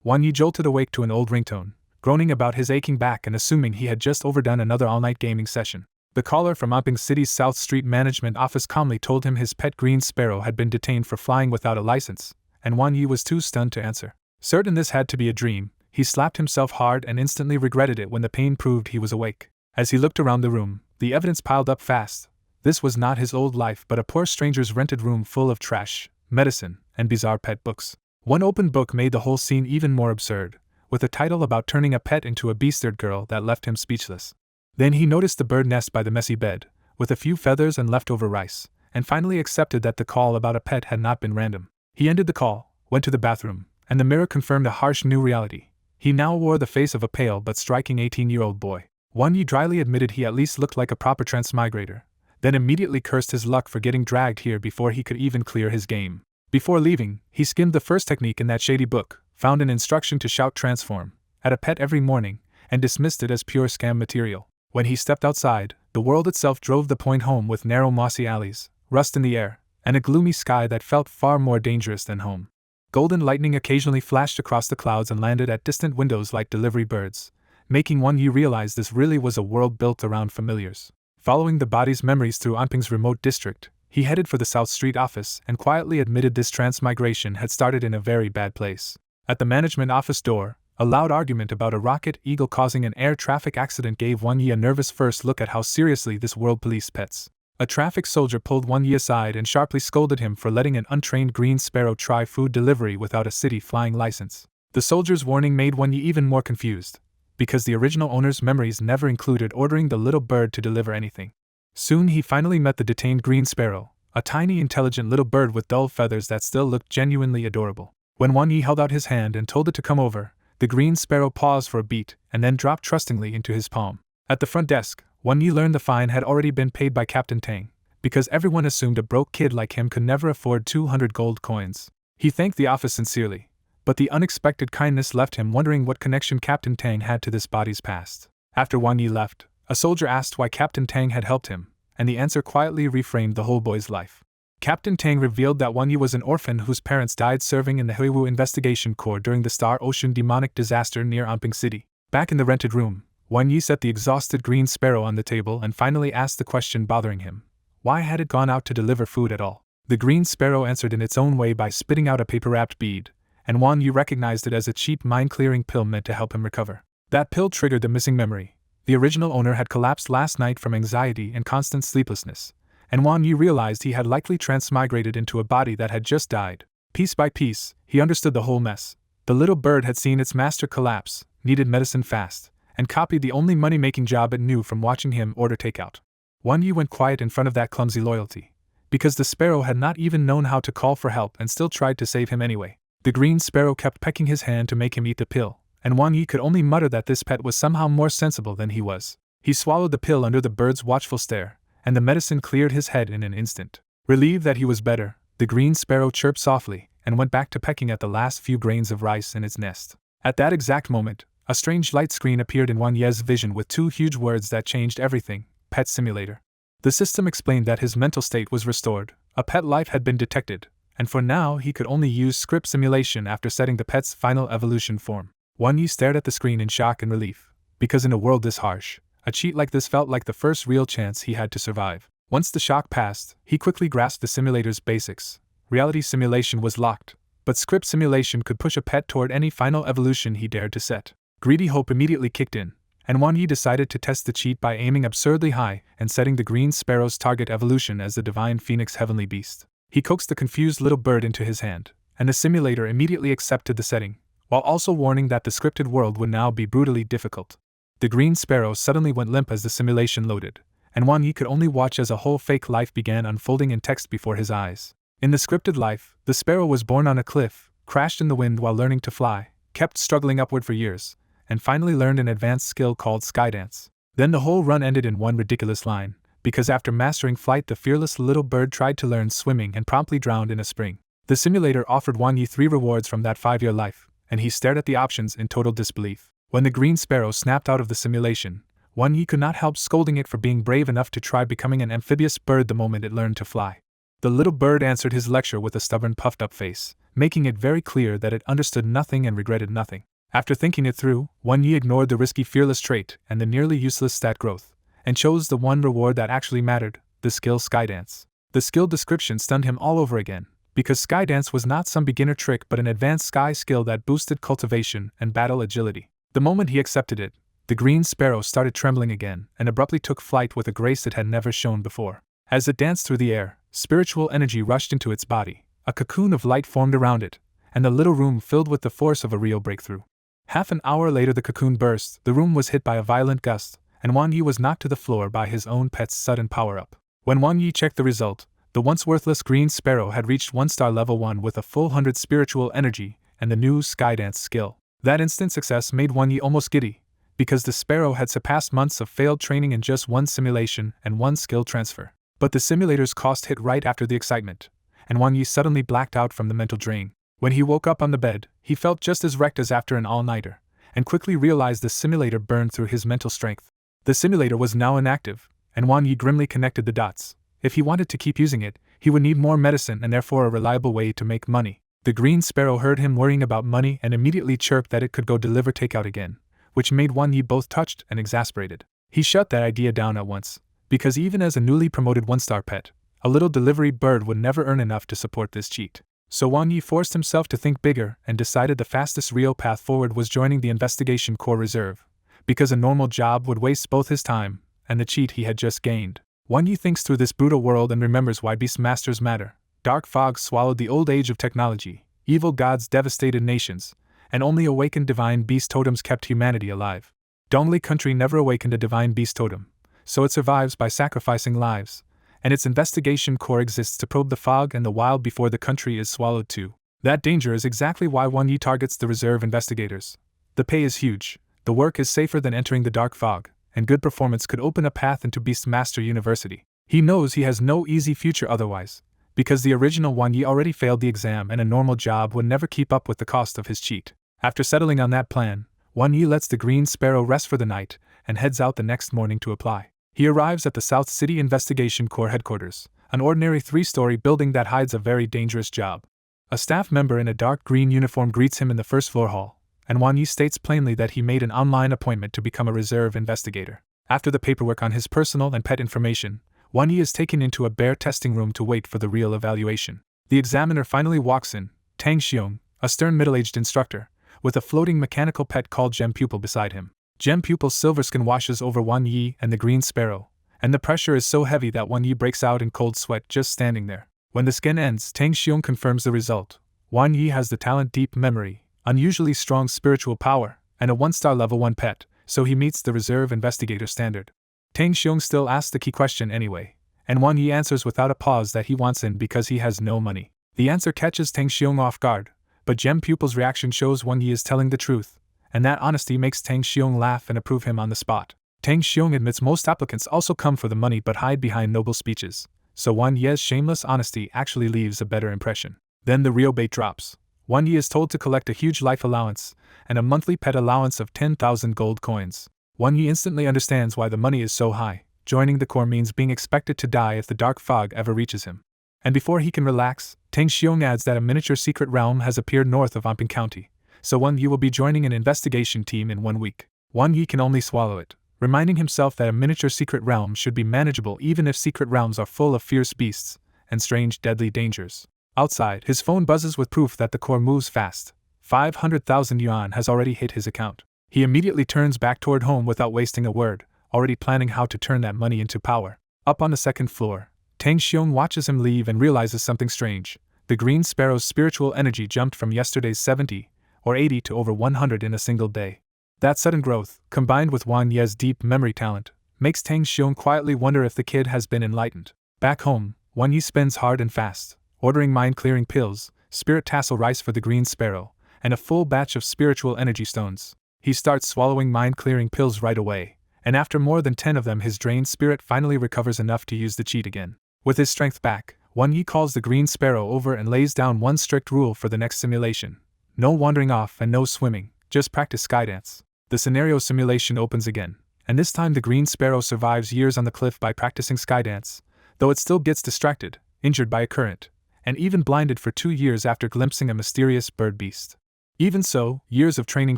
Wan Yi jolted awake to an old ringtone, groaning about his aching back and assuming he had just overdone another all-night gaming session. The caller from Amping City's South Street management office calmly told him his pet green sparrow had been detained for flying without a license, and Wan Yi was too stunned to answer. Certain this had to be a dream, he slapped himself hard and instantly regretted it when the pain proved he was awake. As he looked around the room, the evidence piled up fast. This was not his old life but a poor stranger's rented room full of trash, medicine, and bizarre pet books. One open book made the whole scene even more absurd, with a title about turning a pet into a bastard girl that left him speechless. Then he noticed the bird nest by the messy bed, with a few feathers and leftover rice, and finally accepted that the call about a pet had not been random. He ended the call, went to the bathroom, and the mirror confirmed a harsh new reality. He now wore the face of a pale but striking 18-year-old boy. Wan Yi dryly admitted he at least looked like a proper transmigrator, then immediately cursed his luck for getting dragged here before he could even clear his game. Before leaving, he skimmed the first technique in that shady book, found an instruction to shout transform at a pet every morning, and dismissed it as pure scam material. When he stepped outside, the world itself drove the point home with narrow mossy alleys, rust in the air, and a gloomy sky that felt far more dangerous than home. Golden lightning occasionally flashed across the clouds and landed at distant windows like delivery birds, making Wan Yi realize this really was a world built around familiars. Following the body's memories through Anping's remote district, he headed for the South Street office and quietly admitted this transmigration had started in a very bad place. At the management office door, a loud argument about a rocket eagle causing an air traffic accident gave Wan Yi a nervous first look at how seriously this world policed pets. A traffic soldier pulled Wan Yi aside and sharply scolded him for letting an untrained green sparrow try food delivery without a city flying license. The soldier's warning made Wan Yi even more confused, because the original owner's memories never included ordering the little bird to deliver anything. Soon he finally met the detained green sparrow, a tiny intelligent little bird with dull feathers that still looked genuinely adorable. When Wan Yi held out his hand and told it to come over, the green sparrow paused for a beat and then dropped trustingly into his palm. At the front desk, Wan Yi learned the fine had already been paid by Captain Tang, because everyone assumed a broke kid like him could never afford 200 gold coins. He thanked the office sincerely, but the unexpected kindness left him wondering what connection Captain Tang had to this body's past. After Wan Yi left, a soldier asked why Captain Tang had helped him, and the answer quietly reframed the whole boy's life. Captain Tang revealed that Wan Yi was an orphan whose parents died serving in the Huiwu Investigation Corps during the Star Ocean demonic disaster near Anping City. Back in the rented room, Wan Yi set the exhausted green sparrow on the table and finally asked the question bothering him. Why had it gone out to deliver food at all? The green sparrow answered in its own way by spitting out a paper-wrapped bead, and Wan Yi recognized it as a cheap mind-clearing pill meant to help him recover. That pill triggered the missing memory. The original owner had collapsed last night from anxiety and constant sleeplessness, and Wan Yi realized he had likely transmigrated into a body that had just died. Piece by piece, he understood the whole mess. The little bird had seen its master collapse, needed medicine fast, and copied the only money-making job it knew from watching him order takeout. Wan Yi went quiet in front of that clumsy loyalty, because the sparrow had not even known how to call for help and still tried to save him anyway. The green sparrow kept pecking his hand to make him eat the pill, and Wan Yi could only mutter that this pet was somehow more sensible than he was. He swallowed the pill under the bird's watchful stare, and the medicine cleared his head in an instant. Relieved that he was better, the green sparrow chirped softly and went back to pecking at the last few grains of rice in its nest. At that exact moment, a strange light screen appeared in Wan Ye's vision with two huge words that changed everything: Pet Simulator. The system explained that his mental state was restored, a pet life had been detected, and for now he could only use script simulation after setting the pet's final evolution form. Wan Yi stared at the screen in shock and relief, because in a world this harsh, a cheat like this felt like the first real chance he had to survive. Once the shock passed, he quickly grasped the simulator's basics. Reality simulation was locked, but script simulation could push a pet toward any final evolution he dared to set. Greedy hope immediately kicked in, and Wan Yi decided to test the cheat by aiming absurdly high and setting the green sparrow's target evolution as the divine phoenix heavenly beast. He coaxed the confused little bird into his hand, and the simulator immediately accepted the setting, while also warning that the scripted world would now be brutally difficult. The green sparrow suddenly went limp as the simulation loaded, and Wan Yi could only watch as a whole fake life began unfolding in text before his eyes. In the scripted life, the sparrow was born on a cliff, crashed in the wind while learning to fly, kept struggling upward for years, and finally learned an advanced skill called skydance. Then the whole run ended in one ridiculous line, because after mastering flight the fearless little bird tried to learn swimming and promptly drowned in a spring. The simulator offered Wan Yi 3 rewards from that 5-year life, and he stared at the options in total disbelief. When the green sparrow snapped out of the simulation, Wan Yi could not help scolding it for being brave enough to try becoming an amphibious bird the moment it learned to fly. The little bird answered his lecture with a stubborn puffed-up face, making it very clear that it understood nothing and regretted nothing. After thinking it through, Won Yi ignored the risky fearless trait and the nearly useless stat growth, and chose the one reward that actually mattered, the skill Skydance. The skill description stunned him all over again, because Skydance was not some beginner trick but an advanced sky skill that boosted cultivation and battle agility. The moment he accepted it, the green sparrow started trembling again and abruptly took flight with a grace it had never shown before. As it danced through the air, spiritual energy rushed into its body, a cocoon of light formed around it, and the little room filled with the force of a real breakthrough. Half an hour later the cocoon burst, the room was hit by a violent gust, and Won Yi was knocked to the floor by his own pet's sudden power-up. When Won Yi checked the result, the once worthless green sparrow had reached 1-star level 1 with a full 100 spiritual energy and the new Skydance skill. That instant success made Won Yi almost giddy, because the sparrow had surpassed months of failed training in just one simulation and one skill transfer. But the simulator's cost hit right after the excitement, and Won Yi suddenly blacked out from the mental drain. When he woke up on the bed, he felt just as wrecked as after an all-nighter, and quickly realized the simulator burned through his mental strength. The simulator was now inactive, and Won Yi grimly connected the dots. If he wanted to keep using it, he would need more medicine and therefore a reliable way to make money. The green sparrow heard him worrying about money and immediately chirped that it could go deliver takeout again, which made Won Yi both touched and exasperated. He shut that idea down at once, because even as a newly promoted 1-star pet, a little delivery bird would never earn enough to support this cheat. So Won Yi forced himself to think bigger and decided the fastest real path forward was joining the Investigation Corps Reserve, because a normal job would waste both his time and the cheat he had just gained. Won Yi thinks through this brutal world and remembers why beastmasters matter. Dark fog swallowed the old age of technology, evil gods devastated nations, and only awakened divine beast totems kept humanity alive. Dongli country never awakened a divine beast totem, so it survives by sacrificing lives, and its investigation corps exists to probe the fog and the wild before the country is swallowed too. That danger is exactly why Won Yi targets the reserve investigators. The pay is huge, the work is safer than entering the dark fog, and good performance could open a path into Beastmaster University. He knows he has no easy future otherwise, because the original Won Yi already failed the exam and a normal job would never keep up with the cost of his cheat. After settling on that plan, Won Yi lets the green sparrow rest for the night and heads out the next morning to apply. He arrives at the South City Investigation Corps headquarters, an ordinary 3-story building that hides a very dangerous job. A staff member in a dark green uniform greets him in the first floor hall, and Won Yi states plainly that he made an online appointment to become a reserve investigator. After the paperwork on his personal and pet information, Won Yi is taken into a bare testing room to wait for the real evaluation. The examiner finally walks in, Tang Xiong, a stern middle-aged instructor, with a floating mechanical pet called Gem Pupil beside him. Gem Pupil's silver skin washes over Won Yi and the green sparrow, and the pressure is so heavy that Won Yi breaks out in cold sweat just standing there. When the skin ends, Tang Xiong confirms the result. Won Yi has the talent deep memory, unusually strong spiritual power, and a 1-star level 1 pet, so he meets the reserve investigator standard. Tang Xiong still asks the key question anyway, and Won Yi answers without a pause that he wants in because he has no money. The answer catches Tang Xiong off guard, but Gem Pupil's reaction shows Won Yi is telling the truth, and that honesty makes Tang Xiong laugh and approve him on the spot. Tang Xiong admits most applicants also come for the money but hide behind noble speeches, so Won Yi's shameless honesty actually leaves a better impression. Then the real bait drops. Won Yi is told to collect a huge life allowance and a monthly pet allowance of 10,000 gold coins. Won Yi instantly understands why the money is so high. Joining the corps means being expected to die if the dark fog ever reaches him. And before he can relax, Tang Xiong adds that a miniature secret realm has appeared north of Anping County, so Won Yi will be joining an investigation team in 1 week. Won Yi can only swallow it, reminding himself that a miniature secret realm should be manageable even if secret realms are full of fierce beasts and strange deadly dangers. Outside, his phone buzzes with proof that the corps moves fast. 500,000 yuan has already hit his account. He immediately turns back toward home without wasting a word, already planning how to turn that money into power. Up on the second floor, Tang Xiong watches him leave and realizes something strange. The green sparrow's spiritual energy jumped from yesterday's 70 or 80 to over 100 in a single day. That sudden growth, combined with Won Yi's deep memory talent, makes Tang Xiong quietly wonder if the kid has been enlightened. Back home, Won Yi spends hard and fast, ordering mind-clearing pills, spirit tassel rice for the green sparrow, and a full batch of spiritual energy stones. He starts swallowing mind-clearing pills right away, and after more than 10 of them his drained spirit finally recovers enough to use the cheat again. With his strength back, Won Yi calls the green sparrow over and lays down one strict rule for the next simulation. No wandering off and no swimming, just practice skydance. The scenario simulation opens again, and this time the green sparrow survives years on the cliff by practicing skydance, though it still gets distracted, injured by a current, and even blinded for 2 years after glimpsing a mysterious bird beast. Even so, years of training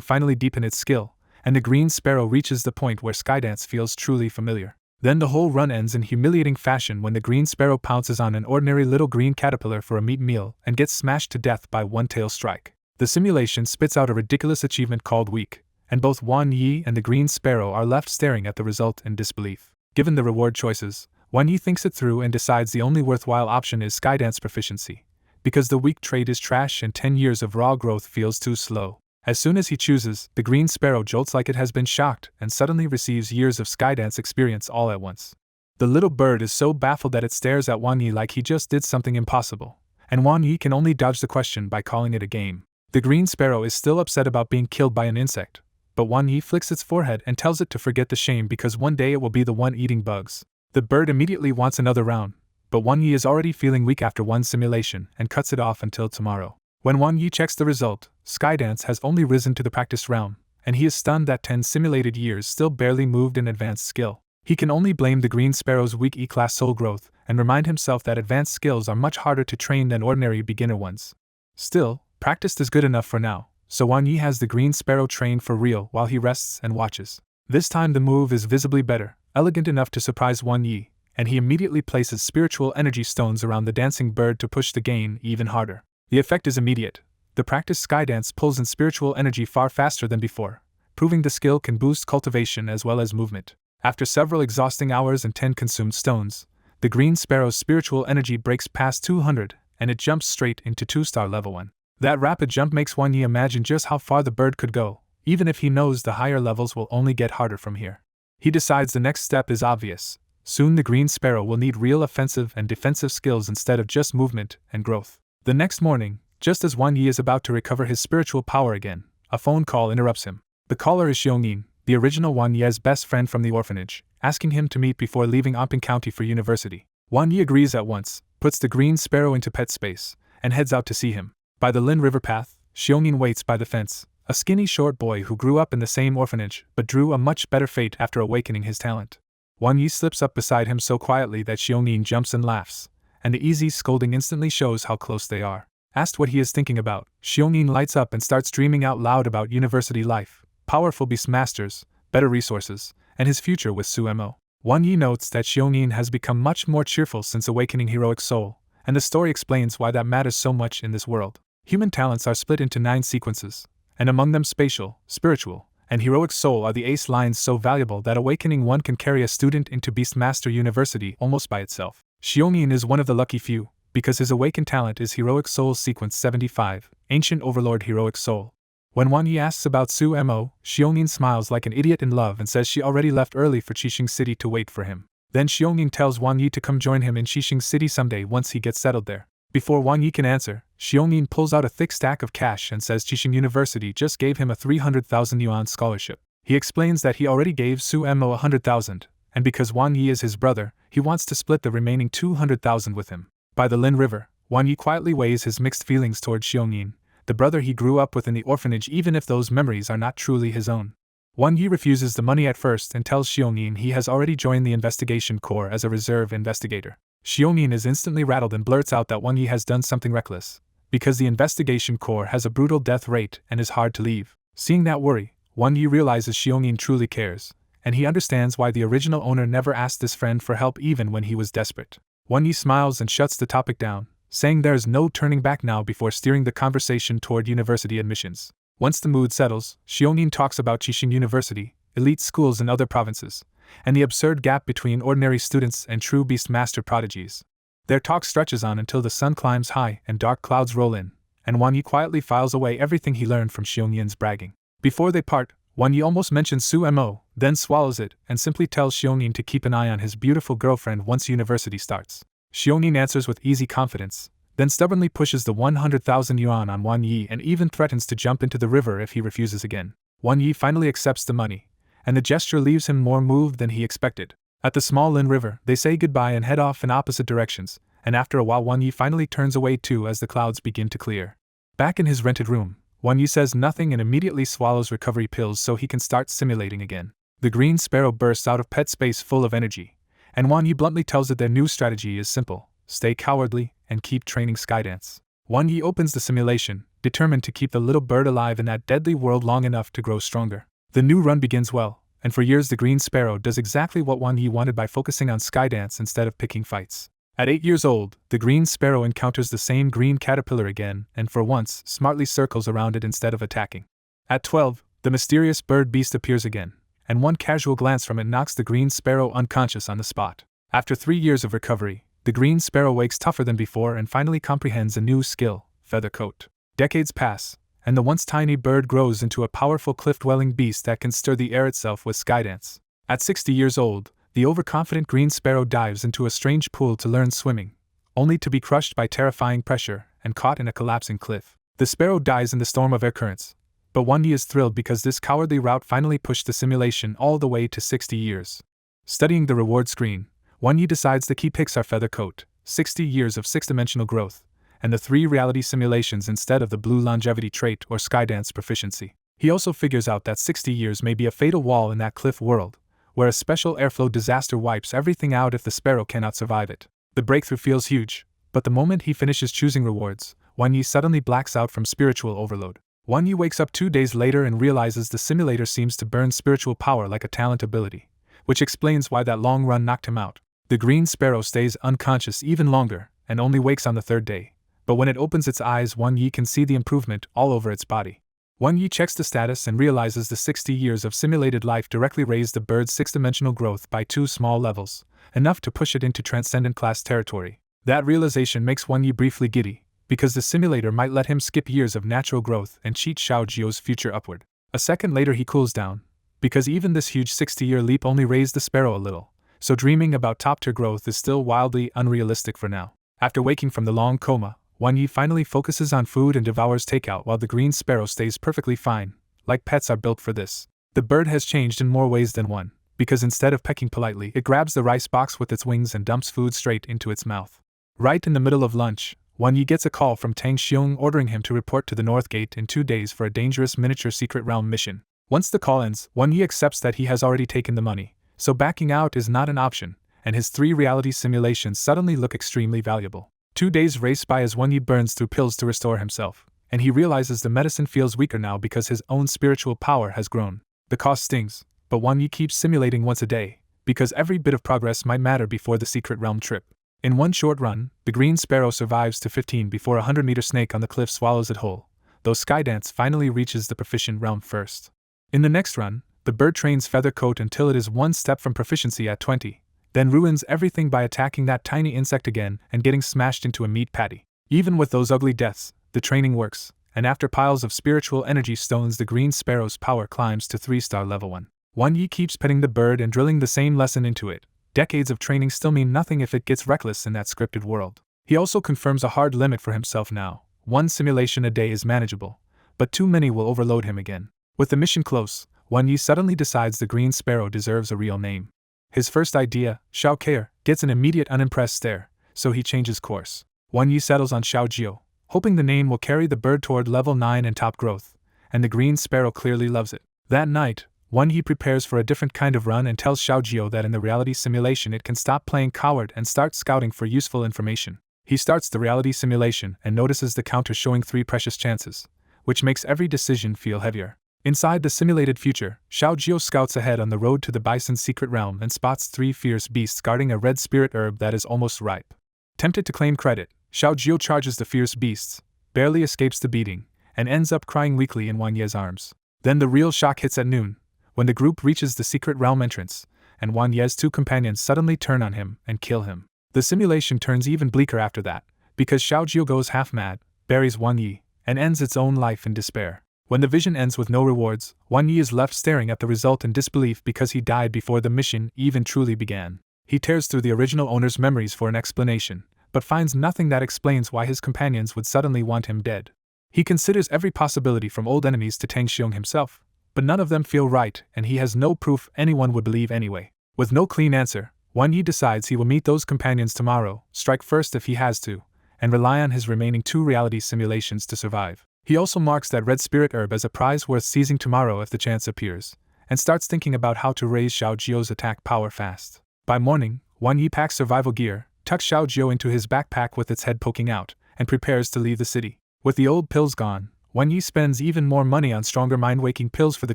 finally deepen its skill, and the green sparrow reaches the point where Skydance feels truly familiar. Then the whole run ends in humiliating fashion when the green sparrow pounces on an ordinary little green caterpillar for a meat meal and gets smashed to death by one tail strike. The simulation spits out a ridiculous achievement called weak, and both Wan Yi and the green sparrow are left staring at the result in disbelief. Given the reward choices, Wan Yi thinks it through and decides the only worthwhile option is Skydance proficiency, because the weak trade is trash and 10 years of raw growth feels too slow. As soon as he chooses, the green sparrow jolts like it has been shocked and suddenly receives years of Skydance experience all at once. The little bird is so baffled that it stares at Wan Yi like he just did something impossible, and Wan Yi can only dodge the question by calling it a game. The green sparrow is still upset about being killed by an insect, but Wan Yi flicks its forehead and tells it to forget the shame because one day it will be the one eating bugs. The bird immediately wants another round, but Wan Yi is already feeling weak after one simulation and cuts it off until tomorrow. When Wan Yi checks the result, Skydance has only risen to the practice realm, and he is stunned that 10 simulated years still barely moved in advanced skill. He can only blame the green sparrow's weak E-class soul growth and remind himself that advanced skills are much harder to train than ordinary beginner ones. Still, practice is good enough for now, so Wan Yi has the green sparrow trained for real while he rests and watches. This time the move is visibly better, elegant enough to surprise Wan Yi, and he immediately places spiritual energy stones around the dancing bird to push the gain even harder. The effect is immediate. The practiced Skydance pulls in spiritual energy far faster than before, proving the skill can boost cultivation as well as movement. After several exhausting hours and 10 consumed stones, the green sparrow's spiritual energy breaks past 200, and it jumps straight into 2-star level 1. That rapid jump makes Wan Yi imagine just how far the bird could go, even if he knows the higher levels will only get harder from here. He decides the next step is obvious. Soon the green sparrow will need real offensive and defensive skills instead of just movement and growth. The next morning, just as Wan Yi is about to recover his spiritual power again, a phone call interrupts him. The caller is Xiongyin, the original Wan Yi's best friend from the orphanage, asking him to meet before leaving Anping County for university. Wan Yi agrees at once, puts the green sparrow into pet space, and heads out to see him. By the Lin River path, Xiongyin waits by the fence, a skinny short boy who grew up in the same orphanage but drew a much better fate after awakening his talent. Wan Yi slips up beside him so quietly that Xiongyin jumps and laughs, and the easy scolding instantly shows how close they are. Asked what he is thinking about, Xiongyin lights up and starts dreaming out loud about university life, powerful beastmasters, better resources, and his future with Sumo. Wan Yi notes that Xiongyin has become much more cheerful since awakening heroic soul, and the story explains why that matters so much in this world. Human talents are split into 9 sequences, and among them spatial, spiritual, and heroic soul are the ace lines so valuable that awakening one can carry a student into Beastmaster University almost by itself. Xiongyin is one of the lucky few, because his awakened talent is Heroic Soul Sequence 75, Ancient Overlord Heroic Soul. When Wan Yi asks about Sumo, Xiongyin smiles like an idiot in love and says she already left early for Qixing City to wait for him. Then Xiongyin tells Wan Yi to come join him in Qixing City someday once he gets settled there. Before Wan Yi can answer, Xiongyin pulls out a thick stack of cash and says Qixing University just gave him a 300,000 yuan scholarship. He explains that he already gave Sumo 100,000, and because Wan Yi is his brother, he wants to split the remaining 200,000 with him. By the Lin River, Wan Yi quietly weighs his mixed feelings toward Xiongyin, the brother he grew up with in the orphanage, even if those memories are not truly his own. Wan Yi refuses the money at first and tells Xiongyin he has already joined the investigation corps as a reserve investigator. Xiongyin is instantly rattled and blurts out that Wan Yi has done something reckless, because the investigation corps has a brutal death rate and is hard to leave. Seeing that worry, Wan Yi realizes Xiongyin truly cares, and he understands why the original owner never asked his friend for help even when he was desperate. Wan Yi smiles and shuts the topic down, saying there is no turning back now before steering the conversation toward university admissions. Once the mood settles, Xiongyin talks about Qixing University, elite schools in other provinces, and the absurd gap between ordinary students and true Beastmaster prodigies. Their talk stretches on until the sun climbs high and dark clouds roll in, and Wan Yi quietly files away everything he learned from Xiongyan's bragging. Before they part, Wan Yi almost mentions Sumo, then swallows it and simply tells Xiongyin to keep an eye on his beautiful girlfriend once university starts. Xiongyin answers with easy confidence, then stubbornly pushes the 100,000 yuan on Wan Yi and even threatens to jump into the river if he refuses again. Wan Yi finally accepts the money, and the gesture leaves him more moved than he expected. At the small Lin River, they say goodbye and head off in opposite directions, and after a while Wan Yi finally turns away too as the clouds begin to clear. Back in his rented room, Wan Yi says nothing and immediately swallows recovery pills so he can start simulating again. The green sparrow bursts out of pet space full of energy, and Wan Yi bluntly tells it their new strategy is simple: stay cowardly and keep training Skydance. Wan Yi opens the simulation, determined to keep the little bird alive in that deadly world long enough to grow stronger. The new run begins well, and for years the Green Sparrow does exactly what Wan Yi wanted by focusing on Skydance instead of picking fights. At 8 years old, the Green Sparrow encounters the same green caterpillar again and for once smartly circles around it instead of attacking. At 12, the mysterious bird beast appears again, and one casual glance from it knocks the Green Sparrow unconscious on the spot. After 3 years of recovery, the Green Sparrow wakes tougher than before and finally comprehends a new skill, Feather Coat. Decades pass, and the once tiny bird grows into a powerful cliff-dwelling beast that can stir the air itself with Skydance. At 60 years old, the overconfident Green Sparrow dives into a strange pool to learn swimming, only to be crushed by terrifying pressure and caught in a collapsing cliff. The sparrow dies in the storm of air currents, but Wan Yi is thrilled because this cowardly route finally pushed the simulation all the way to 60 years. Studying the reward screen, Wan Yi decides the key picks are Feather Coat, 60 years of 6-dimensional growth, and the 3 reality simulations instead of the blue longevity trait or Skydance proficiency. He also figures out that 60 years may be a fatal wall in that cliff world, where a special airflow disaster wipes everything out if the sparrow cannot survive it. The breakthrough feels huge, but the moment he finishes choosing rewards, Wan Yi suddenly blacks out from spiritual overload. Wan Yi wakes up 2 days later and realizes the simulator seems to burn spiritual power like a talent ability, which explains why that long run knocked him out. The Green Sparrow stays unconscious even longer and only wakes on the 3rd day, but when it opens its eyes, Wan Yi can see the improvement all over its body. Wan Yi checks the status and realizes the 60 years of simulated life directly raised the bird's 6-dimensional growth by 2 small levels, enough to push it into transcendent class territory. That realization makes Wan Yi briefly giddy, because the simulator might let him skip years of natural growth and cheat Xiao Jiu's future upward. A second later he cools down, because even this huge 60-year leap only raised the sparrow a little, so dreaming about top-tier growth is still wildly unrealistic for now. After waking from the long coma, Wan Yi finally focuses on food and devours takeout while the Green Sparrow stays perfectly fine, like pets are built for this. The bird has changed in more ways than one, because instead of pecking politely, it grabs the rice box with its wings and dumps food straight into its mouth. Right in the middle of lunch, Wan Yi gets a call from Tang Xiong ordering him to report to the North Gate in 2 days for a dangerous miniature secret realm mission. Once the call ends, Wan Yi accepts that he has already taken the money, so backing out is not an option, and his 3 reality simulations suddenly look extremely valuable. 2 days race by as Wan Yi burns through pills to restore himself, and he realizes the medicine feels weaker now because his own spiritual power has grown. The cost stings, but Wan Yi keeps simulating once a day, because every bit of progress might matter before the secret realm trip. In one short run, the Green Sparrow survives to 15 before a 100-meter snake on the cliff swallows it whole, though Skydance finally reaches the proficient realm first. In the next run, the bird trains Feather Coat until it is 1 step from proficiency at 20, then ruins everything by attacking that tiny insect again and getting smashed into a meat patty. Even with those ugly deaths, the training works, and after piles of spiritual energy stones the Green Sparrow's power climbs to 3-star level 1. Wan Yi keeps petting the bird and drilling the same lesson into it. Decades of training still mean nothing if it gets reckless in that scripted world. He also confirms a hard limit for himself now. 1 simulation a day is manageable, but too many will overload him again. With the mission close, Wan Yi suddenly decides the Green Sparrow deserves a real name. His first idea, Xiao Keier, gets an immediate unimpressed stare, so he changes course. Wan Yi settles on Xiao Jiu, hoping the name will carry the bird toward level 9 and top growth, and the Green Sparrow clearly loves it. That night, Wan Yi prepares for a different kind of run and tells Xiao Jiu that in the reality simulation it can stop playing coward and start scouting for useful information. He starts the reality simulation and notices the counter showing 3 precious chances, which makes every decision feel heavier. Inside the simulated future, Xiao Jiu scouts ahead on the road to the Bison's secret realm and spots 3 fierce beasts guarding a red spirit herb that is almost ripe. Tempted to claim credit, Xiao Jiu charges the fierce beasts, barely escapes the beating, and ends up crying weakly in Wan Yi's arms. Then the real shock hits at noon, when the group reaches the secret realm entrance, and Wan Yi's 2 companions suddenly turn on him and kill him. The simulation turns even bleaker after that, because Xiao Jiu goes half mad, buries Wan Yi, and ends its own life in despair. When the vision ends with no rewards, Wan Yi is left staring at the result in disbelief because he died before the mission even truly began. He tears through the original owner's memories for an explanation, but finds nothing that explains why his companions would suddenly want him dead. He considers every possibility from old enemies to Tang Xiong himself, but none of them feel right and he has no proof anyone would believe anyway. With no clean answer, Wan Yi decides he will meet those companions tomorrow, strike first if he has to, and rely on his remaining 2 reality simulations to survive. He also marks that red spirit herb as a prize worth seizing tomorrow if the chance appears, and starts thinking about how to raise Xiao Jiu's attack power fast. By morning, Wan Yi packs survival gear, tucks Xiaojiu into his backpack with its head poking out, and prepares to leave the city. With the old pills gone, Wan Yi spends even more money on stronger mind-waking pills for the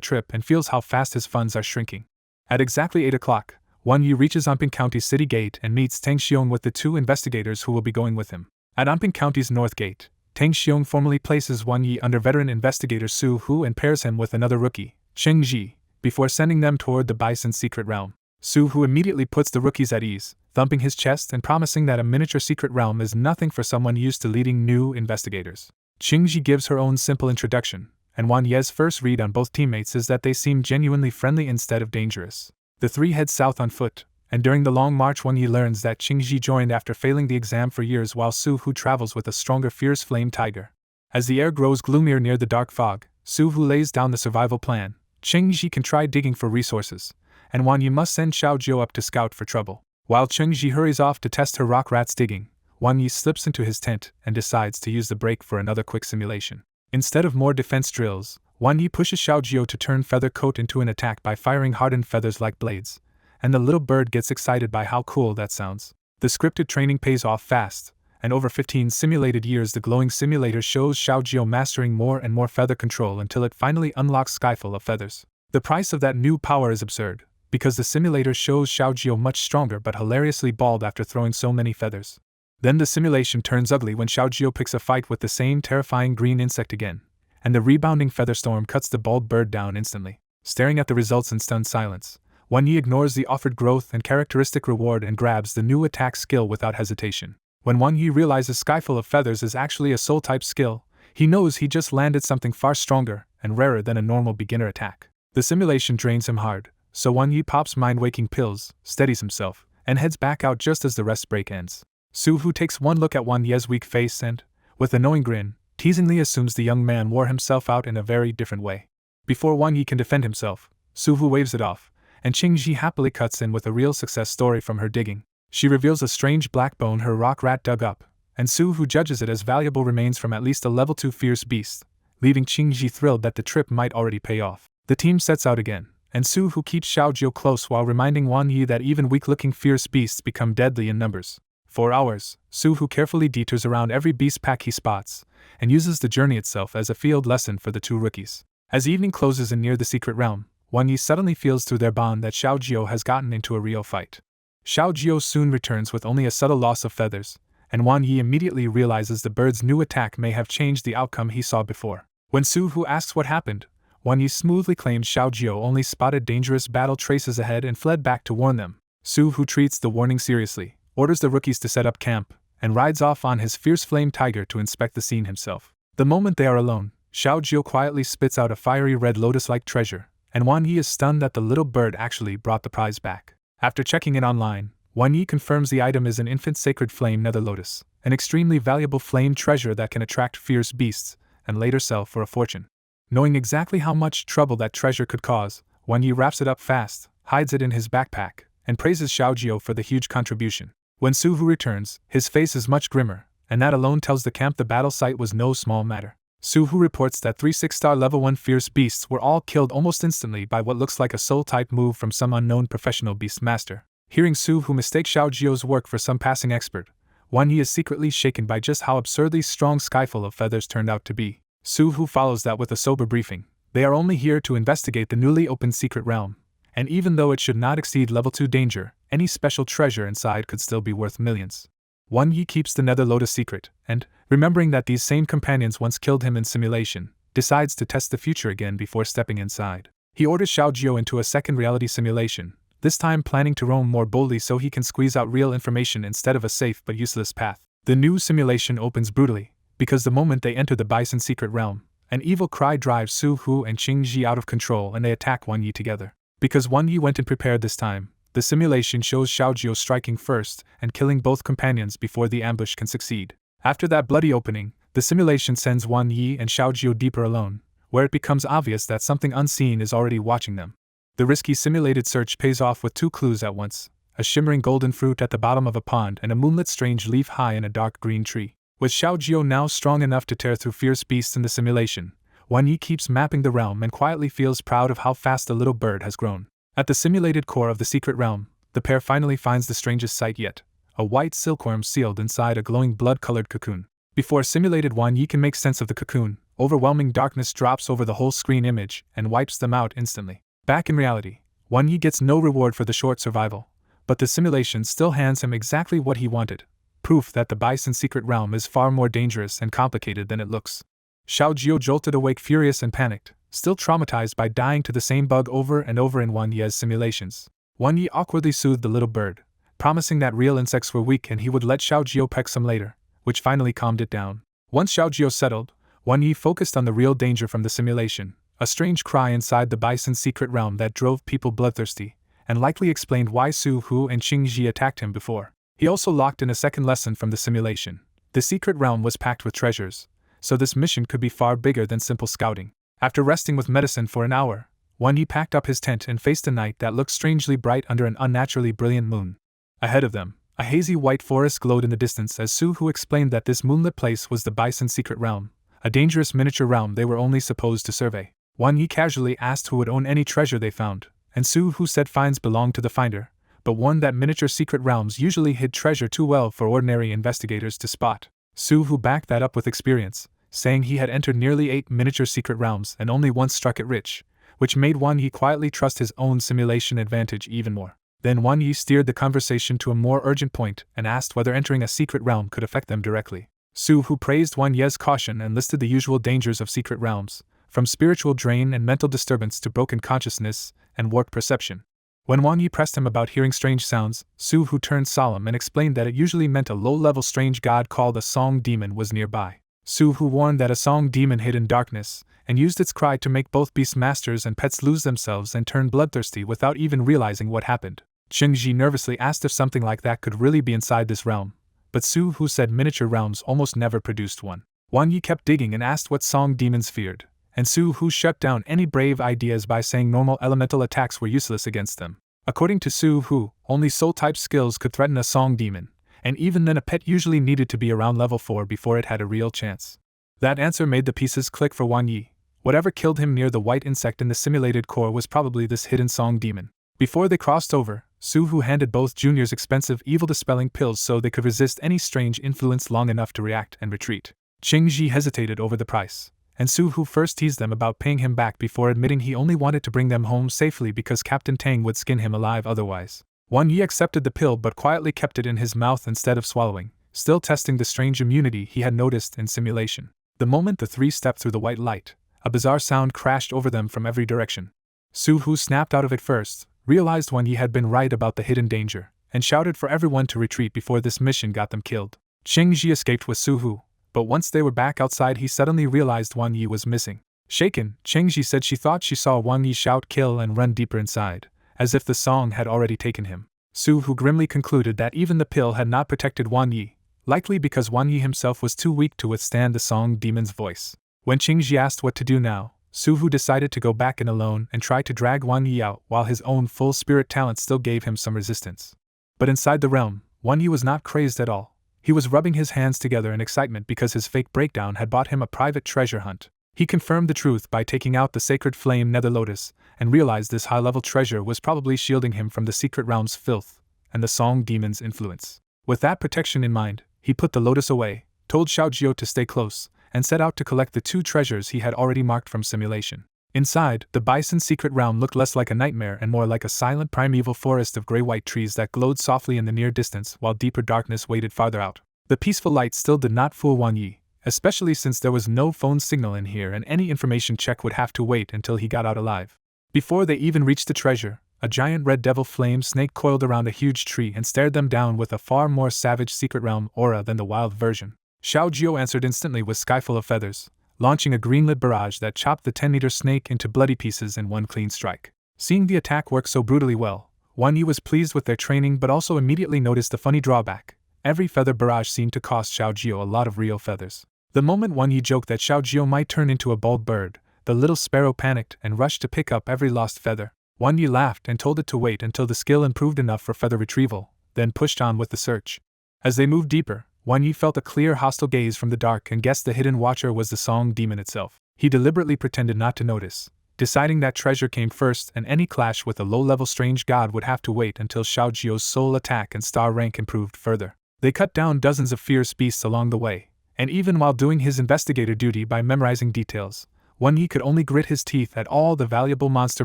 trip and feels how fast his funds are shrinking. At exactly 8 o'clock, Wan Yi reaches Anping County's city gate and meets Tang Xiong with the 2 investigators who will be going with him. At Anping County's north gate, Tang Xiong formally places Wan Yi under veteran investigator Su Hu and pairs him with another rookie, Cheng Ji, before sending them toward the Bison's secret realm. Su Hu immediately puts the rookies at ease, thumping his chest and promising that a miniature secret realm is nothing for someone used to leading new investigators. Cheng Ji gives her own simple introduction, and Wan Ye's first read on both teammates is that they seem genuinely friendly instead of dangerous. The 3 head south on foot, and during the long march Wan Yi learns that Cheng Ji joined after failing the exam for years while Su Hu travels with a stronger fierce flame tiger. As the air grows gloomier near the dark fog, Su Hu lays down the survival plan. Cheng Ji can try digging for resources, and Wan Yi must send Xiaojiu up to scout for trouble. While Cheng Ji hurries off to test her rock rats digging, Wan Yi slips into his tent and decides to use the break for another quick simulation. Instead of more defense drills, Wan Yi pushes Xiaojiu to turn Feather Coat into an attack by firing hardened feathers like blades, and the little bird gets excited by how cool that sounds. The scripted training pays off fast, and over 15 simulated years the glowing simulator shows Xiaojiu mastering more and more feather control until it finally unlocks Skyfall of Feathers. The price of that new power is absurd, because the simulator shows Xiaojiu much stronger but hilariously bald after throwing so many feathers. Then the simulation turns ugly when Xiaojiu picks a fight with the same terrifying green insect again, and the rebounding feather storm cuts the bald bird down instantly. Staring at the results in stunned silence, Wan Yi ignores the offered growth and characteristic reward and grabs the new attack skill without hesitation. When Wan Yi realizes Skyfall of Feathers is actually a soul-type skill, he knows he just landed something far stronger and rarer than a normal beginner attack. The simulation drains him hard, so Wan Yi pops mind-waking pills, steadies himself, and heads back out just as the rest break ends. Su Hu takes one look at Wan Ye's weak face and, with a knowing grin, teasingly assumes the young man wore himself out in a very different way. Before Wan Yi can defend himself, Su Hu waves it off, and Cheng Ji happily cuts in with a real success story from her digging. She reveals a strange black bone her rock rat dug up, and Su Hu judges it as valuable remains from at least a level 2 fierce beast, leaving Cheng Ji thrilled that the trip might already pay off. The team sets out again, and Su Hu keeps Xiaojiu close while reminding Wan Yi that even weak-looking fierce beasts become deadly in numbers. For hours, Su Hu carefully detours around every beast pack he spots, and uses the journey itself as a field lesson for the 2 rookies. As evening closes in near the secret realm, Wan Yi suddenly feels through their bond that Xiaojiu has gotten into a real fight. Xiaojiu soon returns with only a subtle loss of feathers, and Wan Yi immediately realizes the bird's new attack may have changed the outcome he saw before. When Su Hu asks what happened, Wan Yi smoothly claims Xiaojiu only spotted dangerous battle traces ahead and fled back to warn them. Su Hu treats the warning seriously, orders the rookies to set up camp, and rides off on his fierce flame tiger to inspect the scene himself. The moment they are alone, Xiaojiu quietly spits out a fiery red lotus-like treasure, and Wan Yi is stunned that the little bird actually brought the prize back. After checking it online, Wan Yi confirms the item is an infant sacred flame nether lotus, an extremely valuable flame treasure that can attract fierce beasts, and later sell for a fortune. Knowing exactly how much trouble that treasure could cause, Wan Yi wraps it up fast, hides it in his backpack, and praises Xiaojiu for the huge contribution. When Su Hu returns, his face is much grimmer, and that alone tells the camp the battle site was no small matter. Su Hu reports that 3 6-star level 1 fierce beasts were all killed almost instantly by what looks like a soul-type move from some unknown professional beast master. Hearing Su Hu mistake Xiaojiu's work for some passing expert, Wan Yi is secretly shaken by just how absurdly strong Skyfall of Feathers turned out to be. Su Hu follows that with a sober briefing. They are only here to investigate the newly opened secret realm, and even though it should not exceed level 2 danger, any special treasure inside could still be worth millions. Wan Yi keeps the Nether Lotus secret, and, remembering that these same companions once killed him in simulation, decides to test the future again before stepping inside. He orders Xiaojiu into a second reality simulation, this time planning to roam more boldly so he can squeeze out real information instead of a safe but useless path. The new simulation opens brutally, because the moment they enter the Bison secret realm, an evil cry drives Su Hu and Cheng Ji out of control and they attack Wan Yi together. Because Wan Yi went in prepared this time, the simulation shows Xiaojiu striking first and killing both companions before the ambush can succeed. After that bloody opening, the simulation sends Wan Yi and Xiaojiu deeper alone, where it becomes obvious that something unseen is already watching them. The risky simulated search pays off with 2 clues at once, a shimmering golden fruit at the bottom of a pond and a moonlit strange leaf high in a dark green tree. With Xiaojiu now strong enough to tear through fierce beasts in the simulation, Wan Yi keeps mapping the realm and quietly feels proud of how fast the little bird has grown. At the simulated core of the secret realm, the pair finally finds the strangest sight yet, a white silkworm sealed inside a glowing blood-colored cocoon. Before simulated Wan Yi can make sense of the cocoon, overwhelming darkness drops over the whole screen image and wipes them out instantly. Back in reality, Wan Yi gets no reward for the short survival, but the simulation still hands him exactly what he wanted, proof that the Bison secret realm is far more dangerous and complicated than it looks. Xiao Jiao jolted awake furious and panicked, still traumatized by dying to the same bug over and over in Wan Yi's simulations. Wan Yi awkwardly soothed the little bird, promising that real insects were weak and he would let Xiao Jiao peck some later, which finally calmed it down. Once Xiao Jiao settled, Wan Yi focused on the real danger from the simulation, a strange cry inside the Bison secret realm that drove people bloodthirsty, and likely explained why Su Hu and Qing Ji attacked him before. He also locked in a second lesson from the simulation. The secret realm was packed with treasures, so this mission could be far bigger than simple scouting. After resting with medicine for an hour, Wan Yi packed up his tent and faced a night that looked strangely bright under an unnaturally brilliant moon. Ahead of them, a hazy white forest glowed in the distance as Su Hu explained that this moonlit place was the Bison secret realm, a dangerous miniature realm they were only supposed to survey. Wan Yi casually asked who would own any treasure they found, and Su Hu said finds belonged to the finder, but warned that miniature secret realms usually hid treasure too well for ordinary investigators to spot. Su Hu backed that up with experience, saying he had entered nearly 8 miniature secret realms and only once struck it rich, which made Wan Yi quietly trust his own simulation advantage even more. Then Wan Yi steered the conversation to a more urgent point and asked whether entering a secret realm could affect them directly. Su Hu praised Wan Yi's caution and listed the usual dangers of secret realms, from spiritual drain and mental disturbance to broken consciousness and warped perception. When Wan Yi pressed him about hearing strange sounds, Su Hu turned solemn and explained that it usually meant a low-level strange god called a song demon was nearby. Su Hu warned that a song demon hid in darkness, and used its cry to make both beast masters and pets lose themselves and turn bloodthirsty without even realizing what happened. Qing Ji nervously asked if something like that could really be inside this realm, but Su Hu said miniature realms almost never produced one. Wan Yi kept digging and asked what song demons feared, and Su Hu shut down any brave ideas by saying normal elemental attacks were useless against them. According to Su Hu, only soul-type skills could threaten a song demon, and even then a pet usually needed to be around level 4 before it had a real chance. That answer made the pieces click for Wan Yi. Whatever killed him near the white insect in the simulated core was probably this hidden song demon. Before they crossed over, Su Hu handed both juniors expensive evil-dispelling pills so they could resist any strange influence long enough to react and retreat. Qing Ji hesitated over the price, and Su Hu first teased them about paying him back before admitting he only wanted to bring them home safely because Captain Tang would skin him alive otherwise. Wan Yi accepted the pill but quietly kept it in his mouth instead of swallowing, still testing the strange immunity he had noticed in simulation. The moment the three stepped through the white light, a bizarre sound crashed over them from every direction. Su Hu snapped out of it first, realized Wan Yi had been right about the hidden danger, and shouted for everyone to retreat before this mission got them killed. Qing Ji escaped with Su Hu, but once they were back outside he suddenly realized Wan Yi was missing. Shaken, Qing Ji said she thought she saw Wan Yi shout kill and run deeper inside, as if the song had already taken him. Su Hu grimly concluded that even the pill had not protected Wan Yi, likely because Wan Yi himself was too weak to withstand the song demon's voice. When Qing Ji asked what to do now, Su Hu decided to go back in alone and try to drag Wan Yi out while his own full spirit talent still gave him some resistance. But inside the realm, Wan Yi was not crazed at all. He was rubbing his hands together in excitement because his fake breakdown had bought him a private treasure hunt. He confirmed the truth by taking out the sacred flame nether lotus, and realized this high-level treasure was probably shielding him from the secret realm's filth and the song demon's influence. With that protection in mind, he put the lotus away, told Xiao Jiao to stay close, and set out to collect the 2 treasures he had already marked from simulation. Inside, the Bison secret realm looked less like a nightmare and more like a silent primeval forest of gray-white trees that glowed softly in the near distance while deeper darkness waited farther out. The peaceful light still did not fool Wan Yi, especially since there was no phone signal in here and any information check would have to wait until he got out alive. Before they even reached the treasure, a giant red devil flame snake coiled around a huge tree and stared them down with a far more savage secret realm aura than the wild version. Xiao Jiao answered instantly with Skyful of Feathers, launching a green-lit barrage that chopped the 10-meter snake into bloody pieces in one clean strike. Seeing the attack work so brutally well, Wan Yi was pleased with their training but also immediately noticed the funny drawback. Every feather barrage seemed to cost Xiao Jiao a lot of real feathers. The moment Wan Yi joked that Xiao Jiao might turn into a bald bird, the little sparrow panicked and rushed to pick up every lost feather. Wan Yi laughed and told it to wait until the skill improved enough for feather retrieval, then pushed on with the search. As they moved deeper, Wan Yi felt a clear hostile gaze from the dark and guessed the hidden watcher was the song demon itself. He deliberately pretended not to notice, deciding that treasure came first and any clash with a low-level strange god would have to wait until Xiaojio's soul attack and star rank improved further. They cut down dozens of fierce beasts along the way, and even while doing his investigator duty by memorizing details, Wan Yi could only grit his teeth at all the valuable monster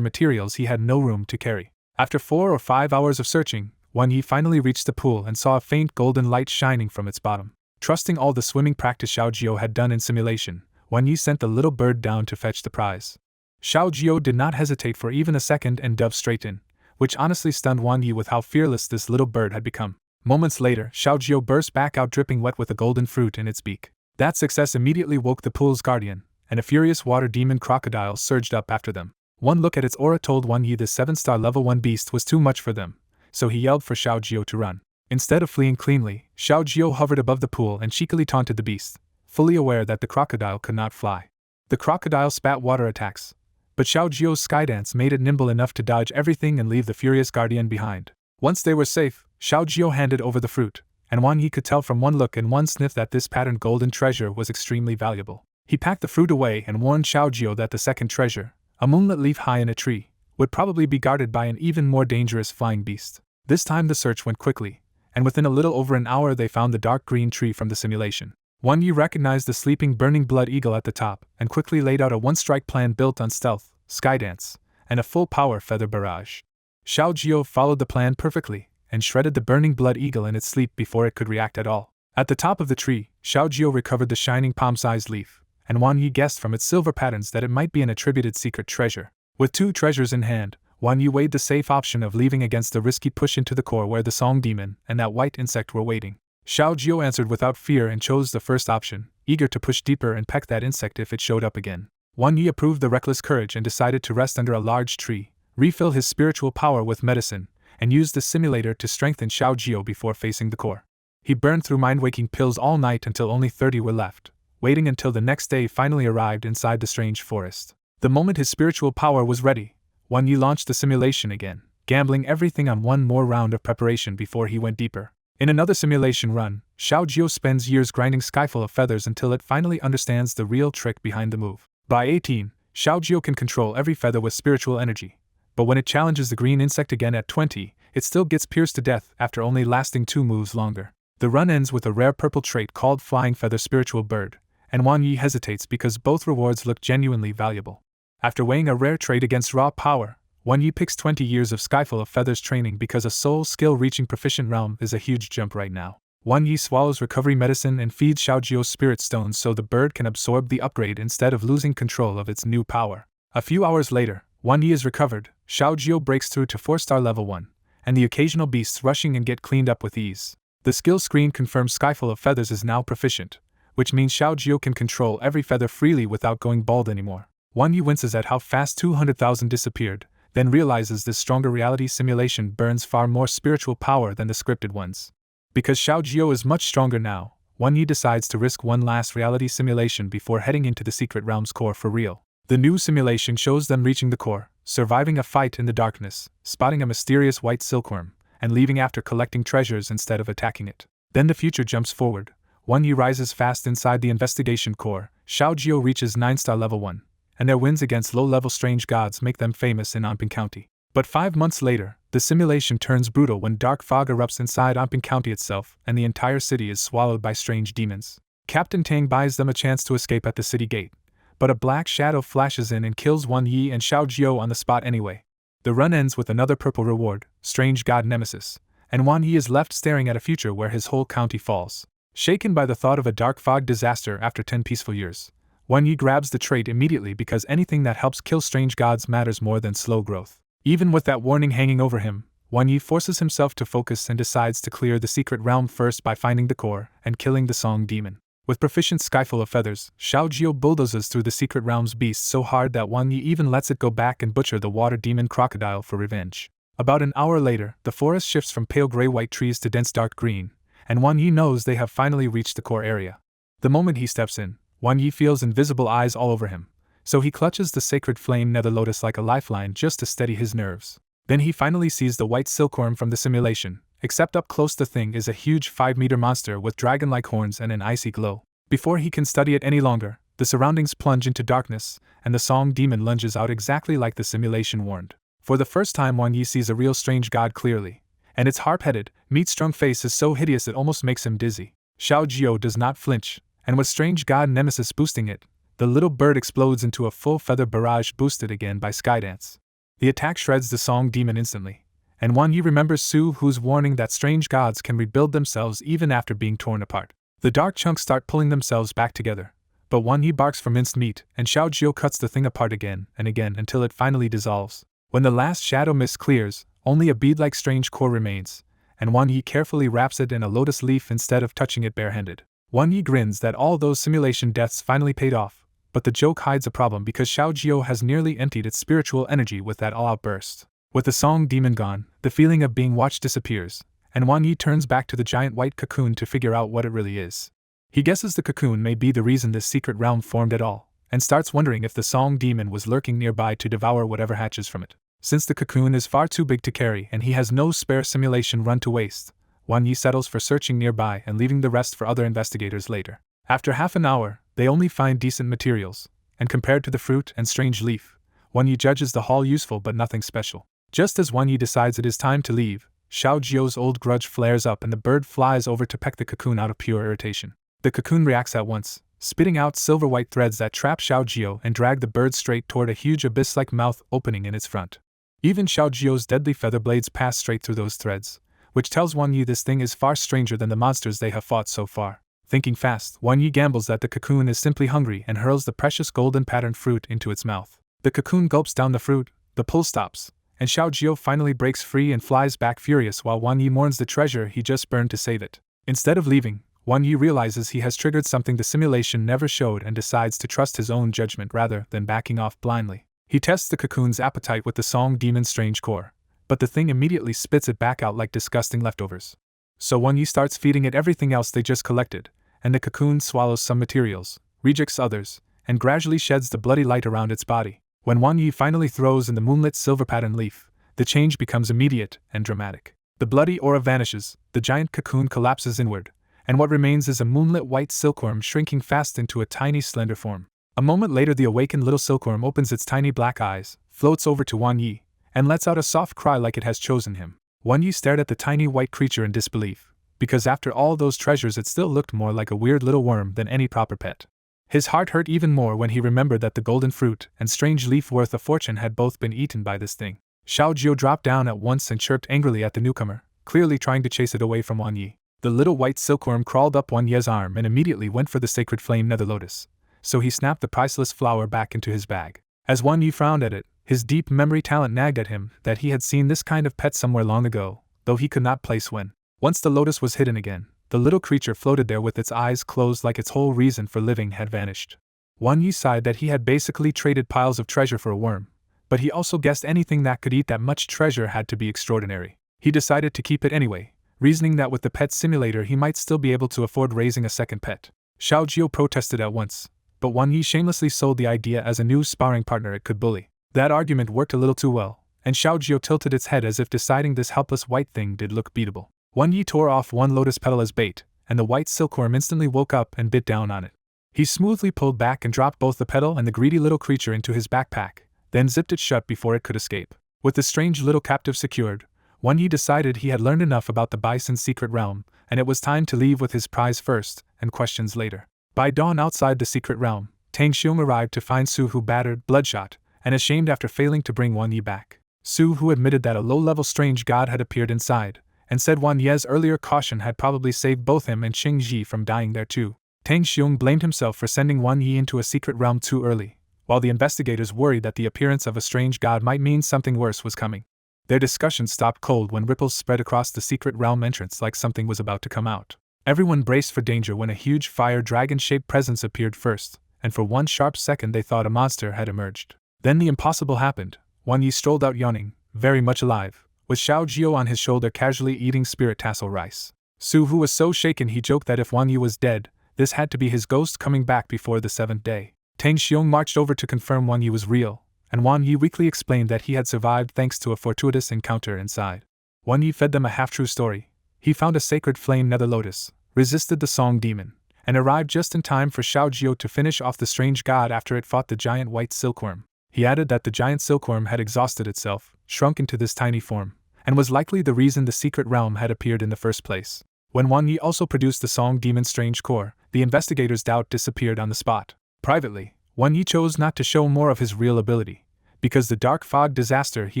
materials he had no room to carry. After 4 or 5 hours of searching, Wan Yi finally reached the pool and saw a faint golden light shining from its bottom. Trusting all the swimming practice Xiaojio had done in simulation, Wan Yi sent the little bird down to fetch the prize. Xiaojio did not hesitate for even a second and dove straight in, which honestly stunned Wan Yi with how fearless this little bird had become. Moments later, Xiaojio burst back out dripping wet with a golden fruit in its beak. That success immediately woke the pool's guardian, and a furious water demon crocodile surged up after them. One look at its aura told Wan Yi the 7-star level 1 beast was too much for them, so he yelled for Xiaojio to run. Instead of fleeing cleanly, Xiaojio hovered above the pool and cheekily taunted the beast, fully aware that the crocodile could not fly. The crocodile spat water attacks, but Xiaojio's skydance made it nimble enough to dodge everything and leave the furious guardian behind. Once they were safe, Xiaojio handed over the fruit, and Wan Yi could tell from one look and one sniff that this patterned golden treasure was extremely valuable. He packed the fruit away and warned Xiaojio that the second treasure, a moonlit leaf high in a tree, would probably be guarded by an even more dangerous flying beast. This time the search went quickly, and within a little over an hour they found the dark green tree from the simulation. Wan Yi recognized the sleeping burning blood eagle at the top and quickly laid out a one-strike plan built on stealth, skydance, and a full-power feather barrage. Xiaojio followed the plan perfectly and shredded the burning blood eagle in its sleep before it could react at all. At the top of the tree, Xiaojio recovered the shining palm-sized leaf, and Wan Yi guessed from its silver patterns that it might be an attributed secret treasure. With 2 treasures in hand, Wan Yi weighed the safe option of leaving against the risky push into the core where the song demon and that white insect were waiting. Xiaojio answered without fear and chose the first option, eager to push deeper and peck that insect if it showed up again. Wan Yi approved the reckless courage and decided to rest under a large tree, refill his spiritual power with medicine, and use the simulator to strengthen Xiaojio before facing the core. He burned through mind-waking pills all night until only 30 were left, waiting until the next day finally arrived inside the strange forest. The moment his spiritual power was ready, Wan Yi launched the simulation again, gambling everything on one more round of preparation before he went deeper. In another simulation run, Xiaojio spends years grinding Skyfall of Feathers until it finally understands the real trick behind the move. By 18, Xiaojio can control every feather with spiritual energy, but when it challenges the green insect again at 20, it still gets pierced to death after only lasting 2 moves longer. The run ends with a rare purple trait called Flying Feather Spiritual Bird, and Wan Yi hesitates because both rewards look genuinely valuable. After weighing a rare trait against raw power, Wan Yi picks 20 years of Skyfall of Feathers training because a soul skill reaching proficient realm is a huge jump right now. Wan Yi swallows recovery medicine and feeds Xiaojio's spirit stones so the bird can absorb the upgrade instead of losing control of its new power. A few hours later, Wan Yi is recovered, Xiaojio breaks through to 4-star level 1, and the occasional beasts rushing and get cleaned up with ease. The skill screen confirms Skyfall of Feathers is now proficient, which means Xiaojio can control every feather freely without going bald anymore. Wan Yi winces at how fast 200,000 disappeared, then realizes this stronger reality simulation burns far more spiritual power than the scripted ones. Because Xiaojio is much stronger now, Wan Yi decides to risk one last reality simulation before heading into the secret realm's core for real. The new simulation shows them reaching the core, surviving a fight in the darkness, spotting a mysterious white silkworm, and leaving after collecting treasures instead of attacking it. Then the future jumps forward. Wan Yi rises fast inside the investigation core, Xiaojio reaches 9-star level 1, and their wins against low-level strange gods make them famous in Anping County. But 5 months later, the simulation turns brutal when dark fog erupts inside Anping County itself and the entire city is swallowed by strange demons. Captain Tang buys them a chance to escape at the city gate, but a black shadow flashes in and kills Wan Yi and Xiaojio on the spot anyway. The run ends with another purple reward, Strange God Nemesis, and Wan Yi is left staring at a future where his whole county falls. Shaken by the thought of a dark fog disaster after 10 peaceful years, Wan Yi grabs the trait immediately because anything that helps kill strange gods matters more than slow growth. Even with that warning hanging over him, Wan Yi forces himself to focus and decides to clear the secret realm first by finding the core and killing the song demon. With proficient Skyfall of Feathers, Xiaojio bulldozes through the secret realm's beast so hard that Wan Yi even lets it go back and butcher the water demon crocodile for revenge. About an hour later, the forest shifts from pale gray-white trees to dense dark green, and Wan Yi knows they have finally reached the core area. The moment he steps in, Wan Yi feels invisible eyes all over him, so he clutches the sacred flame nether lotus like a lifeline just to steady his nerves. Then he finally sees the white silkworm from the simulation, except up close the thing is a huge 5-meter monster with dragon-like horns and an icy glow. Before he can study it any longer, the The surroundings plunge into darkness, and the song demon lunges out exactly like the simulation warned. For the first time, Wang Yi sees a real strange god clearly, and its harp-headed, meat-strung face is so hideous it almost makes him dizzy. Xiao Jiao does not flinch, and with strange god nemesis boosting it, the little bird explodes into a full feather barrage boosted again by Skydance. The attack shreds the song demon instantly, and Wang Yi remembers Su Hu's warning that strange gods can rebuild themselves even after being torn apart. The dark chunks start pulling themselves back together, but Wang Yi barks for minced meat, and Xiao Jiao cuts the thing apart again and again until it finally dissolves. When the last shadow mist clears, only a bead-like strange core remains, and Wang Yi carefully wraps it in a lotus leaf instead of touching it barehanded. Wang Yi grins that all those simulation deaths finally paid off, but the joke hides a problem because Xiao Jiao has nearly emptied its spiritual energy with that all-out burst. With the song demon gone, the feeling of being watched disappears, and Wang Yi turns back to the giant white cocoon to figure out what it really is. He guesses the cocoon may be the reason this secret realm formed at all, and starts wondering if the song demon was lurking nearby to devour whatever hatches from it. Since the cocoon is far too big to carry and he has no spare simulation run to waste, Wang Yi settles for searching nearby and leaving the rest for other investigators later. After half an hour, they only find decent materials, and compared to the fruit and strange leaf, Wang Yi judges the haul useful but nothing special. Just as Wang Yi decides it is time to leave, Xiao Jiao's old grudge flares up and the bird flies over to peck the cocoon out of pure irritation. The cocoon reacts at once, spitting out silver-white threads that trap Xiao Jiao and drag the bird straight toward a huge abyss-like mouth opening in its front. Even Xiao Jiao's deadly feather blades pass straight through those threads, which tells Wang Yi this thing is far stranger than the monsters they have fought so far. Thinking fast, Wang Yi gambles that the cocoon is simply hungry and hurls the precious golden patterned fruit into its mouth. The cocoon gulps down the fruit, the pull stops, and Xiao Jiao finally breaks free and flies back furious while Wang Yi mourns the treasure he just burned to save it. Instead of leaving, Wang Yi realizes he has triggered something the simulation never showed and decides to trust his own judgment rather than backing off blindly. He tests the cocoon's appetite with the song demon's strange core, but the thing immediately spits it back out like disgusting leftovers. So Wang Yi starts feeding it everything else they just collected, and the cocoon swallows some materials, rejects others, and gradually sheds the bloody light around its body. When Wang Yi finally throws in the moonlit silver pattern leaf, the change becomes immediate and dramatic. The bloody aura vanishes, the giant cocoon collapses inward, and what remains is a moonlit white silkworm shrinking fast into a tiny slender form. A moment later the awakened little silkworm opens its tiny black eyes, floats over to Wang Yi, and lets out a soft cry like it has chosen him. Wang Yi stared at the tiny white creature in disbelief, because after all those treasures it still looked more like a weird little worm than any proper pet. His heart hurt even more when he remembered that the golden fruit and strange leaf worth a fortune had both been eaten by this thing. Xiao Jiao dropped down at once and chirped angrily at the newcomer, clearly trying to chase it away from Wang Yi. The little white silkworm crawled up Wang Yi's arm and immediately went for the sacred flame nether lotus, so he snapped the priceless flower back into his bag. As Wang Yi frowned at it, his deep memory talent nagged at him that he had seen this kind of pet somewhere long ago, though he could not place when. Once the lotus was hidden again, the little creature floated there with its eyes closed like its whole reason for living had vanished. Wang Yi sighed that he had basically traded piles of treasure for a worm, but he also guessed anything that could eat that much treasure had to be extraordinary. He decided to keep it anyway, reasoning that with the pet simulator he might still be able to afford raising a second pet. Xiao Jiao protested at once, but Wang Yi shamelessly sold the idea as a new sparring partner it could bully. That argument worked a little too well, and Xiao Jiao tilted its head as if deciding this helpless white thing did look beatable. Wang Yi tore off one lotus petal as bait, and the white silkworm instantly woke up and bit down on it. He smoothly pulled back and dropped both the petal and the greedy little creature into his backpack, then zipped it shut before it could escape. With the strange little captive secured, Wang Yi decided he had learned enough about the bison's secret realm, and it was time to leave with his prize first, and questions later. By dawn outside the secret realm, Tang Xiong arrived to find Su Hu battered, bloodshot, and ashamed after failing to bring Wang Yi back. Su Hu admitted that a low-level strange god had appeared inside, and said Wang Yi's earlier caution had probably saved both him and Xing Ji from dying there too. Tang Xiong blamed himself for sending Wang Yi into a secret realm too early, while the investigators worried that the appearance of a strange god might mean something worse was coming. Their discussion stopped cold when ripples spread across the secret realm entrance like something was about to come out. Everyone braced for danger when a huge fire dragon-shaped presence appeared first, and for one sharp second they thought a monster had emerged. Then the impossible happened. Wang Yi strolled out yawning, very much alive, with Xiao Jiao on his shoulder casually eating spirit tassel rice. Su Hu was so shaken he joked that if Wang Yi was dead, this had to be his ghost coming back before the 7th day. Tang Xiong marched over to confirm Wang Yi was real, and Wang Yi weakly explained that he had survived thanks to a fortuitous encounter inside. Wang Yi fed them a half-true story. He found a sacred flame nether lotus, resisted the song demon, and arrived just in time for Xiao Jiao to finish off the strange god after it fought the giant white silkworm. He added that the giant silkworm had exhausted itself, shrunk into this tiny form, and was likely the reason the secret realm had appeared in the first place. When Wang Yi also produced the song Demon's Strange Core, the investigator's doubt disappeared on the spot. Privately, Wang Yi chose not to show more of his real ability, because the dark fog disaster he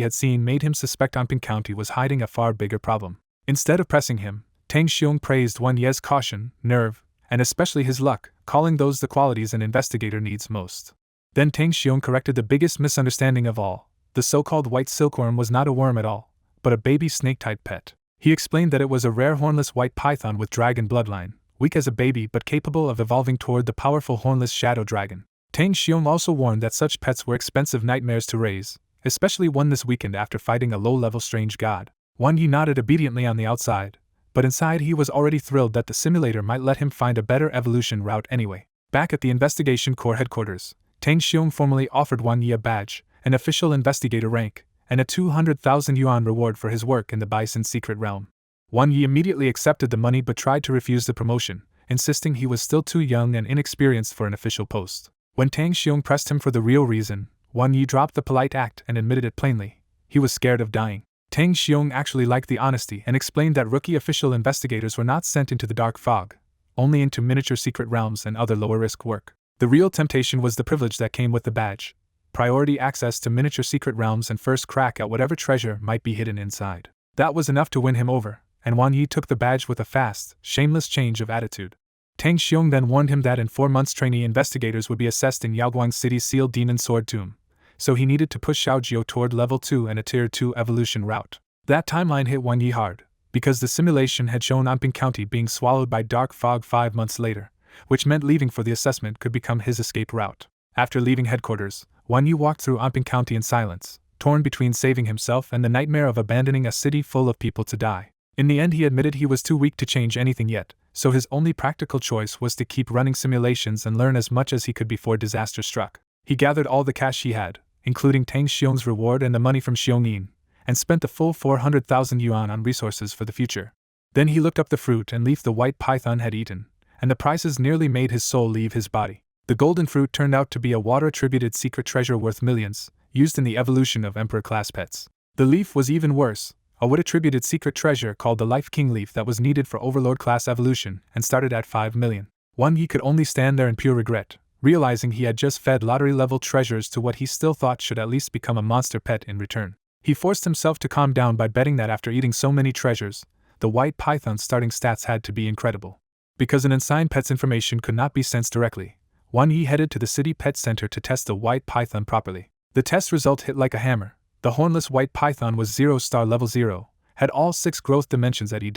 had seen made him suspect Anping County was hiding a far bigger problem. Instead of pressing him, Tang Xiong praised Wang Ye's caution, nerve, and especially his luck, calling those the qualities an investigator needs most. Then Tang Xiong corrected the biggest misunderstanding of all. The so-called white silkworm was not a worm at all, but a baby snake-type pet. He explained that it was a rare hornless white python with dragon bloodline, weak as a baby but capable of evolving toward the powerful hornless shadow dragon. Tang Xiong also warned that such pets were expensive nightmares to raise, especially one this weekend after fighting a low-level strange god. Wang Yi nodded obediently on the outside, but inside he was already thrilled that the simulator might let him find a better evolution route anyway. Back at the investigation core headquarters, Tang Xiong formally offered Wang Yi a badge, an official investigator rank, and a 200,000 yuan reward for his work in the Bison secret realm. Wang Yi immediately accepted the money but tried to refuse the promotion, insisting he was still too young and inexperienced for an official post. When Tang Xiong pressed him for the real reason, Wang Yi dropped the polite act and admitted it plainly. He was scared of dying. Tang Xiong actually liked the honesty and explained that rookie official investigators were not sent into the dark fog, only into miniature secret realms and other lower-risk work. The real temptation was the privilege that came with the badge, priority access to miniature secret realms and first crack at whatever treasure might be hidden inside. That was enough to win him over, and Wang Yi took the badge with a fast, shameless change of attitude. Tang Xiong then warned him that in 4 months trainee investigators would be assessed in Yaoguang City's sealed demon sword tomb, so he needed to push Xiao Jiao toward level 2 and a tier 2 evolution route. That timeline hit Wang Yi hard, because the simulation had shown Anping County being swallowed by dark fog 5 months later, which meant leaving for the assessment could become his escape route. After leaving headquarters, Wang Yi walked through Anping County in silence, torn between saving himself and the nightmare of abandoning a city full of people to die. In the end he admitted he was too weak to change anything yet, so his only practical choice was to keep running simulations and learn as much as he could before disaster struck. He gathered all the cash he had, including Tang Xiong's reward and the money from Xiong Yin, and spent the full 400,000 yuan on resources for the future. Then he looked up the fruit and leaf the white python had eaten, and the prices nearly made his soul leave his body. The golden fruit turned out to be a water-attributed secret treasure worth millions, used in the evolution of Emperor-class pets. The leaf was even worse, a wood-attributed secret treasure called the Life King leaf that was needed for Overlord-class evolution and started at 5 million. Wang Yi could only stand there in pure regret, realizing he had just fed lottery-level treasures to what he still thought should at least become a monster pet in return. He forced himself to calm down by betting that after eating so many treasures, the white python's starting stats had to be incredible. Because an unsigned pet's information could not be sensed directly, Wang Yi headed to the city pet center to test the white python properly. The test result hit like a hammer. The hornless white python was 0-star level 0, had all 6 growth dimensions at E-,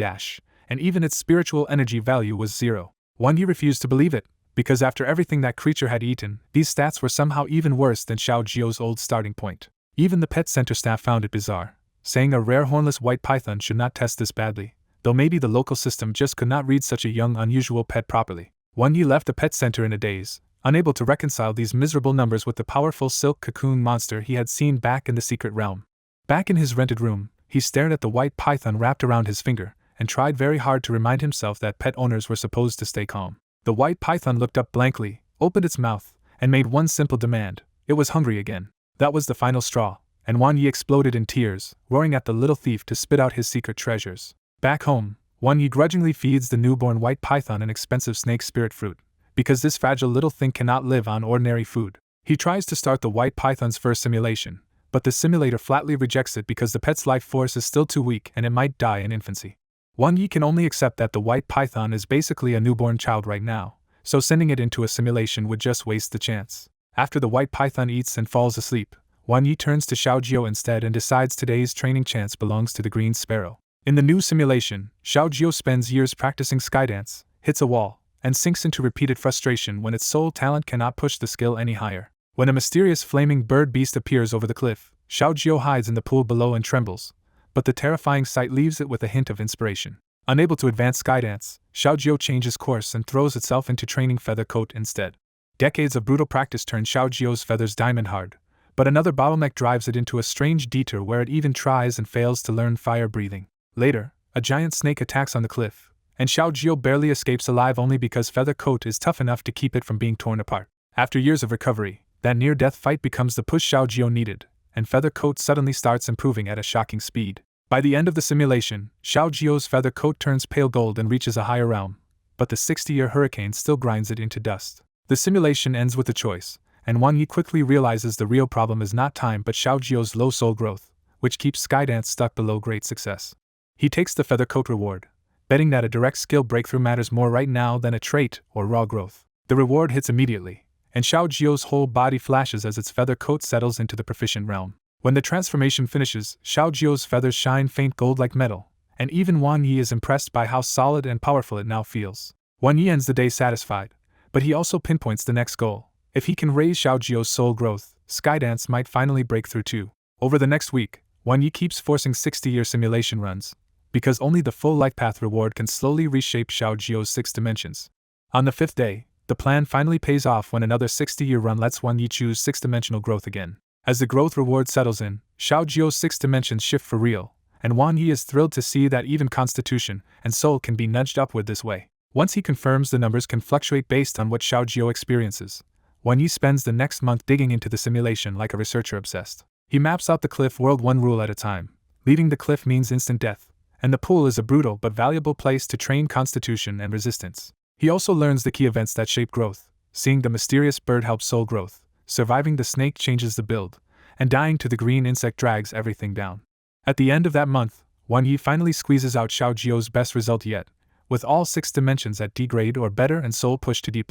and even its spiritual energy value was 0. Wang Yi refused to believe it, because after everything that creature had eaten, these stats were somehow even worse than Xiao Jiao's old starting point. Even the pet center staff found it bizarre, saying a rare hornless white python should not test this badly, though maybe the local system just could not read such a young unusual pet properly. Wang Yi left the pet center in a daze, unable to reconcile these miserable numbers with the powerful silk cocoon monster he had seen back in the secret realm. Back in his rented room, he stared at the white python wrapped around his finger, and tried very hard to remind himself that pet owners were supposed to stay calm. The white python looked up blankly, opened its mouth, and made one simple demand. It was hungry again. That was the final straw, and Wang Yi exploded in tears, roaring at the little thief to spit out his secret treasures. Back home, Wang Yi grudgingly feeds the newborn white python an expensive snake spirit fruit, because this fragile little thing cannot live on ordinary food. He tries to start the white python's first simulation, but the simulator flatly rejects it because the pet's life force is still too weak and it might die in infancy. Wang Yi can only accept that the white python is basically a newborn child right now, so sending it into a simulation would just waste the chance. After the white python eats and falls asleep, Wang Yi turns to Xiao Jiao instead and decides today's training chance belongs to the green sparrow. In the new simulation, Xiao Jiao spends years practicing skydance, hits a wall, and sinks into repeated frustration when its sole talent cannot push the skill any higher. When a mysterious flaming bird beast appears over the cliff, Xiao Jiao hides in the pool below and trembles, but the terrifying sight leaves it with a hint of inspiration. Unable to advance skydance, Xiao Jiao changes course and throws itself into training feather coat instead. Decades of brutal practice turn Xiao Jiao's feathers diamond hard, but another bottleneck drives it into a strange detour where it even tries and fails to learn fire breathing. Later, a giant snake attacks on the cliff, and Xiaojio barely escapes alive only because Feather Coat is tough enough to keep it from being torn apart. After years of recovery, that near-death fight becomes the push Xiaojio needed, and Feather Coat suddenly starts improving at a shocking speed. By the end of the simulation, Xiaojio's Feather Coat turns pale gold and reaches a higher realm, but the 60-year hurricane still grinds it into dust. The simulation ends with a choice, and Wang Yi quickly realizes the real problem is not time but Xiaojio's low soul growth, which keeps Skydance stuck below great success. He takes the Feather Coat reward, betting that a direct skill breakthrough matters more right now than a trait or raw growth. The reward hits immediately, and Xiaojio's whole body flashes as its Feather Coat settles into the proficient realm. When the transformation finishes, Xiaojio's feathers shine faint gold like metal, and even Wang Yi is impressed by how solid and powerful it now feels. Wang Yi ends the day satisfied, but he also pinpoints the next goal. If he can raise Xiaojio's soul growth, Skydance might finally break through too. Over the next week, Wang Yi keeps forcing 60-year simulation runs, because only the full life path reward can slowly reshape Xiaojio's 6 dimensions. On the 5th day, the plan finally pays off when another 60-year run lets Wang Yi choose 6-dimensional growth again. As the growth reward settles in, Xiaojio's 6 dimensions shift for real, and Wang Yi is thrilled to see that even constitution and soul can be nudged upward this way. Once he confirms the numbers can fluctuate based on what Xiaojio experiences, Wang Yi spends the next month digging into the simulation like a researcher obsessed. He maps out the cliff world one rule at a time. Leaving the cliff means instant death, and the pool is a brutal but valuable place to train constitution and resistance. He also learns the key events that shape growth. Seeing the mysterious bird helps soul growth, surviving the snake changes the build, and dying to the green insect drags everything down. At the end of that month, Wang Yi finally squeezes out Xiaojio's best result yet, with all 6 dimensions at D grade or better and soul pushed to D+.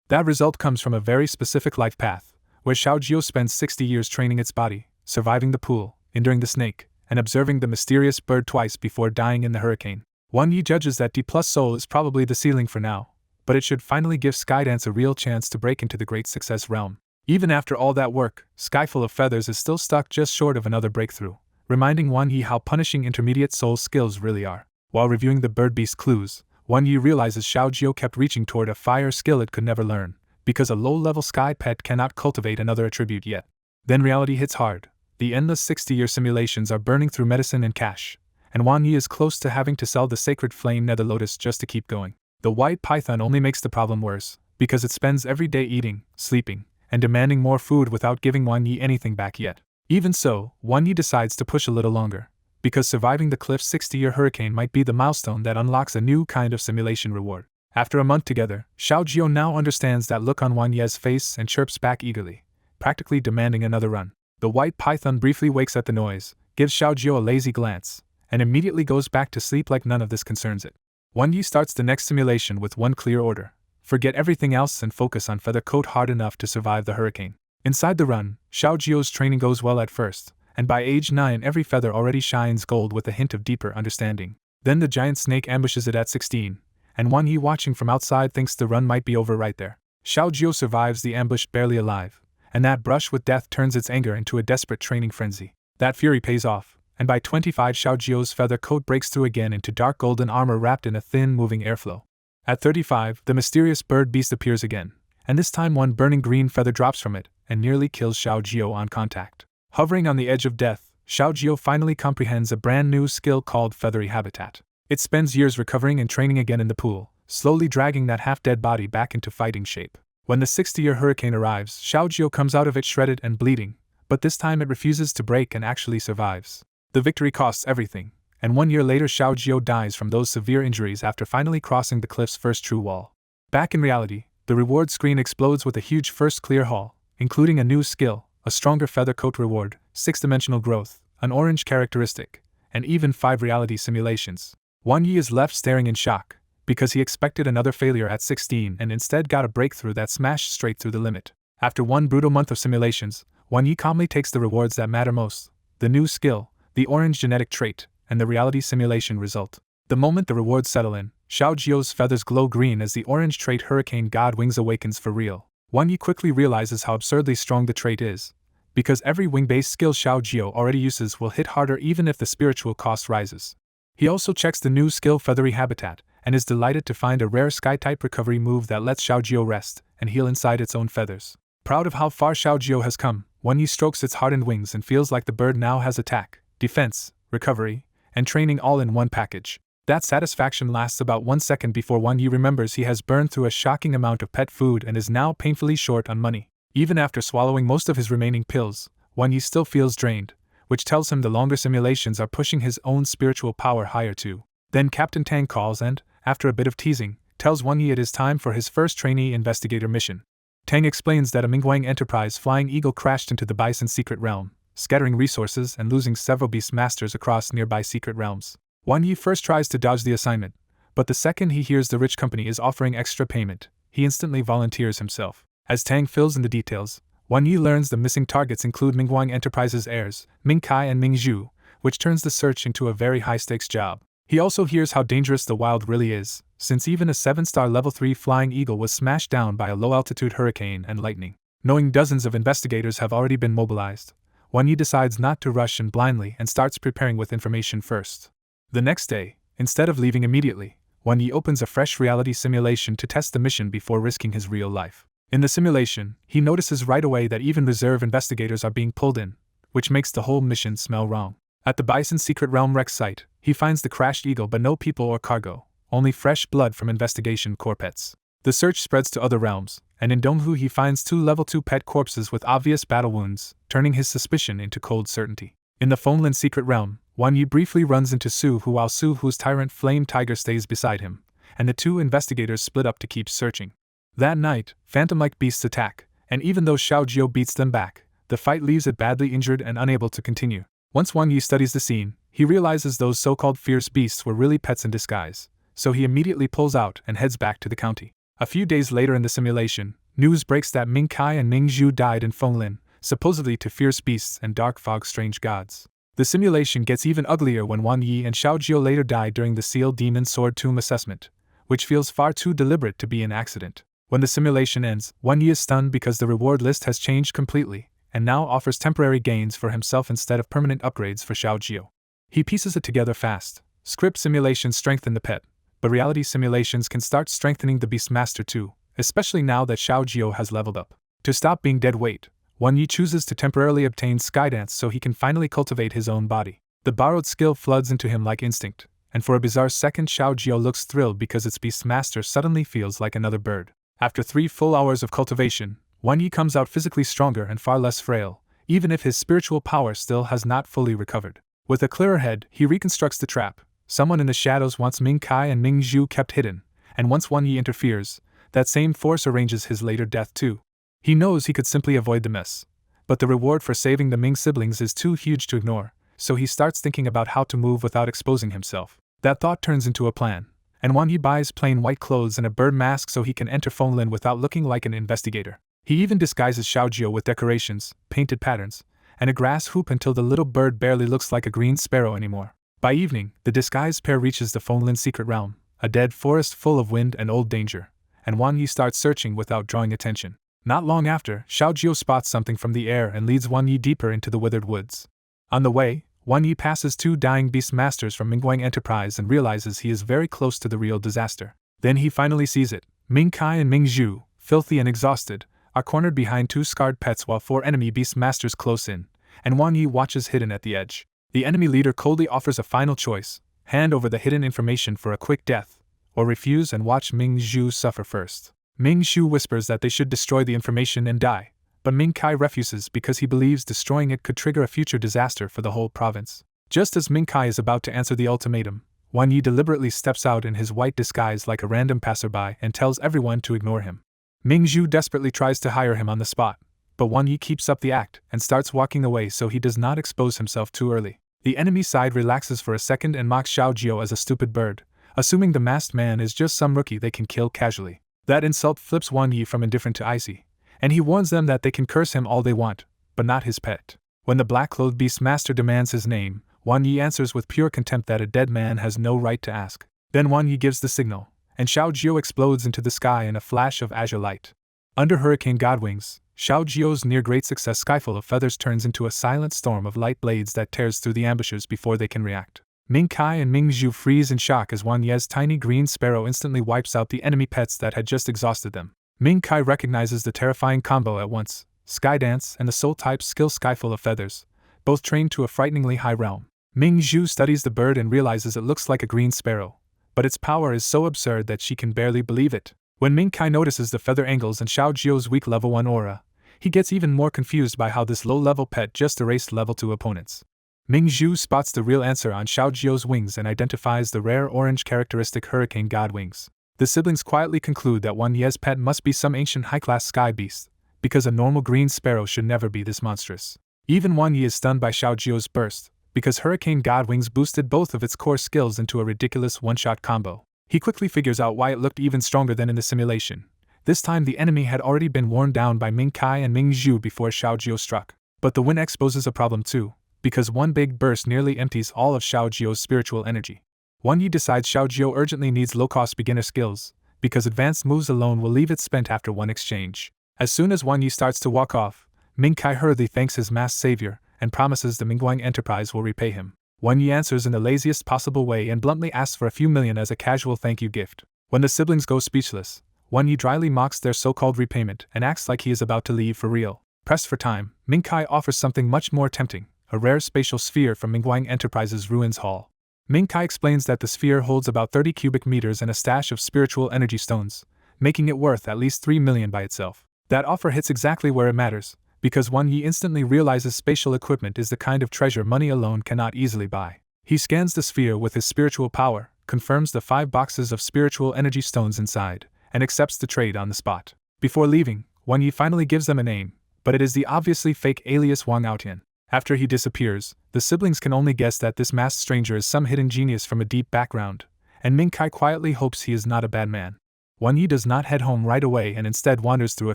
That result comes from a very specific life path, where Xiaojio spends 60 years training its body, surviving the pool, enduring the snake, and observing the mysterious bird twice before dying in the hurricane. Wang Yi judges that D+ soul is probably the ceiling for now, but it should finally give Skydance a real chance to break into the great success realm. Even after all that work, Skyful of Feathers is still stuck just short of another breakthrough, reminding Wang Yi how punishing intermediate soul skills really are. While reviewing the bird beast clues, Wang Yi realizes Xiaojio kept reaching toward a fire skill it could never learn, because a low-level sky pet cannot cultivate another attribute yet. Then reality hits hard. The endless 60-year simulations are burning through medicine and cash, and Wang Yi is close to having to sell the sacred flame nether lotus just to keep going. The white python only makes the problem worse, because it spends every day eating, sleeping, and demanding more food without giving Wang Yi anything back yet. Even so, Wang Yi decides to push a little longer, because surviving the cliff's 60-year hurricane might be the milestone that unlocks a new kind of simulation reward. After a month together, Xiaojio now understands that look on Wang Yi's face and chirps back eagerly, practically demanding another run. The white python briefly wakes at the noise, gives Xiaojio a lazy glance, and immediately goes back to sleep like none of this concerns it. Wang Yi starts the next simulation with one clear order: forget everything else and focus on Feather Coat hard enough to survive the hurricane. Inside the run, Xiaojio's training goes well at first, and by age 9 every feather already shines gold with a hint of deeper understanding. Then the giant snake ambushes it at 16, and Wang Yi watching from outside thinks the run might be over right there. Xiaojio survives the ambush barely alive, and that brush with death turns its anger into a desperate training frenzy. That fury pays off, and by 25 Xiaojio's feather coat breaks through again into dark golden armor wrapped in a thin, moving airflow. At 35, the mysterious bird beast appears again, and this time one burning green feather drops from it and nearly kills Xiaojio on contact. Hovering on the edge of death, Xiaojio finally comprehends a brand new skill called Feathery Habitat. It spends years recovering and training again in the pool, slowly dragging that half-dead body back into fighting shape. When the 60-year hurricane arrives, Xiaojio comes out of it shredded and bleeding, but this time it refuses to break and actually survives. The victory costs everything, and 1 year later Xiaojio dies from those severe injuries after finally crossing the cliff's first true wall. Back in reality, the reward screen explodes with a huge first clear haul, including a new skill, a stronger feather coat reward, 6-dimensional growth, an orange characteristic, and even 5 reality simulations. Wang Yi is left staring in shock, because he expected another failure at 16 and instead got a breakthrough that smashed straight through the limit. After one brutal month of simulations, Wang Yi calmly takes the rewards that matter most: the new skill, the orange genetic trait, and the reality simulation result. The moment the rewards settle in, Xiaojio's feathers glow green as the orange trait Hurricane God Wings awakens for real. Wang Yi quickly realizes how absurdly strong the trait is, because every wing-based skill Xiaojio already uses will hit harder even if the spiritual cost rises. He also checks the new skill Feathery Habitat, and is delighted to find a rare Sky-type recovery move that lets Xiaojio rest and heal inside its own feathers. Proud of how far Xiaojio has come, Wang Yi strokes its hardened wings and feels like the bird now has attack, defense, recovery, and training all in one package. That satisfaction lasts about 1 second before Wan Yi remembers he has burned through a shocking amount of pet food and is now painfully short on money. Even after swallowing most of his remaining pills, Wan Yi still feels drained, which tells him the longer simulations are pushing his own spiritual power higher too. Then Captain Tang calls and, after a bit of teasing, tells Wan Yi it is time for his first trainee investigator mission. Tang explains that a Mingguang Enterprise flying eagle crashed into the Bison secret realm, scattering resources and losing several beast masters across nearby secret realms. Wan Yi first tries to dodge the assignment, but the second he hears the rich company is offering extra payment, he instantly volunteers himself. As Tang fills in the details, Wan Yi learns the missing targets include Mingguang Enterprise's heirs, Ming Kai and Ming Zhu, which turns the search into a very high-stakes job. He also hears how dangerous the wild really is, since even a 7-star level 3 flying eagle was smashed down by a low-altitude hurricane and lightning. Knowing dozens of investigators have already been mobilized, Wan Yi decides not to rush in blindly and starts preparing with information first. The next day, instead of leaving immediately, Wan Yi opens a fresh reality simulation to test the mission before risking his real life. In the simulation, he notices right away that even reserve investigators are being pulled in, which makes the whole mission smell wrong. At the Bison Secret Realm wreck site, he finds the crashed eagle but no people or cargo, only fresh blood from investigation core pets. The search spreads to other realms, and in Donghu he finds 2 level 2 pet corpses with obvious battle wounds, turning his suspicion into cold certainty. In the Fonlin Secret Realm, Wan Yi briefly runs into Su Hu while Su Hu's tyrant Flame Tiger stays beside him, and the 2 investigators split up to keep searching. That night, phantom-like beasts attack, and even though Xiao Jiu beats them back, the fight leaves it badly injured and unable to continue. Once Wan Yi studies the scene, he realizes those so-called fierce beasts were really pets in disguise, so he immediately pulls out and heads back to the county. A few days later in the simulation, news breaks that Ming Kai and Ming Zhu died in Fonglin, supposedly to fierce beasts and dark fog strange gods. The simulation gets even uglier when Wan Yi and Xiao Jiu later die during the Seal Demon Sword Tomb assessment, which feels far too deliberate to be an accident. When the simulation ends, Wan Yi is stunned because the reward list has changed completely, and now offers temporary gains for himself instead of permanent upgrades for Xiao Jiu. He pieces it together fast. Script simulations strengthen the pet, but reality simulations can start strengthening the Beastmaster too, especially now that Xiao Jiu has leveled up. To stop being dead weight, Wan Yi chooses to temporarily obtain Skydance so he can finally cultivate his own body. The borrowed skill floods into him like instinct, and for a bizarre second Xiao Jiu looks thrilled because its Beastmaster suddenly feels like another bird. After 3 full hours of cultivation, Wan Yi comes out physically stronger and far less frail, even if his spiritual power still has not fully recovered. With a clearer head, he reconstructs the trap. Someone in the shadows wants Ming Kai and Ming Zhu kept hidden, and once Wan Yi interferes, that same force arranges his later death too. He knows he could simply avoid the mess, but the reward for saving the Ming siblings is too huge to ignore, so he starts thinking about how to move without exposing himself. That thought turns into a plan, and Wan Yi buys plain white clothes and a bird mask so he can enter Fonglin without looking like an investigator. He even disguises Xiao Jiu with decorations, painted patterns, and a grass hoop until the little bird barely looks like a green sparrow anymore. By evening, the disguised pair reaches the Fonglin secret realm, a dead forest full of wind and old danger, and Wan Yi starts searching without drawing attention. Not long after, Xiao Jiu spots something from the air and leads Wan Yi deeper into the withered woods. On the way, Wan Yi passes 2 dying Beastmasters from Mingguang Enterprise and realizes he is very close to the real disaster. Then he finally sees it. Ming Kai and Ming Zhu, filthy and exhausted, are cornered behind 2 scarred pets while 4 enemy Beastmasters close in, and Wan Yi watches hidden at the edge. The enemy leader coldly offers a final choice: hand over the hidden information for a quick death, or refuse and watch Ming Zhu suffer first. Ming Zhu whispers that they should destroy the information and die, but Ming Kai refuses because he believes destroying it could trigger a future disaster for the whole province. Just as Ming Kai is about to answer the ultimatum, Wan Yi deliberately steps out in his white disguise like a random passerby and tells everyone to ignore him. Ming Zhu desperately tries to hire him on the spot, but Wan Yi keeps up the act and starts walking away so he does not expose himself too early. The enemy side relaxes for a second and mocks Xiao Jiu as a stupid bird, assuming the masked man is just some rookie they can kill casually. That insult flips Wan Yi from indifferent to icy, and he warns them that they can curse him all they want, but not his pet. When the black-clothed Beastmaster demands his name, Wan Yi answers with pure contempt that a dead man has no right to ask. Then Wan Yi gives the signal, and Xiao Jiu explodes into the sky in a flash of azure light. Under Hurricane Godwings, Xiao Jiu's near-great success Skyfall of Feathers turns into a silent storm of light blades that tears through the ambushers before they can react. Ming Kai and Ming Zhu freeze in shock as Wan Ye's tiny green sparrow instantly wipes out the enemy pets that had just exhausted them. Ming Kai recognizes the terrifying combo at once: Skydance and the soul-type skill Skyfall of Feathers, both trained to a frighteningly high realm. Ming Zhu studies the bird and realizes it looks like a green sparrow, but its power is so absurd that she can barely believe it. When Ming Kai notices the feather angles and Xiao Jio's weak level 1 aura, he gets even more confused by how this low-level pet just erased level 2 opponents. Ming Zhu spots the real answer on Xiao Jio's wings and identifies the rare orange characteristic hurricane god wings. The siblings quietly conclude that Wan Ye's pet must be some ancient high-class sky beast, because a normal green sparrow should never be this monstrous. Even Wan Yi is stunned by Xiao Jio's burst, because hurricane god wings boosted both of its core skills into a ridiculous one-shot combo. He quickly figures out why it looked even stronger than in the simulation. This time the enemy had already been worn down by Ming Kai and Ming Zhu before Xiao Jio struck. But the win exposes a problem too, because one big burst nearly empties all of Xiao Jio's spiritual energy. Wan Yi decides Xiao Jio urgently needs low-cost beginner skills, because advanced moves alone will leave it spent after one exchange. As soon as Wan Yi starts to walk off, Ming Kai hurriedly thanks his masked savior and promises the Mingguang Enterprise will repay him. Wan Yi answers in the laziest possible way and bluntly asks for a few million as a casual thank you gift. When the siblings go speechless, Wan Yi dryly mocks their so-called repayment and acts like he is about to leave for real. Pressed for time, Ming Kai offers something much more tempting, a rare spatial sphere from Mingguang Enterprise's Ruins Hall. Ming Kai explains that the sphere holds about 30 cubic meters and a stash of spiritual energy stones, making it worth at least 3 million by itself. That offer hits exactly where it matters, because Wan Yi instantly realizes spatial equipment is the kind of treasure money alone cannot easily buy. He scans the sphere with his spiritual power, confirms the 5 boxes of spiritual energy stones inside, and accepts the trade on the spot. Before leaving, Wan Yi finally gives them a name, but it is the obviously fake alias Wang Aotian. After he disappears, the siblings can only guess that this masked stranger is some hidden genius from a deep background, and Ming Kai quietly hopes he is not a bad man. Wan Yi does not head home right away and instead wanders through a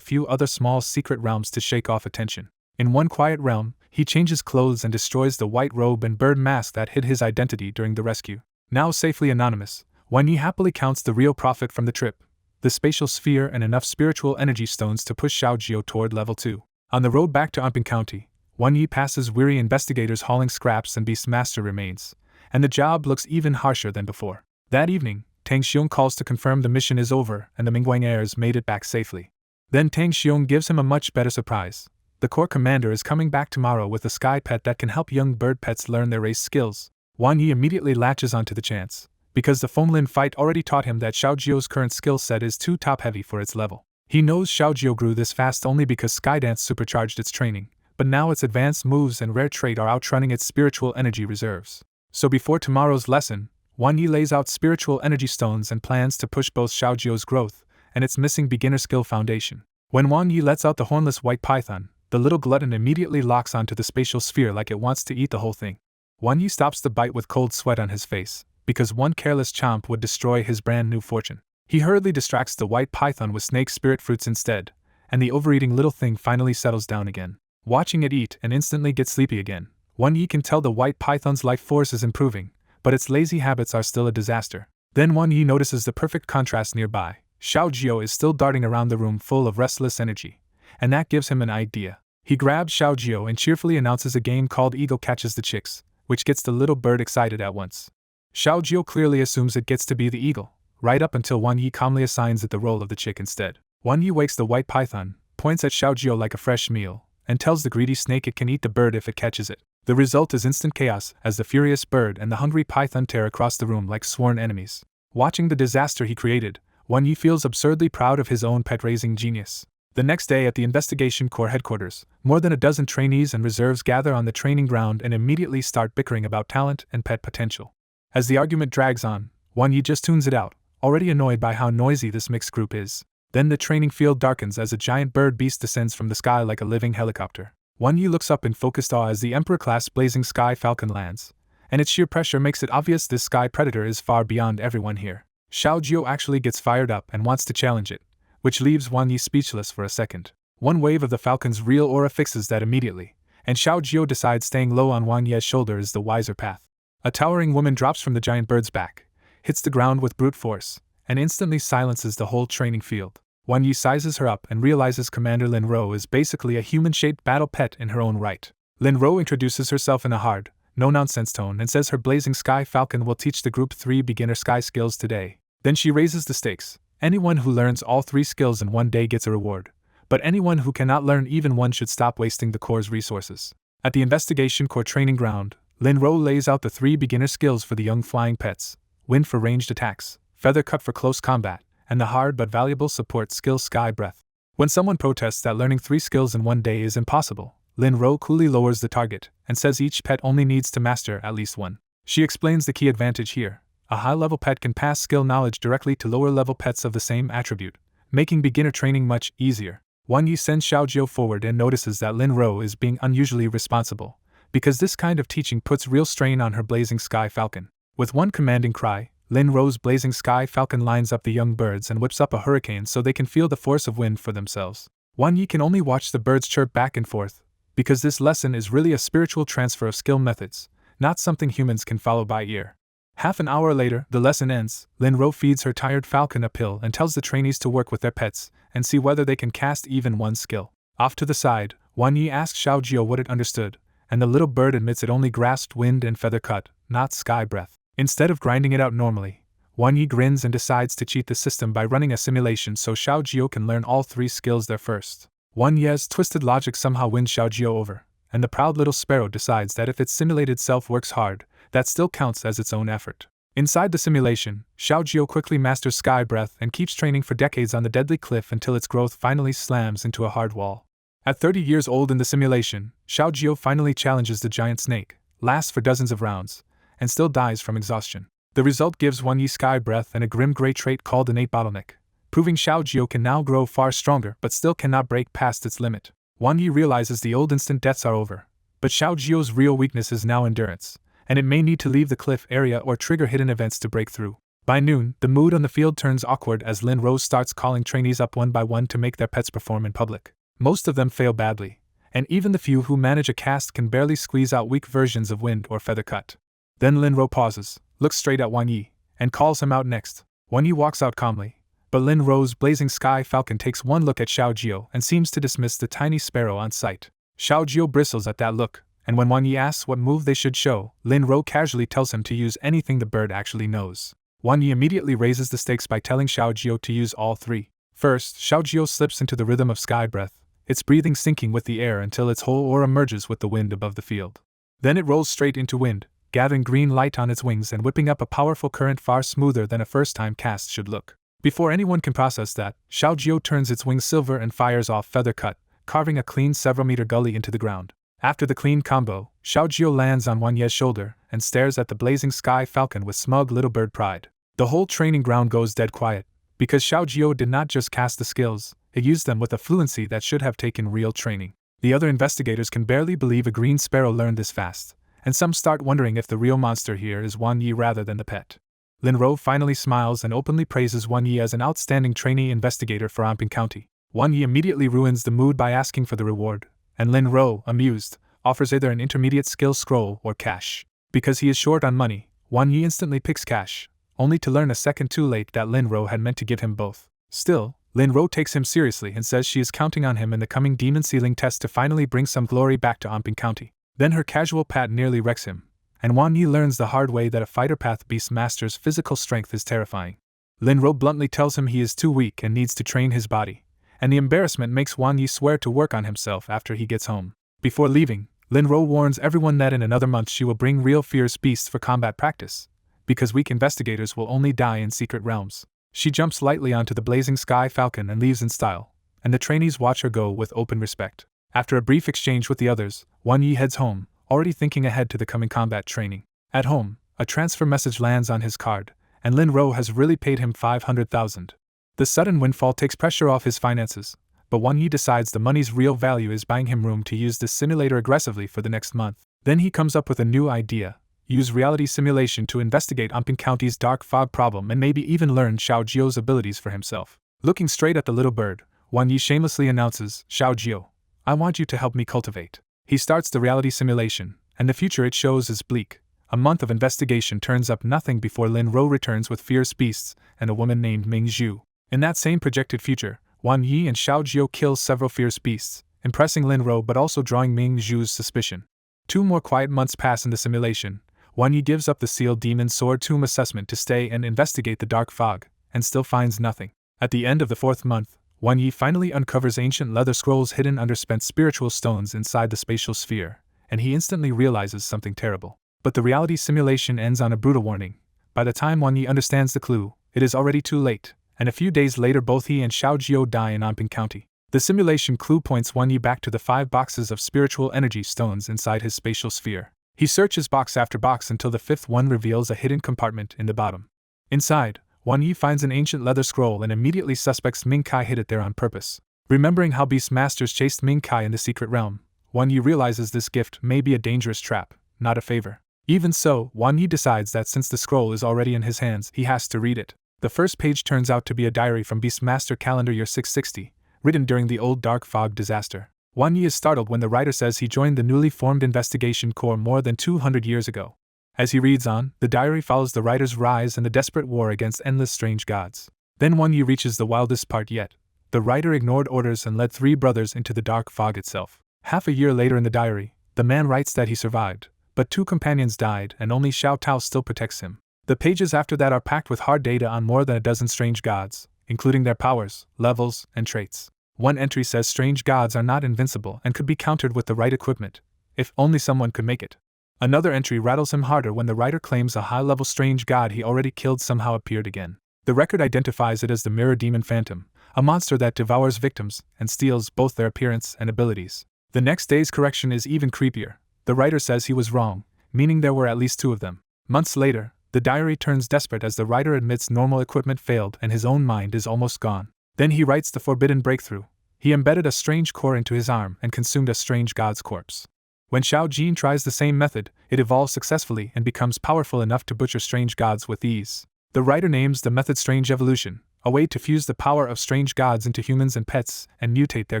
few other small secret realms to shake off attention. In one quiet realm, he changes clothes and destroys the white robe and bird mask that hid his identity during the rescue. Now safely anonymous, Wan Yi happily counts the real profit from the trip, the spatial sphere and enough spiritual energy stones to push Xiao Jio toward level 2. On the road back to Anping County, Wan Yi passes weary investigators hauling scraps and Beastmaster remains, and the job looks even harsher than before. That evening, Tang Xiong calls to confirm the mission is over and the Mingguang heirs made it back safely. Then Tang Xiong gives him a much better surprise. The Corps Commander is coming back tomorrow with a sky pet that can help young bird pets learn their race skills. Wan Yi immediately latches onto the chance, because the Fenglin fight already taught him that Xiao Jio's current skill set is too top-heavy for its level. He knows Xiao Jio grew this fast only because Skydance supercharged its training, but now its advanced moves and rare trait are outrunning its spiritual energy reserves. So before tomorrow's lesson, Wan Yi lays out spiritual energy stones and plans to push both Xiao Jio's growth and its missing beginner skill foundation. When Wan Yi lets out the hornless white python, the little glutton immediately locks onto the spatial sphere like it wants to eat the whole thing. Wan Yi stops the bite with cold sweat on his face, because one careless chomp would destroy his brand new fortune. He hurriedly distracts the white python with snake spirit fruits instead, and the overeating little thing finally settles down again. Watching it eat and instantly get sleepy again, Wan Yi can tell the white python's life force is improving, but its lazy habits are still a disaster. Then Wan Yi notices the perfect contrast nearby. Xiao Jio is still darting around the room full of restless energy, and that gives him an idea. He grabs Xiao Jio and cheerfully announces a game called Eagle Catches the Chicks, which gets the little bird excited at once. Xiao Jio clearly assumes it gets to be the eagle, right up until Wan Yi calmly assigns it the role of the chick instead. Wan Yi wakes the white python, points at Xiao Jio like a fresh meal, and tells the greedy snake it can eat the bird if it catches it. The result is instant chaos as the furious bird and the hungry python tear across the room like sworn enemies. Watching the disaster he created, Wan Yi feels absurdly proud of his own pet-raising genius. The next day at the Investigation Corps headquarters, more than a dozen trainees and reserves gather on the training ground and immediately start bickering about talent and pet potential. As the argument drags on, Wan Yi just tunes it out, already annoyed by how noisy this mixed group is. Then the training field darkens as a giant bird beast descends from the sky like a living helicopter. Wan Yi looks up in focused awe as the Emperor-class blazing sky falcon lands, and its sheer pressure makes it obvious this sky predator is far beyond everyone here. Xiao Jio actually gets fired up and wants to challenge it, which leaves Wan Yi speechless for a second. One wave of the falcon's real aura fixes that immediately, and Xiao Jio decides staying low on Wan Yi's shoulder is the wiser path. A towering woman drops from the giant bird's back, hits the ground with brute force, and instantly silences the whole training field. Wan Yi sizes her up and realizes Commander Lin Ro is basically a human-shaped battle pet in her own right. Lin Ro introduces herself in a hard, no-nonsense tone and says her blazing sky falcon will teach the Group 3 beginner sky skills today. Then she raises the stakes. Anyone who learns all 3 skills in one day gets a reward, but anyone who cannot learn even one should stop wasting the Corps' resources. At the Investigation Corps training ground, Lin Ro lays out the 3 beginner skills for the young flying pets, wind for ranged attacks, feather cut for close combat, and the hard but valuable support skill sky breath. When someone protests that learning 3 skills in one day is impossible, Linro coolly lowers the target and says each pet only needs to master at least one. She explains the key advantage here. A high-level pet can pass skill knowledge directly to lower-level pets of the same attribute, making beginner training much easier. Wan Yi sends Xiaojio forward and notices that Linro is being unusually responsible, because this kind of teaching puts real strain on her blazing sky falcon. With one commanding cry, Linro's blazing sky falcon lines up the young birds and whips up a hurricane so they can feel the force of wind for themselves. Wan Yi can only watch the birds chirp back and forth, because this lesson is really a spiritual transfer of skill methods, not something humans can follow by ear. Half an hour later, the lesson ends. Linro feeds her tired falcon a pill and tells the trainees to work with their pets and see whether they can cast even one skill. Off to the side, Wan Yi asks Xiaojio what it understood, and the little bird admits it only grasped wind and feather cut, not sky breath. Instead of grinding it out normally, Wan Yi grins and decides to cheat the system by running a simulation so Xiaojio can learn all 3 skills there first. Wan Yi's twisted logic somehow wins Xiaojio over, and the proud little sparrow decides that if its simulated self works hard, that still counts as its own effort. Inside the simulation, Xiaojio quickly masters sky breath and keeps training for decades on the deadly cliff until its growth finally slams into a hard wall. At 30 years old in the simulation, Xiaojio finally challenges the giant snake, lasts for dozens of rounds, and still dies from exhaustion. The result gives Wan Yi sky breath and a grim gray trait called innate bottleneck, proving Xiaojio can now grow far stronger but still cannot break past its limit. Wan Yi realizes the old instant deaths are over, but Xiaojio's real weakness is now endurance, and it may need to leave the cliff area or trigger hidden events to break through. By noon, the mood on the field turns awkward as Lin Rose starts calling trainees up one by one to make their pets perform in public. Most of them fail badly, and even the few who manage a cast can barely squeeze out weak versions of wind or feather cut. Then Lin Rose pauses, looks straight at Wan Yi, and calls him out next. Wan Yi walks out calmly, but Lin Rose's blazing sky falcon takes one look at Xiaojio and seems to dismiss the tiny sparrow on sight. Xiaojio bristles at that look, and when Wan Yi asks what move they should show, Lin Rose casually tells him to use anything the bird actually knows. Wan Yi immediately raises the stakes by telling Xiaojio to use all 3. First, Xiaojio slips into the rhythm of sky breath, its breathing syncing with the air until its whole aura merges with the wind above the field. Then it rolls straight into wind, gathering green light on its wings and whipping up a powerful current far smoother than a first-time cast should look. Before anyone can process that, Xiaojio turns its wings silver and fires off feather cut, carving a clean several-meter gully into the ground. After the clean combo, Xiaojio lands on Wan Ye's shoulder and stares at the blazing sky falcon with smug little bird pride. The whole training ground goes dead quiet, because Xiaojio did not just cast the skills, it used them with a fluency that should have taken real training. The other investigators can barely believe a green sparrow learned this fast, and some start wondering if the real monster here is Wan Yi rather than the pet. Lin Rose finally smiles and openly praises Wan Yi as an outstanding trainee investigator for Amping County. Wan Yi immediately ruins the mood by asking for the reward, and Lin Rose, amused, offers either an intermediate skill scroll or cash. Because he is short on money, Wan Yi instantly picks cash, only to learn a second too late that Lin Rose had meant to give him both. Still, Lin Rose takes him seriously and says she is counting on him in the coming demon sealing test to finally bring some glory back to Amping County. Then her casual pat nearly wrecks him, and Wan Yi learns the hard way that a fighter path beast master's physical strength is terrifying. Lin Rose bluntly tells him he is too weak and needs to train his body, and the embarrassment makes Wan Yi swear to work on himself after he gets home. Before leaving, Lin Rose warns everyone that in another month she will bring real fierce beasts for combat practice, because weak investigators will only die in secret realms. She jumps lightly onto the blazing sky falcon and leaves in style, and the trainees watch her go with open respect. After a brief exchange with the others, Wan Yi heads home, already thinking ahead to the coming combat training. At home, a transfer message lands on his card, and Lin Rose has really paid him 500,000. The sudden windfall takes pressure off his finances, but Wan Yi decides the money's real value is buying him room to use this simulator aggressively for the next month. Then he comes up with a new idea: use reality simulation to investigate Amping County's dark fog problem and maybe even learn Xiaojio's abilities for himself. Looking straight at the little bird, Wan Yi shamelessly announces, "Xiaojio, I want you to help me cultivate." He starts the reality simulation, and the future it shows is bleak. A month of investigation turns up nothing before Lin Rose returns with fierce beasts and a woman named Ming Zhu. In that same projected future, Wan Yi and Xiaojio kill several fierce beasts, impressing Lin Rose but also drawing Ming Zhu's suspicion. 2 more quiet months pass in the simulation. Wan Yi gives up the sealed demon sword tomb assessment to stay and investigate the dark fog, and still finds nothing. At the end of the 4th month, Wan Yi finally uncovers ancient leather scrolls hidden under spent spiritual stones inside the spatial sphere, and he instantly realizes something terrible. But the reality simulation ends on a brutal warning. By the time Wang Yi understands the clue, it is already too late, and a few days later both he and Xiao Jiao die in Anping County. The simulation clue points Wang Yi back to the 5 boxes of spiritual energy stones inside his spatial sphere. He searches box after box until the 5th one reveals a hidden compartment in the bottom. Inside, Wang Yi finds an ancient leather scroll and immediately suspects Ming Kai hid it there on purpose. Remembering how Beast Masters chased Ming Kai in the secret realm, Wang Yi realizes this gift may be a dangerous trap, not a favor. Even so, Wang Yi decides that since the scroll is already in his hands, he has to read it. The first page turns out to be a diary from Beastmaster calendar year 660, written during the old Dark Fog disaster. Wang Yi is startled when the writer says he joined the newly formed investigation corps more than 200 years ago. As he reads on, the diary follows the writer's rise and the desperate war against endless strange gods. Then Wang Yi reaches the wildest part yet. The writer ignored orders and led 3 brothers into the Dark Fog itself. Half a year later in the diary, the man writes that he survived, but 2 companions died and only Xiao Tao still protects him. The pages after that are packed with hard data on more than a dozen strange gods, including their powers, levels, and traits. One entry says strange gods are not invincible and could be countered with the right equipment, if only someone could make it. Another entry rattles him harder when the writer claims a high-level strange god he already killed somehow appeared again. The record identifies it as the Mirror Demon Phantom, a monster that devours victims and steals both their appearance and abilities. The next day's correction is even creepier. The writer says he was wrong, meaning there were at least 2 of them. Months later, the diary turns desperate as the writer admits normal equipment failed and his own mind is almost gone. Then he writes the forbidden breakthrough. He embedded a strange core into his arm and consumed a strange god's corpse. When Xiao Jin tries the same method, it evolves successfully and becomes powerful enough to butcher strange gods with ease. The writer names the method Strange Evolution, a way to fuse the power of strange gods into humans and pets and mutate their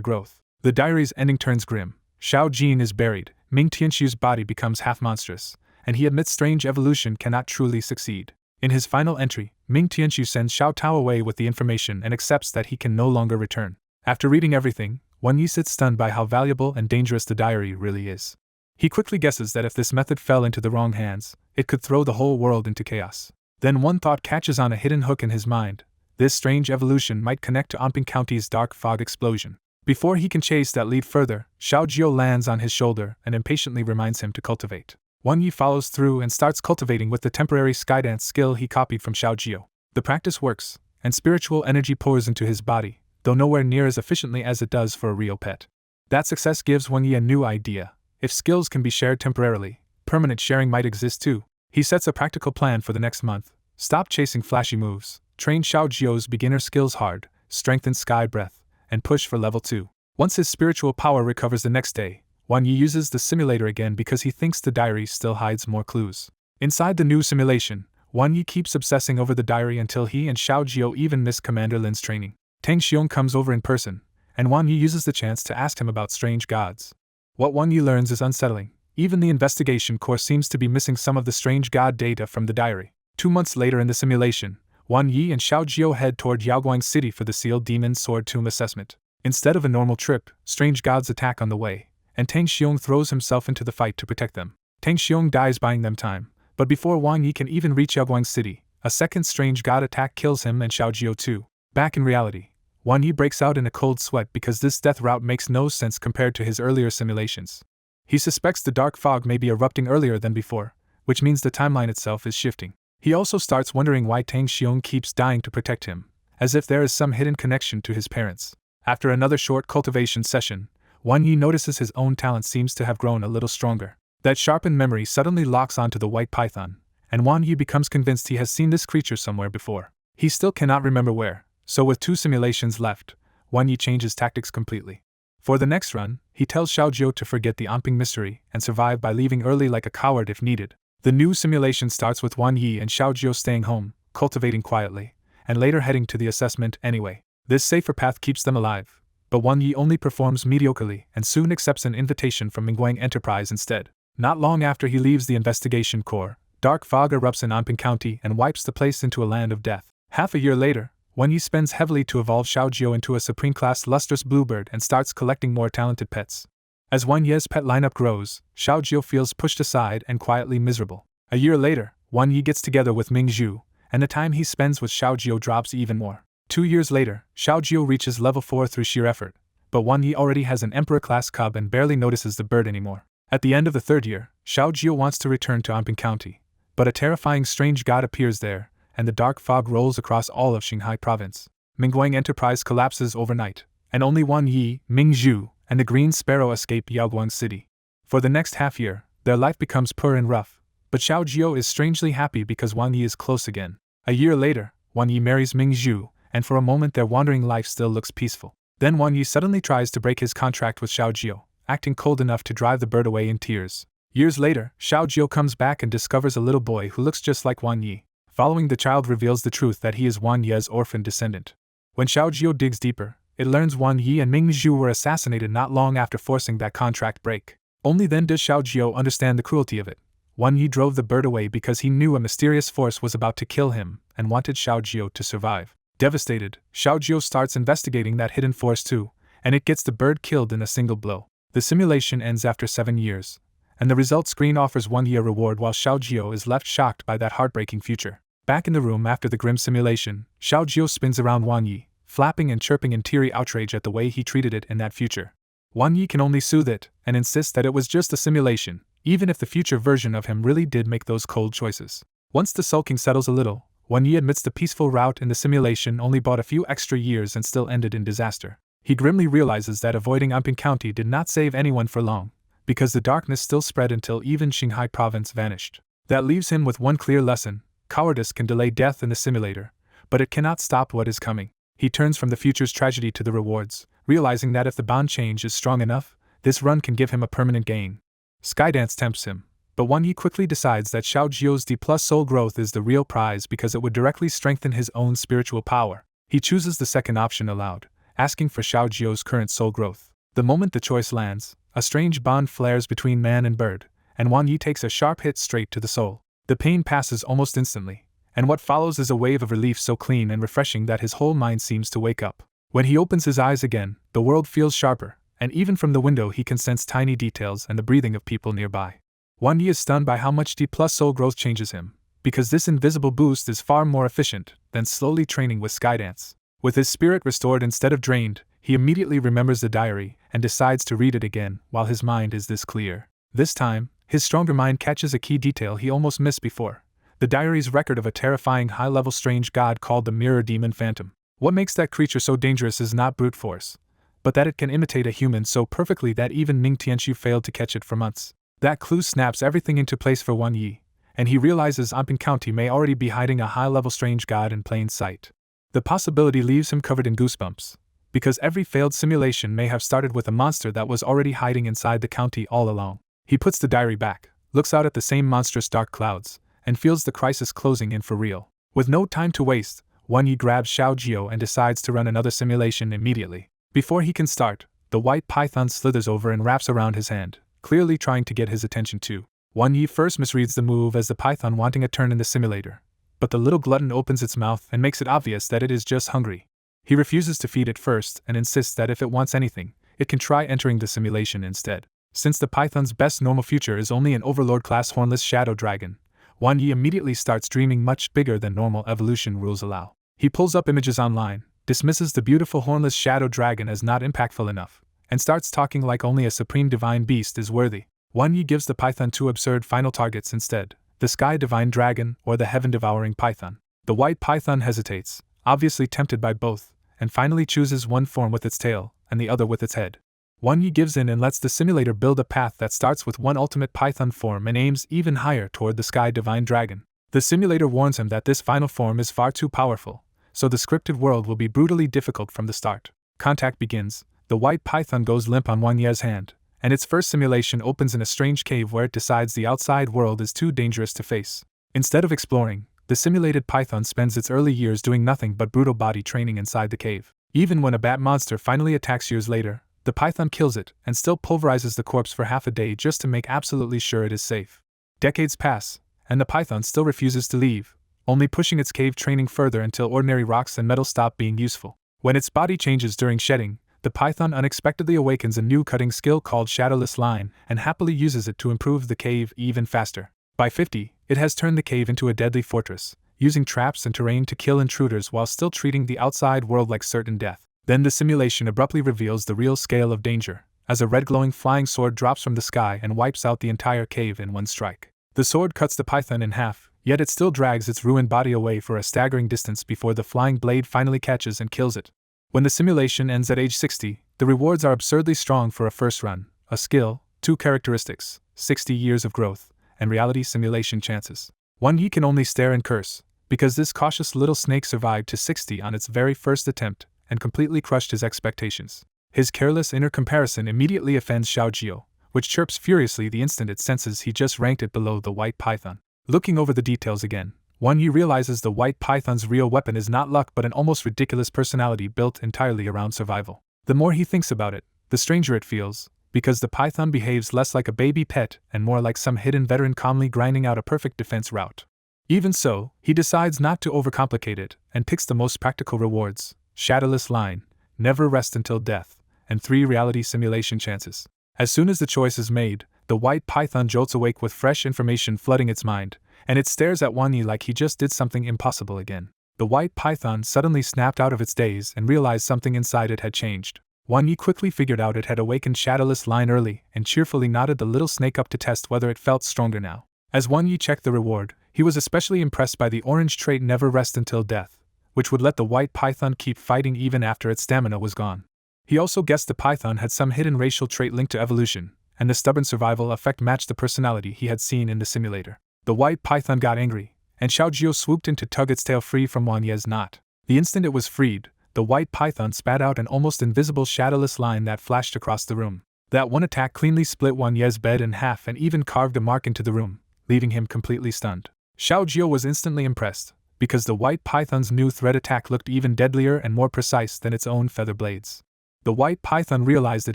growth. The diary's ending turns grim. Xiao Jin is buried, Ming Tianxiu's body becomes half monstrous, and he admits strange evolution cannot truly succeed. In his final entry, Ming Tianxiu sends Xiao Tao away with the information and accepts that he can no longer return. After reading everything, Wang Yi sits stunned by how valuable and dangerous the diary really is. He quickly guesses that if this method fell into the wrong hands, it could throw the whole world into chaos. Then one thought catches on a hidden hook in his mind. This strange evolution might connect to Anping County's Dark Fog explosion. Before he can chase that lead further, Xiao Jiao lands on his shoulder and impatiently reminds him to cultivate. Wang Yi follows through and starts cultivating with the temporary skydance skill he copied from Xiao Jiao. The practice works, and spiritual energy pours into his body, though nowhere near as efficiently as it does for a real pet. That success gives Wang Yi a new idea. If skills can be shared temporarily, permanent sharing might exist too. He sets a practical plan for the next month. Stop chasing flashy moves, train Xiao Jiao's beginner skills hard, strengthen Sky Breath, and push for level 2. Once his spiritual power recovers the next day, Wang Yi uses the simulator again because he thinks the diary still hides more clues. Inside the new simulation, Wang Yi keeps obsessing over the diary until he and Xiao Jiao even miss Commander Lin's training. Tang Xiong comes over in person, and Wang Yi uses the chance to ask him about strange gods. What Wang Yi learns is unsettling. Even the investigation corps seems to be missing some of the strange god data from the diary. 2 months later in the simulation, Wang Yi and Xiao Jiao head toward Yaoguang City for the Sealed Demon Sword Tomb assessment. Instead of a normal trip, strange gods attack on the way, and Tang Xiong throws himself into the fight to protect them. Tang Xiong dies buying them time, but before Wang Yi can even reach Yaoguang City, a second strange god attack kills him and Xiao Jiao too. Back in reality, Wang Yi breaks out in a cold sweat because this death route makes no sense compared to his earlier simulations. He suspects the dark fog may be erupting earlier than before, which means the timeline itself is shifting. He also starts wondering why Tang Xiong keeps dying to protect him, as if there is some hidden connection to his parents. After another short cultivation session, Wang Yi notices his own talent seems to have grown a little stronger. That sharpened memory suddenly locks onto the white python, and Wang Yi becomes convinced he has seen this creature somewhere before. He still cannot remember where, so with 2 simulations left, Wang Yi changes tactics completely. For the next run, he tells Xiao Jiao to forget the Anping mystery and survive by leaving early like a coward if needed. The new simulation starts with Wang Yi and Xiao Jiao staying home, cultivating quietly, and later heading to the assessment anyway. This safer path keeps them alive, but Wang Yi only performs mediocrely and soon accepts an invitation from Mingguang Enterprise instead. Not long after he leaves the investigation corps, dark fog erupts in Anping County and wipes the place into a land of death. Half a year later, Wang Yi spends heavily to evolve Xiao Jiao into a supreme-class lustrous bluebird and starts collecting more talented pets. As Wang Yi's pet lineup grows, Xiao Jiao feels pushed aside and quietly miserable. A year later, Wang Yi gets together with Ming Zhu, and the time he spends with Xiao Jiao drops even more. 2 years later, Xiao Jiao reaches level 4 through sheer effort, but Wang Yi already has an Emperor-class cub and barely notices the bird anymore. At the end of the 3rd year, Xiao Jiao wants to return to Anping County, But a terrifying strange god appears there, and the dark fog rolls across all of Shanghai province. Mingguang Enterprise collapses overnight, and only Wan Yi, Ming Zhu, and the Green Sparrow escape Yaoguang City. For the next half year, their life becomes poor and rough, but Xiao Jiao is strangely happy because Wan Yi is close again. A year later, Wan Yi marries Ming Zhu, and for a moment their wandering life still looks peaceful. Then Wan Yi suddenly tries to break his contract with Xiao Jiao, acting cold enough to drive the bird away in tears. Years later, Xiao Jiao comes back and discovers a little boy who looks just like Wan Yi. Following, the child reveals the truth that he is Wan Ye's orphan descendant. When Xiao Jiao digs deeper, it learns Wan Yi and Ming Zhu were assassinated not long after forcing that contract break. Only then does Xiao Jiao understand the cruelty of it. Wan Yi drove the bird away because he knew a mysterious force was about to kill him and wanted Xiao Jiao to survive. Devastated, Xiao Jiao starts investigating that hidden force too, and it gets the bird killed in a single blow. The simulation ends after 7 years, and the result screen offers Wan Yi a reward while Xiao Jiao is left shocked by that heartbreaking future. Back in the room after the grim simulation, Xiao Jiao spins around Wan Yi, flapping and chirping in teary outrage at the way he treated it in that future. Wan Yi can only soothe it and insist that it was just a simulation, even if the future version of him really did make those cold choices. Once the sulking settles a little, Wan Yi admits the peaceful route in the simulation only bought a few extra years and still ended in disaster. He grimly realizes that avoiding Anping County did not save anyone for long, because the darkness still spread until even Shanghai province vanished. That leaves him with one clear lesson: cowardice can delay death in the simulator, but it cannot stop what is coming. He turns from the future's tragedy to the rewards, realizing that if the bond change is strong enough, this run can give him a permanent gain. Skydance tempts him, but Wan Yi quickly decides that Xiao Jiao's D+ soul growth is the real prize because it would directly strengthen his own spiritual power. He chooses the second option aloud, asking for Xiao Jiao's current soul growth. The moment the choice lands, a strange bond flares between man and bird, and Wan Yi takes a sharp hit straight to the soul. The pain passes almost instantly, and what follows is a wave of relief so clean and refreshing that his whole mind seems to wake up. When he opens his eyes again, the world feels sharper, and even from the window he can sense tiny details and the breathing of people nearby. Wan Yi is stunned by how much D+ soul growth changes him, because this invisible boost is far more efficient than slowly training with Skydance. With his spirit restored instead of drained, he immediately remembers the diary and decides to read it again while his mind is this clear. This time, his stronger mind catches a key detail he almost missed before: the diary's record of a terrifying high-level strange god called the Mirror Demon Phantom. What makes that creature so dangerous is not brute force, but that it can imitate a human so perfectly that even Ning Tianxu failed to catch it for months. That clue snaps everything into place for Wan Yi, and he realizes Anping County may already be hiding a high-level strange god in plain sight. The possibility leaves him covered in goosebumps, because every failed simulation may have started with a monster that was already hiding inside the county all along. He puts the diary back, looks out at the same monstrous dark clouds, and feels the crisis closing in for real. With no time to waste, Wan Yi grabs Xiao Jiao and decides to run another simulation immediately. Before he can start, the white python slithers over and wraps around his hand, clearly trying to get his attention too. Wan Yi first misreads the move as the python wanting a turn in the simulator, but the little glutton opens its mouth and makes it obvious that it is just hungry. He refuses to feed it first and insists that if it wants anything, it can try entering the simulation instead. Since the python's best normal future is only an overlord-class hornless shadow dragon, Wan Yi immediately starts dreaming much bigger than normal evolution rules allow. He pulls up images online, dismisses the beautiful hornless shadow dragon as not impactful enough, and starts talking like only a supreme divine beast is worthy. Wan Yi gives the python two absurd final targets instead: the sky divine dragon or the heaven devouring python. The white python hesitates, obviously tempted by both, and finally chooses one form with its tail and the other with its head. Wan Yi gives in and lets the simulator build a path that starts with one ultimate python form and aims even higher toward the sky divine dragon. The simulator warns him that this final form is far too powerful, so the scripted world will be brutally difficult from the start. Contact begins. The white python goes limp on Wan Yi's hand, and its first simulation opens in a strange cave where it decides the outside world is too dangerous to face. Instead of exploring, the simulated python spends its early years doing nothing but brutal body training inside the cave. Even when a bat monster finally attacks years later, the python kills it and still pulverizes the corpse for half a day just to make absolutely sure it is safe. Decades pass, and the python still refuses to leave, only pushing its cave training further until ordinary rocks and metal stop being useful. When its body changes during shedding, the python unexpectedly awakens a new cutting skill called Shadowless Line and happily uses it to improve the cave even faster. By 50, it has turned the cave into a deadly fortress, using traps and terrain to kill intruders while still treating the outside world like certain death. Then the simulation abruptly reveals the real scale of danger, as a red glowing flying sword drops from the sky and wipes out the entire cave in one strike. The sword cuts the python in half, yet it still drags its ruined body away for a staggering distance before the flying blade finally catches and kills it. When the simulation ends at age 60, the rewards are absurdly strong for a first run: a skill, 2 characteristics, 60 years of growth, and reality simulation chances. Wan Yi can only stare and curse, because this cautious little snake survived to 60 on its very first attempt and completely crushed his expectations. His careless inner comparison immediately offends Xiaojio, which chirps furiously the instant it senses he just ranked it below the white python. Looking over the details again, Wan Yi realizes the white python's real weapon is not luck but an almost ridiculous personality built entirely around survival. The more he thinks about it, the stranger it feels, because the python behaves less like a baby pet and more like some hidden veteran calmly grinding out a perfect defense route. Even so, he decides not to overcomplicate it and picks the most practical rewards: shadowless line, never rest until death, and 3 reality simulation chances. As soon as the choice is made, the white python jolts awake with fresh information flooding its mind, and it stares at Wan Yi like he just did something impossible again. The white python suddenly snapped out of its daze and realized something inside it had changed. Wan Yi quickly figured out it had awakened shadowless line early and cheerfully knotted the little snake up to test whether it felt stronger now. As Wan Yi checked the reward, he was especially impressed by the orange trait never rest until death, which would let the white python keep fighting even after its stamina was gone. He also guessed the python had some hidden racial trait linked to evolution, and the stubborn survival effect matched the personality he had seen in the simulator. The white python got angry, and Xiaojio swooped in to tug its tail free from Wan Yi's knot. The instant it was freed, the white python spat out an almost invisible shadowless line that flashed across the room. That one attack cleanly split Wan Yi's bed in half and even carved a mark into the room, leaving him completely stunned. Xiaojio was instantly impressed, because the white python's new thread attack looked even deadlier and more precise than its own feather blades. The white python realized it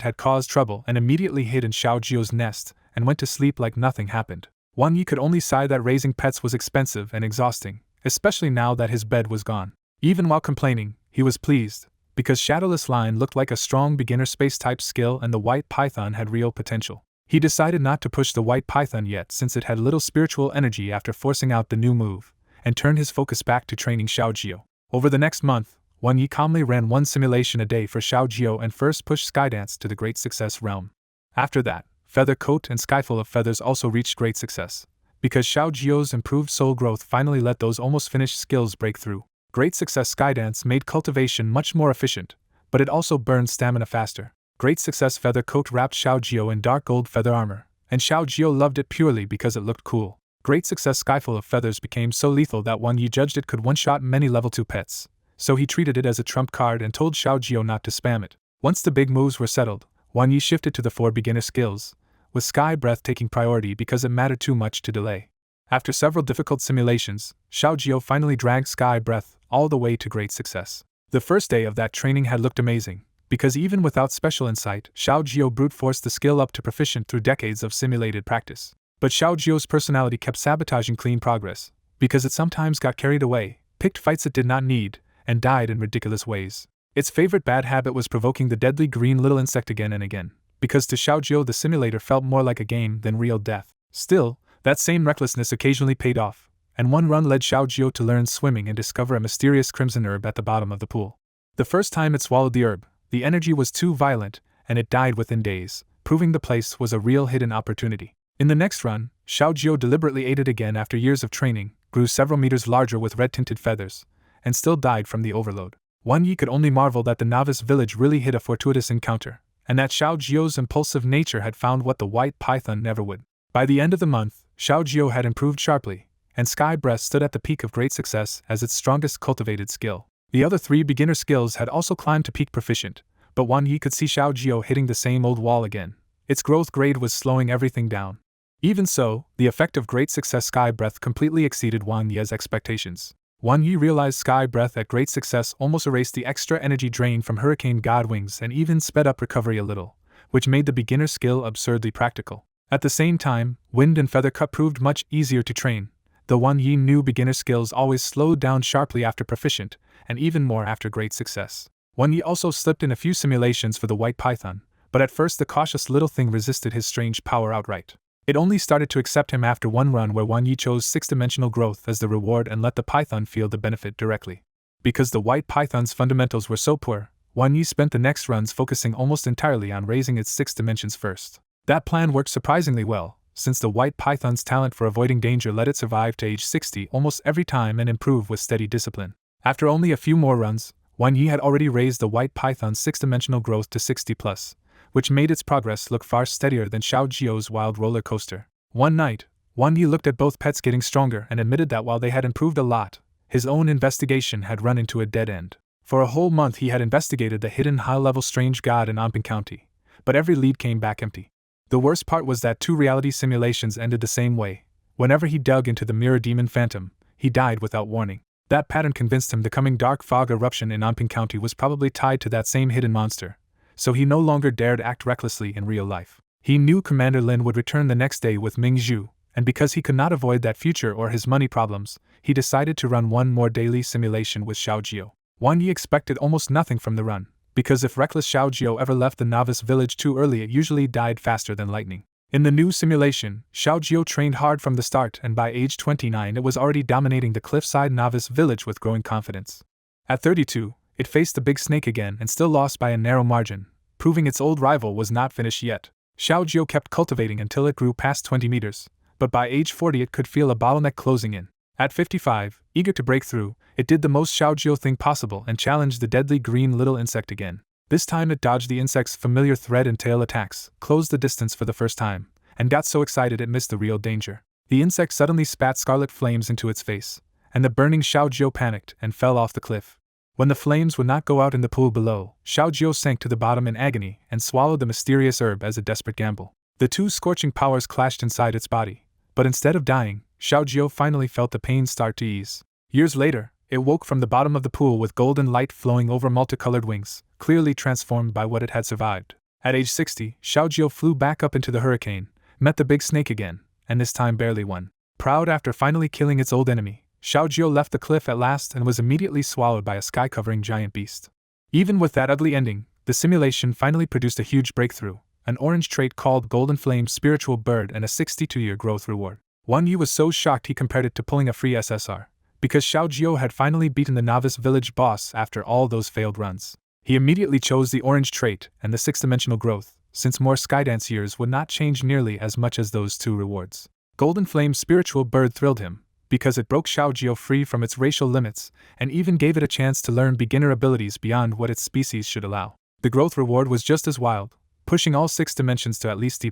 had caused trouble and immediately hid in Xiaojio's nest and went to sleep like nothing happened. Wan Yi could only sigh that raising pets was expensive and exhausting, especially now that his bed was gone. Even while complaining, he was pleased, because Shadowless Line looked like a strong beginner space-type skill and the white python had real potential. He decided not to push the white python yet since it had little spiritual energy after forcing out the new move, and turned his focus back to training Xiaojio. Over the next month, Wan Yi calmly ran 1 simulation a day for Xiaojio and first pushed Skydance to the Great Success realm. After that, Feather Coat and Skyful of Feathers also reached great success, because Xiaojio's improved soul growth finally let those almost finished skills break through. Great Success Skydance made cultivation much more efficient, but it also burned stamina faster. Great Success Feather Coat wrapped Xiaojio in dark gold feather armor, and Xiaojio loved it purely because it looked cool. Great Success Skyful of Feathers became so lethal that Wan Yi judged it could one-shot many level 2 pets, so he treated it as a trump card and told Xiaojio not to spam it. Once the big moves were settled, Wan Yi shifted to the 4 beginner skills, with Sky Breath taking priority because it mattered too much to delay. After several difficult simulations, Xiaojio finally dragged Sky Breath all the way to great success. The first day of that training had looked amazing, because even without special insight, Xiaojio brute forced the skill up to proficient through decades of simulated practice. But Xiaojio's personality kept sabotaging clean progress, because it sometimes got carried away, picked fights it did not need, and died in ridiculous ways. Its favorite bad habit was provoking the deadly green little insect again and again, because to Xiaojio the simulator felt more like a game than real death. Still, that same recklessness occasionally paid off, and one run led Xiaojio to learn swimming and discover a mysterious crimson herb at the bottom of the pool. The first time it swallowed the herb, the energy was too violent, and it died within days, proving the place was a real hidden opportunity. In the next run, Xiaojio deliberately ate it again after years of training, grew several meters larger with red-tinted feathers, and still died from the overload. Wan Yi could only marvel that the novice village really hit a fortuitous encounter, and that Xiaojio's impulsive nature had found what the white python never would. By the end of the month, Xiaojio had improved sharply, and Sky Breath stood at the peak of great success as its strongest cultivated skill. The other 3 beginner skills had also climbed to peak proficient, but Wan Yi could see Xiaojio hitting the same old wall again. Its growth grade was slowing everything down. Even so, the effect of Great Success Sky Breath completely exceeded Wan Yi's expectations. Wan Yi realized Sky Breath at Great Success almost erased the extra energy drain from Hurricane God Wings and even sped up recovery a little, which made the beginner skill absurdly practical. At the same time, Wind and Feather Cut proved much easier to train, though Wan Yi knew beginner skills always slowed down sharply after proficient, and even more after Great Success. Wan Yi also slipped in a few simulations for the white python, but at first the cautious little thing resisted his strange power outright. It only started to accept him after one run where Wan Yi chose 6-dimensional growth as the reward and let the python feel the benefit directly. Because the white python's fundamentals were so poor, Wan Yi spent the next runs focusing almost entirely on raising its 6 dimensions first. That plan worked surprisingly well, since the white python's talent for avoiding danger let it survive to age 60 almost every time and improve with steady discipline. After only a few more runs, Wan Yi had already raised the white python's 6-dimensional growth to 60+, which made its progress look far steadier than Xiao Jiu's wild roller coaster. One night, Wan Yi looked at both pets getting stronger and admitted that while they had improved a lot, his own investigation had run into a dead end. For a whole month he had investigated the hidden high-level strange god in Anping County, but every lead came back empty. The worst part was that 2 reality simulations ended the same way. Whenever he dug into the mirror demon phantom, he died without warning. That pattern convinced him the coming dark fog eruption in Anping County was probably tied to that same hidden monster, so he no longer dared act recklessly in real life. He knew Commander Lin would return the next day with Ming Zhu, and because he could not avoid that future or his money problems, he decided to run one more daily simulation with Xiao Jiu. Wan Yi expected almost nothing from the run, because if reckless Xiao Jiu ever left the novice village too early it usually died faster than lightning. In the new simulation, Xiao Jiu trained hard from the start and by age 29 it was already dominating the cliffside novice village with growing confidence. At 32, it faced the big snake again and still lost by a narrow margin, proving its old rival was not finished yet. Xiao Jiu kept cultivating until it grew past 20 meters, but by age 40 it could feel a bottleneck closing in. At 55, eager to break through, it did the most Xiao Jiu thing possible and challenged the deadly green little insect again. This time it dodged the insect's familiar thread and tail attacks, closed the distance for the first time, and got so excited it missed the real danger. The insect suddenly spat scarlet flames into its face, and the burning Xiao Jiu panicked and fell off the cliff. When the flames would not go out in the pool below, Xiao Jiu sank to the bottom in agony and swallowed the mysterious herb as a desperate gamble. The 2 scorching powers clashed inside its body, but instead of dying, Xiao Jiu finally felt the pain start to ease. Years later, it woke from the bottom of the pool with golden light flowing over multicolored wings, clearly transformed by what it had survived. At age 60, Xiao Jiu flew back up into the hurricane, met the big snake again, and this time barely won. Proud after finally killing its old enemy, Xiao Jiu left the cliff at last and was immediately swallowed by a sky-covering giant beast. Even with that ugly ending, the simulation finally produced a huge breakthrough, an orange trait called Golden Flame Spiritual Bird and a 62-year growth reward. Wan Yi was so shocked he compared it to pulling a free SSR, because Xiao Jiu had finally beaten the novice village boss after all those failed runs. He immediately chose the orange trait and the 6-dimensional growth, since more Skydance years would not change nearly as much as those 2 rewards. Golden Flame Spiritual Bird thrilled him, because it broke Xiao Jiu free from its racial limits and even gave it a chance to learn beginner abilities beyond what its species should allow. The growth reward was just as wild, pushing all 6 dimensions to at least D+,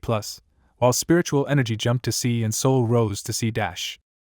while spiritual energy jumped to C and soul rose to C-.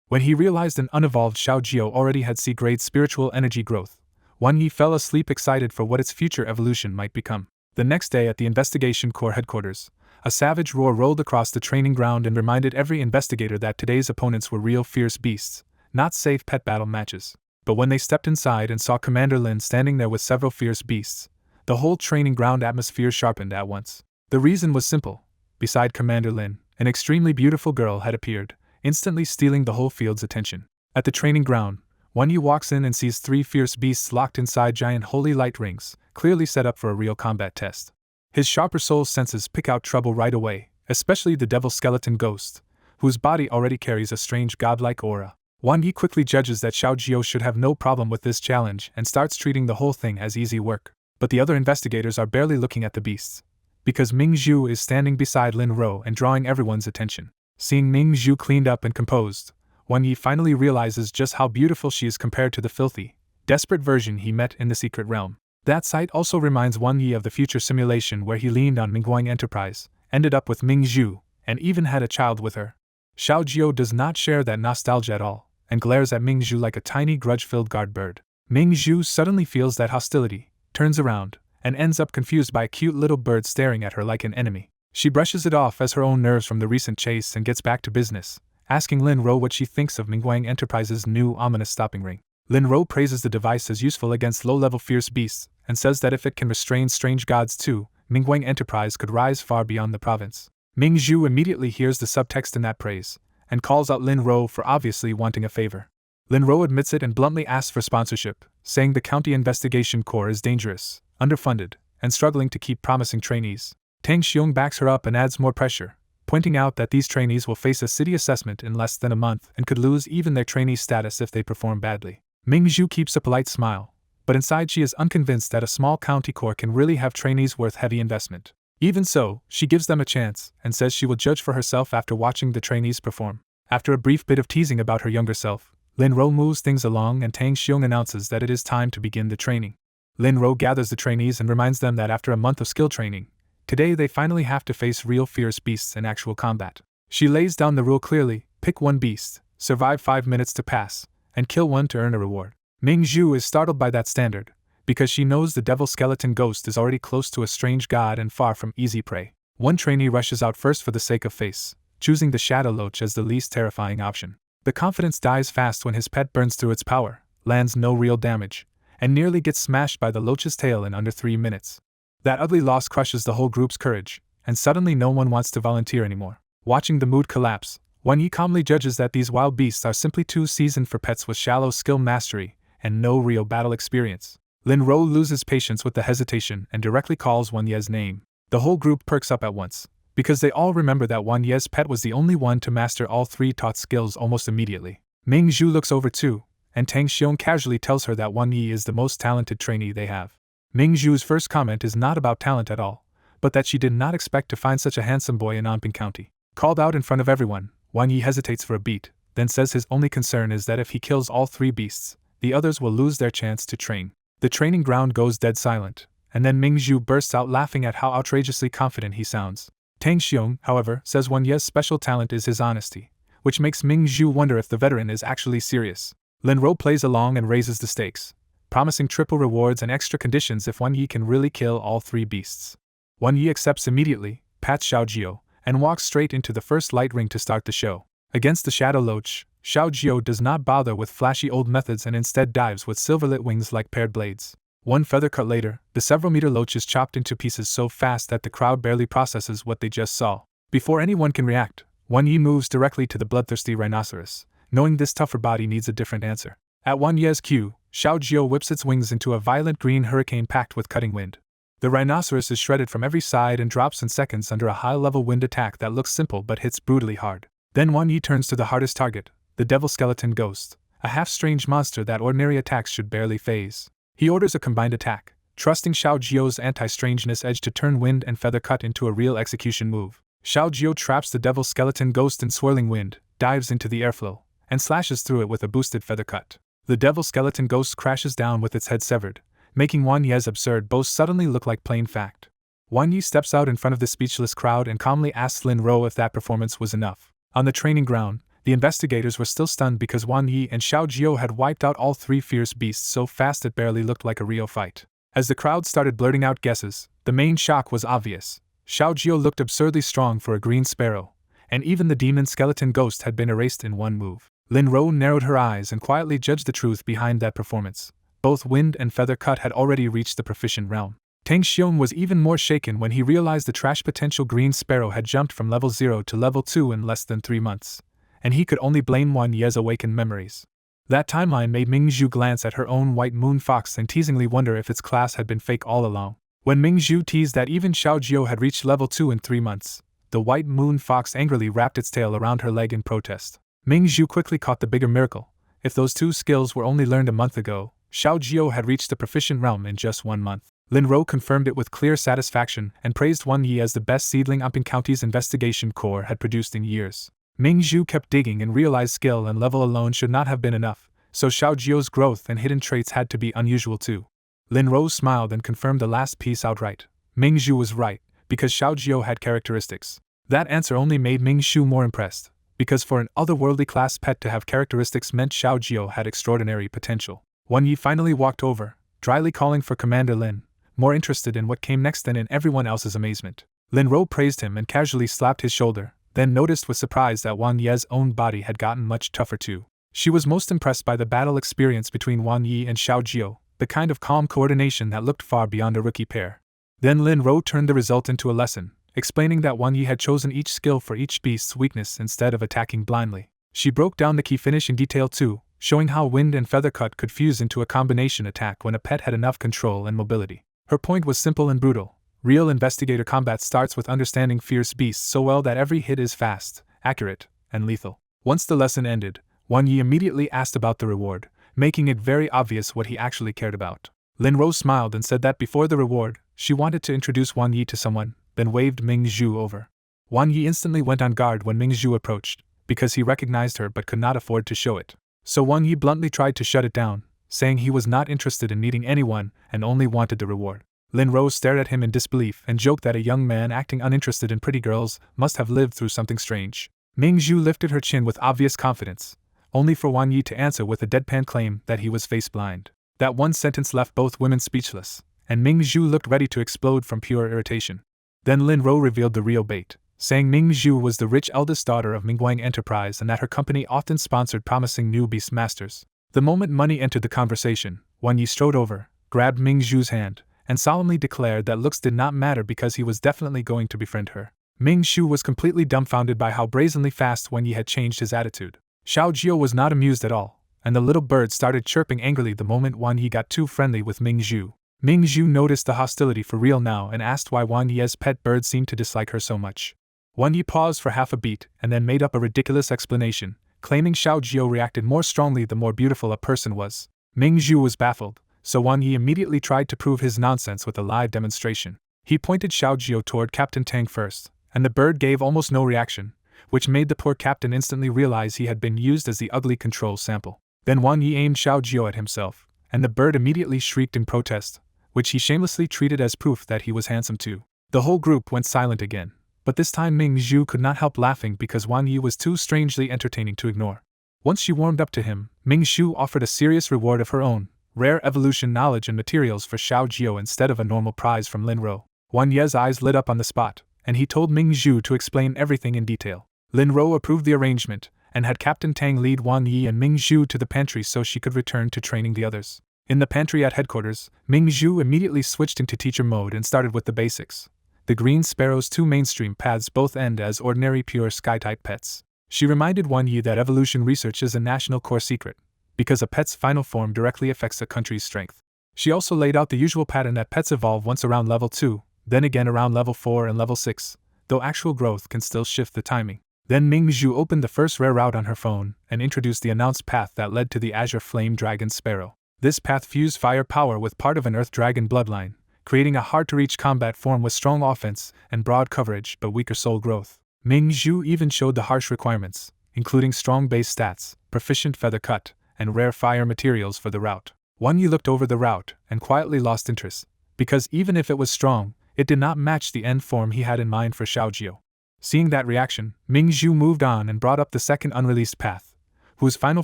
When he realized an unevolved Xiao Jiu already had C-grade spiritual energy growth, Wan Yi fell asleep excited for what its future evolution might become. The next day at the Investigation Corps headquarters, a savage roar rolled across the training ground and reminded every investigator that today's opponents were real fierce beasts, not safe pet battle matches. But when they stepped inside and saw Commander Lin standing there with several fierce beasts, the whole training ground atmosphere sharpened at once. The reason was simple. Beside Commander Lin, an extremely beautiful girl had appeared, instantly stealing the whole field's attention. At the training ground, Wan Yi walks in and sees 3 fierce beasts locked inside giant holy light rings, clearly set up for a real combat test. His sharper soul senses pick out trouble right away, especially the devil skeleton ghost, whose body already carries a strange godlike aura. Wan Yi quickly judges that Xiao Jiu should have no problem with this challenge and starts treating the whole thing as easy work. But the other investigators are barely looking at the beasts, because Ming Zhu is standing beside Lin Ro and drawing everyone's attention. Seeing Ming Zhu cleaned up and composed, Wan Yi finally realizes just how beautiful she is compared to the filthy, desperate version he met in the secret realm. That sight also reminds Wan Yi of the future simulation where he leaned on Mingguang Enterprise, ended up with Ming Zhu, and even had a child with her. Xiao Jiu does not share that nostalgia at all, and glares at Ming Zhu like a tiny grudge-filled guard bird. Ming Zhu suddenly feels that hostility, turns around, and ends up confused by a cute little bird staring at her like an enemy. She brushes it off as her own nerves from the recent chase and gets back to business, asking Lin Ro what she thinks of Mingguang Enterprise's new ominous stopping ring. Lin Ro praises the device as useful against low-level fierce beasts, and says that if it can restrain strange gods too, Mingguang Enterprise could rise far beyond the province. Ming Zhu immediately hears the subtext in that praise, and calls out Lin Ro for obviously wanting a favor. Lin Ro admits it and bluntly asks for sponsorship, saying the County Investigation Corps is dangerous, underfunded, and struggling to keep promising trainees. Tang Xiong backs her up and adds more pressure, pointing out that these trainees will face a city assessment in less than a month and could lose even their trainee status if they perform badly. Ming Zhu keeps a polite smile, but inside she is unconvinced that a small county corps can really have trainees worth heavy investment. Even so, she gives them a chance, and says she will judge for herself after watching the trainees perform. After a brief bit of teasing about her younger self, Lin-Ro moves things along and Tang Xiong announces that it is time to begin the training. Lin-Ro gathers the trainees and reminds them that after a month of skill training, today they finally have to face real fierce beasts in actual combat. She lays down the rule clearly: pick one beast, survive 5 minutes to pass, and kill one to earn a reward. Ming Zhu is startled by that standard, because she knows the devil skeleton ghost is already close to a strange god and far from easy prey. One trainee rushes out first for the sake of face, choosing the Shadow Loach as the least terrifying option. The confidence dies fast when his pet burns through its power, lands no real damage, and nearly gets smashed by the Loach's tail in under 3 minutes. That ugly loss crushes the whole group's courage, and suddenly no one wants to volunteer anymore. Watching the mood collapse, Wan Yi calmly judges that these wild beasts are simply too seasoned for pets with shallow skill mastery and no real battle experience. Lin-Ro loses patience with the hesitation and directly calls Wan Ye's name. The whole group perks up at once, because they all remember that Wan Ye's pet was the only one to master all 3 taught skills almost immediately. Ming Zhu looks over too, and Tang Xiong casually tells her that Wan Yi is the most talented trainee they have. Ming Zhu's first comment is not about talent at all, but that she did not expect to find such a handsome boy in Anping County. Called out in front of everyone, Wan Yi hesitates for a beat, then says his only concern is that if he kills all 3 beasts, the others will lose their chance to train. The training ground goes dead silent, and then Ming Zhu bursts out laughing at how outrageously confident he sounds. Tang Xiong, however, says Wan Ye's special talent is his honesty, which makes Ming Zhu wonder if the veteran is actually serious. Lin-Ro plays along and raises the stakes, promising triple rewards and extra conditions if Wan Yi can really kill all 3 beasts. Wan Yi accepts immediately, pats Xiao Jiao, and walks straight into the first light ring to start the show. Against the Shadow Loach, Xiao Jiao does not bother with flashy old methods and instead dives with silverlit wings like paired blades. One feather cut later, the several-meter loach is chopped into pieces so fast that the crowd barely processes what they just saw. Before anyone can react, Wan Yi moves directly to the bloodthirsty rhinoceros, knowing this tougher body needs a different answer. At Wan Ye's cue, Xiao Jiao whips its wings into a violent green hurricane packed with cutting wind. The rhinoceros is shredded from every side and drops in seconds under a high-level wind attack that looks simple but hits brutally hard. Then Wan Yi turns to the hardest target, the devil skeleton ghost, a half-strange monster that ordinary attacks should barely faze. He orders a combined attack, trusting Xiao Jiao's anti-strangeness edge to turn wind and feather cut into a real execution move. Xiao Jiao traps the devil skeleton ghost in swirling wind, dives into the airflow, and slashes through it with a boosted feather cut. The devil skeleton ghost crashes down with its head severed, making Wan Ye's absurd boast suddenly look like plain fact. Wan Yi steps out in front of the speechless crowd and calmly asks Lin-Ro if that performance was enough. On the training ground, the investigators were still stunned because Wan Yi and Xiao Jiao had wiped out all 3 fierce beasts so fast it barely looked like a real fight. As the crowd started blurting out guesses, the main shock was obvious. Xiao Jiao looked absurdly strong for a green sparrow, and even the demon skeleton ghost had been erased in one move. Lin-Ro narrowed her eyes and quietly judged the truth behind that performance. Both wind and feather cut had already reached the proficient realm. Tang Xiong was even more shaken when he realized the trash potential green sparrow had jumped from level 0 to level 2 in less than 3 months. And he could only blame Wan Ye's awakened memories. That timeline made Ming Zhu glance at her own white moon fox and teasingly wonder if its class had been fake all along. When Ming Zhu teased that even Xiao Jiao had reached level 2 in 3 months, the white moon fox angrily wrapped its tail around her leg in protest. Ming Zhu quickly caught the bigger miracle. If those 2 skills were only learned a month ago, Xiao Jiao had reached the proficient realm in just 1 month. Lin-Ro confirmed it with clear satisfaction and praised Wan Yi as the best seedling Anping County's investigation corps had produced in years. Ming Zhu kept digging and realized skill and level alone should not have been enough, so Xiao Jiao's growth and hidden traits had to be unusual too. Lin-Ro smiled and confirmed the last piece outright. Ming Zhu was right, because Xiao Jiao had characteristics. That answer only made Ming Zhu more impressed, because for an otherworldly class pet to have characteristics meant Xiao Jiao had extraordinary potential. Wan Yi finally walked over, dryly calling for Commander Lin, more interested in what came next than in everyone else's amazement. Lin-Ro praised him and casually slapped his shoulder, then noticed with surprise that Wan Ye's own body had gotten much tougher too. She was most impressed by the battle experience between Wan Yi and Xiao Jiao, the kind of calm coordination that looked far beyond a rookie pair. Then Lin-Ro turned the result into a lesson, explaining that Wan Yi had chosen each skill for each beast's weakness instead of attacking blindly. She broke down the key finish in detail too, showing how wind and feather cut could fuse into a combination attack when a pet had enough control and mobility. Her point was simple and brutal. Real investigator combat starts with understanding fierce beasts so well that every hit is fast, accurate, and lethal. Once the lesson ended, Wan Yi immediately asked about the reward, making it very obvious what he actually cared about. Lin-Ro smiled and said that before the reward, she wanted to introduce Wan Yi to someone, then waved Ming Zhu over. Wang Yi instantly went on guard when Ming Zhu approached, because he recognized her but could not afford to show it. So Wang Yi bluntly tried to shut it down, saying he was not interested in meeting anyone and only wanted the reward. Lin Rose stared at him in disbelief and joked that a young man acting uninterested in pretty girls must have lived through something strange. Ming Zhu lifted her chin with obvious confidence, only for Wang Yi to answer with a deadpan claim that he was face-blind. That one sentence left both women speechless, and Ming Zhu looked ready to explode from pure irritation. Then Lin Ro revealed the real bait, saying Ming Zhu was the rich eldest daughter of Mingguang Enterprise and that her company often sponsored promising new beast masters. The moment money entered the conversation, Wang Yi strode over, grabbed Ming Zhu's hand, and solemnly declared that looks did not matter because he was definitely going to befriend her. Ming Zhu was completely dumbfounded by how brazenly fast Wang Yi had changed his attitude. Xiao Jiu was not amused at all, and the little bird started chirping angrily the moment Wang Yi got too friendly with Ming Zhu. Ming Zhu noticed the hostility for real now and asked why Wang Yi's pet bird seemed to dislike her so much. Wang Yi paused for half a beat and then made up a ridiculous explanation, claiming Xiao Jiu reacted more strongly the more beautiful a person was. Ming Zhu was baffled, so Wang Yi immediately tried to prove his nonsense with a live demonstration. He pointed Xiao Jiu toward Captain Tang first, and the bird gave almost no reaction, which made the poor captain instantly realize he had been used as the ugly control sample. Then Wang Yi aimed Xiao Jiu at himself, and the bird immediately shrieked in protest, which he shamelessly treated as proof that he was handsome too. The whole group went silent again, but this time Ming Zhu could not help laughing because Wang Yi was too strangely entertaining to ignore. Once she warmed up to him, Ming Zhu offered a serious reward of her own, rare evolution knowledge and materials for Xiao Jiu instead of a normal prize from Lin Ro. Wang Yi's eyes lit up on the spot, and he told Ming Zhu to explain everything in detail. Lin Ro approved the arrangement, and had Captain Tang lead Wang Yi and Ming Zhu to the pantry so she could return to training the others. In the pantry at headquarters, Ming Zhu immediately switched into teacher mode and started with the basics. The Green Sparrow's two mainstream paths both end as ordinary pure sky-type pets. She reminded Wang Yi that evolution research is a national core secret, because a pet's final form directly affects a country's strength. She also laid out the usual pattern that pets evolve once around level 2, then again around level 4 and level 6, though actual growth can still shift the timing. Then Ming Zhu opened the first rare route on her phone and introduced the announced path that led to the Azure Flame Dragon Sparrow. This path fused fire power with part of an Earth Dragon bloodline, creating a hard-to-reach combat form with strong offense and broad coverage but weaker soul growth. Ming Zhu even showed the harsh requirements, including strong base stats, proficient feather cut, and rare fire materials for the route. Wang Yi looked over the route and quietly lost interest, because even if it was strong, it did not match the end form he had in mind for Xiao Jiu. Seeing that reaction, Ming Zhu moved on and brought up the second unreleased path, whose final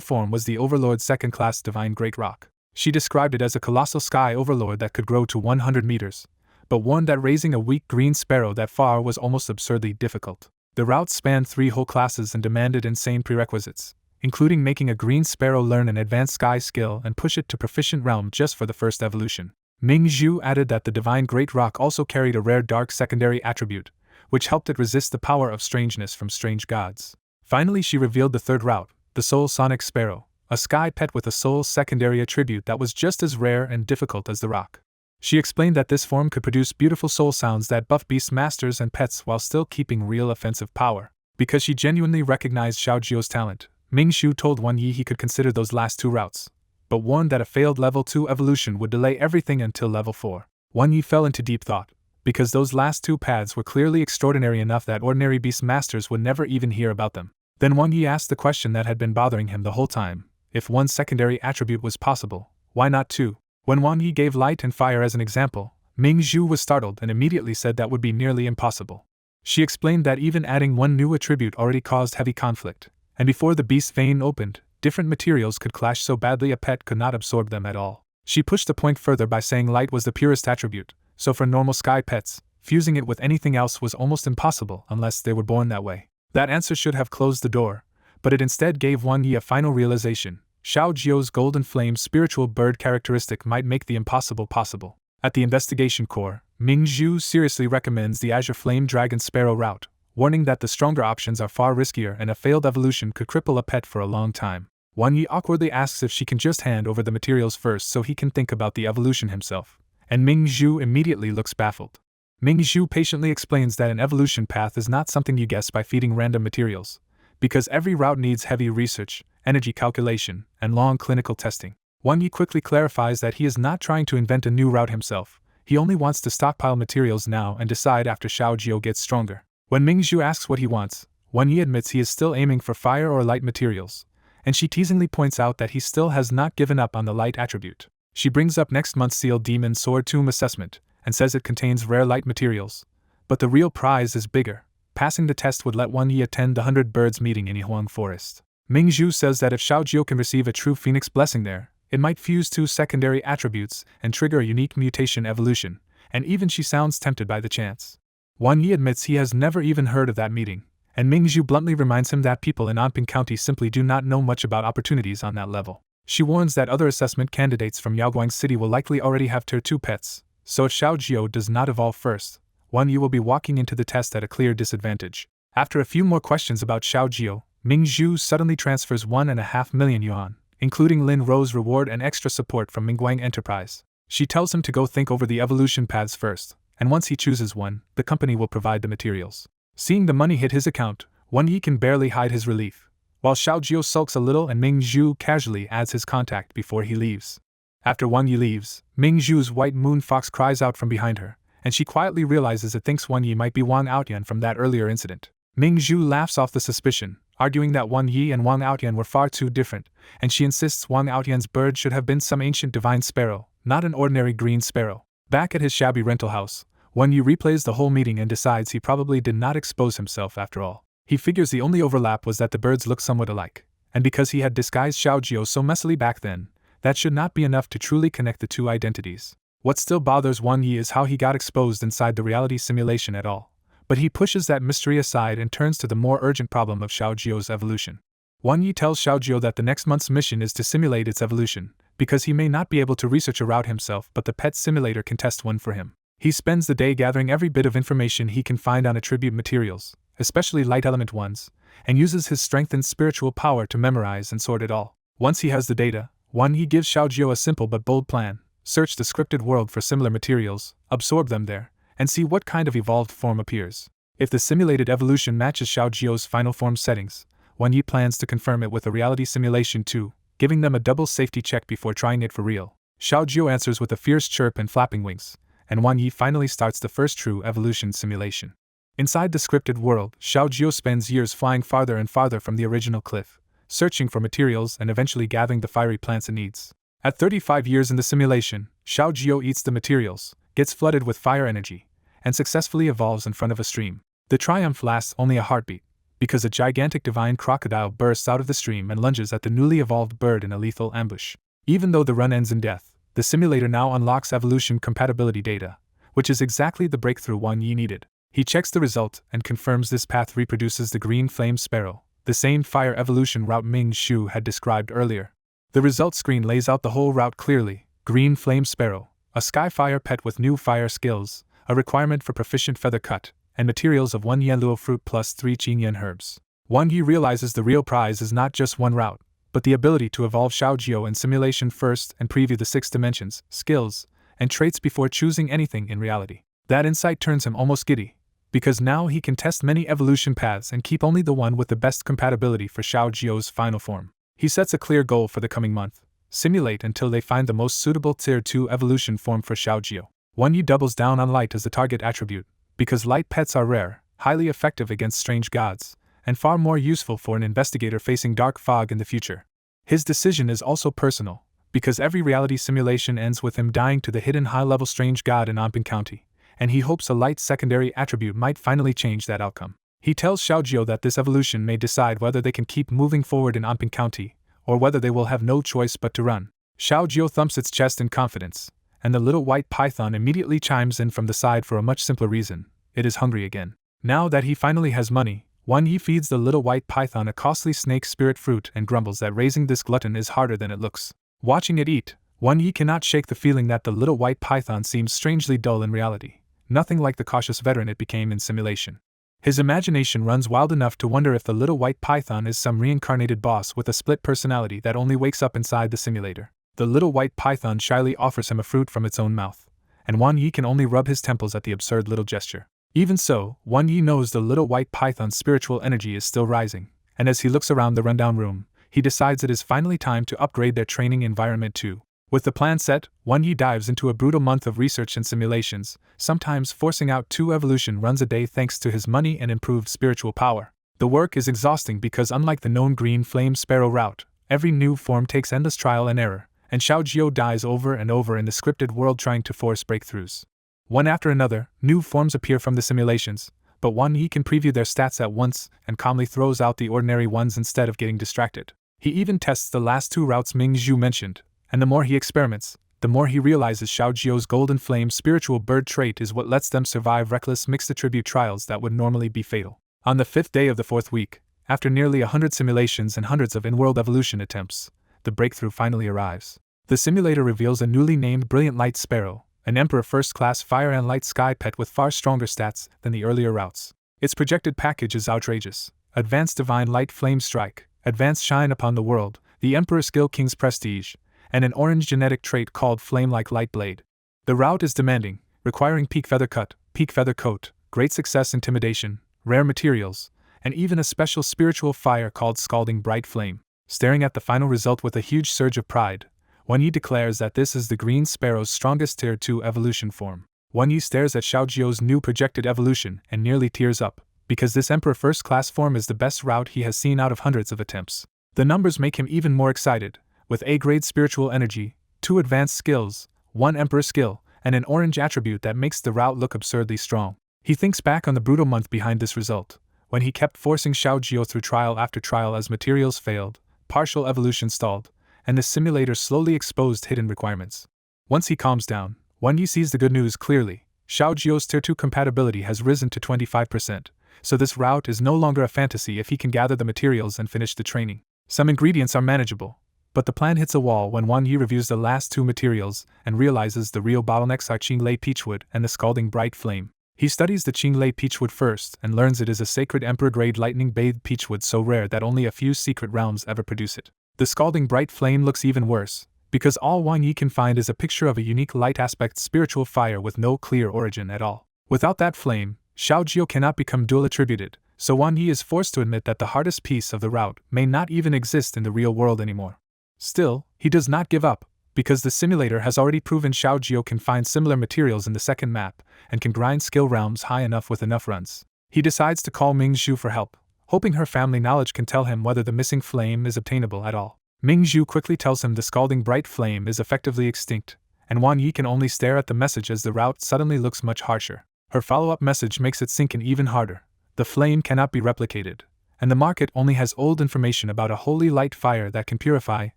form was the Overlord's second-class Divine Great Rock. She described it as a colossal sky overlord that could grow to 100 meters, but warned that raising a weak green sparrow that far was almost absurdly difficult. The route spanned 3 whole classes and demanded insane prerequisites, including making a green sparrow learn an advanced sky skill and push it to proficient realm just for the first evolution. Ming Zhu added that the Divine Great Rock also carried a rare dark secondary attribute, which helped it resist the power of strangeness from strange gods. Finally, she revealed the third route, the Soul Sonic Sparrow, a sky pet with a soul secondary attribute that was just as rare and difficult as the rock. She explained that this form could produce beautiful soul sounds that buff beast masters and pets while still keeping real offensive power. Because she genuinely recognized Xiao Jiu's talent, Ming Zhu told Wang Yi he could consider those last 2 routes, but warned that a failed level 2 evolution would delay everything until level 4. Wang Yi fell into deep thought, because those last 2 paths were clearly extraordinary enough that ordinary beast masters would never even hear about them. Then Wang Yi asked the question that had been bothering him the whole time: if 1 secondary attribute was possible, why not 2? When Wang Yi gave light and fire as an example, Ming Zhu was startled and immediately said that would be nearly impossible. She explained that even adding 1 new attribute already caused heavy conflict, and before the beast vein opened, different materials could clash so badly a pet could not absorb them at all. She pushed the point further by saying light was the purest attribute, so for normal sky pets, fusing it with anything else was almost impossible unless they were born that way. That answer should have closed the door, but it instead gave Wang Yi a final realization: Xiao Jiu's golden flame spiritual bird characteristic might make the impossible possible. At the investigation core, Ming Zhu seriously recommends the Azure Flame Dragon Sparrow route, warning that the stronger options are far riskier and a failed evolution could cripple a pet for a long time. Wang Yi awkwardly asks if she can just hand over the materials first so he can think about the evolution himself, and Ming Zhu immediately looks baffled. Ming Zhu patiently explains that an evolution path is not something you guess by feeding random materials, because every route needs heavy research, energy calculation, and long clinical testing. Wang Yi quickly clarifies that he is not trying to invent a new route himself, He only wants to stockpile materials now and decide after Xiao Jiu gets stronger. When Mingzhu asks what he wants, Wan Yi admits he is still aiming for fire or light materials, and she teasingly points out that he still has not given up on the light attribute. She brings up next month's Sealed Demon Sword Tomb assessment and says it contains rare light materials, but the real prize is bigger. Passing the test would let Wan Yi attend the 100 Birds meeting in Yihuang Forest. Mingzhu says that if Xiao Jiu can receive a true phoenix blessing there, it might fuse 2 secondary attributes and trigger a unique mutation evolution, and even she sounds tempted by the chance. Wan Yi admits he has never even heard of that meeting, and Mingzhu bluntly reminds him that people in Anping County simply do not know much about opportunities on that level. She warns that other assessment candidates from Yaoguang City will likely already have Tier 2 pets, so if Xiao Jiu does not evolve first, Wan Yi will be walking into the test at a clear disadvantage. After a few more questions about Xiao Jiu, Mingzhu suddenly transfers 1.5 million yuan, including Lin Ro's reward and extra support from Mingguang Enterprise. She tells him to go think over the evolution paths first, and once he chooses one, the company will provide the materials. Seeing the money hit his account, Wan Yi can barely hide his relief, while Xiao Jiu sulks a little and Mingzhu casually adds his contact before he leaves. After Wan Yi leaves, Mingzhu's white moon fox cries out from behind her, and she quietly realizes it thinks Wan Yi might be Wang Outyan from that earlier incident. Mingzhu laughs off the suspicion, arguing that Wan Yi and Wang Outyan were far too different, and she insists Wang Outyan's bird should have been some ancient divine sparrow, not an ordinary green sparrow. Back at his shabby rental house, Wan Yi replays the whole meeting and decides he probably did not expose himself after all. He figures the only overlap was that the birds look somewhat alike, and because he had disguised Xiao Jiu so messily back then, that should not be enough to truly connect the two identities. What still bothers Wan Yi is how he got exposed inside the reality simulation at all, but he pushes that mystery aside and turns to the more urgent problem of Xiao Jiu's evolution. Wan Yi tells Xiao Jiu that the next month's mission is to simulate its evolution, because he may not be able to research a route himself, but the pet simulator can test one for him. He spends the day gathering every bit of information he can find on attribute materials, especially light element ones, and uses his strengthened spiritual power to memorize and sort it all. Once he has the data, Wan Yi gives Xiao Jiu a simple but bold plan: search the scripted world for similar materials, absorb them there, and see what kind of evolved form appears. If the simulated evolution matches Xiao Jiu's final form settings, Wan Yi plans to confirm it with a reality simulation too, giving them a double safety check before trying it for real. Xiao Jiu answers with a fierce chirp and flapping wings, and Wan Yi finally starts the first true evolution simulation. Inside the scripted world, Xiao Jiu spends years flying farther and farther from the original cliff, searching for materials and eventually gathering the fiery plants it needs. At 35 years in the simulation, Xiao Jiu eats the materials, gets flooded with fire energy, and successfully evolves in front of a stream. The triumph lasts only a heartbeat, because a gigantic divine crocodile bursts out of the stream and lunges at the newly evolved bird in a lethal ambush. Even though the run ends in death, the simulator now unlocks evolution compatibility data, which is exactly the breakthrough Wan Yi needed. He checks the result and confirms this path reproduces the green flame sparrow, the same fire evolution route Ming Shu had described earlier. The result screen lays out the whole route clearly: green flame sparrow, a skyfire pet with new fire skills, a requirement for proficient feather cut, and materials of 1 Yahello fruit plus 3 Qingyan herbs. Wan Yi realizes the real prize is not just one route, but the ability to evolve Xiao Jiu in simulation first and preview the 6 dimensions, skills, and traits before choosing anything in reality. That insight turns him almost giddy, because now he can test many evolution paths and keep only the one with the best compatibility for Xiao Jiu's final form. He sets a clear goal for the coming month: simulate until they find the most suitable Tier 2 evolution form for Xiao Jiu. Wan Yi doubles down on light as the target attribute, because light pets are rare, highly effective against strange gods, and far more useful for an investigator facing dark fog in the future. His decision is also personal, because every reality simulation ends with him dying to the hidden high-level strange god in Anping County, and he hopes a light secondary attribute might finally change that outcome. He tells Xiao Jiu that this evolution may decide whether they can keep moving forward in Anping County, or whether they will have no choice but to run. Xiao Jiu thumps its chest in confidence, and the little white python immediately chimes in from the side for a much simpler reason: it is hungry again. Now that he finally has money, Wan Yi feeds the little white python a costly snake spirit fruit and grumbles that raising this glutton is harder than it looks. Watching it eat, Wan Yi cannot shake the feeling that the little white python seems strangely dull in reality, nothing like the cautious veteran it became in simulation. His imagination runs wild enough to wonder if the little white python is some reincarnated boss with a split personality that only wakes up inside the simulator. The little white python shyly offers him a fruit from its own mouth, and Wan Yi can only rub his temples at the absurd little gesture. Even so, Wan Yi knows the little white python's spiritual energy is still rising, and as he looks around the rundown room, he decides it is finally time to upgrade their training environment too. With the plan set, Wan Yi dives into a brutal month of research and simulations, sometimes forcing out 2 evolution runs a day thanks to his money and improved spiritual power. The work is exhausting because unlike the known green flame sparrow route, every new form takes endless trial and error, and Xiaojio dies over and over in the scripted world trying to force breakthroughs. One after another, new forms appear from the simulations, but Wan Yi can preview their stats at once and calmly throws out the ordinary ones instead of getting distracted. He even tests the last 2 routes Ming Zhu mentioned, and the more he experiments, the more he realizes Xiaojio's golden flame spiritual bird trait is what lets them survive reckless mixed attribute trials that would normally be fatal. On the 5th day of the 4th week, after nearly 100 simulations and hundreds of in-world evolution attempts, the breakthrough finally arrives. The simulator reveals a newly named Brilliant Light Sparrow, an Emperor First-Class Fire and Light Sky pet with far stronger stats than the earlier routes. Its projected package is outrageous: Advanced Divine Light Flame Strike, Advanced Shine Upon the World, the Emperor Skill King's Prestige, and an orange genetic trait called Flame-like Light Blade. The route is demanding, requiring peak feather cut, peak feather coat, great success intimidation, rare materials, and even a special spiritual fire called Scalding Bright Flame. Staring at the final result with a huge surge of pride, Wan Yi declares that this is the Green Sparrow's strongest Tier 2 evolution form. Wan Yi stares at Xiaojio's new projected evolution and nearly tears up, because this Emperor First Class form is the best route he has seen out of hundreds of attempts. The numbers make him even more excited, with A-grade spiritual energy, 2 advanced skills, 1 Emperor skill, and an orange attribute that makes the route look absurdly strong. He thinks back on the brutal month behind this result, when he kept forcing Xiaojio through trial after trial as materials failed, partial evolution stalled, and the simulator slowly exposed hidden requirements. Once he calms down, Wan Yi sees the good news clearly. Xiaojio's Tier 2 compatibility has risen to 25%, so this route is no longer a fantasy if he can gather the materials and finish the training. Some ingredients are manageable, but the plan hits a wall when Wan Yi reviews the last 2 materials and realizes the real bottlenecks are Qinglei Peachwood and the Scalding Bright Flame. He studies the Qinglei Peachwood first and learns it is a sacred Emperor-grade lightning-bathed peachwood so rare that only a few secret realms ever produce it. The Scalding Bright Flame looks even worse, because all Wan Yi can find is a picture of a unique light aspect spiritual fire with no clear origin at all. Without that flame, Xiaojio cannot become dual attributed, so Wan Yi is forced to admit that the hardest piece of the route may not even exist in the real world anymore. Still, he does not give up, because the simulator has already proven Xiaojio can find similar materials in the second map and can grind skill realms high enough with enough runs. He decides to call Ming Zhu for help, hoping her family knowledge can tell him whether the missing flame is obtainable at all. Ming Zhu quickly tells him the Scalding Bright Flame is effectively extinct, and Wan Yi can only stare at the message as the route suddenly looks much harsher. Her follow-up message makes it sink in even harder. The flame cannot be replicated, and the market only has old information about a holy light fire that can purify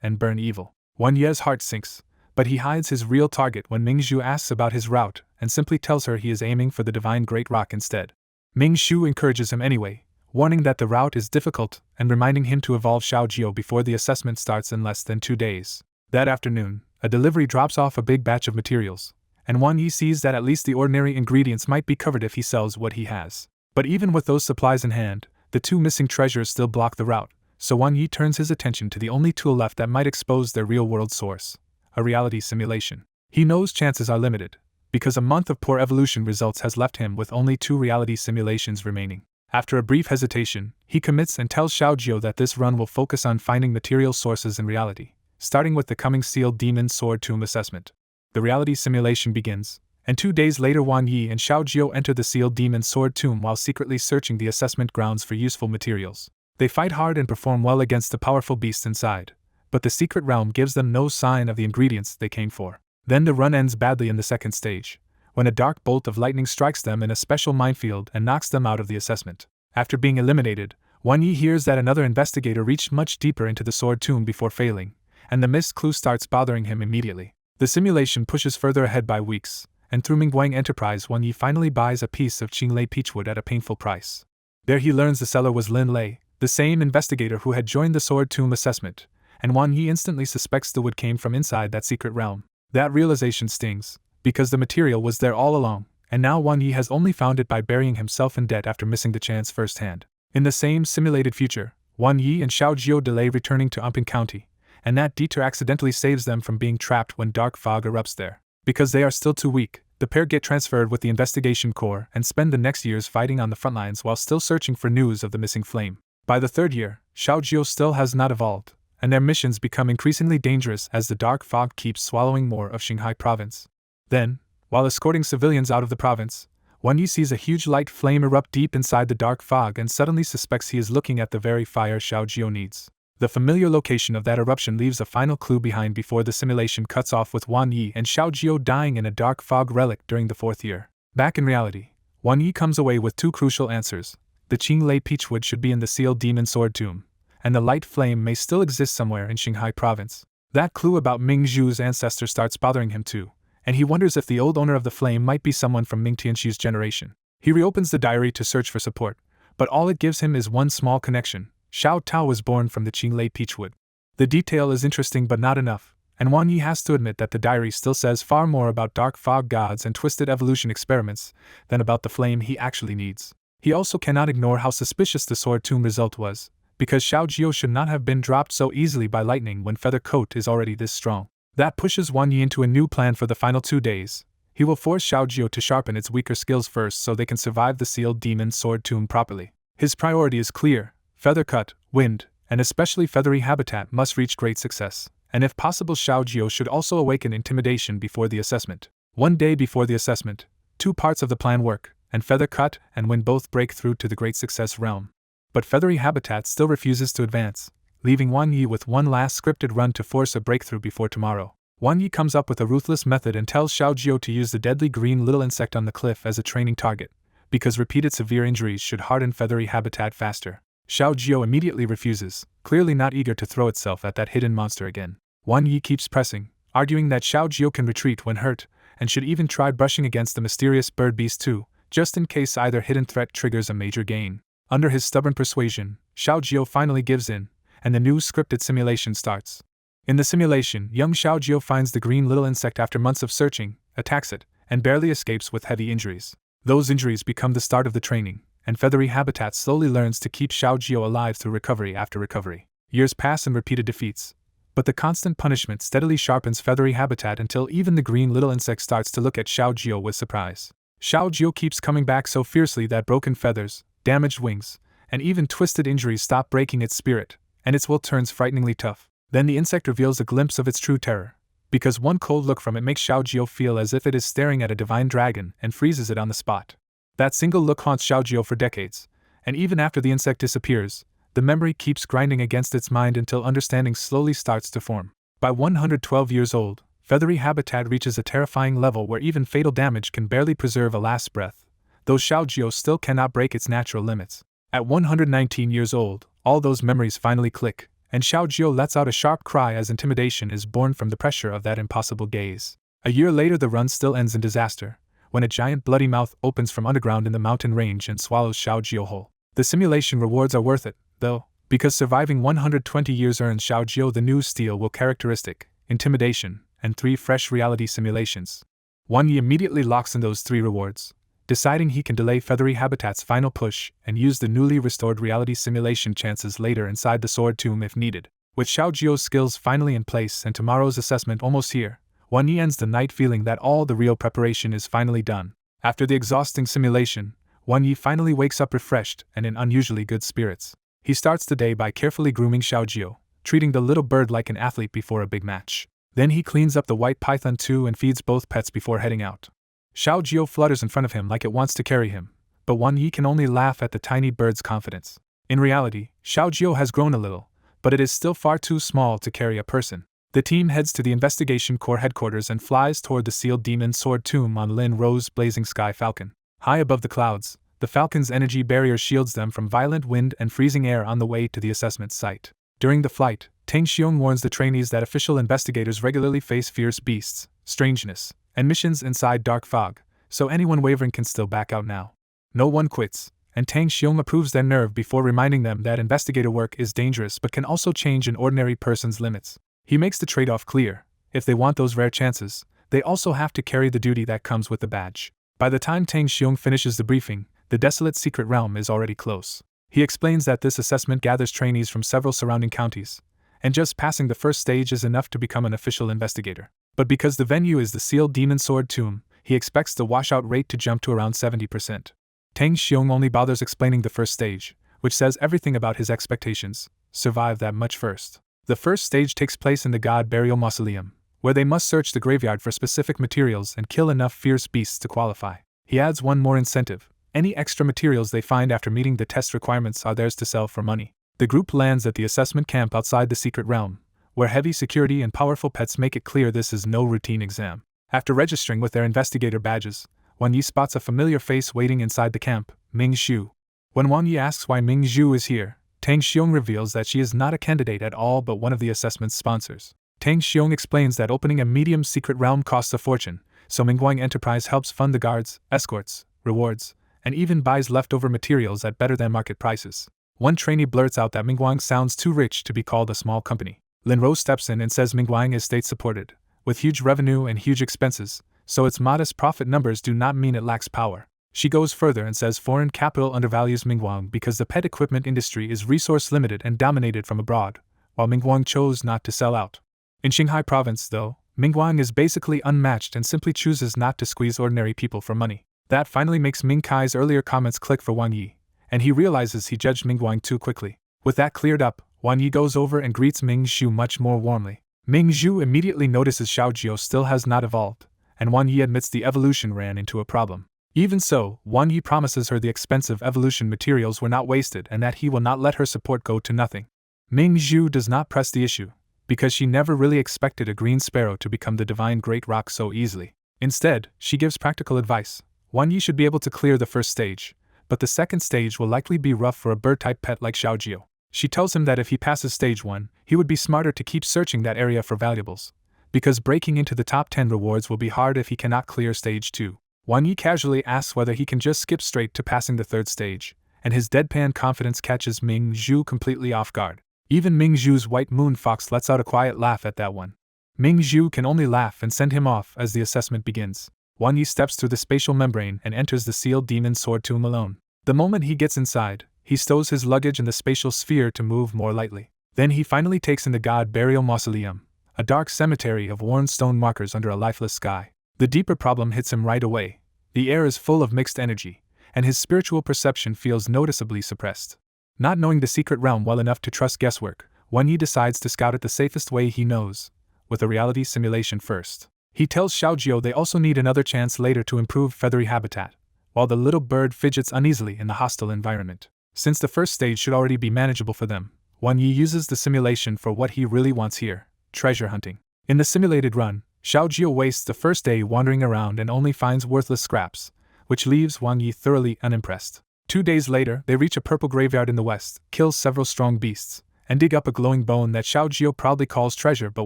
and burn evil. Wan Yi's heart sinks, but he hides his real target when Ming Zhu asks about his route and simply tells her he is aiming for the Divine Great Rock instead. Ming Zhu encourages him anyway, warning that the route is difficult and reminding him to evolve Xiaojio before the assessment starts in less than 2 days. That afternoon, a delivery drops off a big batch of materials, and Wan Yi sees that at least the ordinary ingredients might be covered if he sells what he has. But even with those supplies in hand, the 2 missing treasures still block the route, so Wan Yi turns his attention to the only tool left that might expose their real-world source: a reality simulation. He knows chances are limited, because a month of poor evolution results has left him with only 2 reality simulations remaining. After a brief hesitation, he commits and tells Xiaojio that this run will focus on finding material sources in reality, starting with the coming Sealed Demon Sword Tomb assessment. The reality simulation begins, and 2 days later Wan Yi and Xiaojio enter the Sealed Demon Sword Tomb while secretly searching the assessment grounds for useful materials. They fight hard and perform well against the powerful beasts inside, but the secret realm gives them no sign of the ingredients they came for. Then the run ends badly in the second stage, when a dark bolt of lightning strikes them in a special minefield and knocks them out of the assessment. After being eliminated, Wan Yi hears that another investigator reached much deeper into the sword tomb before failing, and the missed clue starts bothering him immediately. The simulation pushes further ahead by weeks, and through Mingguang Enterprise Wan Yi finally buys a piece of Qinglei Peachwood at a painful price. There he learns the seller was Lin Lei, the same investigator who had joined the sword tomb assessment, and Wan Yi instantly suspects the wood came from inside that secret realm. That realization stings, because the material was there all along, and now Wan Yi has only found it by burying himself in debt after missing the chance firsthand. In the same simulated future, Wan Yi and Xiaojio delay returning to Umping County, and that detour accidentally saves them from being trapped when dark fog erupts there. Because they are still too weak, the pair get transferred with the investigation corps and spend the next years fighting on the frontlines while still searching for news of the missing flame. By the 3rd year, Xiaojio still has not evolved, and their missions become increasingly dangerous as the dark fog keeps swallowing more of Shanghai province. Then, while escorting civilians out of the province, Wan Yi sees a huge light flame erupt deep inside the dark fog and suddenly suspects he is looking at the very fire Xiao Jiao needs. The familiar location of that eruption leaves a final clue behind before the simulation cuts off with Wan Yi and Xiao Jiao dying in a dark fog relic during the 4th year. Back in reality, Wan Yi comes away with 2 crucial answers. The Qinglei Peachwood should be in the sealed demon sword tomb, and the light flame may still exist somewhere in Shanghai province. That clue about Ming Zhu's ancestor starts bothering him too, and he wonders if the old owner of the flame might be someone from Ming Tianxi's generation. He reopens the diary to search for support, but all it gives him is one small connection. Xiao Tao was born from the Qinglei Peachwood. The detail is interesting but not enough, and Wan Yi has to admit that the diary still says far more about dark fog gods and twisted evolution experiments than about the flame he actually needs. He also cannot ignore how suspicious the sword tomb result was, because Xiao Jiao should not have been dropped so easily by lightning when Feather Coat is already this strong. That pushes Wan Yi into a new plan for the final 2 days. He will force Xiao Jiao to sharpen its weaker skills first so they can survive the sealed demon sword tomb properly. His priority is clear: Feather Cut, Wind, and especially Feathery Habitat must reach great success, and if possible Xiao Jiao should also awaken Intimidation before the assessment. 1 day before the assessment, 2 parts of the plan work, and Feather Cut and Wind both break through to the Great Success realm. But Feathery Habitat still refuses to advance, leaving Wan Yi with one last scripted run to force a breakthrough before tomorrow. Wan Yi comes up with a ruthless method and tells Xiao Jiao to use the deadly green little insect on the cliff as a training target, because repeated severe injuries should harden Feathery Habitat faster. Xiao Jiao immediately refuses, clearly not eager to throw itself at that hidden monster again. Wan Yi keeps pressing, arguing that Xiao Jiao can retreat when hurt, and should even try brushing against the mysterious bird beast too, just in case either hidden threat triggers a major gain. Under his stubborn persuasion, Xiao Jiao finally gives in, and the new scripted simulation starts. In the simulation, young Xiao Jiao finds the green little insect after months of searching, attacks it, and barely escapes with heavy injuries. Those injuries become the start of the training, and Feathery Habitat slowly learns to keep Xiao Jiao alive through recovery after recovery. Years pass in repeated defeats, but the constant punishment steadily sharpens Feathery Habitat until even the green little insect starts to look at Xiao Jiao with surprise. Xiao Jiao keeps coming back so fiercely that broken feathers, damaged wings, and even twisted injuries stop breaking its spirit, and its will turns frighteningly tough. Then the insect reveals a glimpse of its true terror, because one cold look from it makes Xiao Jiao feel as if it is staring at a divine dragon and freezes it on the spot. That single look haunts Xiao Jiao for decades, and even after the insect disappears, the memory keeps grinding against its mind until understanding slowly starts to form. By 112 years old, Feathery Habitat reaches a terrifying level where even fatal damage can barely preserve a last breath, though Xiao Jiao still cannot break its natural limits. At 119 years old, all those memories finally click, and Xiao Jiao lets out a sharp cry as intimidation is born from the pressure of that impossible gaze. A year later the run still ends in disaster, when a giant bloody mouth opens from underground in the mountain range and swallows Xiao Jiao whole. The simulation rewards are worth it, though, because surviving 120 years earns Xiao Jiao the new steel will characteristic, intimidation, and 3 fresh reality simulations. Wan Yi immediately locks in those 3 rewards, deciding he can delay Feathery Habitat's final push and use the newly restored reality simulation chances later inside the sword tomb if needed. With Xiao Jiao's skills finally in place and tomorrow's assessment almost here, Wan Yi ends the night feeling that all the real preparation is finally done. After the exhausting simulation, Wan Yi finally wakes up refreshed and in unusually good spirits. He starts the day by carefully grooming Xiao Jiao, treating the little bird like an athlete before a big match. Then he cleans up the white python too and feeds both pets before heading out. Xiao Jiao flutters in front of him like it wants to carry him, but Wan Yi can only laugh at the tiny bird's confidence. In reality, Xiao Jiao has grown a little, but it is still far too small to carry a person. The team heads to the Investigation Corps headquarters and flies toward the sealed demon sword tomb on Lin Ro's blazing sky falcon. High above the clouds, the falcon's energy barrier shields them from violent wind and freezing air on the way to the assessment site. During the flight, Tang Xiong warns the trainees that official investigators regularly face fierce beasts, strangeness, and missions inside dark fog, so anyone wavering can still back out now. No one quits, and Tang Xiong approves their nerve before reminding them that investigator work is dangerous but can also change an ordinary person's limits. He makes the trade-off clear: if they want those rare chances, they also have to carry the duty that comes with the badge. By the time Tang Xiong finishes the briefing, the desolate secret realm is already close. He explains that this assessment gathers trainees from several surrounding counties, and just passing the first stage is enough to become an official investigator. But because the venue is the sealed demon sword tomb, he expects the washout rate to jump to around 70%. Tang Xiong only bothers explaining the first stage, which says everything about his expectations: survive that much first. The first stage takes place in the God Burial Mausoleum, where they must search the graveyard for specific materials and kill enough fierce beasts to qualify. He adds one more incentive: any extra materials they find after meeting the test requirements are theirs to sell for money. The group lands at the assessment camp outside the secret realm, where heavy security and powerful pets make it clear this is no routine exam. After registering with their investigator badges, Wang Yi spots a familiar face waiting inside the camp, Ming Zhu. When Wang Yi asks why Ming Zhu is here, Tang Xiong reveals that she is not a candidate at all but one of the assessment's sponsors. Tang Xiong explains that opening a medium secret realm costs a fortune, so Mingguang Enterprise helps fund the guards, escorts, rewards, and even buys leftover materials at better than market prices. One trainee blurts out that Mingguang sounds too rich to be called a small company. Lin Ro steps in and says Mingguang is state-supported, with huge revenue and huge expenses, so its modest profit numbers do not mean it lacks power. She goes further and says foreign capital undervalues Mingguang because the pet equipment industry is resource-limited and dominated from abroad, while Mingguang chose not to sell out. In Qinghai province, though, Mingguang is basically unmatched and simply chooses not to squeeze ordinary people for money. That finally makes Ming Kai's earlier comments click for Wang Yi, and he realizes he judged Mingguang too quickly. With that cleared up, Wang Yi goes over and greets Ming Zhu much more warmly. Ming Zhu immediately notices Xiao Jiu still has not evolved, and Wang Yi admits the evolution ran into a problem. Even so, Wang Yi promises her the expensive evolution materials were not wasted and that he will not let her support go to nothing. Ming Zhu does not press the issue, because she never really expected a green sparrow to become the divine great rock so easily. Instead, she gives practical advice. Wang Yi should be able to clear the first stage, but the second stage will likely be rough for a bird-type pet like Xiao Jiu. She tells him that if he passes stage 1, he would be smarter to keep searching that area for valuables, because breaking into the top 10 rewards will be hard if he cannot clear stage 2. Wang Yi casually asks whether he can just skip straight to passing the third stage, and his deadpan confidence catches Ming Zhu completely off guard. Even Ming Zhu's white moon fox lets out a quiet laugh at that one. Ming Zhu can only laugh and send him off as the assessment begins. Wang Yi steps through the spatial membrane and enters the sealed demon sword tomb alone. The moment he gets inside, he stows his luggage in the spatial sphere to move more lightly. Then he finally takes in the God Burial Mausoleum, a dark cemetery of worn stone markers under a lifeless sky. The deeper problem hits him right away. The air is full of mixed energy, and his spiritual perception feels noticeably suppressed. Not knowing the secret realm well enough to trust guesswork, Wang Yi decides to scout it the safest way he knows, with a reality simulation first. He tells Xiao Jiu they also need another chance later to improve feathery habitat, while the little bird fidgets uneasily in the hostile environment. Since the first stage should already be manageable for them, Wang Yi uses the simulation for what he really wants here: treasure hunting. In the simulated run, Xiao Jiu wastes the first day wandering around and only finds worthless scraps, which leaves Wang Yi thoroughly unimpressed. 2 days later, they reach a purple graveyard in the west, kill several strong beasts, and dig up a glowing bone that Xiao Jiu proudly calls treasure but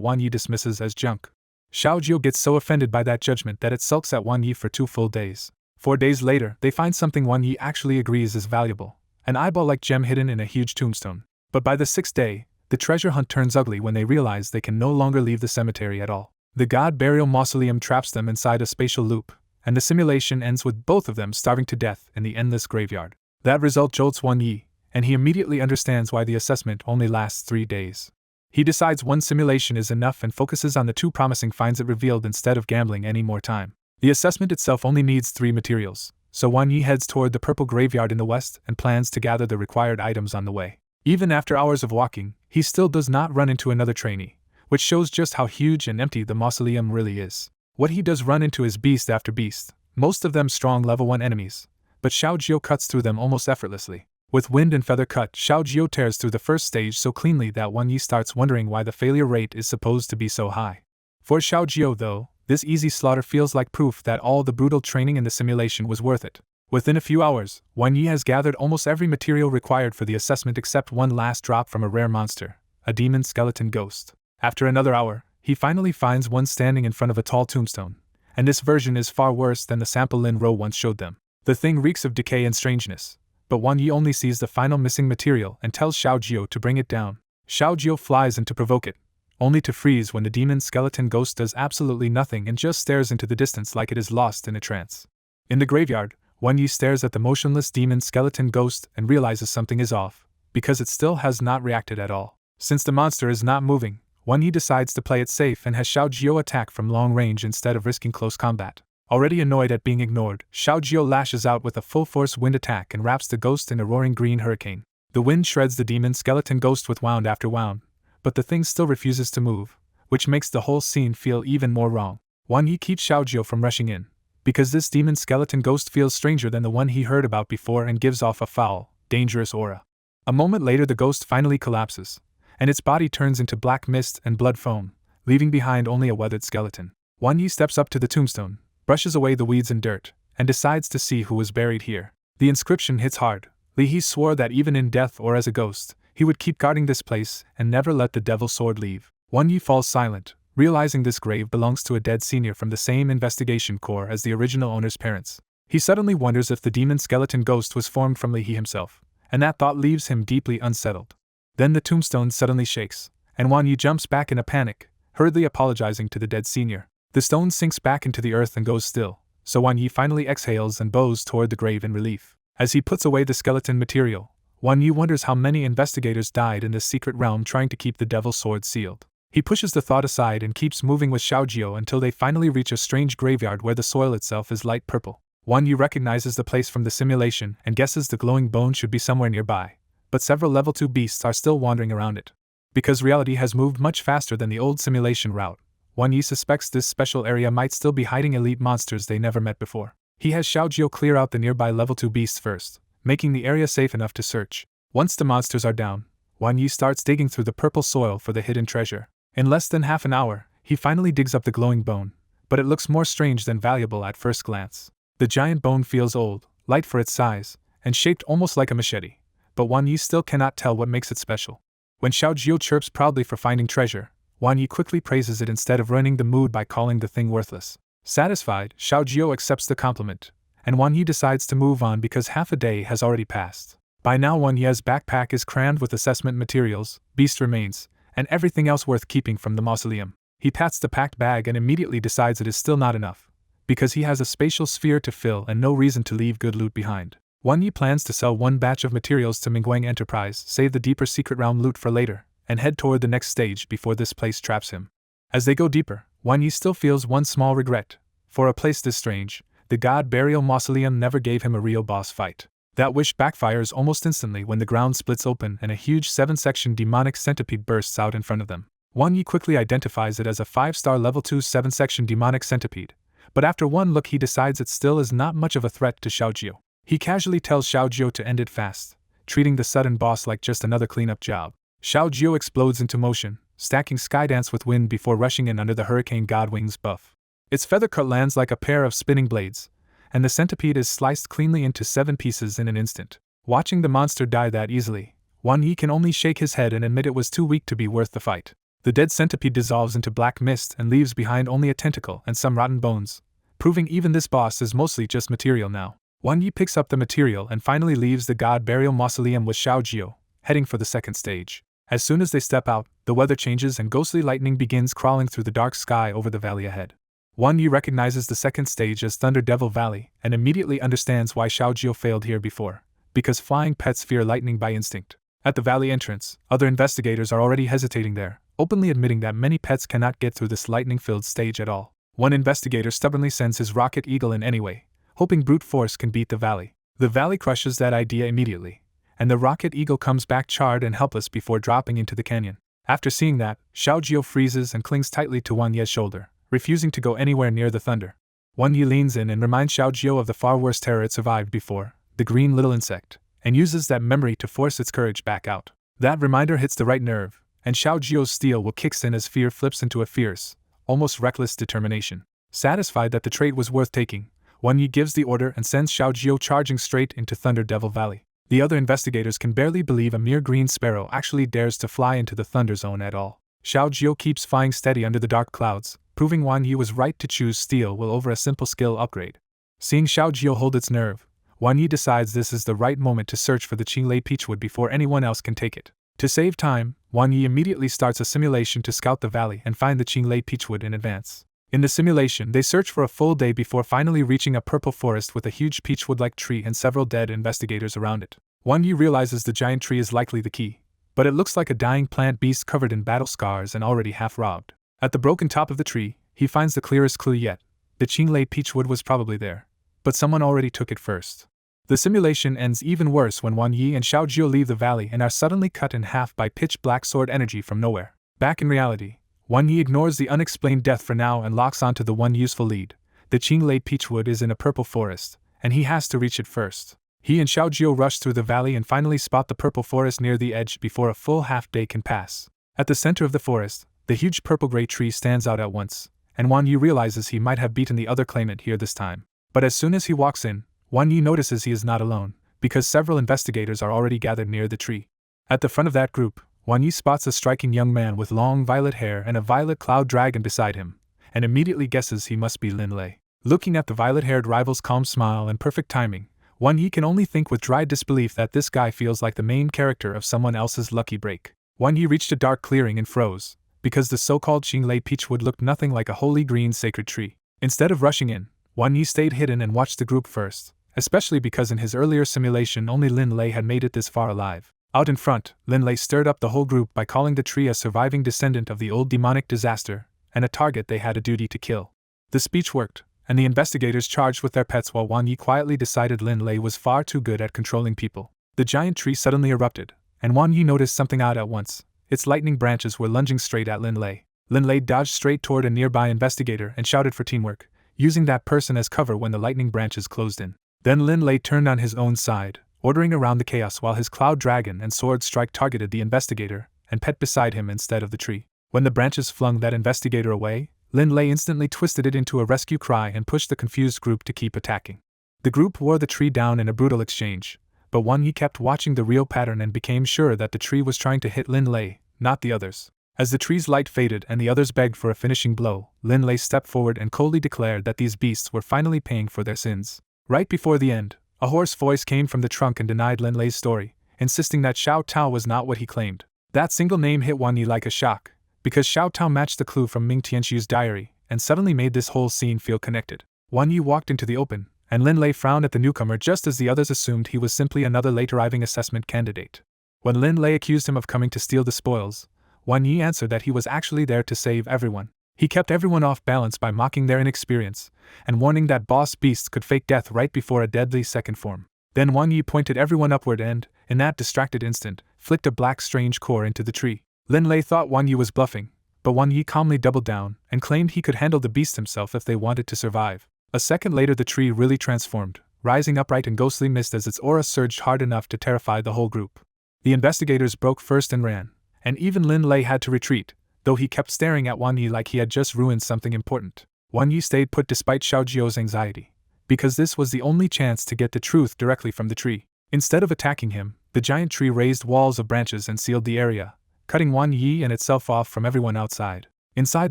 Wang Yi dismisses as junk. Xiao Jiu gets so offended by that judgment that it sulks at Wang Yi for 2 full days. 4 days later, they find something Wang Yi actually agrees is valuable: an eyeball-like gem hidden in a huge tombstone. But by the 6th day, the treasure hunt turns ugly when they realize they can no longer leave the cemetery at all. The God Burial Mausoleum traps them inside a spatial loop, and the simulation ends with both of them starving to death in the endless graveyard. That result jolts Wang Yi, and he immediately understands why the assessment only lasts 3 days. He decides one simulation is enough and focuses on the 2 promising finds it revealed instead of gambling any more time. The assessment itself only needs 3 materials, so Wang Yi heads toward the purple graveyard in the west and plans to gather the required items on the way. Even after hours of walking, he still does not run into another trainee, which shows just how huge and empty the mausoleum really is. What he does run into is beast after beast, most of them strong level 1 enemies, but Xiao Jiu cuts through them almost effortlessly. With wind and feather cut, Xiao Jiu tears through the first stage so cleanly that Wang Yi starts wondering why the failure rate is supposed to be so high. For Xiao Jiu, though, this easy slaughter feels like proof that all the brutal training in the simulation was worth it. Within a few hours, Wang Yi has gathered almost every material required for the assessment except one last drop from a rare monster, a demon skeleton ghost. After another hour, he finally finds one standing in front of a tall tombstone, and this version is far worse than the sample Lin Ro once showed them. The thing reeks of decay and strangeness, but Wang Yi only sees the final missing material and tells Xiao Jiu to bring it down. Xiao Jiu flies in to provoke it, only to freeze when the demon skeleton ghost does absolutely nothing and just stares into the distance like it is lost in a trance. In the graveyard, Wang Yi stares at the motionless demon skeleton ghost and realizes something is off, because it still has not reacted at all. Since the monster is not moving, Wang Yi decides to play it safe and has Xiao Jiu attack from long range instead of risking close combat. Already annoyed at being ignored, Xiao Jiu lashes out with a full-force wind attack and wraps the ghost in a roaring green hurricane. The wind shreds the demon skeleton ghost with wound after wound, but the thing still refuses to move, which makes the whole scene feel even more wrong. Wang Yi keeps Xiaojiu from rushing in, because this demon skeleton ghost feels stranger than the one he heard about before and gives off a foul, dangerous aura. A moment later the ghost finally collapses, and its body turns into black mist and blood foam, leaving behind only a weathered skeleton. Wang Yi steps up to the tombstone, brushes away the weeds and dirt, and decides to see who was buried here. The inscription hits hard. Li He swore that even in death or as a ghost, he would keep guarding this place and never let the devil's sword leave. Wang Yi falls silent, realizing this grave belongs to a dead senior from the same investigation corps as the original owner's parents. He suddenly wonders if the demon skeleton ghost was formed from Li He himself, and that thought leaves him deeply unsettled. Then the tombstone suddenly shakes, and Wang Yi jumps back in a panic, hurriedly apologizing to the dead senior. The stone sinks back into the earth and goes still, so Wang Yi finally exhales and bows toward the grave in relief. As he puts away the skeleton material, Wang Yi wonders how many investigators died in this secret realm trying to keep the devil's sword sealed. He pushes the thought aside and keeps moving with Xiaojiu until they finally reach a strange graveyard where the soil itself is light purple. Wang Yi recognizes the place from the simulation and guesses the glowing bone should be somewhere nearby, but several level 2 beasts are still wandering around it. Because reality has moved much faster than the old simulation route, Wang Yi suspects this special area might still be hiding elite monsters they never met before. He has Xiaojiu clear out the nearby level 2 beasts first, making the area safe enough to search. Once the monsters are down, Wang Yi starts digging through the purple soil for the hidden treasure. In less than half an hour, he finally digs up the glowing bone, but it looks more strange than valuable at first glance. The giant bone feels old, light for its size, and shaped almost like a machete, but Wang Yi still cannot tell what makes it special. When Xiaojiu chirps proudly for finding treasure, Wang Yi quickly praises it instead of ruining the mood by calling the thing worthless. Satisfied, Xiaojiu accepts the compliment, and Wang Yi decides to move on because half a day has already passed. By now Wang Yi's backpack is crammed with assessment materials, beast remains, and everything else worth keeping from the mausoleum. He pats the packed bag and immediately decides it is still not enough, because he has a spatial sphere to fill and no reason to leave good loot behind. Wang Yi plans to sell one batch of materials to Mingguang Enterprise, save the deeper secret realm loot for later, and head toward the next stage before this place traps him. As they go deeper, Wang Yi still feels one small regret. For a place this strange, the God Burial Mausoleum never gave him a real boss fight. That wish backfires almost instantly when the ground splits open and a huge 7-section demonic centipede bursts out in front of them. Wang Yi quickly identifies it as a 5-star level 2 7-section demonic centipede, but after one look he decides it still is not much of a threat to Xiaojiu. He casually tells Xiaojiu to end it fast, treating the sudden boss like just another cleanup job. Xiaojiu explodes into motion, stacking Skydance with wind before rushing in under the Hurricane Godwing's buff. Its feather cut lands like a pair of spinning blades, and the centipede is sliced cleanly into 7 pieces in an instant. Watching the monster die that easily, Wang Yi can only shake his head and admit it was too weak to be worth the fight. The dead centipede dissolves into black mist and leaves behind only a tentacle and some rotten bones, proving even this boss is mostly just material now. Wang Yi picks up the material and finally leaves the God Burial Mausoleum with Xiaojiu, heading for the second stage. As soon as they step out, the weather changes and ghostly lightning begins crawling through the dark sky over the valley ahead. Wang Yi recognizes the second stage as Thunder Devil Valley and immediately understands why Xiaojiu failed here before, because flying pets fear lightning by instinct. At the valley entrance, other investigators are already hesitating there, openly admitting that many pets cannot get through this lightning-filled stage at all. One investigator stubbornly sends his rocket eagle in anyway, hoping brute force can beat the valley. The valley crushes that idea immediately, and the rocket eagle comes back charred and helpless before dropping into the canyon. After seeing that, Xiaojiu freezes and clings tightly to Wang Yi's shoulder, refusing to go anywhere near the thunder. Wang Yi leans in and reminds Xiaojiu of the far worse terror it survived before, the green little insect, and uses that memory to force its courage back out. That reminder hits the right nerve, and Xiaojiu's steel will kicks in as fear flips into a fierce, almost reckless determination. Satisfied that the trait was worth taking, Wang Yi gives the order and sends Xiaojiu charging straight into Thunder Devil Valley. The other investigators can barely believe a mere green sparrow actually dares to fly into the Thunder Zone at all. Xiaojiu keeps flying steady under the dark clouds, proving Wang Yi was right to choose steel will over a simple skill upgrade. Seeing Xiaojiu hold its nerve, Wang Yi decides this is the right moment to search for the Qinglei Peachwood before anyone else can take it. To save time, Wang Yi immediately starts a simulation to scout the valley and find the Qinglei Peachwood in advance. In the simulation, they search for a full day before finally reaching a purple forest with a huge peachwood-like tree and several dead investigators around it. Wang Yi realizes the giant tree is likely the key, but it looks like a dying plant beast covered in battle scars and already half robbed. At the broken top of the tree, he finds the clearest clue yet. The Qinglei Peachwood was probably there, but someone already took it first. The simulation ends even worse when Wan Yi and Xiao Jiu leave the valley and are suddenly cut in half by pitch-black sword energy from nowhere. Back in reality, Wan Yi ignores the unexplained death for now and locks onto the one useful lead. The Qinglei Peachwood is in a purple forest, and he has to reach it first. He and Xiao Jiu rush through the valley and finally spot the purple forest near the edge before a full half-day can pass. At the center of the forest, the huge purple-gray tree stands out at once, and Wan Yi realizes he might have beaten the other claimant here this time. But as soon as he walks in, Wan Yi notices he is not alone, because several investigators are already gathered near the tree. At the front of that group, Wan Yi spots a striking young man with long violet hair and a violet cloud dragon beside him, and immediately guesses he must be Lin Lei. Looking at the violet-haired rival's calm smile and perfect timing, Wan Yi can only think with dry disbelief that this guy feels like the main character of someone else's lucky break. Wan Yi reached a dark clearing and froze, because the so-called Qinglei Peachwood looked nothing like a holy green sacred tree. Instead of rushing in, Wan Yi stayed hidden and watched the group first, especially because in his earlier simulation only Lin Lei had made it this far alive. Out in front, Lin Lei stirred up the whole group by calling the tree a surviving descendant of the old demonic disaster, and a target they had a duty to kill. The speech worked, and the investigators charged with their pets while Wan Yi quietly decided Lin Lei was far too good at controlling people. The giant tree suddenly erupted, and Wan Yi noticed something odd at once. Its lightning branches were lunging straight at Lin Lei. Lin Lei dodged straight toward a nearby investigator and shouted for teamwork, using that person as cover when the lightning branches closed in. Then Lin Lei turned on his own side, ordering around the chaos while his cloud dragon and sword strike targeted the investigator and pet beside him instead of the tree. When the branches flung that investigator away, Lin Lei instantly twisted it into a rescue cry and pushed the confused group to keep attacking. The group wore the tree down in a brutal exchange, but Wan Yi kept watching the real pattern and became sure that the tree was trying to hit Lin Lei, not the others. As the tree's light faded and the others begged for a finishing blow, Lin Lei stepped forward and coldly declared that these beasts were finally paying for their sins. Right before the end, a hoarse voice came from the trunk and denied Lin Lei's story, insisting that Xiao Tao was not what he claimed. That single name hit Wan Yi like a shock, because Xiao Tao matched the clue from Ming Tianxiu's diary, and suddenly made this whole scene feel connected. Wan Yi walked into the open, and Lin Lei frowned at the newcomer just as the others assumed he was simply another late-arriving assessment candidate. When Lin Lei accused him of coming to steal the spoils, Wan Yi answered that he was actually there to save everyone. He kept everyone off balance by mocking their inexperience, and warning that boss beasts could fake death right before a deadly second form. Then Wan Yi pointed everyone upward and, in that distracted instant, flicked a black strange core into the tree. Lin Lei thought Wan Yi was bluffing, but Wan Yi calmly doubled down and claimed he could handle the beast himself if they wanted to survive. A second later the tree really transformed, rising upright in ghostly mist as its aura surged hard enough to terrify the whole group. The investigators broke first and ran, and even Lin Lei had to retreat, though he kept staring at Wan Yi like he had just ruined something important. Wan Yi stayed put despite Xiao Jiu's anxiety, because this was the only chance to get the truth directly from the tree. Instead of attacking him, the giant tree raised walls of branches and sealed the area, cutting Wan Yi and itself off from everyone outside. Inside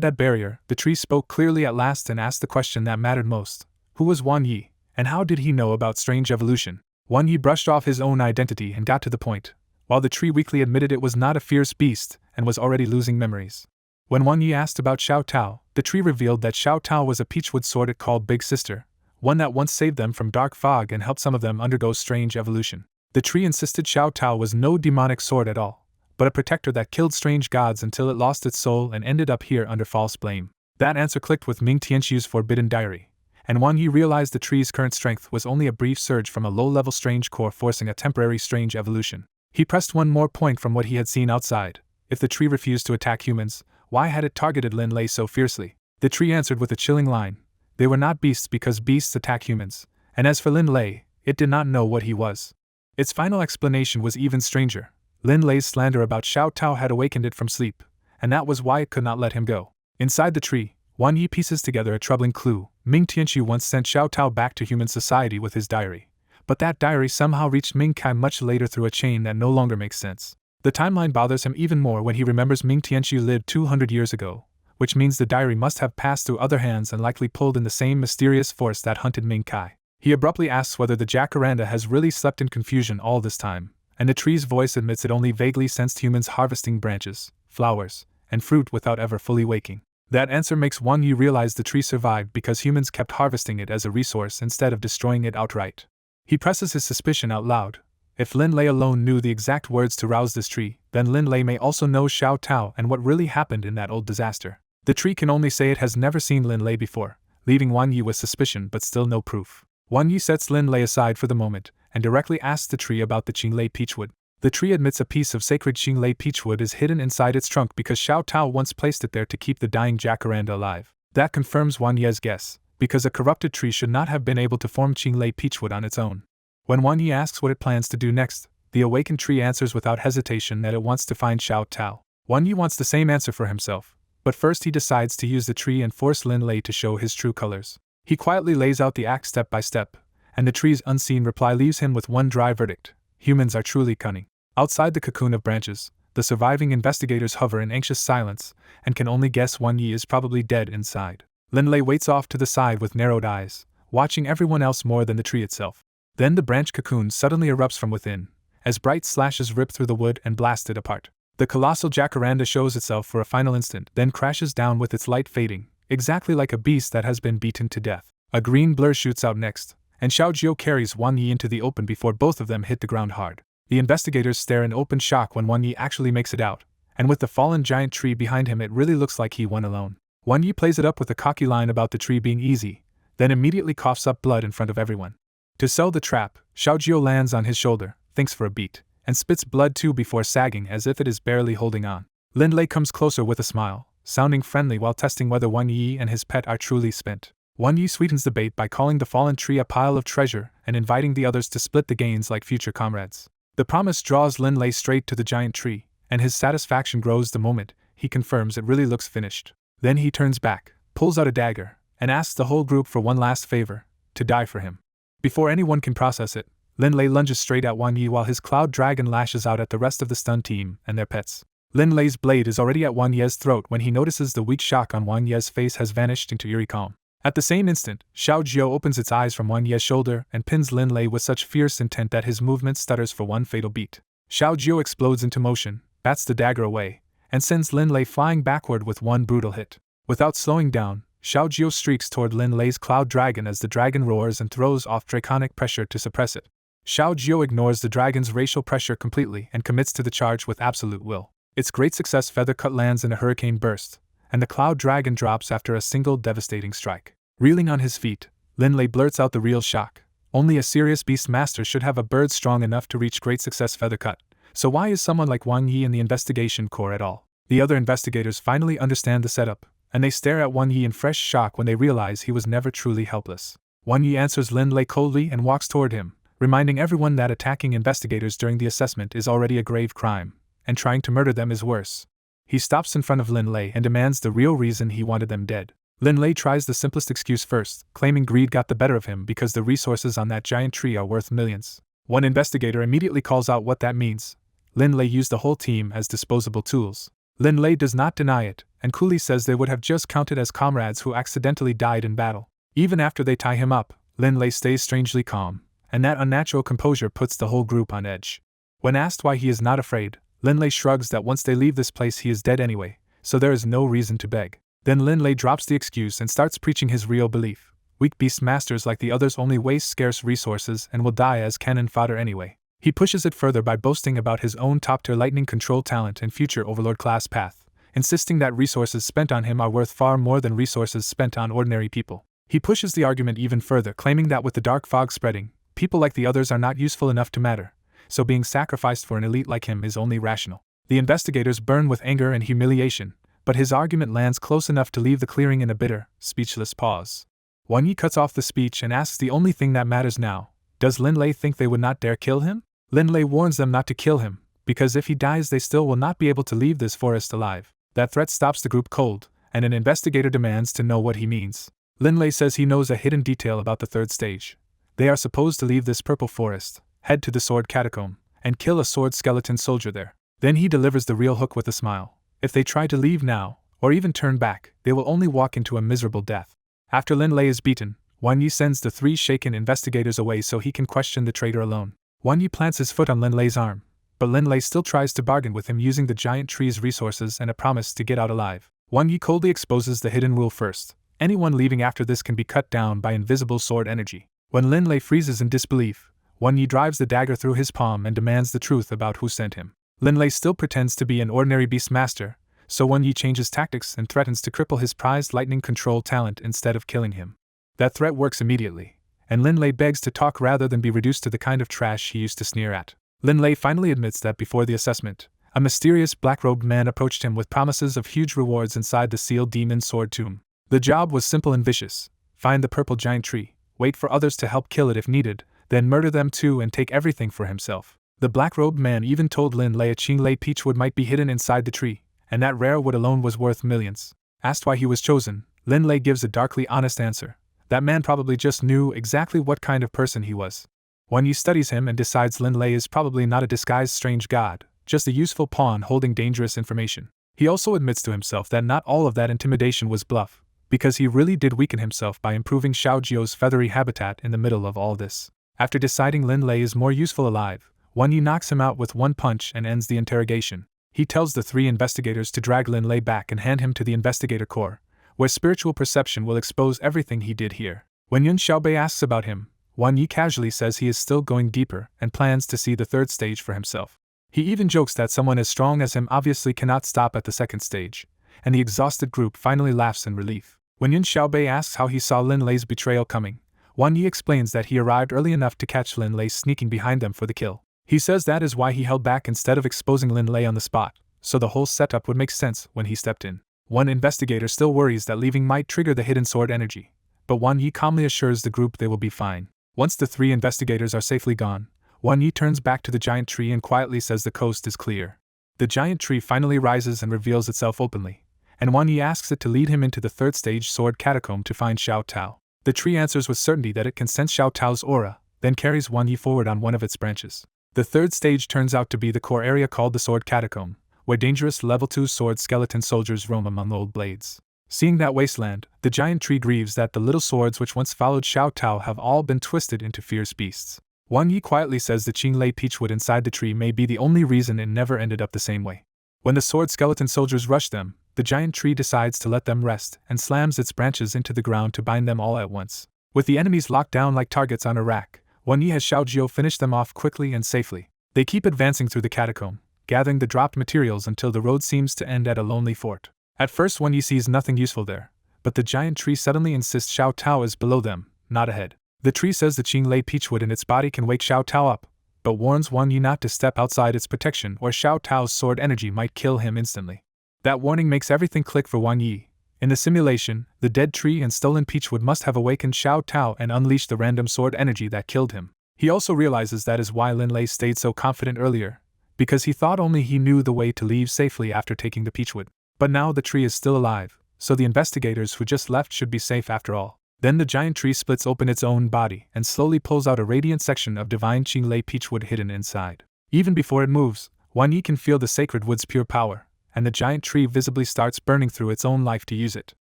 that barrier, the tree spoke clearly at last and asked the question that mattered most. Who was Wan Yi, and how did he know about strange evolution? Wan Yi brushed off his own identity and got to the point, while the tree weakly admitted it was not a fierce beast and was already losing memories. When Wan Yi asked about Xiao Tao, the tree revealed that Xiao Tao was a peachwood sword it called Big Sister, one that once saved them from dark fog and helped some of them undergo strange evolution. The tree insisted Xiao Tao was no demonic sword at all, but a protector that killed strange gods until it lost its soul and ended up here under false blame. That answer clicked with Ming Tianxiu's forbidden diary, and Wan Yi realized the tree's current strength was only a brief surge from a low-level strange core forcing a temporary strange evolution. He pressed one more point from what he had seen outside. If the tree refused to attack humans, why had it targeted Lin Lei so fiercely? The tree answered with a chilling line. They were not beasts because beasts attack humans, and as for Lin Lei, it did not know what he was. Its final explanation was even stranger. Lin Lei's slander about Xiao Tao had awakened it from sleep, and that was why it could not let him go. Inside the tree, Wan Yi pieces together a troubling clue. Ming Tianxiu once sent Xiao Tao back to human society with his diary, but that diary somehow reached Ming Kai much later through a chain that no longer makes sense. The timeline bothers him even more when he remembers Ming Tianxiu lived 200 years ago, which means the diary must have passed through other hands and likely pulled in the same mysterious force that hunted Ming Kai. He abruptly asks whether the jacaranda has really slept in confusion all this time, and the tree's voice admits it only vaguely sensed humans harvesting branches, flowers, and fruit without ever fully waking. That answer makes Wan Yi realize the tree survived because humans kept harvesting it as a resource instead of destroying it outright. He presses his suspicion out loud. If Lin Lei alone knew the exact words to rouse this tree, then Lin Lei may also know Xiao Tao and what really happened in that old disaster. The tree can only say it has never seen Lin Lei before, leaving Wan Yi with suspicion but still no proof. Wan Yi sets Lin Lei aside for the moment, and directly asks the tree about the Qinglei peachwood. The tree admits a piece of sacred Qinglei peachwood is hidden inside its trunk because Xiao Tao once placed it there to keep the dying jacaranda alive. That confirms Wang Ye's guess, because a corrupted tree should not have been able to form Qinglei peachwood on its own. When Wang Yi asks what it plans to do next, the awakened tree answers without hesitation that it wants to find Xiao Tao. Wang Yi wants the same answer for himself, but first he decides to use the tree and force Lin Lei to show his true colors. He quietly lays out the act step by step, and the tree's unseen reply leaves him with one dry verdict: humans are truly cunning. Outside the cocoon of branches, the surviving investigators hover in anxious silence, and can only guess Wang Yi is probably dead inside. Lin Lei waits off to the side with narrowed eyes, watching everyone else more than the tree itself. Then the branch cocoon suddenly erupts from within, as bright slashes rip through the wood and blast it apart. The colossal jacaranda shows itself for a final instant, then crashes down with its light fading, exactly like a beast that has been beaten to death. A green blur shoots out next, and Xiao Jiu carries Wang Yi into the open before both of them hit the ground hard. The investigators stare in open shock when Wang Yi actually makes it out, and with the fallen giant tree behind him it really looks like he won alone. Wang Yi plays it up with a cocky line about the tree being easy, then immediately coughs up blood in front of everyone. To sell the trap, Xiao Jiu lands on his shoulder, thinks for a beat, and spits blood too before sagging as if it is barely holding on. Lin Lei comes closer with a smile, sounding friendly while testing whether Wang Yi and his pet are truly spent. Wang Yi sweetens the bait by calling the fallen tree a pile of treasure and inviting the others to split the gains like future comrades. The promise draws Lin Lei straight to the giant tree, and his satisfaction grows the moment he confirms it really looks finished. Then he turns back, pulls out a dagger, and asks the whole group for one last favor: to die for him. Before anyone can process it, Lin Lei lunges straight at Wang Yi while his cloud dragon lashes out at the rest of the stunned team and their pets. Lin Lei's blade is already at Wang Ye's throat when he notices the weak shock on Wang Ye's face has vanished into eerie calm. At the same instant, Xiao Jiu opens its eyes from Wang Ye's shoulder and pins Lin Lei with such fierce intent that his movement stutters for one fatal beat. Xiao Jiu explodes into motion, bats the dagger away, and sends Lin Lei flying backward with one brutal hit. Without slowing down, Xiao Jiu streaks toward Lin Lei's cloud dragon as the dragon roars and throws off draconic pressure to suppress it. Xiao Jiu ignores the dragon's racial pressure completely and commits to the charge with absolute will. Its great success feather cut lands in a hurricane burst, and the cloud dragon drops after a single devastating strike. Reeling on his feet, Lin Lei blurts out the real shock. Only a serious beast master should have a bird strong enough to reach great success feather cut. So why is someone like Wang Yi in the investigation corps at all? The other investigators finally understand the setup, and they stare at Wang Yi in fresh shock when they realize he was never truly helpless. Wang Yi answers Lin Lei coldly and walks toward him, reminding everyone that attacking investigators during the assessment is already a grave crime, and trying to murder them is worse. He stops in front of Lin Lei and demands the real reason he wanted them dead. Lin Lei tries the simplest excuse first, claiming greed got the better of him because the resources on that giant tree are worth millions. One investigator immediately calls out what that means. Lin Lei used the whole team as disposable tools. Lin Lei does not deny it, and coolly says they would have just counted as comrades who accidentally died in battle. Even after they tie him up, Lin Lei stays strangely calm, and that unnatural composure puts the whole group on edge. When asked why he is not afraid, Lin Lei shrugs that once they leave this place he is dead anyway, so there is no reason to beg. Then Lin Lei drops the excuse and starts preaching his real belief. Weak beast masters like the others only waste scarce resources and will die as cannon fodder anyway. He pushes it further by boasting about his own top-tier lightning control talent and future overlord class path, insisting that resources spent on him are worth far more than resources spent on ordinary people. He pushes the argument even further, claiming that with the dark fog spreading, people like the others are not useful enough to matter, so being sacrificed for an elite like him is only rational. The investigators burn with anger and humiliation, but his argument lands close enough to leave the clearing in a bitter, speechless pause. Wang Yi cuts off the speech and asks the only thing that matters now: does Lin Lei think they would not dare kill him? Lin Lei warns them not to kill him, because if he dies they still will not be able to leave this forest alive. That threat stops the group cold, and an investigator demands to know what he means. Lin Lei says he knows a hidden detail about the third stage. They are supposed to leave this purple forest, head to the sword catacomb, and kill a sword skeleton soldier there. Then he delivers the real hook with a smile. If they try to leave now, or even turn back, they will only walk into a miserable death. After Lin Lei is beaten, Wang Yi sends the three shaken investigators away so he can question the traitor alone. Wang Yi plants his foot on Lin Lei's arm, but Lin Lei still tries to bargain with him using the giant tree's resources and a promise to get out alive. Wang Yi coldly exposes the hidden rule first: anyone leaving after this can be cut down by invisible sword energy. When Lin Lei freezes in disbelief, Wang Yi drives the dagger through his palm and demands the truth about who sent him. Lin Lei still pretends to be an ordinary beast master, so Wang Yi changes tactics and threatens to cripple his prized lightning control talent instead of killing him. That threat works immediately, and Lin Lei begs to talk rather than be reduced to the kind of trash he used to sneer at. Lin Lei finally admits that before the assessment, a mysterious black-robed man approached him with promises of huge rewards inside the sealed demon sword tomb. The job was simple and vicious: find the purple giant tree, wait for others to help kill it if needed, then murder them too and take everything for himself. The black-robed man even told Lin Lei a Qinglei peachwood might be hidden inside the tree, and that rare wood alone was worth millions. Asked why he was chosen, Lin Lei gives a darkly honest answer. That man probably just knew exactly what kind of person he was. Wan Yi studies him and decides Lin Lei is probably not a disguised strange god, just a useful pawn holding dangerous information. He also admits to himself that not all of that intimidation was bluff, because he really did weaken himself by improving Xiao Jiu's feathery habitat in the middle of all this. After deciding Lin Lei is more useful alive, Wan Yi knocks him out with one punch and ends the interrogation. He tells the 3 investigators to drag Lin Lei back and hand him to the investigator core, where spiritual perception will expose everything he did here. When Yun Xiaobei asks about him, Wan Yi casually says he is still going deeper and plans to see the 3rd stage for himself. He even jokes that someone as strong as him obviously cannot stop at the 2nd stage, and the exhausted group finally laughs in relief. When Yun Xiaobei asks how he saw Lin Lei's betrayal coming, Wan Yi explains that he arrived early enough to catch Lin Lei sneaking behind them for the kill. He says that is why he held back instead of exposing Lin Lei on the spot, so the whole setup would make sense when he stepped in. One investigator still worries that leaving might trigger the hidden sword energy, but Wan Yi calmly assures the group they will be fine. Once the 3 investigators are safely gone, Wan Yi turns back to the giant tree and quietly says the coast is clear. The giant tree finally rises and reveals itself openly, and Wan Yi asks it to lead him into the 3rd stage sword catacomb to find Xiao Tao. The tree answers with certainty that it can sense Xiao Tao's aura, then carries Wan Yi forward on one of its branches. The 3rd stage turns out to be the core area called the sword catacomb, where dangerous level 2 sword skeleton soldiers roam among old blades. Seeing that wasteland, the giant tree grieves that the little swords which once followed Xiao Tao have all been twisted into fierce beasts. Wan Yi quietly says the Qinglei peachwood inside the tree may be the only reason it never ended up the same way. When the sword skeleton soldiers rush them, the giant tree decides to let them rest and slams its branches into the ground to bind them all at once. With the enemies locked down like targets on a rack, Wan Yi has Xiao Jiu finish them off quickly and safely. They keep advancing through the catacomb, gathering the dropped materials until the road seems to end at a lonely fort. At first Wan Yi sees nothing useful there, but the giant tree suddenly insists Xiao Tao is below them, not ahead. The tree says the Qinglei peachwood in its body can wake Xiao Tao up, but warns Wan Yi not to step outside its protection or Xiao Tao's sword energy might kill him instantly. That warning makes everything click for Wan Yi. In the simulation, the dead tree and stolen peachwood must have awakened Xiao Tao and unleashed the random sword energy that killed him. He also realizes that is why Lin Lei stayed so confident earlier, because he thought only he knew the way to leave safely after taking the peachwood. But now the tree is still alive, so the investigators who just left should be safe after all. Then the giant tree splits open its own body and slowly pulls out a radiant section of divine Qinglei peachwood hidden inside. Even before it moves, Wan Yi can feel the sacred wood's pure power, and the giant tree visibly starts burning through its own life to use it.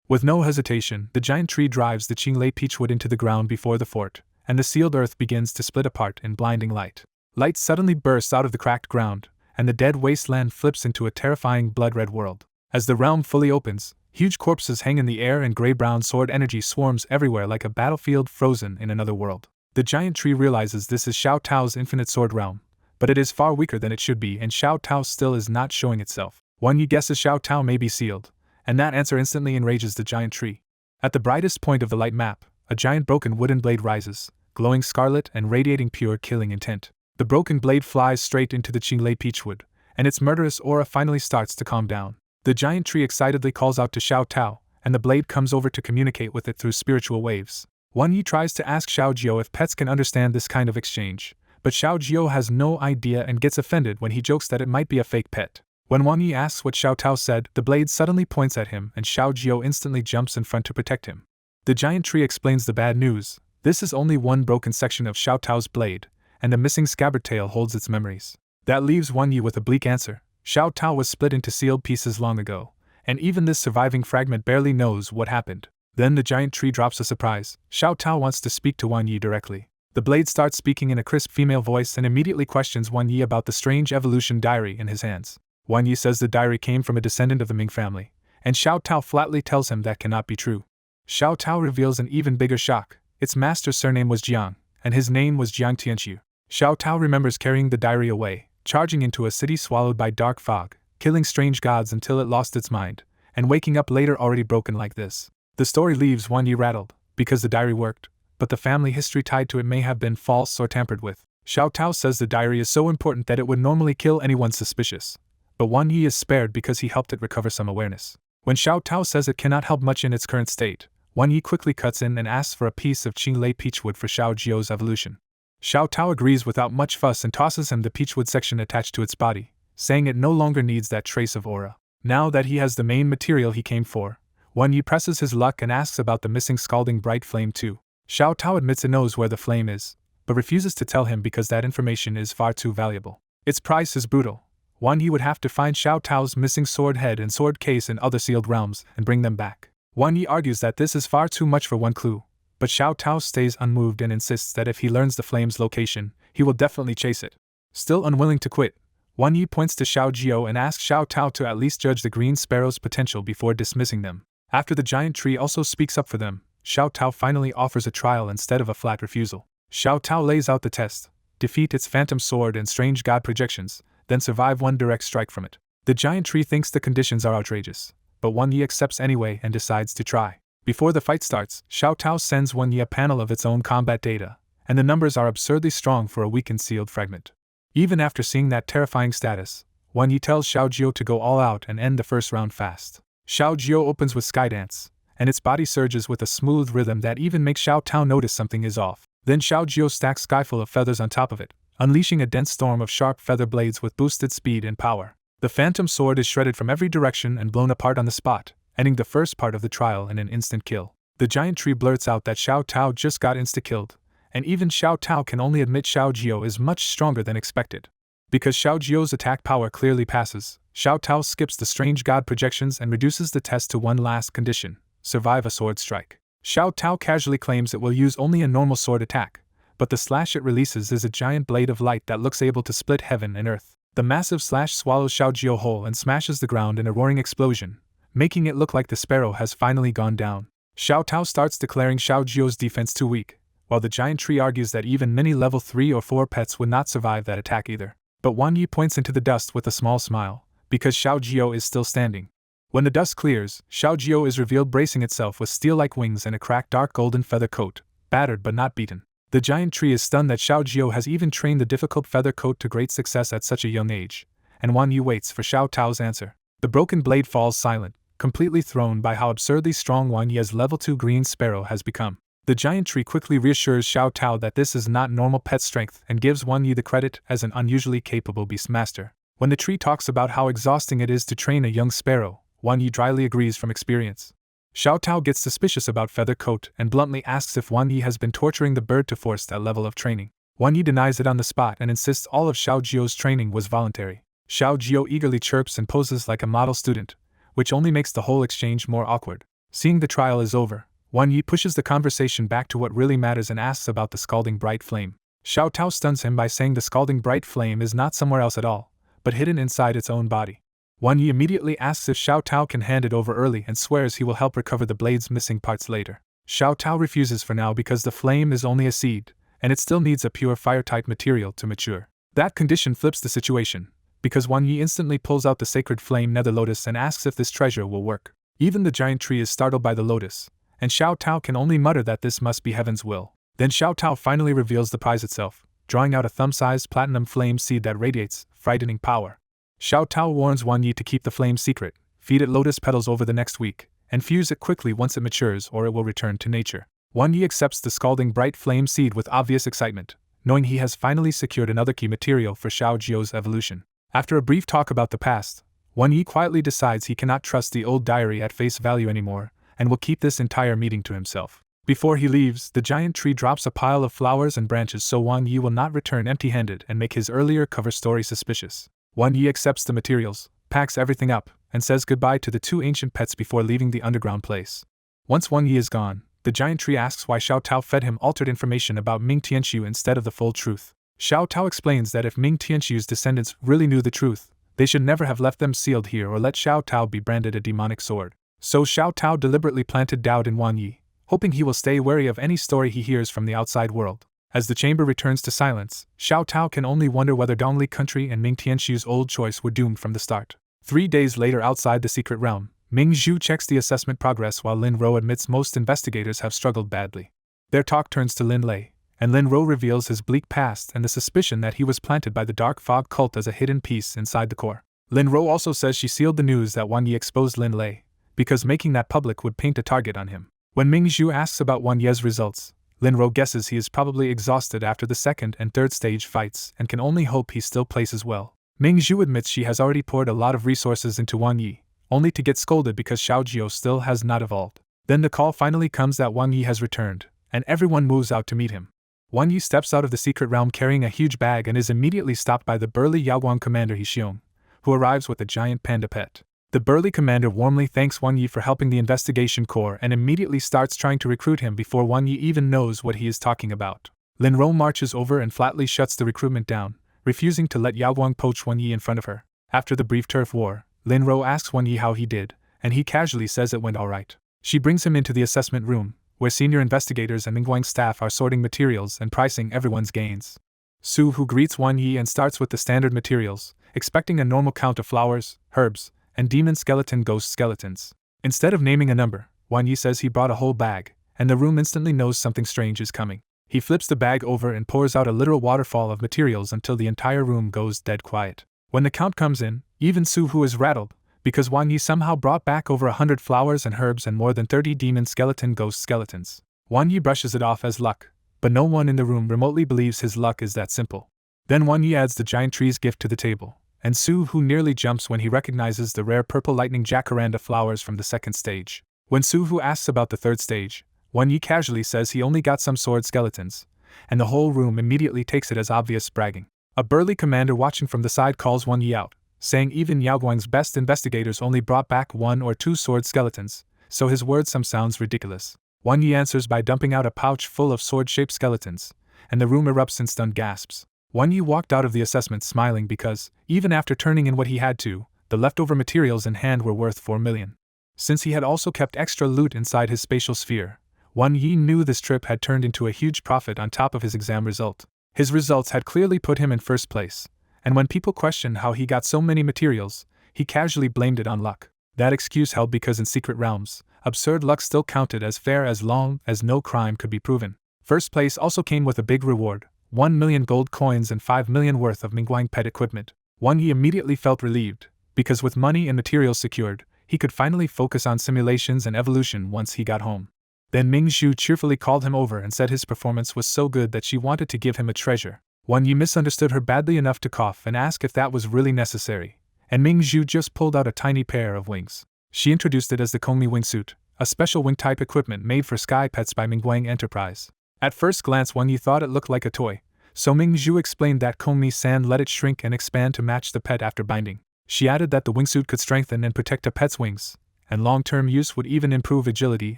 With no hesitation, the giant tree drives the Qinglei peachwood into the ground before the fort, and the sealed earth begins to split apart in blinding light. Light suddenly bursts out of the cracked ground, and the dead wasteland flips into a terrifying blood-red world. As the realm fully opens, huge corpses hang in the air and gray-brown sword energy swarms everywhere like a battlefield frozen in another world. The giant tree realizes this is Xiao Tao's infinite sword realm, but it is far weaker than it should be and Xiao Tao still is not showing itself. Wan Yi guesses Xiao Tao may be sealed, and that answer instantly enrages the giant tree. At the brightest point of the light map, a giant broken wooden blade rises, glowing scarlet and radiating pure killing intent. The broken blade flies straight into the Qinglei peachwood, and its murderous aura finally starts to calm down. The giant tree excitedly calls out to Xiao Tao, and the blade comes over to communicate with it through spiritual waves. Wan Yi tries to ask Xiao Jiu if pets can understand this kind of exchange, but Xiao Jiu has no idea and gets offended when he jokes that it might be a fake pet. When Wan Yi asks what Xiao Tao said, the blade suddenly points at him and Xiao Jiu instantly jumps in front to protect him. The giant tree explains the bad news. This is only one broken section of Xiao Tao's blade, and the missing scabbard tail holds its memories. That leaves Wan Yi with a bleak answer. Xiao Tao was split into sealed pieces long ago, and even this surviving fragment barely knows what happened. Then the giant tree drops a surprise. Xiao Tao wants to speak to Wan Yi directly. The blade starts speaking in a crisp female voice and immediately questions Wan Yi about the strange evolution diary in his hands. Wan Yi says the diary came from a descendant of the Ming family, and Xiao Tao flatly tells him that cannot be true. Xiao Tao reveals an even bigger shock. Its master's surname was Jiang, and his name was Jiang Tianxiu. Xiao Tao remembers carrying the diary away, charging into a city swallowed by dark fog, killing strange gods until it lost its mind, and waking up later already broken like this. The story leaves Wan Yi rattled, because the diary worked, but the family history tied to it may have been false or tampered with. Xiao Tao says the diary is so important that it would normally kill anyone suspicious, but Wan Yi is spared because he helped it recover some awareness. When Xiao Tao says it cannot help much in its current state, Wan Yi quickly cuts in and asks for a piece of Qinglei peachwood for Xiao Jiu's evolution. Xiao Tao agrees without much fuss and tosses him the peachwood section attached to its body, saying it no longer needs that trace of aura. Now that he has the main material he came for, Wan Yi presses his luck and asks about the missing scalding bright flame too. Xiao Tao admits it knows where the flame is, but refuses to tell him because that information is far too valuable. Its price is brutal. Wan Yi would have to find Xiao Tao's missing sword head and sword case in other sealed realms and bring them back. Wan Yi argues that this is far too much for one clue, but Xiao Tao stays unmoved and insists that if he learns the flame's location, he will definitely chase it. Still unwilling to quit, Wan Yi points to Xiao Jiu and asks Xiao Tao to at least judge the green sparrow's potential before dismissing them. After the giant tree also speaks up for them, Xiao Tao finally offers a trial instead of a flat refusal. Xiao Tao lays out the test: defeat its phantom sword and strange god projections, then survive one direct strike from it. The giant tree thinks the conditions are outrageous, but Wan Yi accepts anyway and decides to try. Before the fight starts, Xiao Tao sends Wan Yi a panel of its own combat data, and the numbers are absurdly strong for a weakened sealed fragment. Even after seeing that terrifying status, Wan Yi tells Xiao Jiu to go all out and end the first round fast. Xiao Jiu opens with Skydance, and its body surges with a smooth rhythm that even makes Xiao Tao notice something is off. Then Xiao Jiu stacks Skyful of feathers on top of it, unleashing a dense storm of sharp feather blades with boosted speed and power. The phantom sword is shredded from every direction and blown apart on the spot, ending the first part of the trial in an instant kill. The giant tree blurts out that Xiao Tao just got insta-killed, and even Xiao Tao can only admit Xiao Jiu is much stronger than expected. Because Xiao Jiu's attack power clearly passes, Xiao Tao skips the strange god projections and reduces the test to one last condition: survive a sword strike. Xiao Tao casually claims it will use only a normal sword attack, but the slash it releases is a giant blade of light that looks able to split heaven and earth. The massive slash swallows Xiao Jiu whole and smashes the ground in a roaring explosion, making it look like the sparrow has finally gone down. Xiao Tao starts declaring Xiao Jiu's defense too weak, while the giant tree argues that even many level 3 or 4 pets would not survive that attack either. But Wan Yi points into the dust with a small smile, because Xiao Jiu is still standing. When the dust clears, Xiao Jiu is revealed bracing itself with steel-like wings and a cracked dark golden feather coat, battered but not beaten. The giant tree is stunned that Xiao Jiu has even trained the difficult feather coat to great success at such a young age, and Wan Yi waits for Xiao Tao's answer. The broken blade falls silent, completely thrown by how absurdly strong Wan Yi's level 2 green sparrow has become. The giant tree quickly reassures Xiao Tao that this is not normal pet strength and gives Wan Yi the credit as an unusually capable beastmaster. When the tree talks about how exhausting it is to train a young sparrow, Wan Yi dryly agrees from experience. Xiao Tao gets suspicious about Feather Coat and bluntly asks if Wan Yi has been torturing the bird to force that level of training. Wan Yi denies it on the spot and insists all of Xiao Jiu's training was voluntary. Xiao Jiu eagerly chirps and poses like a model student, which only makes the whole exchange more awkward. Seeing the trial is over, Wan Yi pushes the conversation back to what really matters and asks about the scalding bright flame. Xiao Tao stuns him by saying the scalding bright flame is not somewhere else at all, but hidden inside its own body. Wan Yi immediately asks if Xiao Tao can hand it over early and swears he will help recover the blade's missing parts later. Xiao Tao refuses for now because the flame is only a seed, and it still needs a pure fire-type material to mature. That condition flips the situation, because Wan Yi instantly pulls out the sacred flame nether lotus and asks if this treasure will work. Even the giant tree is startled by the lotus, and Xiao Tao can only mutter that this must be heaven's will. Then Xiao Tao finally reveals the prize itself, drawing out a thumb-sized platinum flame seed that radiates frightening power. Xiao Tao warns Wan Yi to keep the flame secret, feed it lotus petals over the next week, and fuse it quickly once it matures or it will return to nature. Wan Yi accepts the scalding bright flame seed with obvious excitement, knowing he has finally secured another key material for Xiao Jiu's evolution. After a brief talk about the past, Wan Yi quietly decides he cannot trust the old diary at face value anymore, and will keep this entire meeting to himself. Before he leaves, the giant tree drops a pile of flowers and branches so Wan Yi will not return empty-handed and make his earlier cover story suspicious. Wan Yi accepts the materials, packs everything up, and says goodbye to the two ancient pets before leaving the underground place. Once Wan Yi is gone, the giant tree asks why Xiao Tao fed him altered information about Ming Tianxiu instead of the full truth. Xiao Tao explains that if Ming Tianxiu's descendants really knew the truth, they should never have left them sealed here or let Xiao Tao be branded a demonic sword. So Xiao Tao deliberately planted doubt in Wan Yi, hoping he will stay wary of any story he hears from the outside world. As the chamber returns to silence, Xiao Tao can only wonder whether Dongli Country and Ming Tianxiu's old choice were doomed from the start. 3 days later outside the secret realm, Ming Zhu checks the assessment progress while Lin Ro admits most investigators have struggled badly. Their talk turns to Lin Lei, and Lin Ro reveals his bleak past and the suspicion that he was planted by the Dark Fog cult as a hidden piece inside the core. Lin Ro also says she sealed the news that Wan Yi exposed Lin Lei, because making that public would paint a target on him. When Ming Zhu asks about Wan Ye's results, Lin Ro guesses he is probably exhausted after the second and third stage fights and can only hope he still places well. Ming Zhu admits she has already poured a lot of resources into Wan Yi, only to get scolded because Xiao Jiao still has not evolved. Then the call finally comes that Wan Yi has returned, and everyone moves out to meet him. Wan Yi steps out of the secret realm carrying a huge bag and is immediately stopped by the burly Yaoguang commander He Xiong, who arrives with a giant panda pet. The burly commander warmly thanks Wan Yi for helping the investigation corps and immediately starts trying to recruit him before Wan Yi even knows what he is talking about. Lin Ro marches over and flatly shuts the recruitment down, refusing to let Yaoguang poach Wan Yi in front of her. After the brief turf war, Lin Ro asks Wan Yi how he did, and he casually says it went alright. She brings him into the assessment room, where senior investigators and Mingguang's staff are sorting materials and pricing everyone's gains. Su Hu greets Wan Yi and starts with the standard materials, expecting a normal count of flowers, herbs, and demon skeleton ghost skeletons. Instead of naming a number, Wan Yi says he brought a whole bag, and the room instantly knows something strange is coming. He flips the bag over and pours out a literal waterfall of materials until the entire room goes dead quiet. When the count comes in, even Su Hu is rattled, because Wan Yi somehow brought back over 100 flowers and herbs and more than 30 demon skeleton ghost skeletons. Wan Yi brushes it off as luck, but no one in the room remotely believes his luck is that simple. Then Wan Yi adds the giant tree's gift to the table, and Su Hu nearly jumps when he recognizes the rare purple lightning jacaranda flowers from the second stage. When Su Hu asks about the third stage, Wan Yi casually says he only got some sword skeletons, and the whole room immediately takes it as obvious bragging. A burly commander watching from the side calls Wan Yi out, saying even Yaoguang's best investigators only brought back 1 or 2 sword skeletons, so his words sounds ridiculous. Wan Yi answers by dumping out a pouch full of sword-shaped skeletons, and the room erupts in stunned gasps. Wan Yi walked out of the assessment smiling because, even after turning in what he had to, the leftover materials in hand were worth 4 million. Since he had also kept extra loot inside his spatial sphere, Wan Yi knew this trip had turned into a huge profit on top of his exam result. His results had clearly put him in first place, and when people questioned how he got so many materials, he casually blamed it on luck. That excuse held because in secret realms, absurd luck still counted as fair as long as no crime could be proven. First place also came with a big reward, 1 million gold coins and 5 million worth of Mingguang pet equipment. Wan Yi immediately felt relieved, because with money and materials secured, he could finally focus on simulations and evolution once he got home. Then Ming Zhu cheerfully called him over and said his performance was so good that she wanted to give him a treasure. Wan Yi misunderstood her badly enough to cough and ask if that was really necessary, and Ming Zhu just pulled out a tiny pair of wings. She introduced it as the Kongmi wingsuit, a special wing-type equipment made for sky pets by Mingguang Enterprise. At first glance Wan Yi thought it looked like a toy, so Ming Zhu explained that Kongmi-san let it shrink and expand to match the pet after binding. She added that the wingsuit could strengthen and protect a pet's wings, and long-term use would even improve agility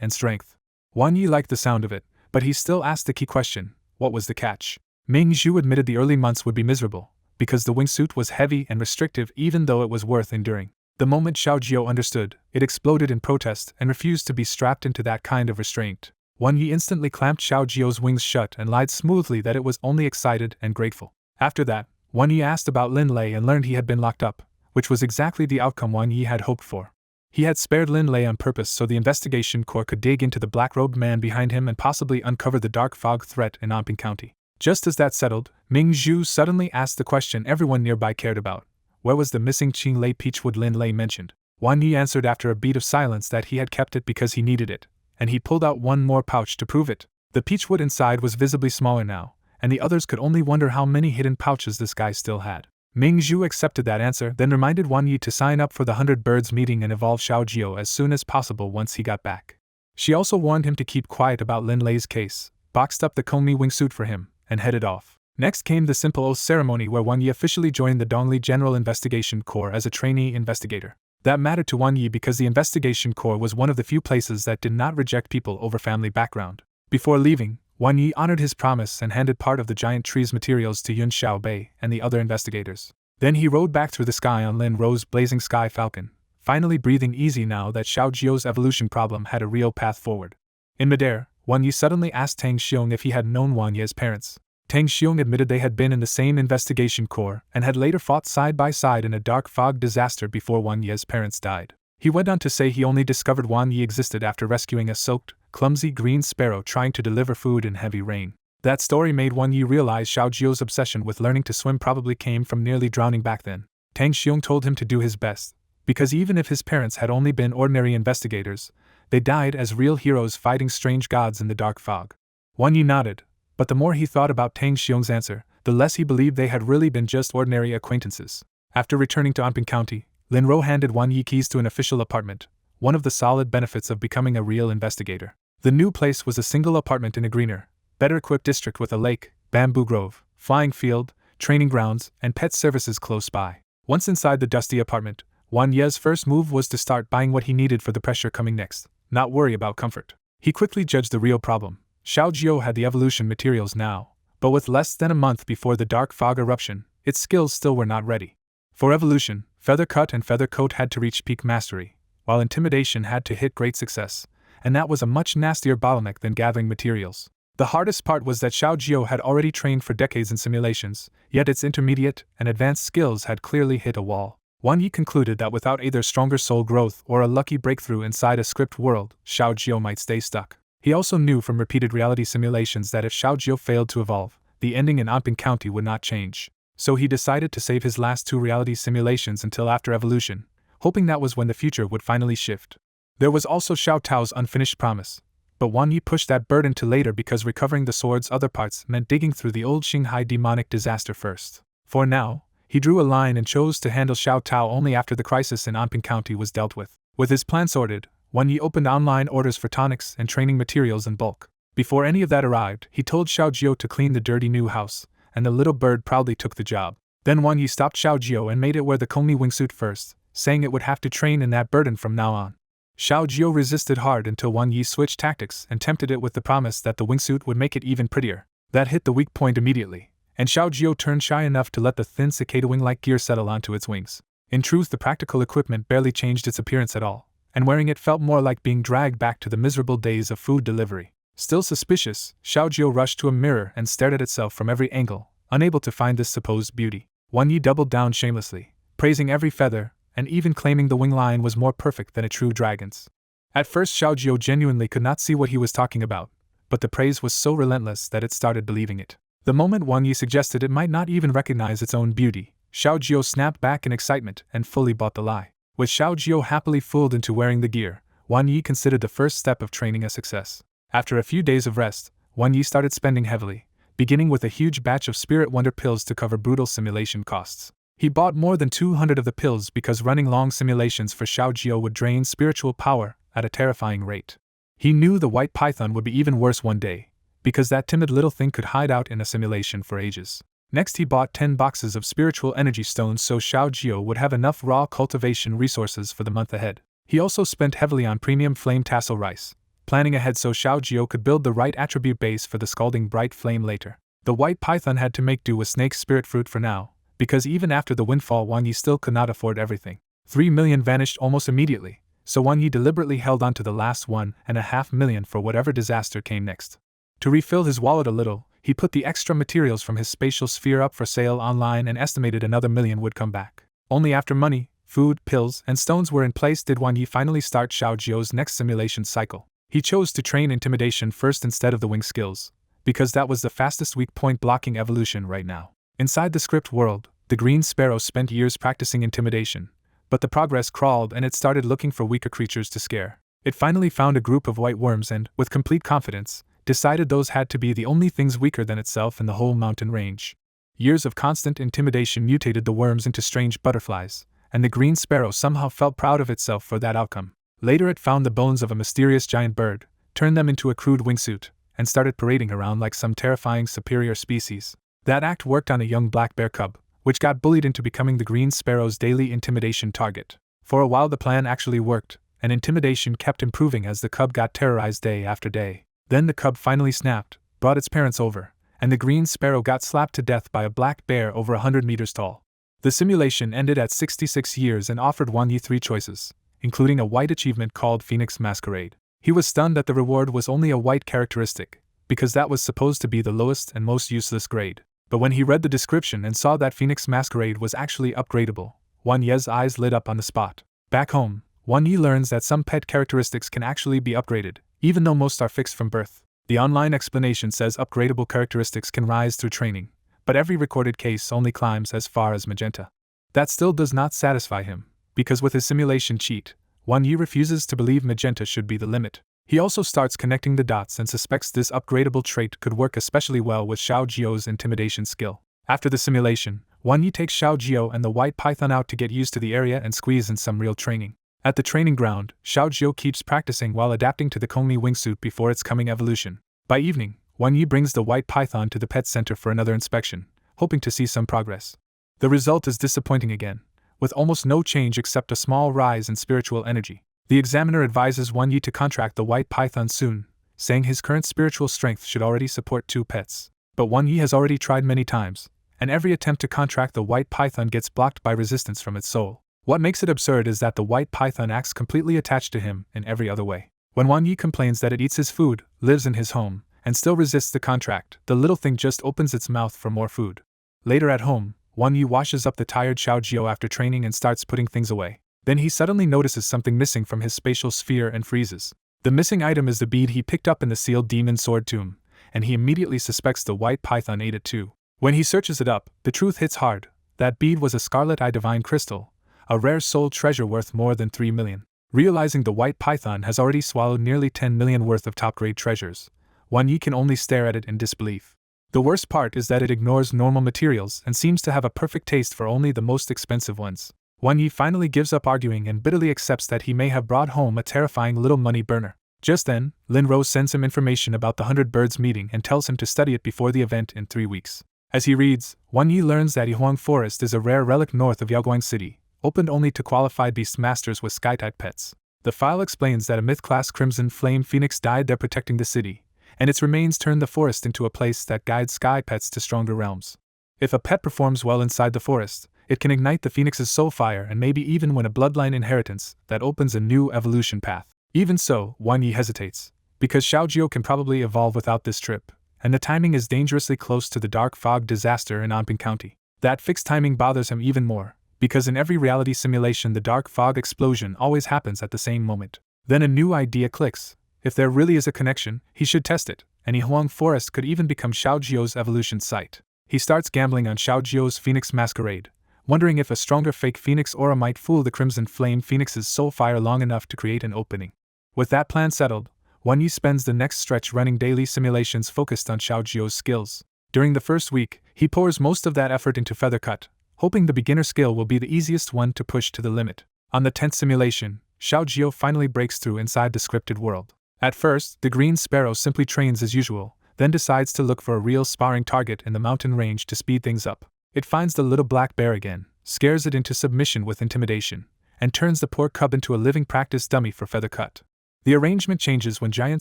and strength. Wan Yi liked the sound of it, but he still asked the key question, what was the catch? Ming Zhu admitted the early months would be miserable, because the wingsuit was heavy and restrictive even though it was worth enduring. The moment Xiao Jiao understood, it exploded in protest and refused to be strapped into that kind of restraint. Wan Yi instantly clamped Xiao Jiao's wings shut and lied smoothly that it was only excited and grateful. After that, Wan Yi asked about Lin Lei and learned he had been locked up, which was exactly the outcome Wan Yi had hoped for. He had spared Lin Lei on purpose so the investigation corps could dig into the black-robed man behind him and possibly uncover the dark fog threat in Anping County. Just as that settled, Ming Zhu suddenly asked the question everyone nearby cared about. Where was the missing Qing Lei Peachwood Lin Lei mentioned? Wan Yi answered after a beat of silence that he had kept it because he needed it, and he pulled out one more pouch to prove it. The peachwood inside was visibly smaller now, and the others could only wonder how many hidden pouches this guy still had. Ming Zhu accepted that answer, then reminded Wan Yi to sign up for the 100 Birds meeting and evolve Xiao Jiao as soon as possible once he got back. She also warned him to keep quiet about Lin Lei's case, boxed up the Kongmi wingsuit for him, and headed off. Next came the simple oath ceremony where Wan Yi officially joined the Dongli General Investigation Corps as a trainee investigator. That mattered to Wan Yi because the Investigation Corps was one of the few places that did not reject people over family background. Before leaving, Wan Yi honored his promise and handed part of the giant tree's materials to Yun Xiaobei and the other investigators. Then he rode back through the sky on Lin Ro's blazing sky falcon, finally breathing easy now that Xiao Jiao's evolution problem had a real path forward. In midair, Wan Yi suddenly asked Tang Xiong if he had known Wan Ye's parents. Tang Xiong admitted they had been in the same investigation corps and had later fought side by side in a dark fog disaster before Wan Ye's parents died. He went on to say he only discovered Wan Yi existed after rescuing a soaked, clumsy green sparrow trying to deliver food in heavy rain. That story made Wang Yi realize Xiao Jiu's obsession with learning to swim probably came from nearly drowning back then. Tang Xiong told him to do his best, because even if his parents had only been ordinary investigators, they died as real heroes fighting strange gods in the dark fog. Wang Yi nodded, but the more he thought about Tang Xiong's answer, the less he believed they had really been just ordinary acquaintances. After returning to Anping County, Lin Ro handed Wang Yi keys to an official apartment, one of the solid benefits of becoming a real investigator. The new place was a single apartment in a greener, better-equipped district with a lake, bamboo grove, flying field, training grounds, and pet services close by. Once inside the dusty apartment, Wang Yi's first move was to start buying what he needed for the pressure coming next, not worry about comfort. He quickly judged the real problem. Xiao Jiu had the evolution materials now, but with less than a month before the dark fog eruption, its skills still were not ready. For evolution, Feather Cut and Feather Coat had to reach peak mastery, while Intimidation had to hit great success, and that was a much nastier bottleneck than gathering materials. The hardest part was that Xiao Jiu had already trained for decades in simulations, yet its intermediate and advanced skills had clearly hit a wall. Wang Yi concluded that without either stronger soul growth or a lucky breakthrough inside a script world, Xiao Jiu might stay stuck. He also knew from repeated reality simulations that if Xiao Jiu failed to evolve, the ending in Anping County would not change. So he decided to save his last 2 reality simulations until after evolution, hoping that was when the future would finally shift. There was also Xiao Tao's unfinished promise, but Wang Yi pushed that burden to later because recovering the sword's other parts meant digging through the old Xinghai demonic disaster first. For now, he drew a line and chose to handle Xiao Tao only after the crisis in Anping County was dealt with. With his plan sorted, Wang Yi opened online orders for tonics and training materials in bulk. Before any of that arrived, he told Xiao Jiu to clean the dirty new house, and the little bird proudly took the job. Then Wang Yi stopped Xiao Jiu and made it wear the Kongmi wingsuit first, saying it would have to train in that burden from now on. Xiao Jiu resisted hard until Wang Yi switched tactics and tempted it with the promise that the wingsuit would make it even prettier. That hit the weak point immediately, and Xiao Jiu turned shy enough to let the thin cicada wing-like gear settle onto its wings. In truth, the practical equipment barely changed its appearance at all, and wearing it felt more like being dragged back to the miserable days of food delivery. Still suspicious, Xiao Jiu rushed to a mirror and stared at itself from every angle, unable to find this supposed beauty. Wang Yi doubled down shamelessly, praising every feather, and even claiming the wing line was more perfect than a true dragon's. At first Xiao Jiu genuinely could not see what he was talking about, but the praise was so relentless that it started believing it. The moment Wang Yi suggested it might not even recognize its own beauty, Xiao Jiu snapped back in excitement and fully bought the lie. With Xiao Jiu happily fooled into wearing the gear, Wang Yi considered the first step of training a success. After a few days of rest, Wang Yi started spending heavily, beginning with a huge batch of Spirit Wonder pills to cover brutal simulation costs. He bought more than 200 of the pills because running long simulations for Xiao Jiu would drain spiritual power at a terrifying rate. He knew the white python would be even worse one day, because that timid little thing could hide out in a simulation for ages. Next he bought 10 boxes of spiritual energy stones so Xiao Jiu would have enough raw cultivation resources for the month ahead. He also spent heavily on premium flame tassel rice, planning ahead so Xiao Jiu could build the right attribute base for the scalding bright flame later. The white python had to make do with snake spirit fruit for now, because even after the windfall Wang Yi still could not afford everything. 3 million vanished almost immediately, so Wang Yi deliberately held on to the last 1.5 million for whatever disaster came next. To refill his wallet a little, he put the extra materials from his spatial sphere up for sale online and estimated another million would come back. Only after money, food, pills, and stones were in place did Wang Yi finally start Xiao Jiu's next simulation cycle. He chose to train intimidation first instead of the wing skills, because that was the fastest weak point blocking evolution right now. Inside the script world, the green sparrow spent years practicing intimidation, but the progress crawled and it started looking for weaker creatures to scare. It finally found a group of white worms and, with complete confidence, decided those had to be the only things weaker than itself in the whole mountain range. Years of constant intimidation mutated the worms into strange butterflies, and the green sparrow somehow felt proud of itself for that outcome. Later it found the bones of a mysterious giant bird, turned them into a crude wingsuit, and started parading around like some terrifying superior species. That act worked on a young black bear cub, which got bullied into becoming the green sparrow's daily intimidation target. For a while the plan actually worked, and intimidation kept improving as the cub got terrorized day after day. Then the cub finally snapped, brought its parents over, and the green sparrow got slapped to death by a black bear over 100 meters tall. The simulation ended at 66 years and offered Wang Yi 3 choices, including a white achievement called Phoenix Masquerade. He was stunned that the reward was only a white characteristic, because that was supposed to be the lowest and most useless grade. But when he read the description and saw that Phoenix Masquerade was actually upgradable, Wang Yi's eyes lit up on the spot. Back home, Wang Yi learns that some pet characteristics can actually be upgraded, even though most are fixed from birth. The online explanation says upgradable characteristics can rise through training, but every recorded case only climbs as far as magenta. That still does not satisfy him, because with his simulation cheat, Wan Yi refuses to believe magenta should be the limit. He also starts connecting the dots and suspects this upgradable trait could work especially well with Xiao Jio's intimidation skill. After the simulation, Wan Yi takes Xiao Jio and the white python out to get used to the area and squeeze in some real training. At the training ground, Xiao Jio keeps practicing while adapting to the Komi wingsuit before its coming evolution. By evening, Wan Yi brings the white python to the pet center for another inspection, hoping to see some progress. The result is disappointing again, with almost no change except a small rise in spiritual energy. The examiner advises Wan Yi to contract the white python soon, saying his current spiritual strength should already support 2 pets. But Wan Yi has already tried many times, and every attempt to contract the white python gets blocked by resistance from its soul. What makes it absurd is that the white python acts completely attached to him in every other way. When Wan Yi complains that it eats his food, lives in his home, and still resists the contract, the little thing just opens its mouth for more food. Later at home, Wan Yi washes up the tired Xiao Jio after training and starts putting things away. Then he suddenly notices something missing from his spatial sphere and freezes. The missing item is the bead he picked up in the sealed demon sword tomb, and he immediately suspects the white python ate it too. When he searches it up, the truth hits hard. That bead was a scarlet eye divine crystal, a rare soul treasure worth more than 3 million. Realizing the white python has already swallowed nearly 10 million worth of top-grade treasures, Wan Yi can only stare at it in disbelief. The worst part is that it ignores normal materials and seems to have a perfect taste for only the most expensive ones. Wan Yi finally gives up arguing and bitterly accepts that he may have brought home a terrifying little money burner. Just then, Lin Rose sends him information about the 100 Birds meeting and tells him to study it before the event in 3 weeks. As he reads, Wan Yi learns that Yihuang Forest is a rare relic north of Yaoguang City, opened only to qualified beast masters with sky-type pets. The file explains that a myth-class Crimson Flame Phoenix died there protecting the city, and its remains turned the forest into a place that guides sky pets to stronger realms. If a pet performs well inside the forest, it can ignite the phoenix's soul fire and maybe even win a bloodline inheritance that opens a new evolution path. Even so, Wan Yi hesitates, because Xiao Jio can probably evolve without this trip, and the timing is dangerously close to the dark fog disaster in Anping County. That fixed timing bothers him even more, because in every reality simulation the dark fog explosion always happens at the same moment. Then a new idea clicks. If there really is a connection, he should test it, and Yihuang Forest could even become Xiao Jio's evolution site. He starts gambling on Xiao Jio's Phoenix Masquerade, wondering if a stronger fake Phoenix aura might fool the Crimson Flame Phoenix's soul fire long enough to create an opening. With that plan settled, Wan Yi spends the next stretch running daily simulations focused on Xiao Jio's skills. During the first week, he pours most of that effort into Feather Cut, hoping the beginner skill will be the easiest one to push to the limit. On the 10th simulation, Xiao Jio finally breaks through inside the scripted world. At first, the Green Sparrow simply trains as usual, then decides to look for a real sparring target in the mountain range to speed things up. It finds the little black bear again, scares it into submission with intimidation, and turns the poor cub into a living practice dummy for Feather Cut. The arrangement changes when giant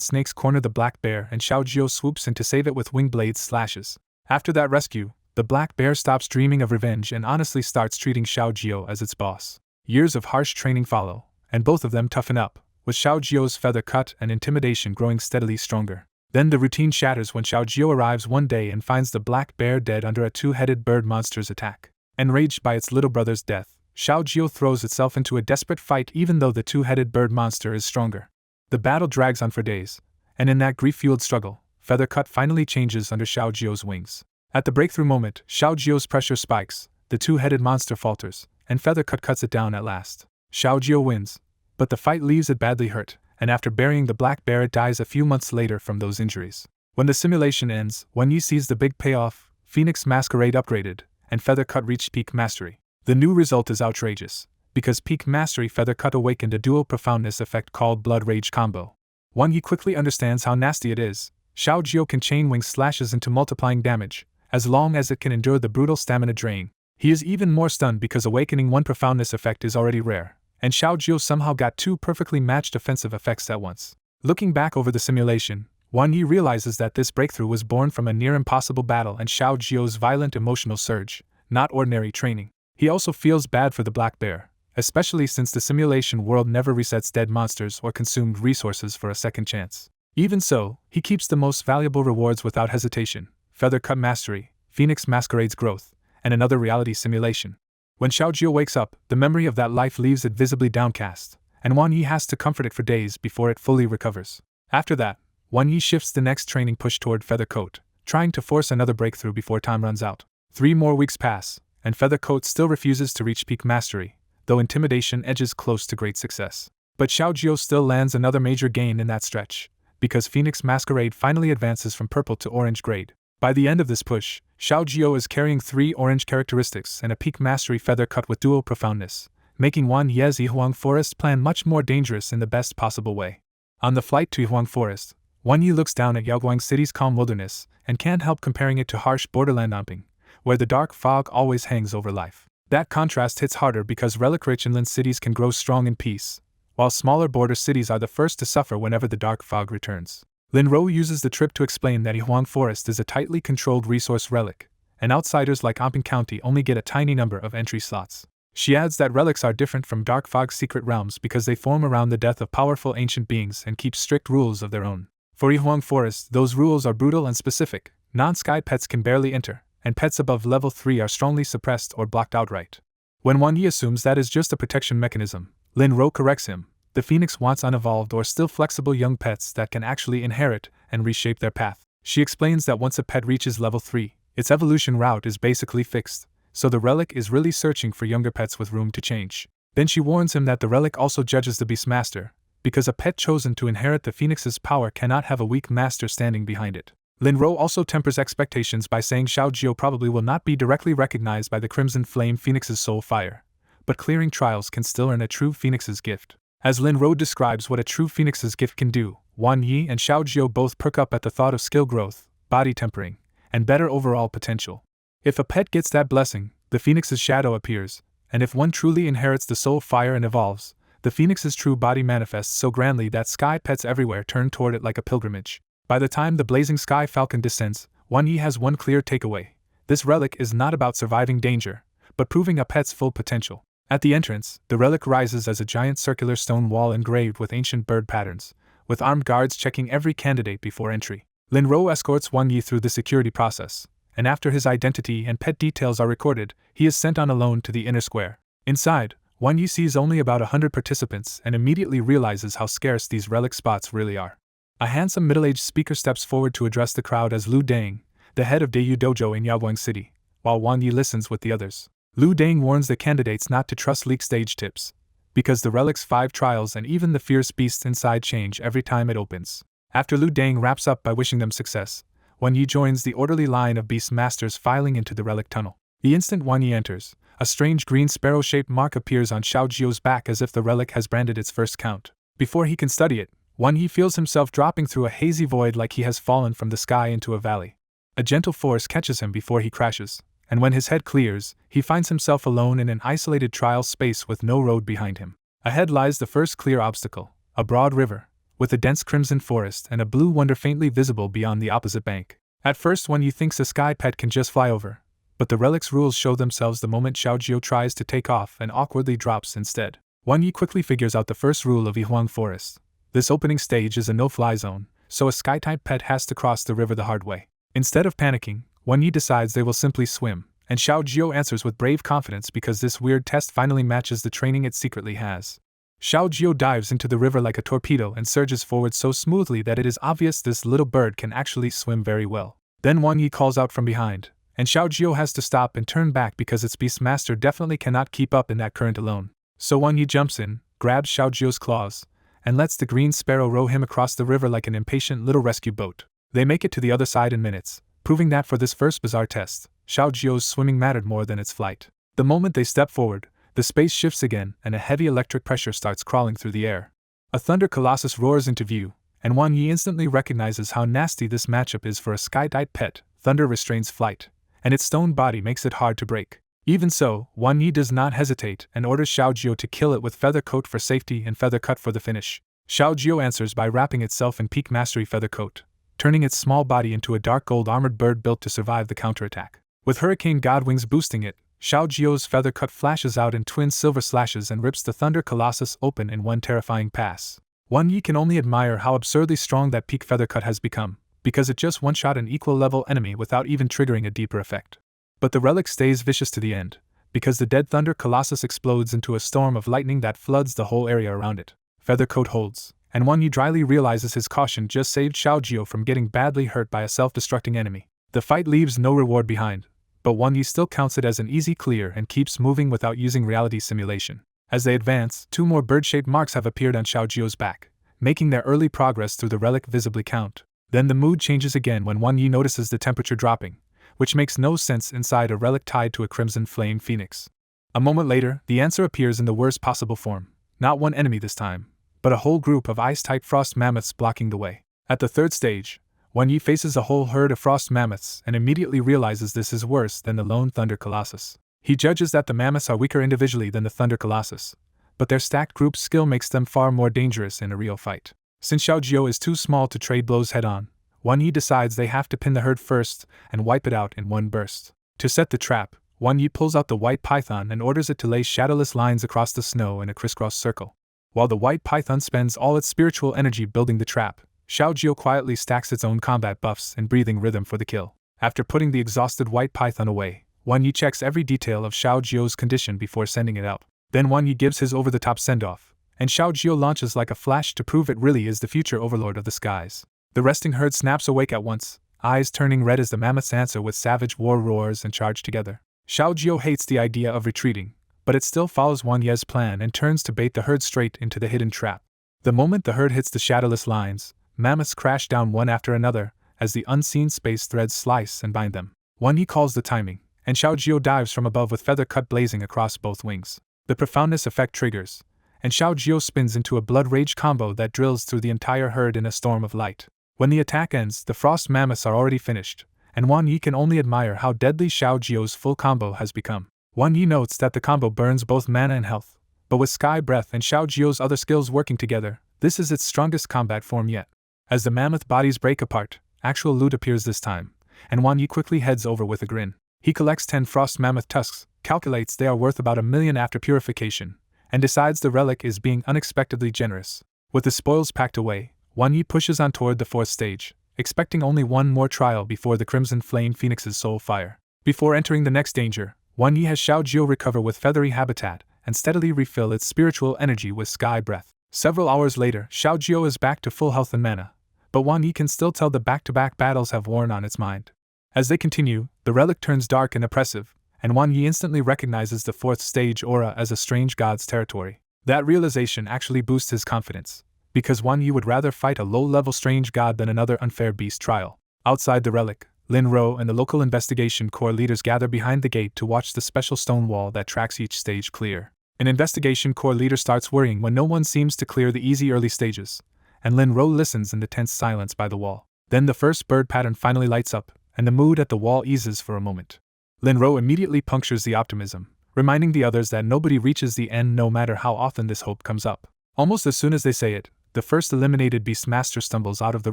snakes corner the black bear and Xiao Jio swoops in to save it with wing blades slashes. After that rescue, the black bear stops dreaming of revenge and honestly starts treating Xiao Jio as its boss. Years of harsh training follow, and both of them toughen up, with Xiao Jio's Feather Cut and intimidation growing steadily stronger. Then the routine shatters when Xiao Jio arrives one day and finds the black bear dead under a 2-headed bird monster's attack. Enraged by its little brother's death, Xiao Jio throws itself into a desperate fight even though the 2-headed bird monster is stronger. The battle drags on for days, and in that grief-fueled struggle, Feather Cut finally changes under Xiao Jio's wings. At the breakthrough moment, Xiao Jio's pressure spikes, the 2-headed monster falters, and Feather Cut cuts it down at last. Xiao Jio wins, but the fight leaves it badly hurt, and after burying the black bear it dies a few months later from those injuries. When the simulation ends, Wan Yi sees the big payoff, Phoenix Masquerade upgraded, and Feather Cut reached peak mastery. The new result is outrageous, because peak mastery Feather Cut awakened a dual profoundness effect called Blood Rage Combo. Wan Yi quickly understands how nasty it is. Xiao Jio can chain wing slashes into multiplying damage, as long as it can endure the brutal stamina drain. He is even more stunned because awakening one profoundness effect is already rare, and Xiao Jio somehow got 2 perfectly matched offensive effects at once. Looking back over the simulation, Wan Yi realizes that this breakthrough was born from a near-impossible battle and Xiao Jio's violent emotional surge, not ordinary training. He also feels bad for the black bear, especially since the simulation world never resets dead monsters or consumed resources for a second chance. Even so, he keeps the most valuable rewards without hesitation: Feather Cut Mastery, Phoenix Masquerade's growth, and another reality simulation. When Xiao Jio wakes up, the memory of that life leaves it visibly downcast, and Wan Yi has to comfort it for days before it fully recovers. After that, Wan Yi shifts the next training push toward Feathercoat, trying to force another breakthrough before time runs out. 3 more weeks pass, and Feathercoat still refuses to reach peak mastery, though intimidation edges close to great success. But Xiaojio still lands another major gain in that stretch, because Phoenix Masquerade finally advances from purple to orange grade. By the end of this push, Xiaojio is carrying 3 orange characteristics and a peak mastery feather cut with dual profoundness, making Wan Ye's Yihuang Forest plan much more dangerous in the best possible way. On the flight to Yihuang Forest, Wan Yi looks down at Yaoguang City's calm wilderness and can't help comparing it to harsh borderland Anping, where the dark fog always hangs over life. That contrast hits harder because relic-rich inland cities can grow strong in peace, while smaller border cities are the first to suffer whenever the dark fog returns. Linro uses the trip to explain that Yihuang Forest is a tightly controlled resource relic, and outsiders like Anping County only get a tiny number of entry slots. She adds that relics are different from Dark Fog's secret realms because they form around the death of powerful ancient beings and keep strict rules of their own. For Yihuang Forest, those rules are brutal and specific. Non-sky pets can barely enter, and pets above level 3 are strongly suppressed or blocked outright. When Wan Yi assumes that is just a protection mechanism, Lin Ro corrects him. The Phoenix wants unevolved or still flexible young pets that can actually inherit and reshape their path. She explains that once a pet reaches level 3, its evolution route is basically fixed, so the relic is really searching for younger pets with room to change. Then she warns him that the relic also judges the Beastmaster, because a pet chosen to inherit the Phoenix's power cannot have a weak master standing behind it. Lin Ro also tempers expectations by saying Xiaojio probably will not be directly recognized by the Crimson Flame Phoenix's soul fire, but clearing trials can still earn a true Phoenix's gift. As Lin Ro describes what a true Phoenix's gift can do, Wan Yi and Xiaojio both perk up at the thought of skill growth, body tempering, and better overall potential. If a pet gets that blessing, the Phoenix's shadow appears, and if one truly inherits the soul fire and evolves, the Phoenix's true body manifests so grandly that sky pets everywhere turn toward it like a pilgrimage. By the time the blazing sky falcon descends, Wan Yi has one clear takeaway. This relic is not about surviving danger, but proving a pet's full potential. At the entrance, the relic rises as a giant circular stone wall engraved with ancient bird patterns, with armed guards checking every candidate before entry. Lin Ro escorts Wan Yi through the security process, and after his identity and pet details are recorded, he is sent on alone to the inner square. Inside, Wan Yi sees only about 100 participants and immediately realizes how scarce these relic spots really are. A handsome middle-aged speaker steps forward to address the crowd as Lu Deng, the head of Dayu Dojo in Yaoguang City, while Wan Yi listens with the others. Lu Deng warns the candidates not to trust leaked stage tips, because the relic's 5 trials and even the fierce beasts inside change every time it opens. After Lu Deng wraps up by wishing them success, Wan Yi joins the orderly line of beast masters filing into the relic tunnel. The instant Wan Yi enters, a strange green sparrow-shaped mark appears on Xiaojio's back as if the relic has branded its first count. Before he can study it, Wan Yi feels himself dropping through a hazy void like he has fallen from the sky into a valley. A gentle force catches him before he crashes, and when his head clears, he finds himself alone in an isolated trial space with no road behind him. Ahead lies the first clear obstacle, a broad river, with a dense crimson forest and a blue wonder faintly visible beyond the opposite bank. At first Wan Yi thinks a sky pet can just fly over, but the relic's rules show themselves the moment Xiaojio tries to take off and awkwardly drops instead. Wan Yi quickly figures out the first rule of Yihuang Forest. This opening stage is a no-fly zone, so a sky-type pet has to cross the river the hard way. Instead of panicking, Wan Yi decides they will simply swim, and Xiaojio answers with brave confidence because this weird test finally matches the training it secretly has. Xiaojio dives into the river like a torpedo and surges forward so smoothly that it is obvious this little bird can actually swim very well. Then Wan Yi calls out from behind, and Xiaojio has to stop and turn back because its beastmaster definitely cannot keep up in that current alone. So Wan Yi jumps in, grabs Xiaojio's claws, and lets the green sparrow row him across the river like an impatient little rescue boat. They make it to the other side in minutes, proving that for this first bizarre test, Xiaojio's swimming mattered more than its flight. The moment they step forward, the space shifts again and a heavy electric pressure starts crawling through the air. A thunder colossus roars into view, and Wan Yi instantly recognizes how nasty this matchup is for a sky-type pet. Thunder restrains flight, and its stone body makes it hard to break. Even so, Wan Yi does not hesitate and orders Xiaojio to kill it with Feather Coat for safety and Feather Cut for the finish. Xiaojio answers by wrapping itself in peak mastery Feather Coat, turning its small body into a dark gold armored bird built to survive the counterattack. With Hurricane Godwings boosting it, Xiaojio's Feather Cut flashes out in twin silver slashes and rips the Thunder Colossus open in one terrifying pass. Wan Yi can only admire how absurdly strong that peak Feather Cut has become, because it just one-shot an equal-level enemy without even triggering a deeper effect. But the relic stays vicious to the end, because the dead Thunder Colossus explodes into a storm of lightning that floods the whole area around it. Feather Coat holds, and Wang Yi dryly realizes his caution just saved Xiao Jiao from getting badly hurt by a self-destructing enemy. The fight leaves no reward behind, but Wang Yi still counts it as an easy clear and keeps moving without using reality simulation. As they advance, 2 more bird-shaped marks have appeared on Xiao Jiao's back, making their early progress through the relic visibly count. Then the mood changes again when Wang Yi notices the temperature dropping, which makes no sense inside a relic tied to a crimson flame phoenix. A moment later, the answer appears in the worst possible form. Not one enemy this time, but a whole group of ice-type frost mammoths blocking the way. At the 3rd stage, Wang Yi faces a whole herd of frost mammoths and immediately realizes this is worse than the lone Thunder Colossus. He judges that the mammoths are weaker individually than the Thunder Colossus, but their stacked group skill makes them far more dangerous in a real fight. Since Xiao Jiao is too small to trade blows head-on, Wang Yi decides they have to pin the herd first and wipe it out in one burst. To set the trap, Wang Yi pulls out the white python and orders it to lay shadowless lines across the snow in a crisscross circle. While the white python spends all its spiritual energy building the trap, Xiao Jiao quietly stacks its own combat buffs and breathing rhythm for the kill. After putting the exhausted white python away, Wang Yi checks every detail of Xiao Jiao's condition before sending it out. Then Wang Yi gives his over-the-top send-off, and Xiao Jiao launches like a flash to prove it really is the future overlord of the skies. The resting herd snaps awake at once, eyes turning red as the mammoths answer with savage war roars and charge together. Xiao Jiao hates the idea of retreating, but it still follows Wang Yi's plan and turns to bait the herd straight into the hidden trap. The moment the herd hits the shadowless lines, mammoths crash down one after another, as the unseen space threads slice and bind them. Wang Yi calls the timing, and Xiao Jiao dives from above with feather cut blazing across both wings. The profoundness effect triggers, and Xiao Jiao spins into a blood rage combo that drills through the entire herd in a storm of light. When the attack ends, the frost mammoths are already finished, and Wang Yi can only admire how deadly Xiao Jiao's full combo has become. Wang Yi notes that the combo burns both mana and health, but with Sky Breath and Xiao Jiao's other skills working together, this is its strongest combat form yet. As the mammoth bodies break apart, actual loot appears this time, and Wang Yi quickly heads over with a grin. He collects 10 frost mammoth tusks, calculates they are worth about 1 million after purification, and decides the relic is being unexpectedly generous. With the spoils packed away, Wang Yi pushes on toward the 4th stage, expecting only one more trial before the Crimson Flame Phoenix's soul fire. Before entering the next danger, Wang Yi has Xiao Jiao recover with feathery habitat and steadily refill its spiritual energy with Sky Breath. Several hours later, Xiao Jiao is back to full health and mana, but Wang Yi can still tell the back-to-back battles have worn on its mind. As they continue, the relic turns dark and oppressive, and Wang Yi instantly recognizes the 4th stage aura as a strange god's territory. That realization actually boosts his confidence, because Wang Yi would rather fight a low-level strange god than another unfair beast trial. Outside the relic, Lin Ro and the local investigation corps leaders gather behind the gate to watch the special stone wall that tracks each stage clear. An investigation corps leader starts worrying when no one seems to clear the easy early stages, and Lin Ro listens in the tense silence by the wall. Then the first bird pattern finally lights up, and the mood at the wall eases for a moment. Lin Ro immediately punctures the optimism, reminding the others that nobody reaches the end no matter how often this hope comes up. Almost as soon as they say it, the first eliminated Beastmaster stumbles out of the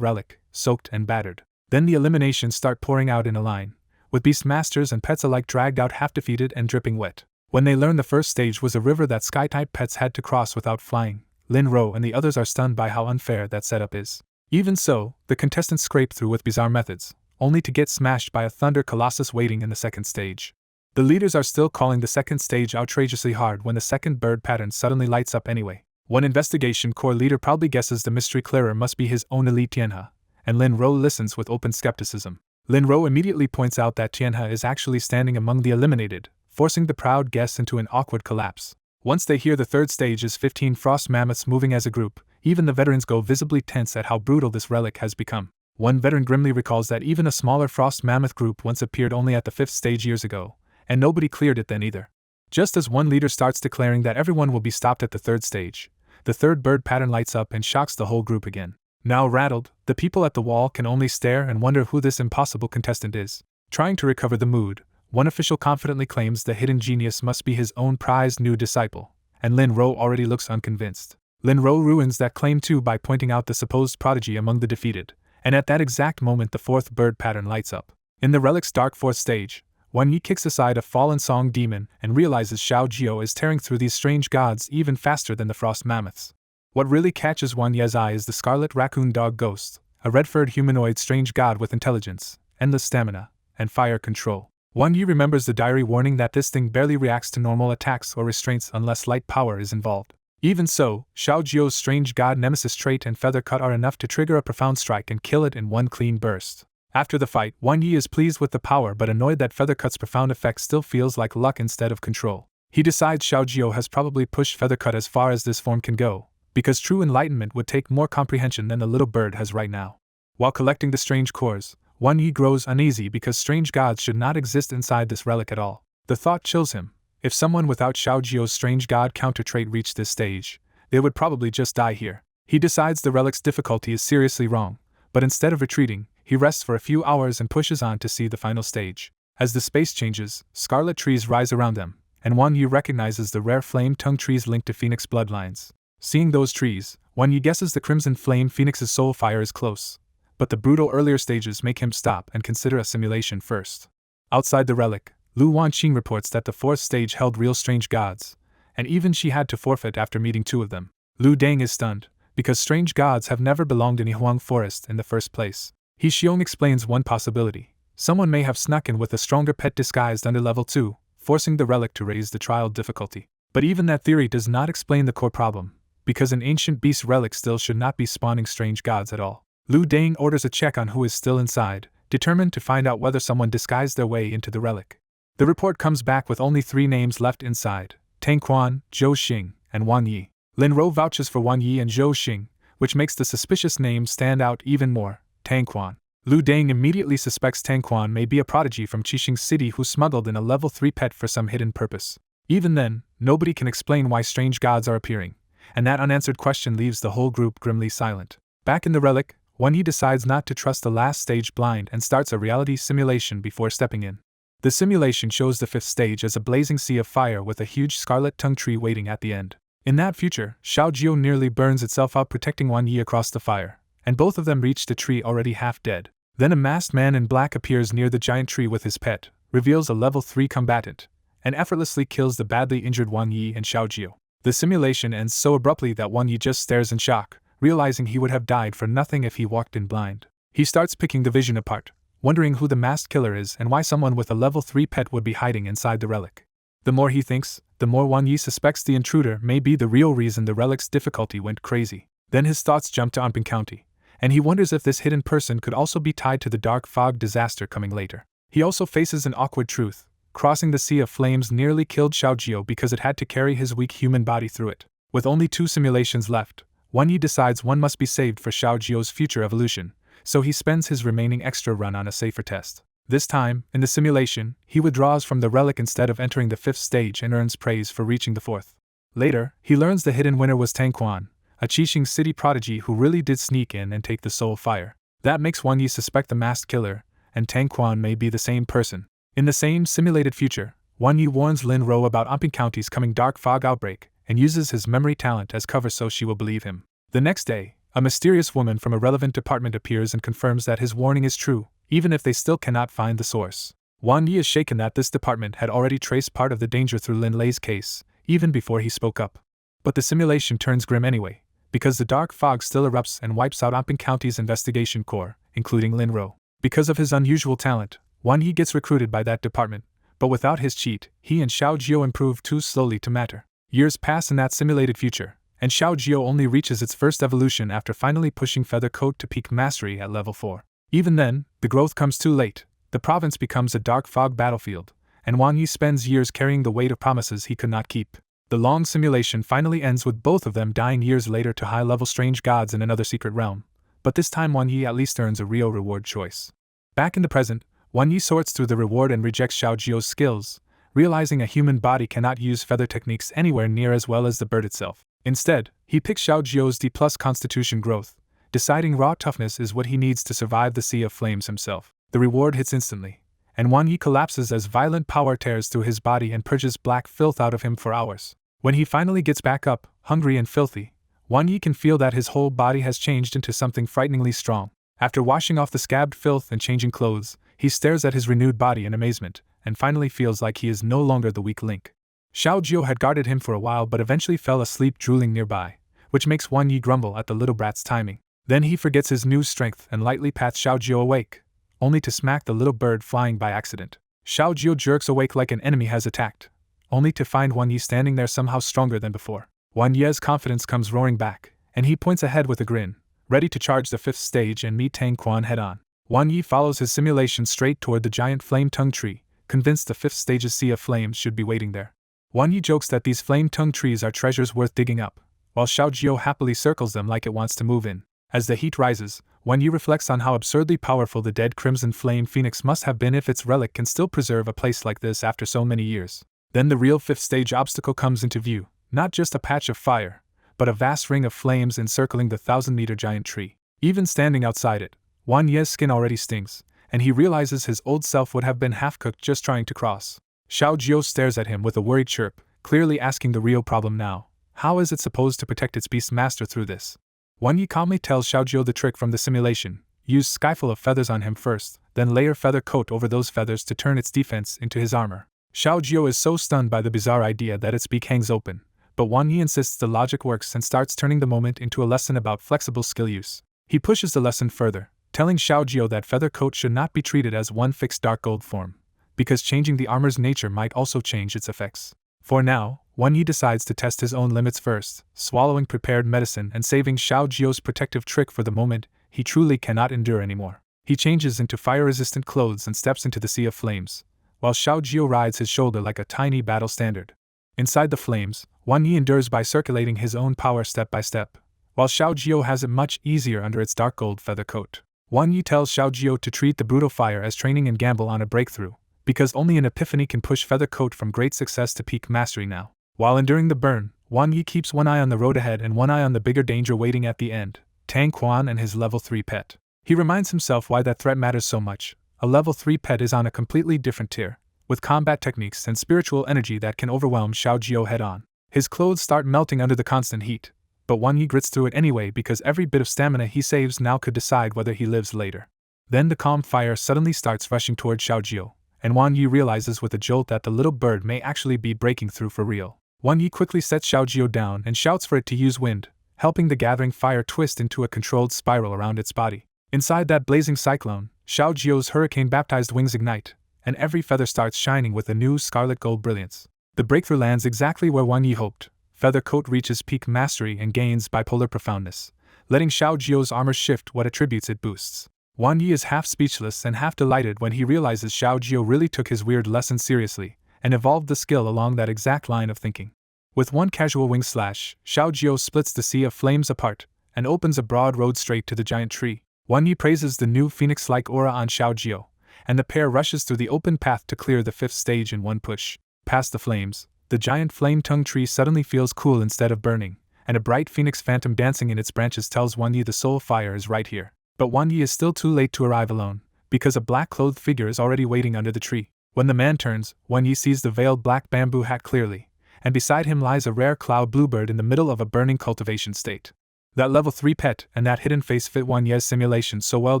relic, soaked and battered. Then the eliminations start pouring out in a line, with Beastmasters and pets alike dragged out half-defeated and dripping wet. When they learn the first stage was a river that Sky-type pets had to cross without flying, Lin Ro and the others are stunned by how unfair that setup is. Even so, the contestants scrape through with bizarre methods, only to get smashed by a Thunder Colossus waiting in the 2nd stage. The leaders are still calling the 2nd stage outrageously hard when the 2nd bird pattern suddenly lights up anyway. One investigation corps leader proudly guesses the mystery clearer must be his own elite Tianhe, and Lin Ro listens with open skepticism. Lin Ro immediately points out that Tianhe is actually standing among the eliminated, forcing the proud guests into an awkward collapse. Once they hear the 3rd stage is 15 frost mammoths moving as a group, even the veterans go visibly tense at how brutal this relic has become. One veteran grimly recalls that even a smaller frost mammoth group once appeared only at the 5th stage years ago, and nobody cleared it then either. Just as one leader starts declaring that everyone will be stopped at the 3rd stage, the 3rd bird pattern lights up and shocks the whole group again. Now rattled, the people at the wall can only stare and wonder who this impossible contestant is. Trying to recover the mood, one official confidently claims the hidden genius must be his own prized new disciple, and Lin Ro already looks unconvinced. Lin Ro ruins that claim too by pointing out the supposed prodigy among the defeated, and at that exact moment the 4th bird pattern lights up. In the relic's dark 4th stage, Wang Yi kicks aside a fallen song demon and realizes Xiao Jiao is tearing through these strange gods even faster than the frost mammoths. What really catches Wang Yi's eye is the scarlet raccoon dog ghost, a red-furred humanoid strange god with intelligence, endless stamina, and fire control. Wang Yi remembers the diary warning that this thing barely reacts to normal attacks or restraints unless light power is involved. Even so, Xiao Jiu's strange god nemesis trait and feather cut are enough to trigger a profound strike and kill it in one clean burst. After the fight, Wan Yi is pleased with the power but annoyed that Feathercut's profound effect still feels like luck instead of control. He decides Xiao Jiu has probably pushed Feathercut as far as this form can go, because true enlightenment would take more comprehension than the little bird has right now. While collecting the strange cores, Wan Yi grows uneasy because strange gods should not exist inside this relic at all. The thought chills him. If someone without Xiao Jiu's strange god counter trait reached this stage, they would probably just die here. He decides the relic's difficulty is seriously wrong, but instead of retreating, he rests for a few hours and pushes on to see the final stage. As the space changes, scarlet trees rise around them, and Wan Yi recognizes the rare flame-tongue trees linked to Phoenix bloodlines. Seeing those trees, Wan Yi guesses the Crimson Flame Phoenix's soul fire is close, but the brutal earlier stages make him stop and consider a simulation first. Outside the relic, Lu Wanqing reports that the fourth stage held real strange gods, and even she had to forfeit after meeting two of them. Lu Dang is stunned, because strange gods have never belonged in Yihuang Forest in the first place. He Xiong explains one possibility. Someone may have snuck in with a stronger pet disguised under level 2, forcing the relic to raise the trial difficulty. But even that theory does not explain the core problem, because an ancient beast relic still should not be spawning strange gods at all. Lu Dang orders a check on who is still inside, determined to find out whether someone disguised their way into the relic. The report comes back with only 3 names left inside: Tang Quan, Zhou Xing, and Wan Yi. Lin Ro vouches for Wan Yi and Zhou Xing, which makes the suspicious name stand out even more: Tang Quan. Lu Dang immediately suspects Tang Quan may be a prodigy from Qixing City who smuggled in a level 3 pet for some hidden purpose. Even then, nobody can explain why strange gods are appearing, and that unanswered question leaves the whole group grimly silent. Back in the relic, Wan Yi decides not to trust the last stage blind and starts a reality simulation before stepping in. The simulation shows the 5th stage as a blazing sea of fire with a huge scarlet tongue tree waiting at the end. In that future, Xiao Jiu nearly burns itself out protecting Wan Yi across the fire, and both of them reach the tree already half dead. Then a masked man in black appears near the giant tree with his pet, reveals a level 3 combatant, and effortlessly kills the badly injured Wan Yi and Xiao Jiu. The simulation ends so abruptly that Wan Yi just stares in shock, realizing he would have died for nothing if he walked in blind. He starts picking the vision apart, wondering who the masked killer is and why someone with a level 3 pet would be hiding inside the relic. The more he thinks, the more Wan Yi suspects the intruder may be the real reason the relic's difficulty went crazy. Then his thoughts jump to Anping County, and he wonders if this hidden person could also be tied to the dark fog disaster coming later. He also faces an awkward truth. Crossing the sea of flames nearly killed Xiao Jiu because it had to carry his weak human body through it. With only 2 simulations left, Wan Yi decides one must be saved for Xiao Jiu's future evolution, so he spends his remaining extra run on a safer test. This time, in the simulation, he withdraws from the relic instead of entering the 5th stage and earns praise for reaching the 4th. Later, he learns the hidden winner was Tang Quan, a Qixing City prodigy who really did sneak in and take the soul fire. That makes Wan Yi suspect the masked killer, and Tang Quan may be the same person. In the same simulated future, Wan Yi warns Lin Ro about Anping County's coming dark fog outbreak, and uses his memory talent as cover so she will believe him. The next day, a mysterious woman from a relevant department appears and confirms that his warning is true, even if they still cannot find the source. Wan Yi is shaken that this department had already traced part of the danger through Lin Lei's case, even before he spoke up. But the simulation turns grim anyway, because the dark fog still erupts and wipes out Anping County's investigation corps, including Lin Ro. Because of his unusual talent, Wan Yi gets recruited by that department, but without his cheat, he and Xiao Jiu improve too slowly to matter. Years pass in that simulated future, and Xiao Jiu only reaches its first evolution after finally pushing Feather Coat to peak mastery at level 4. Even then, the growth comes too late. The province becomes a dark fog battlefield, and Wan Yi spends years carrying the weight of promises he could not keep. The long simulation finally ends with both of them dying years later to high-level strange gods in another secret realm, but this time Wan Yi at least earns a real reward choice. Back in the present, Wan Yi sorts through the reward and rejects Xiao Jiu's skills, realizing a human body cannot use feather techniques anywhere near as well as the bird itself. Instead, he picks Xiao Jiu's D+ constitution growth, deciding raw toughness is what he needs to survive the Sea of Flames himself. The reward hits instantly, and Wan Yi collapses as violent power tears through his body and purges black filth out of him for hours. When he finally gets back up, hungry and filthy, Wan Yi can feel that his whole body has changed into something frighteningly strong. After washing off the scabbed filth and changing clothes, he stares at his renewed body in amazement, and finally feels like he is no longer the weak link. Xiao Jiu had guarded him for a while but eventually fell asleep drooling nearby, which makes Wan Yi grumble at the little brat's timing. Then he forgets his new strength and lightly pats Xiao Jiu awake, only to smack the little bird flying by accident. Xiao Jiu jerks awake like an enemy has attacked, only to find Wan Yi standing there somehow stronger than before. Wan Ye's confidence comes roaring back, and he points ahead with a grin, ready to charge the 5th stage and meet Tang Quan head-on. Wan Yi follows his simulation straight toward the giant flame-tongue tree, convinced the 5th stage's sea of flames should be waiting there. Wan Yi jokes that these flame-tongue trees are treasures worth digging up, while Xiao Jiu happily circles them like it wants to move in. As the heat rises, Wan Yi reflects on how absurdly powerful the dead Crimson Flame Phoenix must have been if its relic can still preserve a place like this after so many years. Then the real 5th stage obstacle comes into view, not just a patch of fire, but a vast ring of flames encircling the 1,000-meter giant tree. Even standing outside it, Wan Ye's skin already stings, and he realizes his old self would have been half-cooked just trying to cross. Xiao Jiu stares at him with a worried chirp, clearly asking the real problem now. How is it supposed to protect its beast master through this? Wan Yi calmly tells Xiao Jiu the trick from the simulation. Use skyful of feathers on him first, then layer feather coat over those feathers to turn its defense into his armor. Xiao Jiu is so stunned by the bizarre idea that its beak hangs open, but Wan Yi insists the logic works and starts turning the moment into a lesson about flexible skill use. He pushes the lesson further, telling Xiao Jiu that feather coat should not be treated as one fixed dark gold form, because changing the armor's nature might also change its effects. For now, Wan Yi decides to test his own limits first, swallowing prepared medicine and saving Xiao Jiu's protective trick for the moment he truly cannot endure anymore. He changes into fire-resistant clothes and steps into the sea of flames, while Xiao Jiu rides his shoulder like a tiny battle standard. Inside the flames, Wan Yi endures by circulating his own power step by step, while Xiao Jiu has it much easier under its dark gold feather coat. Wan Yi tells Xiao Jiu to treat the brutal fire as training and gamble on a breakthrough, because only an epiphany can push feather coat from great success to peak mastery now. While enduring the burn, Wan Yi keeps one eye on the road ahead and one eye on the bigger danger waiting at the end, Tang Quan and his level 3 pet. He reminds himself why that threat matters so much. A level 3 pet is on a completely different tier, with combat techniques and spiritual energy that can overwhelm Xiao Jiu head-on. His clothes start melting under the constant heat, but Wan Yi grits through it anyway because every bit of stamina he saves now could decide whether he lives later. Then the calm fire suddenly starts rushing toward Xiao Jiu, and Wan Yi realizes with a jolt that the little bird may actually be breaking through for real. Wan Yi quickly sets Xiao Jiu down and shouts for it to use wind, helping the gathering fire twist into a controlled spiral around its body. Inside that blazing cyclone, Xiao Jiu's hurricane-baptized wings ignite, and every feather starts shining with a new scarlet gold brilliance. The breakthrough lands exactly where Wan Yi hoped. Feather coat reaches peak mastery and gains bipolar profoundness, letting Xiao Jiu's armor shift what attributes it boosts. Wan Yi is half speechless and half delighted when he realizes Xiao Jiu really took his weird lesson seriously, and evolved the skill along that exact line of thinking. With one casual wing slash, Xiao Jiu splits the sea of flames apart, and opens a broad road straight to the giant tree. Wan Yi praises the new phoenix-like aura on Xiao Jiu, and the pair rushes through the open path to clear the 5th stage in one push. Past the flames, the giant flame-tongue tree suddenly feels cool instead of burning, and a bright phoenix phantom dancing in its branches tells Wan Yi the soul fire is right here. But Wan Yi is still too late to arrive alone, because a black-clothed figure is already waiting under the tree. When the man turns, Wan Yi sees the veiled black bamboo hat clearly, and beside him lies a rare cloud bluebird in the middle of a burning cultivation state. That level 3 pet and that hidden face fit Wan Ye's simulation so well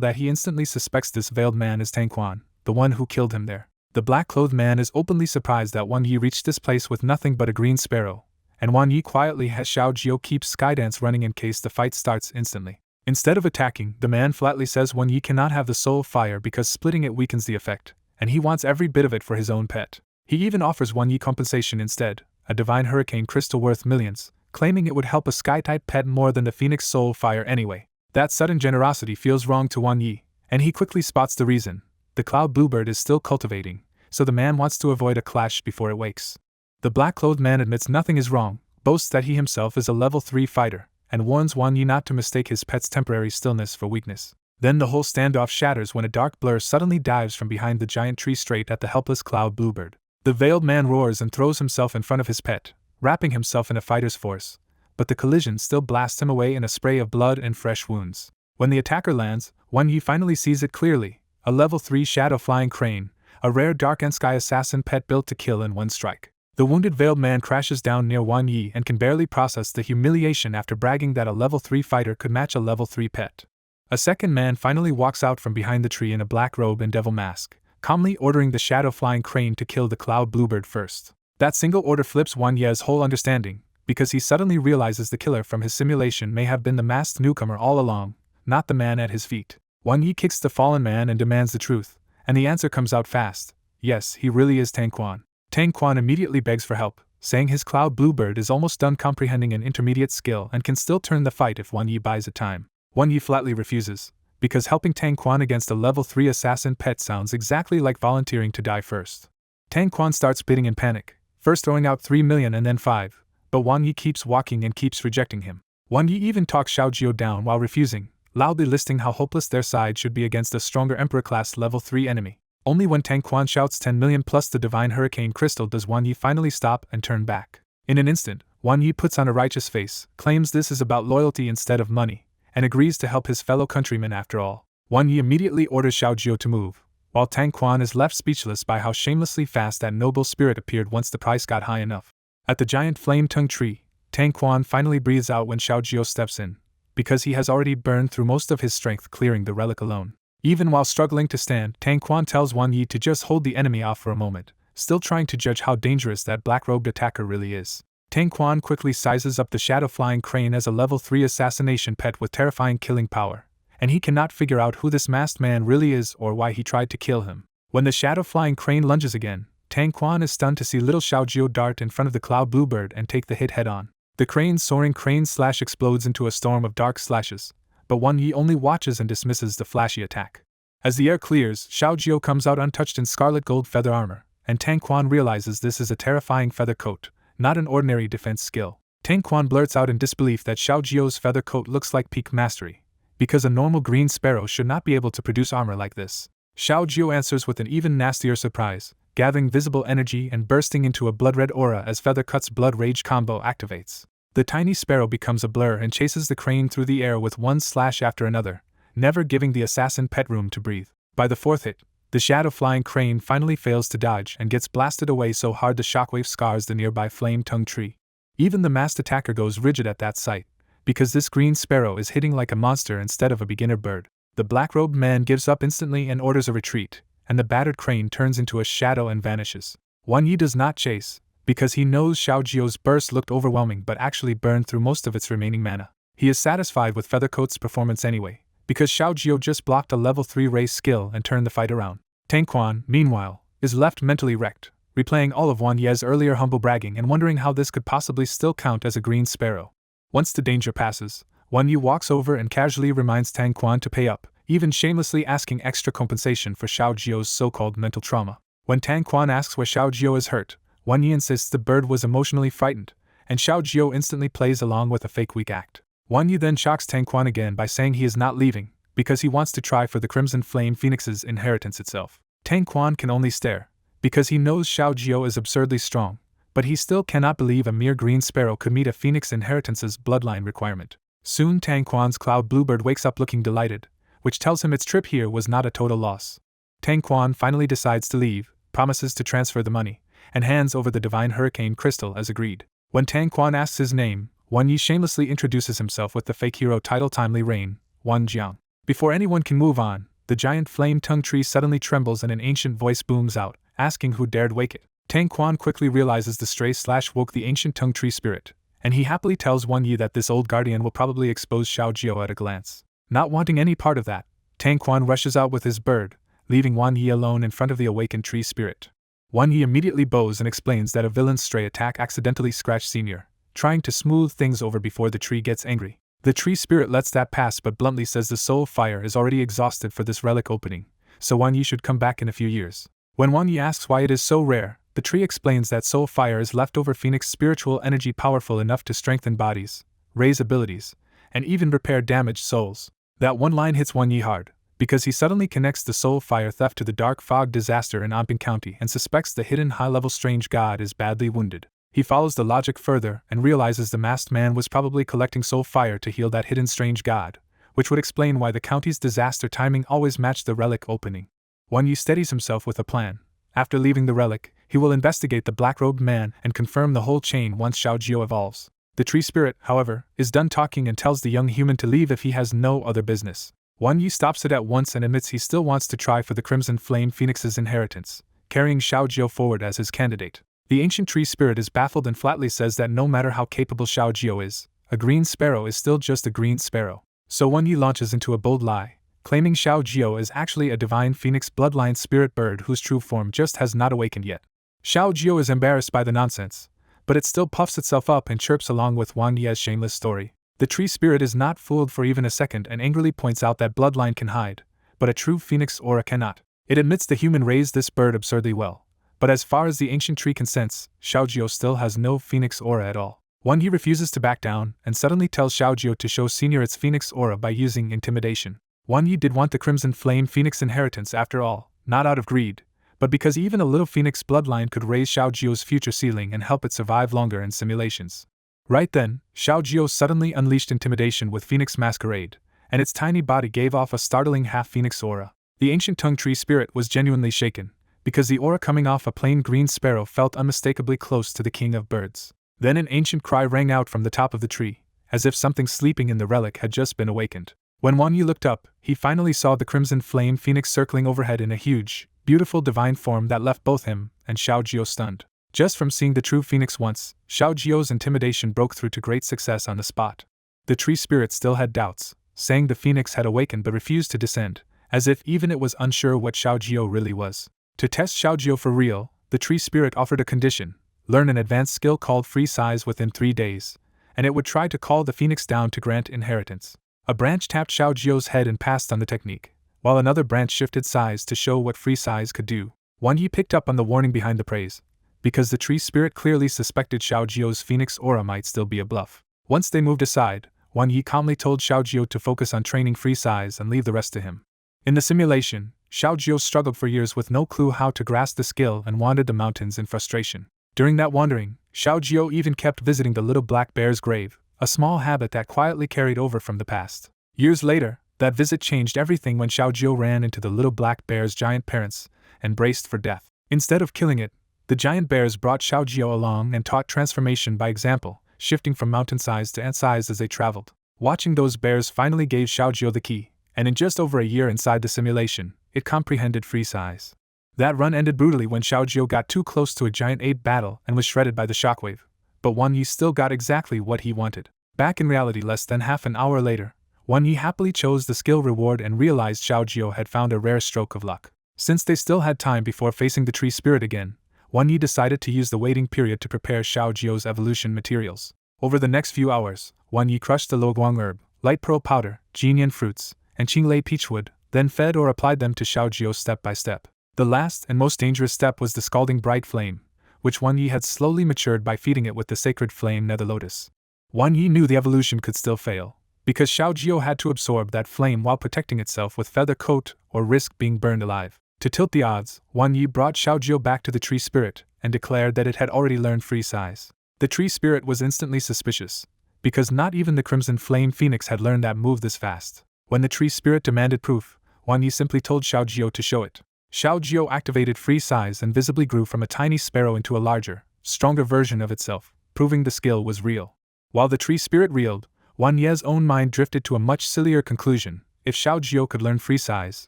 that he instantly suspects this veiled man as Tang Quan, the one who killed him there. The black-clothed man is openly surprised that Wan Yi reached this place with nothing but a green sparrow, and Wan Yi quietly has Xiao Jiu keep Skydance running in case the fight starts instantly. Instead of attacking, the man flatly says Wan Yi cannot have the soul fire because splitting it weakens the effect, and he wants every bit of it for his own pet. He even offers Wan Yi compensation instead, a divine hurricane crystal worth millions, claiming it would help a sky-type pet more than the phoenix soul fire anyway. That sudden generosity feels wrong to Wan Yi, and he quickly spots the reason. The cloud bluebird is still cultivating, so the man wants to avoid a clash before it wakes. The black-clothed man admits nothing is wrong, boasts that he himself is a level 3 fighter, and warns Wan Yi not to mistake his pet's temporary stillness for weakness. Then the whole standoff shatters when a dark blur suddenly dives from behind the giant tree straight at the helpless cloud bluebird. The veiled man roars and throws himself in front of his pet, wrapping himself in a fighter's force, but the collision still blasts him away in a spray of blood and fresh wounds. When the attacker lands, Wan Yi finally sees it clearly, a level 3 shadow-flying crane, a rare dark and sky assassin pet built to kill in one strike. The wounded veiled man crashes down near Wan Yi and can barely process the humiliation after bragging that a level 3 fighter could match a level 3 pet. A second man finally walks out from behind the tree in a black robe and devil mask, calmly ordering the shadow-flying crane to kill the cloud bluebird first. That single order flips Wan Ye's whole understanding, because he suddenly realizes the killer from his simulation may have been the masked newcomer all along, not the man at his feet. Wan Yi kicks the fallen man and demands the truth, and the answer comes out fast. Yes, he really is Tang Quan. Tang Quan immediately begs for help, saying his cloud bluebird is almost done comprehending an intermediate skill and can still turn the fight if Wan Yi buys it time. Wan Yi flatly refuses, because helping Tang Quan against a level 3 assassin pet sounds exactly like volunteering to die first. Tang Quan starts bidding in panic, first throwing out 3 million and then 5, but Wan Yi keeps walking and keeps rejecting him. Wan Yi even talks Xiaojio down while refusing, loudly listing how hopeless their side should be against a stronger Emperor-class level 3 enemy. Only when Tang Quan shouts 10 million plus the divine hurricane crystal does Wan Yi finally stop and turn back. In an instant, Wan Yi puts on a righteous face, claims this is about loyalty instead of money, and agrees to help his fellow countrymen after all. Wan Yi immediately orders Xiaojio to move, while Tang Quan is left speechless by how shamelessly fast that noble spirit appeared once the price got high enough. At the giant flame-tongue tree, Tang Quan finally breathes out when Xiaojio steps in, because he has already burned through most of his strength clearing the relic alone. Even while struggling to stand, Tang Quan tells Wan Yi to just hold the enemy off for a moment, still trying to judge how dangerous that black-robed attacker really is. Tang Quan quickly sizes up the shadow-flying crane as a level 3 assassination pet with terrifying killing power, and he cannot figure out who this masked man really is or why he tried to kill him. When the shadow-flying crane lunges again, Tang Quan is stunned to see little Xiaojio dart in front of the cloud bluebird and take the hit head-on. The crane's soaring crane slash explodes into a storm of dark slashes, but Wan Yi only watches and dismisses the flashy attack. As the air clears, Xiaojio comes out untouched in scarlet gold feather armor, and Tang Quan realizes this is a terrifying feather coat, not an ordinary defense skill. Tang Quan blurts out in disbelief that Xiaojio's feather coat looks like peak mastery, because a normal green sparrow should not be able to produce armor like this. Xiaojio answers with an even nastier surprise, gathering visible energy and bursting into a blood-red aura as Feathercut's Blood Rage combo activates. The tiny sparrow becomes a blur and chases the crane through the air with one slash after another, never giving the assassin pet room to breathe. By the fourth hit, the shadow-flying crane finally fails to dodge and gets blasted away so hard the shockwave scars the nearby flame-tongue tree. Even the masked attacker goes rigid at that sight, because this green sparrow is hitting like a monster instead of a beginner bird. The black-robed man gives up instantly and orders a retreat, and the battered crane turns into a shadow and vanishes. Wan Yi does not chase, because he knows Xiaojio's burst looked overwhelming but actually burned through most of its remaining mana. He is satisfied with Feathercoat's performance anyway, because Xiaojio just blocked a level 3 race skill and turned the fight around. Tang Quan, meanwhile, is left mentally wrecked, replaying all of Wan Ye's earlier humble bragging and wondering how this could possibly still count as a green sparrow. Once the danger passes, Wan Yi walks over and casually reminds Tang Quan to pay up, even shamelessly asking extra compensation for Xiaojio's so-called mental trauma. When Tang Quan asks where Xiaojio is hurt, Wan Yi insists the bird was emotionally frightened, and Xiaojio instantly plays along with a fake weak act. Wan Yi then shocks Tang Quan again by saying he is not leaving, because he wants to try for the Crimson Flame Phoenix's inheritance itself. Tang Quan can only stare, because he knows Xiaojio is absurdly strong, but he still cannot believe a mere green sparrow could meet a Phoenix inheritance's bloodline requirement. Soon Tang Quan's cloud bluebird wakes up looking delighted, which tells him its trip here was not a total loss. Tang Quan finally decides to leave, promises to transfer the money, and hands over the divine hurricane crystal as agreed. When Tang Quan asks his name, Wan Yi shamelessly introduces himself with the fake hero title Timely Rain, Wan Jiang. Before anyone can move on, the giant flame-tongue tree suddenly trembles and an ancient voice booms out, asking who dared wake it. Tang Quan quickly realizes the stray/woke the ancient tongue tree spirit, and he happily tells Wan Yi that this old guardian will probably expose Xiaojio at a glance. Not wanting any part of that, Tang Quan rushes out with his bird, leaving Wan Yi alone in front of the awakened tree spirit. Wan Yi immediately bows and explains that a villain's stray attack accidentally scratched Senior, trying to smooth things over before the tree gets angry. The tree spirit lets that pass but bluntly says the soul fire is already exhausted for this relic opening, so Wan Yi should come back in a few years. When Wan Yi asks why it is so rare, the tree explains that soul fire is leftover phoenix spiritual energy powerful enough to strengthen bodies, raise abilities, and even repair damaged souls. That one line hits Wan Yi hard, because he suddenly connects the soul fire theft to the dark fog disaster in Anping County and suspects the hidden high-level strange god is badly wounded. He follows the logic further and realizes the masked man was probably collecting soul fire to heal that hidden strange god, which would explain why the county's disaster timing always matched the relic opening. Wan Yi steadies himself with a plan. After leaving the relic, he will investigate the black-robed man and confirm the whole chain once Xiaojio evolves. The tree spirit, however, is done talking and tells the young human to leave if he has no other business. Wan Yi stops it at once and admits he still wants to try for the Crimson Flame Phoenix's inheritance, carrying Xiaojio forward as his candidate. The ancient tree spirit is baffled and flatly says that no matter how capable Xiaojio is, a green sparrow is still just a green sparrow. So Wan Yi launches into a bold lie, claiming Xiaojio is actually a divine phoenix bloodline spirit bird whose true form just has not awakened yet. Xiaojio is embarrassed by the nonsense, but it still puffs itself up and chirps along with Wang Ye's shameless story. The tree spirit is not fooled for even a second and angrily points out that bloodline can hide, but a true phoenix aura cannot. It admits the human raised this bird absurdly well, but as far as the ancient tree consents, Xiaojio still has no phoenix aura at all. Wang Yi refuses to back down and suddenly tells Xiaojio to show Senior its phoenix aura by using intimidation. Wang Yi did want the Crimson Flame Phoenix inheritance after all, not out of greed, but because even a little phoenix bloodline could raise Xiaojio's future ceiling and help it survive longer in simulations. Right then, Xiaojio suddenly unleashed intimidation with Phoenix Masquerade, and its tiny body gave off a startling half-phoenix aura. The ancient tongue tree spirit was genuinely shaken, because the aura coming off a plain green sparrow felt unmistakably close to the king of birds. Then an ancient cry rang out from the top of the tree, as if something sleeping in the relic had just been awakened. When Wang Yi looked up, he finally saw the crimson flame phoenix circling overhead in a huge, beautiful divine form that left both him and Xiaojio stunned. Just from seeing the true phoenix once, Xiaojio's intimidation broke through to great success on the spot. The tree spirit still had doubts, saying the phoenix had awakened but refused to descend, as if even it was unsure what Xiaojio really was. To test Xiaojio for real, the tree spirit offered a condition: learn an advanced skill called Free Size within 3 days, and it would try to call the phoenix down to grant inheritance. A branch tapped Xiaojio's head and passed on the technique, while another branch shifted size to show what Free Size could do. Wang Yi picked up on the warning behind the praise, because the tree spirit clearly suspected Xiaojio's phoenix aura might still be a bluff. Once they moved aside, Wang Yi calmly told Xiaojio to focus on training Free Size and leave the rest to him. In the simulation, Xiaojio struggled for years with no clue how to grasp the skill and wandered the mountains in frustration. During that wandering, Xiaojio even kept visiting the little black bear's grave, a small habit that quietly carried over from the past. Years later, that visit changed everything when Xiaojio ran into the little black bear's giant parents and braced for death. Instead of killing it, the giant bears brought Xiaojio along and taught transformation by example, shifting from mountain size to ant size as they traveled. Watching those bears finally gave Xiaojio the key, and in just over a year inside the simulation, it comprehended Free Size. That run ended brutally when Xiaojio got too close to a giant ape battle and was shredded by the shockwave, but Wang Yi still got exactly what he wanted. Back in reality less than half an hour later, Wang Yi happily chose the skill reward and realized Xiaojio had found a rare stroke of luck. Since they still had time before facing the tree spirit again, Wang Yi decided to use the waiting period to prepare Xiaojio's evolution materials. Over the next few hours, Wang Yi crushed the Luoguang herb, light pearl powder, Jinyan fruits, and Qinglei peachwood, then fed or applied them to Xiaojio step by step. The last and most dangerous step was the scalding bright flame, which Wang Yi had slowly matured by feeding it with the sacred flame nether lotus. Wang Yi knew the evolution could still fail, because Xiaojio had to absorb that flame while protecting itself with feather coat or risk being burned alive. To tilt the odds, Wang Yi brought Xiaojio back to the tree spirit and declared that it had already learned Free Size. The tree spirit was instantly suspicious, because not even the Crimson Flame Phoenix had learned that move this fast. When the tree spirit demanded proof, Wang Yi simply told Xiaojio to show it. Xiaojio activated Free Size and visibly grew from a tiny sparrow into a larger, stronger version of itself, proving the skill was real. While the tree spirit reeled, Wang Ye's own mind drifted to a much sillier conclusion: if Xiaojio could learn Free Size,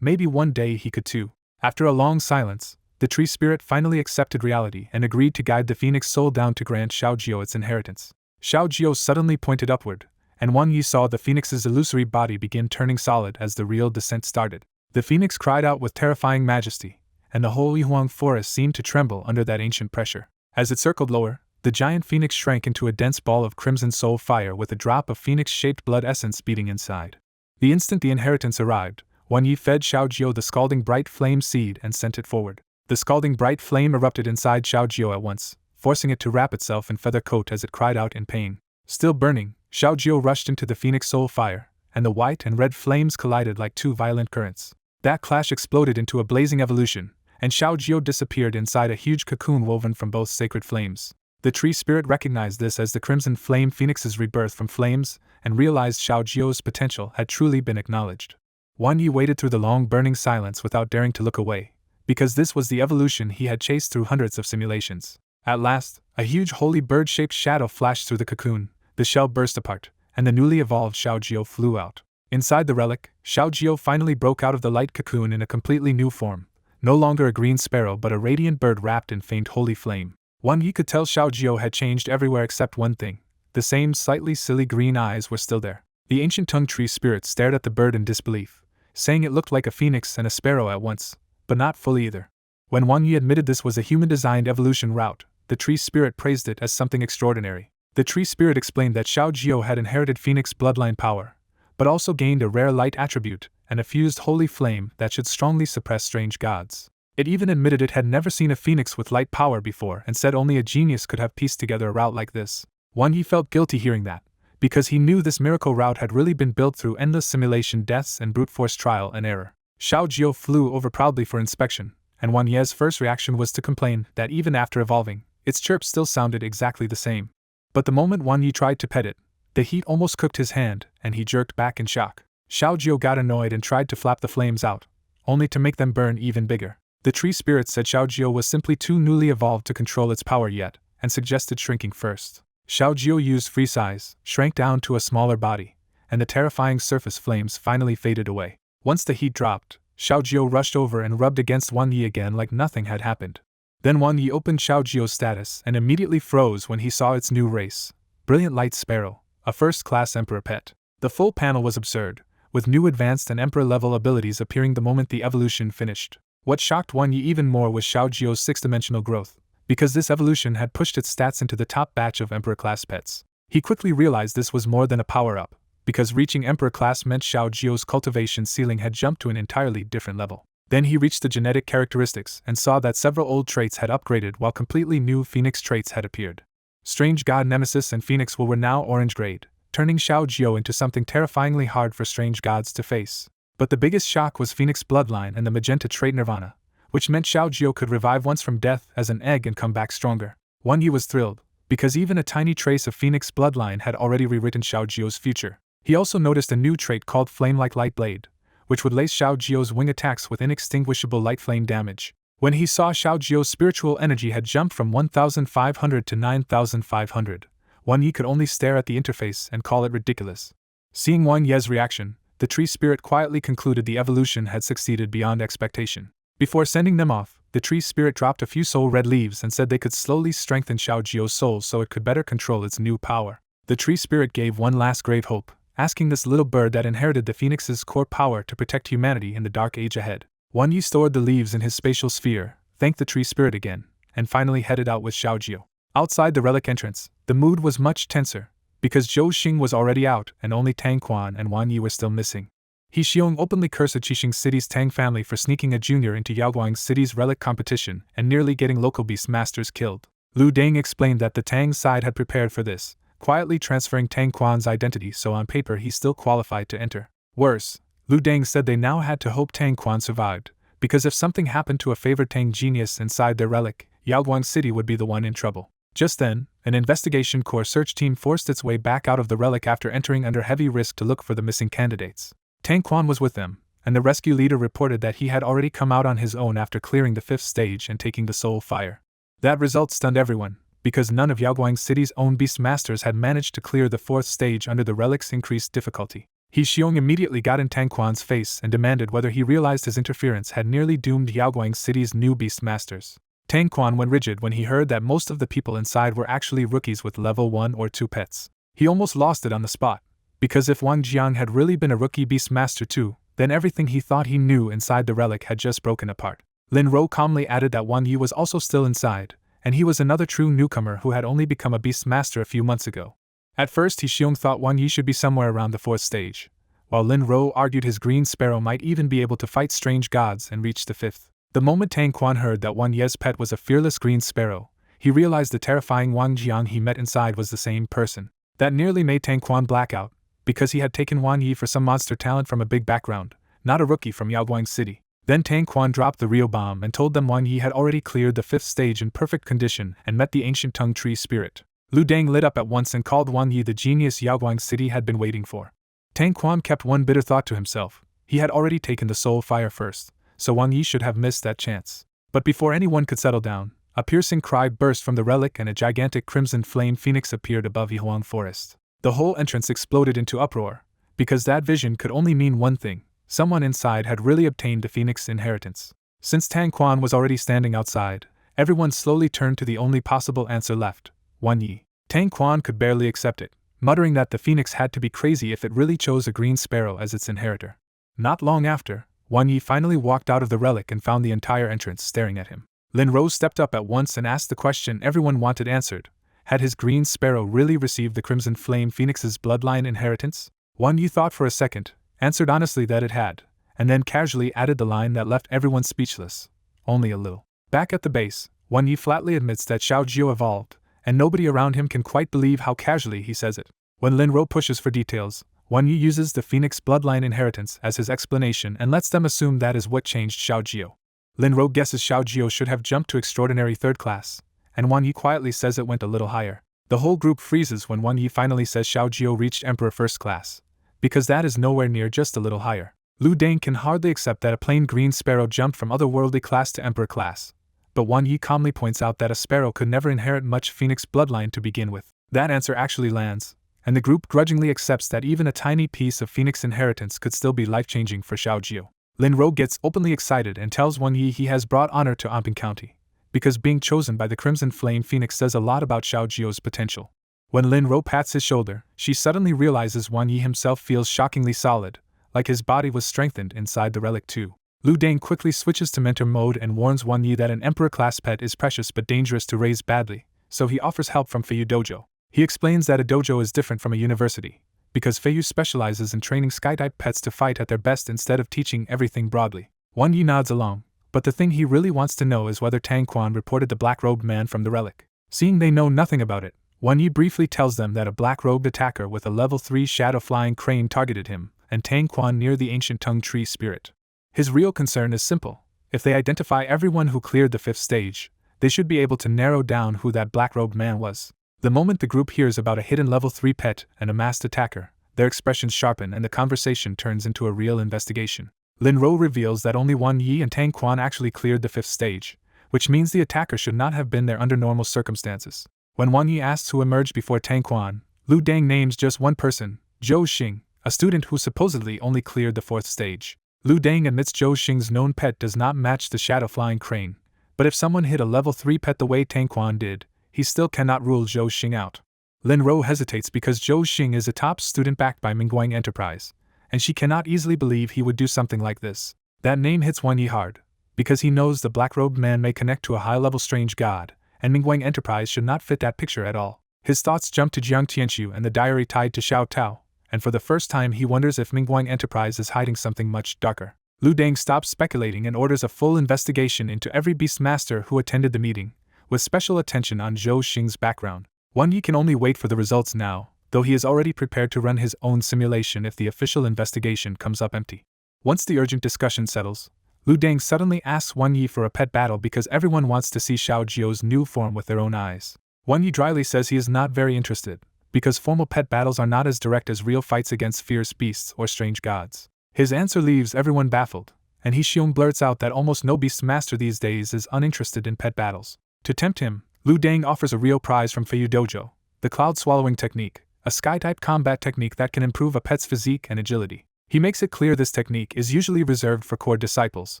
maybe one day he could too. After a long silence, the tree spirit finally accepted reality and agreed to guide the phoenix soul down to grant Xiaojio its inheritance. Xiaojio suddenly pointed upward, and Wang Yi saw the phoenix's illusory body begin turning solid as the real descent started. The phoenix cried out with terrifying majesty, and the whole Yuhuang forest seemed to tremble under that ancient pressure. As it circled lower, the giant phoenix shrank into a dense ball of crimson soul fire with a drop of phoenix-shaped blood essence beating inside. The instant the inheritance arrived, Wang Yi fed Xiaojio the scalding bright flame seed and sent it forward. The scalding bright flame erupted inside Xiaojio at once, forcing it to wrap itself in feather coat as it cried out in pain. Still burning, Xiaojio rushed into the phoenix soul fire, and the white and red flames collided like two violent currents. That clash exploded into a blazing evolution, and Xiaojio disappeared inside a huge cocoon woven from both sacred flames. The tree spirit recognized this as the Crimson Flame Phoenix's rebirth from flames, and realized Xiaojio's potential had truly been acknowledged. Wang Yi waited through the long burning silence without daring to look away, because this was the evolution he had chased through hundreds of simulations. At last, a huge holy bird-shaped shadow flashed through the cocoon, the shell burst apart, and the newly evolved Xiaojio flew out. Inside the relic, Xiaojio finally broke out of the light cocoon in a completely new form, no longer a green sparrow but a radiant bird wrapped in faint holy flame. Wang Yi could tell Xiaojio had changed everywhere except one thing: the same slightly silly green eyes were still there. The ancient tongue tree spirit stared at the bird in disbelief, saying it looked like a phoenix and a sparrow at once, but not fully either. When Wang Yi admitted this was a human-designed evolution route, the tree spirit praised it as something extraordinary. The tree spirit explained that Xiao Jiao had inherited phoenix bloodline power, but also gained a rare light attribute and a fused holy flame that should strongly suppress strange gods. It even admitted it had never seen a phoenix with light power before and said only a genius could have pieced together a route like this. Wang Yi felt guilty hearing that, because he knew this miracle route had really been built through endless simulation deaths and brute force trial and error. Xiao Jiao flew over proudly for inspection, and Wang Yi's first reaction was to complain that even after evolving, its chirp still sounded exactly the same. But the moment Wang Yi tried to pet it, the heat almost cooked his hand, and he jerked back in shock. Xiao Jiao got annoyed and tried to flap the flames out, only to make them burn even bigger. The tree spirit said Xiao Jiao was simply too newly evolved to control its power yet, and suggested shrinking first. Xiao Jiao used free size, shrank down to a smaller body, and the terrifying surface flames finally faded away. Once the heat dropped, Xiao Jiao rushed over and rubbed against Wang Yi again like nothing had happened. Then Wang Yi opened Xiao Jiao's status and immediately froze when he saw its new race, Brilliant Light Sparrow, a first-class emperor pet. The full panel was absurd, with new advanced and emperor-level abilities appearing the moment the evolution finished. What shocked Wang Yi even more was Xiao Jiao's six-dimensional growth, because this evolution had pushed its stats into the top batch of emperor-class pets. He quickly realized this was more than a power-up, because reaching emperor class meant Xiao Jiao's cultivation ceiling had jumped to an entirely different level. Then he reached the genetic characteristics and saw that several old traits had upgraded while completely new phoenix traits had appeared. Strange God Nemesis and Phoenix Will were now orange-grade, turning Xiao Jiao into something terrifyingly hard for strange gods to face. But the biggest shock was Phoenix Bloodline and the magenta trait Nirvana, which meant Xiao Jiao could revive once from death as an egg and come back stronger. Wang Yi was thrilled, because even a tiny trace of Phoenix Bloodline had already rewritten Xiao Jiao's future. He also noticed a new trait called Flame-like Light Blade, which would lace Xiao Jiao's wing attacks with inextinguishable light flame damage. When he saw Xiao Jiao's spiritual energy had jumped from 1,500 to 9,500, Wang Yi could only stare at the interface and call it ridiculous. Seeing Wang Yi's reaction, the tree spirit quietly concluded the evolution had succeeded beyond expectation. Before sending them off, the tree spirit dropped a few soul red leaves and said they could slowly strengthen Xiao Jiao's soul so it could better control its new power. The tree spirit gave one last grave hope, asking this little bird that inherited the phoenix's core power to protect humanity in the dark age ahead. Wang Yi stored the leaves in his spatial sphere, thanked the tree spirit again, and finally headed out with Xiao Jiao. Outside the relic entrance, the mood was much tenser, because Zhou Xing was already out and only Tang Quan and Wang Yi were still missing. He Xiong openly cursed Qixing City's Tang family for sneaking a junior into Yaoguang City's relic competition and nearly getting local beast masters killed. Lu Deng explained that the Tang side had prepared for this, quietly transferring Tang Quan's identity so on paper he still qualified to enter. Worse, Lu Deng said they now had to hope Tang Quan survived, because if something happened to a favored Tang genius inside their relic, Yaoguang City would be the one in trouble. Just then, an investigation corps search team forced its way back out of the relic after entering under heavy risk to look for the missing candidates. Tang Quan was with them, and the rescue leader reported that he had already come out on his own after clearing the 5th stage and taking the soul fire. That result stunned everyone, because none of Yaoguang City's own beastmasters had managed to clear the 4th stage under the relic's increased difficulty. He Xiong immediately got in Tang Quan's face and demanded whether he realized his interference had nearly doomed Yaoguang City's new beastmasters. Tang Quan went rigid when he heard that most of the people inside were actually rookies with level 1 or 2 pets. He almost lost it on the spot, because if Wang Jiang had really been a rookie beastmaster too, then everything he thought he knew inside the relic had just broken apart. Lin Ro calmly added that Wang Yi was also still inside, and he was another true newcomer who had only become a beastmaster a few months ago. At first He Xiong thought Wang Yi should be somewhere around the 4th stage, while Lin Ro argued his green sparrow might even be able to fight strange gods and reach the 5th. The moment Tang Quan heard that Wang Yi's pet was a fearless green sparrow, he realized the terrifying Wang Jiang he met inside was the same person. That nearly made Tang Quan black out, because he had taken Wang Yi for some monster talent from a big background, not a rookie from Yaoguang City. Then Tang Quan dropped the real bomb and told them Wang Yi had already cleared the 5th stage in perfect condition and met the ancient tongue tree spirit. Lu Deng lit up at once and called Wang Yi the genius Yaoguang City had been waiting for. Tang Quan kept one bitter thought to himself. He had already taken the soul fire first, so Wang Yi should have missed that chance. But before anyone could settle down, a piercing cry burst from the relic and a gigantic crimson flame phoenix appeared above Yihuang Forest. The whole entrance exploded into uproar, because that vision could only mean one thing: someone inside had really obtained the phoenix inheritance. Since Tang Quan was already standing outside, everyone slowly turned to the only possible answer left: Wang Yi. Tang Quan could barely accept it, muttering that the phoenix had to be crazy if it really chose a green sparrow as its inheritor. Not long after, Wang Yi finally walked out of the relic and found the entire entrance staring at him. Lin Ro stepped up at once and asked the question everyone wanted answered. Had his green sparrow really received the Crimson Flame Phoenix's bloodline inheritance? Wan Yi thought for a second, answered honestly that it had, and then casually added the line that left everyone speechless. Only a little. Back at the base, Wan Yi flatly admits that Xiao Jiu evolved, and nobody around him can quite believe how casually he says it. When Lin Ro pushes for details, Wan Yi uses the Phoenix bloodline inheritance as his explanation and lets them assume that is what changed Xiao Jiu. Lin Ro guesses Xiao Jiu should have jumped to extraordinary third class, and Wan Yi quietly says it went a little higher. The whole group freezes when Wan Yi finally says Xiao Jiu reached Emperor first class, because that is nowhere near just a little higher. Lu Deng can hardly accept that a plain green sparrow jumped from otherworldly class to Emperor class, but Wan Yi calmly points out that a sparrow could never inherit much Phoenix bloodline to begin with. That answer actually lands, and the group grudgingly accepts that even a tiny piece of Phoenix inheritance could still be life-changing for Xiao Jiu. Lin Ro gets openly excited and tells Wan Yi he has brought honor to Amping County, because being chosen by the Crimson Flame Phoenix says a lot about Xiao Jiu's potential. When Lin Ro pats his shoulder, she suddenly realizes Wan Yi himself feels shockingly solid, like his body was strengthened inside the relic too. Lu Deng quickly switches to mentor mode and warns Wan Yi that an Emperor-class pet is precious but dangerous to raise badly, so he offers help from Feiyu Dojo. He explains that a dojo is different from a university, because Feiyu specializes in training Sky-type pets to fight at their best instead of teaching everything broadly. Wan Yi nods along, but the thing he really wants to know is whether Tang Quan reported the black-robed man from the relic. Seeing they know nothing about it, Wan Yi briefly tells them that a black-robed attacker with a level 3 shadow-flying crane targeted him, and Tang Quan near the ancient tongue tree spirit. His real concern is simple. If they identify everyone who cleared the 5th stage, they should be able to narrow down who that black-robed man was. The moment the group hears about a hidden level 3 pet and a masked attacker, their expressions sharpen and the conversation turns into a real investigation. Lin Ro reveals that only Wan Yi and Tang Quan actually cleared the 5th stage, which means the attacker should not have been there under normal circumstances. When Wan Yi asks who emerged before Tang Quan, Lu Deng names just one person, Zhou Xing, a student who supposedly only cleared the 4th stage. Lu Deng admits Zhou Xing's known pet does not match the shadow-flying crane, but if someone hit a level 3 pet the way Tang Quan did, he still cannot rule Zhou Xing out. Lin Ro hesitates because Zhou Xing is a top student backed by Mingguang Enterprise, and she cannot easily believe he would do something like this. That name hits Wan Yi hard, because he knows the black-robed man may connect to a high-level strange god, and Mingguang Enterprise should not fit that picture at all. His thoughts jump to Jiang Tianxiu and the diary tied to Xiao Tao, and for the first time he wonders if Mingguang Enterprise is hiding something much darker. Lu Deng stops speculating and orders a full investigation into every beastmaster who attended the meeting, with special attention on Zhou Xing's background. Wan Yi can only wait for the results now, though he is already prepared to run his own simulation if the official investigation comes up empty. Once the urgent discussion settles, Lu Deng suddenly asks Wan Yi for a pet battle because everyone wants to see Xiao Jiu's new form with their own eyes. Wan Yi dryly says he is not very interested, because formal pet battles are not as direct as real fights against fierce beasts or strange gods. His answer leaves everyone baffled, and He Xiong blurts out that almost no beastmaster these days is uninterested in pet battles. To tempt him, Lu Deng offers a real prize from Feiyu Dojo, the cloud-swallowing technique, a sky-type combat technique that can improve a pet's physique and agility. He makes it clear this technique is usually reserved for core disciples,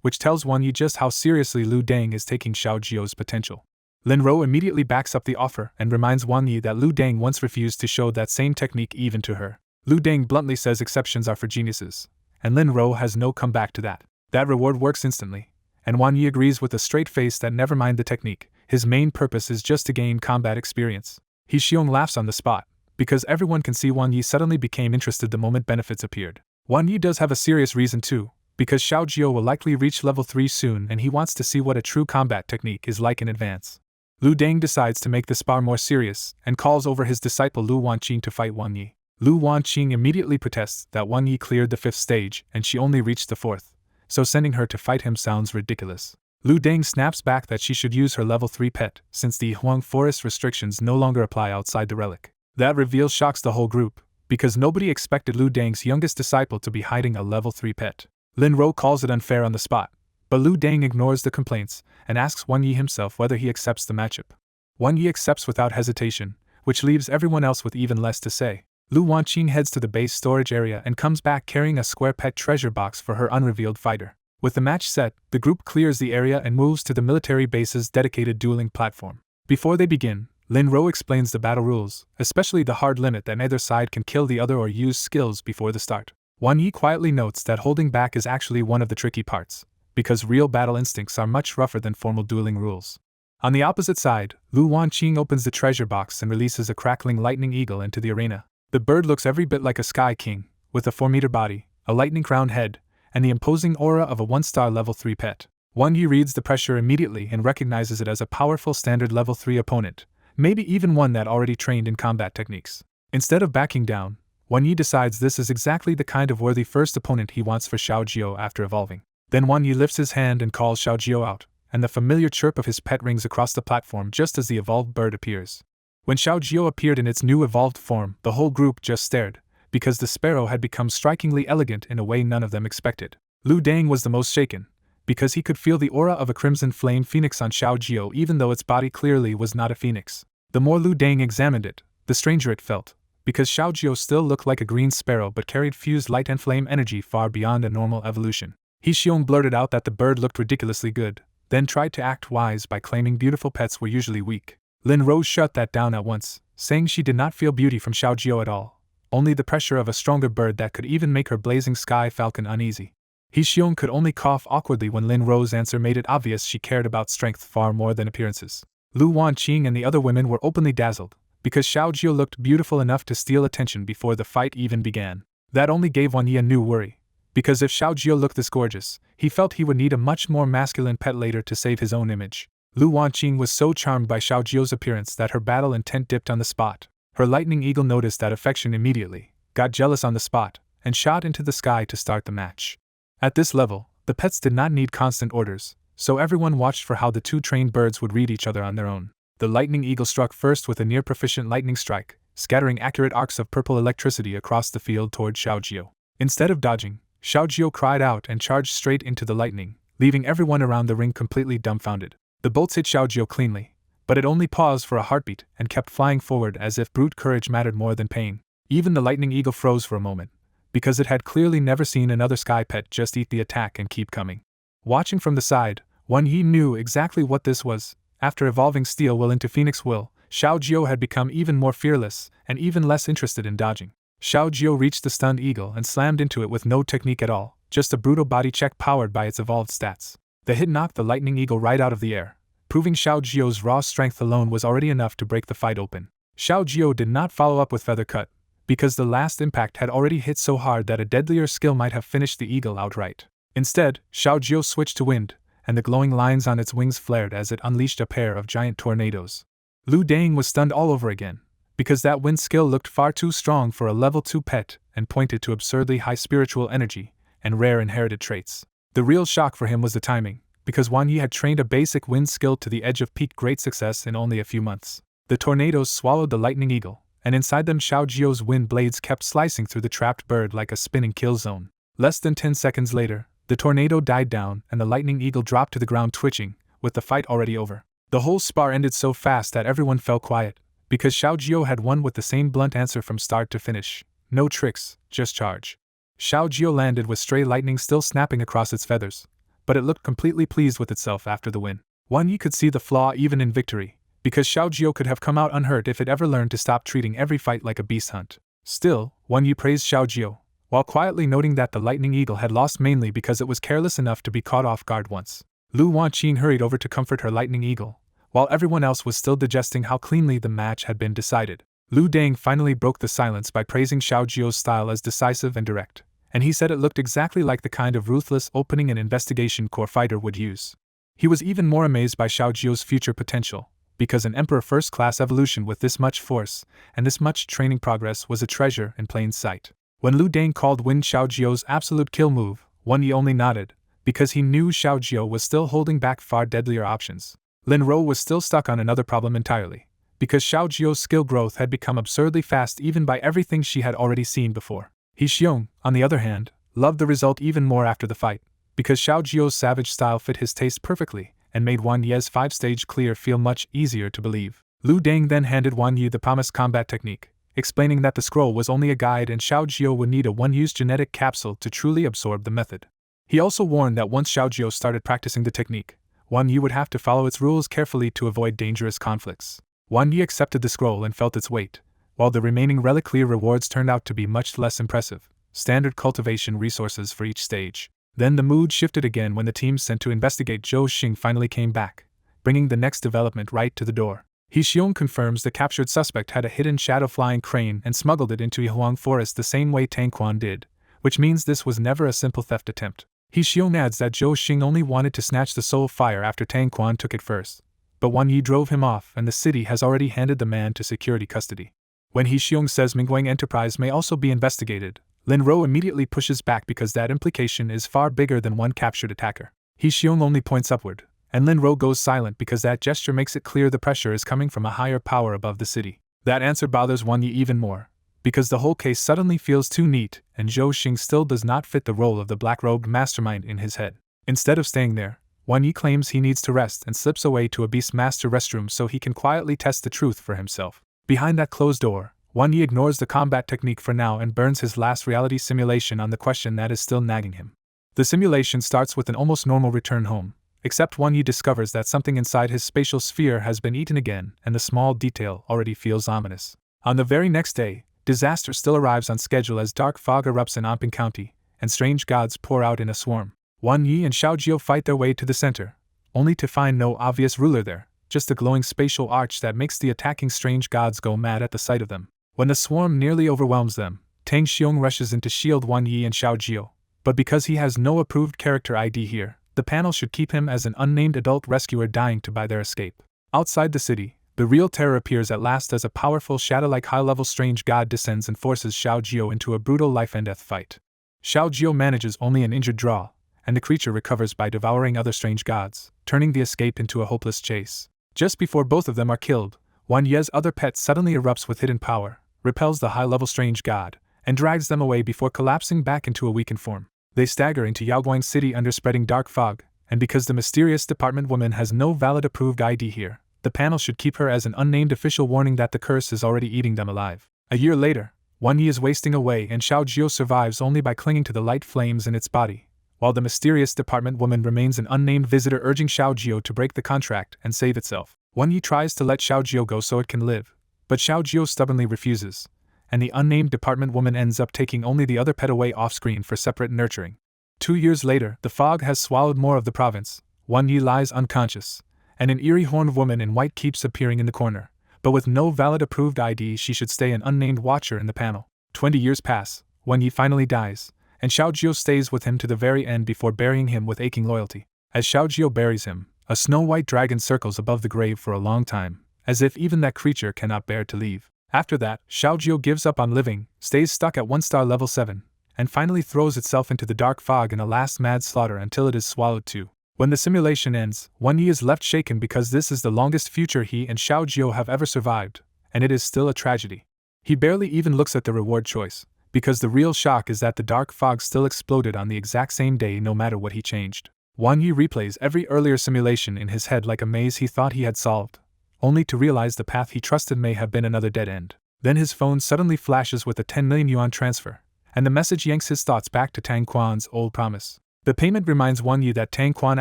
which tells Wan Yi just how seriously Lu Deng is taking Xiao Jiu's potential. Lin Ro immediately backs up the offer and reminds Wan Yi that Lu Deng once refused to show that same technique even to her. Lu Deng bluntly says exceptions are for geniuses, and Lin Ro has no comeback to that. That reward works instantly, and Wan Yi agrees with a straight face that never mind the technique, his main purpose is just to gain combat experience. He Xiong laughs on the spot, because everyone can see Wan Yi suddenly became interested the moment benefits appeared. Wan Yi does have a serious reason too, because Xiao Jiu will likely reach level 3 soon and he wants to see what a true combat technique is like in advance. Lu Deng decides to make the spar more serious and calls over his disciple Lu Wanqing to fight Wan Yi. Lu Wanqing immediately protests that Wan Yi cleared the 5th stage and she only reached the 4th, so sending her to fight him sounds ridiculous. Lu Deng snaps back that she should use her level 3 pet, since the Huang Forest restrictions no longer apply outside the relic. That reveal shocks the whole group, because nobody expected Lu Deng's youngest disciple to be hiding a level 3 pet. Lin Ro calls it unfair on the spot, but Lu Deng ignores the complaints and asks Wan Yi himself whether he accepts the matchup. Wan Yi accepts without hesitation, which leaves everyone else with even less to say. Lu Wanqing heads to the base storage area and comes back carrying a square pet treasure box for her unrevealed fighter. With the match set, the group clears the area and moves to the military base's dedicated dueling platform. Before they begin, Lin Ro explains the battle rules, especially the hard limit that neither side can kill the other or use skills before the start. Wan Yi quietly notes that holding back is actually one of the tricky parts, because real battle instincts are much rougher than formal dueling rules. On the opposite side, Lu Wanqing opens the treasure box and releases a crackling lightning eagle into the arena. The bird looks every bit like a sky king, with a 4-meter body, a lightning-crowned head, and the imposing aura of a 1-star level 3 pet. Wan Yi reads the pressure immediately and recognizes it as a powerful standard level 3 opponent, maybe even one that already trained in combat techniques. Instead of backing down, Wan Yi decides this is exactly the kind of worthy first opponent he wants for Xiao Jiao after evolving. Then Wan Yi lifts his hand and calls Xiao Jiao out, and the familiar chirp of his pet rings across the platform just as the evolved bird appears. When Xiao Jiao appeared in its new evolved form, the whole group just stared, because the sparrow had become strikingly elegant in a way none of them expected. Lu Dang was the most shaken, because he could feel the aura of a crimson flame phoenix on Xiao Jiao even though its body clearly was not a phoenix. The more Lu Dang examined it, the stranger it felt, because Xiao Jiao still looked like a green sparrow but carried fused light and flame energy far beyond a normal evolution. He Xiong blurted out that the bird looked ridiculously good, then tried to act wise by claiming beautiful pets were usually weak. Lin Rose shut that down at once, saying she did not feel beauty from Xiao Jiao at all, only the pressure of a stronger bird that could even make her blazing sky falcon uneasy. He Xiong could only cough awkwardly when Lin Rose's answer made it obvious she cared about strength far more than appearances. Lu Wanqing and the other women were openly dazzled, because Xiao Jiao looked beautiful enough to steal attention before the fight even began. That only gave Wan Yi a new worry, because if Xiao Jiao looked this gorgeous, he felt he would need a much more masculine pet later to save his own image. Lu Wanqing was so charmed by Xiao Jiao's appearance that her battle intent dipped on the spot. Her lightning eagle noticed that affection immediately, got jealous on the spot, and shot into the sky to start the match. At this level, the pets did not need constant orders, so everyone watched for how the two trained birds would read each other on their own. The lightning eagle struck first with a near-proficient lightning strike, scattering accurate arcs of purple electricity across the field toward Xiao Jiao. Instead of dodging, Xiao Jiao cried out and charged straight into the lightning, leaving everyone around the ring completely dumbfounded. The bolts hit Xiao Jiao cleanly, but it only paused for a heartbeat and kept flying forward as if brute courage mattered more than pain. Even the lightning eagle froze for a moment, because it had clearly never seen another sky pet just eat the attack and keep coming. Watching from the side, Wan Yi knew exactly what this was. After evolving Steel Will into Phoenix Will, Xiao Jiao had become even more fearless and even less interested in dodging. Xiao Jiao reached the stunned eagle and slammed into it with no technique at all, just a brutal body check powered by its evolved stats. The hit knocked the lightning eagle right out of the air, proving Xiao Jiao's raw strength alone was already enough to break the fight open. Xiao Jiao did not follow up with Feather Cut, because the last impact had already hit so hard that a deadlier skill might have finished the eagle outright. Instead, Xiao Jiao switched to Wind, and the glowing lines on its wings flared as it unleashed a pair of giant tornadoes. Lu Dang was stunned all over again, because that wind skill looked far too strong for a level 2 pet and pointed to absurdly high spiritual energy and rare inherited traits. The real shock for him was the timing, because Wan Yi had trained a basic wind skill to the edge of peak great success in only a few months. The tornadoes swallowed the lightning eagle, and inside them Xiao Jiao's wind blades kept slicing through the trapped bird like a spinning kill zone. Less than 10 seconds later, the tornado died down and the lightning eagle dropped to the ground twitching, with the fight already over. The whole spar ended so fast that everyone fell quiet, because Xiao Jiao had won with the same blunt answer from start to finish. No tricks, just charge. Xiao Jiao landed with stray lightning still snapping across its feathers, but it looked completely pleased with itself after the win. Wan Yi could see the flaw even in victory, because Xiao Jiao could have come out unhurt if it ever learned to stop treating every fight like a beast hunt. Still, Wan Yi praised Xiao Jiao, while quietly noting that the lightning eagle had lost mainly because it was careless enough to be caught off guard once. Lu Wanqing hurried over to comfort her lightning eagle, while everyone else was still digesting how cleanly the match had been decided. Lu Dang finally broke the silence by praising Xiao Jiao's style as decisive and direct, and he said it looked exactly like the kind of ruthless opening an investigation corps fighter would use. He was even more amazed by Xiao Jiao's future potential, because an Emperor First-Class evolution with this much force and this much training progress was a treasure in plain sight. When Lu Dang called Wind Xiao Jiao's absolute kill move, Wan Yi only nodded, because he knew Xiao Jiao was still holding back far deadlier options. Lin Ro was still stuck on another problem entirely, because Xiao Jiao's skill growth had become absurdly fast even by everything she had already seen before. He Xiong, on the other hand, loved the result even more after the fight, because Xiao Jiao's savage style fit his taste perfectly and made Wan Ye's 5-stage clear feel much easier to believe. Lu Dang then handed Wan Yi the promised combat technique, explaining that the scroll was only a guide and Xiao Jiao would need a one-use genetic capsule to truly absorb the method. He also warned that once Xiao Jiao started practicing the technique, Wan Yi would have to follow its rules carefully to avoid dangerous conflicts. Wan Yi accepted the scroll and felt its weight, while the remaining reliquary rewards turned out to be much less impressive, standard cultivation resources for each stage. Then the mood shifted again when the team sent to investigate Zhou Xing finally came back, bringing the next development right to the door. He Xiong confirms the captured suspect had a hidden shadow-flying crane and smuggled it into Yihuang Forest the same way Tang Quan did, which means this was never a simple theft attempt. He Xiong adds that Zhou Xing only wanted to snatch the soul fire after Tang Quan took it first, but Wan Yi drove him off and the city has already handed the man to security custody. When He Xiong says Mingguang Enterprise may also be investigated, Lin Ro immediately pushes back because that implication is far bigger than one captured attacker. He Xiong only points upward, and Lin Ro goes silent because that gesture makes it clear the pressure is coming from a higher power above the city. That answer bothers Wan Yi even more, because the whole case suddenly feels too neat and Zhou Xing still does not fit the role of the black-robed mastermind in his head. Instead of staying there, Wan Yi claims he needs to rest and slips away to a Beastmaster restroom so he can quietly test the truth for himself. Behind that closed door, Wan Yi ignores the combat technique for now and burns his last reality simulation on the question that is still nagging him. The simulation starts with an almost normal return home, except Wan Yi discovers that something inside his spatial sphere has been eaten again and the small detail already feels ominous. On the very next day, disaster still arrives on schedule as dark fog erupts in Anping County, and strange gods pour out in a swarm. Wan Yi and Xiao Jiao fight their way to the center, only to find no obvious ruler there, just a glowing spatial arch that makes the attacking strange gods go mad at the sight of them. When the swarm nearly overwhelms them, Tang Xiong rushes in to shield Wan Yi and Xiao Jiao, but because he has no approved character ID here, the panel should keep him as an unnamed adult rescuer dying to buy their escape. Outside the city, the real terror appears at last as a powerful shadow-like high-level strange god descends and forces Xiao Jiao into a brutal life-and-death fight. Xiao Jiao manages only an injured draw, and the creature recovers by devouring other strange gods, turning the escape into a hopeless chase. Just before both of them are killed, Wan Ye's other pet suddenly erupts with hidden power, repels the high-level strange god, and drags them away before collapsing back into a weakened form. They stagger into Yaoguang City under spreading dark fog, and because the mysterious department woman has no valid approved ID here, the panel should keep her as an unnamed official warning that the curse is already eating them alive. A year later, Wan Yi is wasting away and Xiao Jiao survives only by clinging to the light flames in its body, while the mysterious department woman remains an unnamed visitor urging Xiao Jiao to break the contract and save itself. Wan Yi tries to let Xiao Jiao go so it can live, but Xiao Jiao stubbornly refuses, and the unnamed department woman ends up taking only the other pet away off-screen for separate nurturing. 2 years later, the fog has swallowed more of the province. Wan Yi lies unconscious, and an eerie horned woman in white keeps appearing in the corner, but with no valid approved ID she should stay an unnamed watcher in the panel. 20 years pass, Wan Yi finally dies, and Xiao Jiao stays with him to the very end before burying him with aching loyalty. As Xiao Jiao buries him, a snow-white dragon circles above the grave for a long time, as if even that creature cannot bear to leave. After that, Xiao Jiao gives up on living, stays stuck at 1-star level 7, and finally throws itself into the dark fog in a last mad slaughter until it is swallowed too. When the simulation ends, Wan Yi is left shaken because this is the longest future he and Xiao Jiao have ever survived, and it is still a tragedy. He barely even looks at the reward choice, because the real shock is that the dark fog still exploded on the exact same day no matter what he changed. Wan Yi replays every earlier simulation in his head like a maze he thought he had solved, only to realize the path he trusted may have been another dead end. Then his phone suddenly flashes with a 10 million yuan transfer, and the message yanks his thoughts back to Tang Quan's old promise. The payment reminds Wan Yi that Tang Quan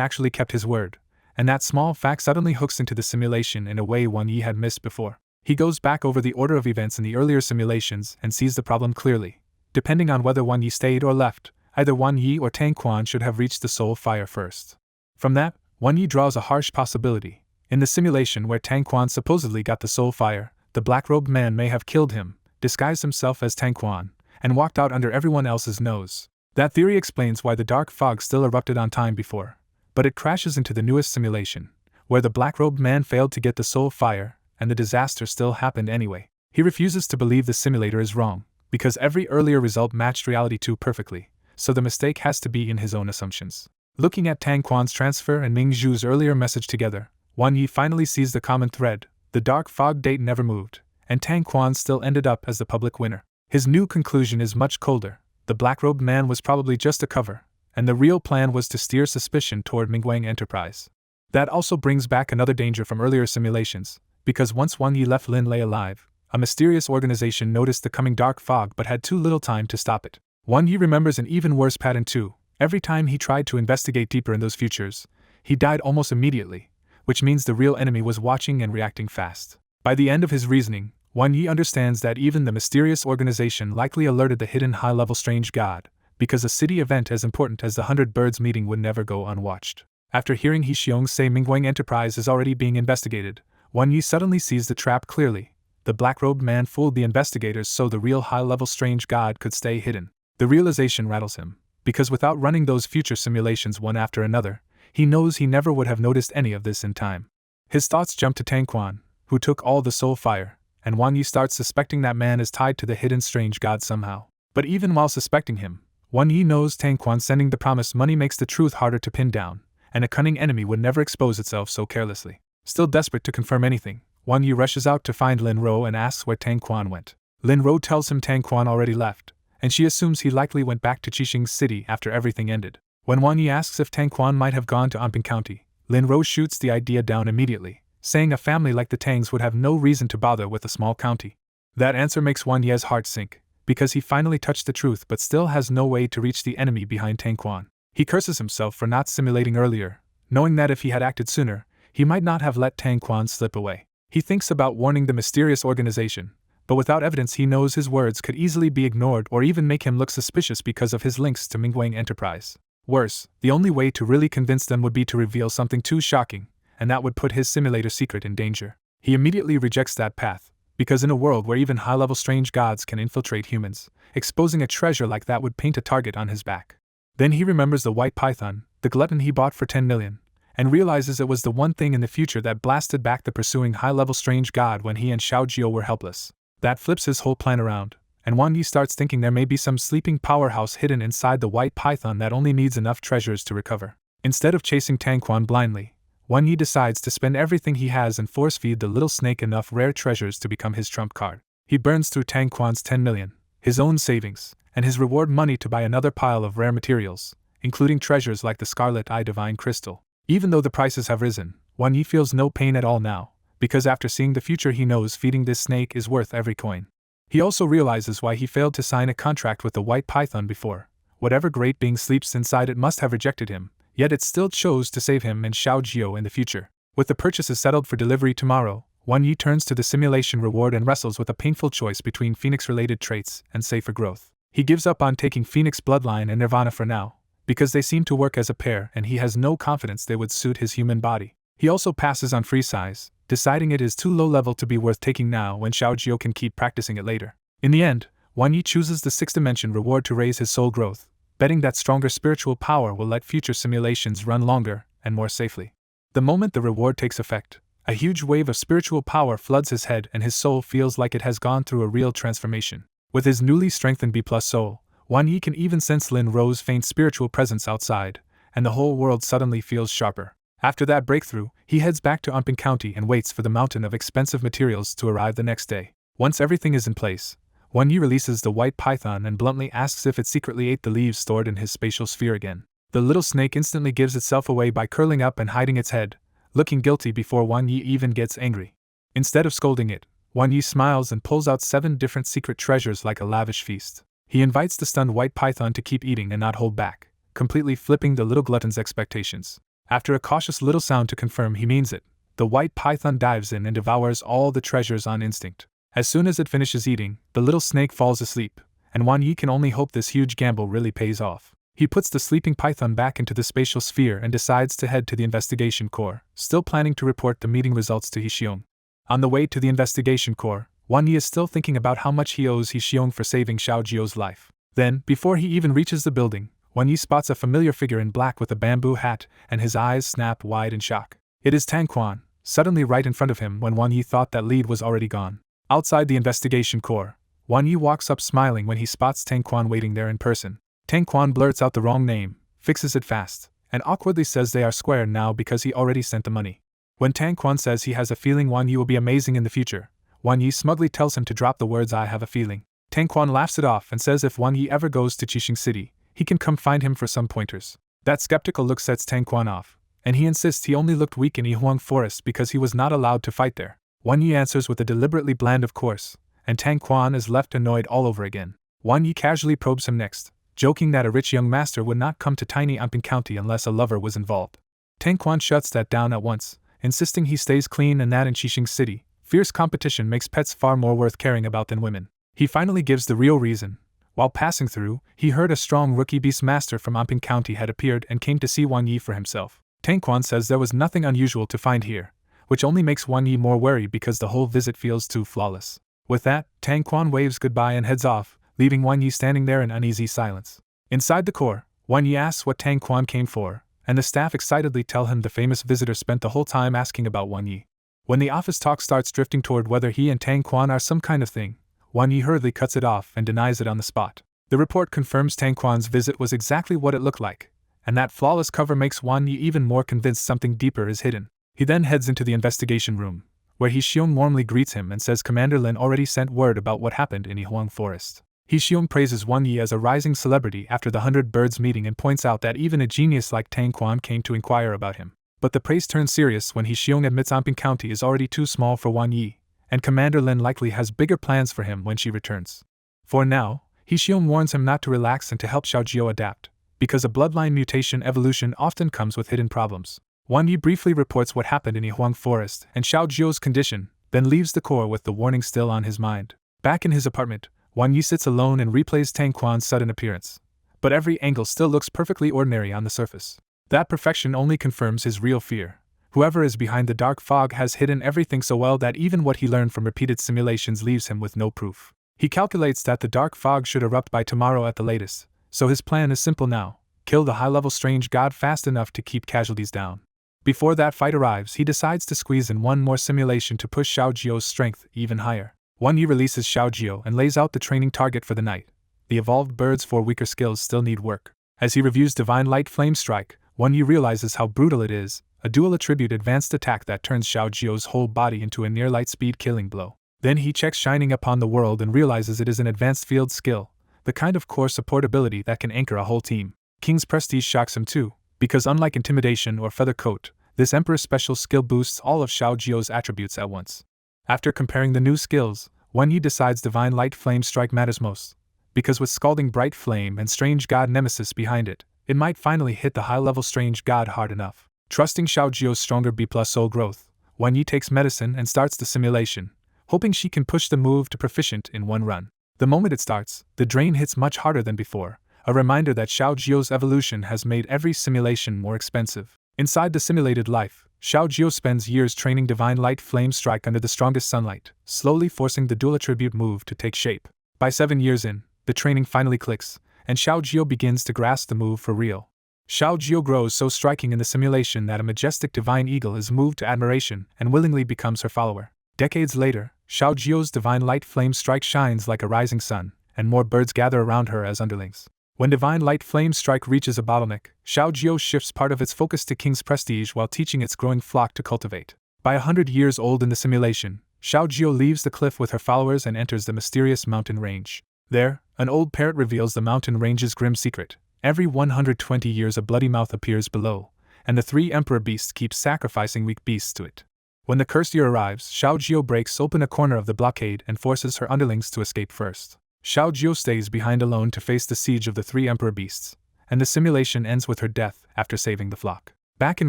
actually kept his word, and that small fact suddenly hooks into the simulation in a way Wan Yi had missed before. He goes back over the order of events in the earlier simulations and sees the problem clearly. Depending on whether Wan Yi stayed or left, either Wan Yi or Tang Quan should have reached the soul fire first. From that, Wan Yi draws a harsh possibility. In the simulation where Tang Quan supposedly got the soul fire, the black-robed man may have killed him, disguised himself as Tang Quan, and walked out under everyone else's nose. That theory explains why the dark fog still erupted on time before, but it crashes into the newest simulation, where the black-robed man failed to get the soul fire, and the disaster still happened anyway. He refuses to believe the simulator is wrong, because every earlier result matched reality too perfectly, so the mistake has to be in his own assumptions. Looking at Tang Quan's transfer and Ming Zhu's earlier message together, Wan Yi finally sees the common thread. The dark fog date never moved, and Tang Quan still ended up as the public winner. His new conclusion is much colder. The black-robed man was probably just a cover, and the real plan was to steer suspicion toward Mingguang Enterprise. That also brings back another danger from earlier simulations, because once Wan Yi left Lin Lei alive, a mysterious organization noticed the coming dark fog but had too little time to stop it. Wan Yi remembers an even worse pattern too. Every time he tried to investigate deeper in those futures, he died almost immediately, which means the real enemy was watching and reacting fast. By the end of his reasoning, Wan Yi understands that even the mysterious organization likely alerted the hidden high-level strange god, because a city event as important as the 100 Birds meeting would never go unwatched. After hearing He Xiong say Mingguang Enterprise is already being investigated, Wan Yi suddenly sees the trap clearly. The black-robed man fooled the investigators so the real high-level strange god could stay hidden. The realization rattles him, because without running those future simulations one after another, he knows he never would have noticed any of this in time. His thoughts jump to Tang Quan, who took all the soul fire, and Wan Yi starts suspecting that man is tied to the hidden strange god somehow. But even while suspecting him, Wan Yi knows Tang Quan sending the promised money makes the truth harder to pin down, and a cunning enemy would never expose itself so carelessly. Still desperate to confirm anything, Wan Yi rushes out to find Lin Ro and asks where Tang Quan went. Lin Ro tells him Tang Quan already left, and she assumes he likely went back to Qixing City after everything ended. When Wan Yi asks if Tang Quan might have gone to Anping County, Lin Ro shoots the idea down immediately, saying a family like the Tangs would have no reason to bother with a small county. That answer makes Wan Ye's heart sink, because he finally touched the truth but still has no way to reach the enemy behind Tang Quan. He curses himself for not simulating earlier, knowing that if he had acted sooner, he might not have let Tang Quan slip away. He thinks about warning the mysterious organization, but without evidence he knows his words could easily be ignored or even make him look suspicious because of his links to Mingguang Enterprise. Worse, the only way to really convince them would be to reveal something too shocking, and that would put his simulator secret in danger. He immediately rejects that path, because in a world where even high-level strange gods can infiltrate humans, exposing a treasure like that would paint a target on his back. Then he remembers the white python, the glutton he bought for 10 million, and realizes it was the one thing in the future that blasted back the pursuing high-level strange god when he and Xiao Jiao were helpless. That flips his whole plan around, and Wan Yi starts thinking there may be some sleeping powerhouse hidden inside the white python that only needs enough treasures to recover. Instead of chasing Tang Quan blindly, Wan Yi decides to spend everything he has and force-feed the little snake enough rare treasures to become his trump card. He burns through Tang Quan's 10 million, his own savings, and his reward money to buy another pile of rare materials, including treasures like the Scarlet Eye Divine Crystal. Even though the prices have risen, Wan Yi feels no pain at all now, because after seeing the future he knows feeding this snake is worth every coin. He also realizes why he failed to sign a contract with the white python before. Whatever great being sleeps inside it must have rejected him, yet it still chose to save him and Xiao Jiao in the future. With the purchases settled for delivery tomorrow, Wan Yi turns to the simulation reward and wrestles with a painful choice between Phoenix-related traits and safer growth. He gives up on taking Phoenix Bloodline and Nirvana for now, because they seem to work as a pair and he has no confidence they would suit his human body. He also passes on Free Size, deciding it is too low level to be worth taking now when Xiao Jiao can keep practicing it later. In the end, Wan Yi chooses the 6th dimension reward to raise his soul growth, betting that stronger spiritual power will let future simulations run longer and more safely. The moment the reward takes effect, a huge wave of spiritual power floods his head and his soul feels like it has gone through a real transformation. With his newly strengthened B+ soul, Wan Yi can even sense Lin Ro's faint spiritual presence outside, and the whole world suddenly feels sharper. After that breakthrough, he heads back to Anping County and waits for the mountain of expensive materials to arrive the next day. Once everything is in place, Wan Yi releases the white python and bluntly asks if it secretly ate the leaves stored in his spatial sphere again. The little snake instantly gives itself away by curling up and hiding its head, looking guilty before Wan Yi even gets angry. Instead of scolding it, Wan Yi smiles and pulls out 7 different secret treasures like a lavish feast. He invites the stunned white python to keep eating and not hold back, completely flipping the little glutton's expectations. After a cautious little sound to confirm he means it, the white python dives in and devours all the treasures on instinct. As soon as it finishes eating, the little snake falls asleep, and Wan Yi can only hope this huge gamble really pays off. He puts the sleeping python back into the spatial sphere and decides to head to the investigation core, still planning to report the meeting results to He Xiong. On the way to the investigation core, Wan Yi is still thinking about how much he owes He Xiong for saving Xiao Jiao's life. Then, before he even reaches the building, Wan Yi spots a familiar figure in black with a bamboo hat, and his eyes snap wide in shock. It is Tang Quan, suddenly right in front of him when Wan Yi thought that lead was already gone. Outside the investigation core, Wan Yi walks up smiling when he spots Tang Quan waiting there in person. Tang Quan blurts out the wrong name, fixes it fast, and awkwardly says they are square now because he already sent the money. When Tang Quan says he has a feeling Wan Yi will be amazing in the future, Wan Yi smugly tells him to drop the words "I have a feeling." Tang Quan laughs it off and says if Wan Yi ever goes to Qixing City, he can come find him for some pointers. That skeptical look sets Tang Quan off, and he insists he only looked weak in Yihuang Forest because he was not allowed to fight there. Wan Yi answers with a deliberately bland "of course," and Tang Quan is left annoyed all over again. Wan Yi casually probes him next, joking that a rich young master would not come to tiny Anping County unless a lover was involved. Tang Quan shuts that down at once, insisting he stays clean and that in Qixing City, fierce competition makes pets far more worth caring about than women. He finally gives the real reason. While passing through, he heard a strong rookie beastmaster from Amping County had appeared and came to see Wang Yi for himself. Tang Quan says there was nothing unusual to find here, which only makes Wang Yi more wary because the whole visit feels too flawless. With that, Tang Quan waves goodbye and heads off, leaving Wang Yi standing there in uneasy silence. Inside the core, Wang Yi asks what Tang Quan came for, and the staff excitedly tell him the famous visitor spent the whole time asking about Wang Yi. When the office talk starts drifting toward whether he and Tang Quan are some kind of thing, Wang Yi hurriedly cuts it off and denies it on the spot. The report confirms Tang Quan's visit was exactly what it looked like, and that flawless cover makes Wang Yi even more convinced something deeper is hidden. He then heads into the investigation room, where He Xiong warmly greets him and says Commander Lin already sent word about what happened in Yihuang Forest. He Xiong praises Wang Yi as a rising celebrity after the 100 Birds meeting and points out that even a genius like Tang Quan came to inquire about him. But the praise turns serious when He Xiong admits Amping County is already too small for Wang Yi, and Commander Lin likely has bigger plans for him when she returns. For now, He Xiong warns him not to relax and to help Xiaojiu adapt, because a bloodline mutation evolution often comes with hidden problems. Wang Yi briefly reports what happened in Yihuang Forest and Xiaojiu's condition, then leaves the core with the warning still on his mind. Back in his apartment, Wang Yi sits alone and replays Tang Quan's sudden appearance. But every angle still looks perfectly ordinary on the surface. That perfection only confirms his real fear. Whoever is behind the dark fog has hidden everything so well that even what he learned from repeated simulations leaves him with no proof. He calculates that the dark fog should erupt by tomorrow at the latest, so his plan is simple now: kill the high-level strange god fast enough to keep casualties down. Before that fight arrives, he decides to squeeze in one more simulation to push Xiaojiu's strength even higher. Wang Yi releases Xiaojiu and lays out the training target for the night. The evolved birds for weaker skills still need work. As he reviews Divine Light Flame Strike, Wang Yi realizes how brutal it is, a dual attribute advanced attack that turns Xiaojiu's whole body into a near light speed killing blow. Then he checks Shining Upon the World and realizes it is an advanced field skill, the kind of core support ability that can anchor a whole team. King's Prestige shocks him too, because unlike Intimidation or Feather Coat, this Emperor's special skill boosts all of Xiaojiu's attributes at once. After comparing the new skills, Wang Yi decides Divine Light Flame Strike matters most, because with Scalding Bright Flame and Strange God Nemesis behind it, it might finally hit the high-level Strange God hard enough. Trusting Xiaojiu's stronger B+ soul growth, Wang Yi takes medicine and starts the simulation, hoping she can push the move to proficient in one run. The moment it starts, the drain hits much harder than before, a reminder that Xiaojiu's evolution has made every simulation more expensive. Inside the simulated life, Xiaojiu spends years training Divine Light Flame Strike under the strongest sunlight, slowly forcing the dual attribute move to take shape. By 7 years in, the training finally clicks, and Xiaojiu begins to grasp the move for real. Xiaojiu grows so striking in the simulation that a majestic divine eagle is moved to admiration and willingly becomes her follower. Decades later, Xiaojiu's Divine Light Flame Strike shines like a rising sun, and more birds gather around her as underlings. When Divine Light Flame Strike reaches a bottleneck, Xiaojiu shifts part of its focus to King's Prestige while teaching its growing flock to cultivate. By 100 years old in the simulation, Xiaojiu leaves the cliff with her followers and enters the mysterious mountain range. There, an old parrot reveals the mountain range's grim secret. Every 120 years a bloody mouth appears below, and the 3 emperor beasts keep sacrificing weak beasts to it. When the cursed year arrives, Xiaojiu breaks open a corner of the blockade and forces her underlings to escape first. Xiaojiu stays behind alone to face the siege of the 3 emperor beasts, and the simulation ends with her death after saving the flock. Back in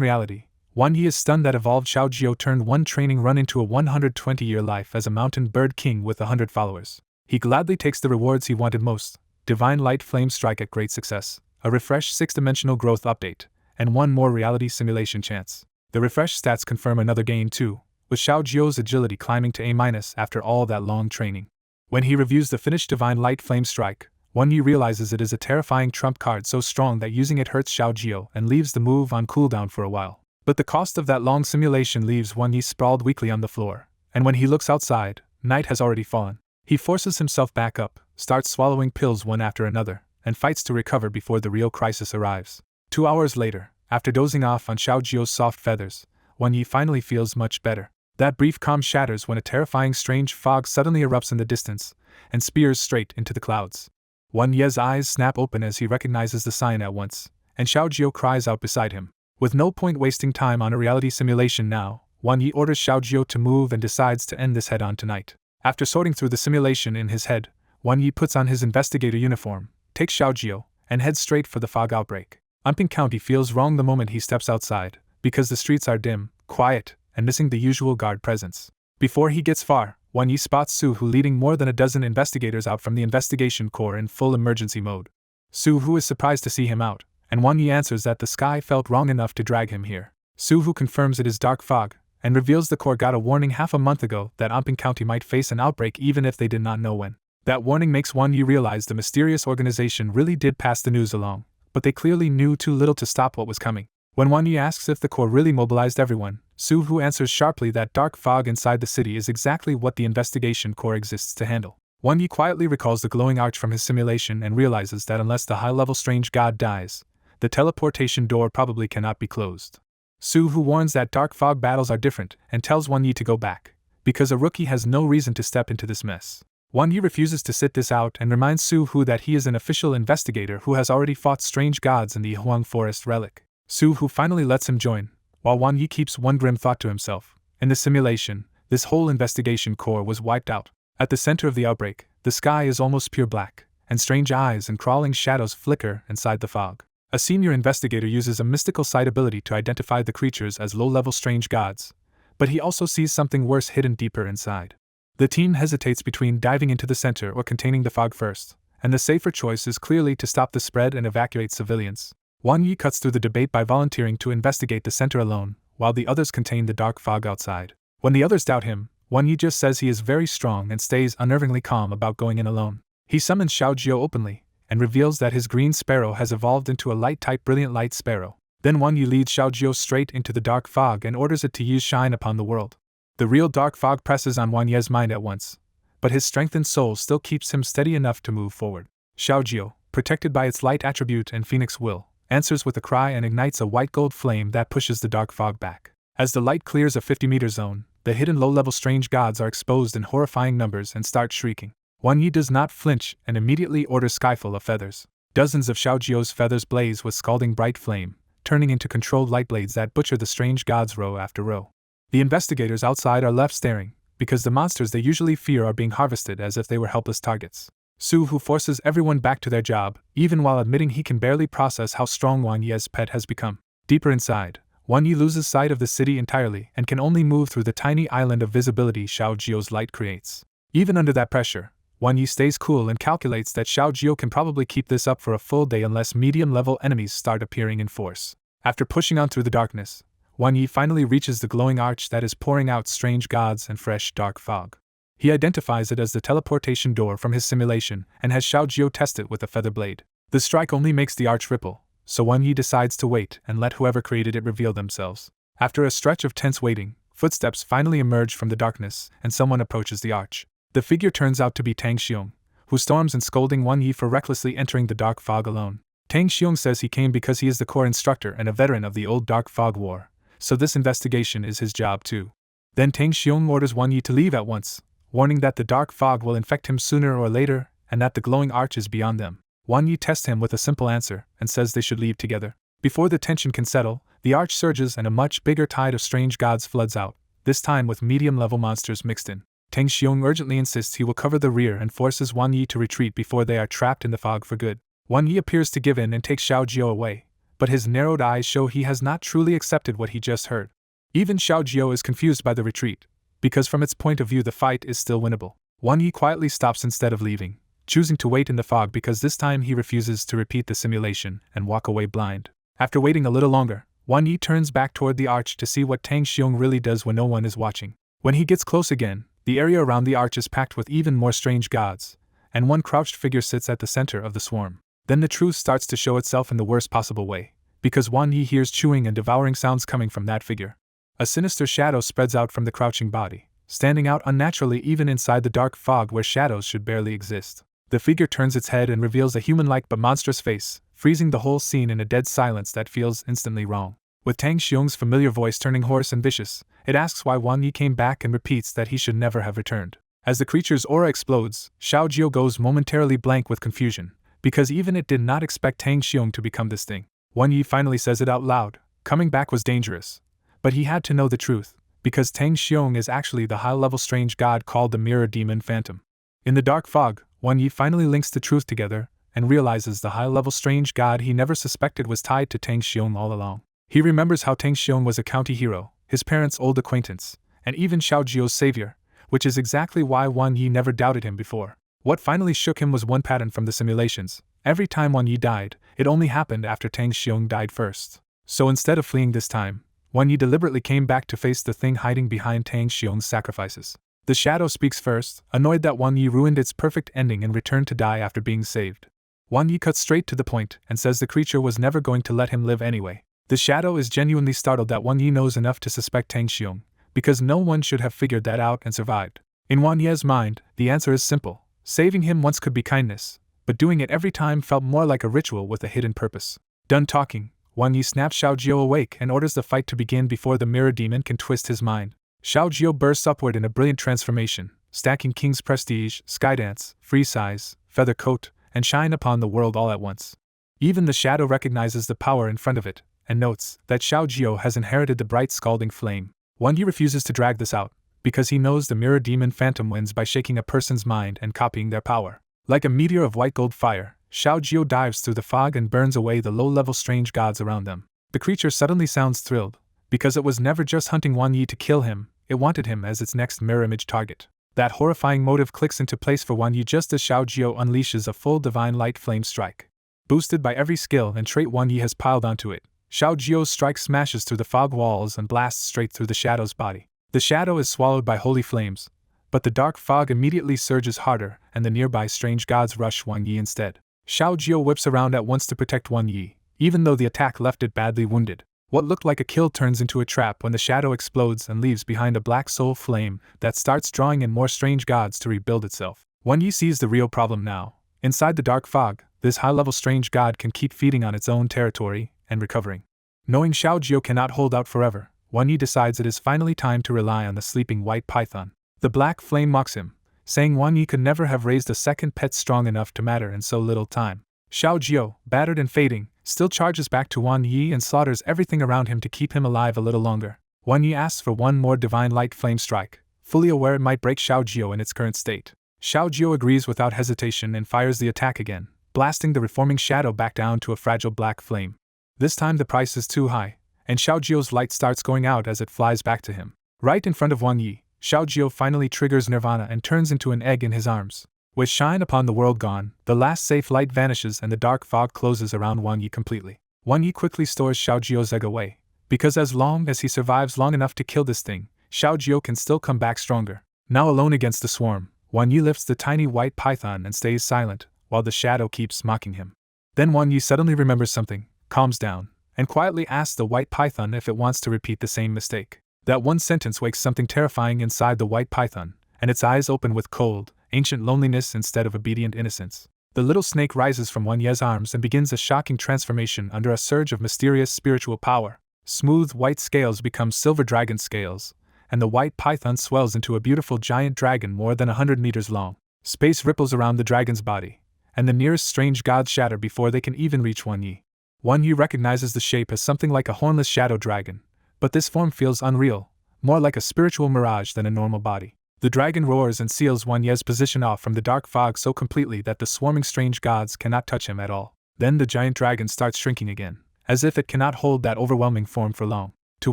reality, Wang Yi is stunned that evolved Xiaojiu turned one training run into a 120-year life as a mountain bird king with 100 followers. He gladly takes the rewards he wanted most: Divine Light Flame Strike at great success, a refreshed 6-dimensional growth update, and one more reality simulation chance. The refreshed stats confirm another gain too, with Xiaojiu's agility climbing to A- after all that long training. When he reviews the finished Divine Light Flame Strike, Wang Yi realizes it is a terrifying trump card so strong that using it hurts Xiaojiu and leaves the move on cooldown for a while. But the cost of that long simulation leaves Wang Yi sprawled weakly on the floor, and when he looks outside, night has already fallen. He forces himself back up, starts swallowing pills one after another, and fights to recover before the real crisis arrives. 2 hours later, after dozing off on Xiaojiu's soft feathers, Wang Yi finally feels much better. That brief calm shatters when a terrifying strange fog suddenly erupts in the distance, and spears straight into the clouds. Wang Yi's eyes snap open as he recognizes the sign at once, and Xiaojiu cries out beside him. With no point wasting time on a reality simulation now, Wang Yi orders Xiaojiu to move and decides to end this head-on tonight. After sorting through the simulation in his head, Wang Yi puts on his investigator uniform, takes Xiaojiu, and heads straight for the fog outbreak. Amping County feels wrong the moment he steps outside, because the streets are dim, quiet, and missing the usual guard presence. Before he gets far, Wan Yi spots Su Hu leading more than a dozen investigators out from the investigation corps in full emergency mode. Su Hu is surprised to see him out, and Wan Yi answers that the sky felt wrong enough to drag him here. Su Hu confirms it is dark fog, and reveals the corps got a warning half a month ago that Amping County might face an outbreak even if they did not know when. That warning makes Wan Yi realize the mysterious organization really did pass the news along, but they clearly knew too little to stop what was coming. When Wan Yi asks if the corps really mobilized everyone, Su Hu answers sharply that dark fog inside the city is exactly what the investigation corps exists to handle. Wan Yi quietly recalls the glowing arch from his simulation and realizes that unless the high-level strange god dies, the teleportation door probably cannot be closed. Su Hu warns that dark fog battles are different and tells Wan Yi to go back, because a rookie has no reason to step into this mess. Wan Yi refuses to sit this out and reminds Su Hu that he is an official investigator who has already fought strange gods in the Huang Forest relic. Su Hu finally lets him join, while Wan Yi keeps one grim thought to himself. In the simulation, this whole investigation corps was wiped out. At the center of the outbreak, the sky is almost pure black, and strange eyes and crawling shadows flicker inside the fog. A senior investigator uses a mystical sight ability to identify the creatures as low-level strange gods, but he also sees something worse hidden deeper inside. The team hesitates between diving into the center or containing the fog first, and the safer choice is clearly to stop the spread and evacuate civilians. Wan Yi cuts through the debate by volunteering to investigate the center alone, while the others contain the dark fog outside. When the others doubt him, Wan Yi just says he is very strong and stays unnervingly calm about going in alone. He summons Xiao Jiu openly, and reveals that his green sparrow has evolved into a light-type brilliant light sparrow. Then Wan Yi leads Xiao Jiu straight into the dark fog and orders it to use shine upon the world. The real dark fog presses on Wan Ye's mind at once, but his strengthened soul still keeps him steady enough to move forward. Xiao Jiu, protected by its light attribute and phoenix will, answers with a cry and ignites a white-gold flame that pushes the dark fog back. As the light clears a 50-meter zone, the hidden low-level strange gods are exposed in horrifying numbers and start shrieking. Wan Yi does not flinch and immediately orders Skyful of feathers. Dozens of Xiao Jiu's feathers blaze with scalding bright flame, turning into controlled light blades that butcher the strange gods row after row. The investigators outside are left staring, because the monsters they usually fear are being harvested as if they were helpless targets. Su Hu forces everyone back to their job, even while admitting he can barely process how strong Wan Ye's pet has become. Deeper inside, Wan Yi loses sight of the city entirely and can only move through the tiny island of visibility Xiao Jiu's light creates. Even under that pressure, Wan Yi stays cool and calculates that Xiao Jiu can probably keep this up for a full day unless medium-level enemies start appearing in force. After pushing on through the darkness, Wan Yi finally reaches the glowing arch that is pouring out strange gods and fresh dark fog. He identifies it as the teleportation door from his simulation and has Xiao Jiu test it with a feather blade. The strike only makes the arch ripple, so Wan Yi decides to wait and let whoever created it reveal themselves. After a stretch of tense waiting, footsteps finally emerge from the darkness and someone approaches the arch. The figure turns out to be Tang Xiong, who storms and scolding Wan Yi for recklessly entering the dark fog alone. Tang Xiong says he came because he is the corps instructor and a veteran of the old dark fog war, so this investigation is his job too. Then Tang Xiong orders Wan Yi to leave at once, warning that the dark fog will infect him sooner or later and that the glowing arch is beyond them. Wan Yi tests him with a simple answer and says they should leave together. Before the tension can settle, the arch surges and a much bigger tide of strange gods floods out, this time with medium-level monsters mixed in. Tang Xiong urgently insists he will cover the rear and forces Wan Yi to retreat before they are trapped in the fog for good. Wan Yi appears to give in and takes Xiao Jiu away, but his narrowed eyes show he has not truly accepted what he just heard. Even Xiao Jiu is confused by the retreat, because from its point of view the fight is still winnable. Wan Yi quietly stops instead of leaving, choosing to wait in the fog because this time he refuses to repeat the simulation and walk away blind. After waiting a little longer, Wan Yi turns back toward the arch to see what Tang Xiong really does when no one is watching. When he gets close again, the area around the arch is packed with even more strange gods, and one crouched figure sits at the center of the swarm. Then the truth starts to show itself in the worst possible way, because Wan Yi hears chewing and devouring sounds coming from that figure. A sinister shadow spreads out from the crouching body, standing out unnaturally even inside the dark fog where shadows should barely exist. The figure turns its head and reveals a human-like but monstrous face, freezing the whole scene in a dead silence that feels instantly wrong. With Tang Xiong's familiar voice turning hoarse and vicious, it asks why Wan Yi came back and repeats that he should never have returned. As the creature's aura explodes, Xiao Jiu goes momentarily blank with confusion, because even it did not expect Tang Xiong to become this thing. Wan Yi finally says it out loud: coming back was dangerous. But he had to know the truth, because Tang Xiong is actually the high-level strange god called the Mirror Demon Phantom. In the dark fog, Wan Yi finally links the truth together, and realizes the high-level strange god he never suspected was tied to Tang Xiong all along. He remembers how Tang Xiong was a county hero, his parents' old acquaintance, and even Xiao Jiu's savior, which is exactly why Wan Yi never doubted him before. What finally shook him was one pattern from the simulations. Every time Wan Yi died, it only happened after Tang Xiong died first. So instead of fleeing this time, Wan Yi deliberately came back to face the thing hiding behind Tang Xiong's sacrifices. The shadow speaks first, annoyed that Wan Yi ruined its perfect ending and returned to die after being saved. Wan Yi cuts straight to the point and says the creature was never going to let him live anyway. The shadow is genuinely startled that Wan Yi knows enough to suspect Tang Xiong, because no one should have figured that out and survived. In Wan Ye's mind, the answer is simple. Saving him once could be kindness, but doing it every time felt more like a ritual with a hidden purpose. Done talking, Wan Yi snaps Xiao Jiao awake and orders the fight to begin before the mirror demon can twist his mind. Xiao Jiao bursts upward in a brilliant transformation, stacking King's Prestige, Skydance, Free Size, Feather Coat, and Shine upon the world all at once. Even the shadow recognizes the power in front of it, and notes that Xiao Jiao has inherited the bright scalding flame. Wan Yi refuses to drag this out, because he knows the mirror demon phantom wins by shaking a person's mind and copying their power. Like a meteor of white gold fire, Xiao Jiao dives through the fog and burns away the low-level strange gods around them. The creature suddenly sounds thrilled, because it was never just hunting Wan Yi to kill him, it wanted him as its next mirror image target. That horrifying motive clicks into place for Wan Yi just as Xiao Jiao unleashes a full divine light flame strike. Boosted by every skill and trait Wan Yi has piled onto it, Xiao Jiao's strike smashes through the fog walls and blasts straight through the shadow's body. The shadow is swallowed by holy flames, but the dark fog immediately surges harder and the nearby strange gods rush Wan Yi instead. Xiao Jiao whips around at once to protect Wan Yi, even though the attack left it badly wounded. What looked like a kill turns into a trap when the shadow explodes and leaves behind a black soul flame that starts drawing in more strange gods to rebuild itself. Wan Yi sees the real problem now. Inside the dark fog, this high-level strange god can keep feeding on its own territory and recovering. Knowing Xiao Jiao cannot hold out forever, Wan Yi decides it is finally time to rely on the sleeping white python. The black flame mocks him, saying Wan Yi could never have raised a second pet strong enough to matter in so little time. Xiao Jiao, battered and fading, still charges back to Wan Yi and slaughters everything around him to keep him alive a little longer. Wan Yi asks for one more divine light flame strike, fully aware it might break Xiao Jiao in its current state. Xiao Jiao agrees without hesitation and fires the attack again, blasting the reforming shadow back down to a fragile black flame. This time the price is too high, and Xiao Jiao's light starts going out as it flies back to him. Right in front of Wan Yi, Xiao Jiao finally triggers Nirvana and turns into an egg in his arms. With Shine upon the world gone, the last safe light vanishes and the dark fog closes around Wan Yi completely. Wan Yi quickly stores Xiao Jiao's egg away, because as long as he survives long enough to kill this thing, Xiao Jiao can still come back stronger. Now alone against the swarm, Wan Yi lifts the tiny white python and stays silent, while the shadow keeps mocking him. Then Wan Yi suddenly remembers something, calms down, and quietly asks the white python if it wants to repeat the same mistake. That one sentence wakes something terrifying inside the white python, and its eyes open with cold, ancient loneliness instead of obedient innocence. The little snake rises from Wan Ye's arms and begins a shocking transformation under a surge of mysterious spiritual power. Smooth white scales become silver dragon scales, and the white python swells into a beautiful giant dragon more than 100 meters long. Space ripples around the dragon's body, and the nearest strange gods shatter before they can even reach Wan Yi. Wan Yi recognizes the shape as something like a hornless shadow dragon, but this form feels unreal, more like a spiritual mirage than a normal body. The dragon roars and seals Wan Ye's position off from the dark fog so completely that the swarming strange gods cannot touch him at all. Then the giant dragon starts shrinking again, as if it cannot hold that overwhelming form for long. To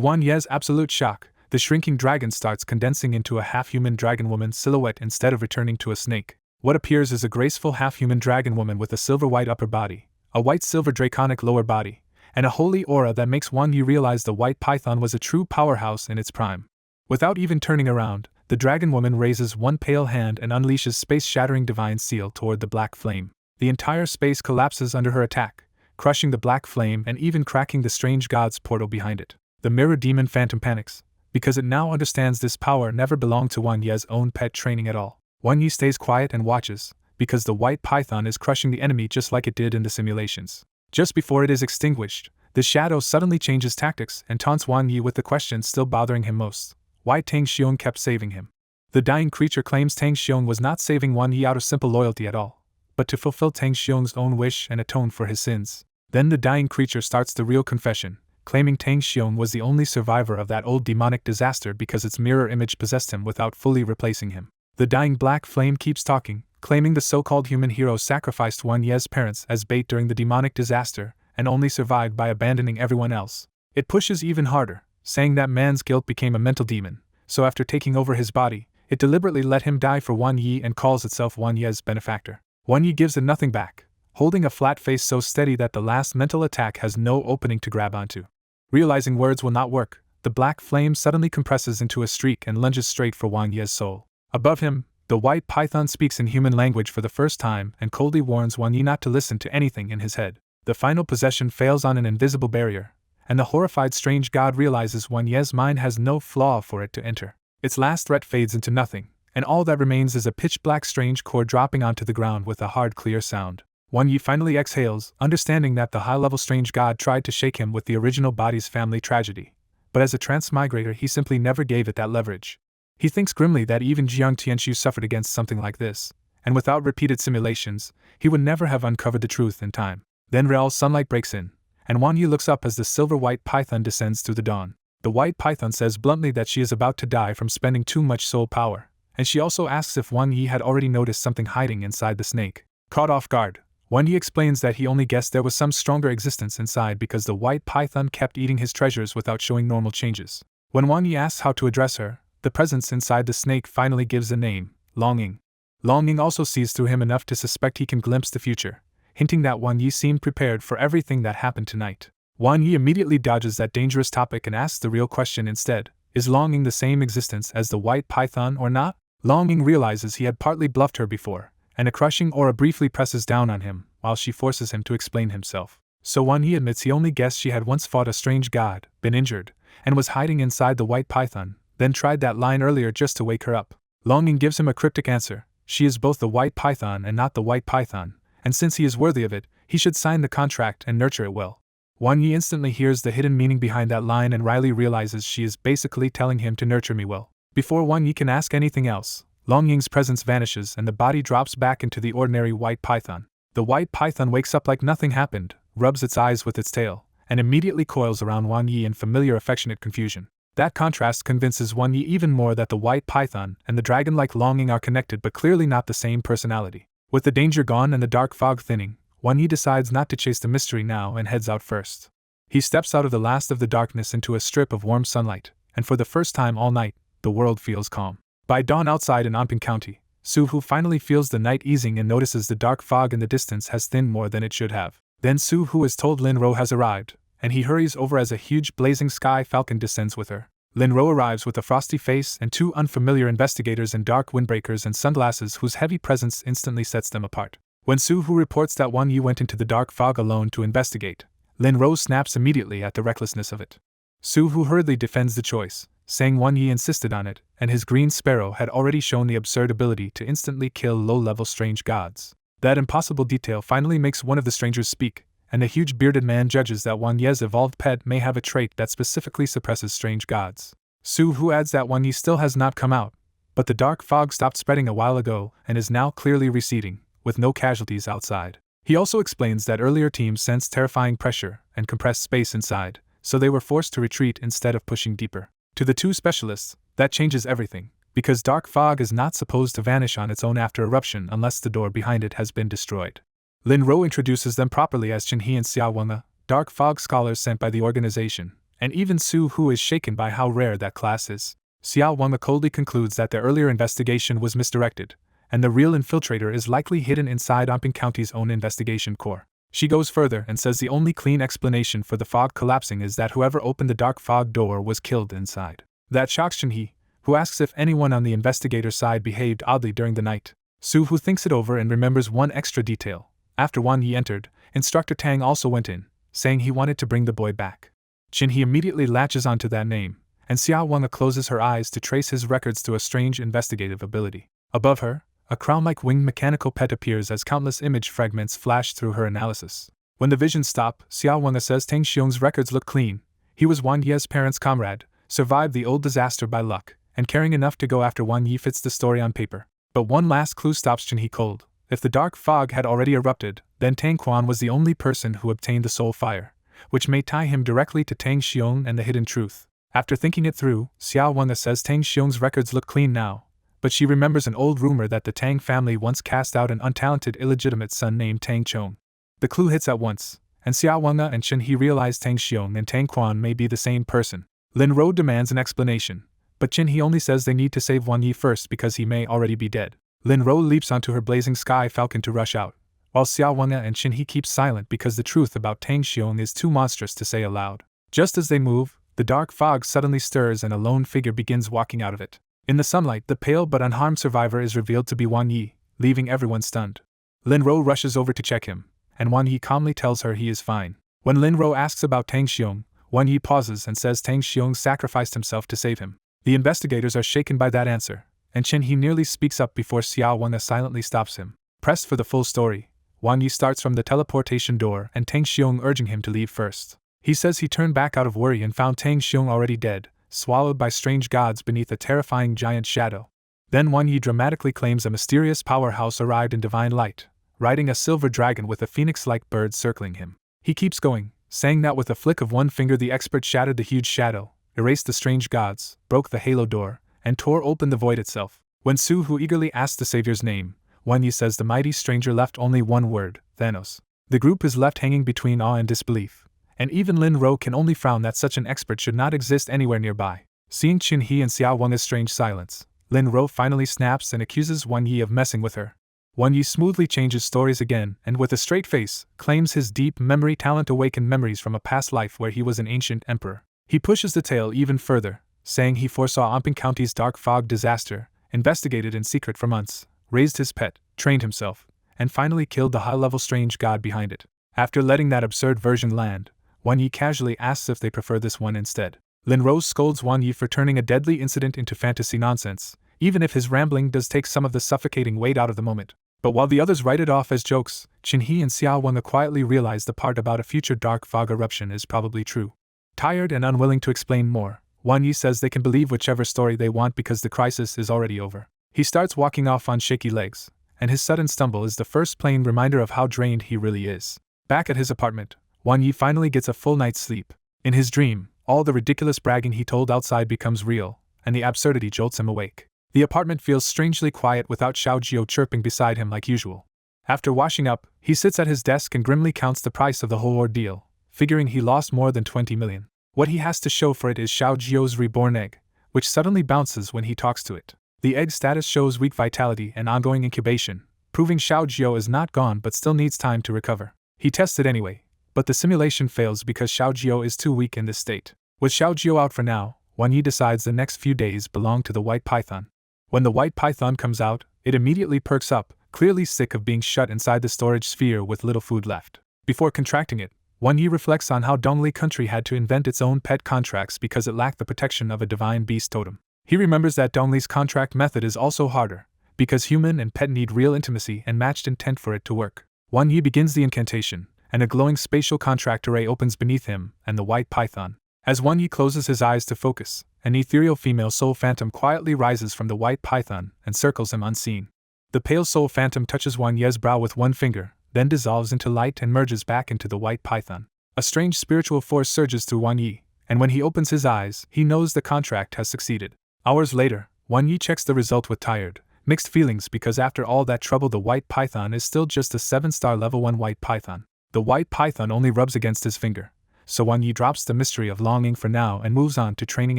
Wan Ye's absolute shock, the shrinking dragon starts condensing into a half-human dragon woman silhouette instead of returning to a snake. What appears is a graceful half-human dragon woman with a silver-white upper body, a white-silver draconic lower body, and a holy aura that makes Wan Yi realize the white python was a true powerhouse in its prime. Without even turning around, the dragon woman raises one pale hand and unleashes space-shattering divine seal toward the black flame. The entire space collapses under her attack, crushing the black flame and even cracking the strange god's portal behind it. The mirror demon phantom panics, because it now understands this power never belonged to Wan Ye's own pet training at all. Wan Yi stays quiet and watches, because the white python is crushing the enemy just like it did in the simulations. Just before it is extinguished, the shadow suddenly changes tactics and taunts Wan Yi with the question still bothering him most: why Tang Xiong kept saving him. The dying creature claims Tang Xiong was not saving Wan Yi out of simple loyalty at all, but to fulfill Tang Xiong's own wish and atone for his sins. Then the dying creature starts the real confession, claiming Tang Xiong was the only survivor of that old demonic disaster because its mirror image possessed him without fully replacing him. The dying black flame keeps talking, claiming the so-called human hero sacrificed Wan Ye's parents as bait during the demonic disaster and only survived by abandoning everyone else. It pushes even harder, saying that man's guilt became a mental demon, so after taking over his body, It deliberately let him die for Wan Yi and calls itself Wan Ye's benefactor. Wan Yi gives it nothing back, holding a flat face so steady that the last mental attack has no opening to grab onto. Realizing words will not work, the black flame suddenly compresses into a streak and lunges straight for Wan Ye's soul. Above him, the white python speaks in human language for the first time and coldly warns Wan Yi not to listen to anything in his head. The final possession fails on an invisible barrier, and the horrified strange god realizes Wan Ye's mind has no flaw for it to enter. Its last threat fades into nothing, and all that remains is a pitch-black strange core dropping onto the ground with a hard clear sound. Wan Yi finally exhales, understanding that the high-level strange god tried to shake him with the original body's family tragedy, but as a transmigrator he simply never gave it that leverage. He thinks grimly that even Jiang Tianxiu suffered against something like this, and without repeated simulations, he would never have uncovered the truth in time. Then Real's sunlight breaks in, and Wan Yi looks up as the silver-white python descends through the dawn. The white python says bluntly that she is about to die from spending too much soul power, and she also asks if Wan Yi had already noticed something hiding inside the snake. Caught off guard, Wan Yi explains that he only guessed there was some stronger existence inside because the white python kept eating his treasures without showing normal changes. When Wan Yi asks how to address her, the presence inside the snake finally gives a name, Longing. Longing also sees through him enough to suspect he can glimpse the future, hinting that Wan Yi seemed prepared for everything that happened tonight. Wan Yi immediately dodges that dangerous topic and asks the real question instead: is Longing the same existence as the white python or not? Longing realizes he had partly bluffed her before, and a crushing aura briefly presses down on him while she forces him to explain himself. So Wan Yi admits he only guessed she had once fought a strange god, been injured, and was hiding inside the white python, then tried that line earlier just to wake her up. Longing gives him a cryptic answer: she is both the white python and not the white python, and since he is worthy of it, he should sign the contract and nurture it well. Wan Yi instantly hears the hidden meaning behind that line and wryly realizes she is basically telling him to nurture me well. Before Wan Yi can ask anything else, Longing's presence vanishes and the body drops back into the ordinary white python. The white python wakes up like nothing happened, rubs its eyes with its tail, and immediately coils around Wan Yi in familiar affectionate confusion. That contrast convinces Wan Yi even more that the white python and the dragon-like Longing are connected but clearly not the same personality. With the danger gone and the dark fog thinning, Wan Yi decides not to chase the mystery now and heads out first. He steps out of the last of the darkness into a strip of warm sunlight, and for the first time all night, the world feels calm. By dawn outside in Anping County, Su-Hu finally feels the night easing and notices the dark fog in the distance has thinned more than it should have. Then Su-Hu is told Lin-Ro has arrived, and he hurries over as a huge blazing sky falcon descends with her. Lin-Ro arrives with a frosty face and two unfamiliar investigators in dark windbreakers and sunglasses whose heavy presence instantly sets them apart. When Su-Hu reports that Wan Yi went into the dark fog alone to investigate, Lin-Ro snaps immediately at the recklessness of it. Su-Hu hurriedly defends the choice, saying Wan Yi insisted on it, and his green sparrow had already shown the absurd ability to instantly kill low-level strange gods. That impossible detail finally makes one of the strangers speak, and the huge bearded man judges that Wan Ye's evolved pet may have a trait that specifically suppresses strange gods. Su-Hu adds that Wan Yi still has not come out, but the dark fog stopped spreading a while ago and is now clearly receding, with no casualties outside. He also explains that earlier teams sensed terrifying pressure and compressed space inside, so they were forced to retreat instead of pushing deeper. To the two specialists, that changes everything, because dark fog is not supposed to vanish on its own after eruption unless the door behind it has been destroyed. Lin-Ro introduces them properly as Chen-He and Xiao Wenge, dark fog scholars sent by the organization, and even Su-Hu is shaken by how rare that class is. Xiao Wenge coldly concludes that their earlier investigation was misdirected, and the real infiltrator is likely hidden inside Anping County's own investigation corps. She goes further and says the only clean explanation for the fog collapsing is that whoever opened the dark fog door was killed inside. That shocks Chen-He, who asks if anyone on the investigator's side behaved oddly during the night. Su-Hu thinks it over and remembers one extra detail. After Wan Yi entered, Instructor Tang also went in, saying he wanted to bring the boy back. Chen-He immediately latches onto that name, and Xiao Wenge closes her eyes to trace his records through a strange investigative ability. Above her, a crown-like winged mechanical pet appears as countless image fragments flash through her analysis. When the visions stop, Xiao Wenge says Tang Xiong's records look clean. He was Wan Ye's parents' comrade, survived the old disaster by luck, and caring enough to go after Wan Yi fits the story on paper. But one last clue stops Chen-He cold. If the dark fog had already erupted, then Tang Quan was the only person who obtained the soul fire, which may tie him directly to Tang Xiong and the hidden truth. After thinking it through, Xiao Wenge says Tang Xiong's records look clean now, but she remembers an old rumor that the Tang family once cast out an untalented illegitimate son named Tang Chong. The clue hits at once, and Xiao Wenge and Chen-He realize Tang Xiong and Tang Quan may be the same person. Lin-Ro demands an explanation, but Chin-hee only says they need to save Wan Yi first because he may already be dead. Lin-ro leaps onto her blazing sky falcon to rush out, while Xiao Wenga and Chin-hee keep silent because the truth about Tang Xiong is too monstrous to say aloud. Just as they move, the dark fog suddenly stirs and a lone figure begins walking out of it. In the sunlight, the pale but unharmed survivor is revealed to be Wan Yi, leaving everyone stunned. Lin-ro rushes over to check him, and Wan Yi calmly tells her he is fine. When Lin-ro asks about Tang Xiong, Wan Yi pauses and says Tang Xiong sacrificed himself to save him. The investigators are shaken by that answer, and Chin-hee nearly speaks up before Xiao Wenga silently stops him. Pressed for the full story, Wan Yi starts from the teleportation door and Tang Xiong urging him to leave first. He says he turned back out of worry and found Tang Xiong already dead, swallowed by strange gods beneath a terrifying giant shadow. Then Wan Yi dramatically claims a mysterious powerhouse arrived in divine light, riding a silver dragon with a phoenix-like bird circling him. He keeps going, saying that with a flick of one finger the expert shattered the huge shadow, erased the strange gods, broke the halo door, and tore open the void itself. When Su Hu eagerly asks the savior's name, Wan Yi says the mighty stranger left only one word, Thanos. The group is left hanging between awe and disbelief, and even Lin-ro can only frown that such an expert should not exist anywhere nearby. Seeing Chin-hee and Xiao Wenga's strange silence, Lin-ro finally snaps and accuses Wan Yi of messing with her. Wan Yi smoothly changes stories again and with a straight face, claims his deep memory talent awakened memories from a past life where he was an ancient emperor. He pushes the tale even further, saying he foresaw Amping County's dark fog disaster, investigated in secret for months, raised his pet, trained himself, and finally killed the high-level strange god behind it. After letting that absurd version land, Wan Yi casually asks if they prefer this one instead. Lin-ro scolds Wan Yi for turning a deadly incident into fantasy nonsense, even if his rambling does take some of the suffocating weight out of the moment. But while the others write it off as jokes, Chin-hee and Xiao Wenga quietly realize the part about a future dark fog eruption is probably true. Tired and unwilling to explain more, Wan Yi says they can believe whichever story they want because the crisis is already over. He starts walking off on shaky legs, and his sudden stumble is the first plain reminder of how drained he really is. Back at his apartment, Wan Yi finally gets a full night's sleep. In his dream, all the ridiculous bragging he told outside becomes real, and the absurdity jolts him awake. The apartment feels strangely quiet without Xiao Jiao chirping beside him like usual. After washing up, he sits at his desk and grimly counts the price of the whole ordeal, figuring he lost more than 20 million. What he has to show for it is Xiao Jiao's reborn egg, which suddenly bounces when he talks to it. The egg status shows weak vitality and ongoing incubation, proving Xiao Jiao is not gone but still needs time to recover. He tests it anyway, but the simulation fails because Xiao Jiao is too weak in this state. With Xiao Jiao out for now, Wan Yi decides the next few days belong to the white python. When the white python comes out, it immediately perks up, clearly sick of being shut inside the storage sphere with little food left. Before contracting it, Wan Yi reflects on how Dongli country had to invent its own pet contracts because it lacked the protection of a divine beast totem. He remembers that Dongli's contract method is also harder, because human and pet need real intimacy and matched intent for it to work. Wan Yi begins the incantation, and a glowing spatial contract array opens beneath him and the white python. As Wan Yi closes his eyes to focus, an ethereal female soul phantom quietly rises from the white python and circles him unseen. The pale soul phantom touches Wan Ye's brow with one finger, then dissolves into light and merges back into the white python. A strange spiritual force surges through Wan Yi, and when he opens his eyes, he knows the contract has succeeded. Hours later, Wan Yi checks the result with tired, mixed feelings because after all that trouble the white python is still just a 7-star level 1 white python. The white python only rubs against his finger, so Wan Yi drops the mystery of longing for now and moves on to training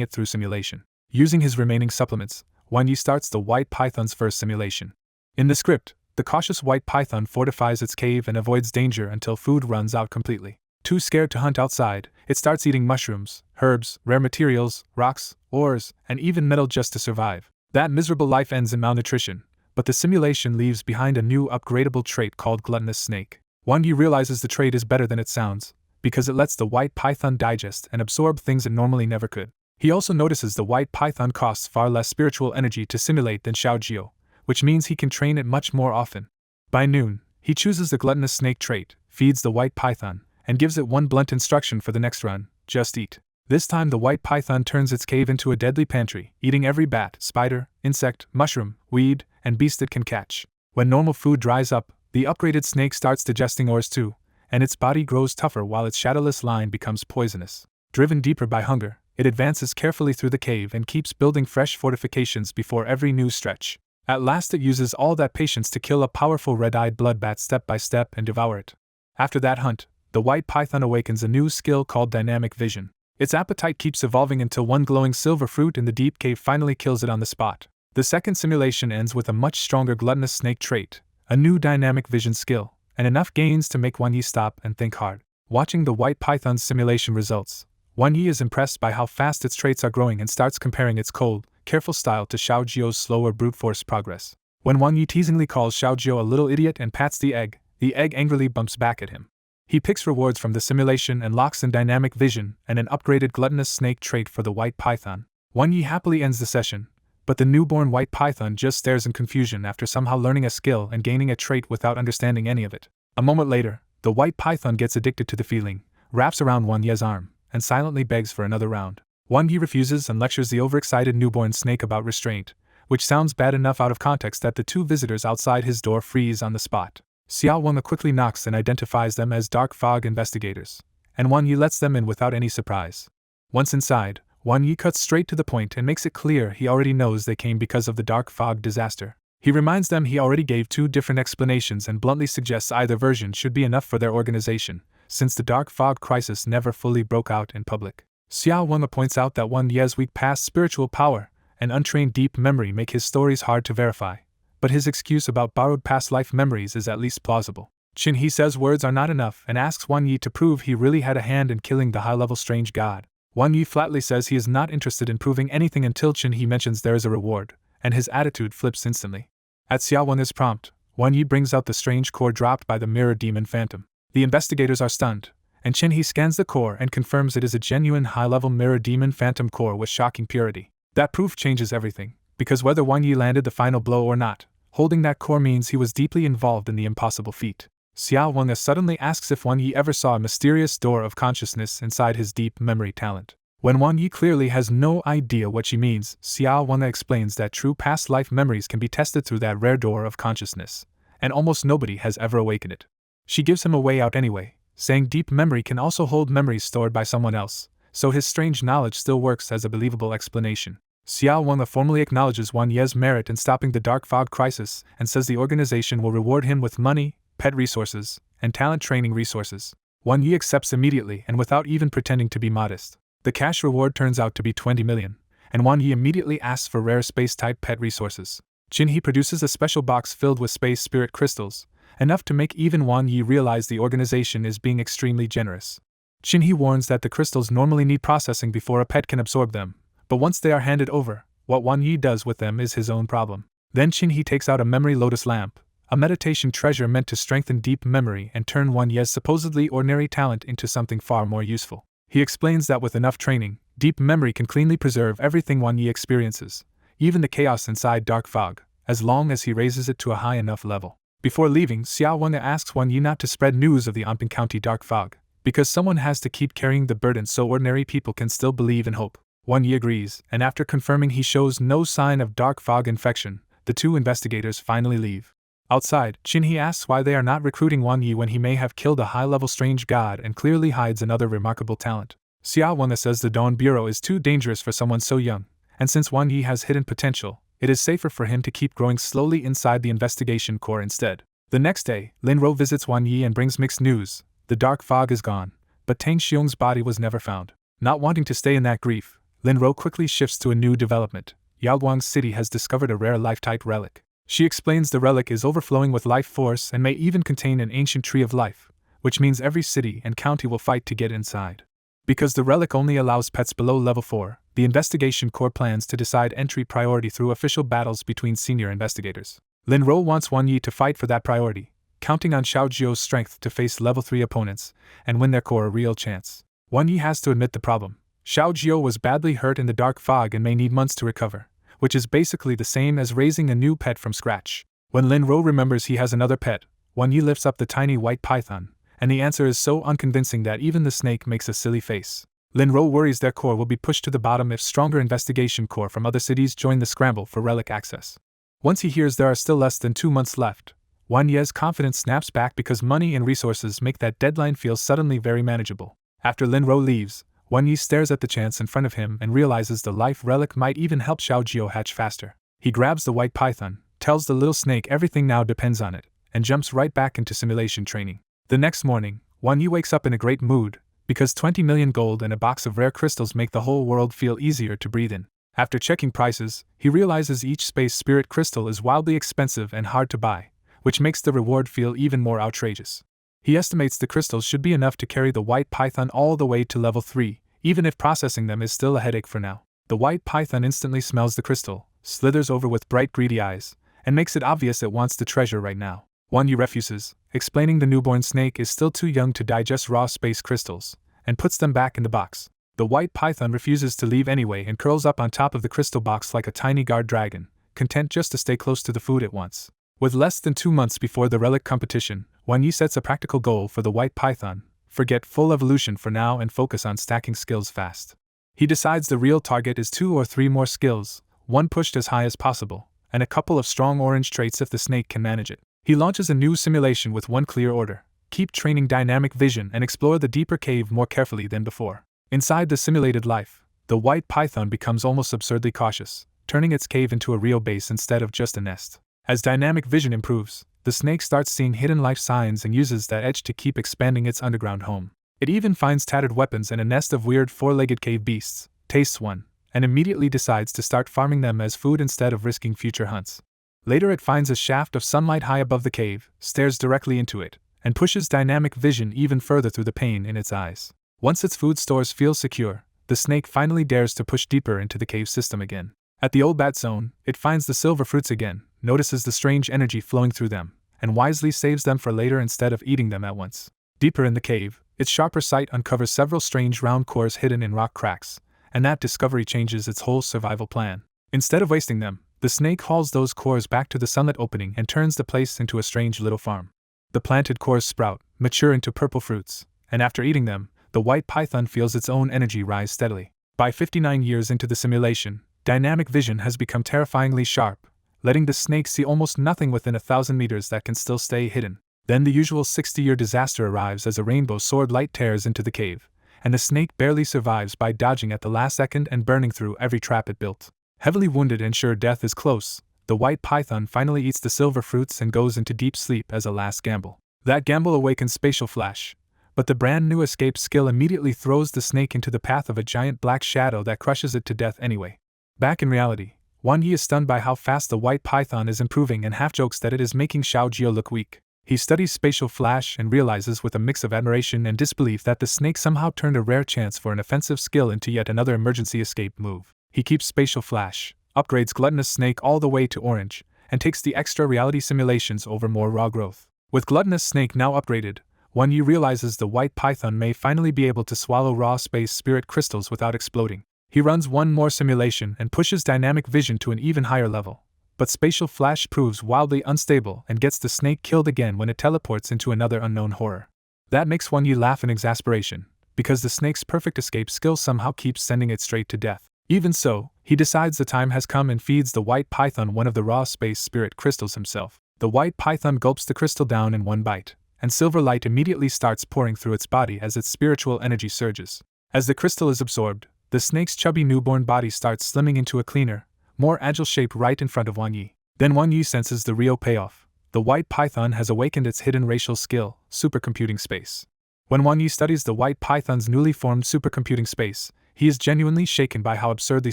it through simulation. Using his remaining supplements, Wan Yi starts the white python's first simulation. In the script, the cautious white python fortifies its cave and avoids danger until food runs out completely. Too scared to hunt outside, it starts eating mushrooms, herbs, rare materials, rocks, ores, and even metal just to survive. That miserable life ends in malnutrition, but the simulation leaves behind a new upgradable trait called gluttonous snake. Wan Yi realizes the trait is better than it sounds, because it lets the white python digest and absorb things it normally never could. He also notices the white python costs far less spiritual energy to simulate than Xiao Jiao, which means he can train it much more often. By noon, he chooses the gluttonous snake trait, feeds the white python, and gives it one blunt instruction for the next run: just eat. This time the white python turns its cave into a deadly pantry, eating every bat, spider, insect, mushroom, weed, and beast it can catch. When normal food dries up, the upgraded snake starts digesting ores too, and its body grows tougher while its shadowless line becomes poisonous. Driven deeper by hunger, it advances carefully through the cave and keeps building fresh fortifications before every new stretch. At last it uses all that patience to kill a powerful red-eyed bloodbat step by step and devour it. After that hunt, the white python awakens a new skill called dynamic vision. Its appetite keeps evolving until one glowing silver fruit in the deep cave finally kills it on the spot. The second simulation ends with a much stronger gluttonous snake trait, a new dynamic vision skill, and enough gains to make Wan Yi stop and think hard. Watching the white python's simulation results, Wan Yi is impressed by how fast its traits are growing and starts comparing its cold, careful style to Xiaojio's slower brute force progress. When Wan Yi teasingly calls Xiaojio a little idiot and pats the egg angrily bumps back at him. He picks rewards from the simulation and locks in dynamic vision and an upgraded gluttonous snake trait for the white python. Wan Yi happily ends the session, but the newborn white python just stares in confusion after somehow learning a skill and gaining a trait without understanding any of it. A moment later, the white python gets addicted to the feeling, wraps around Wan Ye's arm, and silently begs for another round. Wan Yi refuses and lectures the overexcited newborn snake about restraint, which sounds bad enough out of context that the two visitors outside his door freeze on the spot. Xiao Wen quickly knocks and identifies them as dark fog investigators, and Wan Yi lets them in without any surprise. Once inside, Wan Yi cuts straight to the point and makes it clear he already knows they came because of the dark fog disaster. He reminds them he already gave two different explanations and bluntly suggests either version should be enough for their organization, since the dark fog crisis never fully broke out in public. Xiao Wen points out that Wan Ye's weak past spiritual power and untrained deep memory make his stories hard to verify, but his excuse about borrowed past life memories is at least plausible. Qin He says words are not enough and asks Wan Yi to prove he really had a hand in killing the high-level strange god. Wan Yi flatly says he is not interested in proving anything until Qin He mentions there is a reward, and his attitude flips instantly. At Xiao Wen's prompt, Wan Yi brings out the strange core dropped by the mirror demon phantom. The investigators are stunned, and Qin He scans the core and confirms it is a genuine high-level mirror demon phantom core with shocking purity. That proof changes everything, because whether Wan Yi landed the final blow or not, holding that core means he was deeply involved in the impossible feat. Xiao Wen suddenly asks if Wan Yi ever saw a mysterious door of consciousness inside his deep memory talent. When Wan Yi clearly has no idea what she means, Xiao Wen explains that true past life memories can be tested through that rare door of consciousness, and almost nobody has ever awakened it. She gives him a way out anyway, saying deep memory can also hold memories stored by someone else, so his strange knowledge still works as a believable explanation. Xiao Wen formally acknowledges Wan Ye's merit in stopping the dark fog crisis and says the organization will reward him with money, pet resources, and talent training resources. Wan Yi accepts immediately and without even pretending to be modest. The cash reward turns out to be 20 million, and Wan Yi immediately asks for rare space-type pet resources. Qin He produces a special box filled with space spirit crystals, enough to make even Wan Yi realize the organization is being extremely generous. Qin He warns that the crystals normally need processing before a pet can absorb them, but once they are handed over, what Wan Yi does with them is his own problem. Then Qin He takes out a memory lotus lamp, a meditation treasure meant to strengthen deep memory and turn Wan Ye's supposedly ordinary talent into something far more useful. He explains that with enough training, deep memory can cleanly preserve everything Wan Yi experiences, even the chaos inside dark fog, as long as he raises it to a high enough level. Before leaving, Xiao Wen asks Wan Yi not to spread news of the Anping County dark fog, because someone has to keep carrying the burden so ordinary people can still believe and hope. Wan Yi agrees, and after confirming he shows no sign of dark fog infection, the two investigators finally leave. Outside, Qin He asks why they are not recruiting Wan Yi when he may have killed a high-level strange god and clearly hides another remarkable talent. Xiao Wen says the Dawn Bureau is too dangerous for someone so young, and since Wan Yi has hidden potential, it is safer for him to keep growing slowly inside the investigation core instead. The next day, Linro visits Wan Yi and brings mixed news. The dark fog is gone, but Tang Xiong's body was never found. Not wanting to stay in that grief, Linro quickly shifts to a new development. Yaoguang City has discovered a rare life-type relic. She explains the relic is overflowing with life force and may even contain an ancient tree of life, which means every city and county will fight to get inside. Because the relic only allows pets below level 4, the investigation core plans to decide entry priority through official battles between senior investigators. Linro wants Wan Yi to fight for that priority, counting on Xiaojio's strength to face level 3 opponents and win their core a real chance. Wan Yi has to admit the problem. Xiaojio was badly hurt in the dark fog and may need months to recover, which is basically the same as raising a new pet from scratch. When Linro remembers he has another pet, Wan Yi lifts up the tiny white python, and the answer is so unconvincing that even the snake makes a silly face. Linro worries their core will be pushed to the bottom if stronger investigation core from other cities join the scramble for relic access. Once he hears there are still less than 2 months left, Wan Ye's confidence snaps back because money and resources make that deadline feel suddenly very manageable. After Linro leaves, Wan Yi stares at the chance in front of him and realizes the life relic might even help Xiaojio hatch faster. He grabs the white python, tells the little snake everything now depends on it, and jumps right back into simulation training. The next morning, Wan Yi wakes up in a great mood, because 20 million gold and a box of rare crystals make the whole world feel easier to breathe in. After checking prices, he realizes each space spirit crystal is wildly expensive and hard to buy, which makes the reward feel even more outrageous. He estimates the crystals should be enough to carry the white python all the way to level 3, even if processing them is still a headache for now. The white python instantly smells the crystal, slithers over with bright greedy eyes, and makes it obvious it wants the treasure right now. Wan Yi refuses, explaining the newborn snake is still too young to digest raw space crystals, and puts them back in the box. The white python refuses to leave anyway and curls up on top of the crystal box like a tiny guard dragon, content just to stay close to the food it wants. With less than 2 months before the relic competition, Wan Yi sets a practical goal for the white python: forget full evolution for now and focus on stacking skills fast. He decides the real target is 2 or 3 more skills, one pushed as high as possible, and a couple of strong orange traits if the snake can manage it. He launches a new simulation with one clear order: keep training dynamic vision and explore the deeper cave more carefully than before. Inside the simulated life, the white python becomes almost absurdly cautious, turning its cave into a real base instead of just a nest. As dynamic vision improves, the snake starts seeing hidden life signs and uses that edge to keep expanding its underground home. It even finds tattered weapons and a nest of weird 4-legged cave beasts, tastes one, and immediately decides to start farming them as food instead of risking future hunts. Later it finds a shaft of sunlight high above the cave, stares directly into it, and pushes dynamic vision even further through the pain in its eyes. Once its food stores feel secure, the snake finally dares to push deeper into the cave system again. At the old bat zone, it finds the silver fruits again, notices the strange energy flowing through them, and wisely saves them for later instead of eating them at once. Deeper in the cave, its sharper sight uncovers several strange round cores hidden in rock cracks, and that discovery changes its whole survival plan. Instead of wasting them, the snake hauls those cores back to the sunlit opening and turns the place into a strange little farm. The planted cores sprout, mature into purple fruits, and after eating them, the white python feels its own energy rise steadily. By 59 years into the simulation, dynamic vision has become terrifyingly sharp, letting the snake see almost nothing within 1,000 meters that can still stay hidden. Then the usual 60-year disaster arrives as a rainbow sword light tears into the cave, and the snake barely survives by dodging at the last second and burning through every trap it built. Heavily wounded and sure death is close, the white python finally eats the silver fruits and goes into deep sleep as a last gamble. That gamble awakens Spatial Flash, but the brand new escape skill immediately throws the snake into the path of a giant black shadow that crushes it to death anyway. Back in reality, Wan Yi is stunned by how fast the white python is improving and half jokes that it is making Xiao Jio look weak. He studies Spatial Flash and realizes with a mix of admiration and disbelief that the snake somehow turned a rare chance for an offensive skill into yet another emergency escape move. He keeps Spatial Flash, upgrades Gluttonous Snake all the way to orange, and takes the extra reality simulations over more raw growth. With Gluttonous Snake now upgraded, Wan Yi realizes the white python may finally be able to swallow raw space spirit crystals without exploding. He runs one more simulation and pushes dynamic vision to an even higher level, but Spatial Flash proves wildly unstable and gets the snake killed again when it teleports into another unknown horror. That makes Wan Yi laugh in exasperation, because the snake's perfect escape skill somehow keeps sending it straight to death. Even so, he decides the time has come and feeds the white python one of the raw space spirit crystals himself. The white python gulps the crystal down in one bite, and silver light immediately starts pouring through its body as its spiritual energy surges. As the crystal is absorbed, the snake's chubby newborn body starts slimming into a cleaner, more agile shape right in front of Wan Yi. Then Wan Yi senses the real payoff. The white python has awakened its hidden racial skill, supercomputing space. When Wan Yi studies the white python's newly formed supercomputing space, he is genuinely shaken by how absurdly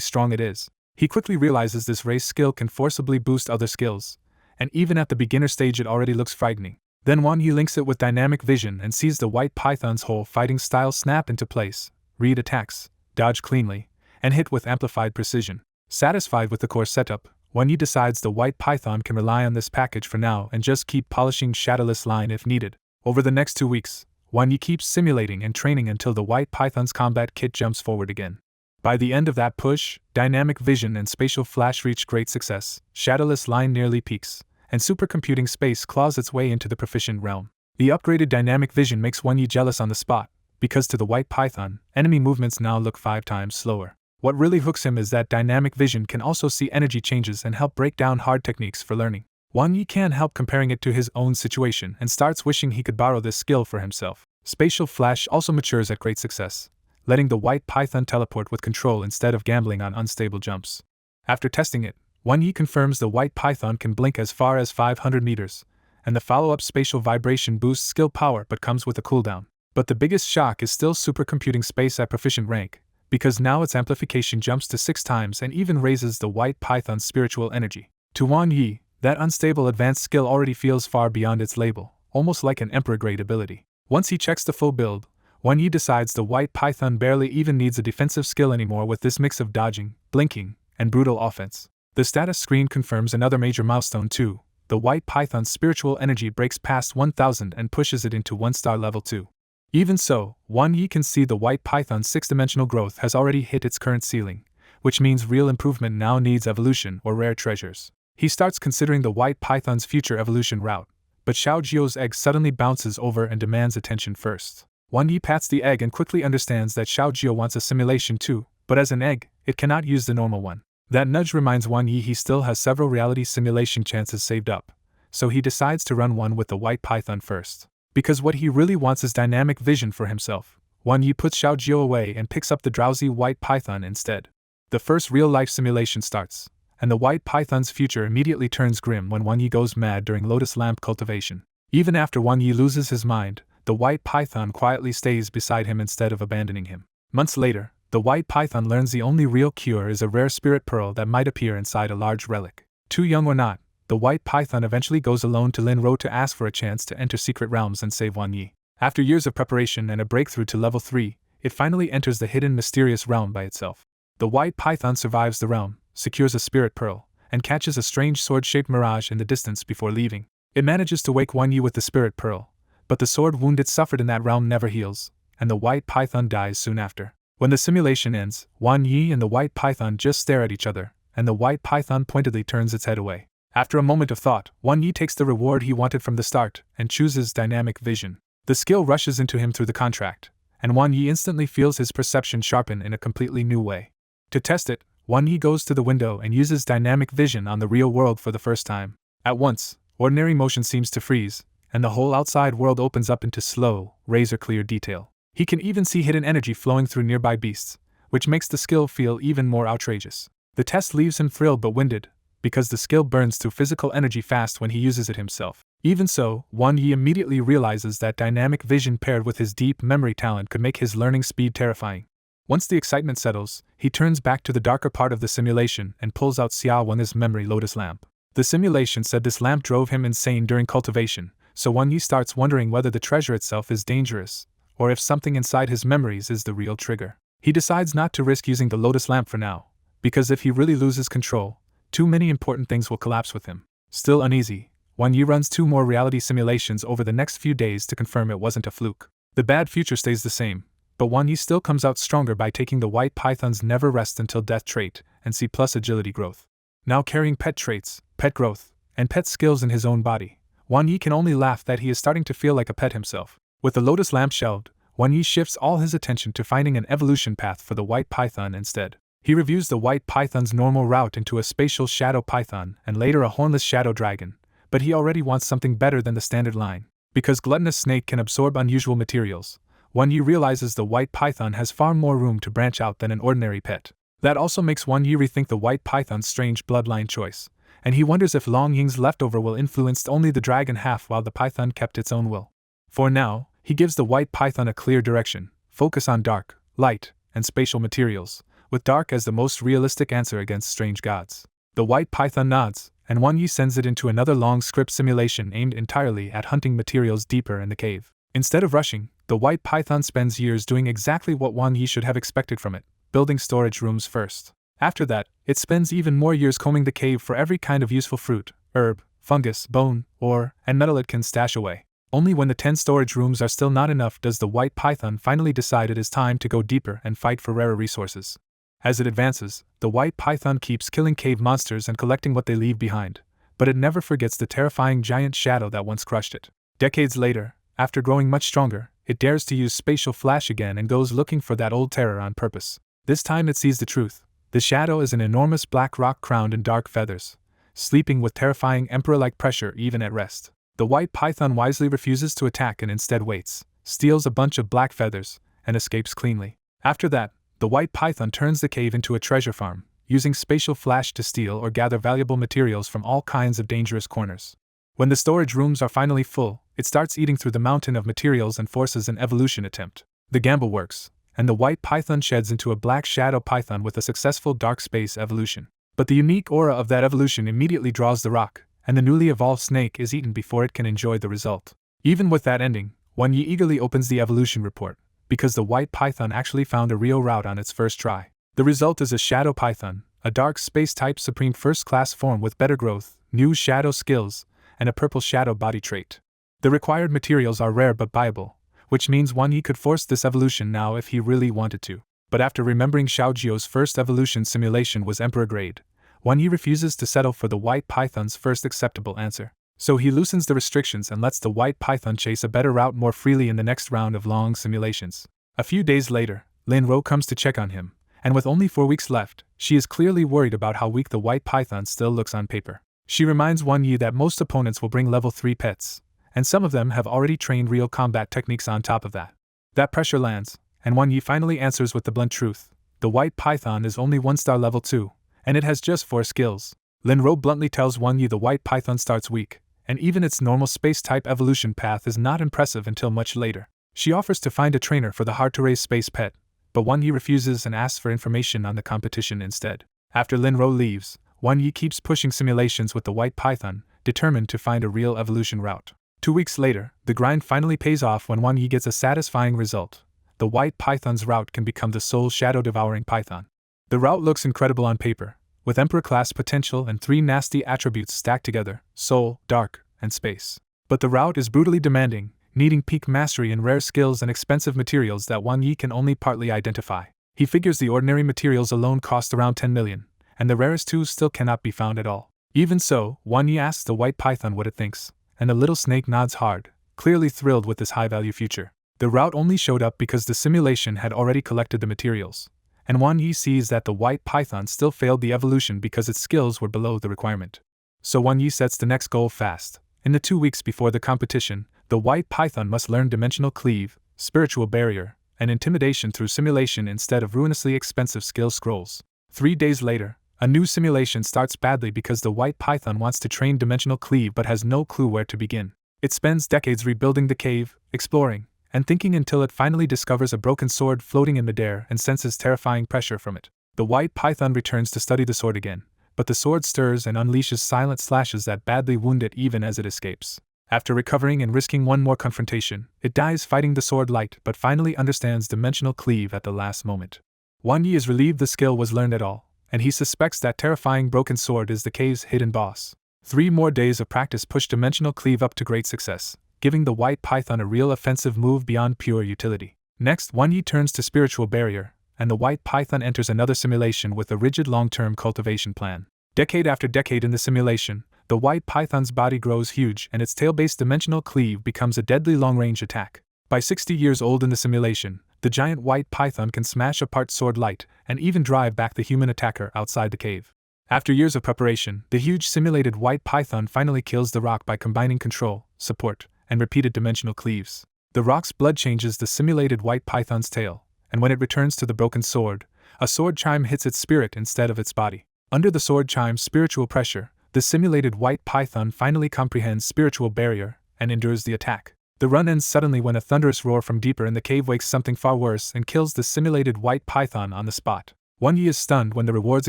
strong it is. He quickly realizes this race skill can forcibly boost other skills, and even at the beginner stage it already looks frightening. Then Wan Yi links it with dynamic vision and sees the white python's whole fighting style snap into place, read attacks, dodge cleanly, and hit with amplified precision. Satisfied with the core setup, Wan Yi decides the white python can rely on this package for now and just keep polishing Shadowless Line if needed. Over the next 2 weeks, Wan Yi keeps simulating and training until the white python's combat kit jumps forward again. By the end of that push, dynamic vision and Spatial Flash reach great success, Shadowless Line nearly peaks, and supercomputing space claws its way into the proficient realm. The upgraded dynamic vision makes Wan Yi jealous on the spot, because to the white python, enemy movements now look 5 times slower. What really hooks him is that dynamic vision can also see energy changes and help break down hard techniques for learning. Wan Yi can't help comparing it to his own situation and starts wishing he could borrow this skill for himself. Spatial Flash also matures at great success, letting the white python teleport with control instead of gambling on unstable jumps. After testing it, Wan Yi confirms the white python can blink as far as 500 meters, and the follow-up spatial vibration boosts skill power but comes with a cooldown. But the biggest shock is still supercomputing space at proficient rank, because now its amplification jumps to 6 times and even raises the white python's spiritual energy. To Wan Yi, that unstable advanced skill already feels far beyond its label, almost like an emperor-grade ability. Once he checks the full build, Wan Yi decides the white python barely even needs a defensive skill anymore with this mix of dodging, blinking, and brutal offense. The status screen confirms another major milestone too. The white python's spiritual energy breaks past 1000 and pushes it into 1-star level 2. Even so, Wan Yi can see the white python's 6-dimensional growth has already hit its current ceiling, which means real improvement now needs evolution or rare treasures. He starts considering the white python's future evolution route, but Xiao Jiu's egg suddenly bounces over and demands attention first. Wan Yi pats the egg and quickly understands that Xiao Jiu wants a simulation too, but as an egg, it cannot use the normal one. That nudge reminds Wan Yi he still has several reality simulation chances saved up, so he decides to run one with the white python first. Because what he really wants is dynamic vision for himself, Wan Yi puts Xiao Jiu away and picks up the drowsy white python instead. The first real-life simulation starts, and the white python's future immediately turns grim when Wan Yi goes mad during lotus lamp cultivation. Even after Wan Yi loses his mind, the white python quietly stays beside him instead of abandoning him. Months later, the white python learns the only real cure is a rare spirit pearl that might appear inside a large relic. Too young or not, the white python eventually goes alone to Enro to ask for a chance to enter secret realms and save Wan Yi. After years of preparation and a breakthrough to level 3, it finally enters the hidden mysterious realm by itself. The white python survives the realm, secures a spirit pearl, and catches a strange sword-shaped mirage in the distance before leaving. It manages to wake Wan Yi with the spirit pearl, but the sword wound it suffered in that realm never heals, and the white python dies soon after. When the simulation ends, Wan Yi and the white python just stare at each other, and the white python pointedly turns its head away. After a moment of thought, Wan Yi takes the reward he wanted from the start and chooses dynamic vision. The skill rushes into him through the contract, and Wan Yi instantly feels his perception sharpen in a completely new way. To test it, Wan Yi goes to the window and uses dynamic vision on the real world for the first time. At once, ordinary motion seems to freeze, and the whole outside world opens up into slow, razor-clear detail. He can even see hidden energy flowing through nearby beasts, which makes the skill feel even more outrageous. The test leaves him thrilled but winded, because the skill burns through physical energy fast when he uses it himself. Even so, Wan Yi immediately realizes that dynamic vision paired with his deep memory talent could make his learning speed terrifying. Once the excitement settles, he turns back to the darker part of the simulation and pulls out Xiao Wen's memory lotus lamp. The simulation said this lamp drove him insane during cultivation, so Wan Yi starts wondering whether the treasure itself is dangerous, or if something inside his memories is the real trigger. He decides not to risk using the lotus lamp for now, because if he really loses control, too many important things will collapse with him. Still uneasy, Wan Yi runs 2 more reality simulations over the next few days to confirm it wasn't a fluke. The bad future stays the same, but Wan Yi still comes out stronger by taking the white python's never rest until death trait and C+ agility growth. Now carrying pet traits, pet growth, and pet skills in his own body, Wan Yi can only laugh that he is starting to feel like a pet himself. With the lotus lamp shelved, Wan Yi shifts all his attention to finding an evolution path for the white python instead. He reviews the white python's normal route into a spatial shadow python and later a hornless shadow dragon, but he already wants something better than the standard line. Because gluttonous snake can absorb unusual materials, Wan Yi realizes the white python has far more room to branch out than an ordinary pet. That also makes Wan Yi rethink the white python's strange bloodline choice, and he wonders if Long Ying's leftover will influenced only the dragon half while the python kept its own will. For now, he gives the white python a clear direction: focus on dark, light, and spatial materials, with dark as the most realistic answer against strange gods. The white python nods, and Wan Yi sends it into another long script simulation aimed entirely at hunting materials deeper in the cave. Instead of rushing, the white python spends years doing exactly what Wan Yi should have expected from it: building storage rooms first. After that, it spends even more years combing the cave for every kind of useful fruit, herb, fungus, bone, ore, and metal it can stash away. Only when the 10 storage rooms are still not enough does the white python finally decide it is time to go deeper and fight for rarer resources. As it advances, the white python keeps killing cave monsters and collecting what they leave behind, but it never forgets the terrifying giant shadow that once crushed it. Decades later, after growing much stronger, it dares to use spatial flash again and goes looking for that old terror on purpose. This time it sees the truth. The shadow is an enormous black rock crowned in dark feathers, sleeping with terrifying emperor-like pressure even at rest. The white python wisely refuses to attack and instead waits, steals a bunch of black feathers, and escapes cleanly. After that, the white python turns the cave into a treasure farm, using spatial flash to steal or gather valuable materials from all kinds of dangerous corners. When the storage rooms are finally full, It starts eating through the mountain of materials and forces an evolution attempt. The gamble works, and the white python sheds into a black shadow python with a successful dark space evolution. But the unique aura of that evolution immediately draws the rock, and the newly evolved snake is eaten before it can enjoy the result. Even with that ending, Wan Yi eagerly opens the evolution report, because the white python actually found a real route on its first try. The result is a shadow python, a dark space-type supreme first-class form with better growth, new shadow skills, and a purple shadow body trait. The required materials are rare but viable, which means Wan Yi could force this evolution now if he really wanted to. But after remembering Xiaojio's first evolution simulation was Emperor grade, Wan Yi refuses to settle for the white python's first acceptable answer. So he loosens the restrictions and lets the white python chase a better route more freely in the next round of long simulations. A few days later, Lin Ro comes to check on him, and with only 4 weeks left, she is clearly worried about how weak the white python still looks on paper. She reminds Wan Yi that most opponents will bring level 3 pets, and some of them have already trained real combat techniques on top of that. That pressure lands, and Wan Yi finally answers with the blunt truth. The white python is only 1-star level 2, and it has just 4 skills. Lin Ro bluntly tells Wan Yi the white python starts weak, and even its normal space-type evolution path is not impressive until much later. She offers to find a trainer for the hard-to-raise space pet, but Wan Yi refuses and asks for information on the competition instead. After Lin Ro leaves, Wan Yi keeps pushing simulations with the white python, determined to find a real evolution route. 2 weeks later, the grind finally pays off when Wan Yi gets a satisfying result. The white python's route can become the sole shadow-devouring python. The route looks incredible on paper, with Emperor-class potential and 3 nasty attributes stacked together: soul, dark, and space. But the route is brutally demanding, needing peak mastery in rare skills and expensive materials that Wan Yi can only partly identify. He figures the ordinary materials alone cost around 10 million, and the rarest 2 still cannot be found at all. Even so, Wan Yi asks the white python what it thinks, and the little snake nods hard, clearly thrilled with this high-value future. The route only showed up because the simulation had already collected the materials, and Wan Yi sees that the white python still failed the evolution because its skills were below the requirement. So Wan Yi sets the next goal fast. In the 2 weeks before the competition, the white python must learn dimensional cleave, spiritual barrier, and intimidation through simulation instead of ruinously expensive skill scrolls. 3 days later, a new simulation starts badly because the white python wants to train dimensional cleave but has no clue where to begin. It spends decades rebuilding the cave, exploring, and thinking until it finally discovers a broken sword floating in midair and senses terrifying pressure from it. The white python returns to study the sword again, but the sword stirs and unleashes silent slashes that badly wound it even as it escapes. After recovering and risking one more confrontation, it dies fighting the sword light but finally understands dimensional cleave at the last moment. Wan Yi is relieved the skill was learned at all, and he suspects that terrifying broken sword is the cave's hidden boss. 3 more days of practice push dimensional cleave up to great success, giving the white python a real offensive move beyond pure utility. Next, Wan Yi turns to spiritual barrier, and the white python enters another simulation with a rigid long-term cultivation plan. Decade after decade in the simulation, the white python's body grows huge and its tail-based dimensional cleave becomes a deadly long-range attack. By 60 years old in the simulation, the giant white python can smash apart sword light and even drive back the human attacker outside the cave. After years of preparation, the huge simulated white python finally kills the rock by combining control, support, and repeated dimensional cleaves. The rock's blood changes the simulated white python's tail, and when it returns to the broken sword, a sword chime hits its spirit instead of its body. Under the sword chime's spiritual pressure, the simulated white python finally comprehends spiritual barrier and endures the attack. The run ends suddenly when a thunderous roar from deeper in the cave wakes something far worse and kills the simulated white python on the spot. Wan Yi is stunned when the rewards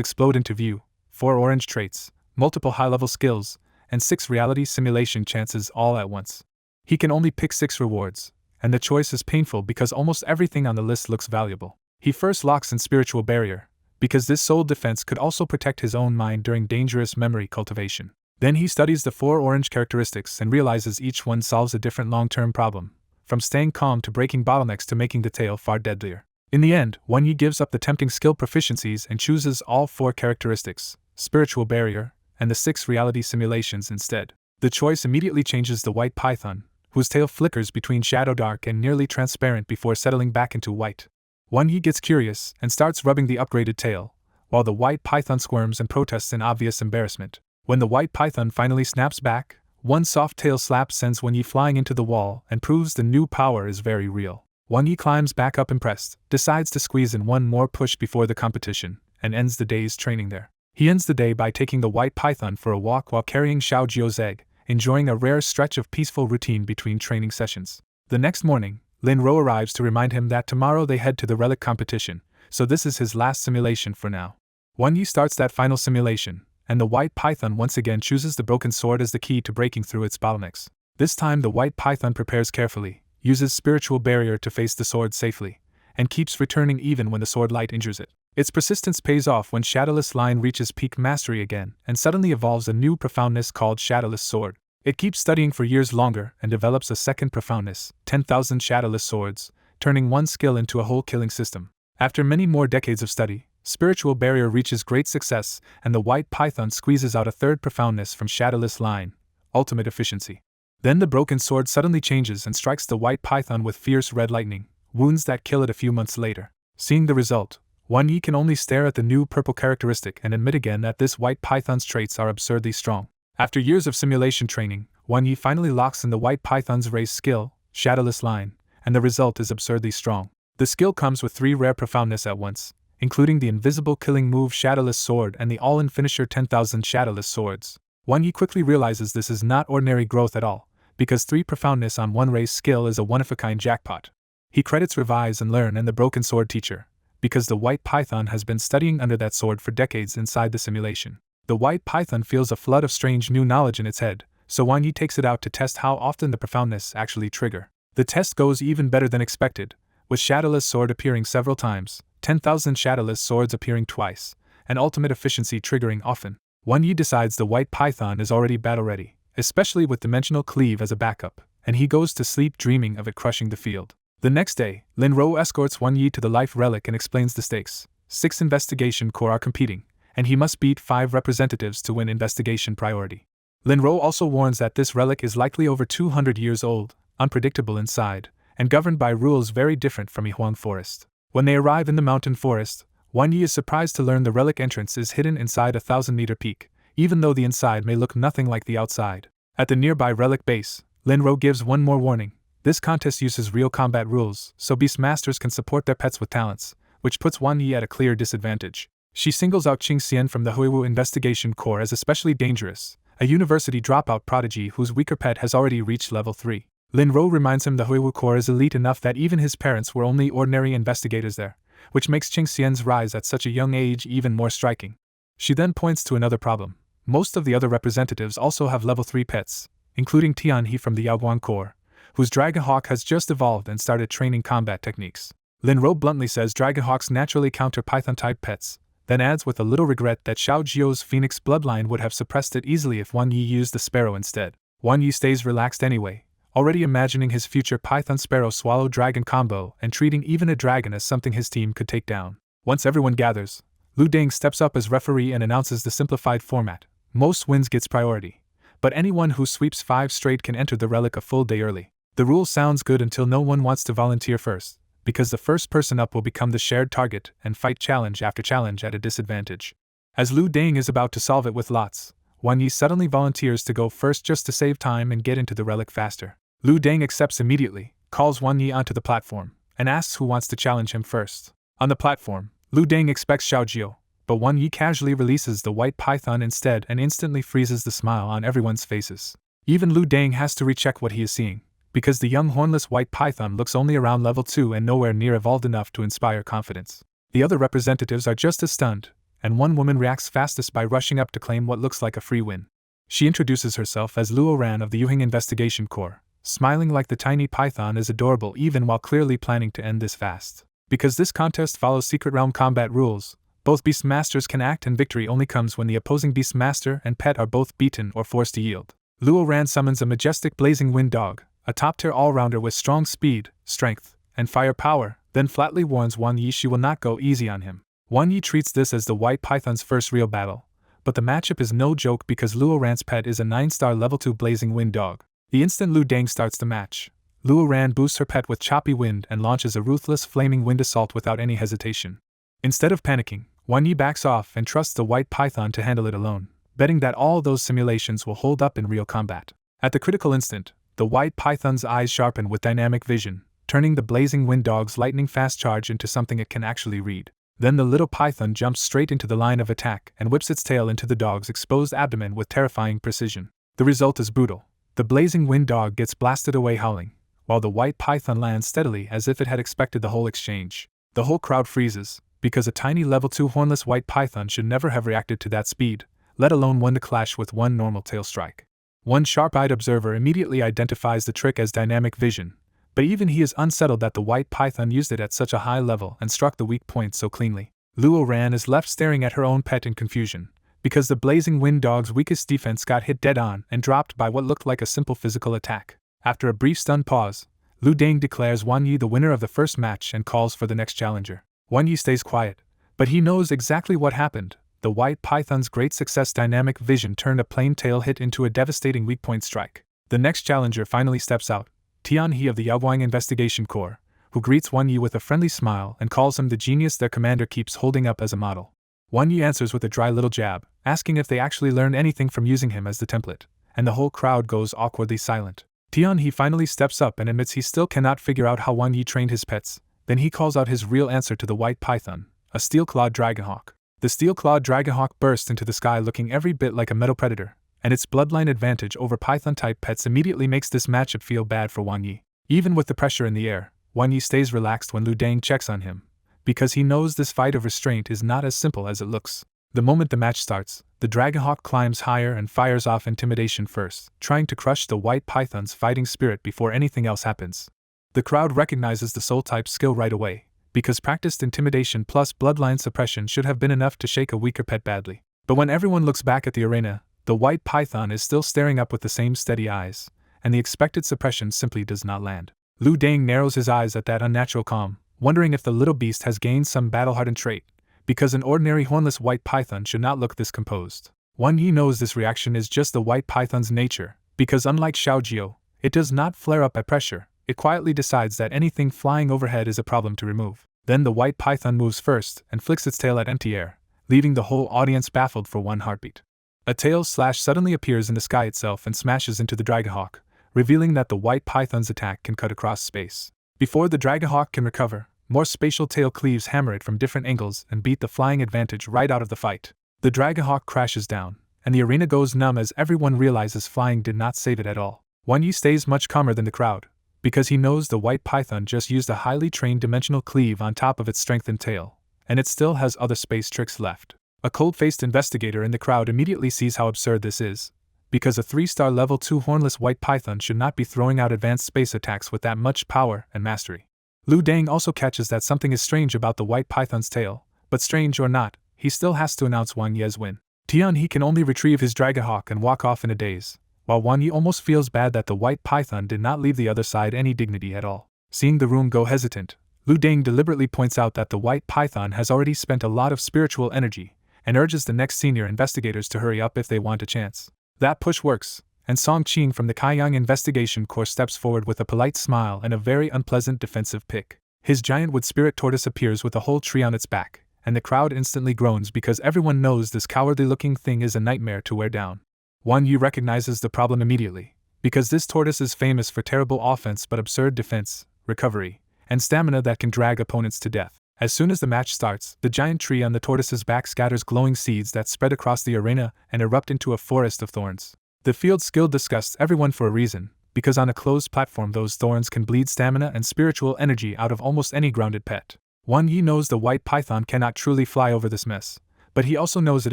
explode into view: 4 orange traits, multiple high-level skills, and 6 reality simulation chances all at once. He can only pick 6 rewards, and the choice is painful because almost everything on the list looks valuable. He first locks in spiritual barrier, because this soul defense could also protect his own mind during dangerous memory cultivation. Then he studies the 4 orange characteristics and realizes each one solves a different long-term problem, from staying calm to breaking bottlenecks to making the tail far deadlier. In the end, Wan Yi gives up the tempting skill proficiencies and chooses all 4 characteristics, spiritual barrier, and the 6 reality simulations instead. The choice immediately changes the white python, whose tail flickers between shadow dark and nearly transparent before settling back into white. Wan Yi gets curious and starts rubbing the upgraded tail, while the white python squirms and protests in obvious embarrassment. When the white python finally snaps back, one soft tail slap sends Wan Yi flying into the wall and proves the new power is very real. Wan Yi climbs back up impressed, decides to squeeze in one more push before the competition, and ends the day's training there. He ends the day by taking the white python for a walk while carrying Xiaojio's egg, enjoying a rare stretch of peaceful routine between training sessions. The next morning, Linro arrives to remind him that tomorrow they head to the relic competition, so this is his last simulation for now. Wan Yi starts that final simulation, and the white python once again chooses the broken sword as the key to breaking through its bottlenecks. This time the white python prepares carefully, uses spiritual barrier to face the sword safely, and keeps returning even when the sword light injures it. Its persistence pays off when Shadowless Line reaches peak mastery again and suddenly evolves a new profoundness called Shadowless Sword. It keeps studying for years longer and develops a second profoundness, 10,000 Shadowless Swords, turning one skill into a whole killing system. After many more decades of study, Spiritual Barrier reaches great success, and the white python squeezes out a third profoundness from Shadowless Line, Ultimate Efficiency. Then the broken sword suddenly changes and strikes the white python with fierce red lightning, wounds that kill it a few months later. Seeing the result, Wan Yi can only stare at the new purple characteristic and admit again that this white python's traits are absurdly strong. After years of simulation training, Wan Yi finally locks in the white python's race skill, Shadowless Line, and the result is absurdly strong. The skill comes with 3 rare profoundness at once, including the invisible killing move Shadowless Sword and the all-in finisher 10,000 Shadowless Swords. Wan Yi quickly realizes this is not ordinary growth at all, because 3 profoundness on one race skill is a one-of-a-kind jackpot. He credits Revise and Learn and the Broken Sword teacher, because the white python has been studying under that sword for decades inside the simulation. The white python feels a flood of strange new knowledge in its head, so Wan Yi takes it out to test how often the profoundness actually trigger. The test goes even better than expected, with Shadowless Sword appearing several times, 10,000 Shadowless Swords appearing twice, and Ultimate Efficiency triggering often. Wan Yi decides the white python is already battle-ready, especially with Dimensional Cleave as a backup, and he goes to sleep dreaming of it crushing the field. The next day, Linro escorts Wan Yi to the Life Relic and explains the stakes. 6 investigation corps are competing, and he must beat 5 representatives to win investigation priority. Linro also warns that this relic is likely over 200 years old, unpredictable inside, and governed by rules very different from Yihuang Forest. When they arrive in the mountain forest, Wan Yi is surprised to learn the relic entrance is hidden inside a 1,000-meter peak, even though the inside may look nothing like the outside. At the nearby relic base, Linro gives one more warning. This contest uses real combat rules, so Beastmasters can support their pets with talents, which puts Wan Yi at a clear disadvantage. She singles out Qing Xian from the Huiwu Investigation Corps as especially dangerous, a university dropout prodigy whose weaker pet has already reached level 3. Linro reminds him the Huiwu Corps is elite enough that even his parents were only ordinary investigators there, which makes Qing Xian's rise at such a young age even more striking. She then points to another problem. Most of the other representatives also have level 3 pets, including Tian He from the Yaoguang Corps, whose Dragonhawk has just evolved and started training combat techniques. Linro bluntly says Dragonhawks naturally counter Python-type pets, then adds with a little regret that Xiao Jiu's Phoenix bloodline would have suppressed it easily if Wan Yi used the Sparrow instead. Wan Yi stays relaxed anyway, already imagining his future Python-Sparrow Swallow Dragon combo and treating even a dragon as something his team could take down. Once everyone gathers, Lu Deng steps up as referee and announces the simplified format. Most wins gets priority, but anyone who sweeps 5 straight can enter the relic a full day early. The rule sounds good until no one wants to volunteer first, because the first person up will become the shared target and fight challenge after challenge at a disadvantage. As Lu Deng is about to solve it with lots, Wan Yi suddenly volunteers to go first just to save time and get into the relic faster. Lu Deng accepts immediately, calls Wan Yi onto the platform, and asks who wants to challenge him first. On the platform, Lu Deng expects Xiao Jiu, but Wan Yi casually releases the white python instead and instantly freezes the smile on everyone's faces. Even Lu Deng has to recheck what he is seeing, because the young hornless white python looks only around level 2 and nowhere near evolved enough to inspire confidence. The other representatives are just as stunned, and one woman reacts fastest by rushing up to claim what looks like a free win. She introduces herself as Luo Ran of the Yuhing Investigation Corps, smiling like the tiny python is adorable even while clearly planning to end this fast. Because this contest follows Secret Realm combat rules, both Beastmasters can act and victory only comes when the opposing Beastmaster and pet are both beaten or forced to yield. Luo Ran summons a majestic blazing wind dog, a top-tier all-rounder with strong speed, strength, and firepower, then flatly warns Wan Yi she will not go easy on him. Wan Yi treats this as the white python's first real battle, but the matchup is no joke because Luo Ran's pet is a 9-star level 2 blazing wind dog. The instant Lu Deng starts the match, Luo Ran boosts her pet with choppy wind and launches a ruthless flaming wind assault without any hesitation. Instead of panicking, Wan Yi backs off and trusts the white python to handle it alone, betting that all those simulations will hold up in real combat. At the critical instant, the white python's eyes sharpen with dynamic vision, turning the blazing wind dog's lightning-fast charge into something it can actually read. Then the little python jumps straight into the line of attack and whips its tail into the dog's exposed abdomen with terrifying precision. The result is brutal. The blazing wind dog gets blasted away howling, while the white python lands steadily as if it had expected the whole exchange. The whole crowd freezes, because a tiny level 2 hornless white python should never have reacted to that speed, let alone one to clash with one normal tail strike. One sharp-eyed observer immediately identifies the trick as dynamic vision, but even he is unsettled that the white python used it at such a high level and struck the weak point so cleanly. Luo Ran is left staring at her own pet in confusion, because the blazing wind dog's weakest defense got hit dead on and dropped by what looked like a simple physical attack. After a brief stunned pause, Lu Deng declares Wan Yi the winner of the first match and calls for the next challenger. Wan Yi stays quiet, but he knows exactly what happened. The white python's great success dynamic vision turned a plain tail hit into a devastating weak point strike. The next challenger finally steps out, Tian He of the Yaoguang Investigation Corps, who greets Wan Yi with a friendly smile and calls him the genius their commander keeps holding up as a model. Wan Yi answers with a dry little jab, asking if they actually learned anything from using him as the template, and the whole crowd goes awkwardly silent. Tian He finally steps up and admits he still cannot figure out how Wan Yi trained his pets. Then he calls out his real answer to the white python, a steel-clawed dragonhawk. The steel-clawed dragonhawk burst into the sky looking every bit like a metal predator, and its bloodline advantage over python-type pets immediately makes this matchup feel bad for Wan Yi. Even with the pressure in the air, Wan Yi stays relaxed when Lu Deng checks on him, because he knows this fight of restraint is not as simple as it looks. The moment the match starts, the dragonhawk climbs higher and fires off intimidation first, trying to crush the white python's fighting spirit before anything else happens. The crowd recognizes the soul-type skill right away, because practiced intimidation plus bloodline suppression should have been enough to shake a weaker pet badly. But when everyone looks back at the arena, the white python is still staring up with the same steady eyes, and the expected suppression simply does not land. Lu Deng narrows his eyes at that unnatural calm, wondering if the little beast has gained some battle-hardened trait, because an ordinary hornless white python should not look this composed. Wan Yi knows this reaction is just the white python's nature, because unlike Xiaojiu, it does not flare up at pressure. It quietly decides that anything flying overhead is a problem to remove. Then the white python moves first and flicks its tail at empty air, leaving the whole audience baffled for one heartbeat. A tail slash suddenly appears in the sky itself and smashes into the dragonhawk, revealing that the white python's attack can cut across space. Before the dragonhawk can recover, more spatial tail cleaves hammer it from different angles and beat the flying advantage right out of the fight. The dragonhawk crashes down, and the arena goes numb as everyone realizes flying did not save it at all. Wan Yi stays much calmer than the crowd, because he knows the white python just used a highly trained dimensional cleave on top of its strengthened tail, and it still has other space tricks left. A cold-faced investigator in the crowd immediately sees how absurd this is, because a 3-star level 2 hornless white python should not be throwing out advanced space attacks with that much power and mastery. Lu Deng also catches that something is strange about the white python's tail, but strange or not, he still has to announce Wan Yi's win. Tian He can only retrieve his dragonhawk and walk off in a daze, while Wan Yi almost feels bad that the white python did not leave the other side any dignity at all. Seeing the room go hesitant, Lu Deng deliberately points out that the white python has already spent a lot of spiritual energy, and urges the next senior investigators to hurry up if they want a chance. That push works, and Song Qing from the Kaiyang Investigation Corps steps forward with a polite smile and a very unpleasant defensive pick. His giant wood spirit tortoise appears with a whole tree on its back, and the crowd instantly groans because everyone knows this cowardly-looking thing is a nightmare to wear down. Wan Yi recognizes the problem immediately, because this tortoise is famous for terrible offense but absurd defense, recovery, and stamina that can drag opponents to death. As soon as the match starts, the giant tree on the tortoise's back scatters glowing seeds that spread across the arena and erupt into a forest of thorns. The field skill disgusts everyone for a reason, because on a closed platform those thorns can bleed stamina and spiritual energy out of almost any grounded pet. Wan Yi knows the white python cannot truly fly over this mess, but he also knows it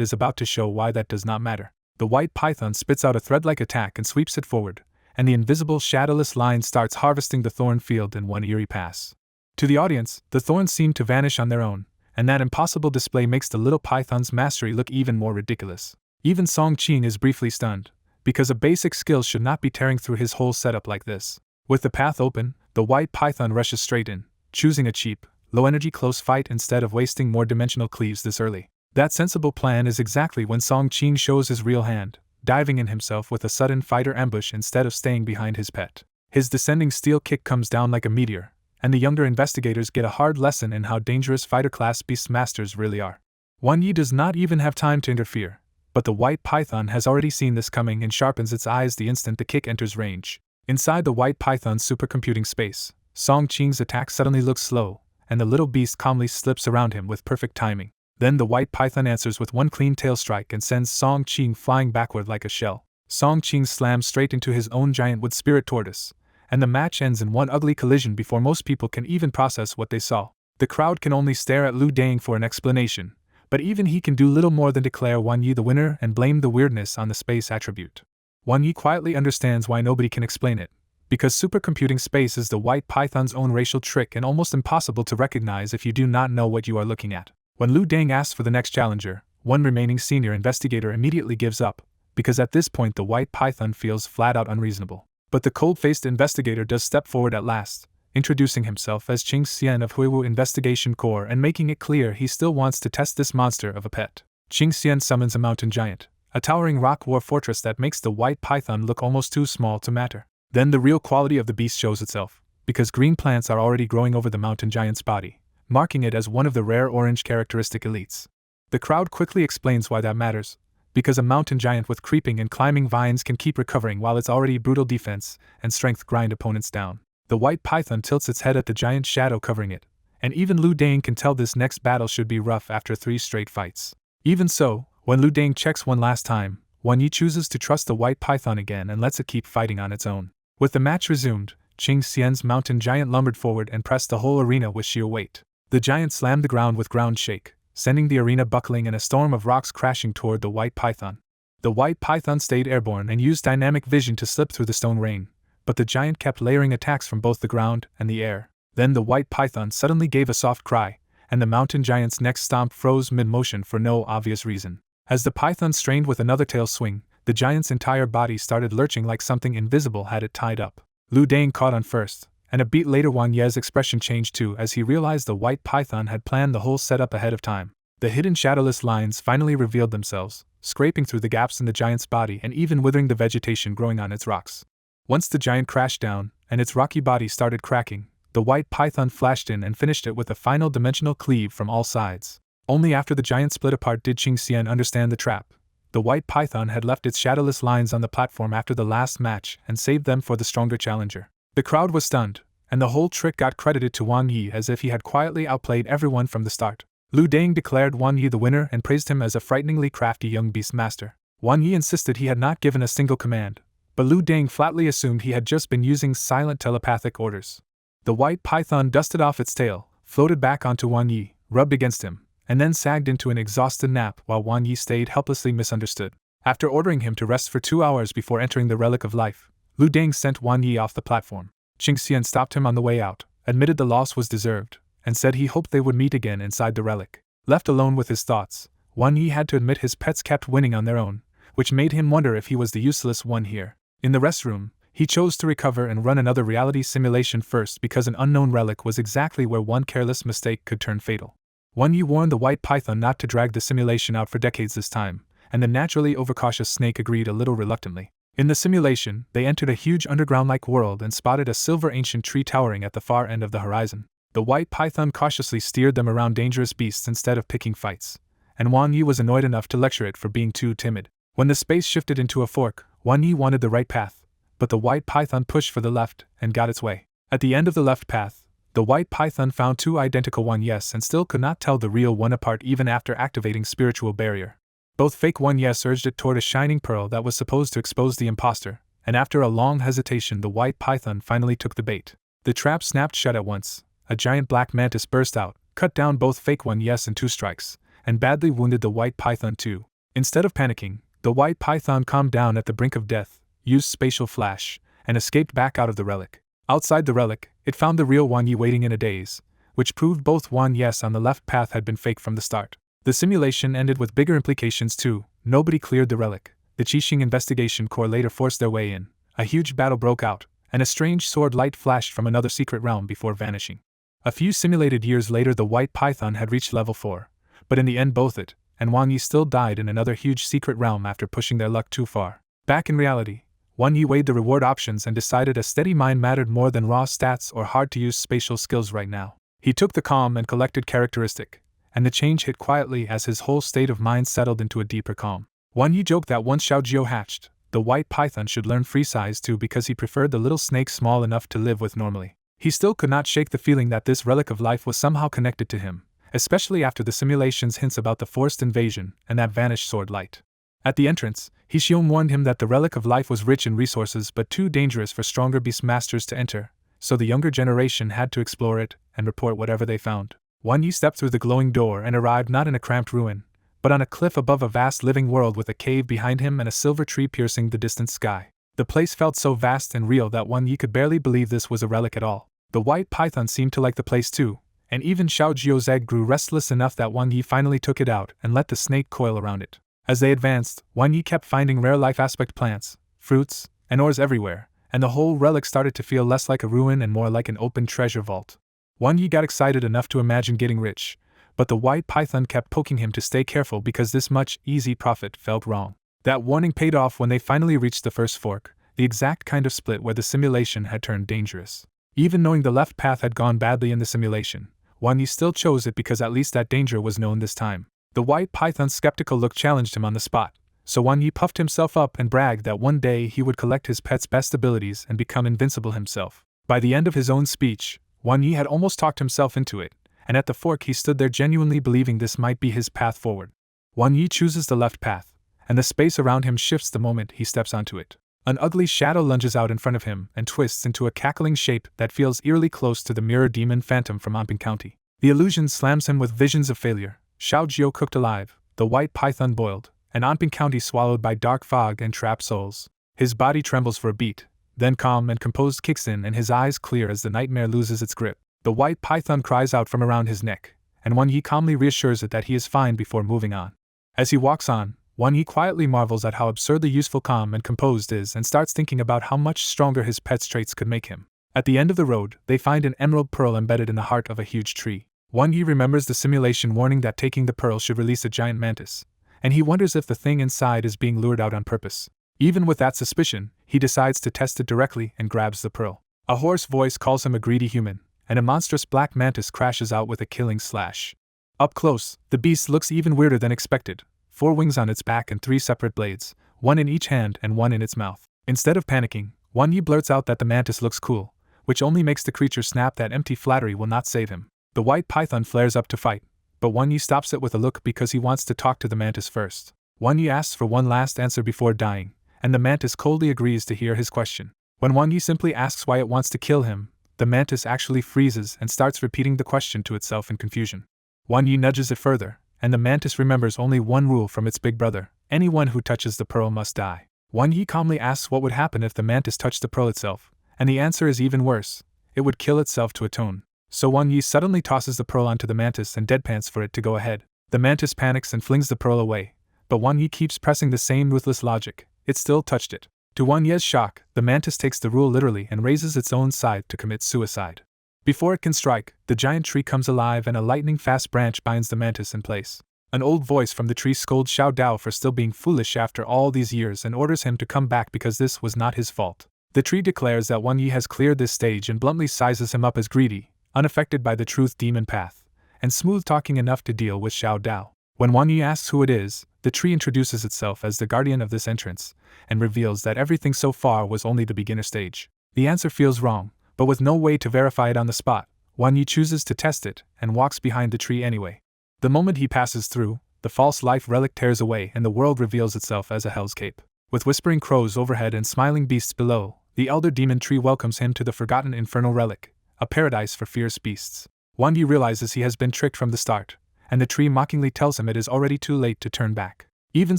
is about to show why that does not matter. The white python spits out a thread-like attack and sweeps it forward, and the invisible shadowless line starts harvesting the thorn field in one eerie pass. To the audience, the thorns seem to vanish on their own, and that impossible display makes the little python's mastery look even more ridiculous. Even Song Qing is briefly stunned, because a basic skill should not be tearing through his whole setup like this. With the path open, the white python rushes straight in, choosing a cheap, low-energy close fight instead of wasting more dimensional cleaves this early. That sensible plan is exactly when Song Qing shows his real hand, diving in himself with a sudden fighter ambush instead of staying behind his pet. His descending steel kick comes down like a meteor, and the younger investigators get a hard lesson in how dangerous fighter-class beast masters really are. Wan Yi does not even have time to interfere, but the white python has already seen this coming and sharpens its eyes the instant the kick enters range. Inside the white python's supercomputing space, Song Qing's attack suddenly looks slow, and the little beast calmly slips around him with perfect timing. Then the white python answers with one clean tail strike and sends Song Qing flying backward like a shell. Song Qing slams straight into his own giant wood spirit tortoise, and the match ends in one ugly collision before most people can even process what they saw. The crowd can only stare at Lu Dang for an explanation, but even he can do little more than declare Wan Yi the winner and blame the weirdness on the space attribute. Wan Yi quietly understands why nobody can explain it, because supercomputing space is the white python's own racial trick and almost impossible to recognize if you do not know what you are looking at. When Lu Dang asks for the next challenger, one remaining senior investigator immediately gives up, because at this point the white python feels flat out unreasonable. But the cold-faced investigator does step forward at last, introducing himself as Qing Xian of Huiwu Investigation Corps and making it clear he still wants to test this monster of a pet. Qing Xian summons a mountain giant, a towering rock war fortress that makes the white python look almost too small to matter. Then the real quality of the beast shows itself, because green plants are already growing over the mountain giant's body, marking it as one of the rare orange characteristic elites. The crowd quickly explains why that matters, because a mountain giant with creeping and climbing vines can keep recovering while its already brutal defense and strength grind opponents down. The white python tilts its head at the giant shadow covering it, and even Lu Dang can tell this next battle should be rough after 3 straight fights. Even so, when Lu Dang checks one last time, Wan Yi chooses to trust the white python again and lets it keep fighting on its own. With the match resumed, Qing Xian's mountain giant lumbered forward and pressed the whole arena with sheer weight. The giant slammed the ground with ground shake, sending the arena buckling and a storm of rocks crashing toward the white python. The white python stayed airborne and used dynamic vision to slip through the stone rain, but the giant kept layering attacks from both the ground and the air. Then the white python suddenly gave a soft cry, and the mountain giant's next stomp froze mid-motion for no obvious reason. As the python strained with another tail swing, the giant's entire body started lurching like something invisible had it tied up. Lu Dang caught on first, and a beat later Wan Ye's expression changed too as he realized the white python had planned the whole setup ahead of time. The hidden shadowless lines finally revealed themselves, scraping through the gaps in the giant's body and even withering the vegetation growing on its rocks. Once the giant crashed down, and its rocky body started cracking, the white python flashed in and finished it with a final dimensional cleave from all sides. Only after the giant split apart did Qing Xian understand the trap. The white python had left its shadowless lines on the platform after the last match and saved them for the stronger challenger. The crowd was stunned, and the whole trick got credited to Wan Yi as if he had quietly outplayed everyone from the start. Lu Dang declared Wan Yi the winner and praised him as a frighteningly crafty young beast master. Wan Yi insisted he had not given a single command, but Lu Dang flatly assumed he had just been using silent telepathic orders. The white python dusted off its tail, floated back onto Wan Yi, rubbed against him, and then sagged into an exhausted nap while Wan Yi stayed helplessly misunderstood. After ordering him to rest for 2 hours before entering the Relic of Life, Lu Dang sent Wan Yi off the platform. Qing Xian stopped him on the way out, admitted the loss was deserved, and said he hoped they would meet again inside the relic. Left alone with his thoughts, Wan Yi had to admit his pets kept winning on their own, which made him wonder if he was the useless one here. In the restroom, he chose to recover and run another reality simulation first because an unknown relic was exactly where one careless mistake could turn fatal. Wan Yi warned the white python not to drag the simulation out for decades this time, and the naturally overcautious snake agreed a little reluctantly. In the simulation, they entered a huge underground-like world and spotted a silver ancient tree towering at the far end of the horizon. The white python cautiously steered them around dangerous beasts instead of picking fights, and Wan Yi was annoyed enough to lecture it for being too timid. When the space shifted into a fork, Wan Yi wanted the right path, but the white python pushed for the left and got its way. At the end of the left path, the white python found 2 identical Wan Yes and still could not tell the real one apart even after activating spiritual barrier. Both fake Wan Yes urged it toward a shining pearl that was supposed to expose the imposter, and after a long hesitation the white python finally took the bait. The trap snapped shut at once. A giant black mantis burst out, cut down both fake Wan Yes in 2 strikes, and badly wounded the white python too. Instead of panicking, the white python calmed down at the brink of death, used spatial flash, and escaped back out of the relic. Outside the relic, it found the real Wan Yi waiting in a daze, which proved both Wan Yes on the left path had been fake from the start. The simulation ended with bigger implications too. Nobody cleared the relic. The Qixing Investigation Corps later forced their way in. A huge battle broke out, and a strange sword light flashed from another secret realm before vanishing. A few simulated years later the white python had reached level 4, but in the end both it and Wan Yi still died in another huge secret realm after pushing their luck too far. Back in reality, Wan Yi weighed the reward options and decided a steady mind mattered more than raw stats or hard-to-use spatial skills right now. He took the calm and collected characteristic, and the change hit quietly as his whole state of mind settled into a deeper calm. Wan Yi joked that once Xiaojiu hatched, the white python should learn free size too because he preferred the little snake small enough to live with normally. He still could not shake the feeling that this relic of life was somehow connected to him, especially after the simulation's hints about the forced invasion and that vanished sword light. At the entrance, He Xiong warned him that the Relic of Life was rich in resources but too dangerous for stronger beast masters to enter, so the younger generation had to explore it and report whatever they found. Wan Yi stepped through the glowing door and arrived not in a cramped ruin, but on a cliff above a vast living world with a cave behind him and a silver tree piercing the distant sky. The place felt so vast and real that Wan Yi could barely believe this was a relic at all. The white python seemed to like the place too, and even Xiao Jiu's egg grew restless enough that Wan Yi finally took it out and let the snake coil around it. As they advanced, Wan Yi kept finding rare life aspect plants, fruits, and ores everywhere, and the whole relic started to feel less like a ruin and more like an open treasure vault. Wan Yi got excited enough to imagine getting rich, but the white python kept poking him to stay careful because this much easy profit felt wrong. That warning paid off when they finally reached the first fork, the exact kind of split where the simulation had turned dangerous. Even knowing the left path had gone badly in the simulation, Wan Yi still chose it because at least that danger was known this time. The white python's skeptical look challenged him on the spot, so Wan Yi puffed himself up and bragged that one day he would collect his pet's best abilities and become invincible himself. By the end of his own speech, Wan Yi had almost talked himself into it, and at the fork he stood there genuinely believing this might be his path forward. Wan Yi chooses the left path, and the space around him shifts the moment he steps onto it. An ugly shadow lunges out in front of him and twists into a cackling shape that feels eerily close to the mirror demon phantom from Amping County. The illusion slams him with visions of failure. Xiao Jiu cooked alive, the white python boiled, and Anping County swallowed by dark fog and trapped souls. His body trembles for a beat, then calm and composed kicks in and his eyes clear as the nightmare loses its grip. The white python cries out from around his neck, and Wan Yi calmly reassures it that he is fine before moving on. As he walks on, Wan Yi quietly marvels at how absurdly useful calm and composed is and starts thinking about how much stronger his pet's traits could make him. At the end of the road, they find an emerald pearl embedded in the heart of a huge tree. Wan Yi remembers the simulation warning that taking the pearl should release a giant mantis, and he wonders if the thing inside is being lured out on purpose. Even with that suspicion, he decides to test it directly and grabs the pearl. A hoarse voice calls him a greedy human, and a monstrous black mantis crashes out with a killing slash. Up close, the beast looks even weirder than expected, 4 wings on its back and 3 separate blades, 1 in each hand and 1 in its mouth. Instead of panicking, Wan Yi blurts out that the mantis looks cool, which only makes the creature snap that empty flattery will not save him. The white python flares up to fight, but Wan Yi stops it with a look because he wants to talk to the mantis first. Wan Yi asks for one last answer before dying, and the mantis coldly agrees to hear his question. When Wan Yi simply asks why it wants to kill him, the mantis actually freezes and starts repeating the question to itself in confusion. Wan Yi nudges it further, and the mantis remembers only one rule from its big brother: anyone who touches the pearl must die. Wan Yi calmly asks what would happen if the mantis touched the pearl itself, and the answer is even worse: it would kill itself to atone. So Wan Yi suddenly tosses the pearl onto the mantis and deadpans for it to go ahead. The mantis panics and flings the pearl away, but Wan Yi keeps pressing the same ruthless logic: it still touched it. To Wan Yi's shock, the mantis takes the rule literally and raises its own side to commit suicide. Before it can strike, the giant tree comes alive and a lightning-fast branch binds the mantis in place. An old voice from the tree scolds Xiao Dao for still being foolish after all these years and orders him to come back because this was not his fault. The tree declares that Wan Yi has cleared this stage and bluntly sizes him up as greedy, unaffected by the truth demon path, and smooth-talking enough to deal with Xiao Dao. When Wan Yi asks who it is, the tree introduces itself as the guardian of this entrance, and reveals that everything so far was only the beginner stage. The answer feels wrong, but with no way to verify it on the spot, Wan Yi chooses to test it, and walks behind the tree anyway. The moment he passes through, the false life relic tears away and the world reveals itself as a Hell's Cape. With whispering crows overhead and smiling beasts below, the elder demon tree welcomes him to the forgotten infernal relic, a paradise for fierce beasts. Wan Yi realizes he has been tricked from the start, and the tree mockingly tells him it is already too late to turn back. Even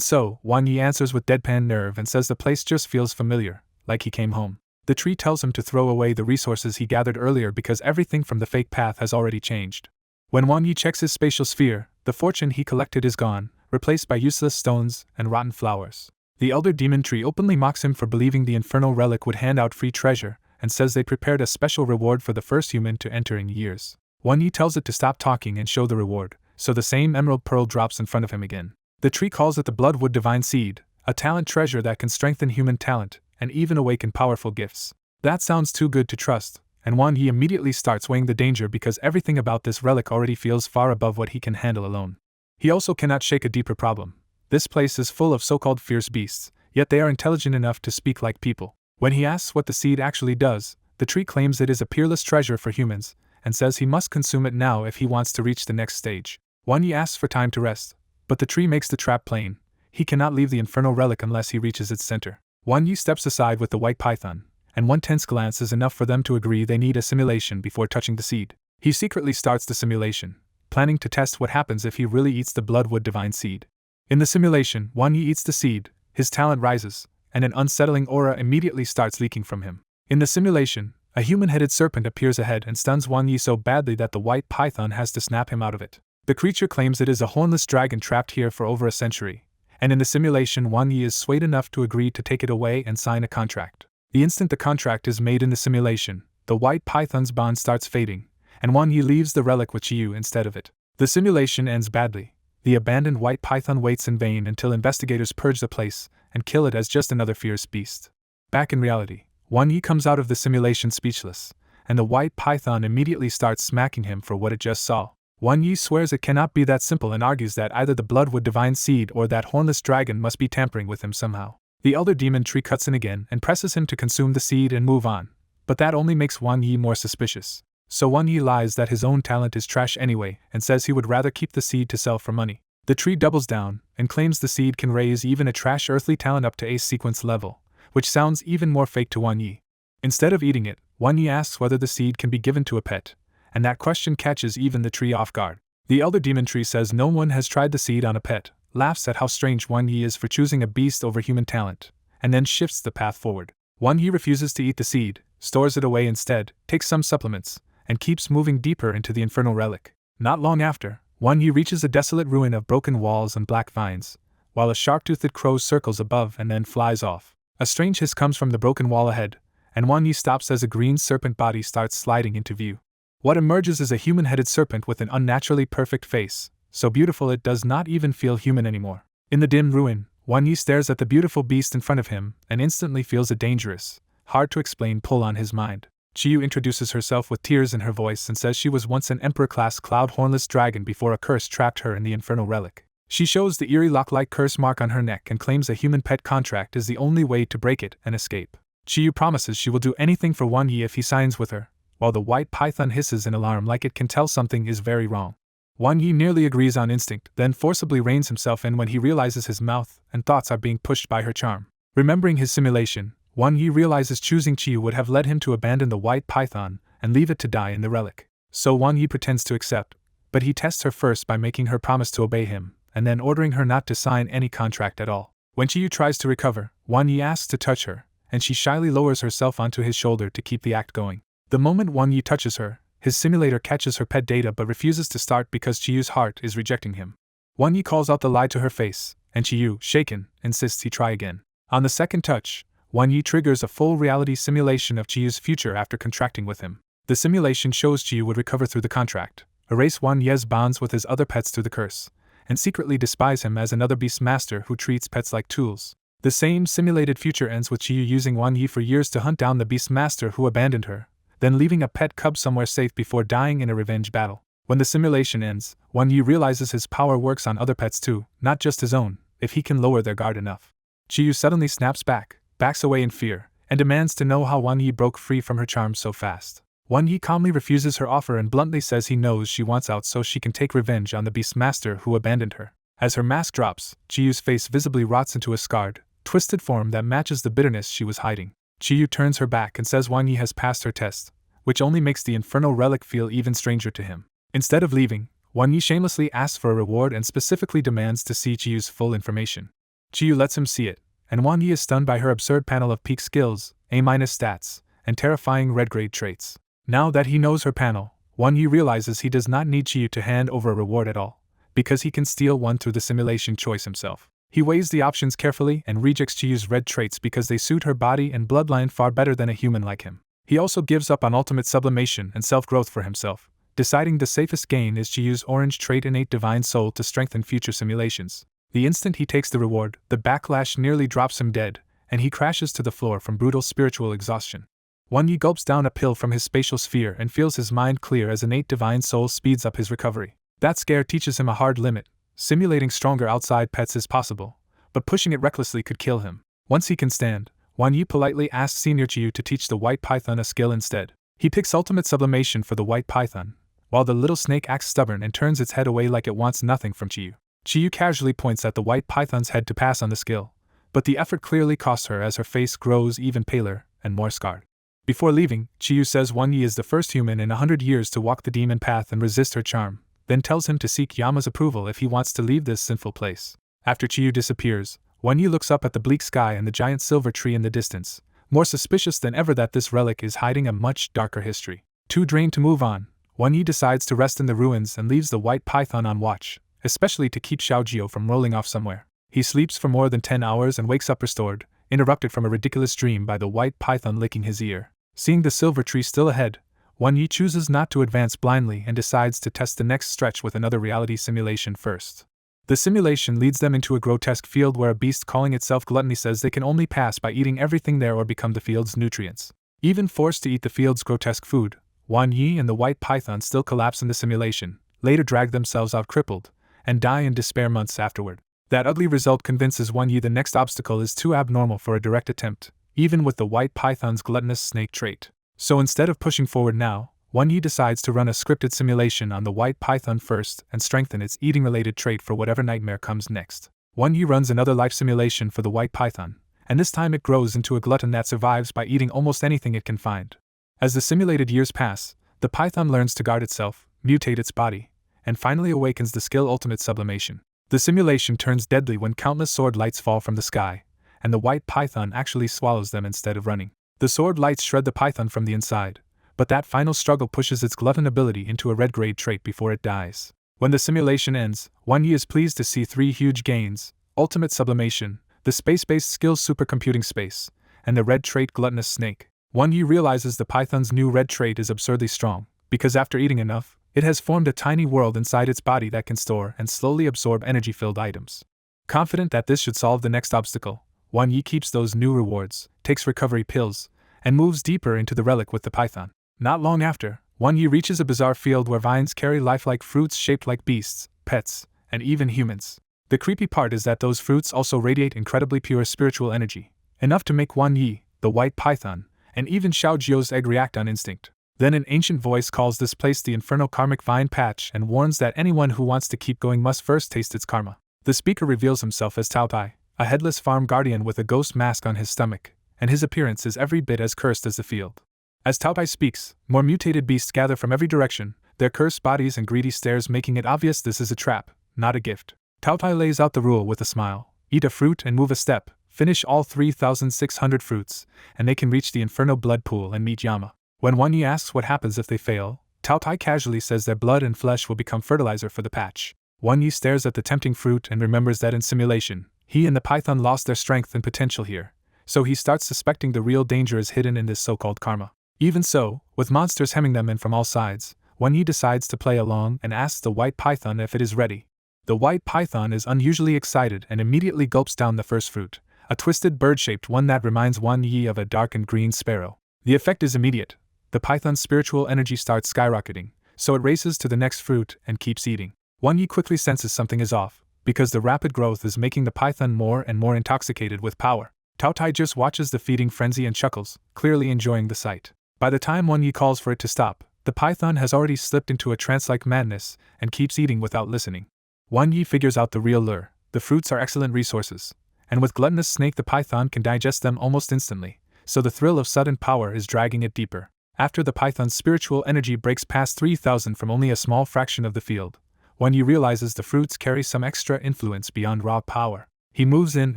so, Wan Yi answers with deadpan nerve and says the place just feels familiar, like he came home. The tree tells him to throw away the resources he gathered earlier because everything from the fake path has already changed. When Wan Yi checks his spatial sphere, the fortune he collected is gone, replaced by useless stones and rotten flowers. The elder demon tree openly mocks him for believing the infernal relic would hand out free treasure, and says they prepared a special reward for the first human to enter in years. Wan Yi tells it to stop talking and show the reward, so the same emerald pearl drops in front of him again. The tree calls it the Bloodwood Divine Seed, a talent treasure that can strengthen human talent, and even awaken powerful gifts. That sounds too good to trust, and Wan Yi immediately starts weighing the danger because everything about this relic already feels far above what he can handle alone. He also cannot shake a deeper problem. This place is full of so-called fierce beasts, yet they are intelligent enough to speak like people. When he asks what the seed actually does, the tree claims it is a peerless treasure for humans, and says he must consume it now if he wants to reach the next stage. Wan Yi asks for time to rest, but the tree makes the trap plain. he cannot leave the infernal relic unless he reaches its center. Wan Yi steps aside with the white python, and one tense glance is enough for them to agree they need a simulation before touching the seed. He secretly starts the simulation, planning to test what happens if he really eats the Bloodwood Divine Seed. In the simulation, Wan Yi eats the seed, his talent rises, and an unsettling aura immediately starts leaking from him. In the simulation, a human-headed serpent appears ahead and stuns Wan Yi so badly that the white python has to snap him out of it. The creature claims it is a hornless dragon trapped here for over a century, and in the simulation Wan Yi is swayed enough to agree to take it away and sign a contract. The instant the contract is made in the simulation, the white python's bond starts fading, and Wan Yi leaves the relic with Chiyu instead of it. The simulation ends badly. The abandoned white python waits in vain until investigators purge the place and kill it as just another fierce beast. Back in reality, Wan Yi comes out of the simulation speechless, and the white python immediately starts smacking him for what it just saw. Wan Yi swears it cannot be that simple and argues that either the Bloodwood Divine Seed or that hornless dragon must be tampering with him somehow. The Elder Demon Tree cuts in again and presses him to consume the seed and move on, but that only makes Wan Yi more suspicious. So Wan Yi lies that his own talent is trash anyway and says he would rather keep the seed to sell for money. The tree doubles down and claims the seed can raise even a trash earthly talent up to ace sequence level, which sounds even more fake to Wan Yi. Instead of eating it, Wan Yi asks whether the seed can be given to a pet, and that question catches even the tree off guard. The Elder Demon Tree says no one has tried the seed on a pet, laughs at how strange Wan Yi is for choosing a beast over human talent, and then shifts the path forward. Wan Yi refuses to eat the seed, stores it away instead, takes some supplements, and keeps moving deeper into the infernal relic. Not long after, Wan Yi reaches a desolate ruin of broken walls and black vines, while a sharp-toothed crow circles above and then flies off. A strange hiss comes from the broken wall ahead, and Wan Yi stops as a green serpent body starts sliding into view. What emerges is a human-headed serpent with an unnaturally perfect face, so beautiful it does not even feel human anymore. In the dim ruin, Wan Yi stares at the beautiful beast in front of him and instantly feels a dangerous, hard-to-explain pull on his mind. Chiyu introduces herself with tears in her voice and says she was once an Emperor-class cloud hornless dragon before a curse trapped her in the infernal relic. She shows the eerie lock-like curse mark on her neck and claims a human pet contract is the only way to break it and escape. Chiyu promises she will do anything for Wan Yi if he signs with her, while the white python hisses in alarm like it can tell something is very wrong. Wan Yi nearly agrees on instinct, then forcibly reins himself in when he realizes his mouth and thoughts are being pushed by her charm. Remembering his simulation, Wan Yi realizes choosing Chiyu would have led him to abandon the white python and leave it to die in the relic. So Wan Yi pretends to accept, but he tests her first by making her promise to obey him, and then ordering her not to sign any contract at all. When Chiyu tries to recover, Wan Yi asks to touch her, and she shyly lowers herself onto his shoulder to keep the act going. The moment Wan Yi touches her, his simulator catches her pet data but refuses to start because Chiyu's heart is rejecting him. Wan Yi calls out the lie to her face, and Chiyu, shaken, insists he try again. On the second touch, Wan Yi triggers a full reality simulation of Chiyu's future after contracting with him. The simulation shows Chiyu would recover through the contract, erase Wan Ye's bonds with his other pets through the curse, and secretly despise him as another beast master who treats pets like tools. The same simulated future ends with Chiyu using Wan Yi for years to hunt down the beast master who abandoned her, then leaving a pet cub somewhere safe before dying in a revenge battle. When the simulation ends, Wan Yi realizes his power works on other pets too, not just his own, if he can lower their guard enough. Chiyu suddenly snaps back, backs away in fear, and demands to know how Wan Yi broke free from her charms so fast. Wan Yi calmly refuses her offer and bluntly says he knows she wants out so she can take revenge on the beast master who abandoned her. As her mask drops, Chiyu's face visibly rots into a scarred, twisted form that matches the bitterness she was hiding. Chiyu turns her back and says Wan Yi has passed her test, which only makes the infernal relic feel even stranger to him. Instead of leaving, Wan Yi shamelessly asks for a reward and specifically demands to see Chiyu's full information. Chiyu lets him see it, and Wan Yi is stunned by her absurd panel of peak skills, A- stats, and terrifying red-grade traits. Now that he knows her panel, Wan Yi realizes he does not need Chiyu to hand over a reward at all, because he can steal one through the simulation choice himself. He weighs the options carefully and rejects Chiyu's red traits because they suit her body and bloodline far better than a human like him. He also gives up on ultimate sublimation and self-growth for himself, deciding the safest gain is Chiyu's orange trait innate divine soul to strengthen future simulations. The instant he takes the reward, the backlash nearly drops him dead, and he crashes to the floor from brutal spiritual exhaustion. Wan Yi gulps down a pill from his spatial sphere and feels his mind clear as innate divine soul speeds up his recovery. That scare teaches him a hard limit. Simulating stronger outside pets is possible, but pushing it recklessly could kill him. Once he can stand, Wan Yi politely asks Senior Chiyu to teach the white python a skill instead. He picks ultimate sublimation for the white python, while the little snake acts stubborn and turns its head away like it wants nothing from Chiyu. Chiyu casually points at the white python's head to pass on the skill, but the effort clearly costs her as her face grows even paler and more scarred. Before leaving, Chiyu says Won Yi is the first human in 100 years to walk the demon path and resist her charm, then tells him to seek Yama's approval if he wants to leave this sinful place. After Chiyu disappears, Won Yi looks up at the bleak sky and the giant silver tree in the distance, more suspicious than ever that this relic is hiding a much darker history. Too drained to move on, Won Yi decides to rest in the ruins and leaves the white python on watch, especially to keep Xiaojio from rolling off somewhere. He sleeps for more than 10 hours and wakes up restored, interrupted from a ridiculous dream by the white python licking his ear. Seeing the silver tree still ahead, Won Yi chooses not to advance blindly and decides to test the next stretch with another reality simulation first. The simulation leads them into a grotesque field where a beast calling itself Gluttony says they can only pass by eating everything there or become the field's nutrients. Even forced to eat the field's grotesque food, Won Yi and the white python still collapse in the simulation, later drag themselves out crippled, and die in despair months afterward. That ugly result convinces Won Yi the next obstacle is too abnormal for a direct attempt, even with the white python's gluttonous snake trait. So instead of pushing forward now, Won Yi decides to run a scripted simulation on the white python first and strengthen its eating-related trait for whatever nightmare comes next. Won Yi runs another life simulation for the white python, and this time it grows into a glutton that survives by eating almost anything it can find. As the simulated years pass, the python learns to guard itself, mutate its body, and finally awakens the skill ultimate sublimation. The simulation turns deadly when countless sword lights fall from the sky, and the white python actually swallows them instead of running. The sword lights shred the python from the inside, but that final struggle pushes its glutton ability into a red-grade trait before it dies. When the simulation ends, Won Yi is pleased to see 3 huge gains: ultimate sublimation, the space-based skills supercomputing space, and the red trait gluttonous snake. Won Yi realizes the python's new red trait is absurdly strong, because after eating enough, it has formed a tiny world inside its body that can store and slowly absorb energy-filled items. Confident that this should solve the next obstacle, Won Yi keeps those new rewards, takes recovery pills, and moves deeper into the relic with the python. Not long after, Won Yi reaches a bizarre field where vines carry lifelike fruits shaped like beasts, pets, and even humans. The creepy part is that those fruits also radiate incredibly pure spiritual energy, enough to make Won Yi, the white python, and even Xiaojio's egg react on instinct. Then an ancient voice calls this place the Infernal Karmic Vine Patch and warns that anyone who wants to keep going must first taste its karma. The speaker reveals himself as Tao Tai, a headless farm guardian with a ghost mask on his stomach, and his appearance is every bit as cursed as the field. As Tao Tai speaks, more mutated beasts gather from every direction, their cursed bodies and greedy stares making it obvious this is a trap, not a gift. Tao Tai lays out the rule with a smile: eat a fruit and move a step, finish all 3,600 fruits, and they can reach the Inferno blood pool and meet Yama. When Won Yi asks what happens if they fail, Tao Tai casually says their blood and flesh will become fertilizer for the patch. Won Yi stares at the tempting fruit and remembers that in simulation, he and the python lost their strength and potential here, so he starts suspecting the real danger is hidden in this so-called karma. Even so, with monsters hemming them in from all sides, Won Yi decides to play along and asks the white python if it is ready. The white python is unusually excited and immediately gulps down the first fruit, a twisted bird-shaped one that reminds Won Yi of a darkened green sparrow. The effect is immediate. The python's spiritual energy starts skyrocketing, so it races to the next fruit and keeps eating. Won Yi quickly senses something is off, because the rapid growth is making the python more and more intoxicated with power. Tao Tai just watches the feeding frenzy and chuckles, clearly enjoying the sight. By the time Won Yi calls for it to stop, the python has already slipped into a trance-like madness and keeps eating without listening. Won Yi figures out the real lure: the fruits are excellent resources, and with gluttonous snake the python can digest them almost instantly, so the thrill of sudden power is dragging it deeper. After the python's spiritual energy breaks past 3,000 from only a small fraction of the field, Won Yi realizes the fruits carry some extra influence beyond raw power. He moves in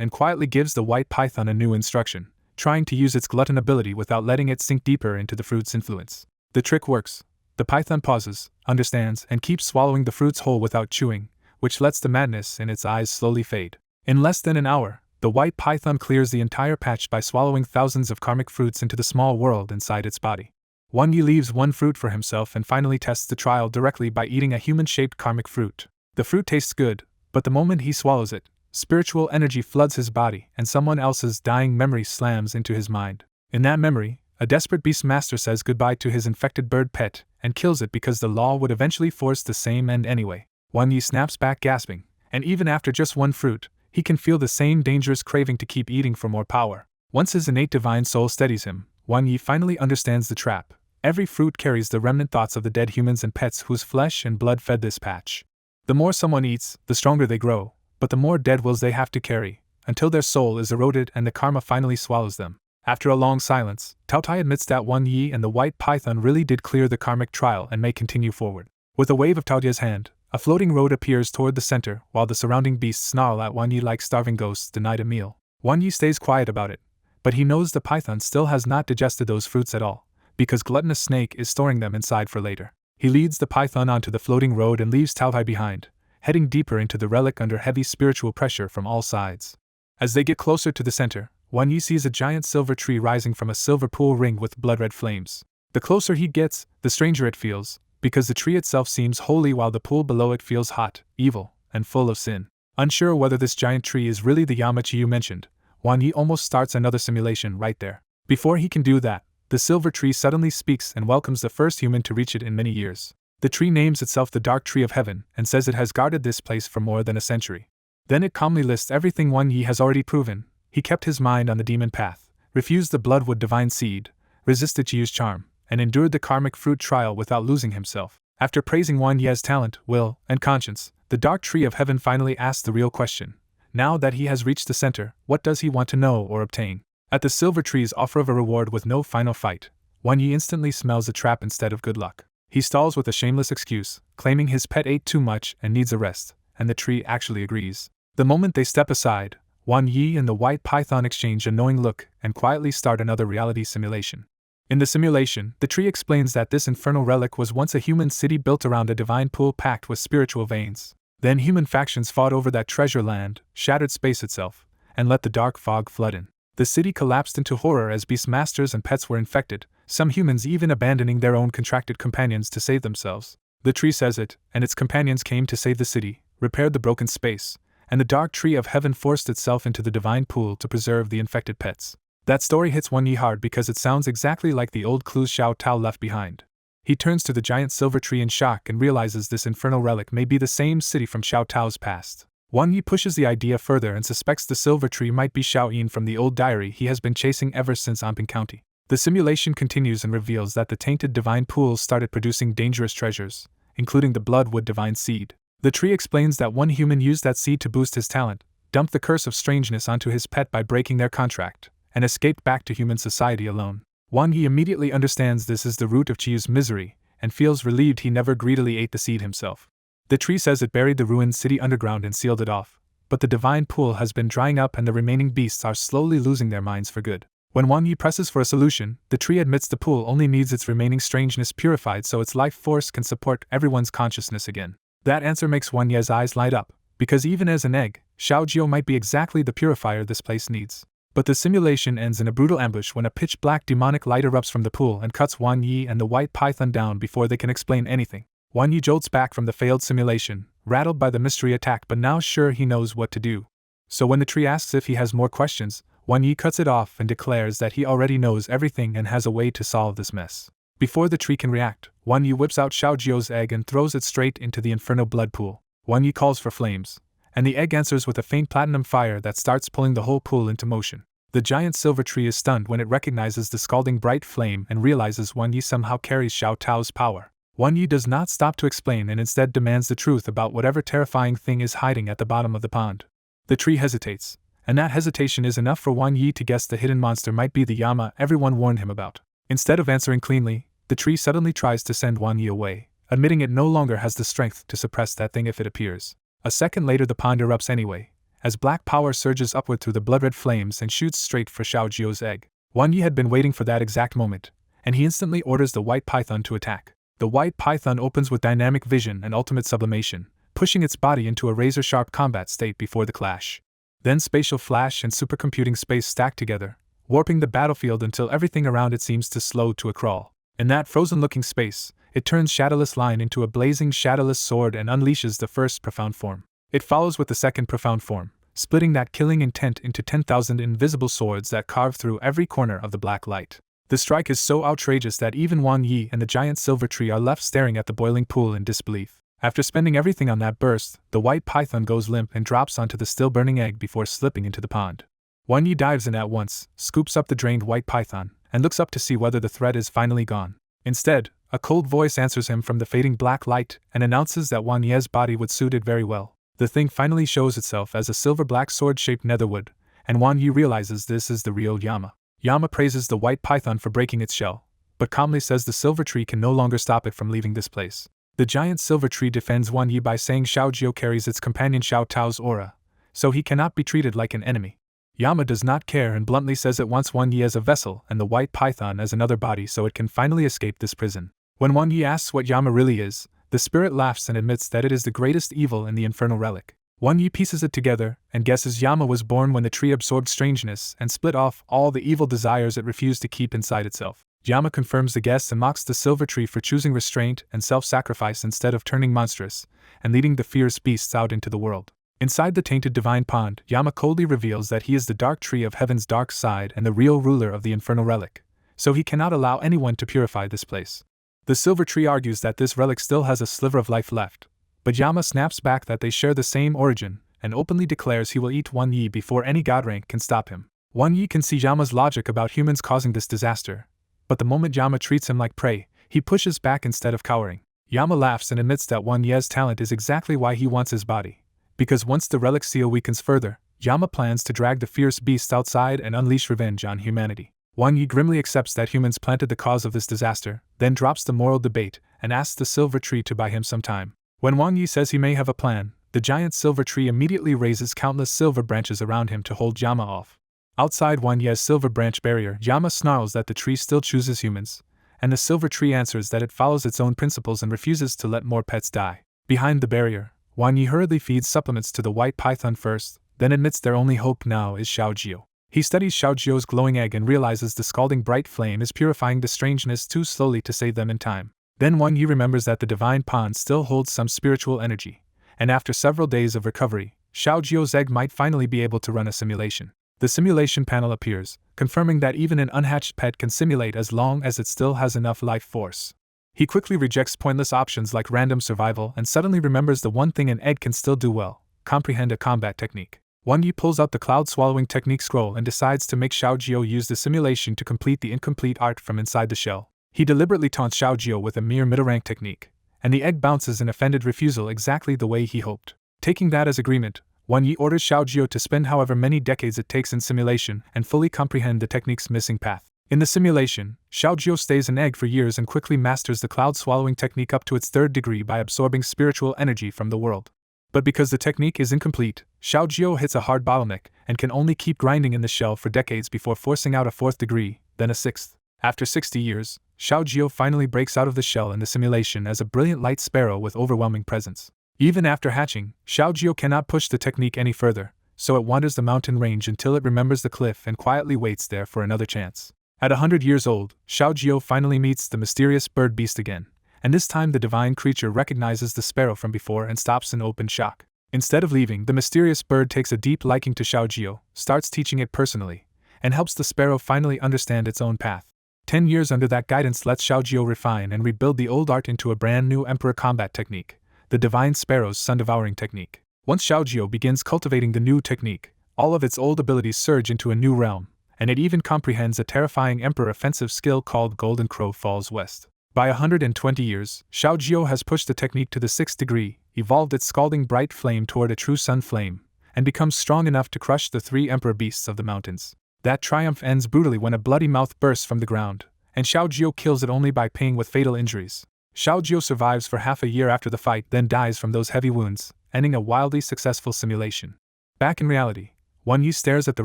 and quietly gives the white python a new instruction, trying to use its glutton ability without letting it sink deeper into the fruit's influence. The trick works. The python pauses, understands, and keeps swallowing the fruits whole without chewing, which lets the madness in its eyes slowly fade. In less than an hour, the white python clears the entire patch by swallowing thousands of karmic fruits into the small world inside its body. Won Yi leaves one fruit for himself and finally tests the trial directly by eating a human-shaped karmic fruit. The fruit tastes good, but the moment he swallows it, spiritual energy floods his body and someone else's dying memory slams into his mind. In that memory, a desperate beast master says goodbye to his infected bird pet and kills it because the law would eventually force the same end anyway. Won Yi snaps back gasping, and even after just one fruit, he can feel the same dangerous craving to keep eating for more power. Once his innate divine soul steadies him, Won Yi finally understands the trap. Every fruit carries the remnant thoughts of the dead humans and pets whose flesh and blood fed this patch. The more someone eats, the stronger they grow, but the more dead wills they have to carry, until their soul is eroded and the karma finally swallows them. After a long silence, Taotai admits that Wan Yi and the white python really did clear the karmic trial and may continue forward. With a wave of Taotia's hand, a floating road appears toward the center, while the surrounding beasts snarl at Wan Yi like starving ghosts denied a meal. Wan Yi stays quiet about it, but he knows the python still has not digested those fruits at all, because gluttonous snake is storing them inside for later. He leads the python onto the floating road and leaves Taotai behind, heading deeper into the relic under heavy spiritual pressure from all sides. As they get closer to the center, Wan Yi sees a giant silver tree rising from a silver pool ringed with blood-red flames. The closer he gets, the stranger it feels, because the tree itself seems holy while the pool below it feels hot, evil, and full of sin. Unsure whether this giant tree is really the Yamachi you mentioned, Wan Yi almost starts another simulation right there. Before he can do that, the silver tree suddenly speaks and welcomes the first human to reach it in many years. The tree names itself the Dark Tree of Heaven and says it has guarded this place for more than a century. Then it calmly lists everything Wan Yi has already proven. He kept his mind on the demon path, refused the bloodwood divine seed, resisted Chiyu's charm, and endured the karmic fruit trial without losing himself. After praising Wan Ye's talent, will, and conscience, the Dark Tree of Heaven finally asks the real question. Now that he has reached the center, what does he want to know or obtain? At the silver tree's offer of a reward with no final fight, Wan Yi instantly smells a trap instead of good luck. He stalls with a shameless excuse, claiming his pet ate too much and needs a rest, and the tree actually agrees. The moment they step aside, Wan Yi and the white python exchange a knowing look and quietly start another reality simulation. In the simulation, the tree explains that this infernal relic was once a human city built around a divine pool packed with spiritual veins. Then human factions fought over that treasure land, shattered space itself, and let the dark fog flood in. The city collapsed into horror as beastmasters and pets were infected, some humans even abandoning their own contracted companions to save themselves. The tree says it, and its companions came to save the city, repaired the broken space, and the Dark Tree of Heaven forced itself into the divine pool to preserve the infected pets. That story hits Wan Yi hard because it sounds exactly like the old clues Xiao Tao left behind. He turns to the giant silver tree in shock and realizes this infernal relic may be the same city from Xiao Tao's past. Wan Yi pushes the idea further and suspects the silver tree might be Xiao Yin from the old diary he has been chasing ever since Anping County. The simulation continues and reveals that the tainted divine pools started producing dangerous treasures, including the bloodwood divine seed. The tree explains that one human used that seed to boost his talent, dumped the curse of strangeness onto his pet by breaking their contract, and escaped back to human society alone. Wan Yi immediately understands this is the root of Chiyu's misery, and feels relieved he never greedily ate the seed himself. The tree says it buried the ruined city underground and sealed it off, but the divine pool has been drying up and the remaining beasts are slowly losing their minds for good. When Wan Yi presses for a solution, the tree admits the pool only needs its remaining strangeness purified so its life force can support everyone's consciousness again. That answer makes Wan Ye's eyes light up, because even as an egg, Xiaojiu might be exactly the purifier this place needs. But the simulation ends in a brutal ambush when a pitch-black demonic light erupts from the pool and cuts Wan Yi and the white python down before they can explain anything. Wan Yi jolts back from the failed simulation, rattled by the mystery attack but now sure he knows what to do. So when the tree asks if he has more questions, Wan Yi cuts it off and declares that he already knows everything and has a way to solve this mess. Before the tree can react, Wan Yi whips out Xiaojiu's egg and throws it straight into the infernal blood pool. Wan Yi calls for flames, and the egg answers with a faint platinum fire that starts pulling the whole pool into motion. The giant silver tree is stunned when it recognizes the scalding bright flame and realizes Wan Yi somehow carries Xiao Tao's power. Wan Yi does not stop to explain and instead demands the truth about whatever terrifying thing is hiding at the bottom of the pond. The tree hesitates, and that hesitation is enough for Wan Yi to guess the hidden monster might be the Yama everyone warned him about. Instead of answering cleanly, the tree suddenly tries to send Wan Yi away, admitting it no longer has the strength to suppress that thing if it appears. A second later the pond erupts anyway, as black power surges upward through the blood-red flames and shoots straight for Xiaojiu's egg. Wan Yi had been waiting for that exact moment, and he instantly orders the white python to attack. The white python opens with dynamic vision and ultimate sublimation, pushing its body into a razor-sharp combat state before the clash. Then spatial flash and supercomputing space stack together, warping the battlefield until everything around it seems to slow to a crawl. In that frozen-looking space, it turns Shadowless Line into a blazing shadowless sword and unleashes the first profound form. It follows with the second profound form, splitting that killing intent into 10,000 invisible swords that carve through every corner of the black light. The strike is so outrageous that even Wan Yi and the giant silver tree are left staring at the boiling pool in disbelief. After spending everything on that burst, the white python goes limp and drops onto the still-burning egg before slipping into the pond. Wan Yi dives in at once, scoops up the drained white python, and looks up to see whether the threat is finally gone. Instead, a cold voice answers him from the fading black light and announces that Wang Ye's body would suit it very well. The thing finally shows itself as a silver-black sword-shaped netherwood, and Wang Yi realizes this is the real Yama. Yama praises the white python for breaking its shell, but calmly says the silver tree can no longer stop it from leaving this place. The giant silver tree defends Wang Yi by saying Xiaojio carries its companion Xiao Tao's aura, so he cannot be treated like an enemy. Yama does not care and bluntly says it wants Wang Yi as a vessel and the white python as another body so it can finally escape this prison. When Wang Yi asks what Yama really is, the spirit laughs and admits that it is the greatest evil in the infernal relic. Wang Yi pieces it together and guesses Yama was born when the tree absorbed strangeness and split off all the evil desires it refused to keep inside itself. Yama confirms the guess and mocks the silver tree for choosing restraint and self-sacrifice instead of turning monstrous and leading the fierce beasts out into the world. Inside the tainted divine pond, Yama coldly reveals that he is the dark tree of heaven's dark side and the real ruler of the infernal relic, so he cannot allow anyone to purify this place. The silver tree argues that this relic still has a sliver of life left, but Yama snaps back that they share the same origin and openly declares he will eat Wang Yi before any god rank can stop him. Wang Yi can see Yama's logic about humans causing this disaster, but the moment Yama treats him like prey, he pushes back instead of cowering. Yama laughs and admits that Wang Ye's talent is exactly why he wants his body, because once the relic seal weakens further, Yama plans to drag the fierce beasts outside and unleash revenge on humanity. Wang Yi grimly accepts that humans planted the cause of this disaster, then drops the moral debate and asks the silver tree to buy him some time. When Wang Yi says he may have a plan, the giant silver tree immediately raises countless silver branches around him to hold Yama off. Outside Wang Ye's silver branch barrier, Yama snarls that the tree still chooses humans, and the silver tree answers that it follows its own principles and refuses to let more pets die. Behind the barrier, Wang Yi hurriedly feeds supplements to the white python first, then admits their only hope now is Xiaojio. He studies Xiaojio's glowing egg and realizes the scalding bright flame is purifying the strangeness too slowly to save them in time. Then Wang Yi remembers that the divine pond still holds some spiritual energy, and after several days of recovery, Xiaojio's egg might finally be able to run a simulation. The simulation panel appears, confirming that even an unhatched pet can simulate as long as it still has enough life force. He quickly rejects pointless options like random survival and suddenly remembers the one thing an egg can still do well: comprehend a combat technique. Wang Yi pulls out the cloud-swallowing technique scroll and decides to make Xiaojio use the simulation to complete the incomplete art from inside the shell. He deliberately taunts Xiaojio with a mere middle-rank technique, and the egg bounces in offended refusal exactly the way he hoped. Taking that as agreement, Wang Yi orders Xiaojio to spend however many decades it takes in simulation and fully comprehend the technique's missing path. In the simulation, Xiaojio stays an egg for years and quickly masters the cloud-swallowing technique up to its 3rd degree by absorbing spiritual energy from the world. But because the technique is incomplete, Xiaojio hits a hard bottleneck and can only keep grinding in the shell for decades before forcing out a 4th degree, then a 6th. After 60 years, Xiaojio finally breaks out of the shell in the simulation as a brilliant light sparrow with overwhelming presence. Even after hatching, Xiaojio cannot push the technique any further, so it wanders the mountain range until it remembers the cliff and quietly waits there for another chance. At 100 years old, Xiaojio finally meets the mysterious bird beast again, and this time the divine creature recognizes the sparrow from before and stops in open shock. Instead of leaving, the mysterious bird takes a deep liking to Xiaojio, starts teaching it personally, and helps the sparrow finally understand its own path. 10 years under that guidance lets Xiaojio refine and rebuild the old art into a brand new emperor combat technique, the divine sparrow's sun-devouring technique. Once Xiaojio begins cultivating the new technique, all of its old abilities surge into a new realm, and it even comprehends a terrifying emperor offensive skill called Golden Crow Falls West. By 120 years, Xiaojio has pushed the technique to the 6th degree, evolved its scalding bright flame toward a true sun flame, and becomes strong enough to crush the 3 emperor beasts of the mountains. That triumph ends brutally when a bloody mouth bursts from the ground, and Xiaojio kills it only by paying with fatal injuries. Xiaojio survives for half a year after the fight, then dies from those heavy wounds, ending a wildly successful simulation. Back in reality, Wang Yi stares at the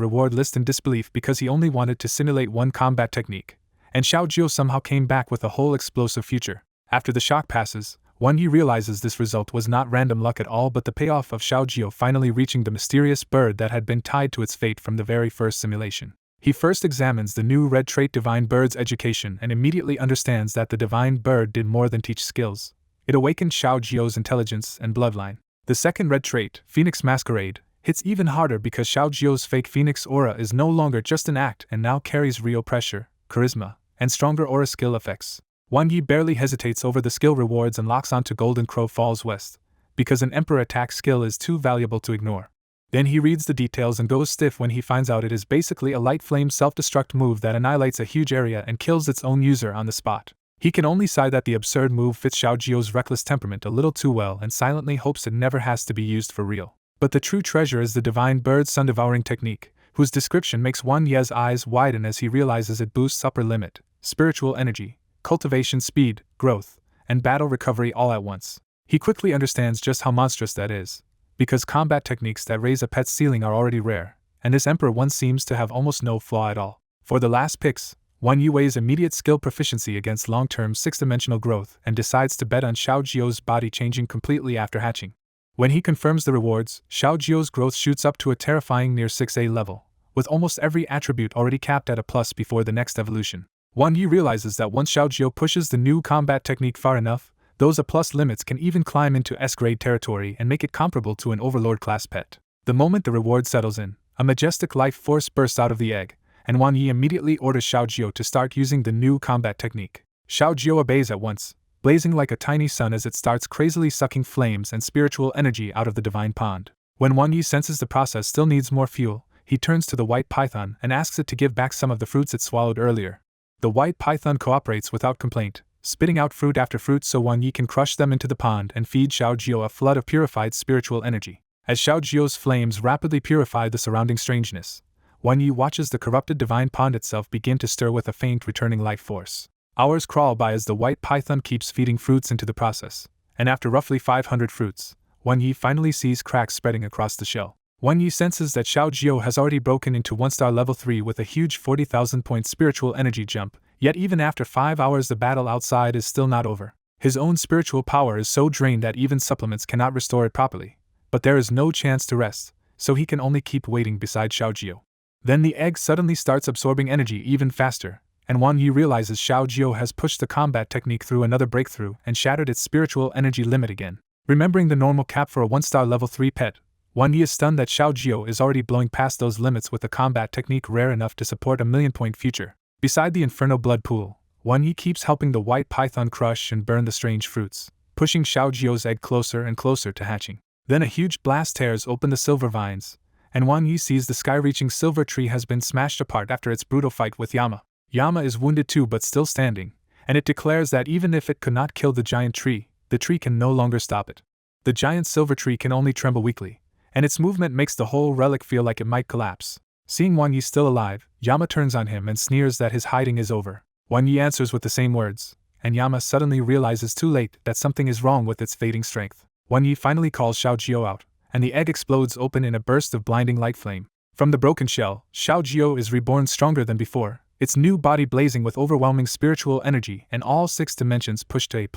reward list in disbelief because he only wanted to simulate one combat technique, and Xiaojio somehow came back with a whole explosive future. After the shock passes, Wang Yi realizes this result was not random luck at all but the payoff of Xiaojio finally reaching the mysterious bird that had been tied to its fate from the very first simulation. He first examines the new red trait Divine Bird's education and immediately understands that the Divine Bird did more than teach skills. It awakened Xiaojio's intelligence and bloodline. The second red trait, Phoenix Masquerade, hits even harder because Xiaojio's fake Phoenix aura is no longer just an act and now carries real pressure, charisma, and stronger aura skill effects. Wang Yi barely hesitates over the skill rewards and locks onto Golden Crow Falls West, because an Emperor attack skill is too valuable to ignore. Then he reads the details and goes stiff when he finds out it is basically a light flame self-destruct move that annihilates a huge area and kills its own user on the spot. He can only sigh that the absurd move fits Xiaojio's reckless temperament a little too well and silently hopes it never has to be used for real. But the true treasure is the divine bird sun-devouring technique, whose description makes Wan Ye's eyes widen as he realizes it boosts upper limit, spiritual energy, cultivation speed, growth, and battle recovery all at once. He quickly understands just how monstrous that is, because combat techniques that raise a pet's ceiling are already rare, and this Emperor one seems to have almost no flaw at all. For the last picks, Wan Yi weighs immediate skill proficiency against long-term six-dimensional growth and decides to bet on Xiaojio's body changing completely after hatching. When he confirms the rewards, Xiaojio's growth shoots up to a terrifying near 6A level, with almost every attribute already capped at a plus before the next evolution. Wan Yi realizes that once Xiaojio pushes the new combat technique far enough, those A+ limits can even climb into S-grade territory and make it comparable to an Overlord-class pet. The moment the reward settles in, a majestic life force bursts out of the egg, and Wan Yi immediately orders Xiaojio to start using the new combat technique. Xiaojio obeys at once, blazing like a tiny sun as it starts crazily sucking flames and spiritual energy out of the divine pond. When Wan Yi senses the process still needs more fuel, he turns to the white python and asks it to give back some of the fruits it swallowed earlier. The white python cooperates without complaint, spitting out fruit after fruit so Wan Yi can crush them into the pond and feed Xiaojio a flood of purified spiritual energy. As Xiaojio's flames rapidly purify the surrounding strangeness, Wan Yi watches the corrupted divine pond itself begin to stir with a faint returning life force. Hours crawl by as the white python keeps feeding fruits into the process, and after roughly 500 fruits, Wan Yi finally sees cracks spreading across the shell. Wan Yi senses that Xiaojio has already broken into 1-star level 3 with a huge 40,000 point spiritual energy jump, yet even after 5 hours the battle outside is still not over. His own spiritual power is so drained that even supplements cannot restore it properly, but there is no chance to rest, so he can only keep waiting beside Xiaojio. Then the egg suddenly starts absorbing energy even faster, and Wan Yi realizes Xiaojio has pushed the combat technique through another breakthrough and shattered its spiritual energy limit again. Remembering the normal cap for a 1-star level 3 pet, Wan Yi is stunned that Xiaojio is already blowing past those limits with a combat technique rare enough to support a 1,000,000-point future. Beside the inferno blood pool, Wan Yi keeps helping the white python crush and burn the strange fruits, pushing Xiaojio's egg closer and closer to hatching. Then a huge blast tears open the silver vines, and Wan Yi sees the sky-reaching silver tree has been smashed apart after its brutal fight with Yama. Yama is wounded too but still standing, and it declares that even if it could not kill the giant tree, the tree can no longer stop it. The giant silver tree can only tremble weakly, and its movement makes the whole relic feel like it might collapse. Seeing Wan Yi still alive, Yama turns on him and sneers that his hiding is over. Wan Yi answers with the same words, and Yama suddenly realizes too late that something is wrong with its fading strength. Wan Yi finally calls Xiaojio out, and the egg explodes open in a burst of blinding light flame. From the broken shell, Xiaojio is reborn stronger than before, its new body blazing with overwhelming spiritual energy and all 6 dimensions pushed to A+.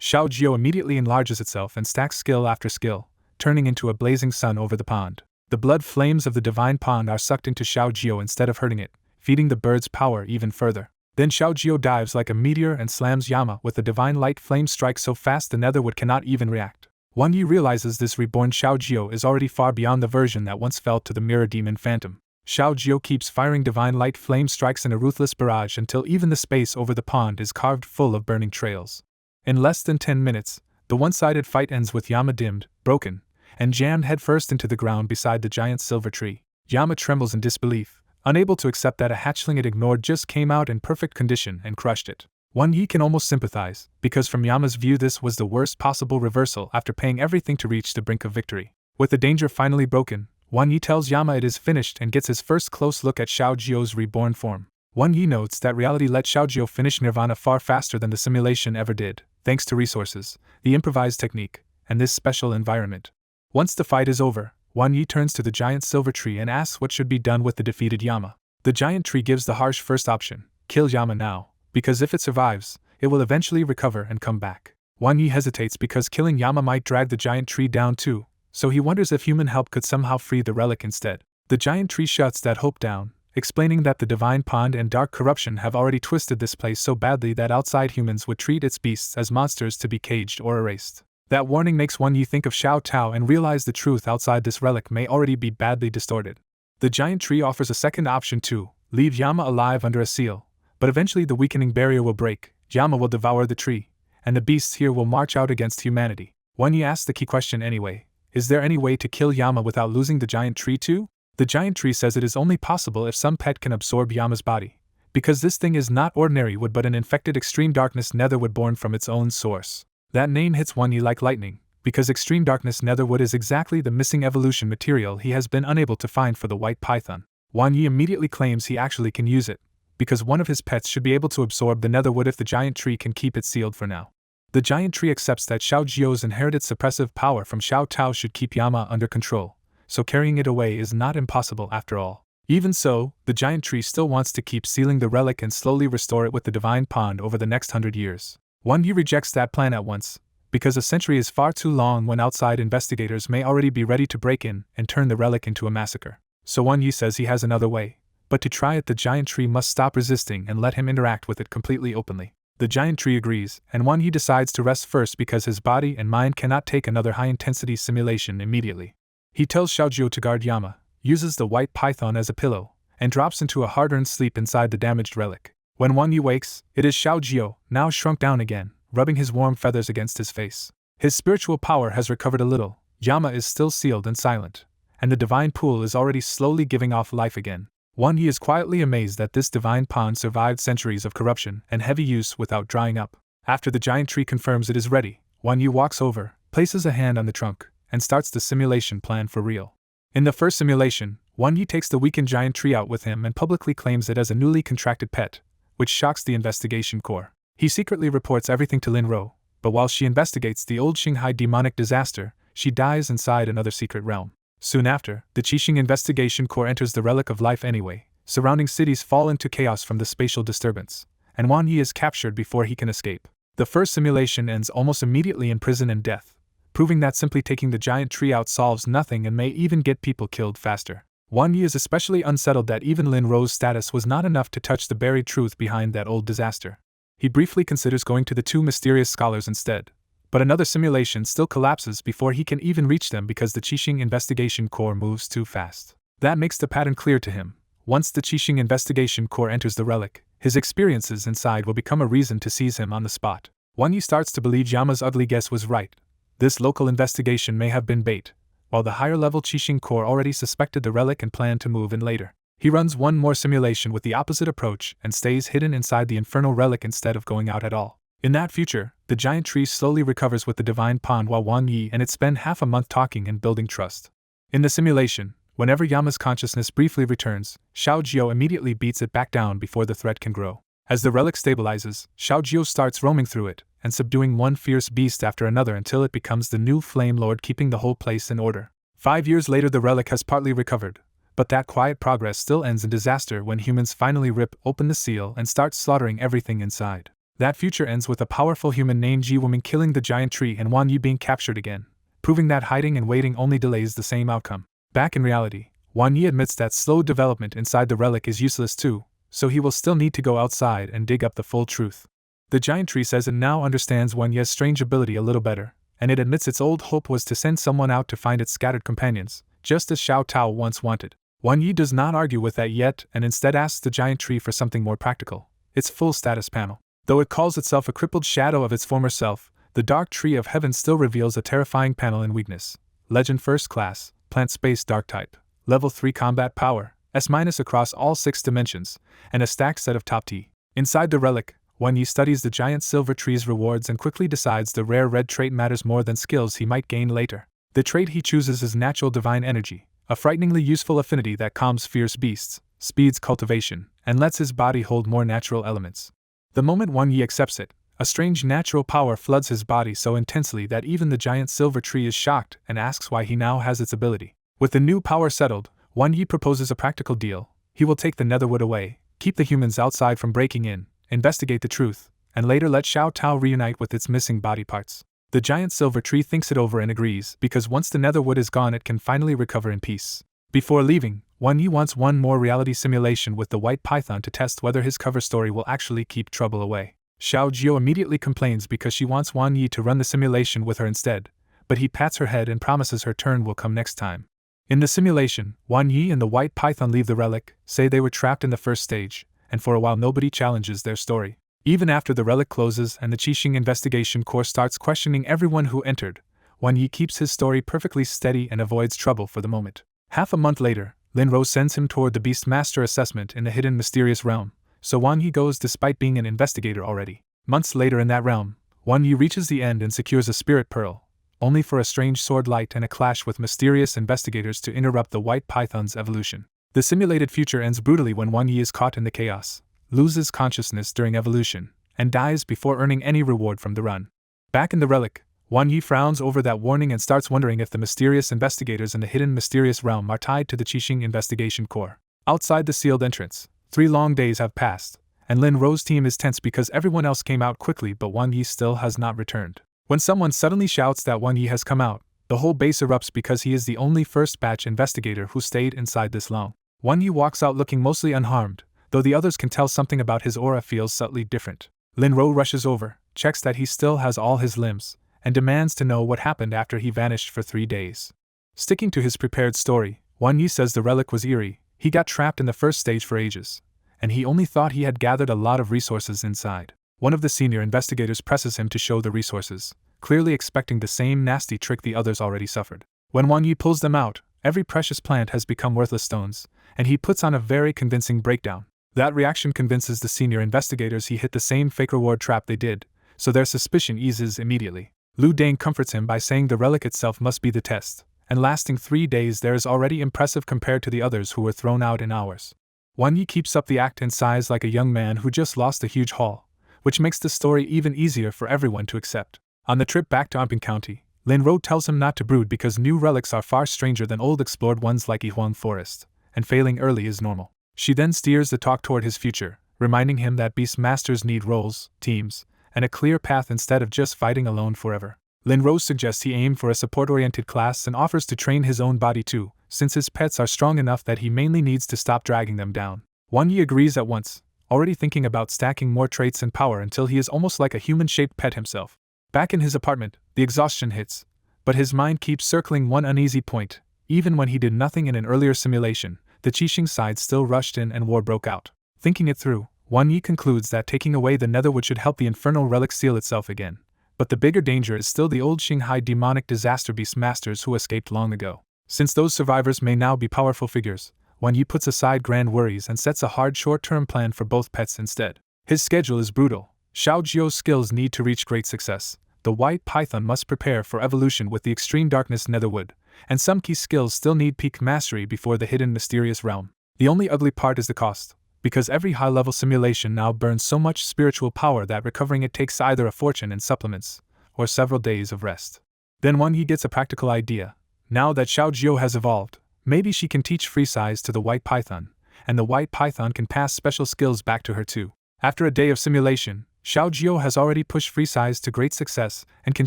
Xiaojio immediately enlarges itself and stacks skill after skill, turning into a blazing sun over the pond. The blood flames of the divine pond are sucked into Xiaojio instead of hurting it, feeding the bird's power even further. Then Xiaojio dives like a meteor and slams Yama with the divine light flame strike so fast the netherwood cannot even react. Wan Yi realizes this reborn Xiaojio is already far beyond the version that once fell to the mirror demon phantom. Xiaojio keeps firing divine light flame strikes in a ruthless barrage until even the space over the pond is carved full of burning trails. In less than 10 minutes, the one-sided fight ends with Yama dimmed, broken, and jammed headfirst into the ground beside the giant silver tree. Yama trembles in disbelief, unable to accept that a hatchling it ignored just came out in perfect condition and crushed it. Wan Yi can almost sympathize, because from Yama's view this was the worst possible reversal after paying everything to reach the brink of victory. With the danger finally broken, Wan Yi tells Yama it is finished and gets his first close look at Xiaojio's reborn form. Wan Yi notes that reality let Xiaojio finish Nirvana far faster than the simulation ever did, thanks to resources, the improvised technique, and this special environment. Once the fight is over, Wan Yi turns to the giant silver tree and asks what should be done with the defeated Yama. The giant tree gives the harsh first option, kill Yama now, because if it survives, it will eventually recover and come back. Wan Yi hesitates because killing Yama might drag the giant tree down too, so he wonders if human help could somehow free the relic instead. The giant tree shuts that hope down, explaining that the divine pond and dark corruption have already twisted this place so badly that outside humans would treat its beasts as monsters to be caged or erased. That warning makes Wan Yi think of Xiao Tao and realize the truth outside this relic may already be badly distorted. The giant tree offers a second option too, leave Yama alive under a seal, but eventually the weakening barrier will break, Yama will devour the tree, and the beasts here will march out against humanity. Wan Yi asks the key question anyway, is there any way to kill Yama without losing the giant tree too? The giant tree says it is only possible if some pet can absorb Yama's body, Because this thing is not ordinary wood but an infected extreme darkness netherwood born from its own source. That name hits Won Yi like lightning, because extreme darkness netherwood is exactly the missing evolution material he has been unable to find for the white python. Won Yi immediately claims he actually can use it, because one of his pets should be able to absorb the netherwood if the giant tree can keep it sealed for now. The giant tree accepts that Xiao Jiu's inherited suppressive power from Xiao Tao should keep Yama under control, so carrying it away is not impossible after all. Even so, the giant tree still wants to keep sealing the relic and slowly restore it with the divine pond over the next 100 years. Won Yi rejects that plan at once, because a century is far too long when outside investigators may already be ready to break in and turn the relic into a massacre. So Won Yi says he has another way, but to try it the giant tree must stop resisting and let him interact with it completely openly. The giant tree agrees, and Won Yi decides to rest first because his body and mind cannot take another high-intensity simulation immediately. He tells Xiao Jiu to guard Yama, uses the white python as a pillow, and drops into a hard-earned sleep inside the damaged relic. When Won Yi wakes, it is Xiao Jiu, now shrunk down again, rubbing his warm feathers against his face. His spiritual power has recovered a little, Yama is still sealed and silent, and the divine pool is already slowly giving off life again. Won Yi is quietly amazed that this divine pond survived centuries of corruption and heavy use without drying up. After the giant tree confirms it is ready, Won Yi walks over, places a hand on the trunk, and starts the simulation plan for real. In the first simulation, Won Yi takes the weakened giant tree out with him and publicly claims it as a newly contracted pet, which shocks the investigation corps. He secretly reports everything to Lin Ro, but while she investigates the old Qinghai demonic disaster, she dies inside another secret realm. Soon after, the Qixing Investigation Corps enters the Relic of Life anyway. Surrounding cities fall into chaos from the spatial disturbance, and Won Yi is captured before he can escape. The first simulation ends almost immediately in prison and death, proving that simply taking the giant tree out solves nothing and may even get people killed faster. Won Yi is especially unsettled that even Lin Ro's status was not enough to touch the buried truth behind that old disaster. He briefly considers going to the two mysterious scholars instead, but another simulation still collapses before he can even reach them because the Qixing Investigation Corps moves too fast. That makes the pattern clear to him. Once the Qixing Investigation Corps enters the relic, his experiences inside will become a reason to seize him on the spot. Won Yi starts to believe Yama's ugly guess was right. This local investigation may have been bait, while the higher-level Qixing Corps already suspected the relic and planned to move in later. He runs one more simulation with the opposite approach and stays hidden inside the infernal relic instead of going out at all. In that future, the giant tree slowly recovers with the divine pond while Won Yi and it spend half a month talking and building trust. In the simulation, whenever Yama's consciousness briefly returns, Xiao Jiu immediately beats it back down before the threat can grow. As the relic stabilizes, Xiao Jiu starts roaming through it and subduing one fierce beast after another until it becomes the new Flame Lord keeping the whole place in order. 5 years later the relic has partly recovered, but that quiet progress still ends in disaster when humans finally rip open the seal and start slaughtering everything inside. That future ends with a powerful human named Ji Woman killing the giant tree and Won Yi being captured again, proving that hiding and waiting only delays the same outcome. Back in reality, Won Yi admits that slow development inside the relic is useless too, so he will still need to go outside and dig up the full truth. The giant tree says it now understands Won Yi's strange ability a little better, and it admits its old hope was to send someone out to find its scattered companions, just as Xiao Tao once wanted. Won Yi does not argue with that yet and instead asks the giant tree for something more practical, its full status panel. Though it calls itself a crippled shadow of its former self, the Dark Tree of Heaven still reveals a terrifying panel in weakness. Legend First Class, Plant Space Dark Type, Level 3 Combat Power, S- across all 6 dimensions, and a stacked set of top T. Inside the relic, Won Yi studies the giant silver tree's rewards and quickly decides the rare red trait matters more than skills he might gain later. The trait he chooses is Natural Divine Energy, a frighteningly useful affinity that calms fierce beasts, speeds cultivation, and lets his body hold more natural elements. The moment Won Yi accepts it, a strange natural power floods his body so intensely that even the giant silver tree is shocked and asks why he now has its ability. With the new power settled, Won Yi proposes a practical deal. He will take the netherwood away, keep the humans outside from breaking in, investigate the truth, and later let Xiao Tao reunite with its missing body parts. The giant silver tree thinks it over and agrees because once the netherwood is gone it can finally recover in peace. Before leaving, Won Yi wants one more reality simulation with the white python to test whether his cover story will actually keep trouble away. Xiao Jiu immediately complains because she wants Won Yi to run the simulation with her instead, but he pats her head and promises her turn will come next time. In the simulation, Won Yi and the white python leave the relic, say they were trapped in the first stage, and for a while nobody challenges their story. Even after the relic closes and the Qixing Investigation Corps starts questioning everyone who entered, Won Yi keeps his story perfectly steady and avoids trouble for the moment. Half a month later, Lin Ro sends him toward the Beastmaster assessment in the hidden mysterious realm, so Wan Yi goes despite being an investigator already. Months later in that realm, Wan Yi reaches the end and secures a spirit pearl, only for a strange sword light and a clash with mysterious investigators to interrupt the white python's evolution. The simulated future ends brutally when Wan Yi is caught in the chaos, loses consciousness during evolution, and dies before earning any reward from the run. Back in the relic, Wan Yi frowns over that warning and starts wondering if the mysterious investigators in the hidden mysterious realm are tied to the Qixing Investigation Corps. Outside the sealed entrance, 3 long days have passed, and Lin Ro's team is tense because everyone else came out quickly but Wan Yi still has not returned. When someone suddenly shouts that Wan Yi has come out, the whole base erupts because he is the only first batch investigator who stayed inside this long. Wan Yi walks out looking mostly unharmed, though the others can tell something about his aura feels subtly different. Lin Ro rushes over, checks that he still has all his limbs, and demands to know what happened after he vanished for 3 days. Sticking to his prepared story, Wan Yi says the relic was eerie. He got trapped in the first stage for ages, and he only thought he had gathered a lot of resources inside. One of the senior investigators presses him to show the resources, clearly expecting the same nasty trick the others already suffered. When Wan Yi pulls them out, every precious plant has become worthless stones, and he puts on a very convincing breakdown. That reaction convinces the senior investigators he hit the same fake reward trap they did, so their suspicion eases immediately. Lu Dang comforts him by saying the relic itself must be the test, and lasting 3 days there is already impressive compared to the others who were thrown out in hours. Wan Yi keeps up the act and sighs like a young man who just lost a huge haul, which makes the story even easier for everyone to accept. On the trip back to Amping County, Lin Ro tells him not to brood because new relics are far stranger than old explored ones like Yihuang Forest, and failing early is normal. She then steers the talk toward his future, reminding him that beast masters need roles, teams, and a clear path instead of just fighting alone forever. Lin Ro suggests he aim for a support-oriented class and offers to train his own body too, since his pets are strong enough that he mainly needs to stop dragging them down. Wan Yi agrees at once, already thinking about stacking more traits and power until he is almost like a human-shaped pet himself. Back in his apartment, the exhaustion hits, but his mind keeps circling one uneasy point. Even when he did nothing in an earlier simulation, the Qixing side still rushed in and war broke out. Thinking it through, Wan Yi concludes that taking away the Netherwood should help the infernal relic seal itself again. But the bigger danger is still the old Qinghai demonic disaster beast masters who escaped long ago. Since those survivors may now be powerful figures, Wan Yi puts aside grand worries and sets a hard short-term plan for both pets instead. His schedule is brutal. Xiao Jiu's skills need to reach great success. The white python must prepare for evolution with the extreme darkness Netherwood, and some key skills still need peak mastery before the hidden mysterious realm. The only ugly part is the cost, because every high-level simulation now burns so much spiritual power that recovering it takes either a fortune in supplements, or several days of rest. Then Wan Yi gets a practical idea. Now that Xiao Jiu has evolved, maybe she can teach free size to the white python, and the white python can pass special skills back to her too. After a day of simulation, Xiao Jiu has already pushed free size to great success and can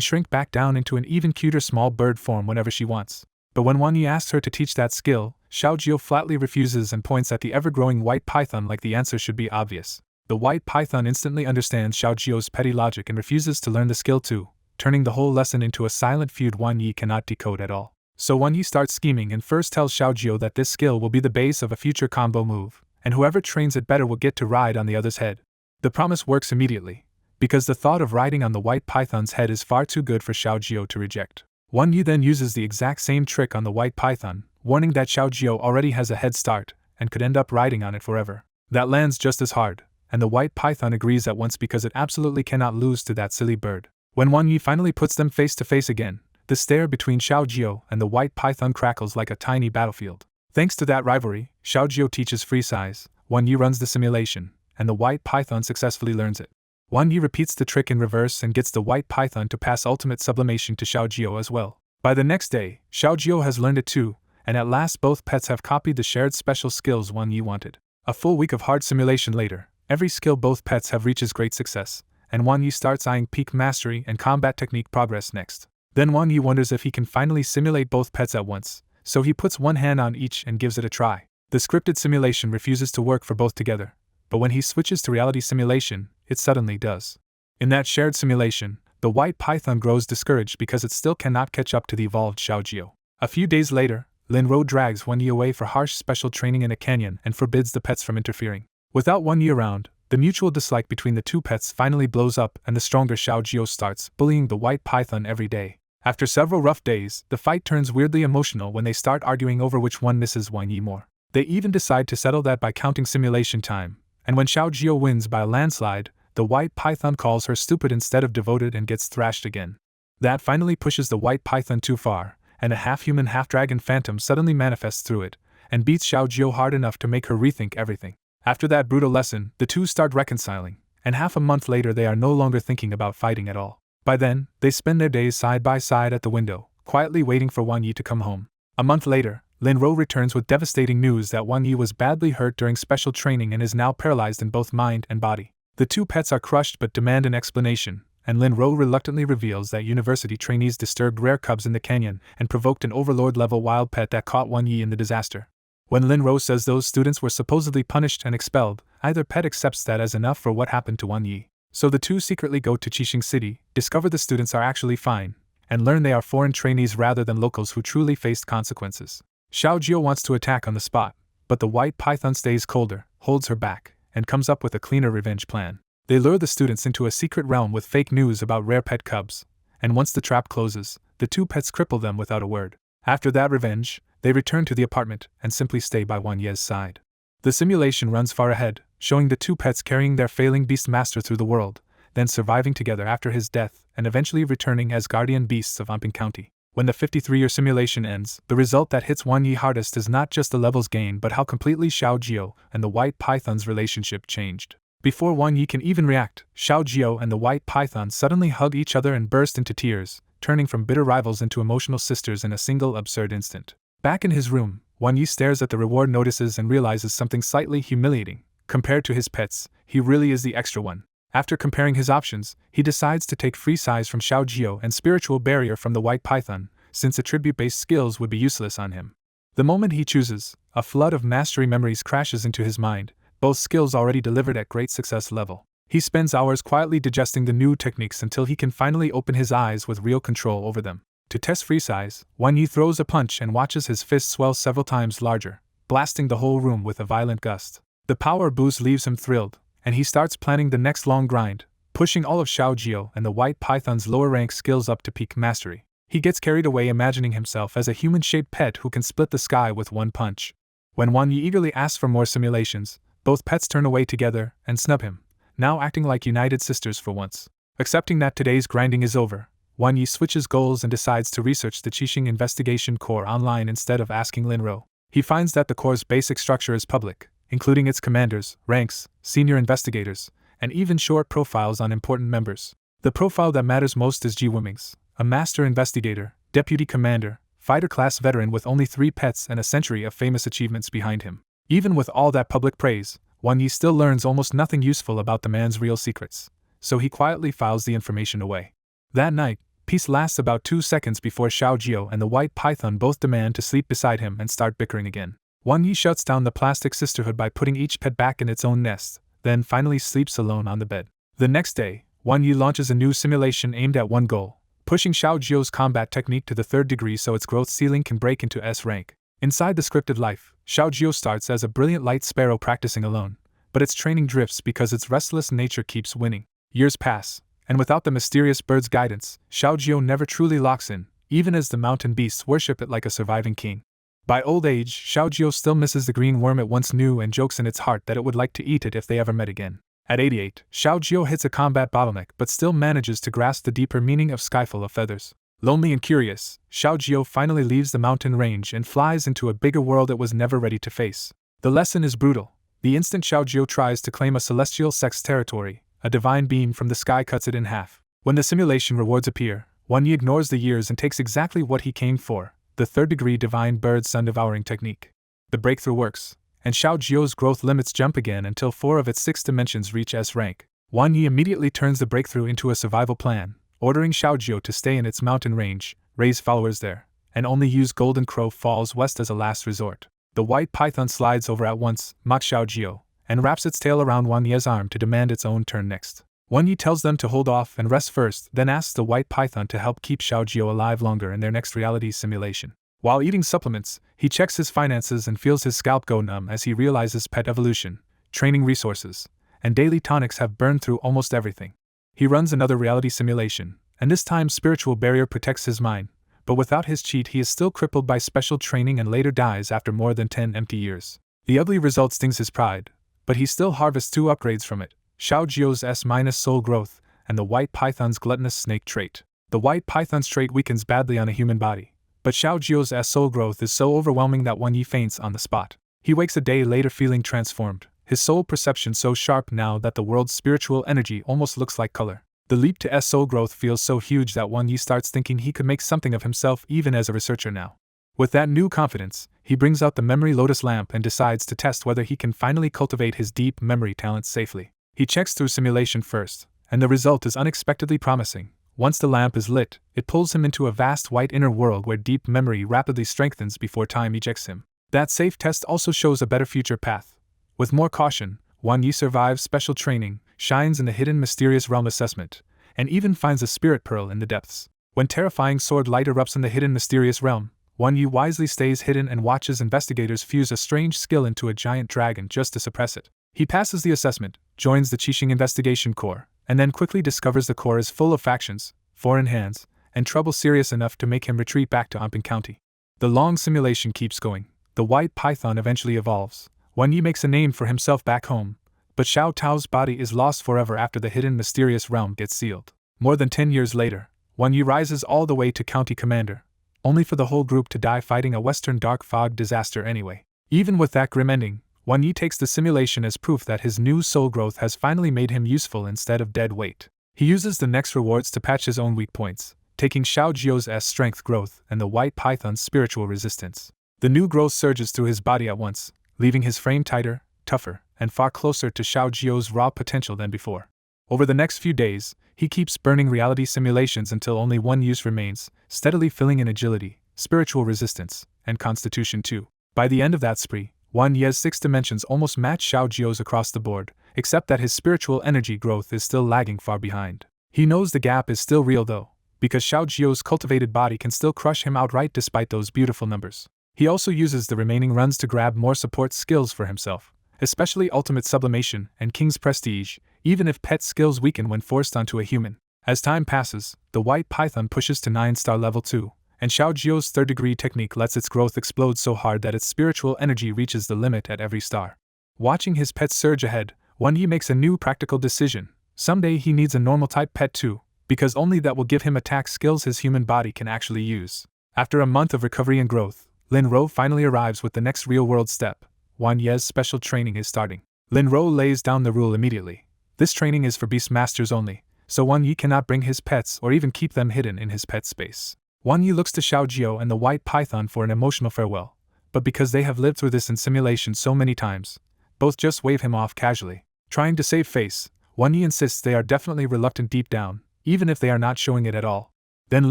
shrink back down into an even cuter small bird form whenever she wants. But when Wan Yi asks her to teach that skill, Xiao Jiu flatly refuses and points at the ever-growing white python like the answer should be obvious. The white python instantly understands Xiao Jiu's petty logic and refuses to learn the skill too, turning the whole lesson into a silent feud Wan Yi cannot decode at all. So Wan Yi starts scheming and first tells Xiao Jiu that this skill will be the base of a future combo move, and whoever trains it better will get to ride on the other's head. The promise works immediately, because the thought of riding on the white python's head is far too good for Xiao Jiu to reject. Wan Yi then uses the exact same trick on the white python, warning that Xiao Jiu already has a head start and could end up riding on it forever. That lands just as hard, and the white python agrees at once because it absolutely cannot lose to that silly bird. When Wan Yi finally puts them face to face again, the stare between Xiao Jiu and the white python crackles like a tiny battlefield. Thanks to that rivalry, Xiao Jiu teaches free size, Wan Yi runs the simulation, and the white python successfully learns it. Wan Yi repeats the trick in reverse and gets the white python to pass ultimate sublimation to Xiao Jiu as well. By the next day, Xiao Jiu has learned it too, and at last both pets have copied the shared special skills Wan Yi wanted. A full week of hard simulation later, every skill both pets have reaches great success, and Wan Yi starts eyeing peak mastery and combat technique progress next. Then Wan Yi wonders if he can finally simulate both pets at once, so he puts one hand on each and gives it a try. The scripted simulation refuses to work for both together, but when he switches to reality simulation, it suddenly does. In that shared simulation, the white python grows discouraged because it still cannot catch up to the evolved Xiao Jiu. A few days later, Lin Ro drags Wan Yi away for harsh special training in a canyon and forbids the pets from interfering. Without Wan Yi around, the mutual dislike between the two pets finally blows up and the stronger Xiao Jiu starts bullying the white python every day. After several rough days, the fight turns weirdly emotional when they start arguing over which one misses Wan Yi more. They even decide to settle that by counting simulation time, And when Xiao Jiao wins by a landslide, the white python calls her stupid instead of devoted and gets thrashed again. That finally pushes the white python too far, and a half-human half-dragon phantom suddenly manifests through it, and beats Xiao Jiao hard enough to make her rethink everything. After that brutal lesson, the two start reconciling, and half a month later they are no longer thinking about fighting at all. By then, they spend their days side by side at the window, quietly waiting for Wan Yi to come home. A month later, Lin Ro returns with devastating news that Wan Yi was badly hurt during special training and is now paralyzed in both mind and body. The two pets are crushed but demand an explanation, and Lin Ro reluctantly reveals that university trainees disturbed rare cubs in the canyon and provoked an overlord-level wild pet that caught Wan Yi in the disaster. When Lin Ro says those students were supposedly punished and expelled, either pet accepts that as enough for what happened to Wan Yi. So the two secretly go to Qixing City, discover the students are actually fine, and learn they are foreign trainees rather than locals who truly faced consequences. Xiao Jiao wants to attack on the spot, but the white python stays colder, holds her back, and comes up with a cleaner revenge plan. They lure the students into a secret realm with fake news about rare pet cubs, and once the trap closes, the two pets cripple them without a word. After that revenge, they return to the apartment and simply stay by Wan Ye's side. The simulation runs far ahead, showing the two pets carrying their failing beast master through the world, then surviving together after his death, and eventually returning as guardian beasts of Amping County. When the 53-year simulation ends, the result that hits Wan Yi hardest is not just the levels gained but how completely Xiao Jiao and the white python's relationship changed. Before Wan Yi can even react, Xiao Jiao and the white python suddenly hug each other and burst into tears, turning from bitter rivals into emotional sisters in a single absurd instant. Back in his room, Wan Yi stares at the reward notices and realizes something slightly humiliating. Compared to his pets, he really is the extra one. After comparing his options, he decides to take free size from Xiao Jiao and spiritual barrier from the white python, since attribute-based skills would be useless on him. The moment he chooses, a flood of mastery memories crashes into his mind, both skills already delivered at great success level. He spends hours quietly digesting the new techniques until he can finally open his eyes with real control over them. To test free size, Wan Yi throws a punch and watches his fist swell several times larger, blasting the whole room with a violent gust. The power boost leaves him thrilled, and he starts planning the next long grind, pushing all of Xiao Jiao and the white python's lower rank skills up to peak mastery. He gets carried away imagining himself as a human-shaped pet who can split the sky with one punch. When Wan Yi eagerly asks for more simulations, both pets turn away together and snub him, now acting like united sisters for once. Accepting that today's grinding is over, Wan Yi switches goals and decides to research the Qixing Investigation Corps online instead of asking Lin Ro. He finds that the Corps' basic structure is public, including its commanders, ranks, senior investigators, and even short profiles on important members. The profile that matters most is Ji Wuming's, a master investigator, deputy commander, fighter-class veteran with only 3 pets and a century of famous achievements behind him. Even with all that public praise, Wan Yi still learns almost nothing useful about the man's real secrets, so he quietly files the information away. That night, peace lasts about 2 seconds before Xiao Jiao and the white python both demand to sleep beside him and start bickering again. Wan Yi shuts down the plastic sisterhood by putting each pet back in its own nest, then finally sleeps alone on the bed. The next day, Wan Yi launches a new simulation aimed at one goal, pushing Xiao Jiao's combat technique to the 3rd degree so its growth ceiling can break into S rank. Inside the scripted life, Xiao Jiao starts as a brilliant light sparrow practicing alone, but its training drifts because its restless nature keeps winning. Years pass, and without the mysterious bird's guidance, Xiao Jiao never truly locks in, even as the mountain beasts worship it like a surviving king. By old age, Xiao Jiao still misses the green worm it once knew and jokes in its heart that it would like to eat it if they ever met again. At 88, Xiao Jiao hits a combat bottleneck but still manages to grasp the deeper meaning of Skyful of Feathers. Lonely and curious, Xiao Jiao finally leaves the mountain range and flies into a bigger world it was never ready to face. The lesson is brutal. The instant Xiao Jiao tries to claim a celestial sex territory, a divine beam from the sky cuts it in half. When the simulation rewards appear, Wan Yi ignores the years and takes exactly what he came for, the 3rd degree divine bird sun devouring technique. The breakthrough works, and Xiao Jiao's growth limits jump again until 4 of its 6 dimensions reach S rank. Wan Yi immediately turns the breakthrough into a survival plan, ordering Xiao Jiao to stay in its mountain range, raise followers there, and only use Golden Crow Falls West as a last resort. The white python slides over at once, mocks Xiao Jiao, and wraps its tail around Wan Yi's arm to demand its own turn next. Wan Yi tells them to hold off and rest first, then asks the white python to help keep Xiao Jiao alive longer in their next reality simulation. While eating supplements, he checks his finances and feels his scalp go numb as he realizes pet evolution, training resources, and daily tonics have burned through almost everything. He runs another reality simulation, and this time spiritual barrier protects his mind, but without his cheat he is still crippled by special training and later dies after more than 10 empty years. The ugly result stings his pride, but he still harvests 2 upgrades from it: Xiao Jio's S- soul growth, and the white python's gluttonous snake trait. The white python's trait weakens badly on a human body, but Xiao Jio's S soul growth is so overwhelming that Wan Yi faints on the spot. He wakes a day later feeling transformed, his soul perception so sharp now that the world's spiritual energy almost looks like color. The leap to S soul growth feels so huge that Wan Yi starts thinking he could make something of himself even as a researcher now. With that new confidence, he brings out the memory lotus lamp and decides to test whether he can finally cultivate his deep memory talents safely. He checks through simulation first, and the result is unexpectedly promising. Once the lamp is lit, it pulls him into a vast white inner world where deep memory rapidly strengthens before time ejects him. That safe test also shows a better future path. With more caution, Wan Yi survives special training, shines in the hidden mysterious realm assessment, and even finds a spirit pearl in the depths. When terrifying sword light erupts in the hidden mysterious realm, Wan Yi wisely stays hidden and watches investigators fuse a strange skill into a giant dragon just to suppress it. He passes the assessment, joins the Qixing Investigation Corps, and then quickly discovers the Corps is full of factions, foreign hands, and trouble serious enough to make him retreat back to Amping County. The long simulation keeps going. The white python eventually evolves. Wan Yi makes a name for himself back home, but Xiao Tao's body is lost forever after the hidden mysterious realm gets sealed. More than 10 years later, Wan Yi rises all the way to county commander, only for the whole group to die fighting a western dark fog disaster anyway. Even with that grim ending, Wan Yi takes the simulation as proof that his new soul growth has finally made him useful instead of dead weight. He uses the next rewards to patch his own weak points, taking Xiao Jio's S strength growth and the white python's spiritual resistance. The new growth surges through his body at once, leaving his frame tighter, tougher, and far closer to Xiao Jio's raw potential than before. Over the next few days, he keeps burning reality simulations until only one use remains, steadily filling in agility, spiritual resistance, and constitution too. By the end of that spree, Wan Yi's 6 dimensions almost match Xiao Jio's across the board, except that his spiritual energy growth is still lagging far behind. He knows the gap is still real though, because Xiao Jio's cultivated body can still crush him outright despite those beautiful numbers. He also uses the remaining runs to grab more support skills for himself, especially Ultimate Sublimation and King's Prestige, even if pet skills weaken when forced onto a human. As time passes, the white python pushes to 9-star level 2, and Xiao Jio's third-degree technique lets its growth explode so hard that its spiritual energy reaches the limit at every star. Watching his pet surge ahead, Wan Yi makes a new practical decision. Someday he needs a normal-type pet too, because only that will give him attack skills his human body can actually use. After a month of recovery and growth, Lin Ro finally arrives with the next real-world step. Wan Yi's special training is starting. Lin Ro lays down the rule immediately. This training is for beast masters only, so Wan Yi cannot bring his pets or even keep them hidden in his pet space. Wan Yi looks to Xiao Jio and the white python for an emotional farewell, but because they have lived through this in simulation so many times, both just wave him off casually. Trying to save face, Wan Yi insists they are definitely reluctant deep down, even if they are not showing it at all. Then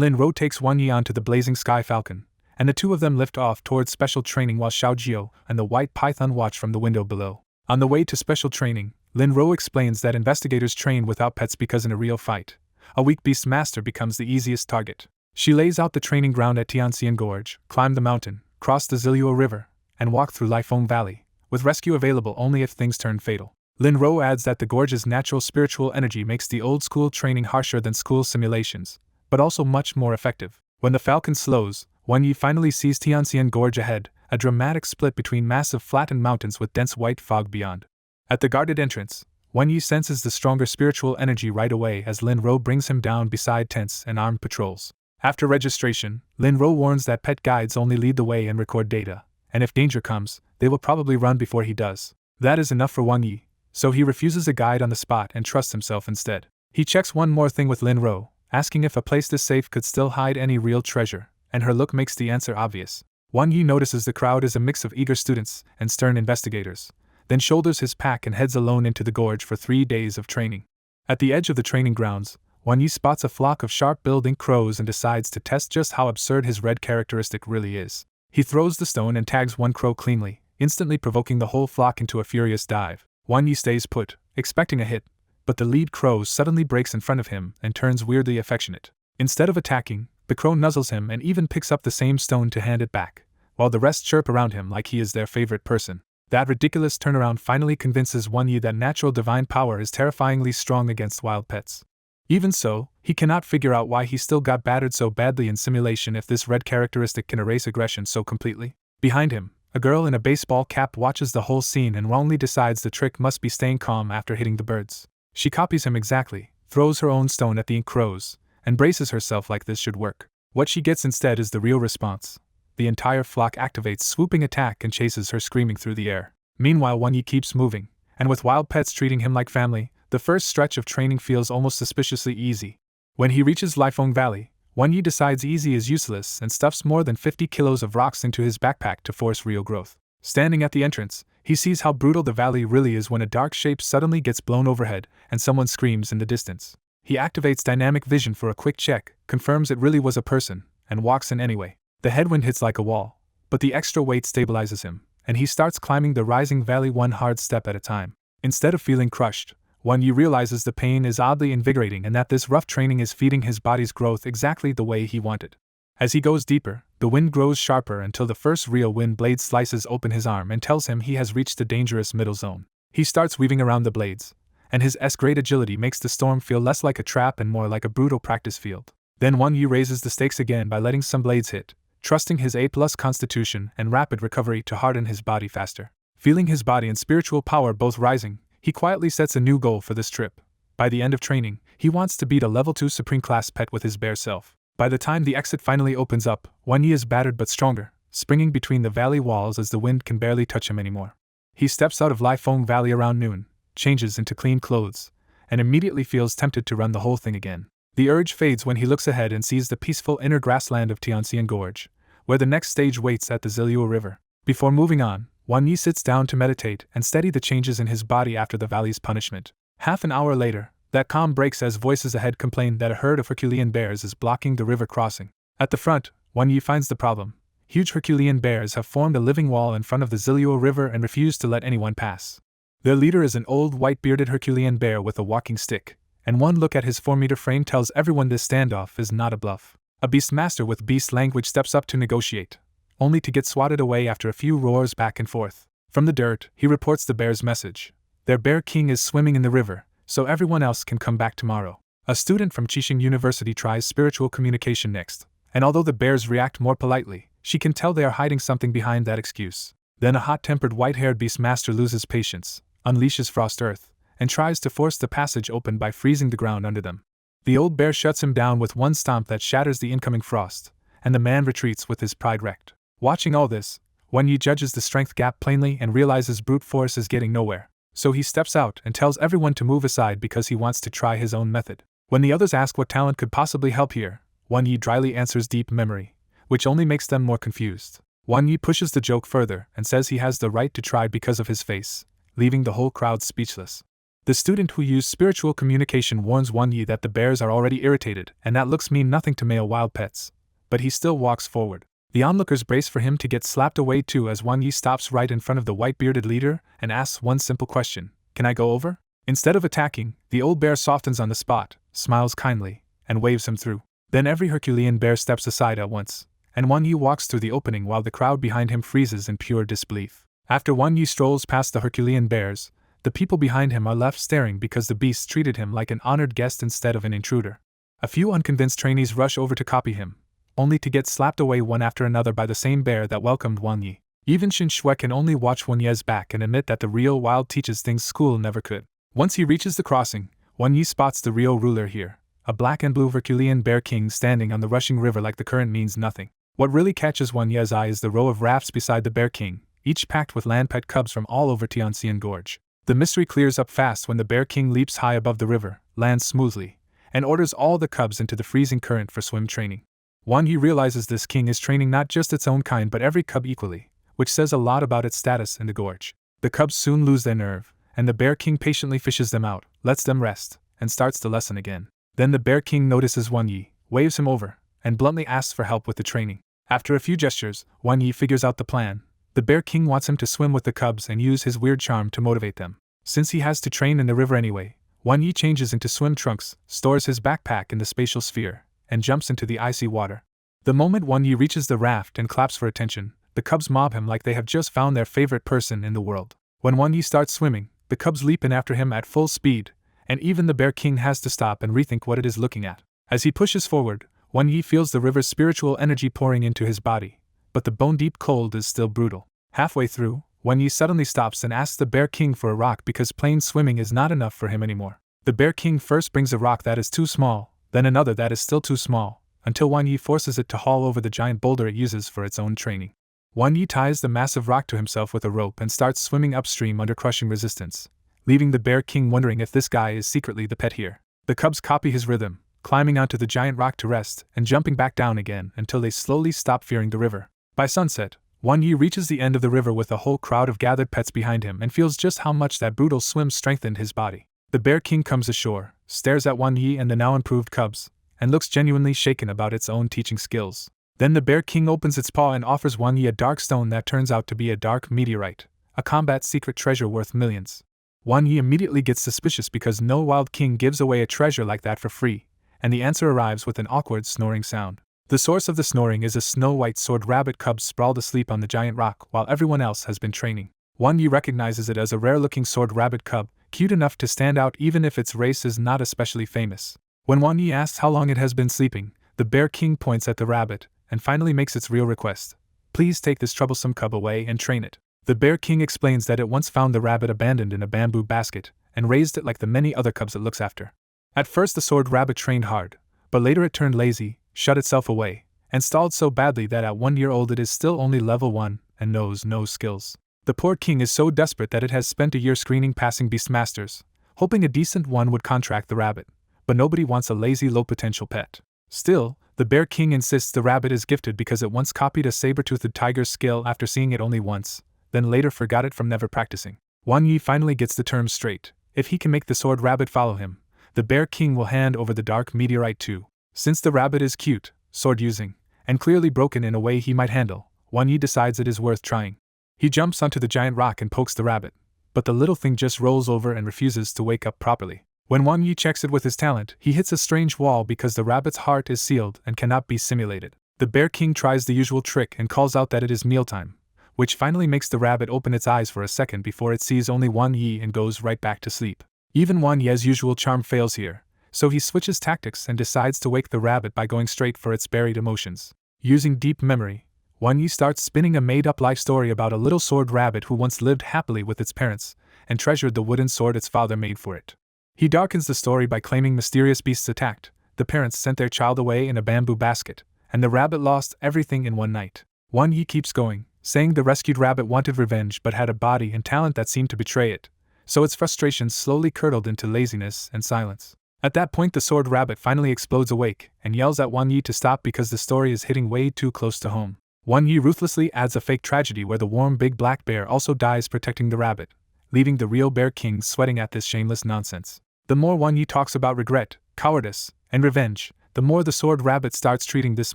Lin Ro takes Wan Yi onto the blazing sky falcon, and the two of them lift off towards special training while Xiao Jio and the white python watch from the window below. On the way to special training, Lin Ro explains that investigators train without pets because in a real fight, a weak beast master becomes the easiest target. She lays out the training ground at Tianxian Gorge, climb the mountain, cross the Zilua River, and walk through Lifeng Valley, with rescue available only if things turn fatal. Lin Ro adds that the gorge's natural spiritual energy makes the old-school training harsher than school simulations, but also much more effective. When the falcon slows, Wan Yi finally sees Tianxian Gorge ahead, a dramatic split between massive flattened mountains with dense white fog beyond. At the guarded entrance, Wan Yi senses the stronger spiritual energy right away as Lin Ro brings him down beside tents and armed patrols. After registration, Lin Ro warns that pet guides only lead the way and record data, and if danger comes, they will probably run before he does. That is enough for Wan Yi, so he refuses a guide on the spot and trusts himself instead. He checks one more thing with Lin Ro, asking if a place this safe could still hide any real treasure, and her look makes the answer obvious. Wan Yi notices the crowd is a mix of eager students and stern investigators, then shoulders his pack and heads alone into the gorge for 3 days of training. At the edge of the training grounds, Wan Yi spots a flock of sharp-billed ink crows and decides to test just how absurd his red characteristic really is. He throws the stone and tags one crow cleanly, instantly provoking the whole flock into a furious dive. Wan Yi stays put, expecting a hit, but the lead crow suddenly breaks in front of him and turns weirdly affectionate. Instead of attacking, the crow nuzzles him and even picks up the same stone to hand it back, while the rest chirp around him like he is their favorite person. That ridiculous turnaround finally convinces Wan Yi that natural divine power is terrifyingly strong against wild pets. Even so, he cannot figure out why he still got battered so badly in simulation if this red characteristic can erase aggression so completely. Behind him, A girl in a baseball cap watches the whole scene and wrongly decides the trick must be staying calm after hitting the birds. She copies him exactly, throws her own stone at the crows, and braces herself like this should work. What she gets instead is the real response. The entire flock activates swooping attack and chases her screaming through the air. Meanwhile, Wonyi keeps moving, and with wild pets treating him like family, the first stretch of training feels almost suspiciously easy. When he reaches Lifeng Valley, Wonyi decides easy is useless and stuffs more than 50 kilos of rocks into his backpack to force real growth. Standing at the entrance, he sees how brutal the valley really is when a dark shape suddenly gets blown overhead and someone screams in the distance. He activates dynamic vision for a quick check, confirms it really was a person, and walks in anyway. The headwind hits like a wall, but the extra weight stabilizes him, and he starts climbing the rising valley one hard step at a time. Instead of feeling crushed, Wonyi realizes the pain is oddly invigorating and that this rough training is feeding his body's growth exactly the way he wanted. As he goes deeper, the wind grows sharper until the first real wind blade slices open his arm and tells him he has reached the dangerous middle zone. He starts weaving around the blades, and his great agility makes the storm feel less like a trap and more like a brutal practice field. Then Wonyi raises the stakes again by letting some blades hit, trusting his A+ constitution and rapid recovery to harden his body faster. Feeling his body and spiritual power both rising, he quietly sets a new goal for this trip. By the end of training, he wants to beat a level 2 supreme class pet with his bear self. By the time the exit finally opens up, Wonyi is battered but stronger, springing between the valley walls as the wind can barely touch him anymore. He steps out of Lifeng Valley around noon, changes into clean clothes, and immediately feels tempted to run the whole thing again. The urge fades when he looks ahead and sees the peaceful inner grassland of Tianxian Gorge, where the next stage waits at the Ziliu River. Before moving on, Wonyi sits down to meditate and study the changes in his body after the valley's punishment. Half an hour later, that calm breaks as voices ahead complain that a herd of Herculean bears is blocking the river crossing. At the front, Wonyi finds the problem. Huge Herculean bears have formed a living wall in front of the Ziliu River and refuse to let anyone pass. Their leader is an old white-bearded Herculean bear with a walking stick, and one look at his 4-meter frame tells everyone this standoff is not a bluff. A beastmaster with beast language steps up to negotiate, only to get swatted away after a few roars back and forth. From the dirt, he reports the bear's message. Their bear king is swimming in the river, so everyone else can come back tomorrow. A student from Qixing University tries spiritual communication next, and although the bears react more politely, she can tell they are hiding something behind that excuse. Then a hot-tempered white-haired beastmaster loses patience, unleashes Frost Earth, and tries to force the passage open by freezing the ground under them. The old bear shuts him down with one stomp that shatters the incoming frost, and the man retreats with his pride wrecked. Watching all this, Wonyi judges the strength gap plainly and realizes brute force is getting nowhere. So he steps out and tells everyone to move aside because he wants to try his own method. When the others ask what talent could possibly help here, Wonyi dryly answers deep memory, which only makes them more confused. Wonyi pushes the joke further and says he has the right to try because of his face, leaving the whole crowd speechless. The student who used spiritual communication warns Wonyi that the bears are already irritated and that looks mean nothing to male wild pets, but he still walks forward. The onlookers brace for him to get slapped away too as Wonyi stops right in front of the white-bearded leader and asks one simple question, "Can I go over?" Instead of attacking, the old bear softens on the spot, smiles kindly, and waves him through. Then every Herculean bear steps aside at once, and Wonyi walks through the opening while the crowd behind him freezes in pure disbelief. After Wonyi strolls past the Herculean bears, the people behind him are left staring because the beasts treated him like an honored guest instead of an intruder. A few unconvinced trainees rush over to copy him, only to get slapped away one after another by the same bear that welcomed Wonyi. Even Shin Shui can only watch Wonyi's back and admit that the real wild teaches things school never could. Once he reaches the crossing, Wonyi spots the real ruler here, a black and blue Herculean bear king standing on the rushing river like the current means nothing. What really catches Wonyi's eye is the row of rafts beside the bear king, each packed with land pet cubs from all over Tianxian Gorge. The mystery clears up fast when the bear king leaps high above the river, lands smoothly, and orders all the cubs into the freezing current for swim training. Wonyi realizes this king is training not just its own kind but every cub equally, which says a lot about its status in the gorge. The cubs soon lose their nerve, and the bear king patiently fishes them out, lets them rest, and starts the lesson again. Then the bear king notices Wonyi, waves him over, and bluntly asks for help with the training. After a few gestures, Wonyi figures out the plan. The bear king wants him to swim with the cubs and use his weird charm to motivate them. Since he has to train in the river anyway, Wonyi changes into swim trunks, stores his backpack in the spatial sphere, and jumps into the icy water. The moment Wonyi reaches the raft and claps for attention, the cubs mob him like they have just found their favorite person in the world. When Wonyi starts swimming, the cubs leap in after him at full speed, and even the bear king has to stop and rethink what it is looking at. As he pushes forward, Wonyi feels the river's spiritual energy pouring into his body, but the bone-deep cold is still brutal. Halfway through, Wan Yi suddenly stops and asks the Bear King for a rock because plain swimming is not enough for him anymore. The Bear King first brings a rock that is too small, then another that is still too small, until Wan Yi forces it to haul over the giant boulder it uses for its own training. Wan Yi ties the massive rock to himself with a rope and starts swimming upstream under crushing resistance, leaving the Bear King wondering if this guy is secretly the pet here. The cubs copy his rhythm, climbing onto the giant rock to rest and jumping back down again until they slowly stop fearing the river. By sunset, Wan Yi reaches the end of the river with a whole crowd of gathered pets behind him and feels just how much that brutal swim strengthened his body. The Bear King comes ashore, stares at Wan Yi and the now improved cubs, and looks genuinely shaken about its own teaching skills. Then the Bear King opens its paw and offers Wan Yi a dark stone that turns out to be a dark meteorite, a combat secret treasure worth millions. Wan Yi immediately gets suspicious because no wild king gives away a treasure like that for free, and the answer arrives with an awkward snoring sound. The source of the snoring is a snow-white sword rabbit cub sprawled asleep on the giant rock while everyone else has been training. Wan Yi recognizes it as a rare-looking sword rabbit cub, cute enough to stand out even if its race is not especially famous. When Wan Yi asks how long it has been sleeping, the Bear King points at the rabbit and finally makes its real request. Please take this troublesome cub away and train it. The Bear King explains that it once found the rabbit abandoned in a bamboo basket and raised it like the many other cubs it looks after. At first the sword rabbit trained hard, but later it turned lazy, shut itself away, and stalled so badly that at 1 year old it is still only level 1 and knows no skills. The poor king is so desperate that it has spent a year screening passing beastmasters, hoping a decent one would contract the rabbit, but nobody wants a lazy low-potential pet. Still, the Bear King insists the rabbit is gifted because it once copied a saber-toothed tiger's skill after seeing it only once, then later forgot it from never practicing. Wan Yi finally gets the terms straight. If he can make the sword rabbit follow him, the Bear King will hand over the dark meteorite too. Since the rabbit is cute, sword-using, and clearly broken in a way he might handle, Wan Yi decides it is worth trying. He jumps onto the giant rock and pokes the rabbit, but the little thing just rolls over and refuses to wake up properly. When Wan Yi checks it with his talent, he hits a strange wall because the rabbit's heart is sealed and cannot be simulated. The Bear King tries the usual trick and calls out that it is mealtime, which finally makes the rabbit open its eyes for a second before it sees only Wan Yi and goes right back to sleep. Even Wan Yi's usual charm fails here, so he switches tactics and decides to wake the rabbit by going straight for its buried emotions. Using deep memory, Wan Yi starts spinning a made-up life story about a little sword rabbit who once lived happily with its parents and treasured the wooden sword its father made for it. He darkens the story by claiming mysterious beasts attacked, the parents sent their child away in a bamboo basket, and the rabbit lost everything in one night. Wan Yi keeps going, saying the rescued rabbit wanted revenge but had a body and talent that seemed to betray it, so its frustrations slowly curdled into laziness and silence. At that point the sword rabbit finally explodes awake and yells at Wan Yi to stop because the story is hitting way too close to home. Wan Yi ruthlessly adds a fake tragedy where the warm big black bear also dies protecting the rabbit, leaving the real Bear King sweating at this shameless nonsense. The more Wan Yi talks about regret, cowardice, and revenge, the more the sword rabbit starts treating this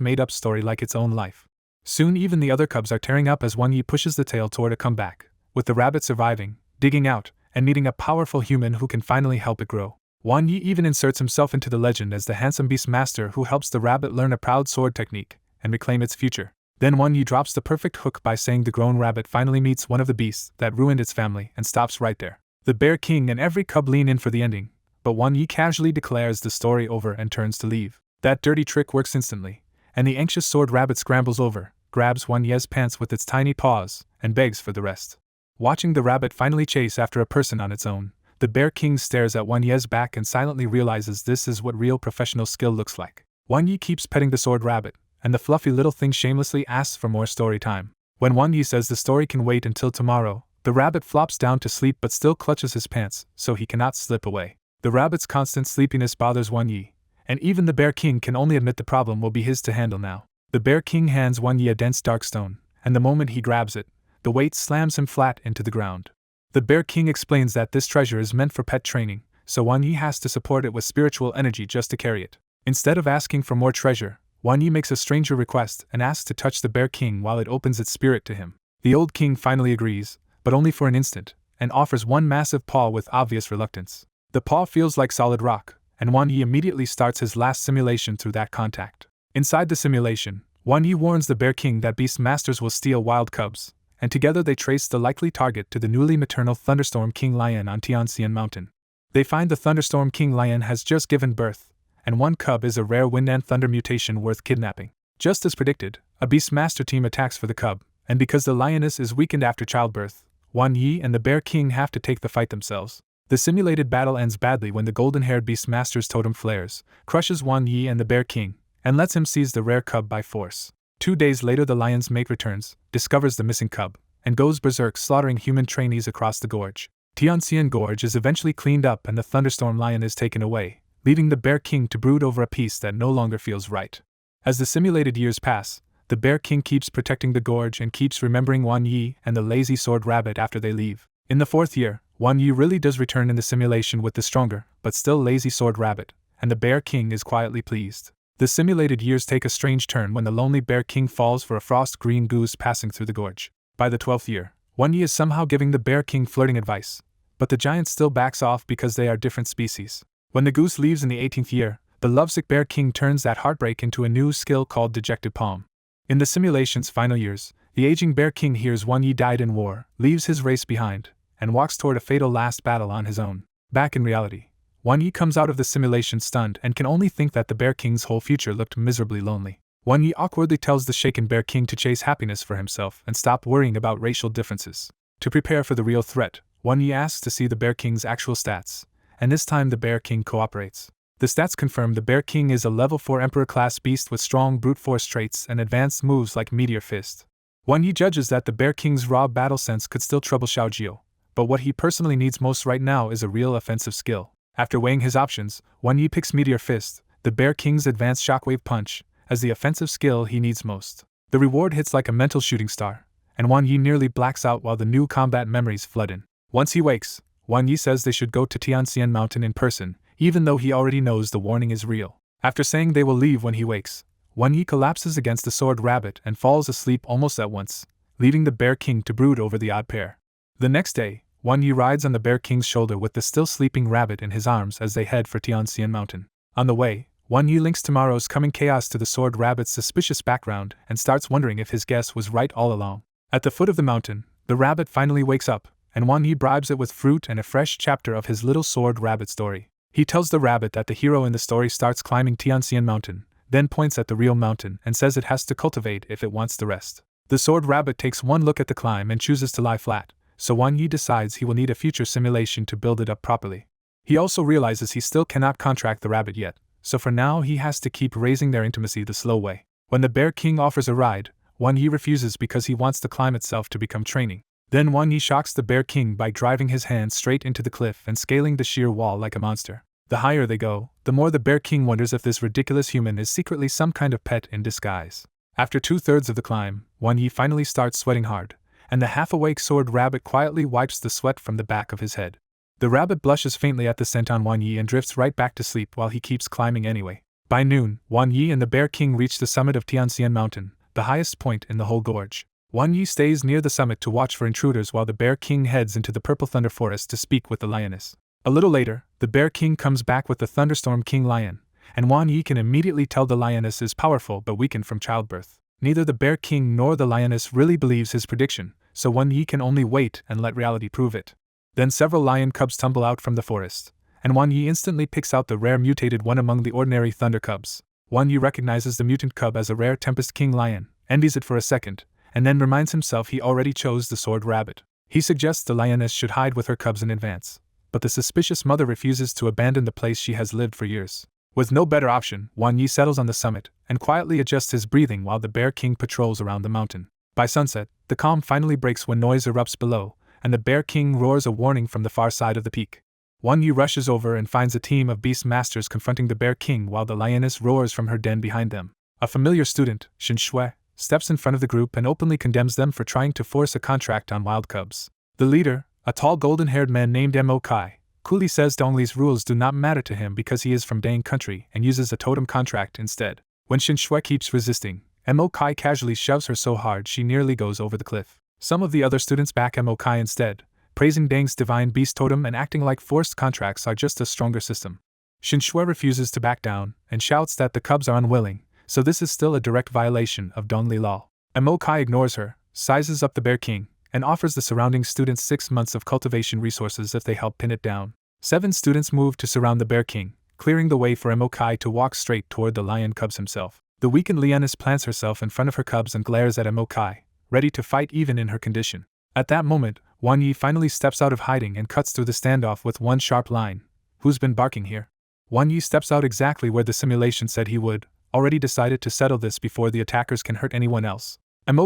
made-up story like its own life. Soon even the other cubs are tearing up as Wan Yi pushes the tail toward a comeback, with the rabbit surviving, digging out, and meeting a powerful human who can finally help it grow. Wan Yi even inserts himself into the legend as the handsome beast master who helps the rabbit learn a proud sword technique and reclaim its future. Then Wan Yi drops the perfect hook by saying the grown rabbit finally meets one of the beasts that ruined its family and stops right there. The Bear King and every cub lean in for the ending, but Wan Yi casually declares the story over and turns to leave. That dirty trick works instantly, and the anxious sword rabbit scrambles over, grabs Wan Yi's pants with its tiny paws, and begs for the rest. Watching the rabbit finally chase after a person on its own, the Bear King stares at Wan Yi's back and silently realizes this is what real professional skill looks like. Wan Yi keeps petting the sword rabbit, and the fluffy little thing shamelessly asks for more story time. When Wan Yi says the story can wait until tomorrow, the rabbit flops down to sleep but still clutches his pants so he cannot slip away. The rabbit's constant sleepiness bothers Wan Yi, and even the Bear King can only admit the problem will be his to handle now. The Bear King hands Wan Yi a dense dark stone, and the moment he grabs it, the weight slams him flat into the ground. The Bear King explains that this treasure is meant for pet training, so Wan Yi has to support it with spiritual energy just to carry it. Instead of asking for more treasure, Wan Yi makes a stranger request and asks to touch the Bear King while it opens its spirit to him. The old king finally agrees, but only for an instant, and offers one massive paw with obvious reluctance. The paw feels like solid rock, and Wan Yi immediately starts his last simulation through that contact. Inside the simulation, Wan Yi warns the Bear King that beast masters will steal wild cubs, and together they trace the likely target to the newly maternal Thunderstorm King Lion on Tianxian Mountain. They find the Thunderstorm King Lion has just given birth, and one cub is a rare wind and thunder mutation worth kidnapping. Just as predicted, a beast master team attacks for the cub, And because the lioness is weakened after childbirth, Wan Yi and the Bear King have to take the fight themselves. The simulated battle ends badly when the golden-haired Beastmaster's totem flares, crushes Wan Yi and the Bear King, and lets him seize the rare cub by force. 2 days later the lion's mate returns, discovers the missing cub, and goes berserk slaughtering human trainees across the gorge. Tianxian Gorge is eventually cleaned up and the thunderstorm lion is taken away, leaving the Bear King to brood over a peace that no longer feels right. As the simulated years pass, the Bear King keeps protecting the gorge and keeps remembering Wan Yi and the lazy sword rabbit after they leave. In the 4th year, Wan Yi really does return in the simulation with the stronger, but still lazy sword rabbit, and the Bear King is quietly pleased. The simulated years take a strange turn when the lonely Bear King falls for a frost-green goose passing through the gorge. By the 12th year, Wan Yi is somehow giving the Bear King flirting advice, but the giant still backs off because they are different species. When the goose leaves in the 18th year, the lovesick Bear King turns that heartbreak into a new skill called Dejected Palm. In the simulation's final years, the aging Bear King hears Wan Yi died in war, leaves his race behind, and walks toward a fatal last battle on his own. Back in reality, Wan Yi comes out of the simulation stunned and can only think that the Bear King's whole future looked miserably lonely. Wan Yi awkwardly tells the shaken Bear King to chase happiness for himself and stop worrying about racial differences. To prepare for the real threat, Wan Yi asks to see the Bear King's actual stats, and this time the Bear King cooperates. The stats confirm the Bear King is a level 4 Emperor-class beast with strong brute force traits and advanced moves like Meteor Fist. Wan Yi judges that the Bear King's raw battle sense could still trouble Xiaojiu, but what he personally needs most right now is a real offensive skill. After weighing his options, Wan Yi picks Meteor Fist, the Bear King's advanced Shockwave Punch, as the offensive skill he needs most. The reward hits like a mental shooting star, and Wan Yi nearly blacks out while the new combat memories flood in. Once he wakes, Wan Yi says they should go to Tianxian Mountain in person, even though he already knows the warning is real. After saying they will leave when he wakes, Wan Yi collapses against the sword rabbit and falls asleep almost at once, leaving the Bear King to brood over the odd pair. The next day, Wan Yi rides on the Bear King's shoulder with the still sleeping rabbit in his arms as they head for Tianxian Mountain. On the way, Wan Yi links tomorrow's coming chaos to the sword rabbit's suspicious background and starts wondering if his guess was right all along. At the foot of the mountain, the rabbit finally wakes up, and Wan Yi bribes it with fruit and a fresh chapter of his little sword rabbit story. He tells the rabbit that the hero in the story starts climbing Tianxian Mountain, then points at the real mountain and says it has to cultivate if it wants the rest. The sword rabbit takes one look at the climb and chooses to lie flat, so Wan Yi decides he will need a future simulation to build it up properly. He also realizes he still cannot contract the rabbit yet, so for now he has to keep raising their intimacy the slow way. When the Bear King offers a ride, Wan Yi refuses because he wants the climb itself to become training. Then Wan Yi shocks the Bear King by driving his hand straight into the cliff and scaling the sheer wall like a monster. The higher they go, the more the Bear King wonders if this ridiculous human is secretly some kind of pet in disguise. After 2/3 of the climb, Wan Yi finally starts sweating hard, and the half-awake sword rabbit quietly wipes the sweat from the back of his head. The rabbit blushes faintly at the scent on Wan Yi and drifts right back to sleep while he keeps climbing anyway. By noon, Wan Yi and the Bear King reach the summit of Tianxian Mountain, the highest point in the whole gorge. Wan Yi stays near the summit to watch for intruders while the Bear King heads into the Purple Thunder Forest to speak with the lioness. A little later, the Bear King comes back with the Thunderstorm King Lion, and Wan Yi can immediately tell the lioness is powerful but weakened from childbirth. Neither the Bear King nor the lioness really believes his prediction, so Wan Yi can only wait and let reality prove it. Then several lion cubs tumble out from the forest, and Wan Yi instantly picks out the rare mutated one among the ordinary thunder cubs. Wan Yi recognizes the mutant cub as a rare Tempest King Lion, envies it for a second, and then reminds himself he already chose the sword rabbit. He suggests the lioness should hide with her cubs in advance, but the suspicious mother refuses to abandon the place she has lived for years. With no better option, Wan Yi settles on the summit and quietly adjusts his breathing while the Bear King patrols around the mountain. By sunset, the calm finally breaks when noise erupts below, and the Bear King roars a warning from the far side of the peak. Wan Yi rushes over and finds a team of beast masters confronting the Bear King while the lioness roars from her den behind them. A familiar student, Shin Shui, steps in front of the group and openly condemns them for trying to force a contract on wild cubs. The leader, a tall golden-haired man named Mo Kai, coolly says Dongli's rules do not matter to him because he is from Dang country and uses a totem contract instead. When Shin Shui keeps resisting, Mo Kai casually shoves her so hard she nearly goes over the cliff. Some of the other students back Mo Kai instead, praising Dang's divine beast totem and acting like forced contracts are just a stronger system. Shin Shui refuses to back down and shouts that the cubs are unwilling, so this is still a direct violation of Dongli law. Mo Kai ignores her, sizes up the Bear King, and offers the surrounding students 6 months of cultivation resources if they help pin it down. 7 students move to surround the Bear King, clearing the way for Mo Kai to walk straight toward the lion cubs himself. The weakened lioness plants herself in front of her cubs and glares at Mo Kai, ready to fight even in her condition. At that moment, Wan Yi finally steps out of hiding and cuts through the standoff with one sharp line. Who's been barking here? Wan Yi steps out exactly where the simulation said he would, already decided to settle this before the attackers can hurt anyone else.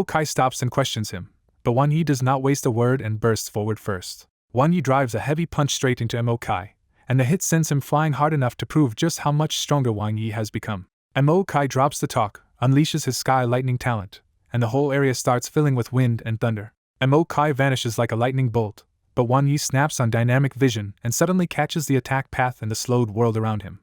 Kai stops and questions him, but Wan Yi does not waste a word and bursts forward first. Wan Yi drives a heavy punch straight into Kai, and the hit sends him flying hard enough to prove just how much stronger Wan Yi has become. Kai drops the talk, unleashes his sky lightning talent, and the whole area starts filling with wind and thunder. Kai vanishes like a lightning bolt, but Wan Yi snaps on dynamic vision and suddenly catches the attack path in the slowed world around him.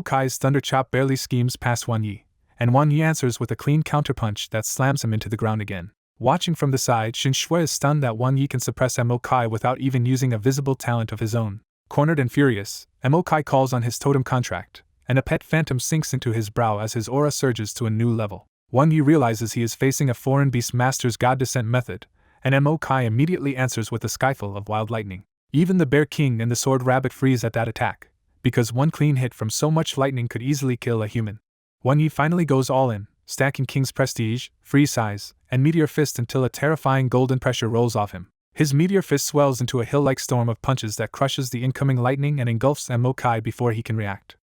Kai's thunder chop barely schemes past Wan Yi, and Wan Yi answers with a clean counterpunch that slams him into the ground again. Watching from the side, Shin Shui is stunned that Wan Yi can suppress Kai without even using a visible talent of his own. Cornered and furious, Kai calls on his totem contract, and a pet phantom sinks into his brow as his aura surges to a new level. Wan Yi realizes he is facing a foreign beast master's god descent method, and Kai immediately answers with a skyfall of wild lightning. Even the Bear King and the Sword Rabbit freeze at that attack, because one clean hit from so much lightning could easily kill a human. Wan Yi finally goes all in, stacking King's Prestige, Freeze Size, and Meteor Fist until a terrifying golden pressure rolls off him. His Meteor Fist swells into a hill-like storm of punches that crushes the incoming lightning and engulfs Kai before he can react.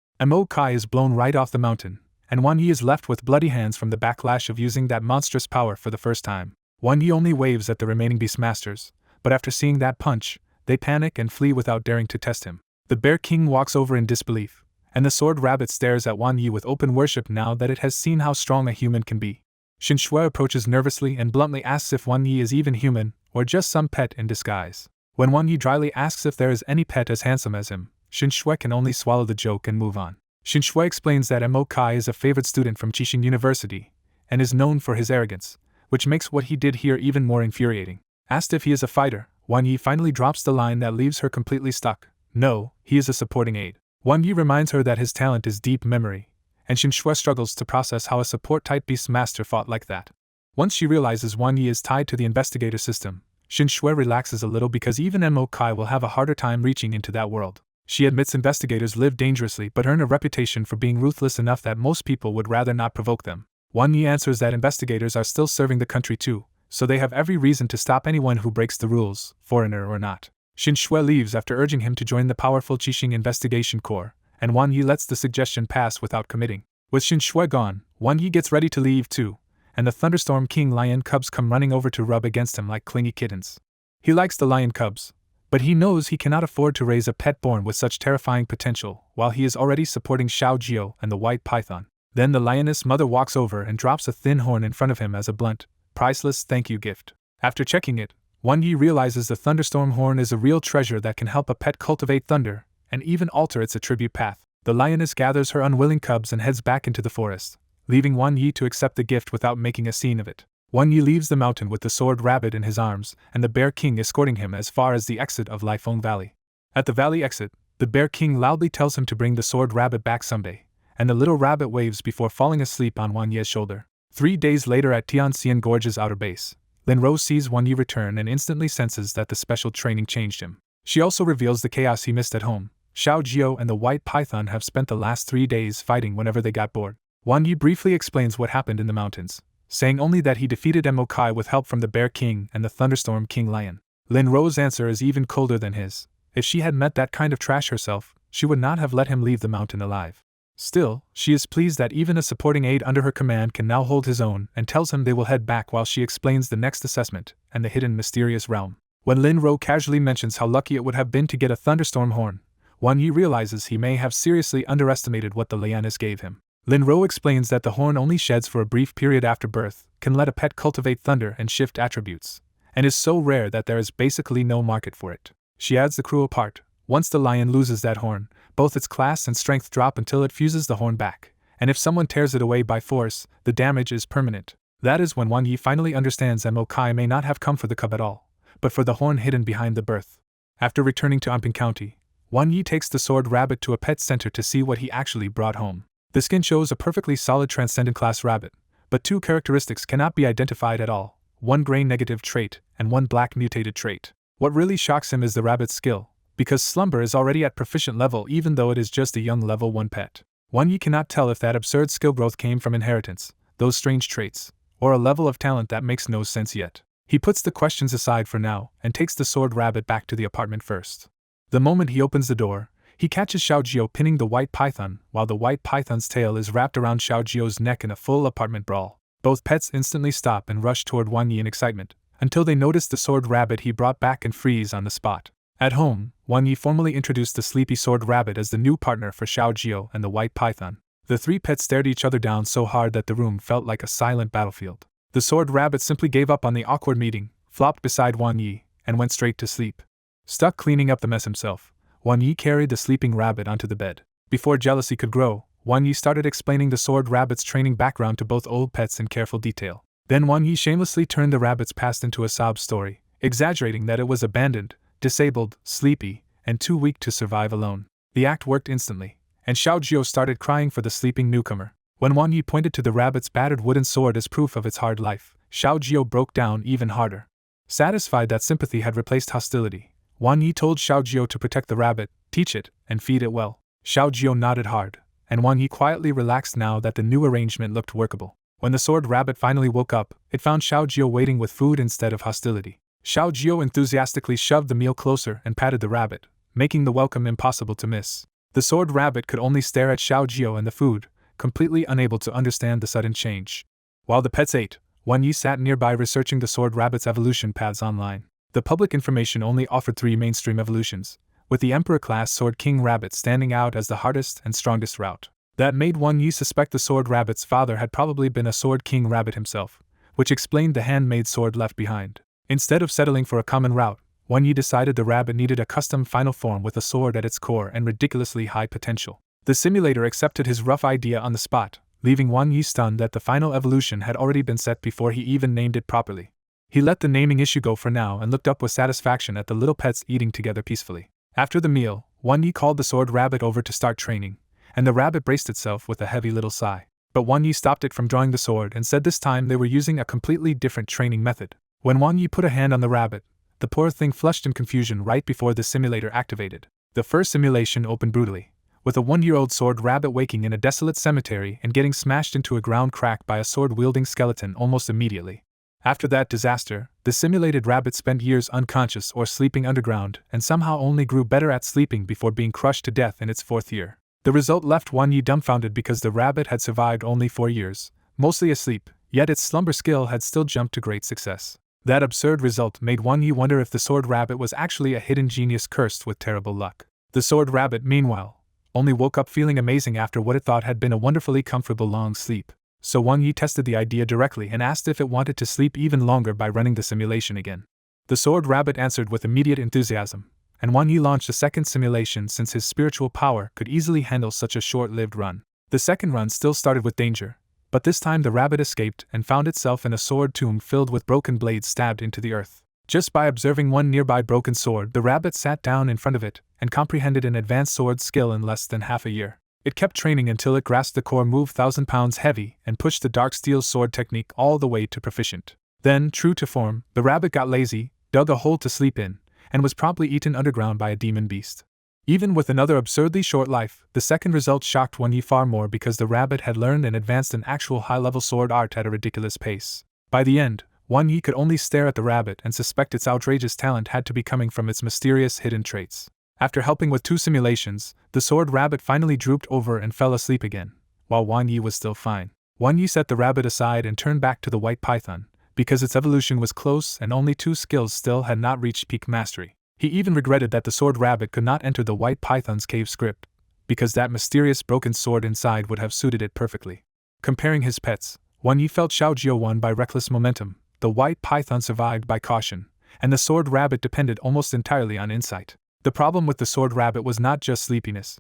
Kai is blown right off the mountain, and Wan Yi is left with bloody hands from the backlash of using that monstrous power for the first time. Wan Yi only waves at the remaining Beastmasters, but after seeing that punch, they panic and flee without daring to test him. The Bear King walks over in disbelief, and the Sword Rabbit stares at Wan Yi with open worship now that it has seen how strong a human can be. Shin Shui approaches nervously and bluntly asks if Wan Yi is even human, or just some pet in disguise. When Wan Yi dryly asks if there is any pet as handsome as him, Shin Shui can only swallow the joke and move on. Shin Shui explains that Kai is a favored student from Qixing University, and is known for his arrogance, which makes what he did here even more infuriating. Asked if he is a fighter, Wan Yi finally drops the line that leaves her completely stuck. No, he is a supporting aide. Wan Yi reminds her that his talent is deep memory, and Shin Shui struggles to process how a support-type beast master fought like that. Once she realizes Wan Yi is tied to the investigator system, Shin Shui relaxes a little because even Kai will have a harder time reaching into that world. She admits investigators live dangerously but earn a reputation for being ruthless enough that most people would rather not provoke them. Wan Yi answers that investigators are still serving the country too, so they have every reason to stop anyone who breaks the rules, foreigner or not. Shin Shui leaves after urging him to join the powerful Qixing Investigation Corps, and Wan Yi lets the suggestion pass without committing. With Shin Shui gone, Wan Yi gets ready to leave too, and the Thunderstorm King lion cubs come running over to rub against him like clingy kittens. He likes the lion cubs, but he knows he cannot afford to raise a pet born with such terrifying potential while he is already supporting Xiao Jiao and the white python. Then the lioness mother walks over and drops a thin horn in front of him as a blunt, priceless thank you gift. After checking it, Wan Yi realizes the thunderstorm horn is a real treasure that can help a pet cultivate thunder, and even alter its attribute path. The lioness gathers her unwilling cubs and heads back into the forest, leaving Wan Yi to accept the gift without making a scene of it. Wan Yi leaves the mountain with the Sword Rabbit in his arms, and the Bear King escorting him as far as the exit of Lifeng Valley. At the valley exit, the Bear King loudly tells him to bring the Sword Rabbit back someday, and the little rabbit waves before falling asleep on Wan Yi's shoulder. 3 days later at Tianxian Gorge's outer base, Lin Rose sees Wan Yi return and instantly senses that the special training changed him. She also reveals the chaos he missed at home. Xiao Jiao and the white python have spent the last 3 days fighting whenever they got bored. Wan Yi briefly explains what happened in the mountains, saying only that he defeated Kai with help from the Bear King and the Thunderstorm King Lion. Lin Rose's answer is even colder than his. If she had met that kind of trash herself, she would not have let him leave the mountain alive. Still, she is pleased that even a supporting aide under her command can now hold his own and tells him they will head back while she explains the next assessment and the hidden mysterious realm. When Lin Ro casually mentions how lucky it would have been to get a thunderstorm horn, Wan Yi realizes he may have seriously underestimated what the lioness gave him. Lin Ro explains that the horn only sheds for a brief period after birth, can let a pet cultivate thunder and shift attributes, and is so rare that there is basically no market for it. She adds the cruel part: once the lion loses that horn, both its class and strength drop until it fuses the horn back, and if someone tears it away by force, the damage is permanent. That is when Wan Yi finally understands Kai may not have come for the cub at all, but for the horn hidden behind the birth. After returning to Amping County, Wan Yi takes the Sword Rabbit to a pet center to see what he actually brought home. The skin shows a perfectly solid Transcendent class rabbit, but 2 characteristics cannot be identified at all: 1 gray negative trait and 1 black mutated trait. What really shocks him is the rabbit's skill, because Slumber is already at proficient level even though it is just a young level 1 pet. Wan Yi cannot tell if that absurd skill growth came from inheritance, those strange traits, or a level of talent that makes no sense yet. He puts the questions aside for now and takes the sword rabbit back to the apartment first. The moment he opens the door, he catches Xiaojio pinning the white python while the white python's tail is wrapped around Xiaojio's neck in a full apartment brawl. Both pets instantly stop and rush toward Wan Yi in excitement, until they notice the sword rabbit he brought back and freeze on the spot. At home, Wan Yi formally introduced the sleepy sword rabbit as the new partner for Xiaojio and the white python. The three pets stared each other down so hard that the room felt like a silent battlefield. The sword rabbit simply gave up on the awkward meeting, flopped beside Wan Yi, and went straight to sleep. Stuck cleaning up the mess himself, Wan Yi carried the sleeping rabbit onto the bed. Before jealousy could grow, Wan Yi started explaining the sword rabbit's training background to both old pets in careful detail. Then Wan Yi shamelessly turned the rabbit's past into a sob story, exaggerating that it was abandoned, disabled, sleepy, and too weak to survive alone. The act worked instantly, and Xiaojio started crying for the sleeping newcomer. When Wan Yi pointed to the rabbit's battered wooden sword as proof of its hard life, Xiaojio broke down even harder. Satisfied that sympathy had replaced hostility, Wan Yi told Xiaojio to protect the rabbit, teach it, and feed it well. Xiaojio nodded hard, and Wan Yi quietly relaxed now that the new arrangement looked workable. When the sword rabbit finally woke up, it found Xiaojio waiting with food instead of hostility. Xiaojio enthusiastically shoved the meal closer and patted the rabbit, making the welcome impossible to miss. The sword rabbit could only stare at Xiaojio and the food, completely unable to understand the sudden change. While the pets ate, Wan Yi sat nearby researching the sword rabbit's evolution paths online. The public information only offered 3 mainstream evolutions, with the Emperor-class Sword King Rabbit standing out as the hardest and strongest route. That made Wan Yi suspect the sword rabbit's father had probably been a Sword King Rabbit himself, which explained the handmade sword left behind. Instead of settling for a common route, Wan Yi decided the rabbit needed a custom final form with a sword at its core and ridiculously high potential. The simulator accepted his rough idea on the spot, leaving Wan Yi stunned that the final evolution had already been set before he even named it properly. He let the naming issue go for now and looked up with satisfaction at the little pets eating together peacefully. After the meal, Wan Yi called the sword rabbit over to start training, and the rabbit braced itself with a heavy little sigh. But Wan Yi stopped it from drawing the sword and said this time they were using a completely different training method. When Wan Yi put a hand on the rabbit, the poor thing flushed in confusion right before the simulator activated. The first simulation opened brutally, with a 1-year-old sword rabbit waking in a desolate cemetery and getting smashed into a ground crack by a sword-wielding skeleton almost immediately. After that disaster, the simulated rabbit spent years unconscious or sleeping underground and somehow only grew better at sleeping before being crushed to death in its 4th year. The result left Wan Yi dumbfounded because the rabbit had survived only 4 years, mostly asleep, yet its slumber skill had still jumped to great success. That absurd result made Wan Yi wonder if the sword rabbit was actually a hidden genius cursed with terrible luck. The sword rabbit, meanwhile, only woke up feeling amazing after what it thought had been a wonderfully comfortable long sleep. So Wan Yi tested the idea directly and asked if it wanted to sleep even longer by running the simulation again. The sword rabbit answered with immediate enthusiasm, and Wan Yi launched a second simulation since his spiritual power could easily handle such a short-lived run. The second run still started with danger, but this time the rabbit escaped and found itself in a sword tomb filled with broken blades stabbed into the earth. Just by observing one nearby broken sword, the rabbit sat down in front of it and comprehended an advanced sword skill in less than half a year. It kept training until it grasped the core move 1,000 pounds heavy and pushed the dark steel sword technique all the way to proficient. Then, true to form, the rabbit got lazy, dug a hole to sleep in, and was promptly eaten underground by a demon beast. Even with another absurdly short life, the second result shocked Wan Yi far more because the rabbit had learned and advanced an actual high-level sword art at a ridiculous pace. By the end, Wan Yi could only stare at the rabbit and suspect its outrageous talent had to be coming from its mysterious hidden traits. After helping with 2 simulations, the sword rabbit finally drooped over and fell asleep again, while Wan Yi was still fine. Wan Yi set the rabbit aside and turned back to the white python, because its evolution was close and only 2 skills still had not reached peak mastery. He even regretted that the sword rabbit could not enter the white python's cave script, because that mysterious broken sword inside would have suited it perfectly. Comparing his pets, Wan Yi felt Xiaojio won by reckless momentum, the white python survived by caution, and the sword rabbit depended almost entirely on insight. The problem with the sword rabbit was not just sleepiness.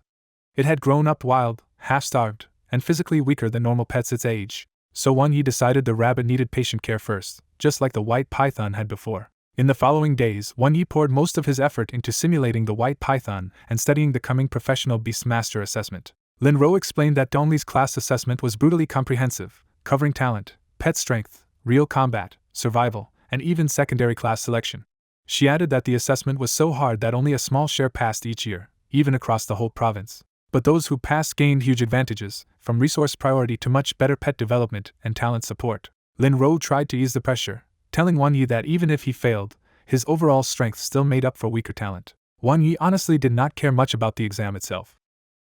It had grown up wild, half-starved, and physically weaker than normal pets its age, so Wan Yi decided the rabbit needed patient care first, just like the white python had before. In the following days, Wan Yi poured most of his effort into simulating the white python and studying the coming professional Beastmaster assessment. Linro explained that Dongli's class assessment was brutally comprehensive, covering talent, pet strength, real combat, survival, and even secondary class selection. She added that the assessment was so hard that only a small share passed each year, even across the whole province. But those who passed gained huge advantages, from resource priority to much better pet development and talent support. Lin Ro tried to ease the pressure, telling Wang Yi that even if he failed, his overall strength still made up for weaker talent. Wang Yi honestly did not care much about the exam itself.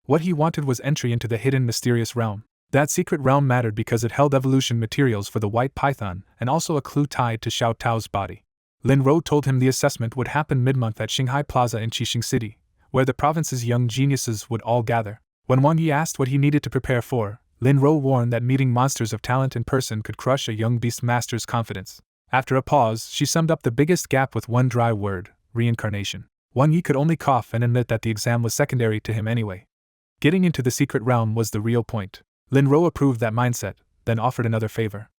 What he wanted was entry into the hidden mysterious realm. That secret realm mattered because it held evolution materials for the white python and also a clue tied to Xiao Tao's body. Lin Ro told him the assessment would happen mid-month at Shanghai Plaza in Qixing City, where the province's young geniuses would all gather. When Wang Yi asked what he needed to prepare for, Lin Ro warned that meeting monsters of talent in person could crush a young beast master's confidence. After a pause, she summed up the biggest gap with one dry word: reincarnation. Wang Yi could only cough and admit that the exam was secondary to him anyway. Getting into the secret realm was the real point. Lin Ro approved that mindset, then offered another favor.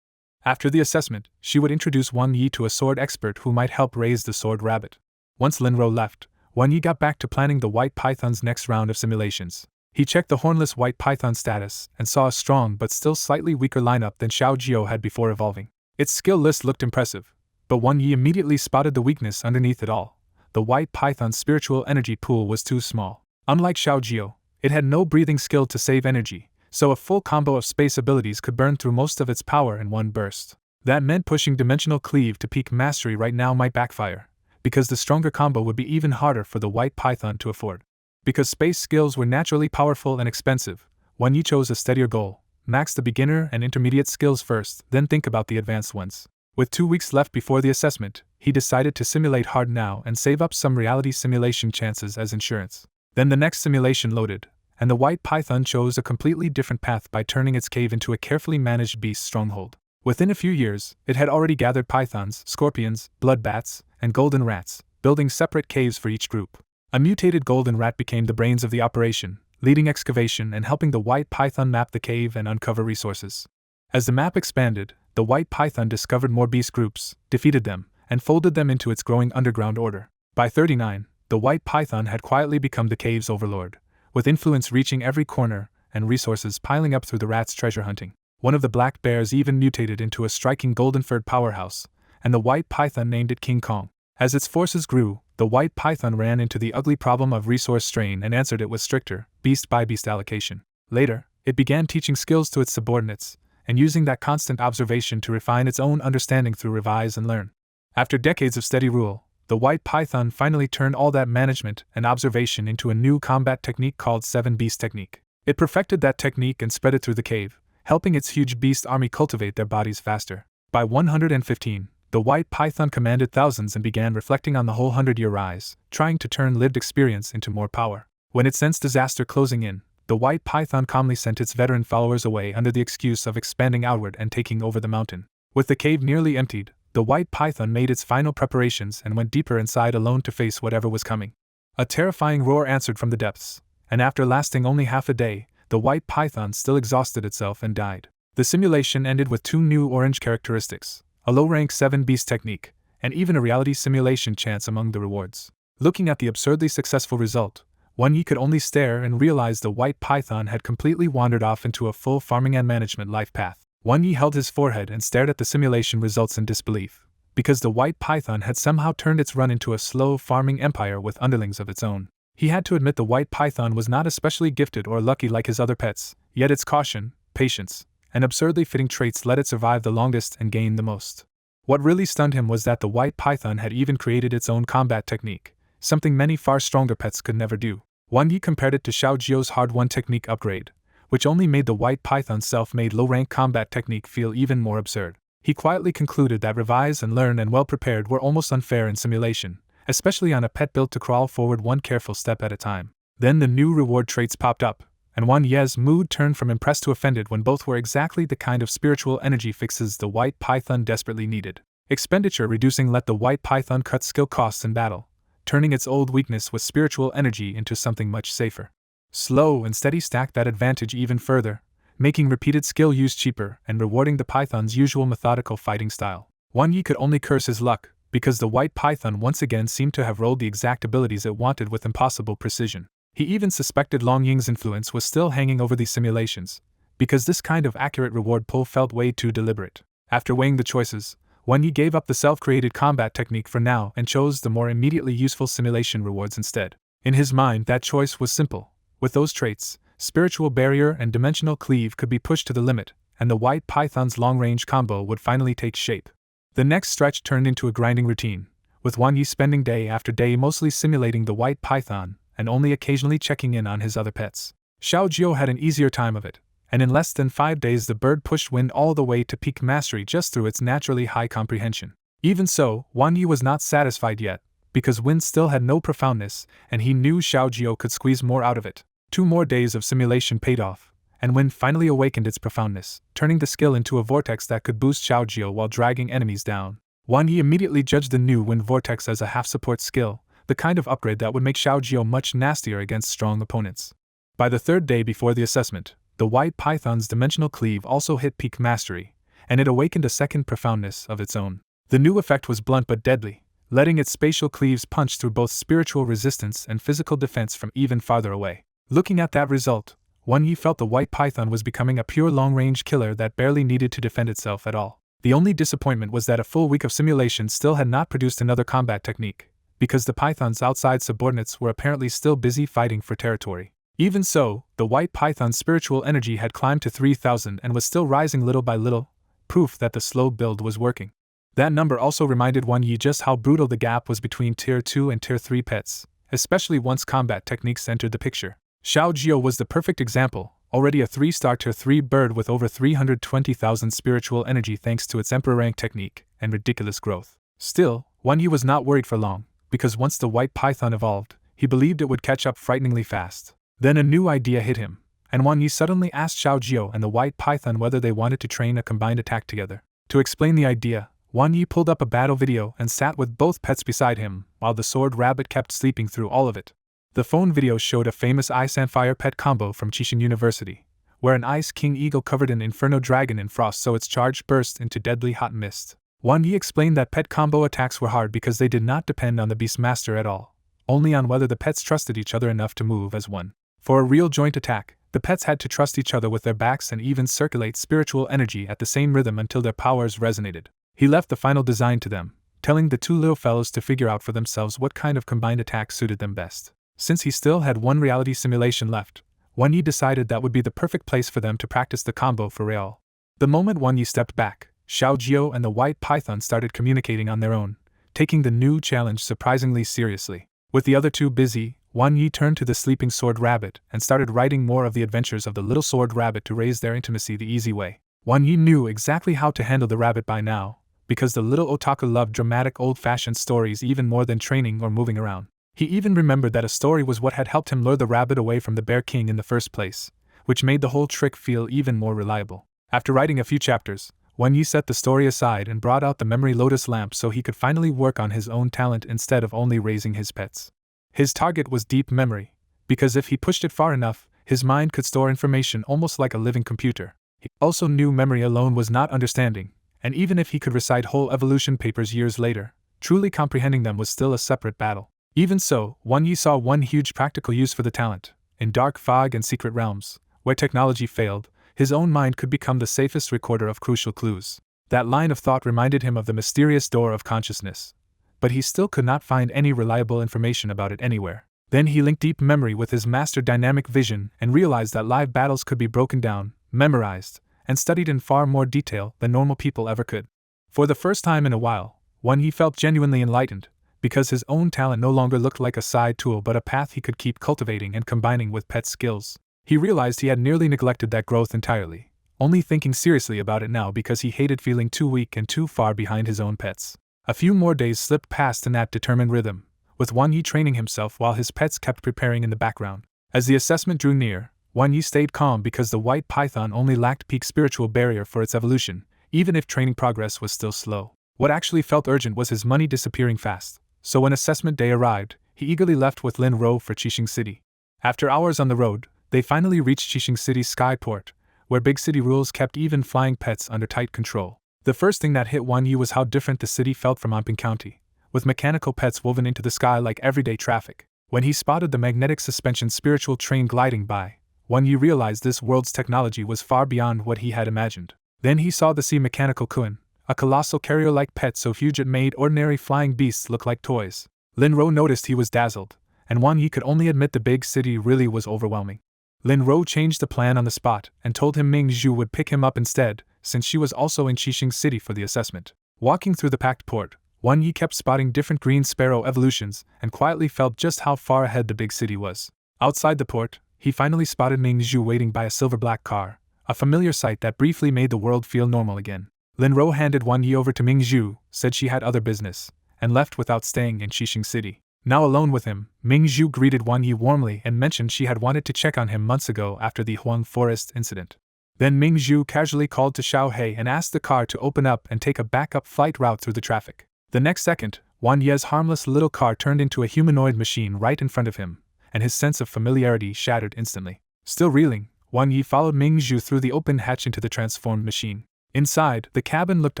After the assessment, she would introduce Wang Yi to a sword expert who might help raise the sword rabbit. Once Lin Ro left, Wang Yi got back to planning the white python's next round of simulations. He checked the hornless white python status and saw a strong but still slightly weaker lineup than Xiao Jiao had before evolving. Its skill list looked impressive, but Wang Yi immediately spotted the weakness underneath it all. The white python's spiritual energy pool was too small. Unlike Xiao Jiao, it had no breathing skill to save energy, so a full combo of space abilities could burn through most of its power in one burst. That meant pushing Dimensional Cleave to peak mastery right now might backfire, because the stronger combo would be even harder for the white python to afford. Because space skills were naturally powerful and expensive, Wang Yi chose a steadier goal: max the beginner and intermediate skills first, then think about the advanced ones. With 2 weeks left before the assessment, he decided to simulate hard now and save up some reality simulation chances as insurance. Then the next simulation loaded, and the white python chose a completely different path by turning its cave into a carefully managed beast stronghold. Within a few years, it had already gathered pythons, scorpions, blood bats, and golden rats, building separate caves for each group. A mutated golden rat became the brains of the operation, leading excavation and helping the white python map the cave and uncover resources. As the map expanded, the white python discovered more beast groups, defeated them, and folded them into its growing underground order. By 39, the white python had quietly become the cave's overlord, with influence reaching every corner and resources piling up through the rat's treasure hunting. One of the black bears even mutated into a striking golden-furred powerhouse, and the white python named it King Kong. As its forces grew, the white python ran into the ugly problem of resource strain and answered it with stricter, beast-by-beast allocation. Later, it began teaching skills to its subordinates, and using that constant observation to refine its own understanding through revise and learn. After decades of steady rule, the white python finally turned all that management and observation into a new combat technique called 7-Beast Technique. It perfected that technique and spread it through the cave, helping its huge beast army cultivate their bodies faster. By 115, the white python commanded thousands and began reflecting on the whole 100-year rise, trying to turn lived experience into more power. When it sensed disaster closing in, the white python calmly sent its veteran followers away under the excuse of expanding outward and taking over the mountain. With the cave nearly emptied, the white python made its final preparations and went deeper inside alone to face whatever was coming. A terrifying roar answered from the depths, and after lasting only half a day, the white python still exhausted itself and died. The simulation ended with 2 new orange characteristics: a low-rank 7-Beast Technique, and even a reality simulation chance among the rewards. Looking at the absurdly successful result, Wang Yi could only stare and realize the white python had completely wandered off into a full farming and management life path. Wang Yi held his forehead and stared at the simulation results in disbelief, because the white python had somehow turned its run into a slow farming empire with underlings of its own. He had to admit the white python was not especially gifted or lucky like his other pets, yet its caution, patience, and absurdly fitting traits let it survive the longest and gain the most. What really stunned him was that the white python had even created its own combat technique, something many far stronger pets could never do. Wang Yi compared it to Xiao Jiao's hard-won technique upgrade, which only made the white python's self-made low-rank combat technique feel even more absurd. He quietly concluded that revise and learn and well-prepared were almost unfair in simulation, especially on a pet built to crawl forward one careful step at a time. Then the new reward traits popped up, and Wang Yi's mood turned from impressed to offended when both were exactly the kind of spiritual energy fixes the white python desperately needed. Expenditure reducing let the white python cut skill costs in battle, turning its old weakness with spiritual energy into something much safer. Slow and steady stacked that advantage even further, making repeated skill use cheaper and rewarding the python's usual methodical fighting style. Wang Yi could only curse his luck, because the white python once again seemed to have rolled the exact abilities it wanted with impossible precision. He even suspected Long Ying's influence was still hanging over these simulations, because this kind of accurate reward pull felt way too deliberate. After weighing the choices, Wang Yi gave up the self-created combat technique for now and chose the more immediately useful simulation rewards instead. In his mind, that choice was simple. With those traits, spiritual barrier and dimensional cleave could be pushed to the limit, and the white python's long-range combo would finally take shape. The next stretch turned into a grinding routine, with Wan Yi spending day after day mostly simulating the white python and only occasionally checking in on his other pets. Xiao Jiu had an easier time of it, and in less than 5 days the bird pushed Wind all the way to peak mastery just through its naturally high comprehension. Even so, Wan Yi was not satisfied yet, because Wind still had no profoundness, and he knew Xiao Jiu could squeeze more out of it. 2 more days of simulation paid off, and Wind finally awakened its profoundness, turning the skill into a vortex that could boost Xiao Jiu while dragging enemies down. Wan Yi immediately judged the new Wind Vortex as a half-support skill, the kind of upgrade that would make Xiao Jiu much nastier against strong opponents. By the 3rd day before the assessment, the white python's dimensional cleave also hit peak mastery, and it awakened a second profoundness of its own. The new effect was blunt but deadly, letting its spatial cleaves punch through both spiritual resistance and physical defense from even farther away. Looking at that result, Wan Yi felt the white python was becoming a pure long-range killer that barely needed to defend itself at all. The only disappointment was that a full week of simulation still had not produced another combat technique, because the python's outside subordinates were apparently still busy fighting for territory. Even so, the white python's spiritual energy had climbed to 3,000 and was still rising little by little, proof that the slow build was working. That number also reminded Wan Yi just how brutal the gap was between Tier 2 and Tier 3 pets, especially once combat techniques entered the picture. Xiao Jiu was the perfect example, already a 3-star Tier 3 bird with over 320,000 spiritual energy thanks to its Emperor rank technique and ridiculous growth. Still, Wan Yi was not worried for long, because once the white python evolved, he believed it would catch up frighteningly fast. Then a new idea hit him, and Wan Yi suddenly asked Xiao Jiu and the white python whether they wanted to train a combined attack together. To explain the idea, Wan Yi pulled up a battle video and sat with both pets beside him, while the sword rabbit kept sleeping through all of it. The phone video showed a famous Ice and Fire pet combo from Qixing University, where an Ice King Eagle covered an Inferno Dragon in frost so its charge burst into deadly hot mist. Wan Yi explained that pet combo attacks were hard because they did not depend on the Beastmaster at all, only on whether the pets trusted each other enough to move as one. For a real joint attack, the pets had to trust each other with their backs and even circulate spiritual energy at the same rhythm until their powers resonated. He left the final design to them, telling the 2 little fellows to figure out for themselves what kind of combined attack suited them best. Since he still had one reality simulation left, Wan Yi decided that would be the perfect place for them to practice the combo for real. The moment Wan Yi stepped back, Xiao Jiu and the white python started communicating on their own, taking the new challenge surprisingly seriously. With the other 2 busy, Wan Yi turned to the sleeping sword rabbit and started writing more of the adventures of the little sword rabbit to raise their intimacy the easy way. Wan Yi knew exactly how to handle the rabbit by now, because the little otaku loved dramatic old-fashioned stories even more than training or moving around. He even remembered that a story was what had helped him lure the rabbit away from the Bear King in the first place, which made the whole trick feel even more reliable. After writing a few chapters, Wan Yi set the story aside and brought out the memory lotus lamp so he could finally work on his own talent instead of only raising his pets. His target was deep memory, because if he pushed it far enough, his mind could store information almost like a living computer. He also knew memory alone was not understanding, and even if he could recite whole evolution papers years later, truly comprehending them was still a separate battle. Even so, Wan Yi saw one huge practical use for the talent. In Dark Fog and Secret Realms, where technology failed, his own mind could become the safest recorder of crucial clues. That line of thought reminded him of the mysterious door of consciousness, but he still could not find any reliable information about it anywhere. Then he linked deep memory with his master dynamic vision and realized that live battles could be broken down, memorized, and studied in far more detail than normal people ever could. For the first time in a while, Wan Yi felt genuinely enlightened, because his own talent no longer looked like a side tool but a path he could keep cultivating and combining with pet skills. He realized he had nearly neglected that growth entirely, only thinking seriously about it now because he hated feeling too weak and too far behind his own pets. A few more days slipped past in that determined rhythm, with Wan Yi training himself while his pets kept preparing in the background. As the assessment drew near, Wan Yi stayed calm because the white python only lacked peak spiritual barrier for its evolution, even if training progress was still slow. What actually felt urgent was his money disappearing fast. So when assessment day arrived, he eagerly left with Lin Ro for Qixing City. After hours on the road, they finally reached Qixing City's skyport, where big city rules kept even flying pets under tight control. The first thing that hit Wan Yi was how different the city felt from Anping County, with mechanical pets woven into the sky like everyday traffic. When he spotted the magnetic suspension spiritual train gliding by, Wan Yi realized this world's technology was far beyond what he had imagined. Then he saw the sea mechanical Kuan, a colossal carrier-like pet so huge it made ordinary flying beasts look like toys. Lin Ro noticed he was dazzled, and Wan Yi could only admit the big city really was overwhelming. Lin Ro changed the plan on the spot and told him Ming Zhu would pick him up instead, since she was also in Qixing City for the assessment. Walking through the packed port, Wan Yi kept spotting different green sparrow evolutions and quietly felt just how far ahead the big city was. Outside the port, he finally spotted Ming Zhu waiting by a silver-black car, a familiar sight that briefly made the world feel normal again. Lin Ro handed Wan Yi over to Ming Zhu, said she had other business, and left without staying in Qixing City. Now alone with him, Ming Zhu greeted Wan Yi warmly and mentioned she had wanted to check on him months ago after the Huang Forest incident. Then Ming Zhu casually called to Xiao He and asked the car to open up and take a backup flight route through the traffic. The next second, Wan Ye's harmless little car turned into a humanoid machine right in front of him, and his sense of familiarity shattered instantly. Still reeling, Wan Yi followed Ming Zhu through the open hatch into the transformed machine. Inside, the cabin looked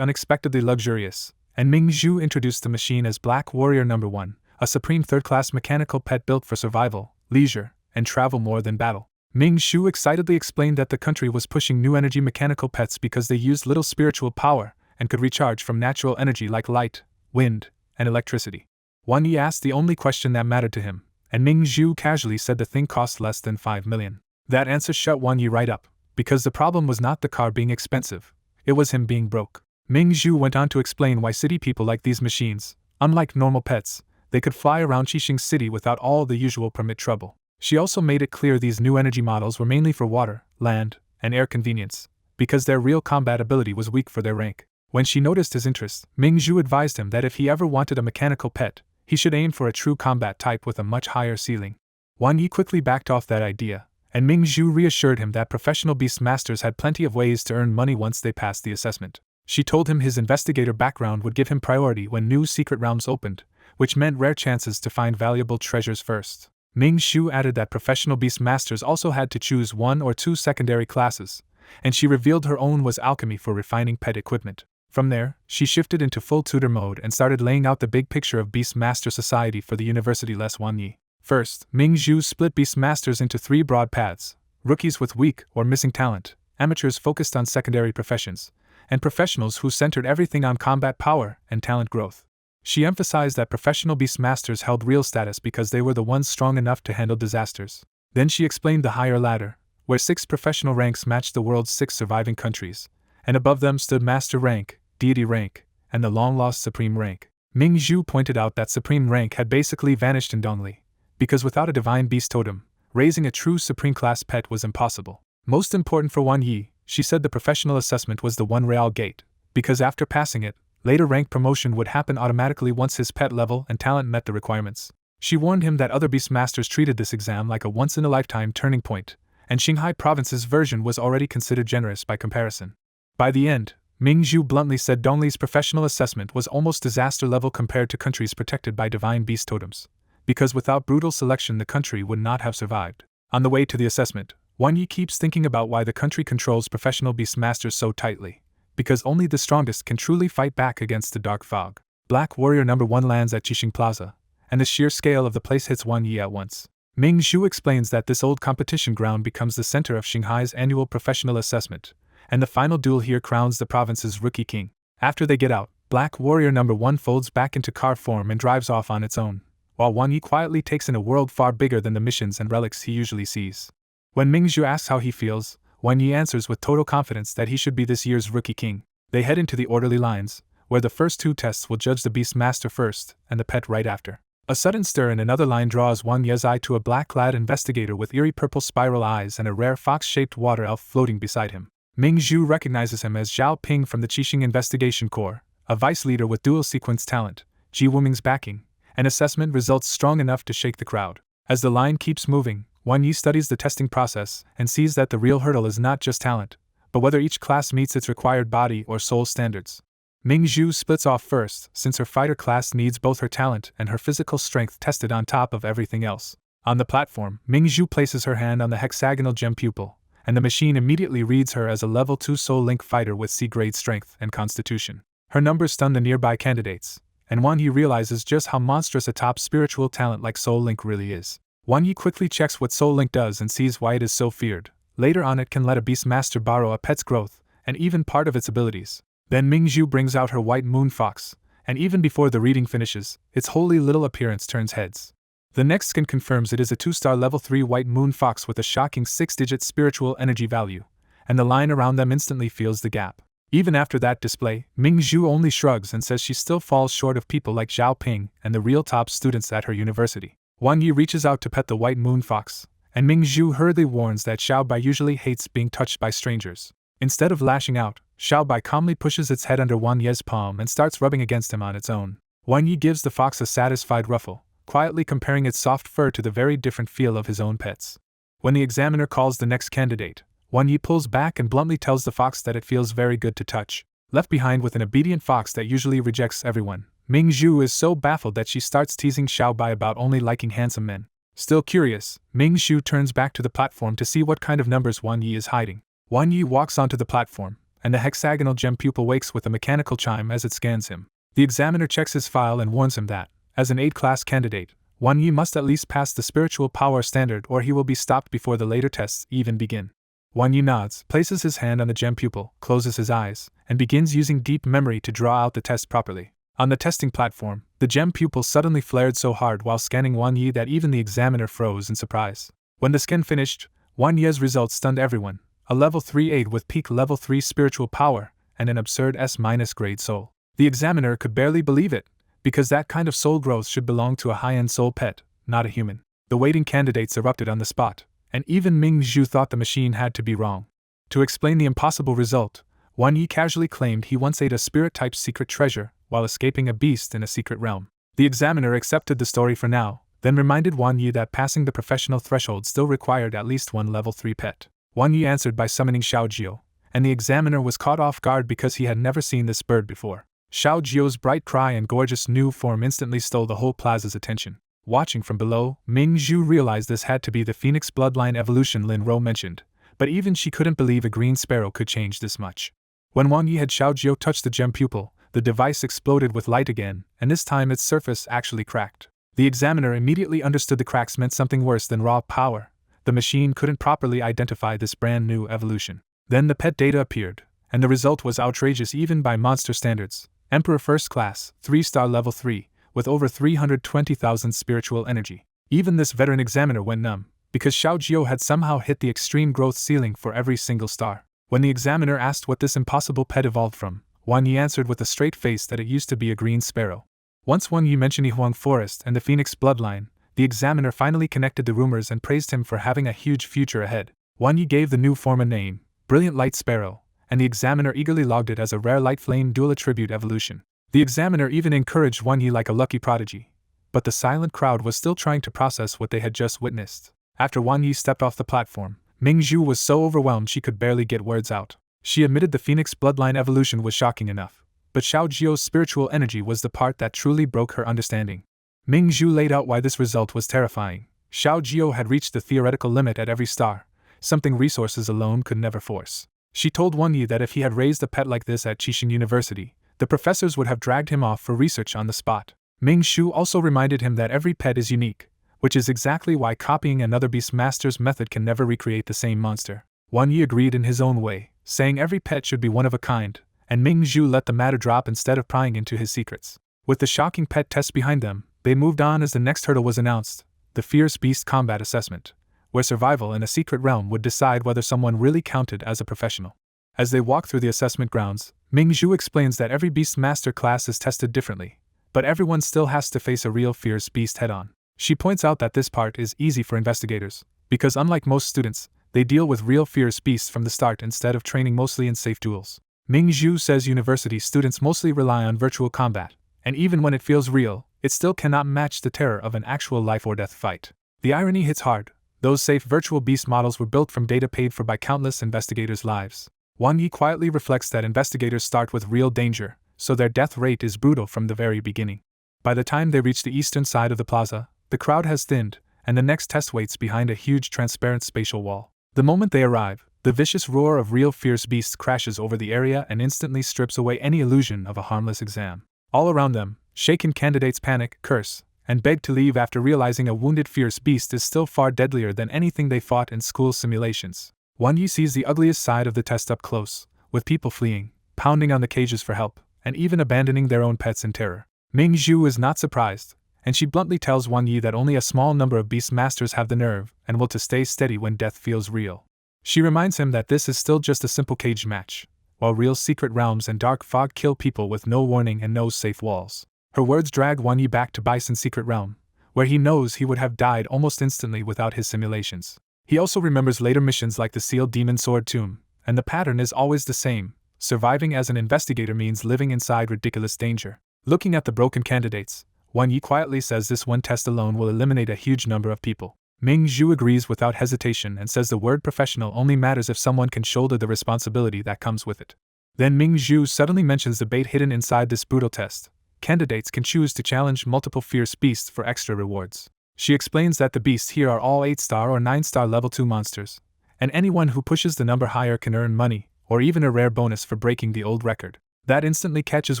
unexpectedly luxurious, and Ming Zhu introduced the machine as Black Warrior No. 1, a supreme third-class mechanical pet built for survival, leisure, and travel more than battle. Ming Zhu excitedly explained that the country was pushing new energy mechanical pets because they used little spiritual power and could recharge from natural energy like light, wind, and electricity. Wan Yi asked the only question that mattered to him, and Ming Zhu casually said the thing cost less than 5 million. That answer shut Wan Yi right up, because the problem was not the car being expensive, it was him being broke. Ming Zhu went on to explain why city people like these machines. Unlike normal pets, they could fly around Qixing City without all the usual permit trouble. She also made it clear these new energy models were mainly for water, land, and air convenience, because their real combat ability was weak for their rank. When she noticed his interest, Ming Zhu advised him that if he ever wanted a mechanical pet, he should aim for a true combat type with a much higher ceiling. Wan Yi quickly backed off that idea, and Ming Zhu reassured him that professional beast masters had plenty of ways to earn money once they passed the assessment. She told him his investigator background would give him priority when new secret realms opened, which meant rare chances to find valuable treasures first. Ming Zhu added that professional beast masters also had to choose 1 or 2 secondary classes, and she revealed her own was alchemy for refining pet equipment. From there, she shifted into full tutor mode and started laying out the big picture of Beast Master Society for the university-less Wan Yi. First, Ming Zhu split Beast Masters into 3 broad paths: rookies with weak or missing talent, amateurs focused on secondary professions, and professionals who centered everything on combat power and talent growth. She emphasized that professional beast masters held real status because they were the ones strong enough to handle disasters. Then she explained the higher ladder, where 6 professional ranks matched the world's 6 surviving countries, and above them stood master rank, deity rank, and the long-lost supreme rank. Ming Zhu pointed out that supreme rank had basically vanished in Dongli, because without a divine beast totem, raising a true supreme class pet was impossible. Most important for Wan Yi, she said the professional assessment was the 1 real gate, because after passing it, later rank promotion would happen automatically once his pet level and talent met the requirements. She warned him that other beast masters treated this exam like a once-in-a-lifetime turning point, and Qinghai Province's version was already considered generous by comparison. By the end, Ming Zhu bluntly said Dongli's professional assessment was almost disaster level compared to countries protected by divine beast totems, because without brutal selection the country would not have survived. On the way to the assessment, Wan Yi keeps thinking about why the country controls professional beast masters so tightly, because only the strongest can truly fight back against the dark fog. Black Warrior No. 1 lands at Qixing Plaza, and the sheer scale of the place hits Wan Yi at once. Ming Zhu explains that this old competition ground becomes the center of Qinghai's annual professional assessment, and the final duel here crowns the province's rookie king. After they get out, Black Warrior No. 1 folds back into car form and drives off on its own, while Wan Yi quietly takes in a world far bigger than the missions and relics he usually sees. When Ming Zhu asks how he feels, Wan Yi answers with total confidence that he should be this year's rookie king. They head into the orderly lines, where the first 2 tests will judge the beast master first, and the pet right after. A sudden stir in another line draws Wan Ye's eye to a black-clad investigator with eerie purple spiral eyes and a rare fox-shaped water elf floating beside him. Ming Zhu recognizes him as Zhao Ping from the Qixing Investigation Corps, a vice leader with dual sequence talent, Ji Wuming's backing, and assessment results strong enough to shake the crowd. As the line keeps moving, Wan Yi studies the testing process and sees that the real hurdle is not just talent, but whether each class meets its required body or soul standards. Ming Zhu splits off first, since her fighter class needs both her talent and her physical strength tested on top of everything else. On the platform, Ming Zhu places her hand on the hexagonal gem pupil, and the machine immediately reads her as a level 2 Soul Link fighter with C-grade strength and constitution. Her numbers stun the nearby candidates, and Wan Yi realizes just how monstrous a top spiritual talent like Soul Link really is. Wan Yi quickly checks what Soul Link does and sees why it is so feared. Later on it can let a beast master borrow a pet's growth, and even part of its abilities. Then Ming Zhu brings out her white moon fox, and even before the reading finishes, its holy little appearance turns heads. The next scan confirms it is a 2-star level 3 white moon fox with a shocking 6-digit spiritual energy value, and the line around them instantly fills the gap. Even after that display, Ming Zhu only shrugs and says she still falls short of people like Zhao Ping and the real top students at her university. Wang Yi reaches out to pet the white moon fox, and Ming Zhu hurriedly warns that Xiao Bai usually hates being touched by strangers. Instead of lashing out, Xiao Bai calmly pushes its head under Wang Yi's palm and starts rubbing against him on its own. Wang Yi gives the fox a satisfied ruffle, quietly comparing its soft fur to the very different feel of his own pets. When the examiner calls the next candidate, Wang Yi pulls back and bluntly tells the fox that it feels very good to touch. Left behind with an obedient fox that usually rejects everyone, Ming Zhu is so baffled that she starts teasing Xiao Bai about only liking handsome men. Still curious, Ming Zhu turns back to the platform to see what kind of numbers Wang Yi is hiding. Wang Yi walks onto the platform, and the hexagonal gem pupil wakes with a mechanical chime as it scans him. The examiner checks his file and warns him that, as an 8-class candidate, Wang Yi must at least pass the spiritual power standard or he will be stopped before the later tests even begin. Wang Yi nods, places his hand on the gem pupil, closes his eyes, and begins using deep memory to draw out the test properly. On the testing platform, the gem pupil suddenly flared so hard while scanning Wang Yi that even the examiner froze in surprise. When the scan finished, Wang Yi's results stunned everyone. A level 3 aid with peak level 3 spiritual power, and an absurd S- grade soul. The examiner could barely believe it, because that kind of soul growth should belong to a high-end soul pet, not a human. The waiting candidates erupted on the spot, and even Ming Zhu thought the machine had to be wrong. To explain the impossible result, Wang Yi casually claimed he once ate a spirit-type secret treasure while escaping a beast in a secret realm. The examiner accepted the story for now, then reminded Wang Yi that passing the professional threshold still required at least one level 3 pet. Wang Yi answered by summoning Xiao Jiu, and the examiner was caught off guard because he had never seen this bird before. Xiao Jiu's bright cry and gorgeous new form instantly stole the whole plaza's attention. Watching from below, Ming Zhu realized this had to be the phoenix bloodline evolution Lin Ro mentioned, but even she couldn't believe a green sparrow could change this much. When Wang Yi had Xiao Jiu touch the gem pupil, the device exploded with light again, and this time its surface actually cracked. The examiner immediately understood the cracks meant something worse than raw power. The machine couldn't properly identify this brand new evolution. Then the pet data appeared, and the result was outrageous even by monster standards. Emperor First Class, 3-star level 3, with over 320,000 spiritual energy. Even this veteran examiner went numb, because Xiao Jiu had somehow hit the extreme growth ceiling for every single star. When the examiner asked what this impossible pet evolved from, Wang Yi answered with a straight face that it used to be a green sparrow. Once Wang Yi mentioned Yihuang Forest and the phoenix bloodline, the examiner finally connected the rumors and praised him for having a huge future ahead. Wang Yi gave the new form a name, Brilliant Light Sparrow, and the examiner eagerly logged it as a rare light flame dual attribute evolution. The examiner even encouraged Wang Yi like a lucky prodigy. But the silent crowd was still trying to process what they had just witnessed. After Wang Yi stepped off the platform, Ming Zhu was so overwhelmed she could barely get words out. She admitted the phoenix bloodline evolution was shocking enough, but Xiao Jiu's spiritual energy was the part that truly broke her understanding. Ming Zhu laid out why this result was terrifying. Xiao Jiu had reached the theoretical limit at every star, something resources alone could never force. She told Wang Yi that if he had raised a pet like this at Qixing University, the professors would have dragged him off for research on the spot. Ming Zhu also reminded him that every pet is unique, which is exactly why copying another beastmaster's method can never recreate the same monster. Wang Yi agreed in his own way, saying every pet should be one of a kind, and Ming Zhu let the matter drop instead of prying into his secrets. With the shocking pet test behind them, they moved on as the next hurdle was announced, the Fierce Beast Combat Assessment, where survival in a secret realm would decide whether someone really counted as a professional. As they walk through the assessment grounds, Ming Zhu explains that every Beastmaster class is tested differently, but everyone still has to face a real fierce beast head-on. She points out that this part is easy for investigators, because unlike most students, they deal with real fierce beasts from the start instead of training mostly in safe duels. Ming Zhu says university students mostly rely on virtual combat, and even when it feels real, it still cannot match the terror of an actual life-or-death fight. The irony hits hard. Those safe virtual beast models were built from data paid for by countless investigators' lives. Wang Yi quietly reflects that investigators start with real danger, so their death rate is brutal from the very beginning. By the time they reach the eastern side of the plaza, the crowd has thinned, and the next test waits behind a huge transparent spatial wall. The moment they arrive, the vicious roar of real fierce beasts crashes over the area and instantly strips away any illusion of a harmless exam. All around them, shaken candidates panic, curse, and beg to leave after realizing a wounded fierce beast is still far deadlier than anything they fought in school simulations. Wang Yi sees the ugliest side of the test up close, with people fleeing, pounding on the cages for help, and even abandoning their own pets in terror. Ming Zhu is not surprised, and she bluntly tells Wang Yi that only a small number of beast masters have the nerve and will to stay steady when death feels real. She reminds him that this is still just a simple cage match, while real secret realms and dark fog kill people with no warning and no safe walls. Her words drag Wang Yi back to Bison's secret realm, where he knows he would have died almost instantly without his simulations. He also remembers later missions like the sealed demon sword tomb, and the pattern is always the same. Surviving as an investigator means living inside ridiculous danger. Looking at the broken candidates, Wang Yi quietly says this one test alone will eliminate a huge number of people. Ming Zhu agrees without hesitation and says the word professional only matters if someone can shoulder the responsibility that comes with it. Then Ming Zhu suddenly mentions the bait hidden inside this brutal test. Candidates can choose to challenge multiple fierce beasts for extra rewards. She explains that the beasts here are all 8-star or 9-star level 2 monsters, and anyone who pushes the number higher can earn money, or even a rare bonus for breaking the old record. That instantly catches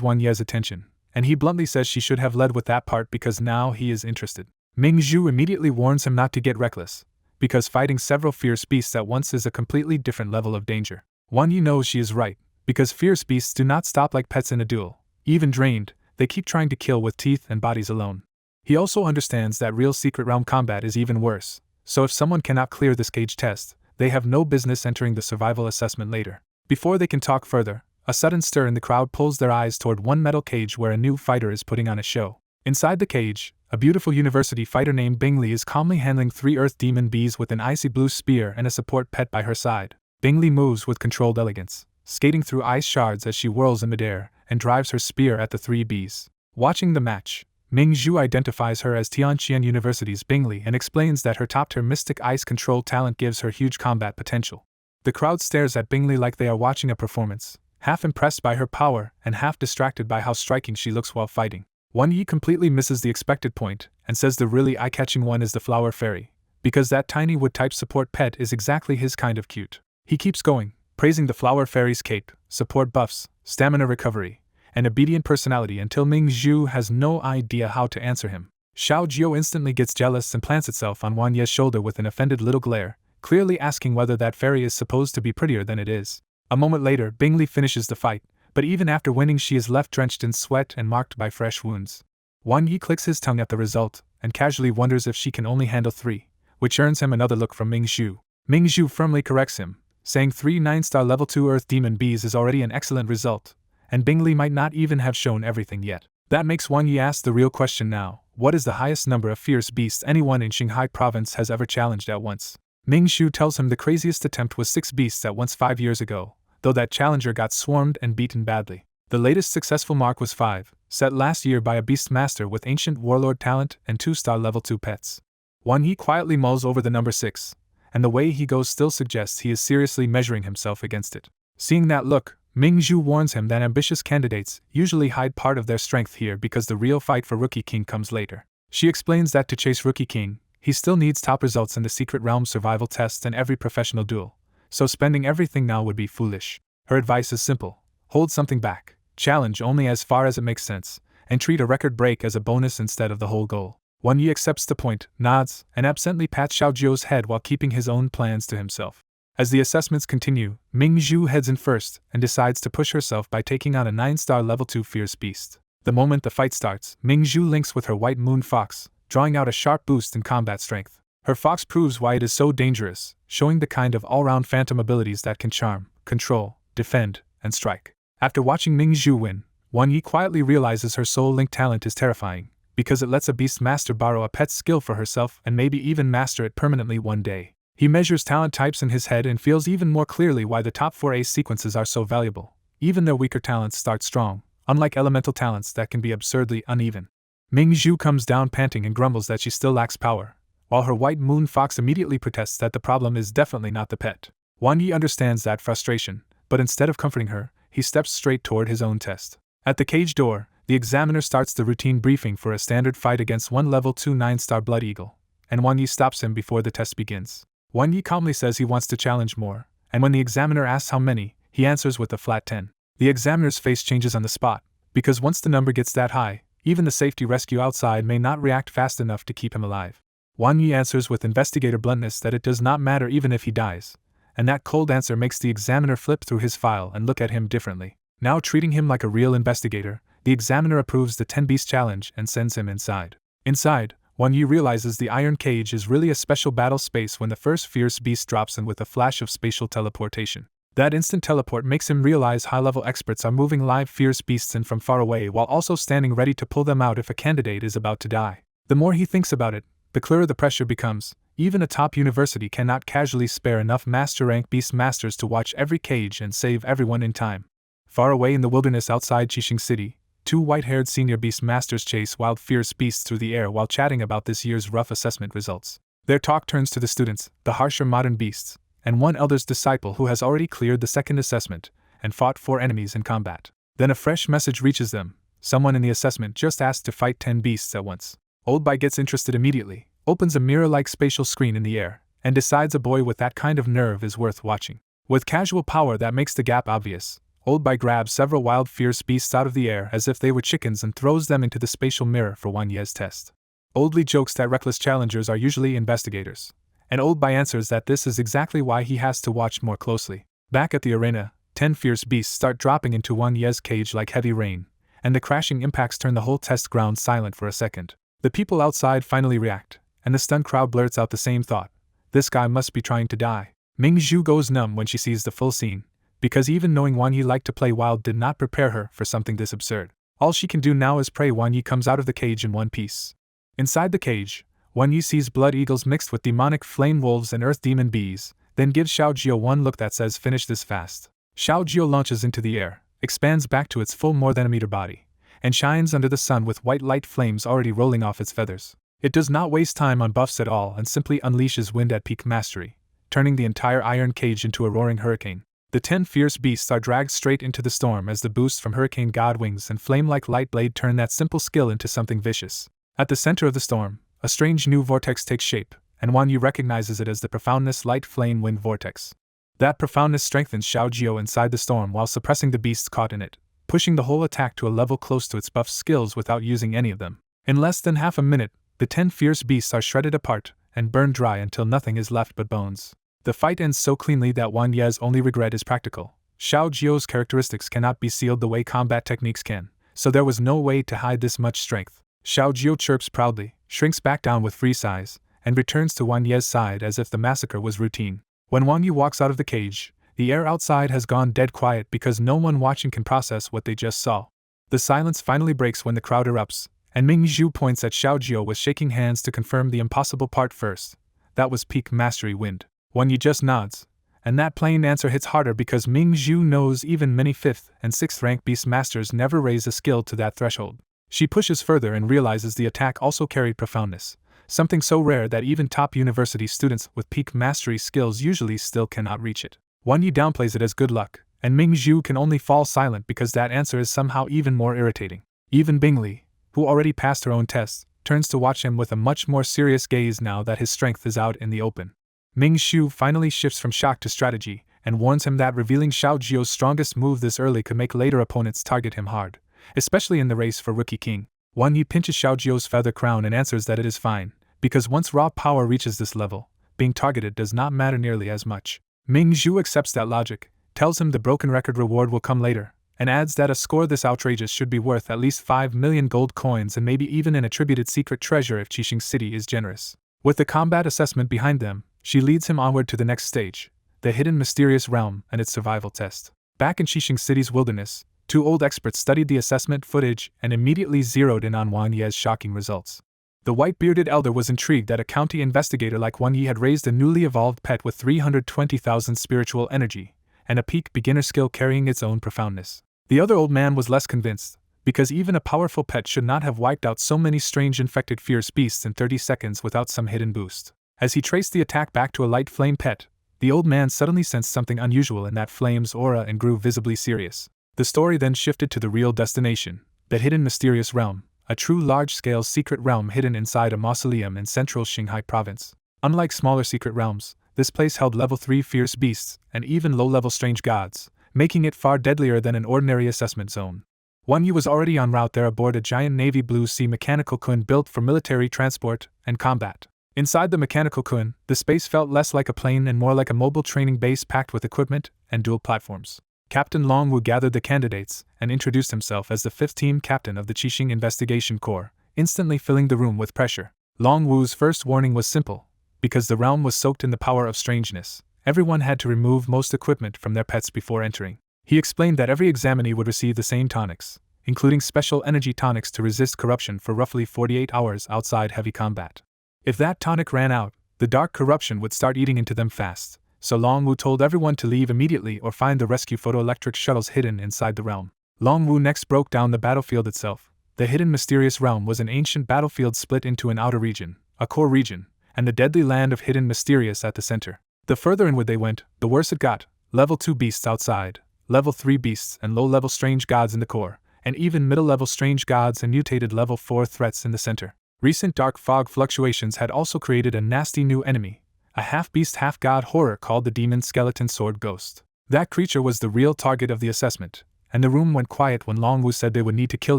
Wang Ye's attention, and he bluntly says she should have led with that part because now he is interested. Ming Zhu immediately warns him not to get reckless, because fighting several fierce beasts at once is a completely different level of danger. Wang Yi knows she is right, because fierce beasts do not stop like pets in a duel. Even drained, they keep trying to kill with teeth and bodies alone. He also understands that real secret realm combat is even worse, so if someone cannot clear this cage test, they have no business entering the survival assessment later. Before they can talk further, a sudden stir in the crowd pulls their eyes toward one metal cage where a new fighter is putting on a show. Inside the cage, a beautiful university fighter named Bingli is calmly handling 3 earth demon bees with an icy blue spear and a support pet by her side. Bingli moves with controlled elegance, skating through ice shards as she whirls in midair and drives her spear at the 3 bees. Watching the match, Ming Zhu identifies her as Tianqian University's Bingli and explains that her top-tier mystic ice control talent gives her huge combat potential. The crowd stares at Bingli like they are watching a performance, half impressed by her power and half distracted by how striking she looks while fighting. Wang Yi completely misses the expected point and says the really eye-catching one is the flower fairy, because that tiny wood-type support pet is exactly his kind of cute. He keeps going, praising the flower fairy's cape, support buffs, stamina recovery, and obedient personality until Ming Zhu has no idea how to answer him. Xiao Jiu instantly gets jealous and plants itself on Wang Ye's shoulder with an offended little glare, clearly asking whether that fairy is supposed to be prettier than it is. A moment later, Bingli finishes the fight, but even after winning she is left drenched in sweat and marked by fresh wounds. Wang Yi clicks his tongue at the result, and casually wonders if she can only handle 3, which earns him another look from Ming Zhu. Ming Zhu firmly corrects him, saying 3 9-star level 2 earth demon bees is already an excellent result, and Bingli might not even have shown everything yet. That makes Wang Yi ask the real question now: what is the highest number of fierce beasts anyone in Qinghai province has ever challenged at once? Ming Zhu tells him the craziest attempt was 6 beasts at once 5 years ago, though that challenger got swarmed and beaten badly. The latest successful mark was 5, set last year by a beast master with ancient warlord talent and 2-star level 2 pets. Wang Yi quietly mulls over the number 6, and the way he goes still suggests he is seriously measuring himself against it. Seeing that look, Ming Zhu warns him that ambitious candidates usually hide part of their strength here because the real fight for Rookie King comes later. She explains that to chase Rookie King, he still needs top results in the Secret Realm survival test and every professional duel, so spending everything now would be foolish. Her advice is simple: hold something back, challenge only as far as it makes sense, and treat a record break as a bonus instead of the whole goal. Wang Yi accepts the point, nods, and absently pats Xiao Jiu's head while keeping his own plans to himself. As the assessments continue, Ming Zhu heads in first and decides to push herself by taking on a 9-star level 2 fierce beast. The moment the fight starts, Ming Zhu links with her white moon fox, drawing out a sharp boost in combat strength. Her fox proves why it is so dangerous, showing the kind of all-round phantom abilities that can charm, control, defend, and strike. After watching Ming Zhu win, Wang Yi quietly realizes her soul link talent is terrifying, because it lets a beast master borrow a pet's skill for herself and maybe even master it permanently one day. He measures talent types in his head and feels even more clearly why the top 4 ace sequences are so valuable. Even their weaker talents start strong, unlike elemental talents that can be absurdly uneven. Ming Zhu comes down panting and grumbles that she still lacks power, while her white moon fox immediately protests that the problem is definitely not the pet. Wang Yi understands that frustration, but instead of comforting her, he steps straight toward his own test. At the cage door, the examiner starts the routine briefing for a standard fight against one level 2 9-star Blood Eagle, and Wang Yi stops him before the test begins. Wang Yi calmly says he wants to challenge more, and when the examiner asks how many, he answers with a flat 10. The examiner's face changes on the spot, because once the number gets that high, even the safety rescue outside may not react fast enough to keep him alive. Wang Yi answers with investigator bluntness that it does not matter even if he dies, and that cold answer makes the examiner flip through his file and look at him differently. Now treating him like a real investigator, the examiner approves the 10 beast challenge and sends him inside. Inside, Wan Yi realizes the iron cage is really a special battle space when the first fierce beast drops in with a flash of spatial teleportation. That instant teleport makes him realize high-level experts are moving live fierce beasts in from far away while also standing ready to pull them out if a candidate is about to die. The more he thinks about it, the clearer the pressure becomes. Even a top university cannot casually spare enough master-rank beast masters to watch every cage and save everyone in time. Far away in the wilderness outside Qixing City, two white-haired senior beast masters chase wild fierce beasts through the air while chatting about this year's rough assessment results. Their talk turns to the students, the harsher modern beasts, and one elder's disciple who has already cleared the second assessment and fought 4 enemies in combat. Then a fresh message reaches them. Someone in the assessment just asked to fight 10 beasts at once. Old Bai gets interested immediately, opens a mirror-like spatial screen in the air, and decides a boy with that kind of nerve is worth watching. With casual power that makes the gap obvious, Old Bai grabs several wild fierce beasts out of the air as if they were chickens and throws them into the spatial mirror for Wan Ye's test. Old Li jokes that reckless challengers are usually investigators, and Old Bai answers that this is exactly why he has to watch more closely. Back at the arena, 10 fierce beasts start dropping into Wan Ye's cage like heavy rain, and the crashing impacts turn the whole test ground silent for a second. The people outside finally react, and the stunned crowd blurts out the same thought. This guy must be trying to die. Ming Zhu goes numb when she sees the full scene, because even knowing Wan Yi liked to play wild did not prepare her for something this absurd. All she can do now is pray Wan Yi comes out of the cage in one piece. Inside the cage, Wan Yi sees blood eagles mixed with demonic flame wolves and earth demon bees, then gives Xiao Jio one look that says finish this fast. Xiao Jio launches into the air, expands back to its full more than a meter body, and shines under the sun with white light flames already rolling off its feathers. It does not waste time on buffs at all and simply unleashes wind at peak mastery, turning the entire iron cage into a roaring hurricane. The 10 fierce beasts are dragged straight into the storm as the boost from Hurricane God wings and flame-like light blade turn that simple skill into something vicious. At the center of the storm, a strange new vortex takes shape, and Wan Yu recognizes it as the Profoundness Light Flame Wind Vortex. That profoundness strengthens Xiao Jio inside the storm while suppressing the beasts caught in it, pushing the whole attack to a level close to its buff skills without using any of them. In less than half a minute, the 10 fierce beasts are shredded apart and burned dry until nothing is left but bones. The fight ends so cleanly that Wan Ye's only regret is practical. Xiao Jio's characteristics cannot be sealed the way combat techniques can, so there was no way to hide this much strength. Xiao Jio chirps proudly, shrinks back down with free size, and returns to Wan Ye's side as if the massacre was routine. When Wan Yu walks out of the cage, the air outside has gone dead quiet because no one watching can process what they just saw. The silence finally breaks when the crowd erupts, and Ming Zhu points at Xiao Jio with shaking hands to confirm the impossible part first. That was peak mastery wind. Wan Yi just nods, and that plain answer hits harder because Ming Zhu knows even many 5th and 6th rank beast masters never raise a skill to that threshold. She pushes further and realizes the attack also carried profoundness, something so rare that even top university students with peak mastery skills usually still cannot reach it. Wan Yi downplays it as good luck, and Ming Zhu can only fall silent because that answer is somehow even more irritating. Even Bing Li, who already passed her own test, turns to watch him with a much more serious gaze now that his strength is out in the open. Ming Zhu finally shifts from shock to strategy, and warns him that revealing Xiao Jio's strongest move this early could make later opponents target him hard, especially in the race for Rookie King. Wan Yi pinches Xiao Jio's feather crown and answers that it is fine, because once raw power reaches this level, being targeted does not matter nearly as much. Ming Zhu accepts that logic, tells him the broken record reward will come later, and adds that a score this outrageous should be worth at least 5 million gold coins and maybe even an attributed secret treasure if Qixing City is generous. With the combat assessment behind them, she leads him onward to the next stage, the hidden mysterious realm and its survival test. Back in Qixing City's wilderness, 2 old experts studied the assessment footage and immediately zeroed in on Wan Ye's shocking results. The white-bearded elder was intrigued that a county investigator like Wan Yi had raised a newly evolved pet with 320,000 spiritual energy, and a peak beginner skill carrying its own profoundness. The other old man was less convinced, because even a powerful pet should not have wiped out so many strange infected fierce beasts in 30 seconds without some hidden boost. As he traced the attack back to a light flame pet, the old man suddenly sensed something unusual in that flame's aura and grew visibly serious. The story then shifted to the real destination, the hidden mysterious realm, a true large-scale secret realm hidden inside a mausoleum in central Xinghai province. Unlike smaller secret realms, this place held level 3 fierce beasts and even low-level strange gods, making it far deadlier than an ordinary assessment zone. Wan Yu was already en route there aboard a giant navy blue sea mechanical kun built for military transport and combat. Inside the mechanical kun, the space felt less like a plane and more like a mobile training base packed with equipment and dual platforms. Captain Longwu gathered the candidates and introduced himself as the 5th team captain of the Qixing Investigation Corps, instantly filling the room with pressure. Long Wu's first warning was simple. Because the realm was soaked in the power of strangeness, everyone had to remove most equipment from their pets before entering. He explained that every examinee would receive the same tonics, including special energy tonics to resist corruption for roughly 48 hours outside heavy combat. If that tonic ran out, the dark corruption would start eating into them fast, so Long Wu told everyone to leave immediately or find the rescue photoelectric shuttles hidden inside the realm. Long Wu next broke down the battlefield itself. The hidden mysterious realm was an ancient battlefield split into an outer region, a core region, and the deadly land of hidden mysterious at the center. The further inward they went, the worse it got. Level 2 beasts outside, level 3 beasts and low-level strange gods in the core, and even middle-level strange gods and mutated level 4 threats in the center. Recent dark fog fluctuations had also created a nasty new enemy, a half-beast half-god horror called the Demon Skeleton Sword Ghost. That creature was the real target of the assessment, and the room went quiet when Long Wu said they would need to kill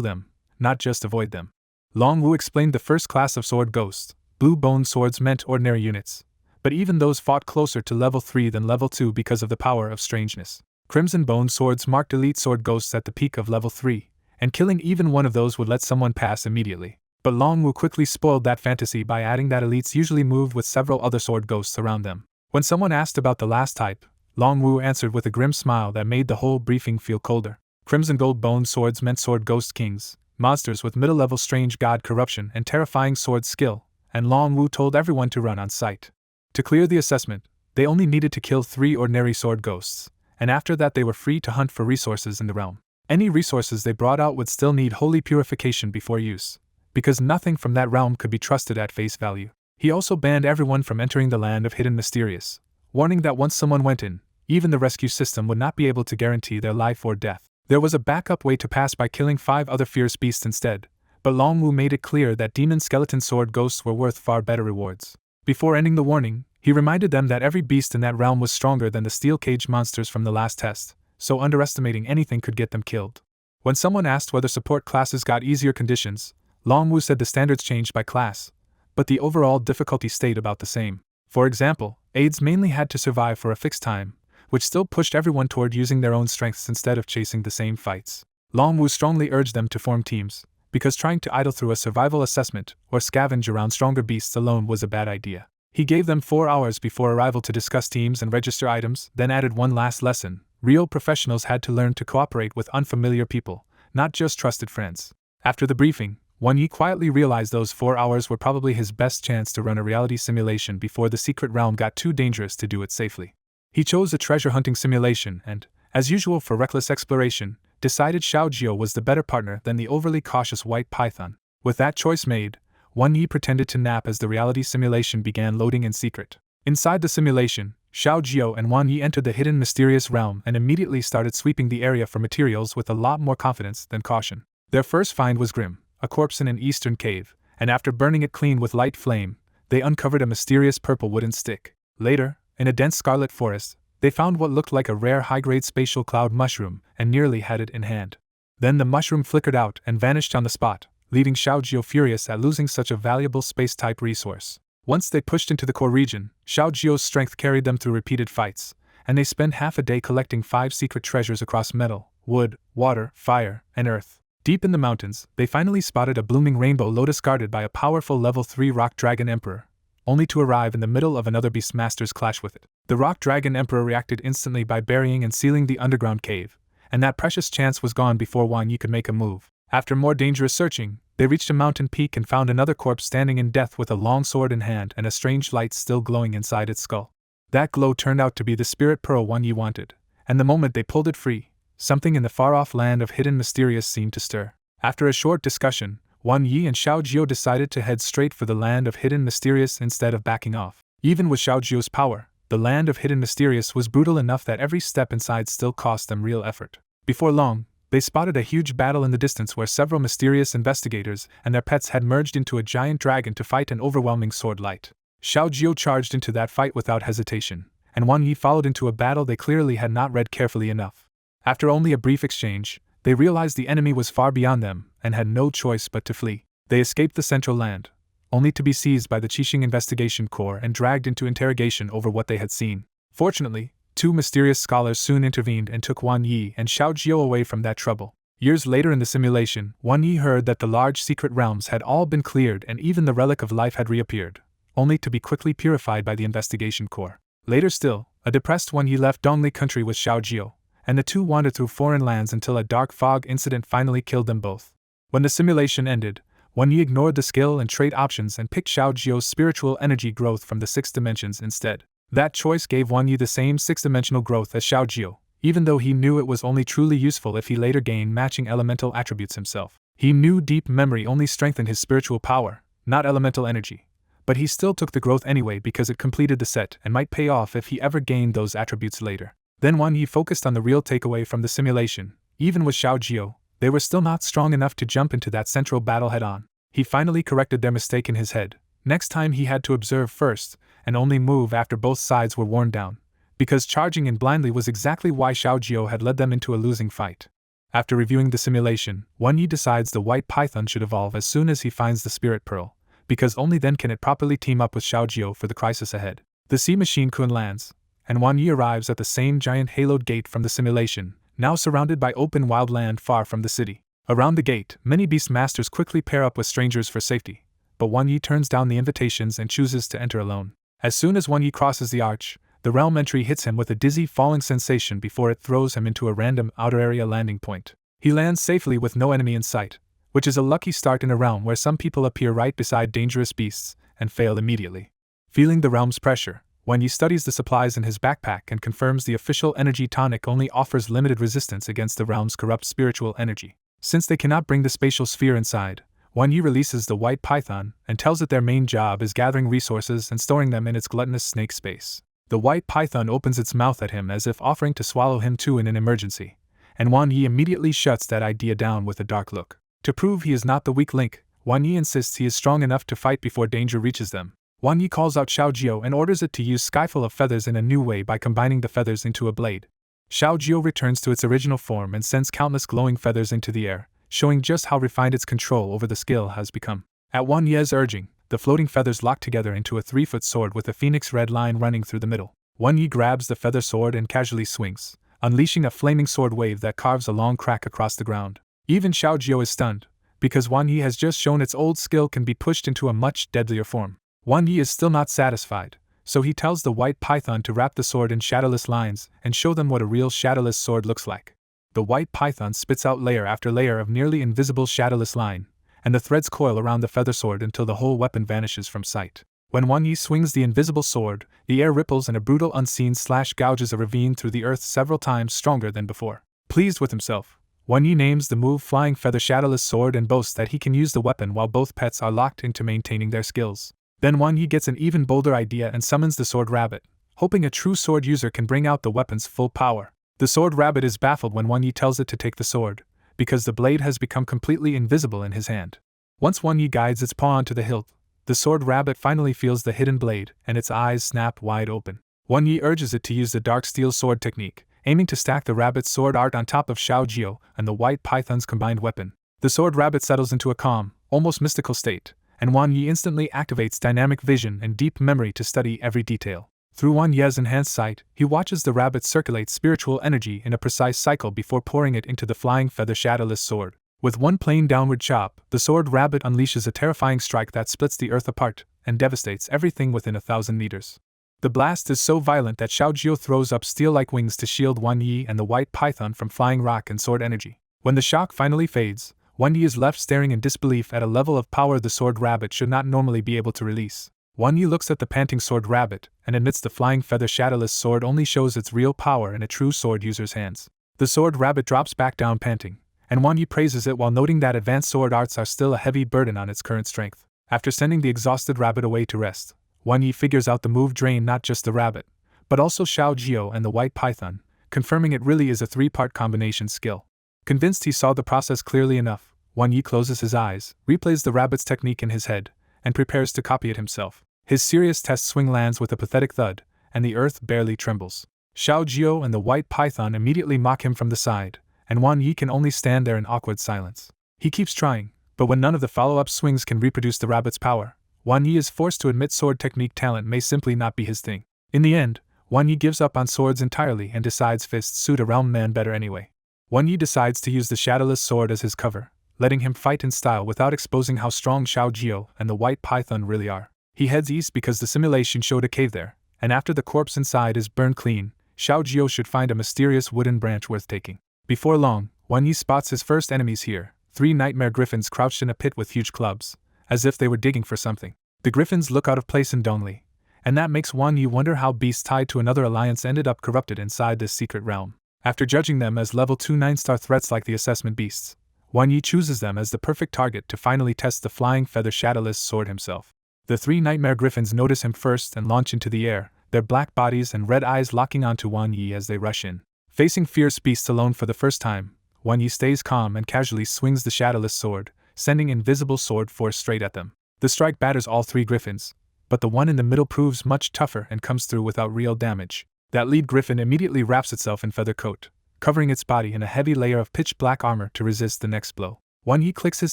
them, not just avoid them. Long Wu explained the first class of sword ghosts, blue bone swords meant ordinary units, but even those fought closer to level 3 than level 2 because of the power of strangeness. Crimson bone swords marked elite sword ghosts at the peak of level 3, and killing even one of those would let someone pass immediately. But Long Wu quickly spoiled that fantasy by adding that elites usually moved with several other sword ghosts around them. When someone asked about the last type, Long Wu answered with a grim smile that made the whole briefing feel colder. Crimson gold bone swords meant sword ghost kings, monsters with middle-level strange god corruption and terrifying sword skill, and Long Wu told everyone to run on sight. To clear the assessment, they only needed to kill 3 ordinary sword ghosts, and after that they were free to hunt for resources in the realm. Any resources they brought out would still need holy purification before use, because nothing from that realm could be trusted at face value. He also banned everyone from entering the land of hidden mysterious, warning that once someone went in, even the rescue system would not be able to guarantee their life or death. There was a backup way to pass by killing 5 other fierce beasts instead, but Long Wu made it clear that demon skeleton sword ghosts were worth far better rewards. Before ending the warning, he reminded them that every beast in that realm was stronger than the steel cage monsters from the last test, so underestimating anything could get them killed. When someone asked whether support classes got easier conditions, Long Wu said the standards changed by class, but the overall difficulty stayed about the same. For example, aides mainly had to survive for a fixed time, which still pushed everyone toward using their own strengths instead of chasing the same fights. Long Wu strongly urged them to form teams, because trying to idle through a survival assessment or scavenge around stronger beasts alone was a bad idea. He gave them 4 hours before arrival to discuss teams and register items, then added one last lesson. Real professionals had to learn to cooperate with unfamiliar people, not just trusted friends. After the briefing, Wan Yi quietly realized those 4 hours were probably his best chance to run a reality simulation before the secret realm got too dangerous to do it safely. He chose a treasure hunting simulation and, as usual for reckless exploration, decided Xiao Jiao was the better partner than the overly cautious white python. With that choice made, Wan Yi pretended to nap as the reality simulation began loading in secret. Inside the simulation, Xiao Jiao and Wan Yi entered the hidden mysterious realm and immediately started sweeping the area for materials with a lot more confidence than caution. Their first find was grim, a corpse in an eastern cave, and after burning it clean with light flame, they uncovered a mysterious purple wooden stick. Later, in a dense scarlet forest, they found what looked like a rare high-grade spatial cloud mushroom and nearly had it in hand. Then the mushroom flickered out and vanished on the spot, leaving Xiao Jiao furious at losing such a valuable space-type resource. Once they pushed into the core region, Xiao Jiao's strength carried them through repeated fights, and they spent half a day collecting 5 secret treasures across metal, wood, water, fire, and earth. Deep in the mountains, they finally spotted a blooming rainbow lotus guarded by a powerful level 3 rock dragon emperor, only to arrive in the middle of another beastmaster's clash with it. The rock dragon emperor reacted instantly by burying and sealing the underground cave, and that precious chance was gone before Wan Yi could make a move. After more dangerous searching, they reached a mountain peak and found another corpse standing in death with a long sword in hand and a strange light still glowing inside its skull. That glow turned out to be the spirit pearl Wan Yi wanted, and the moment they pulled it free, something in the far-off land of hidden mysterious seemed to stir. After a short discussion, Wan Yi and Xiao Jiao decided to head straight for the land of hidden mysterious instead of backing off. Even with Xiao Jiao's power, the land of hidden mysterious was brutal enough that every step inside still cost them real effort. Before long, they spotted a huge battle in the distance where several mysterious investigators and their pets had merged into a giant dragon to fight an overwhelming sword light. Xiao Jiao charged into that fight without hesitation, and Wan Yi followed into a battle they clearly had not read carefully enough. After only a brief exchange, they realized the enemy was far beyond them and had no choice but to flee. They escaped the central land, only to be seized by the Qixing Investigation Corps and dragged into interrogation over what they had seen. Fortunately, 2 mysterious scholars soon intervened and took Wan Yi and Xiao Jiao away from that trouble. Years later in the simulation, Wan Yi heard that the large secret realms had all been cleared and even the relic of life had reappeared, only to be quickly purified by the investigation corps. Later still, a depressed Wan Yi left Dongli country with Xiao Jiao, and the two wandered through foreign lands until a dark fog incident finally killed them both. When the simulation ended, Wan Yi ignored the skill and trait options and picked Xiao Jiao's spiritual energy growth from the 6 dimensions instead. That choice gave Wan Yi the same 6-dimensional growth as Xiao Jiao, even though he knew it was only truly useful if he later gained matching elemental attributes himself. He knew deep memory only strengthened his spiritual power, not elemental energy, but he still took the growth anyway because it completed the set and might pay off if he ever gained those attributes later. Then Wan Yi focused on the real takeaway from the simulation. Even with Xiao Jiao, they were still not strong enough to jump into that central battle head-on. He finally corrected their mistake in his head. Next time he had to observe first, and only move after both sides were worn down, because charging in blindly was exactly why Xiao Jiao had led them into a losing fight. After reviewing the simulation, Wan Yi decides the white python should evolve as soon as he finds the spirit pearl, because only then can it properly team up with Xiao Jiao for the crisis ahead. The sea machine Kun lands, and Wan Yi arrives at the same giant haloed gate from the simulation, now surrounded by open wild land far from the city. Around the gate, many beast masters quickly pair up with strangers for safety, but Wan Yi turns down the invitations and chooses to enter alone. As soon as Wan Yi crosses the arch, the realm entry hits him with a dizzy falling sensation before it throws him into a random outer area landing point. He lands safely with no enemy in sight, which is a lucky start in a realm where some people appear right beside dangerous beasts and fail immediately. Feeling the realm's pressure, Wan Yi studies the supplies in his backpack and confirms the official energy tonic only offers limited resistance against the realm's corrupt spiritual energy. Since they cannot bring the spatial sphere inside, Wan Yi releases the white python and tells it their main job is gathering resources and storing them in its gluttonous snake space. The white python opens its mouth at him as if offering to swallow him too in an emergency, and Wan Yi immediately shuts that idea down with a dark look. To prove he is not the weak link, Wan Yi insists he is strong enough to fight before danger reaches them. Wan Yi calls out Xiao Jiao and orders it to use Skyfall of Feathers in a new way by combining the feathers into a blade. Xiao Jiao returns to its original form and sends countless glowing feathers into the air, showing just how refined its control over the skill has become. At Wan Ye's urging, the floating feathers lock together into a 3-foot sword with a phoenix red line running through the middle. Wan Yi grabs the feather sword and casually swings, unleashing a flaming sword wave that carves a long crack across the ground. Even Xiao Jiao is stunned, because Wan Yi has just shown its old skill can be pushed into a much deadlier form. Wan Yi is still not satisfied, so he tells the white python to wrap the sword in shadowless lines and show them what a real shadowless sword looks like. The white python spits out layer after layer of nearly invisible shadowless line, and the threads coil around the feather sword until the whole weapon vanishes from sight. When Wan Yi swings the invisible sword, the air ripples and a brutal unseen slash gouges a ravine through the earth several times stronger than before. Pleased with himself, Wan Yi names the move Flying Feather Shadowless Sword and boasts that he can use the weapon while both pets are locked into maintaining their skills. Then Wan Yi gets an even bolder idea and summons the Sword Rabbit, hoping a true sword user can bring out the weapon's full power. The Sword Rabbit is baffled when Wan Yi tells it to take the sword, because the blade has become completely invisible in his hand. Once Wan Yi guides its paw onto the hilt, the Sword Rabbit finally feels the hidden blade, and its eyes snap wide open. Wan Yi urges it to use the Dark Steel Sword technique, aiming to stack the rabbit's sword art on top of Xiao Jiao and the white python's combined weapon. The Sword Rabbit settles into a calm, almost mystical state, and Wan Yi instantly activates dynamic vision and deep memory to study every detail. Through Wan Ye's enhanced sight, he watches the rabbit circulate spiritual energy in a precise cycle before pouring it into the Flying Feather Shadowless Sword. With one plain downward chop, the Sword Rabbit unleashes a terrifying strike that splits the earth apart and devastates everything within 1,000 meters. The blast is so violent that Xiao Jiao throws up steel-like wings to shield Wan Yi and the white python from flying rock and sword energy. When the shock finally fades, Wan Yi is left staring in disbelief at a level of power the Sword Rabbit should not normally be able to release. Wan Yi looks at the panting Sword Rabbit and admits the Flying Feather Shadowless Sword only shows its real power in a true sword user's hands. The Sword Rabbit drops back down panting, and Wan Yi praises it while noting that advanced sword arts are still a heavy burden on its current strength. After sending the exhausted rabbit away to rest, Wan Yi figures out the move drained not just the rabbit, but also Xiao Jiao and the white python, confirming it really is a 3-part combination skill. Convinced he saw the process clearly enough, Wan Yi closes his eyes, replays the rabbit's technique in his head, and prepares to copy it himself. His serious test swing lands with a pathetic thud, and the earth barely trembles. Xiao Jiao and the white python immediately mock him from the side, and Wan Yi can only stand there in awkward silence. He keeps trying, but when none of the follow-up swings can reproduce the rabbit's power, Wan Yi is forced to admit sword technique talent may simply not be his thing. In the end, Wan Yi gives up on swords entirely and decides fists suit a realm man better anyway. Wan Yi decides to use the shadowless sword as his cover, letting him fight in style without exposing how strong Xiao Jiao and the white python really are. He heads east because the simulation showed a cave there, and after the corpse inside is burned clean, Xiao Jiao should find a mysterious wooden branch worth taking. Before long, Wan Yi spots his first enemies here, 3 nightmare griffins crouched in a pit with huge clubs, as if they were digging for something. The griffins look out of place in Dongli, and that makes Wan Yi wonder how beasts tied to another alliance ended up corrupted inside this secret realm. After judging them as level 2 9-star threats like the assessment beasts, Wan Yi chooses them as the perfect target to finally test the flying feather shadowless sword himself. The 3 nightmare griffins notice him first and launch into the air, their black bodies and red eyes locking onto Wan Yi as they rush in. Facing fierce beasts alone for the first time, Wan Yi stays calm and casually swings the shadowless sword, sending invisible sword force straight at them. The strike batters all 3 griffins, but the one in the middle proves much tougher and comes through without real damage. That lead griffin immediately wraps itself in feather coat, covering its body in a heavy layer of pitch black armor to resist the next blow. Wan Yi clicks his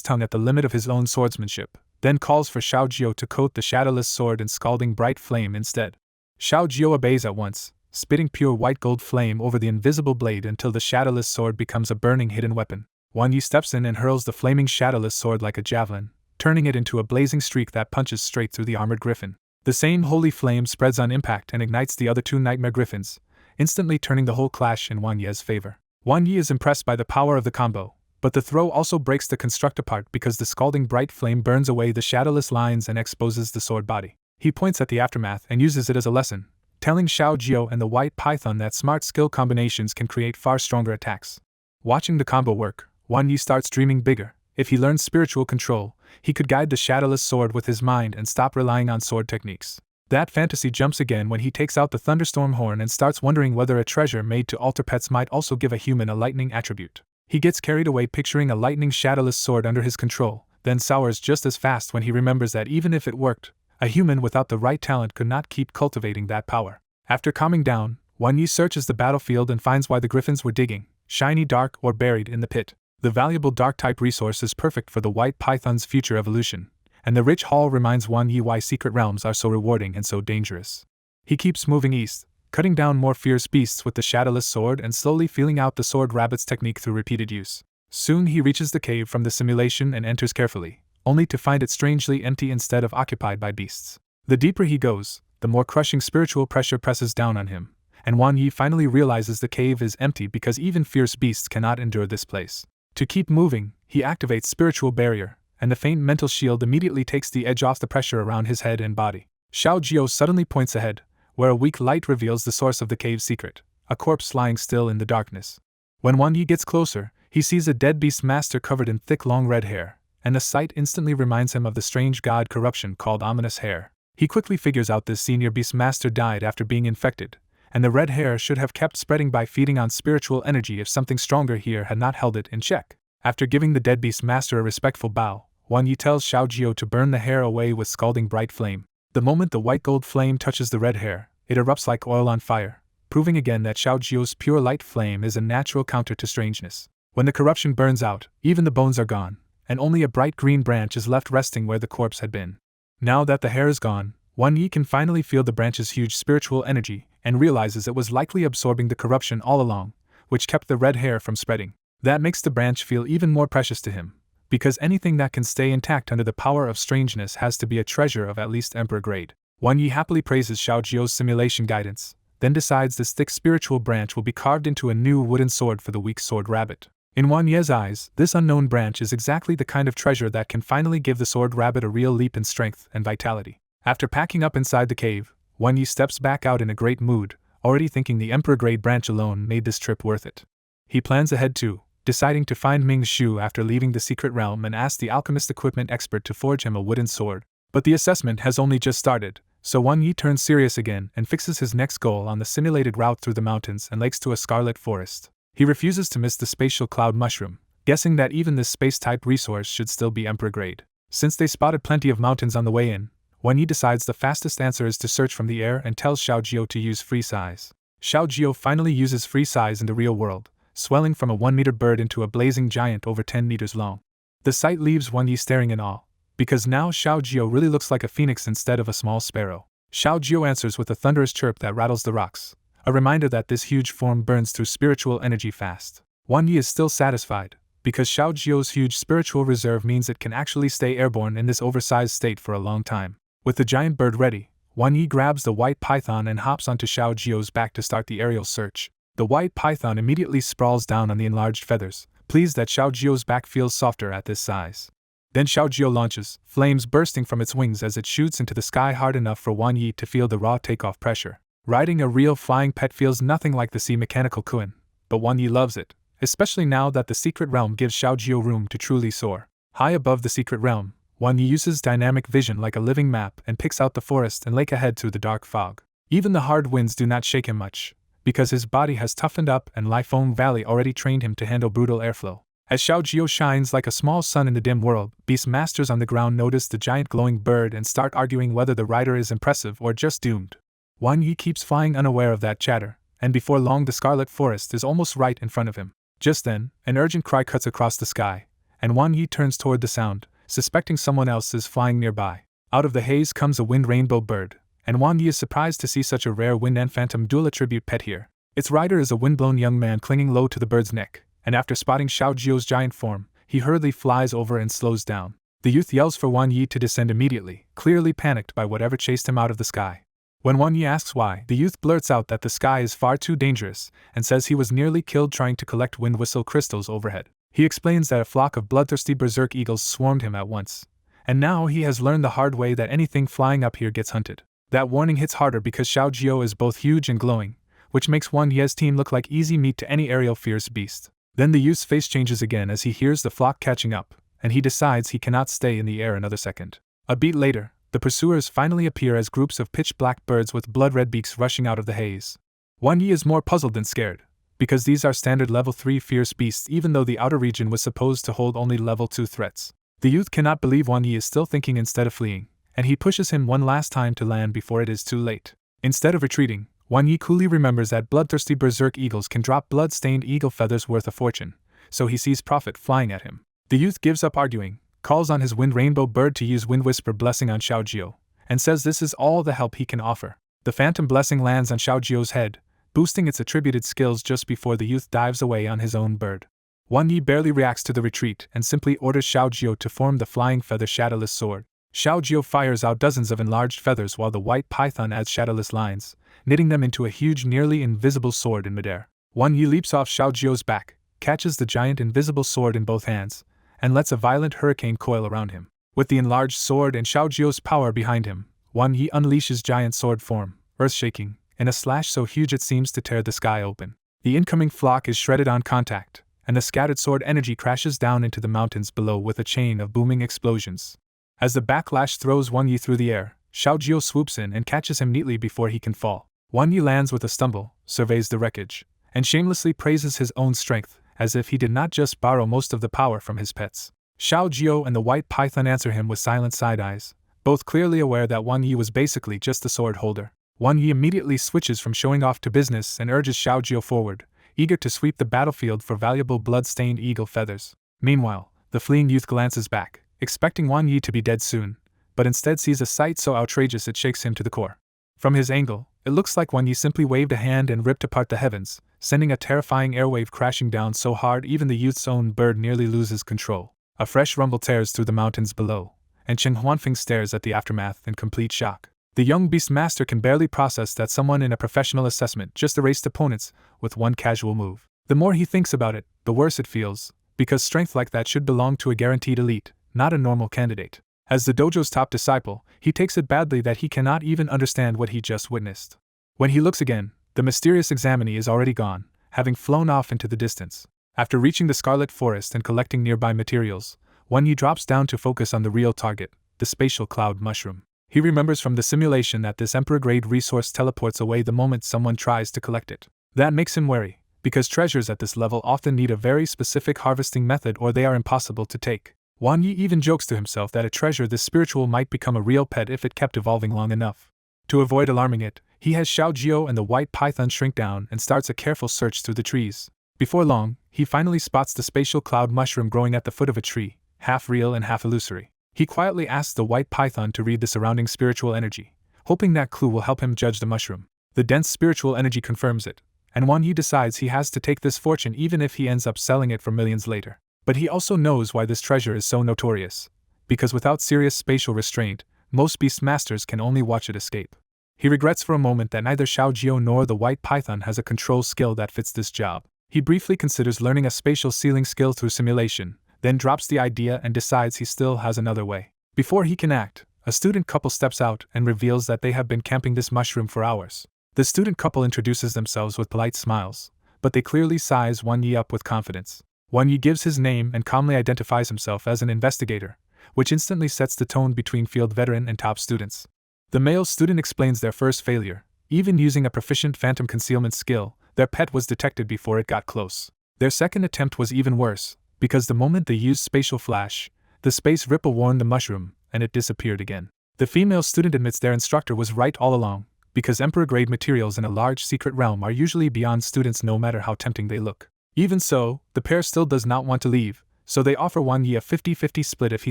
tongue at the limit of his own swordsmanship, then calls for Xiao Jiao to coat the shadowless sword in scalding bright flame instead. Xiao Jiao obeys at once, spitting pure white gold flame over the invisible blade until the shadowless sword becomes a burning hidden weapon. Wan Yi steps in and hurls the flaming shadowless sword like a javelin, turning it into a blazing streak that punches straight through the armored griffin. The same holy flame spreads on impact and ignites the other 2 nightmare griffins, instantly turning the whole clash in Wan Yi's favor. Wan Yi is impressed by the power of the combo, but the throw also breaks the construct apart because the scalding bright flame burns away the shadowless lines and exposes the sword body. He points at the aftermath and uses it as a lesson, telling Xiao Jiao and the white python that smart skill combinations can create far stronger attacks. Watching the combo work, Wan Yi starts dreaming bigger. If he learns spiritual control, he could guide the shadowless sword with his mind and stop relying on sword techniques. That fantasy jumps again when he takes out the thunderstorm horn and starts wondering whether a treasure made to alter pets might also give a human a lightning attribute. He gets carried away picturing a lightning shadowless sword under his control, then sours just as fast when he remembers that even if it worked, a human without the right talent could not keep cultivating that power. After calming down, Wan Yi searches the battlefield and finds why the griffins were digging, shiny dark or buried in the pit. The valuable dark-type resource is perfect for the white python's future evolution, and the rich haul reminds Wan Yi why secret realms are so rewarding and so dangerous. He keeps moving east, cutting down more fierce beasts with the shadowless sword and slowly feeling out the sword rabbit's technique through repeated use. Soon he reaches the cave from the simulation and enters carefully, only to find it strangely empty instead of occupied by beasts. The deeper he goes, the more crushing spiritual pressure presses down on him, and Wan Yi finally realizes the cave is empty because even fierce beasts cannot endure this place. To keep moving, he activates Spiritual Barrier, and the faint mental shield immediately takes the edge off the pressure around his head and body. Xiao Jiao suddenly points ahead, where a weak light reveals the source of the cave's secret, a corpse lying still in the darkness. When Wan Yi gets closer, he sees a dead beast master covered in thick long red hair, and the sight instantly reminds him of the strange god corruption called ominous hair. He quickly figures out this senior beast master died after being infected, and the red hair should have kept spreading by feeding on spiritual energy if something stronger here had not held it in check. After giving the dead beast master a respectful bow, Wan Yi tells Xiao Jiao to burn the hair away with scalding bright flame. The moment the white gold flame touches the red hair, it erupts like oil on fire, proving again that Xiao Jiao's pure light flame is a natural counter to strangeness. When the corruption burns out, even the bones are gone, and only a bright green branch is left resting where the corpse had been. Now that the hair is gone, Wan Yi can finally feel the branch's huge spiritual energy, and realizes it was likely absorbing the corruption all along, which kept the red hair from spreading. That makes the branch feel even more precious to him, because anything that can stay intact under the power of strangeness has to be a treasure of at least emperor grade. Wan Yi happily praises Xiao Jiao's simulation guidance, then decides this thick spiritual branch will be carved into a new wooden sword for the weak sword rabbit. In Wan Yi's eyes, this unknown branch is exactly the kind of treasure that can finally give the sword rabbit a real leap in strength and vitality. After packing up inside the cave, Wan Yi steps back out in a great mood, already thinking the emperor-grade branch alone made this trip worth it. He plans ahead too, deciding to find Ming's Shu after leaving the secret realm and ask the alchemist equipment expert to forge him a wooden sword. But the assessment has only just started, so Wan Yi turns serious again and fixes his next goal on the simulated route through the mountains and lakes to a scarlet forest. He refuses to miss the spatial cloud mushroom, guessing that even this space-type resource should still be emperor-grade. Since they spotted plenty of mountains on the way in, Wan Yi decides the fastest answer is to search from the air and tells Xiao Jiao to use free size. Xiao Jiao finally uses free size in the real world, swelling from a 1-meter bird into a blazing giant over 10 meters long. The sight leaves Wan Yi staring in awe, because now Xiao Jiao really looks like a phoenix instead of a small sparrow. Xiao Jiao answers with a thunderous chirp that rattles the rocks, a reminder that this huge form burns through spiritual energy fast. Wang Yi is still satisfied, because Xiao Jiu's huge spiritual reserve means it can actually stay airborne in this oversized state for a long time. With the giant bird ready, Wang Yi grabs the white python and hops onto Xiao Jiu's back to start the aerial search. The white python immediately sprawls down on the enlarged feathers, pleased that Xiao Jiu's back feels softer at this size. Then Xiao Jiu launches, flames bursting from its wings as it shoots into the sky hard enough for Wang Yi to feel the raw takeoff pressure. Riding a real flying pet feels nothing like the sea mechanical Kuan, but Wang Yi loves it, especially now that the secret realm gives Xiao Jiu room to truly soar. High above the secret realm, Wang Yi uses dynamic vision like a living map and picks out the forest and lake ahead through the dark fog. Even the hard winds do not shake him much, because his body has toughened up and Lifeng Valley already trained him to handle brutal airflow. As Xiao Jiu shines like a small sun in the dim world, beast masters on the ground notice the giant glowing bird and start arguing whether the rider is impressive or just doomed. Wang Yi keeps flying unaware of that chatter, and before long the scarlet forest is almost right in front of him. Just then, an urgent cry cuts across the sky, and Wang Yi turns toward the sound, suspecting someone else is flying nearby. Out of the haze comes a wind rainbow bird, and Wang Yi is surprised to see such a rare wind and phantom dual attribute pet here. Its rider is a windblown young man clinging low to the bird's neck, and after spotting Xiao Jiu's giant form, he hurriedly flies over and slows down. The youth yells for Wang Yi to descend immediately, clearly panicked by whatever chased him out of the sky. When Wang Yi asks why, the youth blurts out that the sky is far too dangerous, and says he was nearly killed trying to collect wind whistle crystals overhead. He explains that a flock of bloodthirsty berserk eagles swarmed him at once, and now he has learned the hard way that anything flying up here gets hunted. That warning hits harder because Xiao Jiu is both huge and glowing, which makes Wang Yi's team look like easy meat to any aerial fierce beast. Then the youth's face changes again as he hears the flock catching up, and he decides he cannot stay in the air another second. A beat later, the pursuers finally appear as groups of pitch-black birds with blood-red beaks rushing out of the haze. Wang Yi is more puzzled than scared, because these are standard level 3 fierce beasts even though the outer region was supposed to hold only level 2 threats. The youth cannot believe Wang Yi is still thinking instead of fleeing, and he pushes him one last time to land before it is too late. Instead of retreating, Wang Yi coolly remembers that bloodthirsty berserk eagles can drop blood-stained eagle feathers worth a fortune, so he sees profit flying at him. The youth gives up arguing, calls on his wind rainbow bird to use wind whisper blessing on Xiao Jiu, and says this is all the help he can offer. The phantom blessing lands on Xiao Jiu's head, boosting its attributed skills just before the youth dives away on his own bird. Wang Yi barely reacts to the retreat and simply orders Xiao Jiu to form the flying feather shadowless sword. Xiao Jiu fires out dozens of enlarged feathers while the white python adds shadowless lines, knitting them into a huge nearly invisible sword in midair. Wang Yi leaps off Xiao Jiu's back, catches the giant invisible sword in both hands, and lets a violent hurricane coil around him. With the enlarged sword and Xiao Jiu's power behind him, Wang Yi unleashes giant sword form, earth-shaking, in a slash so huge it seems to tear the sky open. The incoming flock is shredded on contact, and the scattered sword energy crashes down into the mountains below with a chain of booming explosions. As the backlash throws Wang Yi through the air, Xiao Jiu swoops in and catches him neatly before he can fall. Wang Yi lands with a stumble, surveys the wreckage, and shamelessly praises his own strength, as if he did not just borrow most of the power from his pets. Xiao Jiu and the white python answer him with silent side-eyes, both clearly aware that Wang Yi was basically just the sword holder. Wang Yi immediately switches from showing off to business and urges Xiao Jiu forward, eager to sweep the battlefield for valuable blood-stained eagle feathers. Meanwhile, the fleeing youth glances back, expecting Wang Yi to be dead soon, but instead sees a sight so outrageous it shakes him to the core. From his angle, it looks like Wang Yi simply waved a hand and ripped apart the heavens, sending a terrifying airwave crashing down so hard even the youth's own bird nearly loses control. A fresh rumble tears through the mountains below, and Chen Huanfeng stares at the aftermath in complete shock. The young beastmaster can barely process that someone in a professional assessment just erased opponents with one casual move. The more he thinks about it, the worse it feels, because strength like that should belong to a guaranteed elite, not a normal candidate. As the dojo's top disciple, he takes it badly that he cannot even understand what he just witnessed. When he looks again, the mysterious examinee is already gone, having flown off into the distance. After reaching the Scarlet Forest and collecting nearby materials, Wang Yi drops down to focus on the real target, the spatial cloud mushroom. He remembers from the simulation that this Emperor-grade resource teleports away the moment someone tries to collect it. That makes him wary, because treasures at this level often need a very specific harvesting method or they are impossible to take. Wang Yi even jokes to himself that a treasure this spiritual might become a real pet if it kept evolving long enough. To avoid alarming it, he has Xiao Jiu and the white python shrink down and starts a careful search through the trees. Before long, he finally spots the spatial cloud mushroom growing at the foot of a tree, half real and half illusory. He quietly asks the white python to read the surrounding spiritual energy, hoping that clue will help him judge the mushroom. The dense spiritual energy confirms it, and Wang Yi decides he has to take this fortune even if he ends up selling it for millions later. But he also knows why this treasure is so notorious, because without serious spatial restraint, most Beastmasters can only watch it escape. He regrets for a moment that neither Xiaojio nor the White Python has a control skill that fits this job. He briefly considers learning a spatial sealing skill through simulation, then drops the idea and decides he still has another way. Before he can act, a student couple steps out and reveals that they have been camping this mushroom for hours. The student couple introduces themselves with polite smiles, but they clearly size Wang Yi up with confidence. Wang Yi gives his name and calmly identifies himself as an investigator, which instantly sets the tone between field veteran and top students. The male student explains their first failure. Even using a proficient phantom concealment skill, their pet was detected before it got close. Their second attempt was even worse, because the moment they used spatial flash, the space ripple warned the mushroom, and it disappeared again. The female student admits their instructor was right all along, because Emperor-grade materials in a large secret realm are usually beyond students no matter how tempting they look. Even so, the pair still does not want to leave, so they offer Wang Yi a 50-50 split if he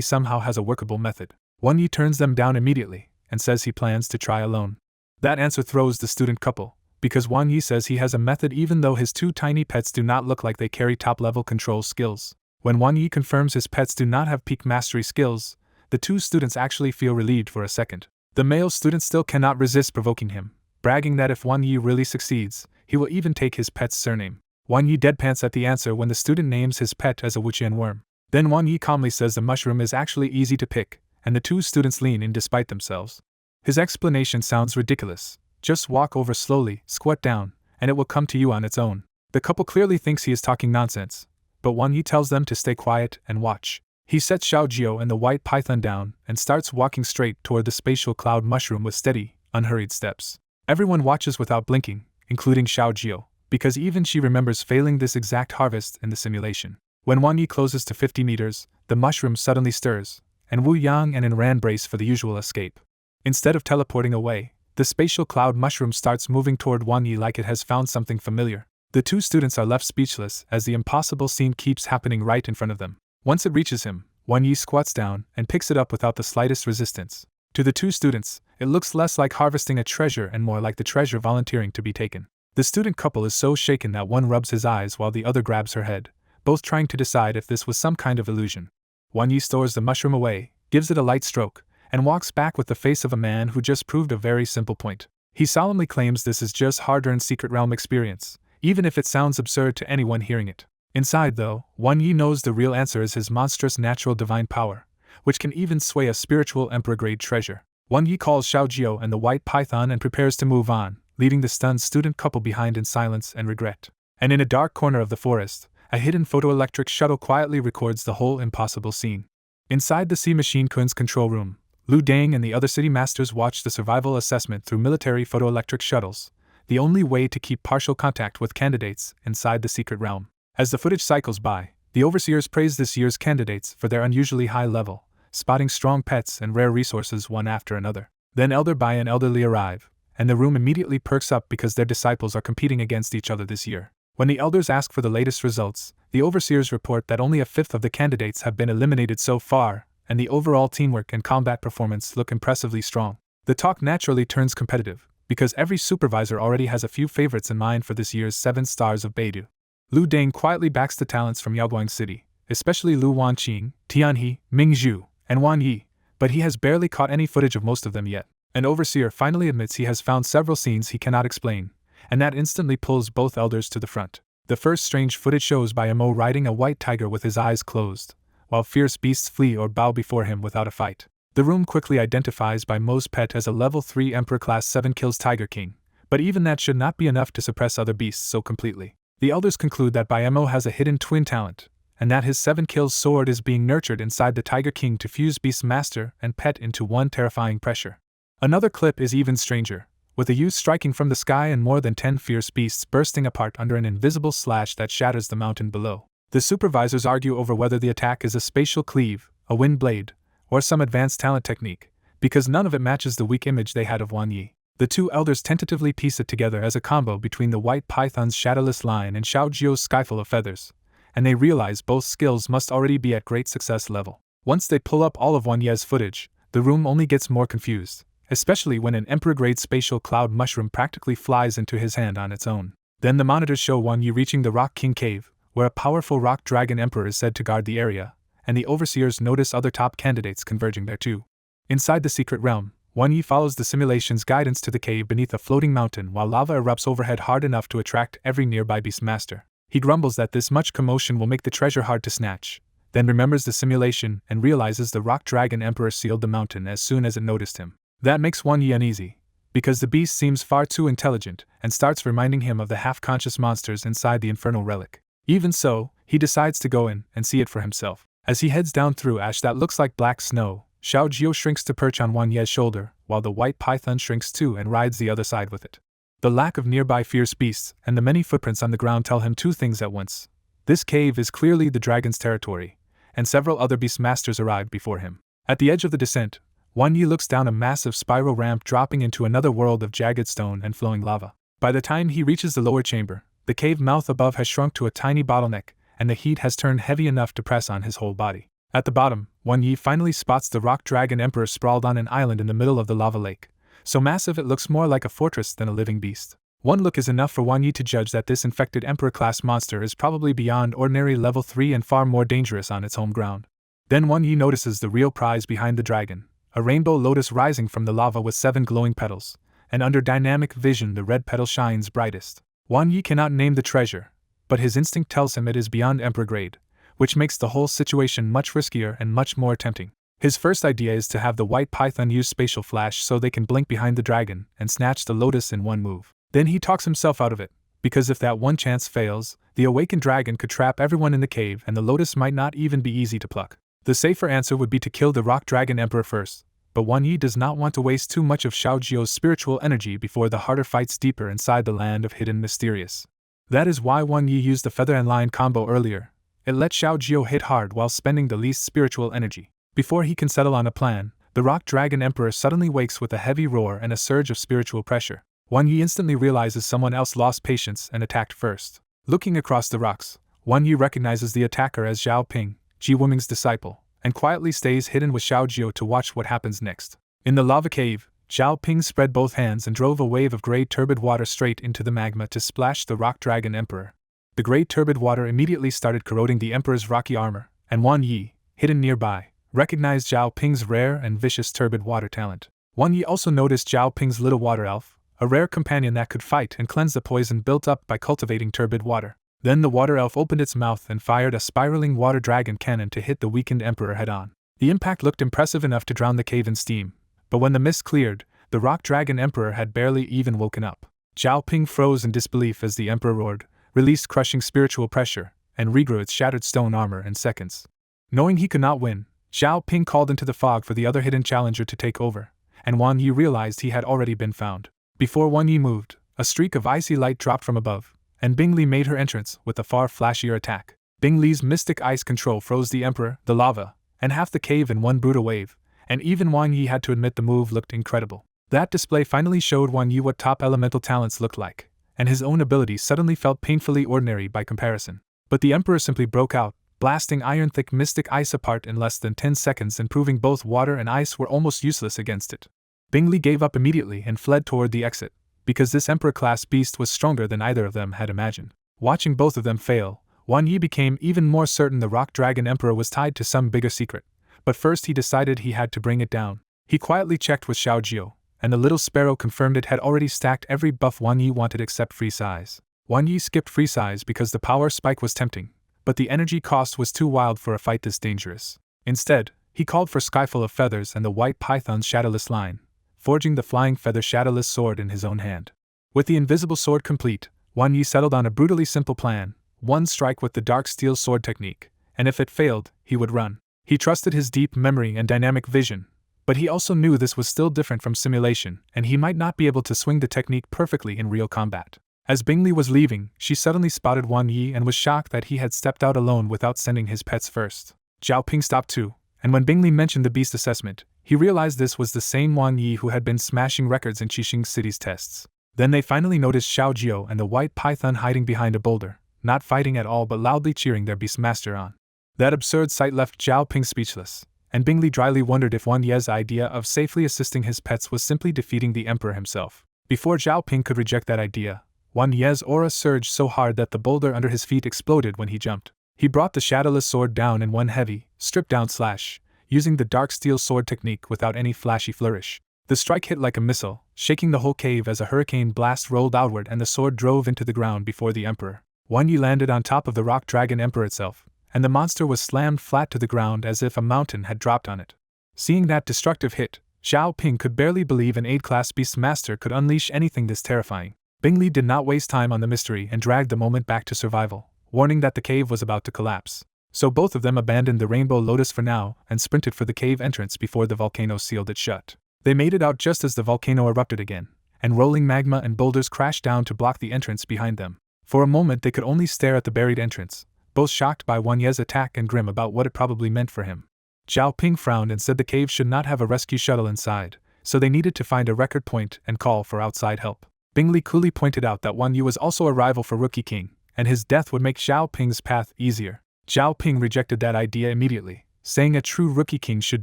somehow has a workable method. Wang Yi turns them down immediately, and says he plans to try alone. That answer throws the student couple, because Wang Yi says he has a method even though his two tiny pets do not look like they carry top-level control skills. When Wang Yi confirms his pets do not have peak mastery skills, the two students actually feel relieved for a second. The male student still cannot resist provoking him, bragging that if Wang Yi really succeeds, he will even take his pet's surname. Wang Yi deadpants at the answer when the student names his pet as a Wuqian worm. Then Wang Yi calmly says the mushroom is actually easy to pick, and the two students lean in despite themselves. His explanation sounds ridiculous. Just walk over slowly, squat down, and it will come to you on its own. The couple clearly thinks he is talking nonsense, but Wang Yi tells them to stay quiet and watch. He sets Xiaojio and the White Python down and starts walking straight toward the spatial cloud mushroom with steady, unhurried steps. Everyone watches without blinking, including Xiaojio, because even she remembers failing this exact harvest in the simulation. When Wang Yi closes to 50 meters, the mushroom suddenly stirs, and Wu Yang and Enran brace for the usual escape. Instead of teleporting away, the spatial cloud mushroom starts moving toward Wang Yi like it has found something familiar. The two students are left speechless as the impossible scene keeps happening right in front of them. Once it reaches him, Wang Yi squats down and picks it up without the slightest resistance. To the two students, it looks less like harvesting a treasure and more like the treasure volunteering to be taken. The student couple is so shaken that one rubs his eyes while the other grabs her head, both trying to decide if this was some kind of illusion. Wang Yi stores the mushroom away, gives it a light stroke, and walks back with the face of a man who just proved a very simple point. He solemnly claims this is just hard-earned secret realm experience, even if it sounds absurd to anyone hearing it. Inside, though, Wang Yi knows the real answer is his monstrous natural divine power, which can even sway a spiritual emperor-grade treasure. Wang Yi calls Xiaojio and the White Python and prepares to move on, leaving the stunned student couple behind in silence and regret. And in a dark corner of the forest, a hidden photoelectric shuttle quietly records the whole impossible scene. Inside the Sea Machine Kun's control room, Lu Dang and the other city masters watch the survival assessment through military photoelectric shuttles, the only way to keep partial contact with candidates inside the secret realm. As the footage cycles by, the overseers praise this year's candidates for their unusually high level, spotting strong pets and rare resources one after another. Then Elder Bai and Elderly arrive, and the room immediately perks up because their disciples are competing against each other this year. When the elders ask for the latest results, the overseers report that only a fifth of the candidates have been eliminated so far, and the overall teamwork and combat performance look impressively strong. The talk naturally turns competitive, because every supervisor already has a few favorites in mind for this year's 7 stars of Beidou. Lu Dang quietly backs the talents from Yaoguang City, especially Lu Wanqing, Tianhe, Mingzhu, and Wan Yi, but he has barely caught any footage of most of them yet. An overseer finally admits he has found several scenes he cannot explain, and that instantly pulls both elders to the front. The first strange footage shows by Mo riding a white tiger with his eyes closed, while fierce beasts flee or bow before him without a fight. The room quickly identifies by Mo's pet as a level 3 Emperor Class 7 kills Tiger King, but even that should not be enough to suppress other beasts so completely. The elders conclude that Mo has a hidden twin talent, and that his 7 kills sword is being nurtured inside the Tiger King to fuse Beast Master and pet into one terrifying pressure. Another clip is even stranger, with a youth striking from the sky and more than 10 fierce beasts bursting apart under an invisible slash that shatters the mountain below. The supervisors argue over whether the attack is a spatial cleave, a wind blade, or some advanced talent technique, because none of it matches the weak image they had of Wan Yi. The two elders tentatively piece it together as a combo between the White Python's shadowless line and Xiaojio's skyful of feathers, and they realize both skills must already be at great success level. Once they pull up all of Wan Ye's footage, the room only gets more confused, especially when an Emperor-grade spatial cloud mushroom practically flies into his hand on its own. Then the monitors show Wan Yi reaching the Rock King Cave, where a powerful rock dragon emperor is said to guard the area, and the overseers notice other top candidates converging there too. Inside the secret realm, Wan Yi follows the simulation's guidance to the cave beneath a floating mountain while lava erupts overhead hard enough to attract every nearby beastmaster. He grumbles that this much commotion will make the treasure hard to snatch, then remembers the simulation and realizes the rock dragon emperor sealed the mountain as soon as it noticed him. That makes Wan Yi uneasy, because the beast seems far too intelligent and starts reminding him of the half-conscious monsters inside the infernal relic. Even so, he decides to go in and see it for himself. As he heads down through ash that looks like black snow, Xiao Jiu shrinks to perch on Wan Ye's shoulder, while the white python shrinks too and rides the other side with it. The lack of nearby fierce beasts and the many footprints on the ground tell him two things at once. This cave is clearly the dragon's territory, and several other beastmasters arrived before him. At the edge of the descent, Wan Yi looks down a massive spiral ramp dropping into another world of jagged stone and flowing lava. By the time he reaches the lower chamber, the cave mouth above has shrunk to a tiny bottleneck, and the heat has turned heavy enough to press on his whole body. At the bottom, Wan Yi finally spots the rock dragon emperor sprawled on an island in the middle of the lava lake, so massive it looks more like a fortress than a living beast. One look is enough for Wan Yi to judge that this infected emperor-class monster is probably beyond ordinary level 3 and far more dangerous on its home ground. Then Wan Yi notices the real prize behind the dragon, a rainbow lotus rising from the lava with 7 glowing petals, and under dynamic vision the red petal shines brightest. Wan Yi cannot name the treasure, but his instinct tells him it is beyond emperor grade, which makes the whole situation much riskier and much more tempting. His first idea is to have the white python use spatial flash so they can blink behind the dragon and snatch the lotus in one move. Then he talks himself out of it, because if that one chance fails, the awakened dragon could trap everyone in the cave and the lotus might not even be easy to pluck. The safer answer would be to kill the rock dragon emperor first, but Wan Yi does not want to waste too much of Xiao Jiu's spiritual energy before the harder fights deeper inside the land of hidden mysterious. That is why Wan Yi used the feather and lion combo earlier. It let Xiao Jiu hit hard while spending the least spiritual energy. Before he can settle on a plan, the rock dragon emperor suddenly wakes with a heavy roar and a surge of spiritual pressure. Wan Yi instantly realizes someone else lost patience and attacked first. Looking across the rocks, Wan Yi recognizes the attacker as Zhao Ping, Ji Wuming's disciple, and quietly stays hidden with Xiao Jiu to watch what happens next. In the lava cave, Zhao Ping spread both hands and drove a wave of gray turbid water straight into the magma to splash the rock dragon emperor. The gray turbid water immediately started corroding the emperor's rocky armor, and Wan Yi, hidden nearby, recognized Zhao Ping's rare and vicious turbid water talent. Wan Yi also noticed Zhao Ping's little water elf, a rare companion that could fight and cleanse the poison built up by cultivating turbid water. Then the water elf opened its mouth and fired a spiraling water dragon cannon to hit the weakened emperor head-on. The impact looked impressive enough to drown the cave in steam, but when the mist cleared, the rock dragon emperor had barely even woken up. Zhao Ping froze in disbelief as the emperor roared, released crushing spiritual pressure, and regrew its shattered stone armor in seconds. Knowing he could not win, Zhao Ping called into the fog for the other hidden challenger to take over, and Wan Yi realized he had already been found. Before Wan Yi moved, a streak of icy light dropped from above, and Bing Li made her entrance with a far flashier attack. Bing Li's mystic ice control froze the emperor, the lava, and half the cave in one brutal wave, and even Wan Yi had to admit the move looked incredible. That display finally showed Wan Yi what top elemental talents looked like, and his own ability suddenly felt painfully ordinary by comparison. But the emperor simply broke out, blasting iron-thick mystic ice apart in less than 10 seconds and proving both water and ice were almost useless against it. Bing Li gave up immediately and fled toward the exit, because this emperor-class beast was stronger than either of them had imagined. Watching both of them fail, Wan Yi became even more certain the rock dragon emperor was tied to some bigger secret, but first he decided he had to bring it down. He quietly checked with Xiao Jiu, and the little sparrow confirmed it had already stacked every buff Wan Yi wanted except free size. Wan Yi skipped free size because the power spike was tempting, but the energy cost was too wild for a fight this dangerous. Instead, he called for Skyful of Feathers and the white python's shadowless line, forging the flying feather shadowless sword in his own hand. With the invisible sword complete, Wan Yi settled on a brutally simple plan: one strike with the dark steel sword technique, and if it failed, he would run. He trusted his deep memory and dynamic vision, but he also knew this was still different from simulation, and he might not be able to swing the technique perfectly in real combat. As Bing Li was leaving, she suddenly spotted Wan Yi and was shocked that he had stepped out alone without sending his pets first. Zhao Ping stopped too, and when Bing Li mentioned the beast assessment, he realized this was the same Wan Yi who had been smashing records in Qixing City's tests. Then they finally noticed Xiao Jiu and the white python hiding behind a boulder, not fighting at all but loudly cheering their beastmaster on. That absurd sight left Zhao Ping speechless, and Bing Li dryly wondered if Wan Ye's idea of safely assisting his pets was simply defeating the emperor himself. Before Zhao Ping could reject that idea, Wan Ye's aura surged so hard that the boulder under his feet exploded when he jumped. He brought the shadowless sword down in one heavy, stripped-down slash, using the dark steel sword technique without any flashy flourish. The strike hit like a missile, shaking the whole cave as a hurricane blast rolled outward and the sword drove into the ground before the Emperor. Wan Yi landed on top of the rock dragon Emperor itself, and the monster was slammed flat to the ground as if a mountain had dropped on it. Seeing that destructive hit, Xiao Ping could barely believe an 8-class beast master could unleash anything this terrifying. Bingley did not waste time on the mystery and dragged the moment back to survival, warning that the cave was about to collapse. So both of them abandoned the Rainbow Lotus for now and sprinted for the cave entrance before the volcano sealed it shut. They made it out just as the volcano erupted again, and rolling magma and boulders crashed down to block the entrance behind them. For a moment they could only stare at the buried entrance, both shocked by Wan Ye's attack and grim about what it probably meant for him. Xiao Ping frowned and said the cave should not have a rescue shuttle inside, so they needed to find a record point and call for outside help. Bingley coolly pointed out that Wan Yu was also a rival for Rookie King, and his death would make Xiao Ping's path easier. Xiao Ping rejected that idea immediately, saying a true Rookie King should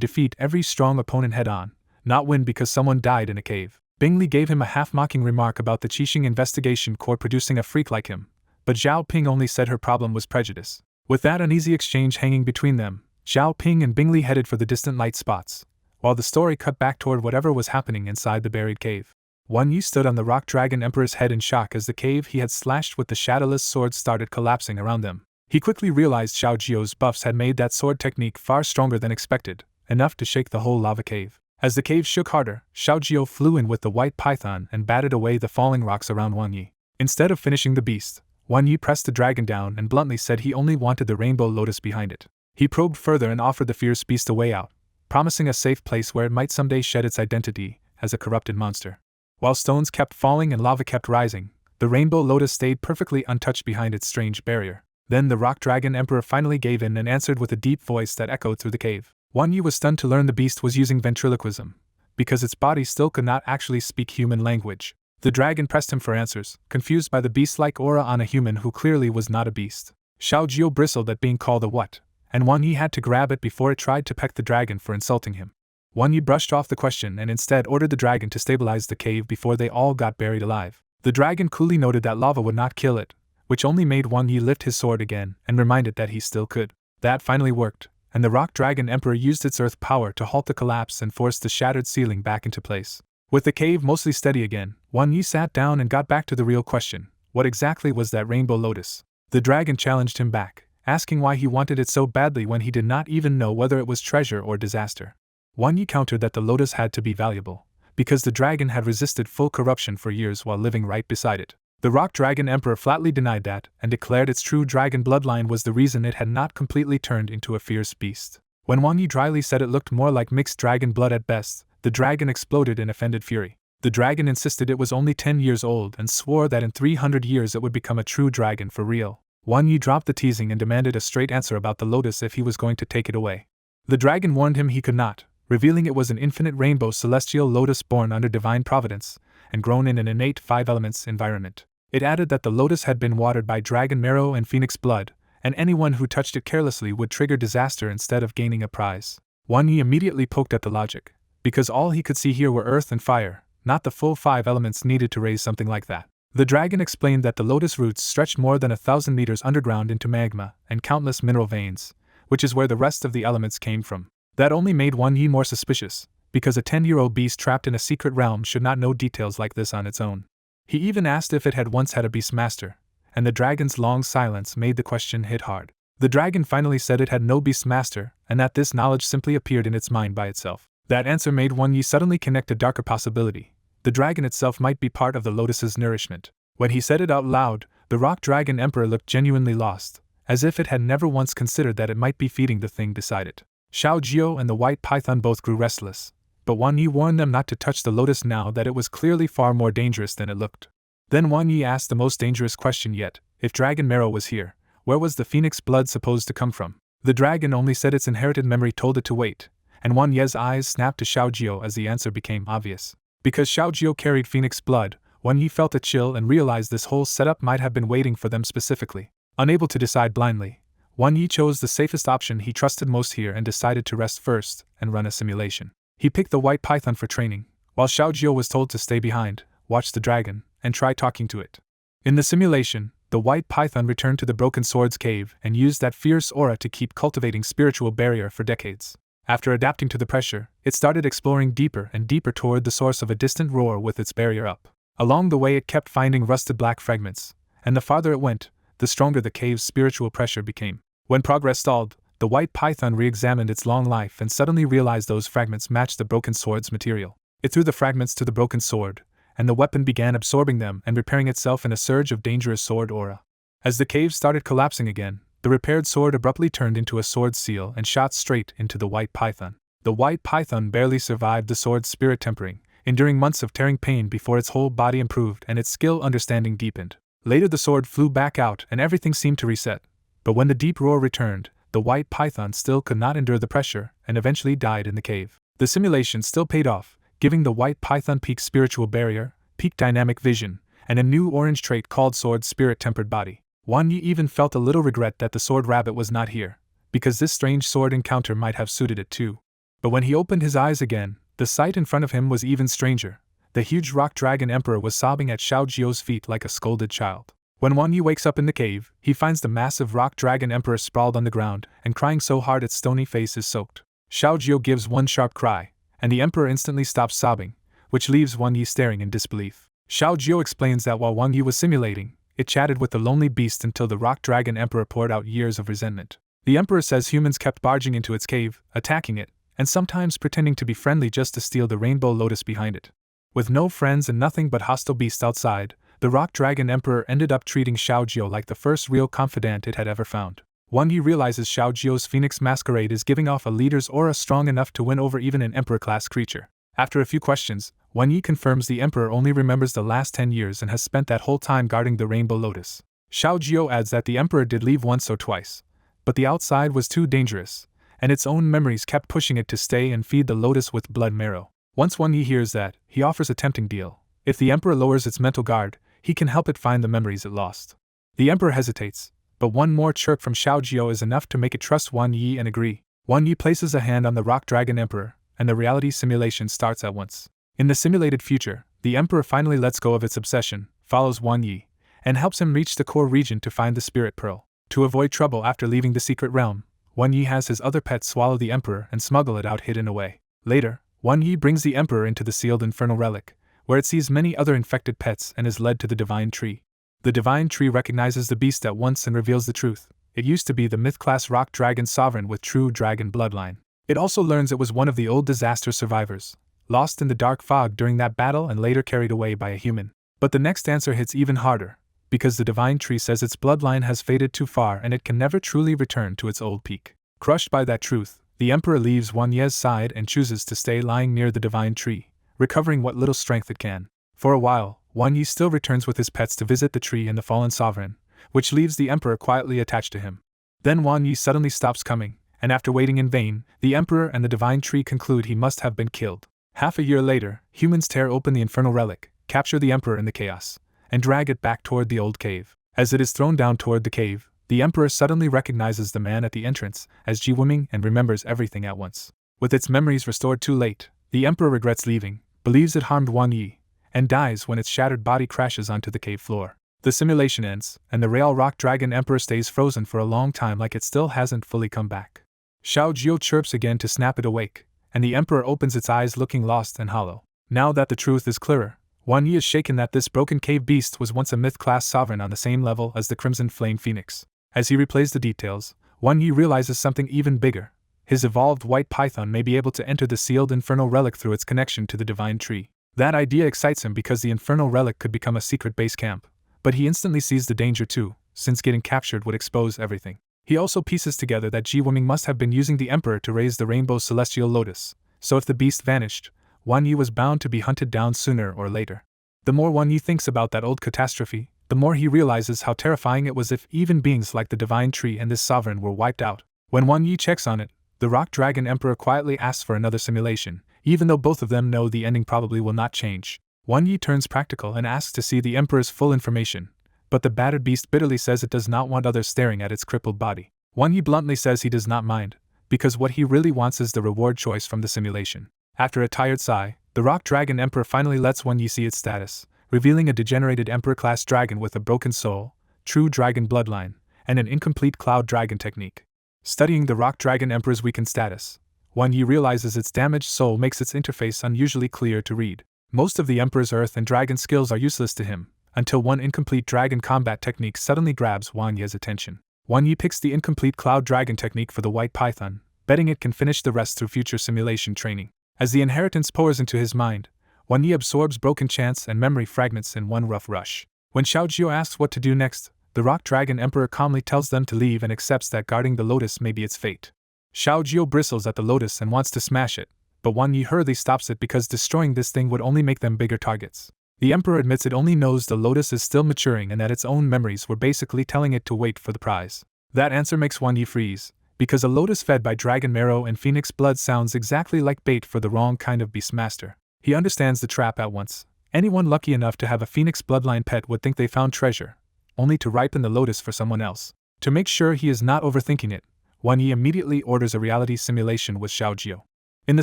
defeat every strong opponent head-on, not win because someone died in a cave. Bingley gave him a half-mocking remark about the Qixing Investigation Corps producing a freak like him, but Xiao Ping only said her problem was prejudice. With that uneasy exchange hanging between them, Xiao Ping and Bingley headed for the distant light spots, while the story cut back toward whatever was happening inside the buried cave. Wan Yi stood on the rock dragon Emperor's head in shock as the cave he had slashed with the shadowless sword started collapsing around them. He quickly realized Xiao Jio's buffs had made that sword technique far stronger than expected, enough to shake the whole lava cave. As the cave shook harder, Xiao Jio flew in with the white python and batted away the falling rocks around Wan Yi. Instead of finishing the beast, Wan Yi pressed the dragon down and bluntly said he only wanted the Rainbow Lotus behind it. He probed further and offered the fierce beast a way out, promising a safe place where it might someday shed its identity as a corrupted monster. While stones kept falling and lava kept rising, the Rainbow Lotus stayed perfectly untouched behind its strange barrier. Then the rock dragon Emperor finally gave in and answered with a deep voice that echoed through the cave. Wan Yi was stunned to learn the beast was using ventriloquism, because its body still could not actually speak human language. The dragon pressed him for answers, confused by the beast-like aura on a human who clearly was not a beast. Xiao Jio bristled at being called a what, and Wan Yi had to grab it before it tried to peck the dragon for insulting him. Wan Yi brushed off the question and instead ordered the dragon to stabilize the cave before they all got buried alive. The dragon coolly noted that lava would not kill it, which only made Wan Yi lift his sword again and reminded that he still could. That finally worked, and the rock dragon Emperor used its earth power to halt the collapse and force the shattered ceiling back into place. With the cave mostly steady again, Wan Yi sat down and got back to the real question: what exactly was that Rainbow Lotus? The dragon challenged him back, asking why he wanted it so badly when he did not even know whether it was treasure or disaster. Wan Yi countered that the lotus had to be valuable, because the dragon had resisted full corruption for years while living right beside it. The rock dragon Emperor flatly denied that and declared its true dragon bloodline was the reason it had not completely turned into a fierce beast. When Wan Yi dryly said it looked more like mixed dragon blood at best, the dragon exploded in offended fury. The dragon insisted it was only 10 years old and swore that in 300 years it would become a true dragon for real. Wan Yi dropped the teasing and demanded a straight answer about the lotus if he was going to take it away. The dragon warned him he could not, revealing it was an infinite rainbow celestial lotus born under divine providence and grown in an innate 5 elements environment. It added that the lotus had been watered by dragon marrow and phoenix blood, and anyone who touched it carelessly would trigger disaster instead of gaining a prize. Wan Yi immediately poked at the logic, because all he could see here were earth and fire, not the full 5 elements needed to raise something like that. The dragon explained that the lotus roots stretched more than 1,000 meters underground into magma and countless mineral veins, which is where the rest of the elements came from. That only made Wan Yi more suspicious, because a 10-year-old beast trapped in a secret realm should not know details like this on its own. He even asked if it had once had a beast master, and the dragon's long silence made the question hit hard. The dragon finally said it had no beast master, and that this knowledge simply appeared in its mind by itself. That answer made Wan Yi suddenly connect a darker possibility. The dragon itself might be part of the lotus's nourishment. When he said it out loud, the rock dragon Emperor looked genuinely lost, as if it had never once considered that it might be feeding the thing beside it. Xiao Jio and the white python both grew restless, but Wan Yi warned them not to touch the lotus now that it was clearly far more dangerous than it looked. Then Wan Yi asked the most dangerous question yet: if dragon marrow was here, where was the phoenix blood supposed to come from? The dragon only said its inherited memory told it to wait, and Wan Ye's eyes snapped to Xiao Jio as the answer became obvious. Because Xiao Jio carried phoenix blood, Wan Yi felt a chill and realized this whole setup might have been waiting for them specifically. Unable to decide blindly, Wan Yi chose the safest option he trusted most here and decided to rest first and run a simulation. He picked the white python for training, while Xiao Jio was told to stay behind, watch the dragon, and try talking to it. In the simulation, the white python returned to the Broken Swords cave and used that fierce aura to keep cultivating spiritual barrier for decades. After adapting to the pressure, it started exploring deeper and deeper toward the source of a distant roar with its barrier up. Along the way it kept finding rusted black fragments, and the farther it went, the stronger the cave's spiritual pressure became. When progress stalled, the white python re-examined its long life and suddenly realized those fragments matched the Broken Sword's material. It threw the fragments to the Broken Sword, and the weapon began absorbing them and repairing itself in a surge of dangerous sword aura. As the cave started collapsing again, the repaired sword abruptly turned into a sword seal and shot straight into the white python. The white python barely survived the sword's spirit tempering, enduring months of tearing pain before its whole body improved and its skill understanding deepened. Later the sword flew back out and everything seemed to reset, but when the deep roar returned, the white python still could not endure the pressure and eventually died in the cave. The simulation still paid off, giving the white python peak spiritual barrier, peak dynamic vision, and a new orange trait called sword spirit tempered body. Wan Yi even felt a little regret that the sword rabbit was not here, because this strange sword encounter might have suited it too. But when he opened his eyes again, the sight in front of him was even stranger. The huge rock dragon emperor was sobbing at Xiao Jio's feet like a scolded child. When Wan Yi wakes up in the cave, he finds the massive rock dragon emperor sprawled on the ground and crying so hard its stony face is soaked. Xiao Jio gives one sharp cry, and the emperor instantly stops sobbing, which leaves Wan Yi staring in disbelief. Xiao Jio explains that while Wan Yi was simulating, it chatted with the lonely beast until the rock dragon emperor poured out years of resentment. The emperor says humans kept barging into its cave, attacking it, and sometimes pretending to be friendly just to steal the rainbow lotus behind it. With no friends and nothing but hostile beasts outside, the rock dragon emperor ended up treating Xiao Jio like the first real confidant it had ever found. Wan Yi realizes Xiao Jio's phoenix masquerade is giving off a leader's aura strong enough to win over even an emperor-class creature. After a few questions, Wan Yi confirms the emperor only remembers the last 10 years and has spent that whole time guarding the rainbow lotus. Xiao Jio adds that the emperor did leave once or twice, but the outside was too dangerous, and its own memories kept pushing it to stay and feed the lotus with blood marrow. Once Wan Yi hears that, he offers a tempting deal. If the emperor lowers its mental guard, he can help it find the memories it lost. The emperor hesitates, but one more chirp from Xiao Jio is enough to make it trust Wan Yi and agree. Wan Yi places a hand on the rock dragon emperor, and the reality simulation starts at once. In the simulated future, the emperor finally lets go of its obsession, follows Wan Yi, and helps him reach the core region to find the spirit pearl. To avoid trouble after leaving the secret realm, Wan Yi has his other pets swallow the emperor and smuggle it out hidden away. Later, Wan Yi brings the emperor into the sealed infernal relic, where it sees many other infected pets and is led to the divine tree. The divine tree recognizes the beast at once and reveals the truth. It used to be the myth-class rock dragon sovereign with true dragon bloodline. It also learns it was one of the old disaster survivors, lost in the dark fog during that battle and later carried away by a human. But the next answer hits even harder, because the divine tree says its bloodline has faded too far and it can never truly return to its old peak. Crushed by that truth, the emperor leaves Wan Ye's side and chooses to stay lying near the divine tree, recovering what little strength it can. For a while, Wan Yi still returns with his pets to visit the tree and the fallen sovereign, which leaves the emperor quietly attached to him. Then Wan Yi suddenly stops coming, and after waiting in vain, the emperor and the divine tree conclude he must have been killed. Half a year later, humans tear open the infernal relic, capture the emperor in the chaos, and drag it back toward the old cave. As it is thrown down toward the cave, the emperor suddenly recognizes the man at the entrance as Ji Wuming and remembers everything at once. With its memories restored too late, the emperor regrets leaving, believes it harmed Wan Yi, and dies when its shattered body crashes onto the cave floor. The simulation ends, and the real rock dragon emperor stays frozen for a long time like it still hasn't fully come back. Xiao Jio chirps again to snap it awake, and the emperor opens its eyes looking lost and hollow. Now that the truth is clearer, Wan Yi is shaken that this broken cave beast was once a myth-class sovereign on the same level as the Crimson Flame Phoenix. As he replays the details, Wan Yi realizes something even bigger. His evolved white python may be able to enter the sealed infernal relic through its connection to the divine tree. That idea excites him because the infernal relic could become a secret base camp, but he instantly sees the danger too, since getting captured would expose everything. He also pieces together that Ji Wuming must have been using the emperor to raise the rainbow celestial lotus, so if the beast vanished, Wan Yi was bound to be hunted down sooner or later. The more Wan Yi thinks about that old catastrophe, the more he realizes how terrifying it was if even beings like the divine tree and this sovereign were wiped out. When Wan Yi checks on it, the rock dragon emperor quietly asks for another simulation, even though both of them know the ending probably will not change. Wan Yi turns practical and asks to see the emperor's full information, but the battered beast bitterly says it does not want others staring at its crippled body. Wan Yi bluntly says he does not mind, because what he really wants is the reward choice from the simulation. After a tired sigh, the rock dragon emperor finally lets Wan Yi see its status, revealing a degenerated Emperor-class dragon with a broken soul, true dragon bloodline, and an incomplete cloud dragon technique. Studying the rock dragon Emperor's weakened status, Wan Yi realizes its damaged soul makes its interface unusually clear to read. Most of the Emperor's earth and dragon skills are useless to him, until one incomplete dragon combat technique suddenly grabs Wan Yi's attention. Wan Yi picks the incomplete cloud dragon technique for the white python, betting it can finish the rest through future simulation training. As the inheritance pours into his mind, Wan Yi absorbs broken chants and memory fragments in one rough rush. When Xiaojio asks what to do next, the rock dragon emperor calmly tells them to leave and accepts that guarding the lotus may be its fate. Xiaojio bristles at the lotus and wants to smash it, but Wan Yi hurriedly stops it because destroying this thing would only make them bigger targets. The emperor admits it only knows the lotus is still maturing and that its own memories were basically telling it to wait for the prize. That answer makes Wan Yi freeze, because a lotus fed by dragon marrow and phoenix blood sounds exactly like bait for the wrong kind of beastmaster. He understands the trap at once. Anyone lucky enough to have a phoenix bloodline pet would think they found treasure, only to ripen the lotus for someone else. To make sure he is not overthinking it, Wan Yi immediately orders a reality simulation with Xiaojio. In the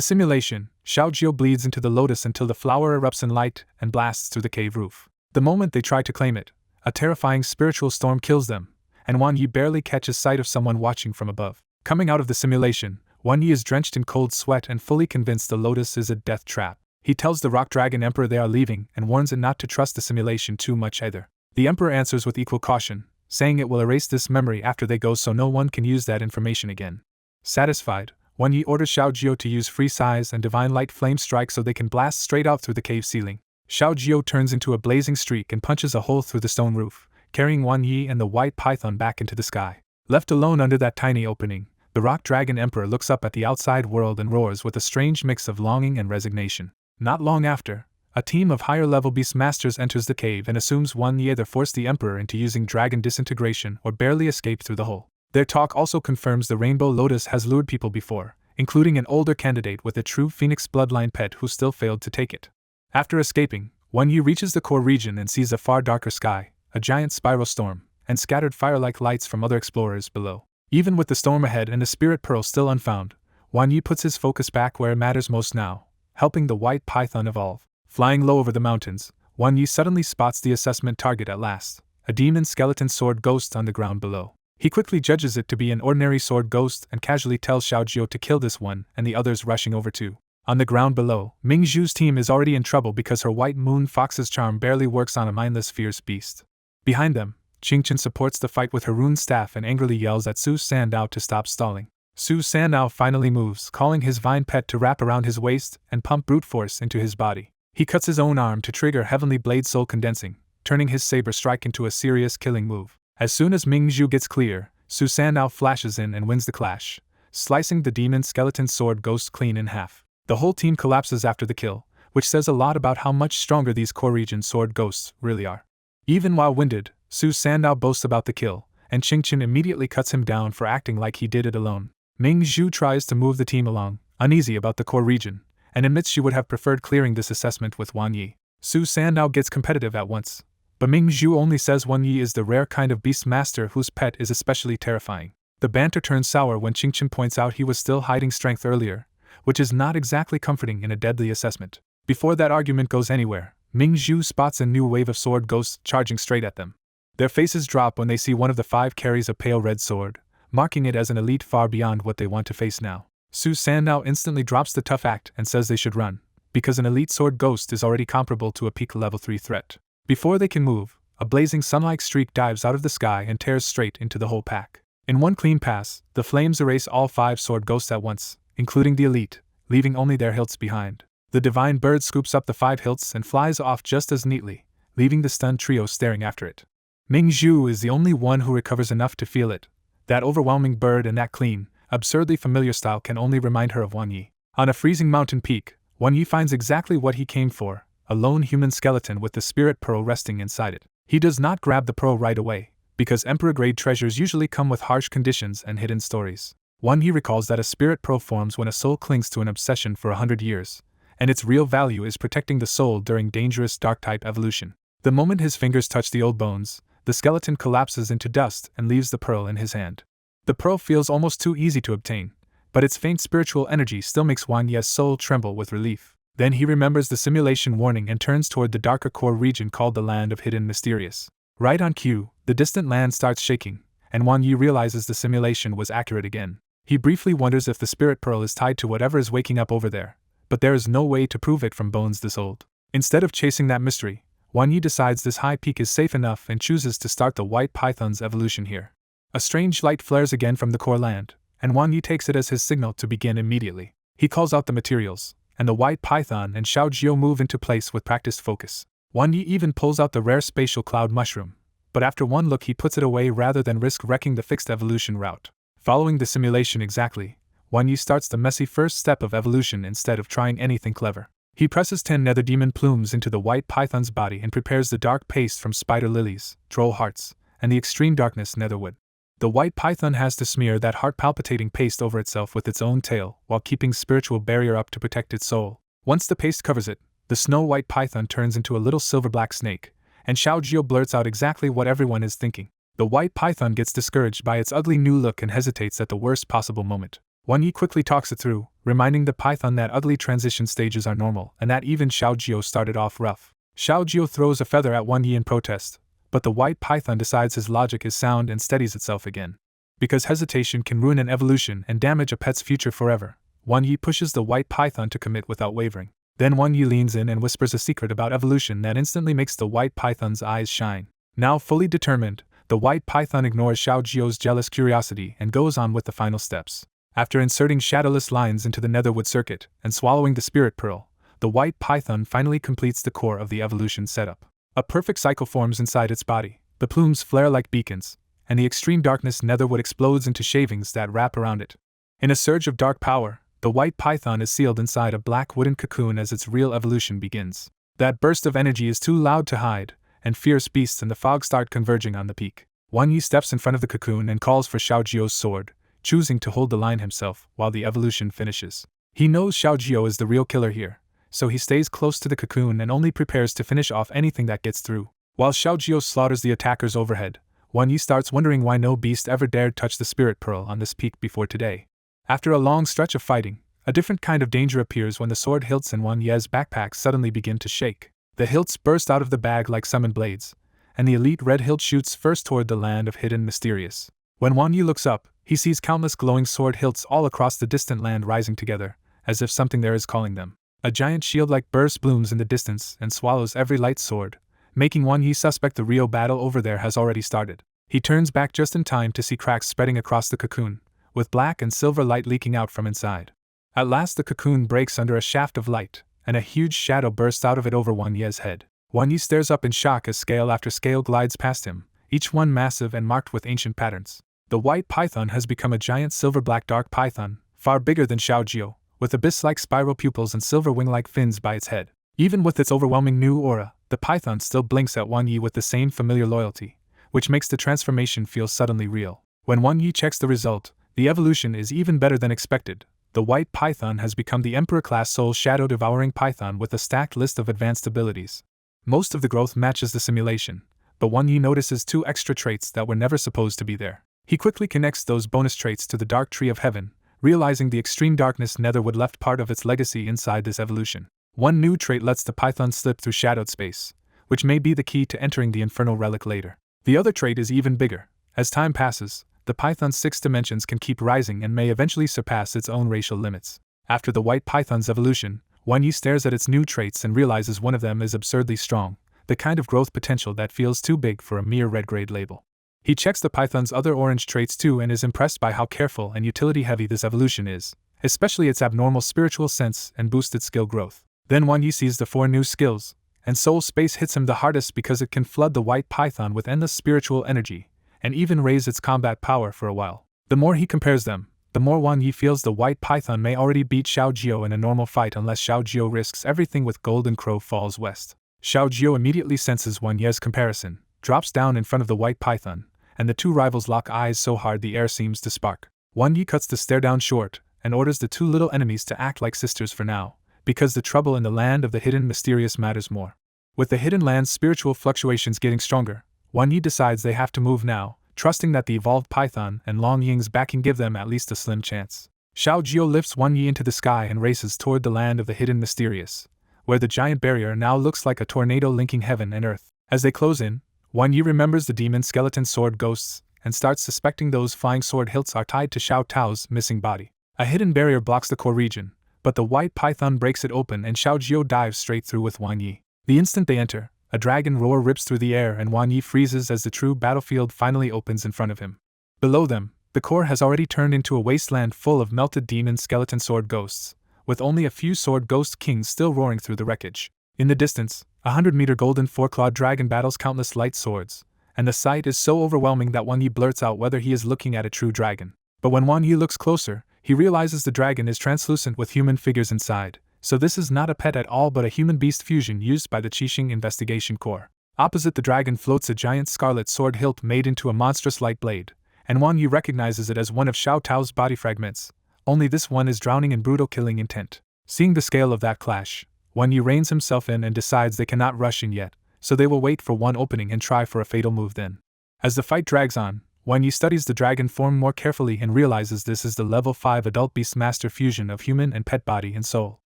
simulation, Xiaojio bleeds into the lotus until the flower erupts in light and blasts through the cave roof. The moment they try to claim it, a terrifying spiritual storm kills them, and Wan Yi barely catches sight of someone watching from above. Coming out of the simulation, Wan Yi is drenched in cold sweat and fully convinced the lotus is a death trap. He tells the rock dragon emperor they are leaving and warns it not to trust the simulation too much either. The emperor answers with equal caution, saying it will erase this memory after they go so no one can use that information again. Satisfied, Wan Yi orders Xiaojio to use free size and divine light flame strike so they can blast straight out through the cave ceiling. Xiaojio turns into a blazing streak and punches a hole through the stone roof, carrying Wan Yi and the white python back into the sky. Left alone under that tiny opening, the rock dragon emperor looks up at the outside world and roars with a strange mix of longing and resignation. Not long after, a team of higher-level beastmasters enters the cave and assumes Wan Yi either forced the emperor into using dragon disintegration or barely escaped through the hole. Their talk also confirms the Rainbow Lotus has lured people before, including an older candidate with a true Phoenix bloodline pet who still failed to take it. After escaping, Wan Yi reaches the core region and sees a far darker sky, a giant spiral storm, and scattered fire-like lights from other explorers below. Even with the storm ahead and the spirit pearl still unfound, Wan Yi puts his focus back where it matters most now, helping the white python evolve. Flying low over the mountains, Wan Yi suddenly spots the assessment target at last, a demon skeleton sword ghost on the ground below. He quickly judges it to be an ordinary sword ghost and casually tells Xiaojio to kill this one and the others rushing over too. On the ground below, Mingzhu's team is already in trouble because her white moon fox's charm barely works on a mindless fierce beast. Behind them, Qingchen supports the fight with her rune staff and angrily yells at Su Sandao to stop stalling. Su Sandao finally moves, calling his vine pet to wrap around his waist and pump brute force into his body. He cuts his own arm to trigger Heavenly Blade Soul Condensing, turning his saber strike into a serious killing move. As soon as Mingzhu gets clear, Su Sandao flashes in and wins the clash, slicing the demon skeleton sword ghost clean in half. The whole team collapses after the kill, which says a lot about how much stronger these core region sword ghosts really are. Even while winded, Su Sandao boasts about the kill, and Qingchen immediately cuts him down for acting like he did it alone. Mingzhu tries to move the team along, uneasy about the core region, and admits she would have preferred clearing this assessment with Wan Yi. Su Sandao gets competitive at once, but Mingzhu only says Wan Yi is the rare kind of beastmaster whose pet is especially terrifying. The banter turns sour when Qingchen points out he was still hiding strength earlier, which is not exactly comforting in a deadly assessment. Before that argument goes anywhere, Mingzhu spots a new wave of sword ghosts charging straight at them. Their faces drop when they see one of the 5 carries a pale red sword, marking it as an elite far beyond what they want to face now. Su Sandao instantly drops the tough act and says they should run, because an elite sword ghost is already comparable to a peak level 3 threat. Before they can move, a blazing sun-like streak dives out of the sky and tears straight into the whole pack. In one clean pass, the flames erase all 5 sword ghosts at once, including the elite, leaving only their hilts behind. The divine bird scoops up the 5 hilts and flies off just as neatly, leaving the stunned trio staring after it. Mingzhu is the only one who recovers enough to feel it. That overwhelming bird and that clean, absurdly familiar style can only remind her of Wan Yi. On a freezing mountain peak, Wan Yi finds exactly what he came for, a lone human skeleton with the spirit pearl resting inside it. He does not grab the pearl right away, because Emperor-grade treasures usually come with harsh conditions and hidden stories. Wan Yi recalls that a spirit pearl forms when a soul clings to an obsession for 100 years, and its real value is protecting the soul during dangerous dark-type evolution. The moment his fingers touch the old bones, the skeleton collapses into dust and leaves the pearl in his hand. The pearl feels almost too easy to obtain, but its faint spiritual energy still makes Wan Yi's soul tremble with relief. Then he remembers the simulation warning and turns toward the darker core region called the Land of Hidden Mysterious. Right on cue, the distant land starts shaking, and Wan Yi realizes the simulation was accurate again. He briefly wonders if the spirit pearl is tied to whatever is waking up over there, but there is no way to prove it from bones this old. Instead of chasing that mystery, Wan Yi decides this high peak is safe enough and chooses to start the white python's evolution here. A strange light flares again from the core land, and Wan Yi takes it as his signal to begin immediately. He calls out the materials, and the white python and Xiao Jiu move into place with practiced focus. Wan Yi even pulls out the rare spatial cloud mushroom, but after one look he puts it away rather than risk wrecking the fixed evolution route. Following the simulation exactly, Wan Yi starts the messy first step of evolution instead of trying anything clever. He presses 10 nether demon plumes into the white python's body and prepares the dark paste from spider lilies, troll hearts, and the extreme darkness netherwood. The white python has to smear that heart-palpitating paste over itself with its own tail while keeping spiritual barrier up to protect its soul. Once the paste covers it, the snow-white python turns into a little silver-black snake, and Xiao Jiu blurts out exactly what everyone is thinking. The white python gets discouraged by its ugly new look and hesitates at the worst possible moment. Wan Yi quickly talks it through, reminding the python that ugly transition stages are normal and that even Xiao Jiu started off rough. Xiao Jiu throws a feather at Wan Yi in protest, but the white python decides his logic is sound and steadies itself again. Because hesitation can ruin an evolution and damage a pet's future forever, Wan Yi pushes the white python to commit without wavering. Then Wan Yi leans in and whispers a secret about evolution that instantly makes the white python's eyes shine. Now fully determined, the white python ignores Xiao Jiu's jealous curiosity and goes on with the final steps. After inserting shadowless lines into the netherwood circuit and swallowing the spirit pearl, the white python finally completes the core of the evolution setup. A perfect cycle forms inside its body, the plumes flare like beacons, and the extreme darkness netherwood explodes into shavings that wrap around it. In a surge of dark power, the white python is sealed inside a black wooden cocoon as its real evolution begins. That burst of energy is too loud to hide, and fierce beasts in the fog start converging on the peak. Wan Yi steps in front of the cocoon and calls for Xiao Jiu's sword, choosing to hold the line himself while the evolution finishes. He knows Xiao Jiu is the real killer here, so he stays close to the cocoon and only prepares to finish off anything that gets through. While Xiao Jiu slaughters the attackers overhead, Wan Yi starts wondering why no beast ever dared touch the spirit pearl on this peak before today. After a long stretch of fighting, a different kind of danger appears when the sword hilts in Wan Yi's backpack suddenly begin to shake. The hilts burst out of the bag like summoned blades, and the elite red hilt shoots first toward the Land of Hidden Mysterious. When Wan Yi looks up, he sees countless glowing sword hilts all across the distant land rising together, as if something there is calling them. A giant shield-like burst blooms in the distance and swallows every light sword, making Wan Yi suspect the real battle over there has already started. He turns back just in time to see cracks spreading across the cocoon, with black and silver light leaking out from inside. At last the cocoon breaks under a shaft of light, and a huge shadow bursts out of it over Wan Yi's head. Wan Yi stares up in shock as scale after scale glides past him, each one massive and marked with ancient patterns. The white python has become a giant silver-black dark python, far bigger than Xiao Jiu, with abyss-like spiral pupils and silver wing-like fins by its head. Even with its overwhelming new aura, the python still blinks at Wan Yi with the same familiar loyalty, which makes the transformation feel suddenly real. When Wan Yi checks the result, the evolution is even better than expected. The white python has become the Emperor-class soul shadow-devouring python with a stacked list of advanced abilities. Most of the growth matches the simulation, but Wan Yi notices 2 extra traits that were never supposed to be there. He quickly connects those bonus traits to the Dark Tree of Heaven, realizing the extreme darkness netherwood left part of its legacy inside this evolution. One new trait lets the python slip through shadowed space, which may be the key to entering the Infernal Relic later. The other trait is even bigger. As time passes, the python's 6 dimensions can keep rising and may eventually surpass its own racial limits. After the white python's evolution, Wan Yi stares at its new traits and realizes one of them is absurdly strong, the kind of growth potential that feels too big for a mere red-grade label. He checks the python's other orange traits too and is impressed by how careful and utility-heavy this evolution is, especially its abnormal spiritual sense and boosted skill growth. Then Wan Yi sees the 4 new skills, and soul space hits him the hardest because it can flood the white python with endless spiritual energy, and even raise its combat power for a while. The more he compares them, the more Wan Yi feels the white python may already beat Xiao Jiu in a normal fight unless Xiao Jiu risks everything with Golden Crow falls west. Xiao Jiu immediately senses Wan Yi's comparison, drops down in front of the white python, and the 2 rivals lock eyes so hard the air seems to spark. Wan Yi cuts the stare-down short, and orders the 2 little enemies to act like sisters for now, because the trouble in the Land of the Hidden Mysterious matters more. With the Hidden Land's spiritual fluctuations getting stronger, Wan Yi decides they have to move now, trusting that the evolved python and Long Ying's backing give them at least a slim chance. Xiao Jiu lifts Wan Yi into the sky and races toward the land of the hidden mysterious, where the giant barrier now looks like a tornado linking heaven and earth. As they close in, Wan Yi remembers the demon skeleton sword ghosts and starts suspecting those flying sword hilts are tied to Xiao Tao's missing body. A hidden barrier blocks the core region, but the white python breaks it open and Xiao Jiu dives straight through with Wan Yi. The instant they enter, a dragon roar rips through the air and Wan Yi freezes as the true battlefield finally opens in front of him. Below them, the core has already turned into a wasteland full of melted demon skeleton sword ghosts, with only a few sword ghost kings still roaring through the wreckage. In the distance, 100-meter golden four-clawed dragon battles countless light swords, and the sight is so overwhelming that Wan Yi blurts out whether he is looking at a true dragon. But when Wan Yi looks closer, he realizes the dragon is translucent with human figures inside, so this is not a pet at all but a human-beast fusion used by the Qixing Investigation Corps. Opposite the dragon floats a giant scarlet sword hilt made into a monstrous light blade, and Wan Yi recognizes it as one of Xiao Tao's body fragments, only this one is drowning in brutal killing intent. Seeing the scale of that clash, Wan Yi reins himself in and decides they cannot rush in yet, so they will wait for one opening and try for a fatal move then. As the fight drags on, Wan Yi studies the dragon form more carefully and realizes this is the level 5 adult beast master fusion of human and pet body and soul.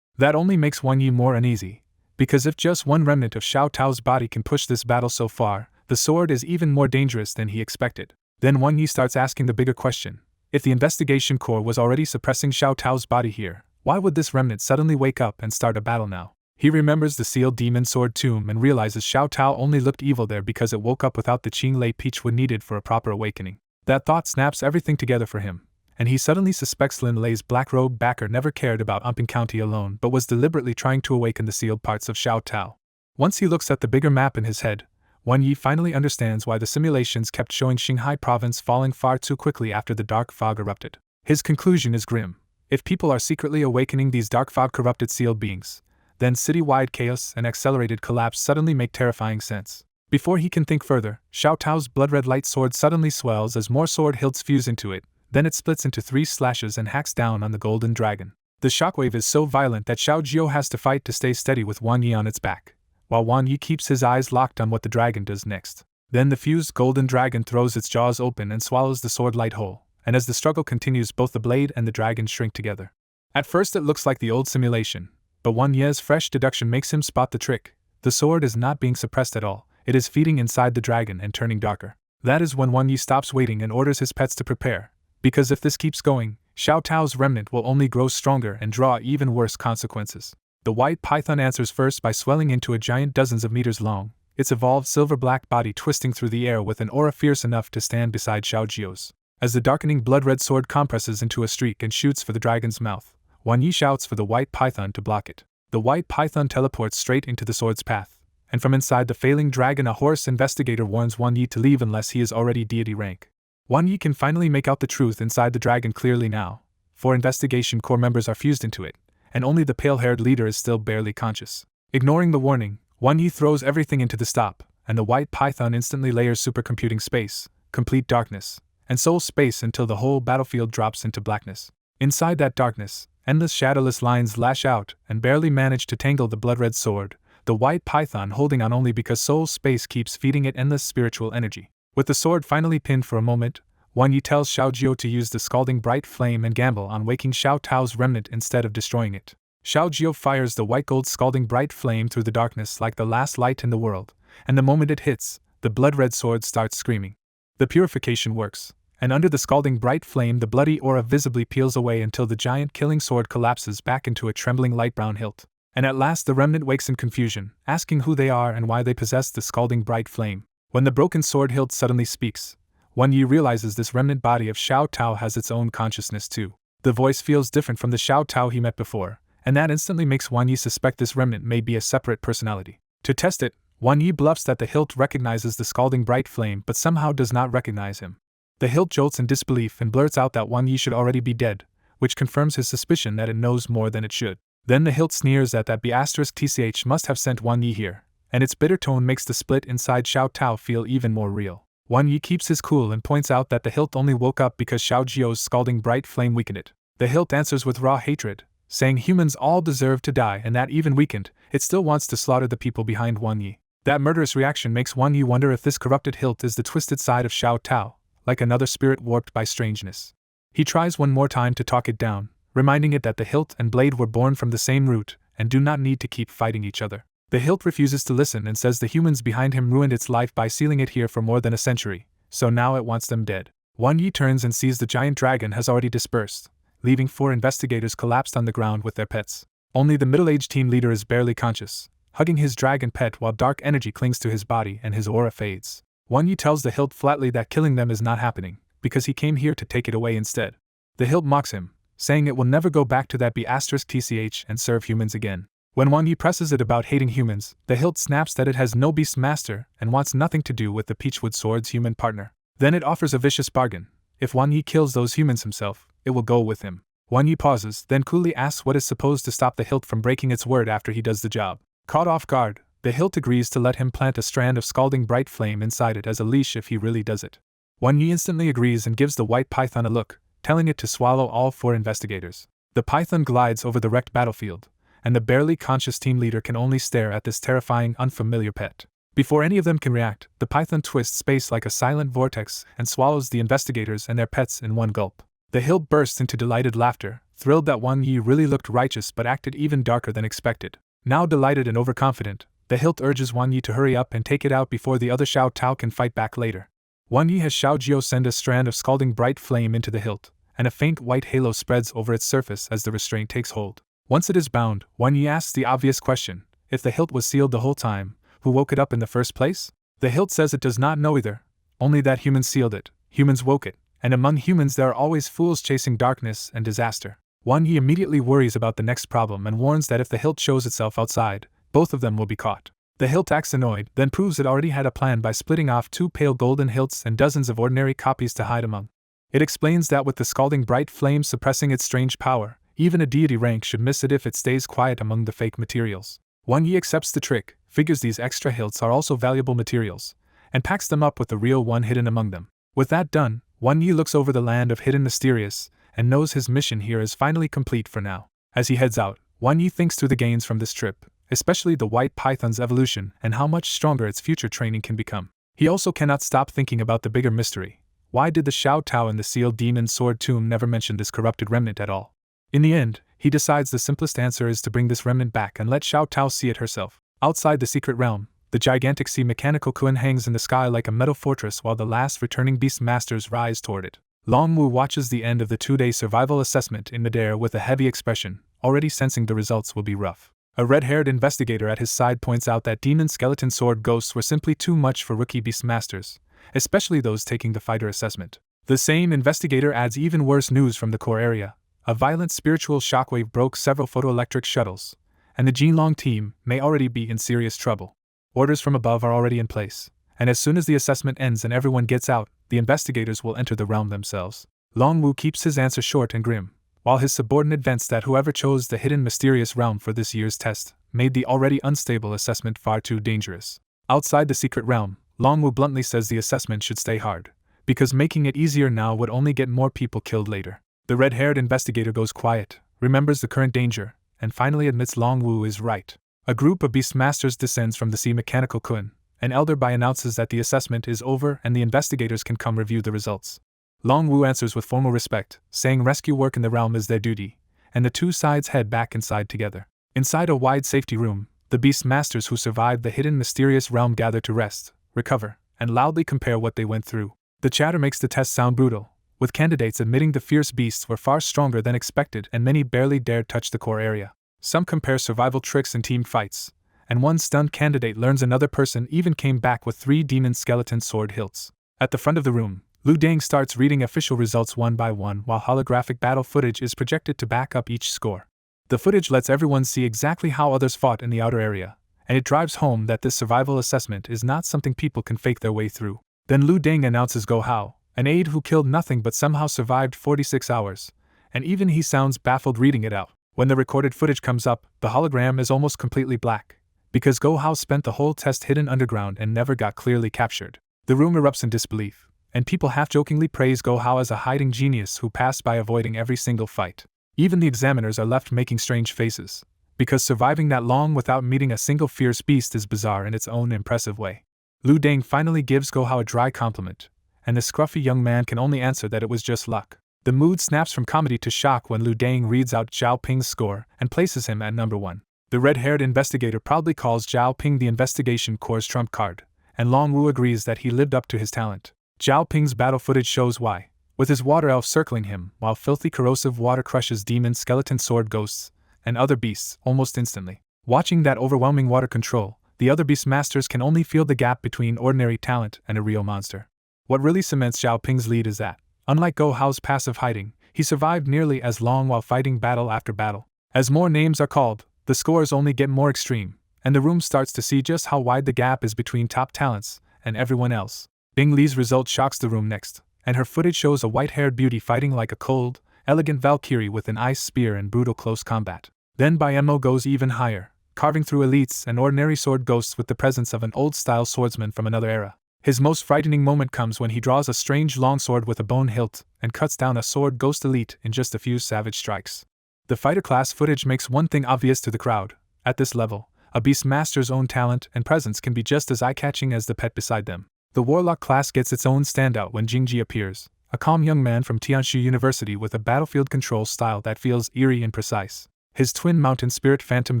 That only makes Wan Yi more uneasy, because if just one remnant of Xiao Tao's body can push this battle so far, the sword is even more dangerous than he expected. Then Wan Yi starts asking the bigger question. If the investigation corps was already suppressing Xiao Tao's body here, why would this remnant suddenly wake up and start a battle now? He remembers the sealed demon sword tomb and realizes Xiao Tao only looked evil there because it woke up without the Qinglei Peachwood needed for a proper awakening. That thought snaps everything together for him, and he suddenly suspects Lin Lei's black-robed backer never cared about Umping County alone but was deliberately trying to awaken the sealed parts of Xiao Tao. Once he looks at the bigger map in his head, Wan Yi finally understands why the simulations kept showing Qinghai province falling far too quickly after the dark fog erupted. His conclusion is grim. If people are secretly awakening these dark fog-corrupted sealed beings, then city-wide chaos and accelerated collapse suddenly make terrifying sense. Before he can think further, Xiao Tao's blood-red light sword suddenly swells as more sword hilts fuse into it, then it splits into 3 slashes and hacks down on the golden dragon. The shockwave is so violent that Xiao Jiu has to fight to stay steady with Wan Yi on its back, while Wan Yi keeps his eyes locked on what the dragon does next. Then the fused golden dragon throws its jaws open and swallows the sword light whole, and as the struggle continues both the blade and the dragon shrink together. At first it looks like the old simulation, but Wan Yi's fresh deduction makes him spot the trick. The sword is not being suppressed at all, it is feeding inside the dragon and turning darker. That is when Wan Yi stops waiting and orders his pets to prepare, because if this keeps going, Xiao Tao's remnant will only grow stronger and draw even worse consequences. The white python answers first by swelling into a giant dozens of meters long, its evolved silver-black body twisting through the air with an aura fierce enough to stand beside Xiao Jiu's. As the darkening blood-red sword compresses into a streak and shoots for the dragon's mouth, Wan Yi shouts for the white python to block it. The white python teleports straight into the sword's path, and from inside the failing dragon a hoarse investigator warns Wan Yi to leave unless he is already deity rank. Wan Yi can finally make out the truth inside the dragon clearly now. 4 investigation corps members are fused into it, and only the pale-haired leader is still barely conscious. Ignoring the warning, Wan Yi throws everything into the stop, and the white python instantly layers supercomputing space, complete darkness, and soul space until the whole battlefield drops into blackness. Inside that darkness, endless shadowless lines lash out and barely manage to tangle the blood-red sword, the white python holding on only because soul space keeps feeding it endless spiritual energy. With the sword finally pinned for a moment, Wan Yi tells Xiao Jiu to use the scalding bright flame and gamble on waking Xiao Tao's remnant instead of destroying it. Xiao Jiu fires the white gold scalding bright flame through the darkness like the last light in the world, and the moment it hits, the blood-red sword starts screaming. The purification works, and under the scalding bright flame the bloody aura visibly peels away until the giant killing sword collapses back into a trembling light brown hilt. And at last the remnant wakes in confusion, asking who they are and why they possess the scalding bright flame. When the broken sword hilt suddenly speaks, Wan Yi realizes this remnant body of Xiao Tao has its own consciousness too. The voice feels different from the Xiao Tao he met before, and that instantly makes Wan Yi suspect this remnant may be a separate personality. To test it, Wan Yi bluffs that the hilt recognizes the scalding bright flame but somehow does not recognize him. The hilt jolts in disbelief and blurts out that Wan Yi should already be dead, which confirms his suspicion that it knows more than it should. Then the hilt sneers that B*TCH must have sent Wan Yi here, and its bitter tone makes the split inside Xiao Tao feel even more real. Wan Yi keeps his cool and points out that the hilt only woke up because Xiao Jiu's scalding bright flame weakened it. The hilt answers with raw hatred, saying humans all deserve to die and that even weakened, it still wants to slaughter the people behind Wan Yi. That murderous reaction makes Wan Yi wonder if this corrupted hilt is the twisted side of Xiao Tao, like another spirit warped by strangeness. He tries one more time to talk it down, reminding it that the hilt and blade were born from the same root and do not need to keep fighting each other. The hilt refuses to listen and says the humans behind him ruined its life by sealing it here for more than a century, so now it wants them dead. Wan Yi turns and sees the giant dragon has already dispersed, leaving 4 investigators collapsed on the ground with their pets. Only the middle-aged team leader is barely conscious, hugging his dragon pet while dark energy clings to his body and his aura fades. Wan Yi tells the hilt flatly that killing them is not happening, because he came here to take it away instead. The hilt mocks him, saying it will never go back to that B*TCH and serve humans again. When Wan Yi presses it about hating humans, the hilt snaps that it has no beast master and wants nothing to do with the Peachwood Sword's human partner. Then it offers a vicious bargain. If Wan Yi kills those humans himself, it will go with him. Wan Yi pauses, then coolly asks what is supposed to stop the hilt from breaking its word after he does the job. Caught off guard, the hilt agrees to let him plant a strand of scalding bright flame inside it as a leash if he really does it. Wan Yi instantly agrees and gives the white python a look, telling it to swallow all 4 investigators. The python glides over the wrecked battlefield, and the barely conscious team leader can only stare at this terrifying, unfamiliar pet. Before any of them can react, the python twists space like a silent vortex and swallows the investigators and their pets in one gulp. The hilt bursts into delighted laughter, thrilled that Wan Yi really looked righteous but acted even darker than expected. Now delighted and overconfident, the hilt urges Wan Yi to hurry up and take it out before the other Xiao Tao can fight back later. Wan Yi has Xiao Jiao send a strand of scalding bright flame into the hilt, and a faint white halo spreads over its surface as the restraint takes hold. Once it is bound, Wan Yi asks the obvious question: if the hilt was sealed the whole time, who woke it up in the first place? The hilt says it does not know either, only that humans sealed it, humans woke it, and among humans there are always fools chasing darkness and disaster. Wan Yi immediately worries about the next problem and warns that if the hilt shows itself outside, both of them will be caught. The hilt acts annoyed, then proves it already had a plan by splitting off 2 pale golden hilts and dozens of ordinary copies to hide among. It explains that with the scalding bright flame suppressing its strange power, even a deity rank should miss it if it stays quiet among the fake materials. Wan Yi accepts the trick, figures these extra hilts are also valuable materials, and packs them up with the real one hidden among them. With that done, Wan Yi looks over the land of hidden mysterious, and knows his mission here is finally complete for now. As he heads out, Wan Yi thinks through the gains from this trip, especially the white python's evolution and how much stronger its future training can become. He also cannot stop thinking about the bigger mystery. Why did the Xiao Tao in the sealed demon sword tomb never mention this corrupted remnant at all? In the end, he decides the simplest answer is to bring this remnant back and let Xiao Tao see it herself. Outside the secret realm, the gigantic sea mechanical Kun hangs in the sky like a metal fortress while the last returning beast masters rise toward it. Long Wu watches the end of the 2-day survival assessment in midair with a heavy expression, already sensing the results will be rough. A red-haired investigator at his side points out that demon skeleton sword ghosts were simply too much for rookie beast masters, especially those taking the fighter assessment. The same investigator adds even worse news from the core area. A violent spiritual shockwave broke several photoelectric shuttles, and the Jinlong team may already be in serious trouble. Orders from above are already in place, and as soon as the assessment ends and everyone gets out, the investigators will enter the realm themselves. Long Wu keeps his answer short and grim, while his subordinate vents that whoever chose the hidden mysterious realm for this year's test made the already unstable assessment far too dangerous. Outside the secret realm, Long Wu bluntly says the assessment should stay hard, because making it easier now would only get more people killed later. The red-haired investigator goes quiet, remembers the current danger, and finally admits Long Wu is right. A group of beastmasters descends from the sea mechanical Kun. An elder Bai announces that the assessment is over and the investigators can come review the results. Long Wu answers with formal respect, saying rescue work in the realm is their duty, and the 2 sides head back inside together. Inside a wide safety room, the beastmasters who survived the hidden mysterious realm gather to rest, recover, and loudly compare what they went through. The chatter makes the test sound brutal, with candidates admitting the fierce beasts were far stronger than expected and many barely dared touch the core area. Some compare survival tricks and team fights, and one stunned candidate learns another person even came back with 3 demon skeleton sword hilts. At the front of the room, Lu Deng starts reading official results one by one while holographic battle footage is projected to back up each score. The footage lets everyone see exactly how others fought in the outer area, and it drives home that this survival assessment is not something people can fake their way through. Then Lu Deng announces Go Hao, an aide who killed nothing but somehow survived 46 hours, and even he sounds baffled reading it out. When the recorded footage comes up, the hologram is almost completely black, because Go Hao spent the whole test hidden underground and never got clearly captured. The room erupts in disbelief, and people half-jokingly praise Go Hao as a hiding genius who passed by avoiding every single fight. Even the examiners are left making strange faces, because surviving that long without meeting a single fierce beast is bizarre in its own impressive way. Lu Deng finally gives Go Hao a dry compliment, and the scruffy young man can only answer that it was just luck. The mood snaps from comedy to shock when Lu Dang reads out Zhao Ping's score and places him at number 1. The red-haired investigator proudly calls Zhao Ping the investigation corps' trump card, and Long Wu agrees that he lived up to his talent. Zhao Ping's battle footage shows why, with his water elf circling him while filthy corrosive water crushes demon skeleton sword ghosts and other beasts almost instantly. Watching that overwhelming water control, the other beast masters can only feel the gap between ordinary talent and a real monster. What really cements Zhao Ping's lead is that, unlike Go Hao's passive hiding, he survived nearly as long while fighting battle after battle. As more names are called, the scores only get more extreme, and the room starts to see just how wide the gap is between top talents and everyone else. Bing Li's result shocks the room next, and her footage shows a white-haired beauty fighting like a cold, elegant Valkyrie with an ice spear and brutal close combat. Then Mo goes even higher, carving through elites and ordinary sword ghosts with the presence of an old-style swordsman from another era. His most frightening moment comes when he draws a strange longsword with a bone hilt and cuts down a sword ghost elite in just a few savage strikes. The fighter class footage makes one thing obvious to the crowd. At this level, a beast master's own talent and presence can be just as eye-catching as the pet beside them. The warlock class gets its own standout when Jingji appears, a calm young man from Tianshu University with a battlefield control style that feels eerie and precise. His twin mountain spirit phantom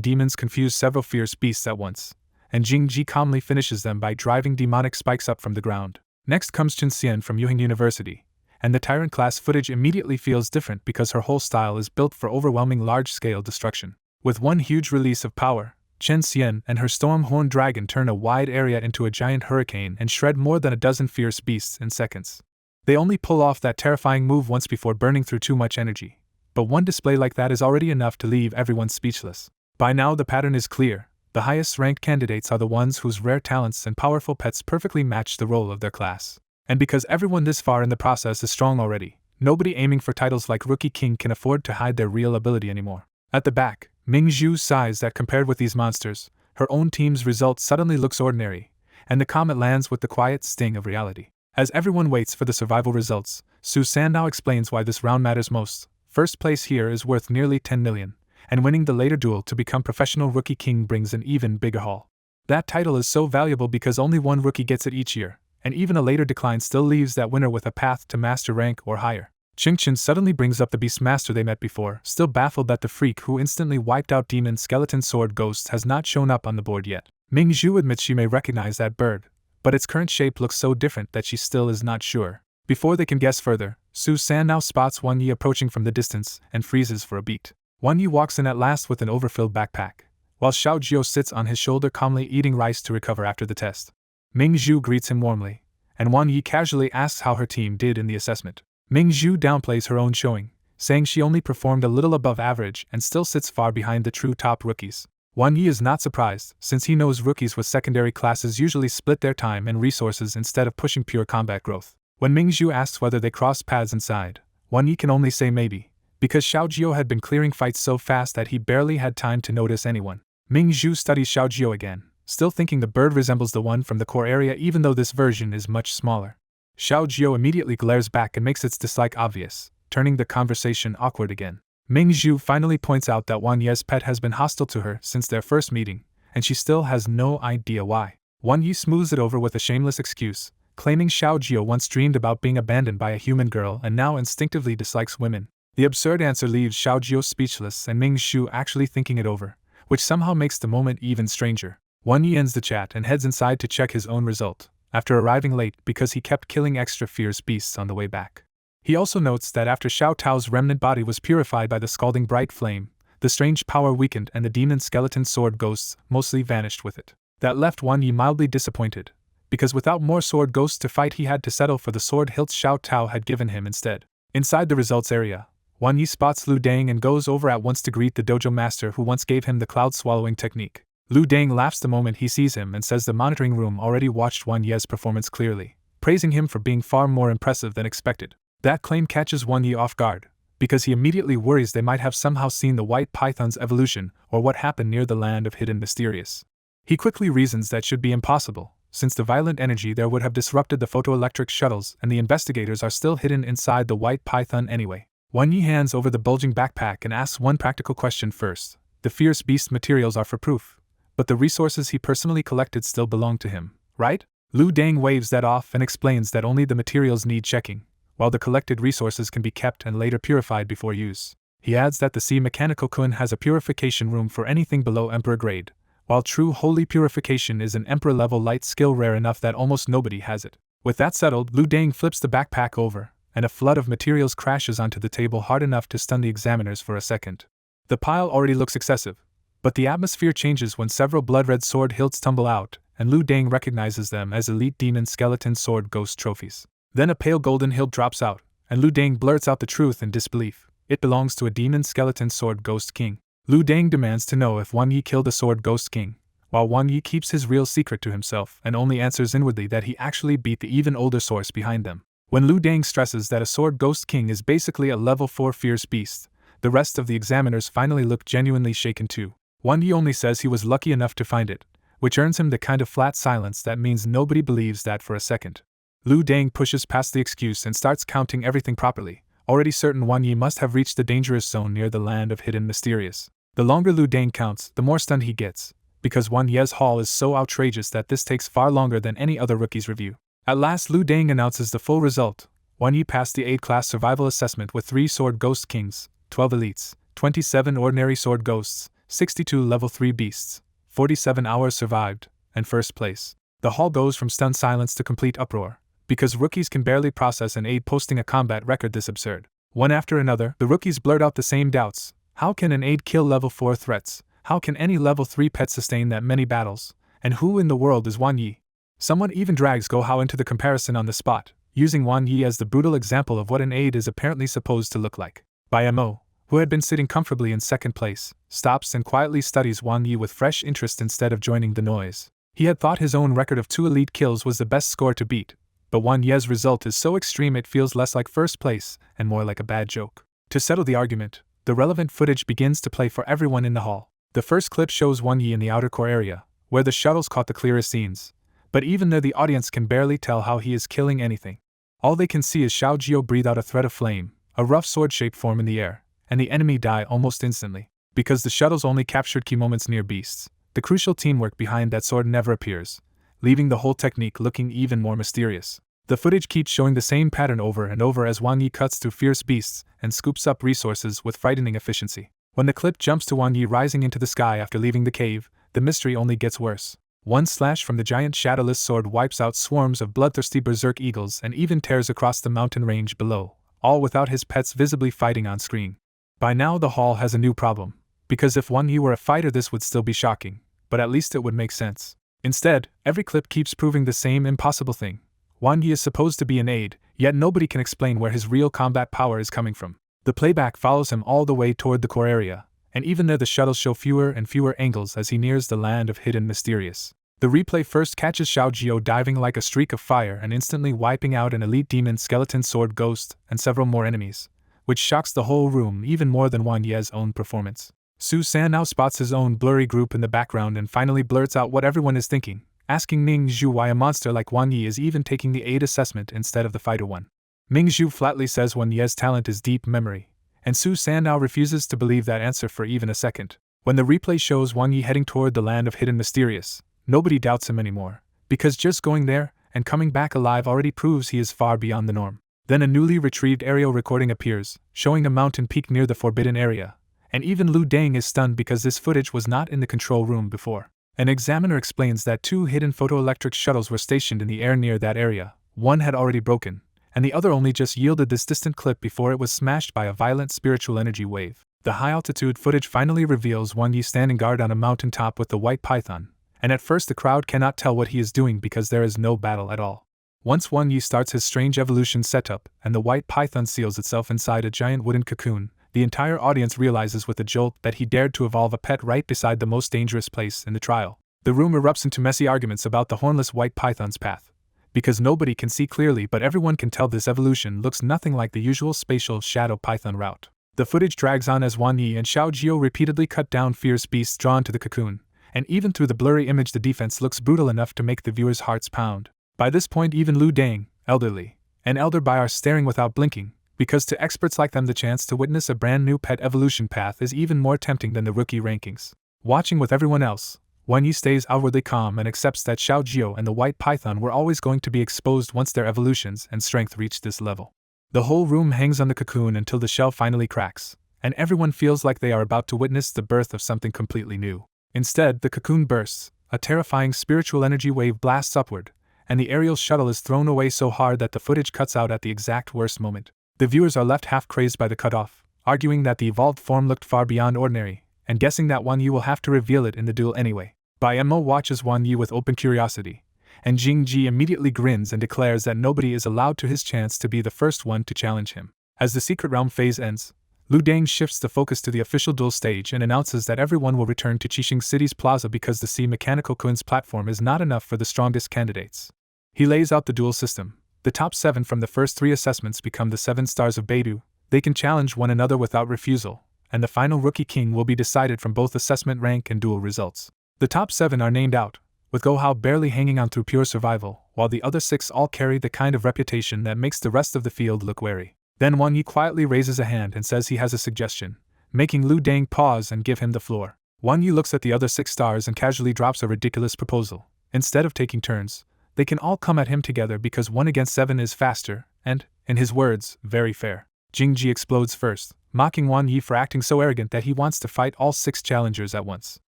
demons confuse several fierce beasts at once, and Jingji calmly finishes them by driving demonic spikes up from the ground. Next comes Chen Xian from Yuhing University, and the Tyrant class footage immediately feels different because her whole style is built for overwhelming large-scale destruction. With one huge release of power, Chen Xian and her Stormhorn Dragon turn a wide area into a giant hurricane and shred more than a dozen fierce beasts in seconds. They only pull off that terrifying move once before burning through too much energy, but one display like that is already enough to leave everyone speechless. By now the pattern is clear. The highest-ranked candidates are the ones whose rare talents and powerful pets perfectly match the role of their class. And because everyone this far in the process is strong already, nobody aiming for titles like Rookie King can afford to hide their real ability anymore. At the back, Ming Zhu sighs that compared with these monsters, her own team's result suddenly looks ordinary, and the comet lands with the quiet sting of reality. As everyone waits for the survival results, Su San now explains why this round matters most. First place here is worth nearly 10 million, and winning the later duel to become professional Rookie King brings an even bigger haul. That title is so valuable because only one rookie gets it each year, and even a later decline still leaves that winner with a path to master rank or higher. Qingchen suddenly brings up the beast master they met before, still baffled that the freak who instantly wiped out demon skeleton sword ghosts has not shown up on the board yet. Ming Zhu admits she may recognize that bird, but its current shape looks so different that she still is not sure. Before they can guess further, Su San now spots Wan Yi approaching from the distance and freezes for a beat. Wan Yi walks in at last with an overfilled backpack, while Xiao Jiu sits on his shoulder calmly eating rice to recover after the test. Ming Zhu greets him warmly, and Wan Yi casually asks how her team did in the assessment. Ming Zhu downplays her own showing, saying she only performed a little above average and still sits far behind the true top rookies. Wan Yi is not surprised, since he knows rookies with secondary classes usually split their time and resources instead of pushing pure combat growth. When Ming Zhu asks whether they crossed paths inside, Wan Yi can only say maybe, because Xiao Jiu had been clearing fights so fast that he barely had time to notice anyone. Ming Zhu studies Xiao Jiu again, still thinking the bird resembles the one from the core area even though this version is much smaller. Xiao Jiu immediately glares back and makes its dislike obvious, turning the conversation awkward again. Ming Zhu finally points out that Wan Ye's pet has been hostile to her since their first meeting, and she still has no idea why. Wan Yi smooths it over with a shameless excuse, claiming Xiao Jiu once dreamed about being abandoned by a human girl and now instinctively dislikes women. The absurd answer leaves Xiao Jiu speechless and Ming Zhu actually thinking it over, which somehow makes the moment even stranger. Wan Yi ends the chat and heads inside to check his own result, after arriving late because he kept killing extra fierce beasts on the way back. He also notes that after Xiao Tao's remnant body was purified by the scalding bright flame, the strange power weakened and the demon skeleton sword ghosts mostly vanished with it. That left Wan Yi mildly disappointed, because without more sword ghosts to fight he had to settle for the sword hilts Xiao Tao had given him instead. Inside the results area, Wan Yi spots Lu Dang and goes over at once to greet the dojo master who once gave him the cloud-swallowing technique. Lu Dang laughs the moment he sees him and says the monitoring room already watched Wan Ye's performance clearly, praising him for being far more impressive than expected. That claim catches Wan Yi off guard, because he immediately worries they might have somehow seen the white python's evolution or what happened near the land of hidden mysterious. He quickly reasons that should be impossible, since the violent energy there would have disrupted the photoelectric shuttles and the investigators are still hidden inside the white python anyway. Wan Yi hands over the bulging backpack and asks one practical question first. The fierce beast materials are for proof, but the resources he personally collected still belong to him, right? Lu Dang waves that off and explains that only the materials need checking, while the collected resources can be kept and later purified before use. He adds that the sea mechanical kun has a purification room for anything below Emperor grade, while true holy purification is an Emperor level light skill rare enough that almost nobody has it. With that settled, Lu Deng flips the backpack over, and a flood of materials crashes onto the table hard enough to stun the examiners for a second. The pile already looks excessive, but the atmosphere changes when several blood-red sword hilts tumble out, and Lu Deng recognizes them as elite demon skeleton sword ghost trophies. Then a pale golden hilt drops out, and Lu Deng blurts out the truth in disbelief. It belongs to a demon skeleton sword ghost king. Lu Deng demands to know if Wan Yi killed the sword ghost king, while Wan Yi keeps his real secret to himself and only answers inwardly that he actually beat the even older source behind them. When Lu Deng stresses that a sword ghost king is basically a level 4 fierce beast, the rest of the examiners finally look genuinely shaken too. Wan Yi only says he was lucky enough to find it, which earns him the kind of flat silence that means nobody believes that for a second. Lu Deng pushes past the excuse and starts counting everything properly, already certain Wan Yi must have reached the dangerous zone near the land of hidden mysterious. The longer Lu Deng counts, the more stunned he gets, because Wan Ye's haul is so outrageous that this takes far longer than any other rookie's review. At last Lu Deng announces the full result. Wan Yi passed the 8-class survival assessment with 3 sword ghost kings, 12 elites, 27 ordinary sword ghosts, 62 level 3 beasts, 47 hours survived, and first place. The hall goes from stunned silence to complete uproar, because rookies can barely process an aide posting a combat record this absurd. One after another, the rookies blurt out the same doubts. How can an aide kill level 4 threats? How can any level 3 pet sustain that many battles? And who in the world is Wan Yi? Someone even drags Go Hao into the comparison on the spot, using Wan Yi as the brutal example of what an aide is apparently supposed to look like. Bai Mo, who had been sitting comfortably in second place, stops and quietly studies Wan Yi with fresh interest instead of joining the noise. He had thought his own record of 2 elite kills was the best score to beat, but Wan Ye's result is so extreme it feels less like first place and more like a bad joke. To settle the argument, the relevant footage begins to play for everyone in the hall. The first clip shows Wan Yi in the outer core area, where the shuttles caught the clearest scenes, but even there the audience can barely tell how he is killing anything. All they can see is Xiao Jiao breathe out a thread of flame, a rough sword-shaped form in the air, and the enemy die almost instantly. Because the shuttles only captured key moments near beasts, the crucial teamwork behind that sword never appears, leaving the whole technique looking even more mysterious. The footage keeps showing the same pattern over and over as Wan Yi cuts through fierce beasts and scoops up resources with frightening efficiency. When the clip jumps to Wan Yi rising into the sky after leaving the cave, the mystery only gets worse. One slash from the giant shadowless sword wipes out swarms of bloodthirsty berserk eagles and even tears across the mountain range below, all without his pets visibly fighting on screen. By now the hall has a new problem, because if Wan Yi were a fighter this would still be shocking, but at least it would make sense. Instead, every clip keeps proving the same impossible thing. Wan Yi is supposed to be an aide, yet nobody can explain where his real combat power is coming from. The playback follows him all the way toward the core area, and even there the shuttles show fewer and fewer angles as he nears the land of hidden mysterious. The replay first catches Xiao Jiao diving like a streak of fire and instantly wiping out an elite demon skeleton sword ghost and several more enemies, which shocks the whole room even more than Wan Ye's own performance. Su San now spots his own blurry group in the background and finally blurts out what everyone is thinking, asking Ning Zhu why a monster like Wan Yi is even taking the aid assessment instead of the fighter one. Ming Zhu flatly says Wan Ye's talent is deep memory, and Su San now refuses to believe that answer for even a second. When the replay shows Wan Yi heading toward the land of hidden mysterious, nobody doubts him anymore, because just going there and coming back alive already proves he is far beyond the norm. Then a newly retrieved aerial recording appears, showing a mountain peak near the forbidden area, and even Lu Deng is stunned because this footage was not in the control room before. An examiner explains that 2 hidden photoelectric shuttles were stationed in the air near that area. One had already broken, and the other only just yielded this distant clip before it was smashed by a violent spiritual energy wave. The high-altitude footage finally reveals Wan Yi standing guard on a mountaintop with the white python, and at first the crowd cannot tell what he is doing because there is no battle at all. Once Wan Yi starts his strange evolution setup and the white python seals itself inside a giant wooden cocoon, the entire audience realizes with a jolt that he dared to evolve a pet right beside the most dangerous place in the trial. The room erupts into messy arguments about the hornless white python's path, because nobody can see clearly but everyone can tell this evolution looks nothing like the usual spatial shadow python route. The footage drags on as Wan Yi and Xiao Jiao repeatedly cut down fierce beasts drawn to the cocoon, and even through the blurry image the defense looks brutal enough to make the viewers' hearts pound. By this point even Lu Deng, elderly, and Elder Bai are staring without blinking, because to experts like them the chance to witness a brand new pet evolution path is even more tempting than the rookie rankings. Watching with everyone else, Wan Yi stays outwardly calm and accepts that Xiao Jiao and the white python were always going to be exposed once their evolutions and strength reached this level. The whole room hangs on the cocoon until the shell finally cracks, and everyone feels like they are about to witness the birth of something completely new. Instead, the cocoon bursts, a terrifying spiritual energy wave blasts upward, and the aerial shuttle is thrown away so hard that the footage cuts out at the exact worst moment. The viewers are left half crazed by the cutoff, arguing that the evolved form looked far beyond ordinary, and guessing that Wan Yi will have to reveal it in the duel anyway. Bai Mo watches Wan Yi with open curiosity, and Jing Ji immediately grins and declares that nobody is allowed to his chance to be the first one to challenge him. As the Secret Realm phase ends, Lu Dang shifts the focus to the official duel stage and announces that everyone will return to Qixing City's plaza because the Sea Mechanical Coins platform is not enough for the strongest candidates. He lays out the duel system. The top 7 from the first 3 assessments become the 7 stars of Beidou. They can challenge one another without refusal, and the final Rookie King will be decided from both assessment rank and duel results. The top 7 are named out, with Go Hao barely hanging on through pure survival, while the other 6 all carry the kind of reputation that makes the rest of the field look wary. Then Wan Yi quietly raises a hand and says he has a suggestion, making Lu Dang pause and give him the floor. Wan Yi looks at the other 6 stars and casually drops a ridiculous proposal. Instead of taking turns, they can all come at him together because 1 against 7 is faster, and, in his words, very fair. Jing Ji explodes first, mocking Wan Yi for acting so arrogant that he wants to fight all 6 challengers at once.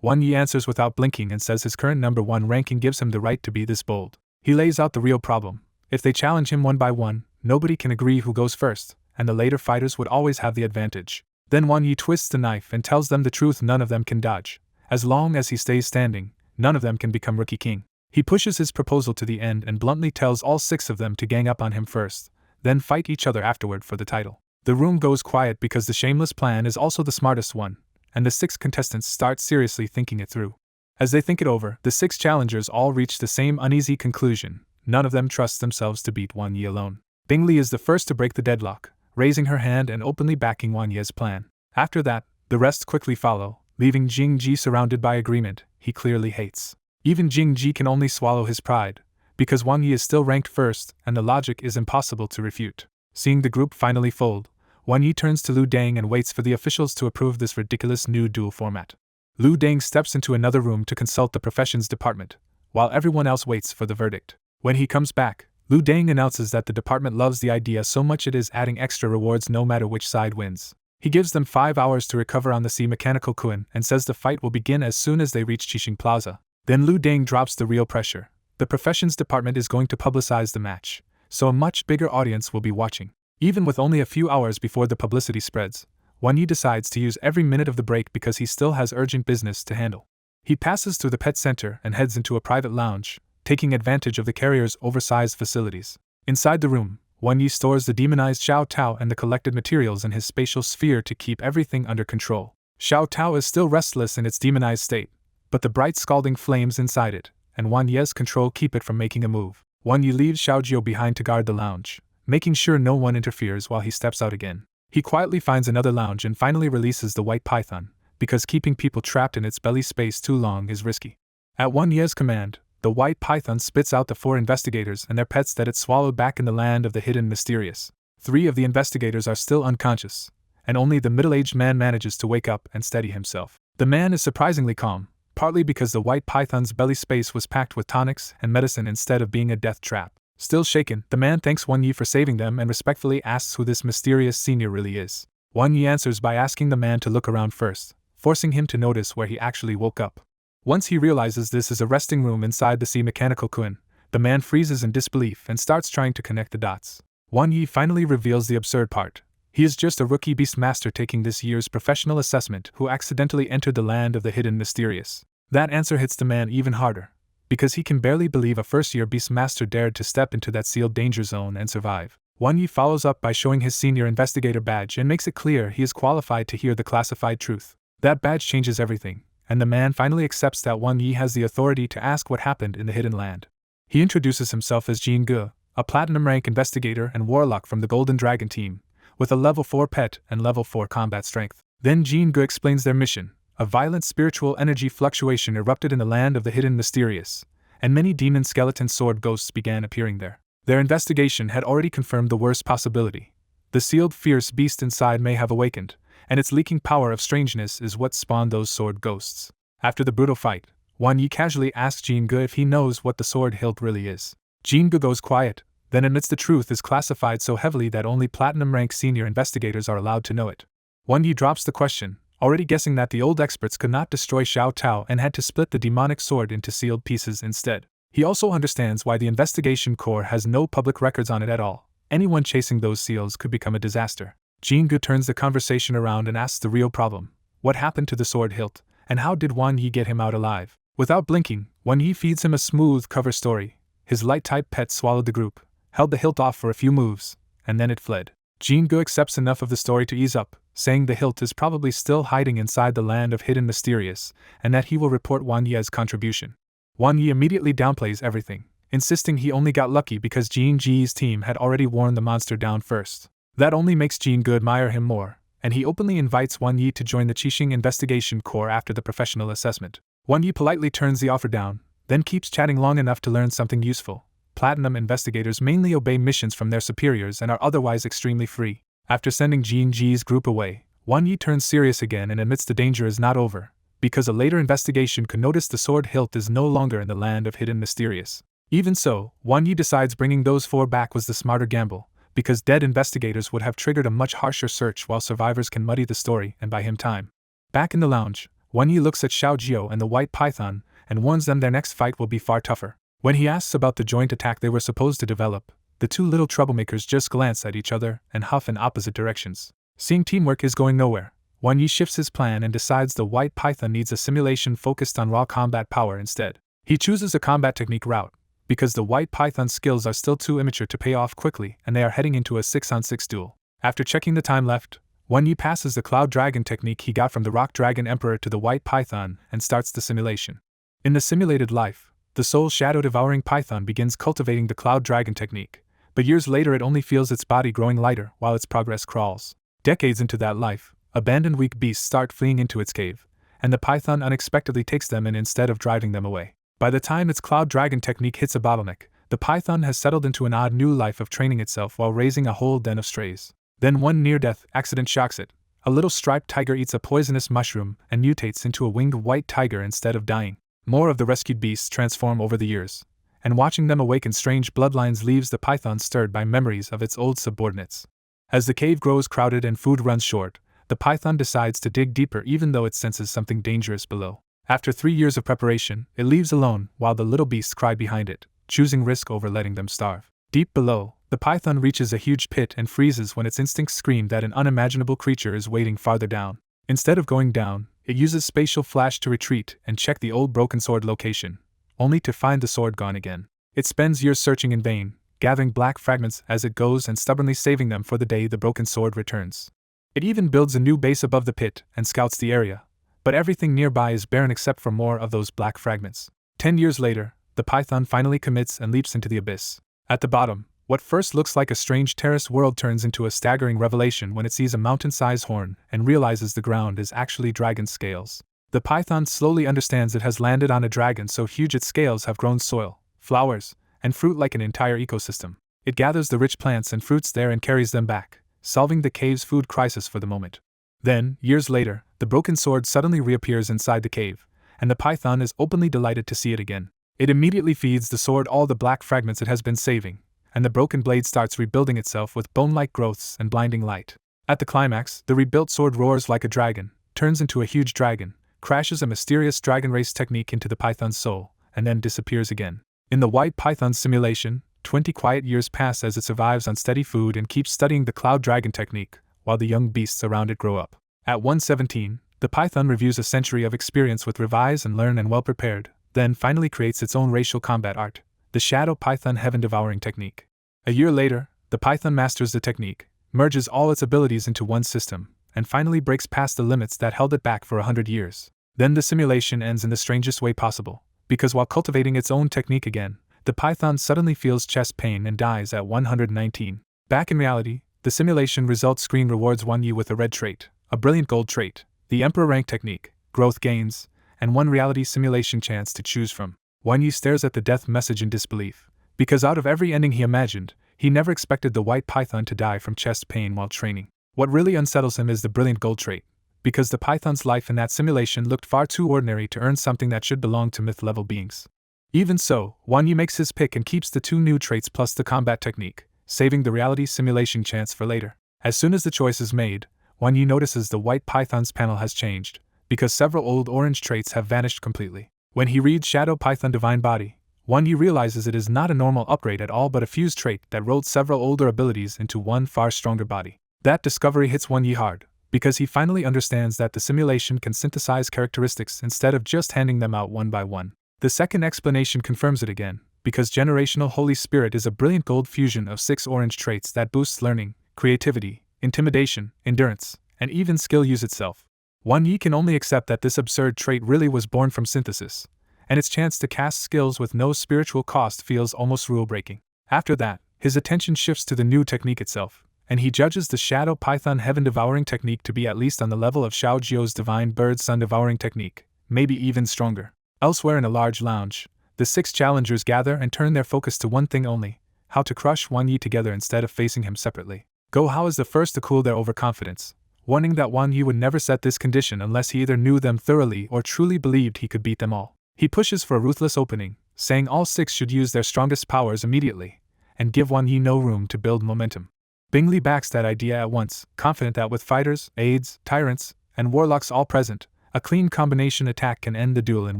Wan Yi answers without blinking and says his current number 1 ranking gives him the right to be this bold. He lays out the real problem. If they challenge him one by one, nobody can agree who goes first, and the later fighters would always have the advantage. Then Wan Yi twists the knife and tells them the truth: none of them can dodge. As long as he stays standing, none of them can become Rookie King. He pushes his proposal to the end and bluntly tells all 6 of them to gang up on him first, then fight each other afterward for the title. The room goes quiet because the shameless plan is also the smartest one, and the 6 contestants start seriously thinking it through. As they think it over, the 6 challengers all reach the same uneasy conclusion: none of them trust themselves to beat Wan Yi alone. Bing Li is the first to break the deadlock, raising her hand and openly backing Wan Yi's plan. After that, the rest quickly follow, leaving Jing Ji surrounded by agreement he clearly hates. Even Jing Ji can only swallow his pride, because Wan Yi is still ranked first and the logic is impossible to refute. Seeing the group finally fold, Wan Yi turns to Lu Dang and waits for the officials to approve this ridiculous new duel format. Lu Dang steps into another room to consult the professions department, while everyone else waits for the verdict. When he comes back, Lu Dang announces that the department loves the idea so much it is adding extra rewards no matter which side wins. He gives them 5 hours to recover on the Sea Mechanical Coin and says the fight will begin as soon as they reach Qixing Plaza. Then Lu Dang drops the real pressure. The professions department is going to publicize the match, so a much bigger audience will be watching. Even with only a few hours before the publicity spreads, Wan Yi decides to use every minute of the break because he still has urgent business to handle. He passes through the pet center and heads into a private lounge, taking advantage of the carrier's oversized facilities. Inside the room, Wan Yi stores the demonized Xiao Tao and the collected materials in his spatial sphere to keep everything under control. Xiao Tao is still restless in its demonized state, but the bright scalding flames inside it, and Wan Yi's control keep it from making a move. Wan Yi leaves Xiao Jiu behind to guard the lounge, making sure no one interferes while he steps out again. He quietly finds another lounge and finally releases the white python, because keeping people trapped in its belly space too long is risky. At Wan Yi's command, the white python spits out the 4 investigators and their pets that it swallowed back in the land of the hidden mysterious. 3 of the investigators are still unconscious, and only the middle-aged man manages to wake up and steady himself. The man is surprisingly calm, partly because the white python's belly space was packed with tonics and medicine instead of being a death trap. Still shaken, the man thanks Wan Yi for saving them and respectfully asks who this mysterious senior really is. Wan Yi answers by asking the man to look around first, forcing him to notice where he actually woke up. Once he realizes this is a resting room inside the Sea Mechanical Coin, the man freezes in disbelief and starts trying to connect the dots. Wan Yi finally reveals the absurd part. He is just a rookie beastmaster taking this year's professional assessment who accidentally entered the land of the hidden mysterious. That answer hits the man even harder, because he can barely believe a first-year beastmaster dared to step into that sealed danger zone and survive. Wan Yi follows up by showing his senior investigator badge and makes it clear he is qualified to hear the classified truth. That badge changes everything, and the man finally accepts that Wan Yi has the authority to ask what happened in the hidden land. He introduces himself as Jin Ge, a platinum rank investigator and warlock from the Golden Dragon team, with a level 4 pet and level 4 combat strength. Then Jin Ge explains their mission. A violent spiritual energy fluctuation erupted in the land of the hidden mysterious, and many demon skeleton sword ghosts began appearing there. Their investigation had already confirmed the worst possibility. The sealed fierce beast inside may have awakened, and its leaking power of strangeness is what spawned those sword ghosts. After the brutal fight, Wan Yi casually asks Jin Ge if he knows what the sword hilt really is. Jin Ge goes quiet, then admits the truth is classified so heavily that only platinum rank senior investigators are allowed to know it. Wan Yi drops the question, already guessing that the old experts could not destroy Xiao Tao and had to split the demonic sword into sealed pieces instead. He also understands why the investigation corps has no public records on it at all. Anyone chasing those seals could become a disaster. Jingu turns the conversation around and asks the real problem. What happened to the sword hilt, and how did Wan Yi get him out alive? Without blinking, Wan Yi feeds him a smooth cover story. His light-type pet swallowed the group, held the hilt off for a few moves, and then it fled. Jingu accepts enough of the story to ease up, saying the hilt is probably still hiding inside the land of hidden mysterious, and that he will report Wan Yi as contribution. Wan Yi immediately downplays everything, insisting he only got lucky because Jingu's team had already worn the monster down first. That only makes Jingu admire him more, and he openly invites Wan Yi to join the Qixing Investigation Corps after the professional assessment. Wan Yi politely turns the offer down, then keeps chatting long enough to learn something useful. Platinum investigators mainly obey missions from their superiors and are otherwise extremely free. After sending Jingu's group away, Wan Yi turns serious again and admits the danger is not over, because a later investigation could notice the sword hilt is no longer in the land of hidden mysterious. Even so, Wan Yi decides bringing those four back was the smarter gamble, because dead investigators would have triggered a much harsher search while survivors can muddy the story and buy him time. Back in the lounge, Wan Yi looks at Xiao Jiao and the White Python and warns them their next fight will be far tougher. When he asks about the joint attack they were supposed to develop, the two little troublemakers just glance at each other and huff in opposite directions. Seeing teamwork is going nowhere, Wan Yi shifts his plan and decides the White Python needs a simulation focused on raw combat power instead. He chooses a combat technique route, because the White Python's skills are still too immature to pay off quickly and they are heading into a 6-on-6 duel. After checking the time left, Wan Yi passes the Cloud Dragon technique he got from the Rock Dragon Emperor to the White Python and starts the simulation. In the simulated life, the Soul Shadow Devouring Python begins cultivating the Cloud Dragon technique, but years later it only feels its body growing lighter while its progress crawls. Decades into that life, abandoned weak beasts start fleeing into its cave, and the Python unexpectedly takes them in instead of driving them away. By the time its Cloud Dragon technique hits a bottleneck, the Python has settled into an odd new life of training itself while raising a whole den of strays. Then one near-death accident shocks it. A little striped tiger eats a poisonous mushroom and mutates into a winged white tiger instead of dying. More of the rescued beasts transform over the years, and watching them awaken strange bloodlines leaves the Python stirred by memories of its old subordinates. As the cave grows crowded and food runs short, the Python decides to dig deeper even though it senses something dangerous below. After 3 years of preparation, it leaves alone while the little beasts cry behind it, choosing risk over letting them starve. Deep below, the Python reaches a huge pit and freezes when its instincts scream that an unimaginable creature is waiting farther down. Instead of going down, it uses spatial flash to retreat and check the old broken sword location, only to find the sword gone again. It spends years searching in vain, gathering black fragments as it goes and stubbornly saving them for the day the broken sword returns. It even builds a new base above the pit and scouts the area, but everything nearby is barren except for more of those black fragments. 10 years later, the Python finally commits and leaps into the abyss. At the bottom, what first looks like a strange terraced world turns into a staggering revelation when it sees a mountain-sized horn and realizes the ground is actually dragon scales. The Python slowly understands it has landed on a dragon so huge its scales have grown soil, flowers, and fruit like an entire ecosystem. It gathers the rich plants and fruits there and carries them back, solving the cave's food crisis for the moment. Then, years later, the broken sword suddenly reappears inside the cave, and the Python is openly delighted to see it again. It immediately feeds the sword all the black fragments it has been saving, and the broken blade starts rebuilding itself with bone-like growths and blinding light. At the climax, the rebuilt sword roars like a dragon, turns into a huge dragon, crashes a mysterious dragon race technique into the Python's soul, and then disappears again. In the White Python's simulation, 20 quiet years pass as it survives on steady food and keeps studying the Cloud Dragon technique, while the young beasts around it grow up. At 117, the Python reviews a century of experience with revise and learn and well prepared, then finally creates its own racial combat art, the Shadow Python Heaven Devouring technique. A year later, the Python masters the technique, merges all its abilities into one system, and finally breaks past the limits that held it back for 100 years. Then the simulation ends in the strangest way possible, because while cultivating its own technique again, the Python suddenly feels chest pain and dies at 119. Back in reality, the simulation results screen rewards Wan Yi with a red trait, a brilliant gold trait, the Emperor rank technique, growth gains, and one reality simulation chance to choose from. Wan Yi stares at the death message in disbelief, because out of every ending he imagined, he never expected the White Python to die from chest pain while training. What really unsettles him is the brilliant gold trait, because the Python's life in that simulation looked far too ordinary to earn something that should belong to myth-level beings. Even so, Wang Yi makes his pick and keeps the 2 new traits plus the combat technique, saving the reality simulation chance for later. As soon as the choice is made, Wang Yi notices the white python's panel has changed, because several old orange traits have vanished completely. When he reads Shadow Python Divine Body, Wang Yi realizes it is not a normal upgrade at all but a fused trait that rolled several older abilities into one far stronger body. That discovery hits Wang Yi hard, because he finally understands that the simulation can synthesize characteristics instead of just handing them out one by one. The second explanation confirms it again, because Generational Holy Spirit is a brilliant gold fusion of 6 orange traits that boosts learning, creativity, intimidation, endurance, and even skill use itself. Wang Yi can only accept that this absurd trait really was born from synthesis, and its chance to cast skills with no spiritual cost feels almost rule-breaking. After that, his attention shifts to the new technique itself, and he judges the Shadow Python Heaven Devouring technique to be at least on the level of Xiao Jiu's Divine Bird Sun Devouring technique, maybe even stronger. Elsewhere in a large lounge, the 6 challengers gather and turn their focus to one thing only: how to crush Wang Yi together instead of facing him separately. Go Hao is the first to cool their overconfidence, warning that Wang Yi would never set this condition unless he either knew them thoroughly or truly believed he could beat them all. He pushes for a ruthless opening, saying all 6 should use their strongest powers immediately, and give Wang Yi no room to build momentum. Bingley backs that idea at once, confident that with fighters, aides, tyrants, and warlocks all present, a clean combination attack can end the duel in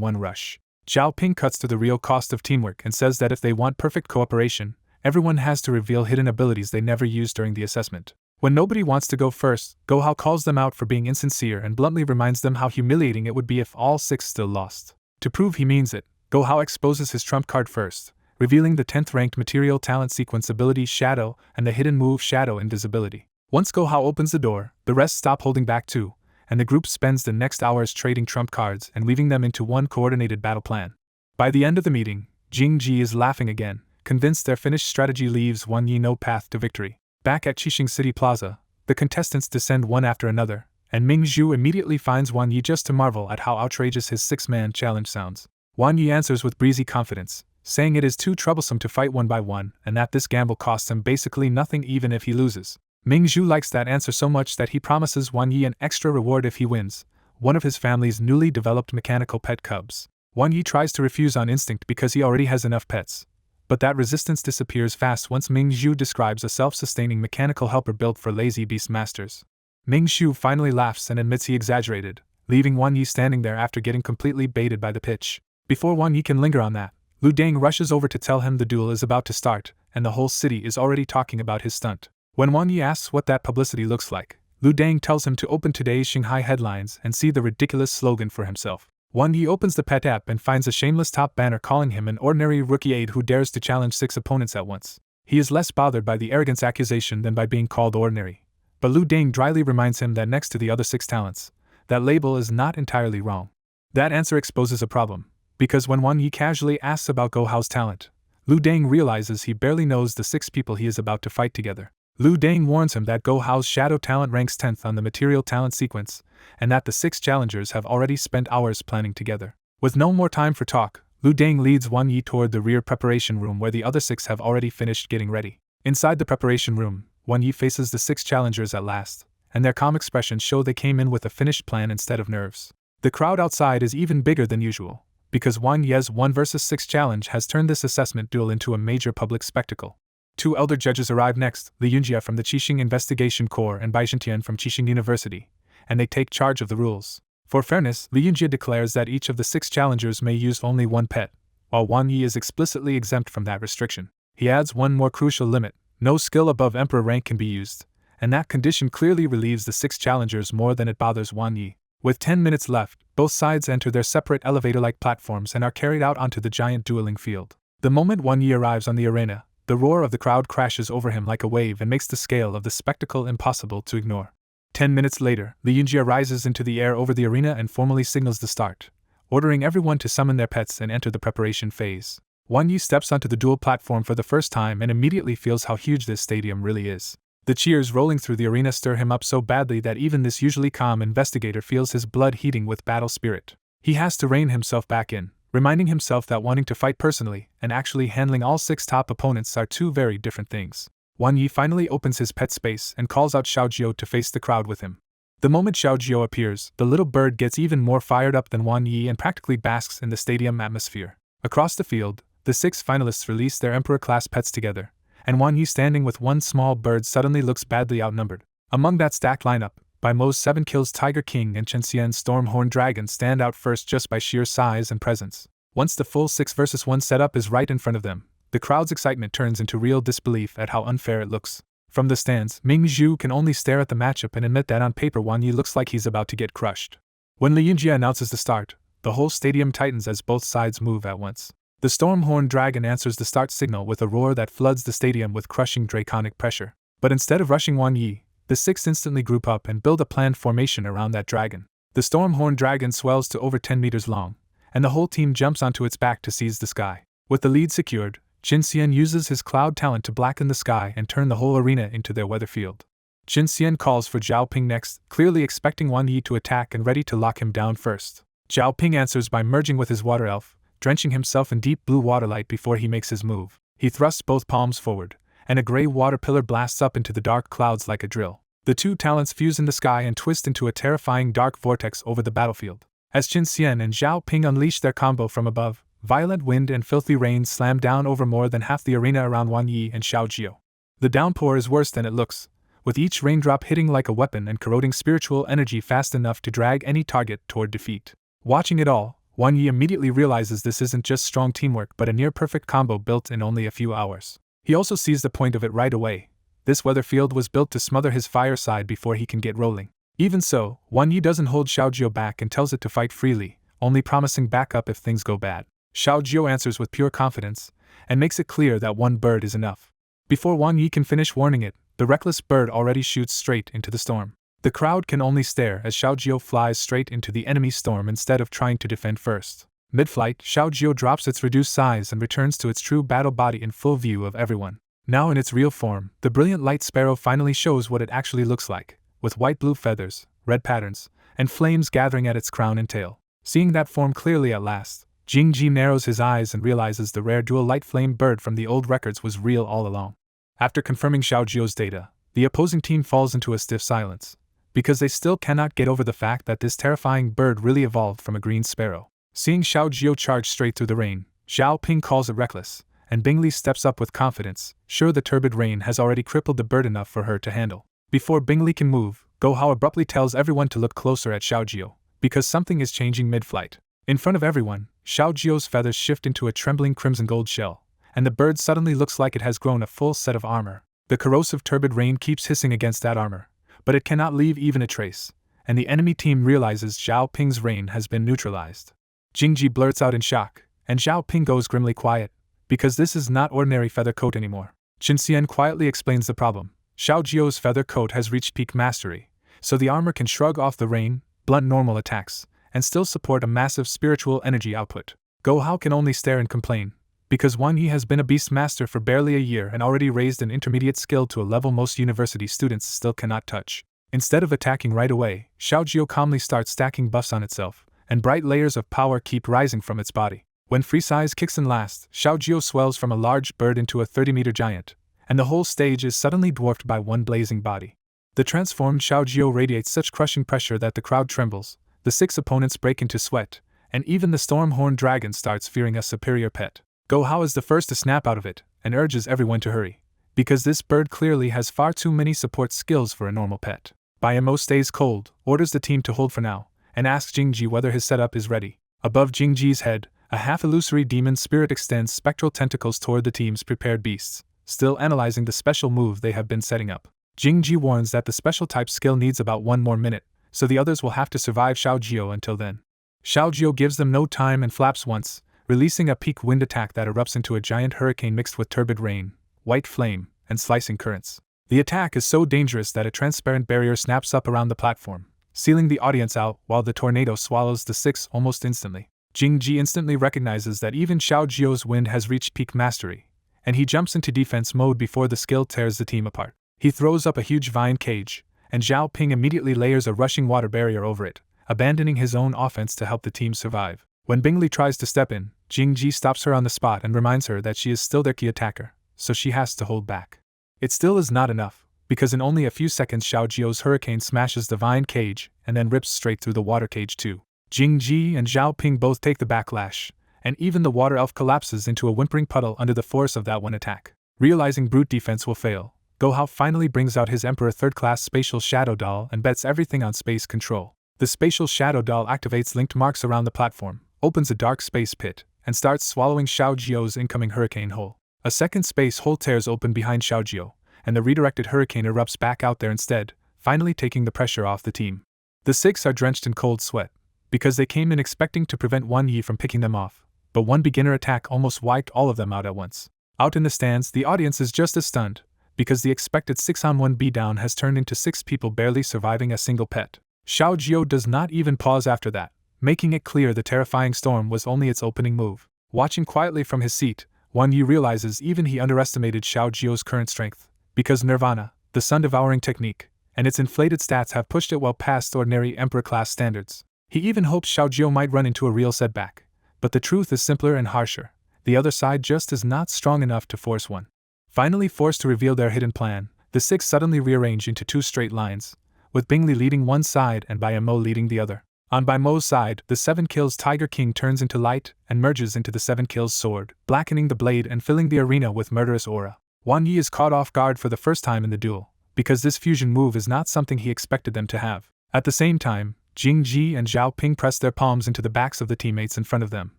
one rush. Zhao Ping cuts to the real cost of teamwork and says that if they want perfect cooperation, everyone has to reveal hidden abilities they never used during the assessment. When nobody wants to go first, Go Hao calls them out for being insincere and bluntly reminds them how humiliating it would be if all 6 still lost. To prove he means it, Go Hao exposes his trump card first, revealing the 10th ranked material talent sequence ability Shadow and the hidden move Shadow Invisibility. Once Go Hao opens the door, the rest stop holding back too, and the group spends the next hours trading trump cards and weaving them into one coordinated battle plan. By the end of the meeting, Jing Ji is laughing again, convinced their finished strategy leaves Wang Yi no path to victory. Back at Qixing City Plaza, the contestants descend one after another, and Ming Zhu immediately finds Wang Yi just to marvel at how outrageous his 6-man challenge sounds. Wang Yi answers with breezy confidence, saying it is too troublesome to fight one by one and that this gamble costs him basically nothing even if he loses. Ming Zhu likes that answer so much that he promises Wang Yi an extra reward if he wins, one of his family's newly developed mechanical pet cubs. Wang Yi tries to refuse on instinct because he already has enough pets, but that resistance disappears fast once Ming Zhu describes a self-sustaining mechanical helper built for lazy beast masters. Ming Zhu finally laughs and admits he exaggerated, leaving Wang Yi standing there after getting completely baited by the pitch. Before Wang Yi can linger on that, Lu Deng rushes over to tell him the duel is about to start, and the whole city is already talking about his stunt. When Wang Yi asks what that publicity looks like, Lu Deng tells him to open today's Shanghai headlines and see the ridiculous slogan for himself. Wang Yi opens the pet app and finds a shameless top banner calling him an ordinary rookie aide who dares to challenge 6 opponents at once. He is less bothered by the arrogance accusation than by being called ordinary. But Lu Deng dryly reminds him that next to the other 6 talents, that label is not entirely wrong. That answer exposes a problem, because when Wang Yi casually asks about Go Hao's talent, Lu Deng realizes he barely knows the 6 people he is about to fight together. Lu Deng warns him that Go Hao's shadow talent ranks 10th on the material talent sequence, and that the 6 challengers have already spent hours planning together. With no more time for talk, Lu Deng leads Wang Yi toward the rear preparation room where the other 6 have already finished getting ready. Inside the preparation room, Wang Yi faces the 6 challengers at last, and their calm expressions show they came in with a finished plan instead of nerves. The crowd outside is even bigger than usual, because Wang Yi's 1 vs 6 challenge has turned this assessment duel into a major public spectacle. 2 elder judges arrive next, Li Yunjia from the Qixing Investigation Corps and Bai Xintian from Qixing University, and they take charge of the rules. For fairness, Li Yunjia declares that each of the 6 challengers may use only 1 pet, while Wang Yi is explicitly exempt from that restriction. He adds one more crucial limit: no skill above Emperor rank can be used, and that condition clearly relieves the 6 challengers more than it bothers Wang Yi. With 10 minutes left, both sides enter their separate elevator-like platforms and are carried out onto the giant dueling field. The moment Wang Yi arrives on the arena, the roar of the crowd crashes over him like a wave and makes the scale of the spectacle impossible to ignore. 10 minutes later, Li Yunjia rises into the air over the arena and formally signals the start, ordering everyone to summon their pets and enter the preparation phase. Wang Yi steps onto the duel platform for the first time and immediately feels how huge this stadium really is. The cheers rolling through the arena stir him up so badly that even this usually calm investigator feels his blood heating with battle spirit. He has to rein himself back in, reminding himself that wanting to fight personally and actually handling all 6 top opponents are 2 very different things. Wang Yi finally opens his pet space and calls out Xiao Jiu to face the crowd with him. The moment Xiao Jiu appears, the little bird gets even more fired up than Wang Yi and practically basks in the stadium atmosphere. Across the field, the 6 finalists release their Emperor-class pets together, and Wan Yi standing with one small bird suddenly looks badly outnumbered. Among that stacked lineup, by Mo's 7 kills Tiger King and Chen Xian's Stormhorn Dragon stand out first just by sheer size and presence. Once the full 6 vs 1 setup is right in front of them, the crowd's excitement turns into real disbelief at how unfair it looks. From the stands, Ming Zhu can only stare at the matchup and admit that on paper Wan Yi looks like he's about to get crushed. When Li Yinjie announces the start, the whole stadium tightens as both sides move at once. The Stormhorn Dragon answers the start signal with a roar that floods the stadium with crushing draconic pressure. But instead of rushing Wan Yi, the 6 instantly group up and build a planned formation around that dragon. The Stormhorn Dragon swells to over 10 meters long, and the whole team jumps onto its back to seize the sky. With the lead secured, Qin Xian uses his cloud talent to blacken the sky and turn the whole arena into their weather field. Qin Xian calls for Zhao Ping next, clearly expecting Wan Yi to attack and ready to lock him down first. Zhao Ping answers by merging with his water elf, drenching himself in deep blue waterlight before he makes his move. He thrusts both palms forward, and a gray water pillar blasts up into the dark clouds like a drill. The 2 talents fuse in the sky and twist into a terrifying dark vortex over the battlefield. As Qin Xian and Zhao Ping unleash their combo from above, violent wind and filthy rain slam down over more than half the arena around Wan Yi and Xiao Jiu. The downpour is worse than it looks, with each raindrop hitting like a weapon and corroding spiritual energy fast enough to drag any target toward defeat. Watching it all, Wan Yi immediately realizes this isn't just strong teamwork but a near-perfect combo built in only a few hours. He also sees the point of it right away. This weather field was built to smother his fire side before he can get rolling. Even so, Wan Yi doesn't hold Xiao Jiu back and tells it to fight freely, only promising backup if things go bad. Xiao Jiu answers with pure confidence, and makes it clear that one bird is enough. Before Wan Yi can finish warning it, the reckless bird already shoots straight into the storm. The crowd can only stare as Xiao Jiu flies straight into the enemy storm instead of trying to defend first. Mid-flight, Xiao Jiu drops its reduced size and returns to its true battle body in full view of everyone. Now in its real form, the brilliant light sparrow finally shows what it actually looks like, with white-blue feathers, red patterns, and flames gathering at its crown and tail. Seeing that form clearly at last, Jingji narrows his eyes and realizes the rare dual light flame bird from the old records was real all along. After confirming Xiao Jiu's data, the opposing team falls into a stiff silence, because they still cannot get over the fact that this terrifying bird really evolved from a green sparrow. Seeing Xiao Jiu charge straight through the rain, Zhao Ping calls it reckless, and Bingli steps up with confidence, sure the turbid rain has already crippled the bird enough for her to handle. Before Bingli can move, Go Hao abruptly tells everyone to look closer at Xiao Jiu, because something is changing mid-flight. In front of everyone, Xiao Jiu's feathers shift into a trembling crimson gold shell, and the bird suddenly looks like it has grown a full set of armor. The corrosive turbid rain keeps hissing against that armor, but it cannot leave even a trace, and the enemy team realizes Zhao Ping's rain has been neutralized. Jingji blurts out in shock, and Zhao Ping goes grimly quiet, because this is not ordinary feather coat anymore. Qin Xian quietly explains the problem. Xiao Jiu's feather coat has reached peak mastery, so the armor can shrug off the rain, blunt normal attacks, and still support a massive spiritual energy output. Go Hao can only stare and complain, because Wan Yi has been a beast master for barely a year and already raised an intermediate skill to a level most university students still cannot touch. Instead of attacking right away, Xiao Jiu calmly starts stacking buffs on itself, and bright layers of power keep rising from its body. When free size kicks in last, Xiao Jiu swells from a large bird into a 30-meter giant, and the whole stage is suddenly dwarfed by one blazing body. The transformed Xiao Jiu radiates such crushing pressure that the crowd trembles, the 6 opponents break into sweat, and even the Stormhorn Dragon starts fearing a superior pet. Go Hao is the first to snap out of it, and urges everyone to hurry, because this bird clearly has far too many support skills for a normal pet. Bai Mo stays cold, orders the team to hold for now, and asks Jingji whether his setup is ready. Above Jingji's head, a half-illusory demon spirit extends spectral tentacles toward the team's prepared beasts, still analyzing the special move they have been setting up. Jingji warns that the special type skill needs about 1 more minute, so the others will have to survive Xiao Jiu until then. Xiao Jiu gives them no time and flaps once, releasing a peak wind attack that erupts into a giant hurricane mixed with turbid rain, white flame, and slicing currents. The attack is so dangerous that a transparent barrier snaps up around the platform, sealing the audience out while the tornado swallows the 6 almost instantly. Jingji instantly recognizes that even Xiao Jiu's wind has reached peak mastery, and he jumps into defense mode before the skill tears the team apart. He throws up a huge vine cage, and Zhao Ping immediately layers a rushing water barrier over it, abandoning his own offense to help the team survive. When Bingli tries to step in, Jingji stops her on the spot and reminds her that she is still their key attacker, so she has to hold back. It still is not enough, because in only a few seconds Xiao Jiu's hurricane smashes the vine cage and then rips straight through the water cage too. Jingji and Zhao Ping both take the backlash, and even the water elf collapses into a whimpering puddle under the force of that one attack. Realizing brute defense will fail, Gohao finally brings out his Emperor third-class spatial shadow doll and bets everything on space control. The spatial shadow doll activates linked marks around the platform, opens a dark space pit, and starts swallowing Xiaojio's incoming hurricane hole. A second space hole tears open behind Xiaojio, and the redirected hurricane erupts back out there instead, finally taking the pressure off the team. The six are drenched in cold sweat, because they came in expecting to prevent Wan Yi from picking them off, but one beginner attack almost wiped all of them out at once. Out in the stands, the audience is just as stunned, because the expected 6-on-1 beatdown has turned into 6 people barely surviving a single pet. Xiaojio does not even pause after that, making it clear the terrifying storm was only its opening move. Watching quietly from his seat, Wan Yi realizes even he underestimated Xiaojio's current strength, because Nirvana, the sun-devouring technique, and its inflated stats have pushed it well past ordinary Emperor-class standards. He even hopes Xiaojio might run into a real setback, but the truth is simpler and harsher. The other side just is not strong enough to force one. Finally forced to reveal their hidden plan, the six suddenly rearrange into 2 straight lines, with Bingli leading one side and Bai Mo leading the other. On Bai Mo's side, the 7 kills Tiger King turns into light and merges into the 7 kills sword, blackening the blade and filling the arena with murderous aura. Wan Yi is caught off guard for the first time in the duel, because this fusion move is not something he expected them to have. At the same time, Jing Ji and Zhao Ping press their palms into the backs of the teammates in front of them,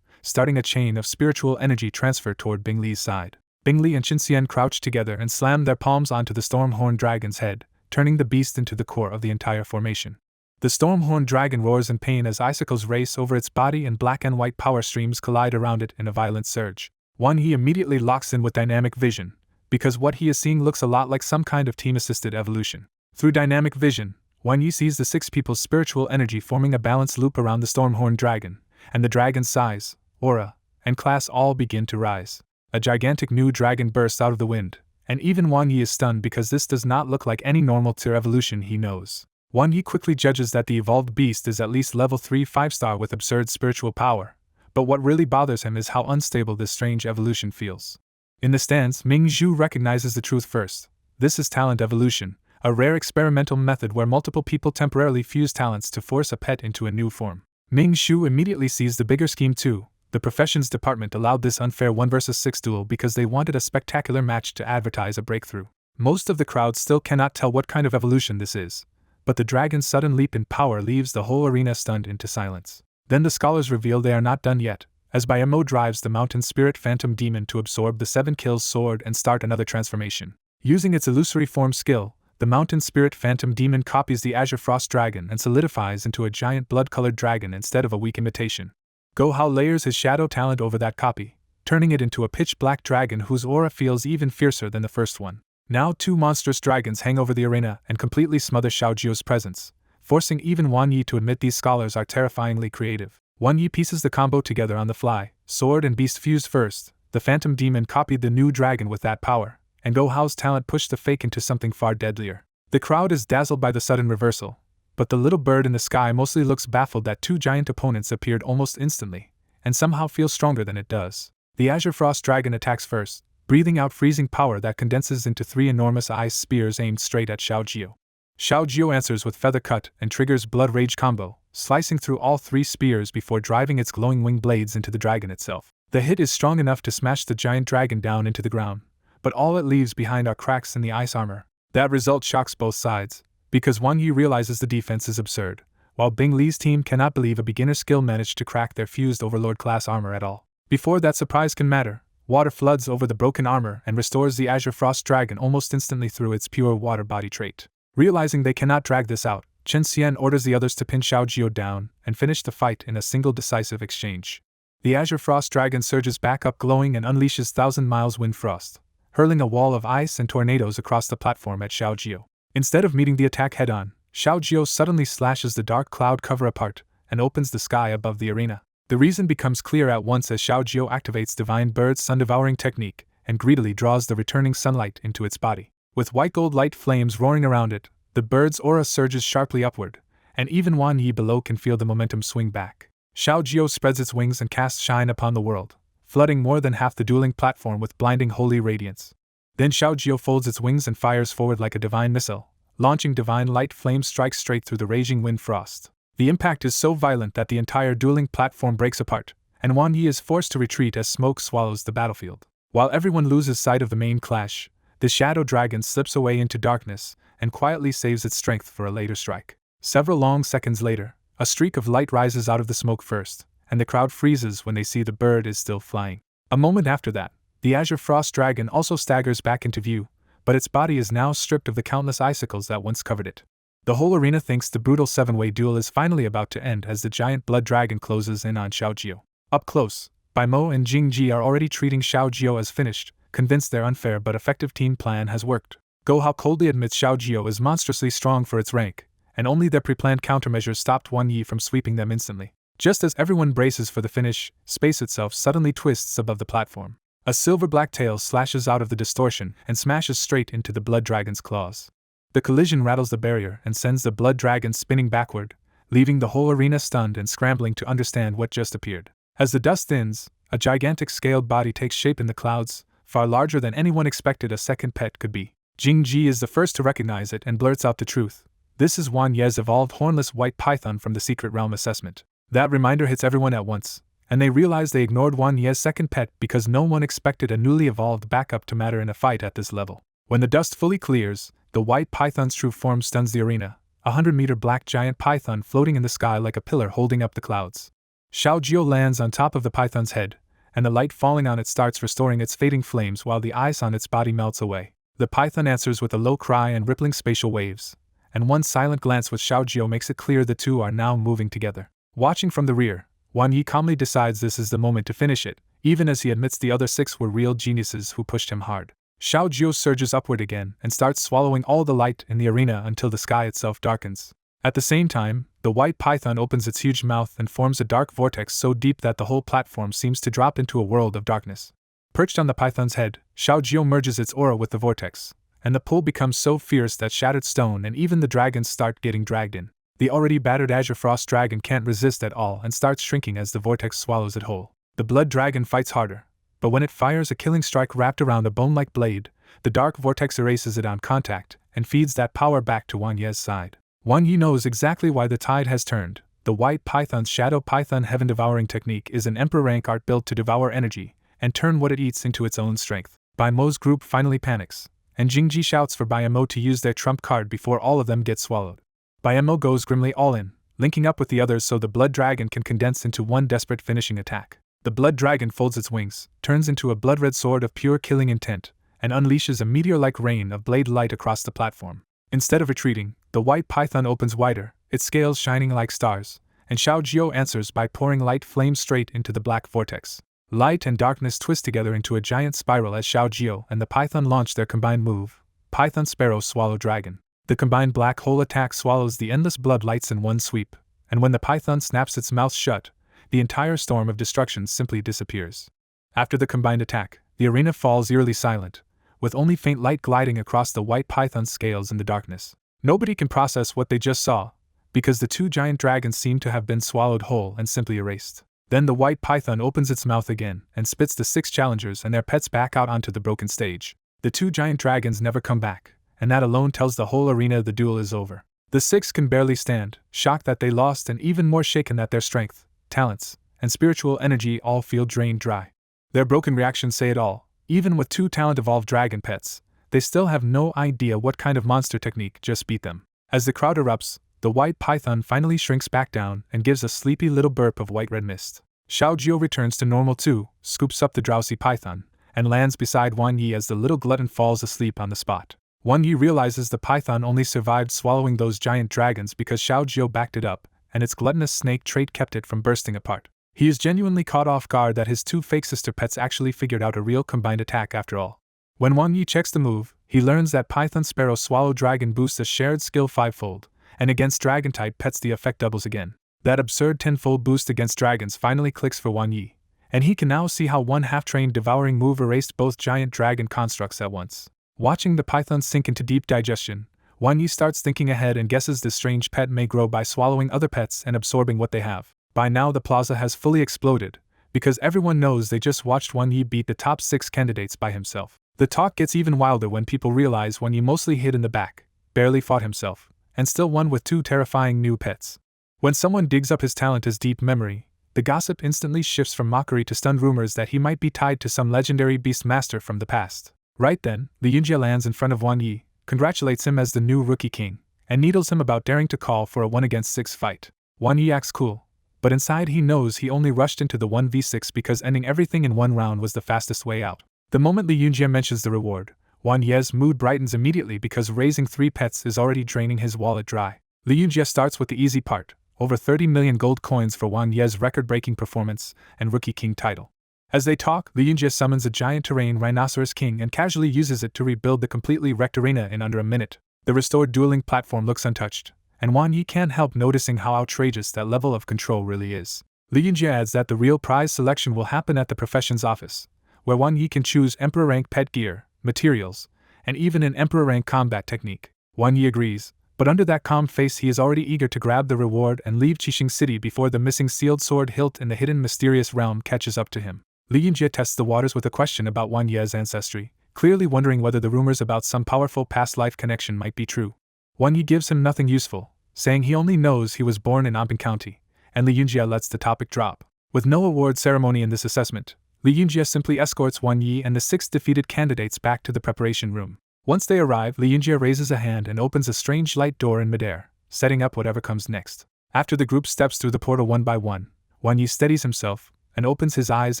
starting a chain of spiritual energy transfer toward Bing Li's side. Bing Li and Qin Xian crouch together and slam their palms onto the Stormhorn Dragon's head, turning the beast into the core of the entire formation. The Stormhorn Dragon roars in pain as icicles race over its body and black and white power streams collide around it in a violent surge. Wan Yi immediately locks in with dynamic vision, because what he is seeing looks a lot like some kind of team-assisted evolution. Through dynamic vision, Wan Yi sees the 6 people's spiritual energy forming a balanced loop around the Stormhorn Dragon, and the dragon's size, aura, and class all begin to rise. A gigantic new dragon bursts out of the wind, and even Wan Yi is stunned because this does not look like any normal tier evolution he knows. Wan Yi quickly judges that the evolved beast is at least level 3 5-star with absurd spiritual power, but what really bothers him is how unstable this strange evolution feels. In the stands, Ming Zhu recognizes the truth first. This is talent evolution, a rare experimental method where multiple people temporarily fuse talents to force a pet into a new form. Ming Zhu immediately sees the bigger scheme too. The professions department allowed this unfair 1 vs 6 duel because they wanted a spectacular match to advertise a breakthrough. Most of the crowd still cannot tell what kind of evolution this is, but the dragon's sudden leap in power leaves the whole arena stunned into silence. Then the scholars reveal they are not done yet, as Bai Mo drives the mountain spirit phantom demon to absorb the 7 kills sword and start another transformation. Using its illusory form skill, the mountain spirit phantom demon copies the Azure Frost dragon and solidifies into a giant blood-colored dragon instead of a weak imitation. Gohao layers his shadow talent over that copy, turning it into a pitch-black dragon whose aura feels even fiercer than the first one. Now 2 monstrous dragons hang over the arena and completely smother Xiaojio's presence, forcing even Wan Yi to admit these scholars are terrifyingly creative. Wan Yi pieces the combo together on the fly. Sword and beast fused first, the phantom demon copied the new dragon with that power, and Gohao's talent pushed the fake into something far deadlier. The crowd is dazzled by the sudden reversal, but the little bird in the sky mostly looks baffled that 2 giant opponents appeared almost instantly, and somehow feels stronger than it does. The Azure Frost dragon attacks first, breathing out freezing power that condenses into 3 enormous ice spears aimed straight at Xiaojio. Xiaojio answers with Feather Cut and triggers Blood Rage combo, slicing through all 3 spears before driving its glowing wing blades into the dragon itself. The hit is strong enough to smash the giant dragon down into the ground, but all it leaves behind are cracks in the ice armor. That result shocks both sides, because Wan Yi realizes the defense is absurd, while Bing Li's team cannot believe a beginner skill managed to crack their fused Overlord-class armor at all. Before that surprise can matter, water floods over the broken armor and restores the Azure Frost dragon almost instantly through its pure water body trait. Realizing they cannot drag this out, Qin Xian orders the others to pin Xiaojio down and finish the fight in a single decisive exchange. The Azure Frost dragon surges back up glowing and unleashes 1,000 miles wind frost, hurling a wall of ice and tornadoes across the platform at Xiaojio. Instead of meeting the attack head-on, Xiaojio suddenly slashes the dark cloud cover apart and opens the sky above the arena. The reason becomes clear at once as Xiaojio activates Divine Bird's sun-devouring technique and greedily draws the returning sunlight into its body. With white-gold light flames roaring around it, the bird's aura surges sharply upward, and even Wan Yi below can feel the momentum swing back. Xiaojio spreads its wings and casts shine upon the world, flooding more than half the dueling platform with blinding holy radiance. Then Xiaojio folds its wings and fires forward like a divine missile, launching divine light flames strikes straight through the raging wind frost. The impact is so violent that the entire dueling platform breaks apart, and Wan Yi is forced to retreat as smoke swallows the battlefield. While everyone loses sight of the main clash, the shadow dragon slips away into darkness and quietly saves its strength for a later strike. Several long seconds later, a streak of light rises out of the smoke first, and the crowd freezes when they see the bird is still flying. A moment after that, the Azure Frost Dragon also staggers back into view, but its body is now stripped of the countless icicles that once covered it. The whole arena thinks the brutal seven-way duel is finally about to end as the giant blood dragon closes in on Xiaojio. Up close, Bai Mo and Jingji are already treating Xiaojio as finished, convinced their unfair but effective team plan has worked. Go Hao coldly admits Xiaojio is monstrously strong for its rank, and only their pre-planned countermeasures stopped Wan Yi from sweeping them instantly. Just as everyone braces for the finish, space itself suddenly twists above the platform. A silver-black tail slashes out of the distortion and smashes straight into the blood dragon's claws. The collision rattles the barrier and sends the blood dragon spinning backward, leaving the whole arena stunned and scrambling to understand what just appeared. As the dust thins, a gigantic scaled body takes shape in the clouds, far larger than anyone expected a second pet could be. Jingji is the first to recognize it and blurts out the truth. This is Wan Ye's evolved hornless white python from the Secret Realm assessment. That reminder hits everyone at once, and they realize they ignored Wan Ye's second pet because no one expected a newly evolved backup to matter in a fight at this level. When the dust fully clears, the white python's true form stuns the arena, a 100-meter black giant python floating in the sky like a pillar holding up the clouds. Xiaojio lands on top of the python's head, and the light falling on it starts restoring its fading flames while the ice on its body melts away. The python answers with a low cry and rippling spatial waves, and one silent glance with Xiaojio makes it clear the two are now moving together. Watching from the rear, Wan Yi calmly decides this is the moment to finish it, even as he admits the other 6 were real geniuses who pushed him hard. Xiaojio surges upward again and starts swallowing all the light in the arena until the sky itself darkens. At the same time, the white python opens its huge mouth and forms a dark vortex so deep that the whole platform seems to drop into a world of darkness. Perched on the python's head, Xiaojio merges its aura with the vortex, and the pull becomes so fierce that shattered stone and even the dragons start getting dragged in. The already battered Azure Frost Dragon can't resist at all and starts shrinking as the vortex swallows it whole. The blood dragon fights harder, but when it fires a killing strike wrapped around a bone-like blade, the dark vortex erases it on contact and feeds that power back to Wan Ye's side. Wan Yi knows exactly why the tide has turned. The white python's Shadow Python Heaven-devouring technique is an Emperor rank art built to devour energy and turn what it eats into its own strength. Bai Mo's group finally panics, and Jingji shouts for Bai Mo to use their trump card before all of them get swallowed. Bai Mo goes grimly all in, linking up with the others so the blood dragon can condense into one desperate finishing attack. The blood dragon folds its wings, turns into a blood-red sword of pure killing intent, and unleashes a meteor-like rain of blade light across the platform. Instead of retreating, the white python opens wider, its scales shining like stars, and Xiaojio answers by pouring light flames straight into the black vortex. Light and darkness twist together into a giant spiral as Xiaojio and the python launch their combined move, Python Sparrow Swallow Dragon. The combined black hole attack swallows the endless blood lights in one sweep, and when the python snaps its mouth shut, the entire storm of destruction simply disappears. After the combined attack, the arena falls eerily silent, with only faint light gliding across the white python's scales in the darkness. Nobody can process what they just saw, because the 2 giant dragons seem to have been swallowed whole and simply erased. Then the white python opens its mouth again and spits the 6 challengers and their pets back out onto the broken stage. The 2 giant dragons never come back, and that alone tells the whole arena the duel is over. The 6 can barely stand, shocked that they lost and even more shaken that their strength, talents, and spiritual energy all feel drained dry. Their broken reactions say it all. Even with 2 talent-evolved dragon pets, they still have no idea what kind of monster technique just beat them. As the crowd erupts, the white python finally shrinks back down and gives a sleepy little burp of white-red mist. Xiaojio returns to normal too, scoops up the drowsy python, and lands beside Wan Yi as the little glutton falls asleep on the spot. Wan Yi realizes the python only survived swallowing those giant dragons because Xiaojio backed it up, and its gluttonous snake trait kept it from bursting apart. He is genuinely caught off guard that his 2 fake sister pets actually figured out a real combined attack after all. When Wan Yi checks the move, he learns that Python Sparrow Swallow Dragon boosts a shared skill 5-fold, and against dragon-type pets the effect doubles again. That absurd 10-fold boost against dragons finally clicks for Wan Yi, and he can now see how one half-trained devouring move erased both giant dragon constructs at once. Watching the python sink into deep digestion, Wan Yi starts thinking ahead and guesses this strange pet may grow by swallowing other pets and absorbing what they have. By now the plaza has fully exploded, because everyone knows they just watched Wan Yi beat the top 6 candidates by himself. The talk gets even wilder when people realize Wan Yi mostly hid in the back, barely fought himself, and still won with 2 terrifying new pets. When someone digs up his talent as deep memory, The gossip instantly shifts from mockery to stunned rumors that he might be tied to some legendary beast master from the past. Right then, Li Yunjie lands in front of Wang Yi, congratulates him as the new rookie king, and needles him about daring to call for a 1-against-6 fight. Wang Yi acts cool, but inside he knows he only rushed into the 1v6 because ending everything in one round was the fastest way out. The moment Li Yunjie mentions the reward, Wang Yi's mood brightens immediately because raising 3 pets is already draining his wallet dry. Li Yunjie starts with the easy part, over 30 million gold coins for Wang Yi's record-breaking performance and Rookie King title. As they talk, Li Yunjie summons a giant terrain rhinoceros king and casually uses it to rebuild the completely wrecked arena in under a minute. The restored dueling platform looks untouched, and Wang Yi can't help noticing how outrageous that level of control really is. Li Yunjie adds that the real prize selection will happen at the profession's office, where Wang Yi can choose Emperor rank pet gear, materials, and even an Emperor rank combat technique. Wang Yi agrees, but under that calm face he is already eager to grab the reward and leave Qixing City before the missing sealed sword hilt in the hidden mysterious realm catches up to him. Li Yunjie tests the waters with a question about Wang Yi's ancestry, clearly wondering whether the rumors about some powerful past life connection might be true. Wang Yi gives him nothing useful, saying he only knows he was born in Anping County, and Li Yunjie lets the topic drop. With no award ceremony in this assessment, Li Yunjie simply escorts Wang Yi and the 6 defeated candidates back to the preparation room. Once they arrive, Li Yunjie raises a hand and opens a strange light door in midair, setting up whatever comes next. After the group steps through the portal one by one, Wang Yi steadies himself and opens his eyes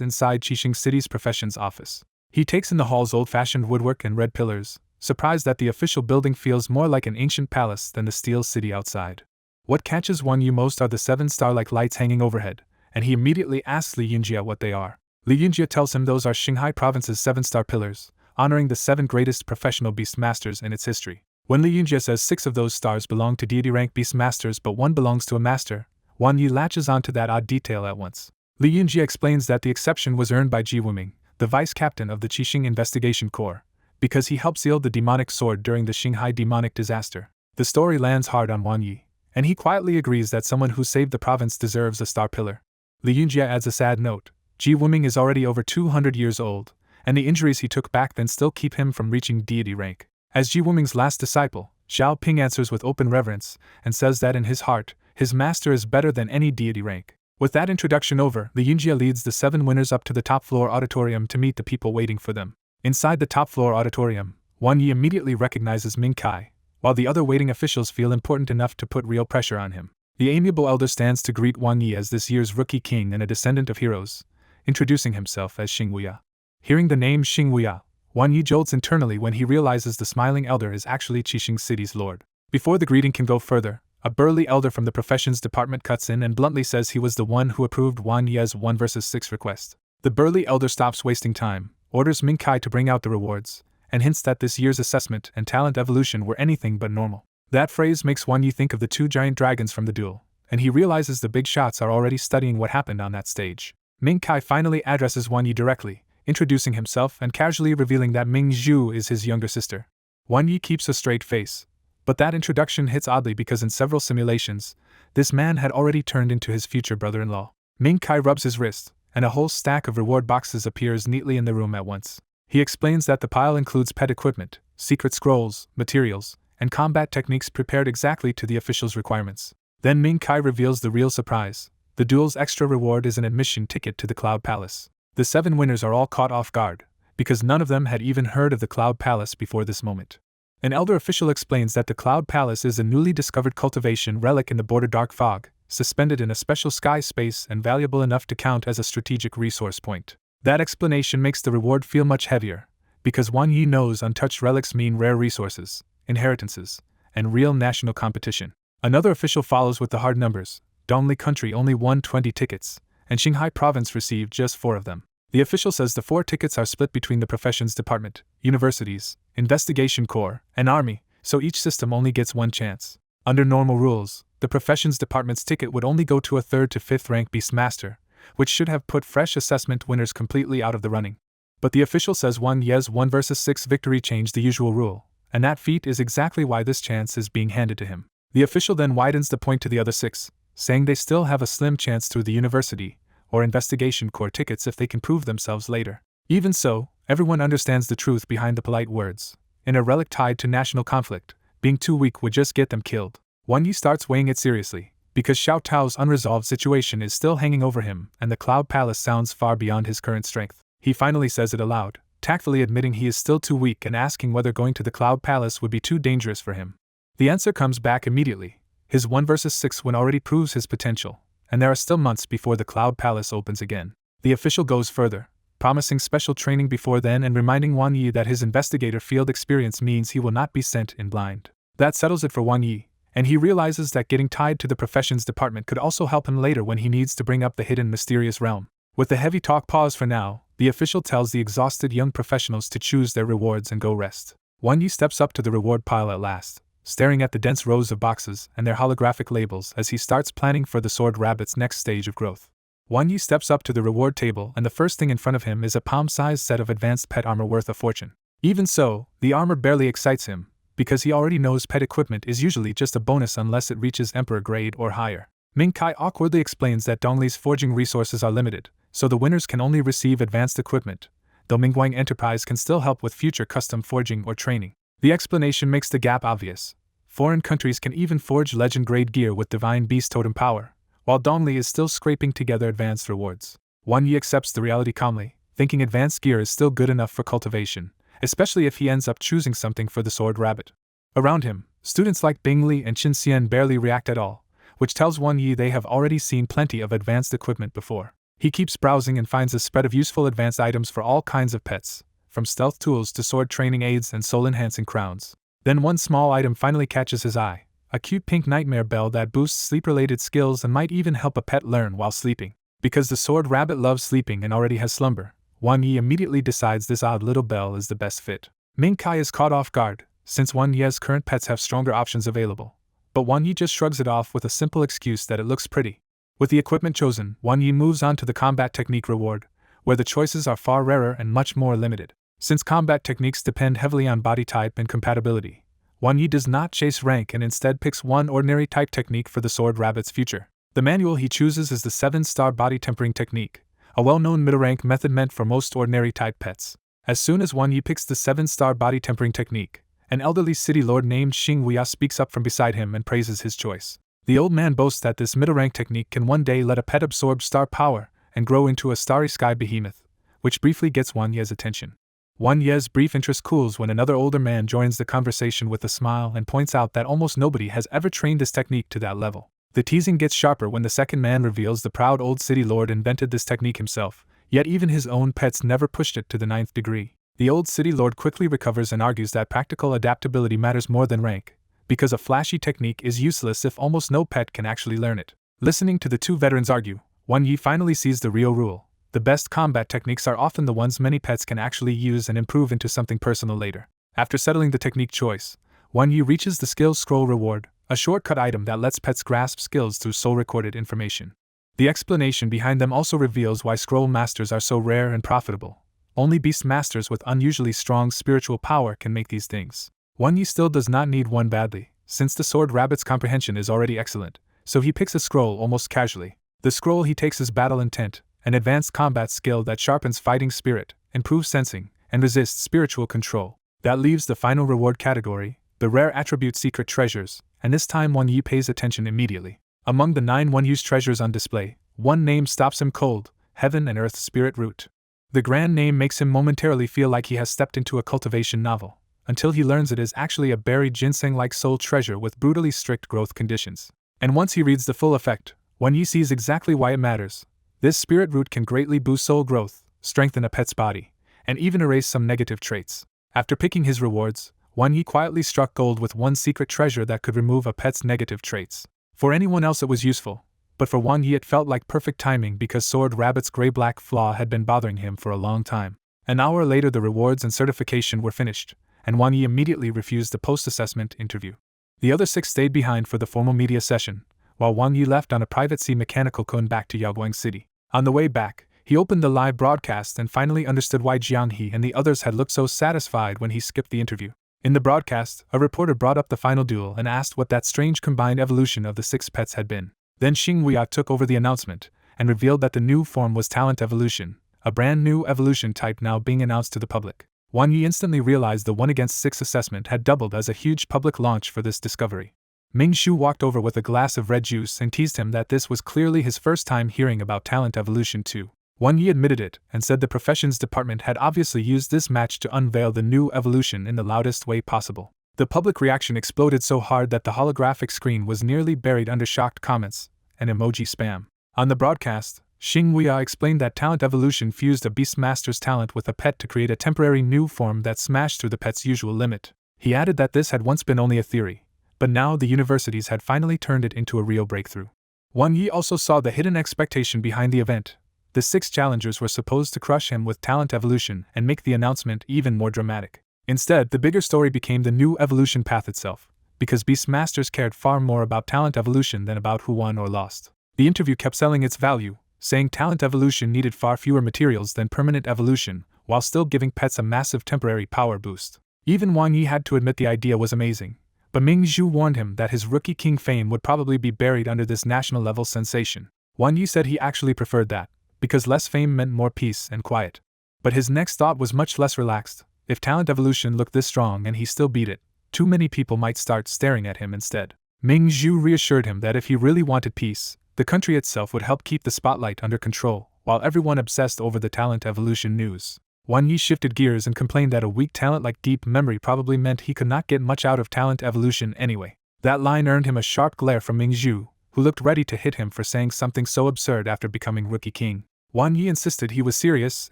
inside Qixing City's profession's office. He takes in the hall's old-fashioned woodwork and red pillars, surprised that the official building feels more like an ancient palace than the steel city outside. What catches Wang Yi most are the 7 star-like lights hanging overhead, and he immediately asks Li Yunjie what they are. Li Yunjie tells him those are Qinghai Province's 7-star pillars, honoring the 7 greatest professional beast masters in its history. When Li Yunjie says 6 of those stars belong to deity rank beast masters but 1 belongs to a master, Wang Yi latches onto that odd detail at once. Li Yunjie explains that the exception was earned by Ji Wuming, the vice-captain of the Qixing Investigation Corps, because he helped seal the demonic sword during the Qinghai demonic disaster. The story lands hard on Wang Yi, and he quietly agrees that someone who saved the province deserves a star pillar. Li Yunjie adds a sad note. Ji Wuming is already over 200 years old, and the injuries he took back then still keep him from reaching deity rank. As Ji Wuming's last disciple, Xiao Ping answers with open reverence and says that in his heart, his master is better than any deity rank. With that introduction over, Li Yunjie leads the 7 winners up to the top-floor auditorium to meet the people waiting for them. Inside the top-floor auditorium, Wang Yi immediately recognizes Ming Kai, while the other waiting officials feel important enough to put real pressure on him. The amiable elder stands to greet Wang Yi as this year's rookie king and a descendant of heroes, introducing himself as Xing Wuya. Hearing the name Xing Wuya, Wang Yi jolts internally when he realizes the smiling elder is actually Qixing City's lord. Before the greeting can go further, a burly elder from the professions department cuts in and bluntly says he was the one who approved Wang Yi's 1 vs 6 request. The burly elder stops wasting time, orders Ming Kai to bring out the rewards, and hints that this year's assessment and talent evolution were anything but normal. That phrase makes Wang Yi think of the 2 giant dragons from the duel, and he realizes the big shots are already studying what happened on that stage. Ming Kai finally addresses Wang Yi directly, introducing himself and casually revealing that Ming Zhu is his younger sister. Wang Yi keeps a straight face, but that introduction hits oddly because in several simulations, this man had already turned into his future brother-in-law. Ming Kai rubs his wrist, and a whole stack of reward boxes appears neatly in the room at once. He explains that the pile includes pet equipment, secret scrolls, materials, and combat techniques prepared exactly to the official's requirements. Then Ming Kai reveals the real surprise. The duel's extra reward is an admission ticket to the Cloud Palace. The 7 winners are all caught off guard, because none of them had even heard of the Cloud Palace before this moment. An elder official explains that the Cloud Palace is a newly discovered cultivation relic in the border dark fog, suspended in a special sky space and valuable enough to count as a strategic resource point. That explanation makes the reward feel much heavier, because Wang Yi knows untouched relics mean rare resources, inheritances, and real national competition. Another official follows with the hard numbers. Dongli Country only won 20 tickets, and Qinghai Province received just 4 of them. The official says the 4 tickets are split between the professions department, universities, investigation corps, and army, so each system only gets 1 chance. Under normal rules, the professions department's ticket would only go to a 3rd to 5th rank beastmaster, which should have put fresh assessment winners completely out of the running. But the official says Wang Yi's 1 vs 6 victory changed the usual rule, and that feat is exactly why this chance is being handed to him. The official then widens the point to the other 6, saying they still have a slim chance through the university or investigation corps tickets if they can prove themselves later. Even so, everyone understands the truth behind the polite words. In a relic tied to national conflict, being too weak would just get them killed. Wang Yi starts weighing it seriously, because Xiao Tao's unresolved situation is still hanging over him and the Cloud Palace sounds far beyond his current strength. He finally says it aloud, tactfully admitting he is still too weak and asking whether going to the Cloud Palace would be too dangerous for him. The answer comes back immediately. His 1 versus 6 win already proves his potential, and there are still months before the Cloud Palace opens again. The official goes further, promising special training before then and reminding Wang Yi that his investigator field experience means he will not be sent in blind. That settles it for Wang Yi, and he realizes that getting tied to the professions department could also help him later when he needs to bring up the hidden mysterious realm. With the heavy talk paused for now, the official tells the exhausted young professionals to choose their rewards and go rest. Wang Yi steps up to the reward pile at last, staring at the dense rows of boxes and their holographic labels as he starts planning for the Sword Rabbit's next stage of growth. Wang Yi steps up to the reward table and the first thing in front of him is a palm-sized set of advanced pet armor worth a fortune. Even so, the armor barely excites him, because he already knows pet equipment is usually just a bonus unless it reaches Emperor grade or higher. Ming Kai awkwardly explains that Dongli's forging resources are limited, so the winners can only receive advanced equipment, though Mingguang Enterprise can still help with future custom forging or training. The explanation makes the gap obvious. Foreign countries can even forge legend-grade gear with Divine Beast Totem power, while Dongli is still scraping together advanced rewards. Wang Yi accepts the reality calmly, thinking advanced gear is still good enough for cultivation, especially if he ends up choosing something for the Sword Rabbit. Around him, students like Bing Li and Qin Xian barely react at all, which tells Wang Yi they have already seen plenty of advanced equipment before. He keeps browsing and finds a spread of useful advanced items for all kinds of pets, from stealth tools to sword training aids and soul-enhancing crowns. Then one small item finally catches his eye, a cute pink nightmare bell that boosts sleep-related skills and might even help a pet learn while sleeping. Because the Sword Rabbit loves sleeping and already has slumber, Wang Yi immediately decides this odd little bell is the best fit. Ming Kai is caught off guard, since Wang Yi's current pets have stronger options available, but Wang Yi just shrugs it off with a simple excuse that it looks pretty. With the equipment chosen, Wang Yi moves on to the combat technique reward, where the choices are far rarer and much more limited. Since combat techniques depend heavily on body type and compatibility, Wang Yi does not chase rank and instead picks one ordinary type technique for the Sword Rabbit's future. The manual he chooses is the 7-star body tempering technique, a well-known middle-rank method meant for most ordinary type pets. As soon as Wang Yi picks the 7-star body tempering technique, an elderly city lord named Xing Huya speaks up from beside him and praises his choice. The old man boasts that this middle-rank technique can one day let a pet absorb star power and grow into a starry sky behemoth, which briefly gets Wang Yi's attention. Wang Yi's brief interest cools when another older man joins the conversation with a smile and points out that almost nobody has ever trained this technique to that level. The teasing gets sharper when the second man reveals the proud old city lord invented this technique himself, yet even his own pets never pushed it to the 9th degree. The old city lord quickly recovers and argues that practical adaptability matters more than rank, because a flashy technique is useless if almost no pet can actually learn it. Listening to the two veterans argue, Wang Yi finally sees the real rule. The best combat techniques are often the ones many pets can actually use and improve into something personal later. After settling the technique choice, Wang Yi reaches the Skill Scroll reward, a shortcut item that lets pets grasp skills through soul-recorded information. The explanation behind them also reveals why scroll masters are so rare and profitable. Only beast masters with unusually strong spiritual power can make these things. Wang Yi still does not need one badly, since the Sword Rabbit's comprehension is already excellent, so he picks a scroll almost casually. The scroll he takes is Battle Intent, an advanced combat skill that sharpens fighting spirit, improves sensing, and resists spiritual control. That leaves the final reward category, the rare attribute Secret Treasures, and this time Wang Yi pays attention immediately. Among the 9 unused treasures on display, one name stops him cold: Heaven and Earth Spirit Root. The grand name makes him momentarily feel like he has stepped into a cultivation novel, until he learns it is actually a buried ginseng-like soul treasure with brutally strict growth conditions. And once he reads the full effect, Wang Yi sees exactly why it matters. This spirit root can greatly boost soul growth, strengthen a pet's body, and even erase some negative traits. After picking his rewards, Wang Yi quietly struck gold with one secret treasure that could remove a pet's negative traits. For anyone else it was useful, but for Wang Yi it felt like perfect timing because Sword Rabbit's gray-black flaw had been bothering him for a long time. An hour later the rewards and certification were finished, and Wang Yi immediately refused the post-assessment interview. The other 6 stayed behind for the formal media session, while Wang Yi left on a private sea mechanical cone back to Yaoguang City. On the way back, he opened the live broadcast and finally understood why Jiang He and the others had looked so satisfied when he skipped the interview. In the broadcast, a reporter brought up the final duel and asked what that strange combined evolution of the 6 pets had been. Then Xing Huya took over the announcement and revealed that the new form was Talent Evolution, a brand new evolution type now being announced to the public. Wang Yi instantly realized the 1 against 6 assessment had doubled as a huge public launch for this discovery. Ming Shu walked over with a glass of red juice and teased him that this was clearly his first time hearing about talent evolution too. Wan Yi admitted it and said the professions department had obviously used this match to unveil the new evolution in the loudest way possible. The public reaction exploded so hard that the holographic screen was nearly buried under shocked comments and emoji spam. On the broadcast, Xing Wuya explained that talent evolution fused a Beastmaster's talent with a pet to create a temporary new form that smashed through the pet's usual limit. He added that this had once been only a theory, but now the universities had finally turned it into a real breakthrough. Wan Yi also saw the hidden expectation behind the event. The 6 challengers were supposed to crush him with talent evolution and make the announcement even more dramatic. Instead, the bigger story became the new evolution path itself, because Beastmasters cared far more about talent evolution than about who won or lost. The interview kept selling its value, saying talent evolution needed far fewer materials than permanent evolution, while still giving pets a massive temporary power boost. Even Wan Yi had to admit the idea was amazing, but Ming Zhu warned him that his Rookie King fame would probably be buried under this national-level sensation. Wan Yi said he actually preferred that, because less fame meant more peace and quiet. But his next thought was much less relaxed. If talent evolution looked this strong and he still beat it, too many people might start staring at him instead. Ming Zhu reassured him that if he really wanted peace, the country itself would help keep the spotlight under control, while everyone obsessed over the talent evolution news. Wan Yi shifted gears and complained that a weak talent like deep memory probably meant he could not get much out of talent evolution anyway. That line earned him a sharp glare from Ming Zhu, who looked ready to hit him for saying something so absurd after becoming Rookie King. Wan Yi insisted he was serious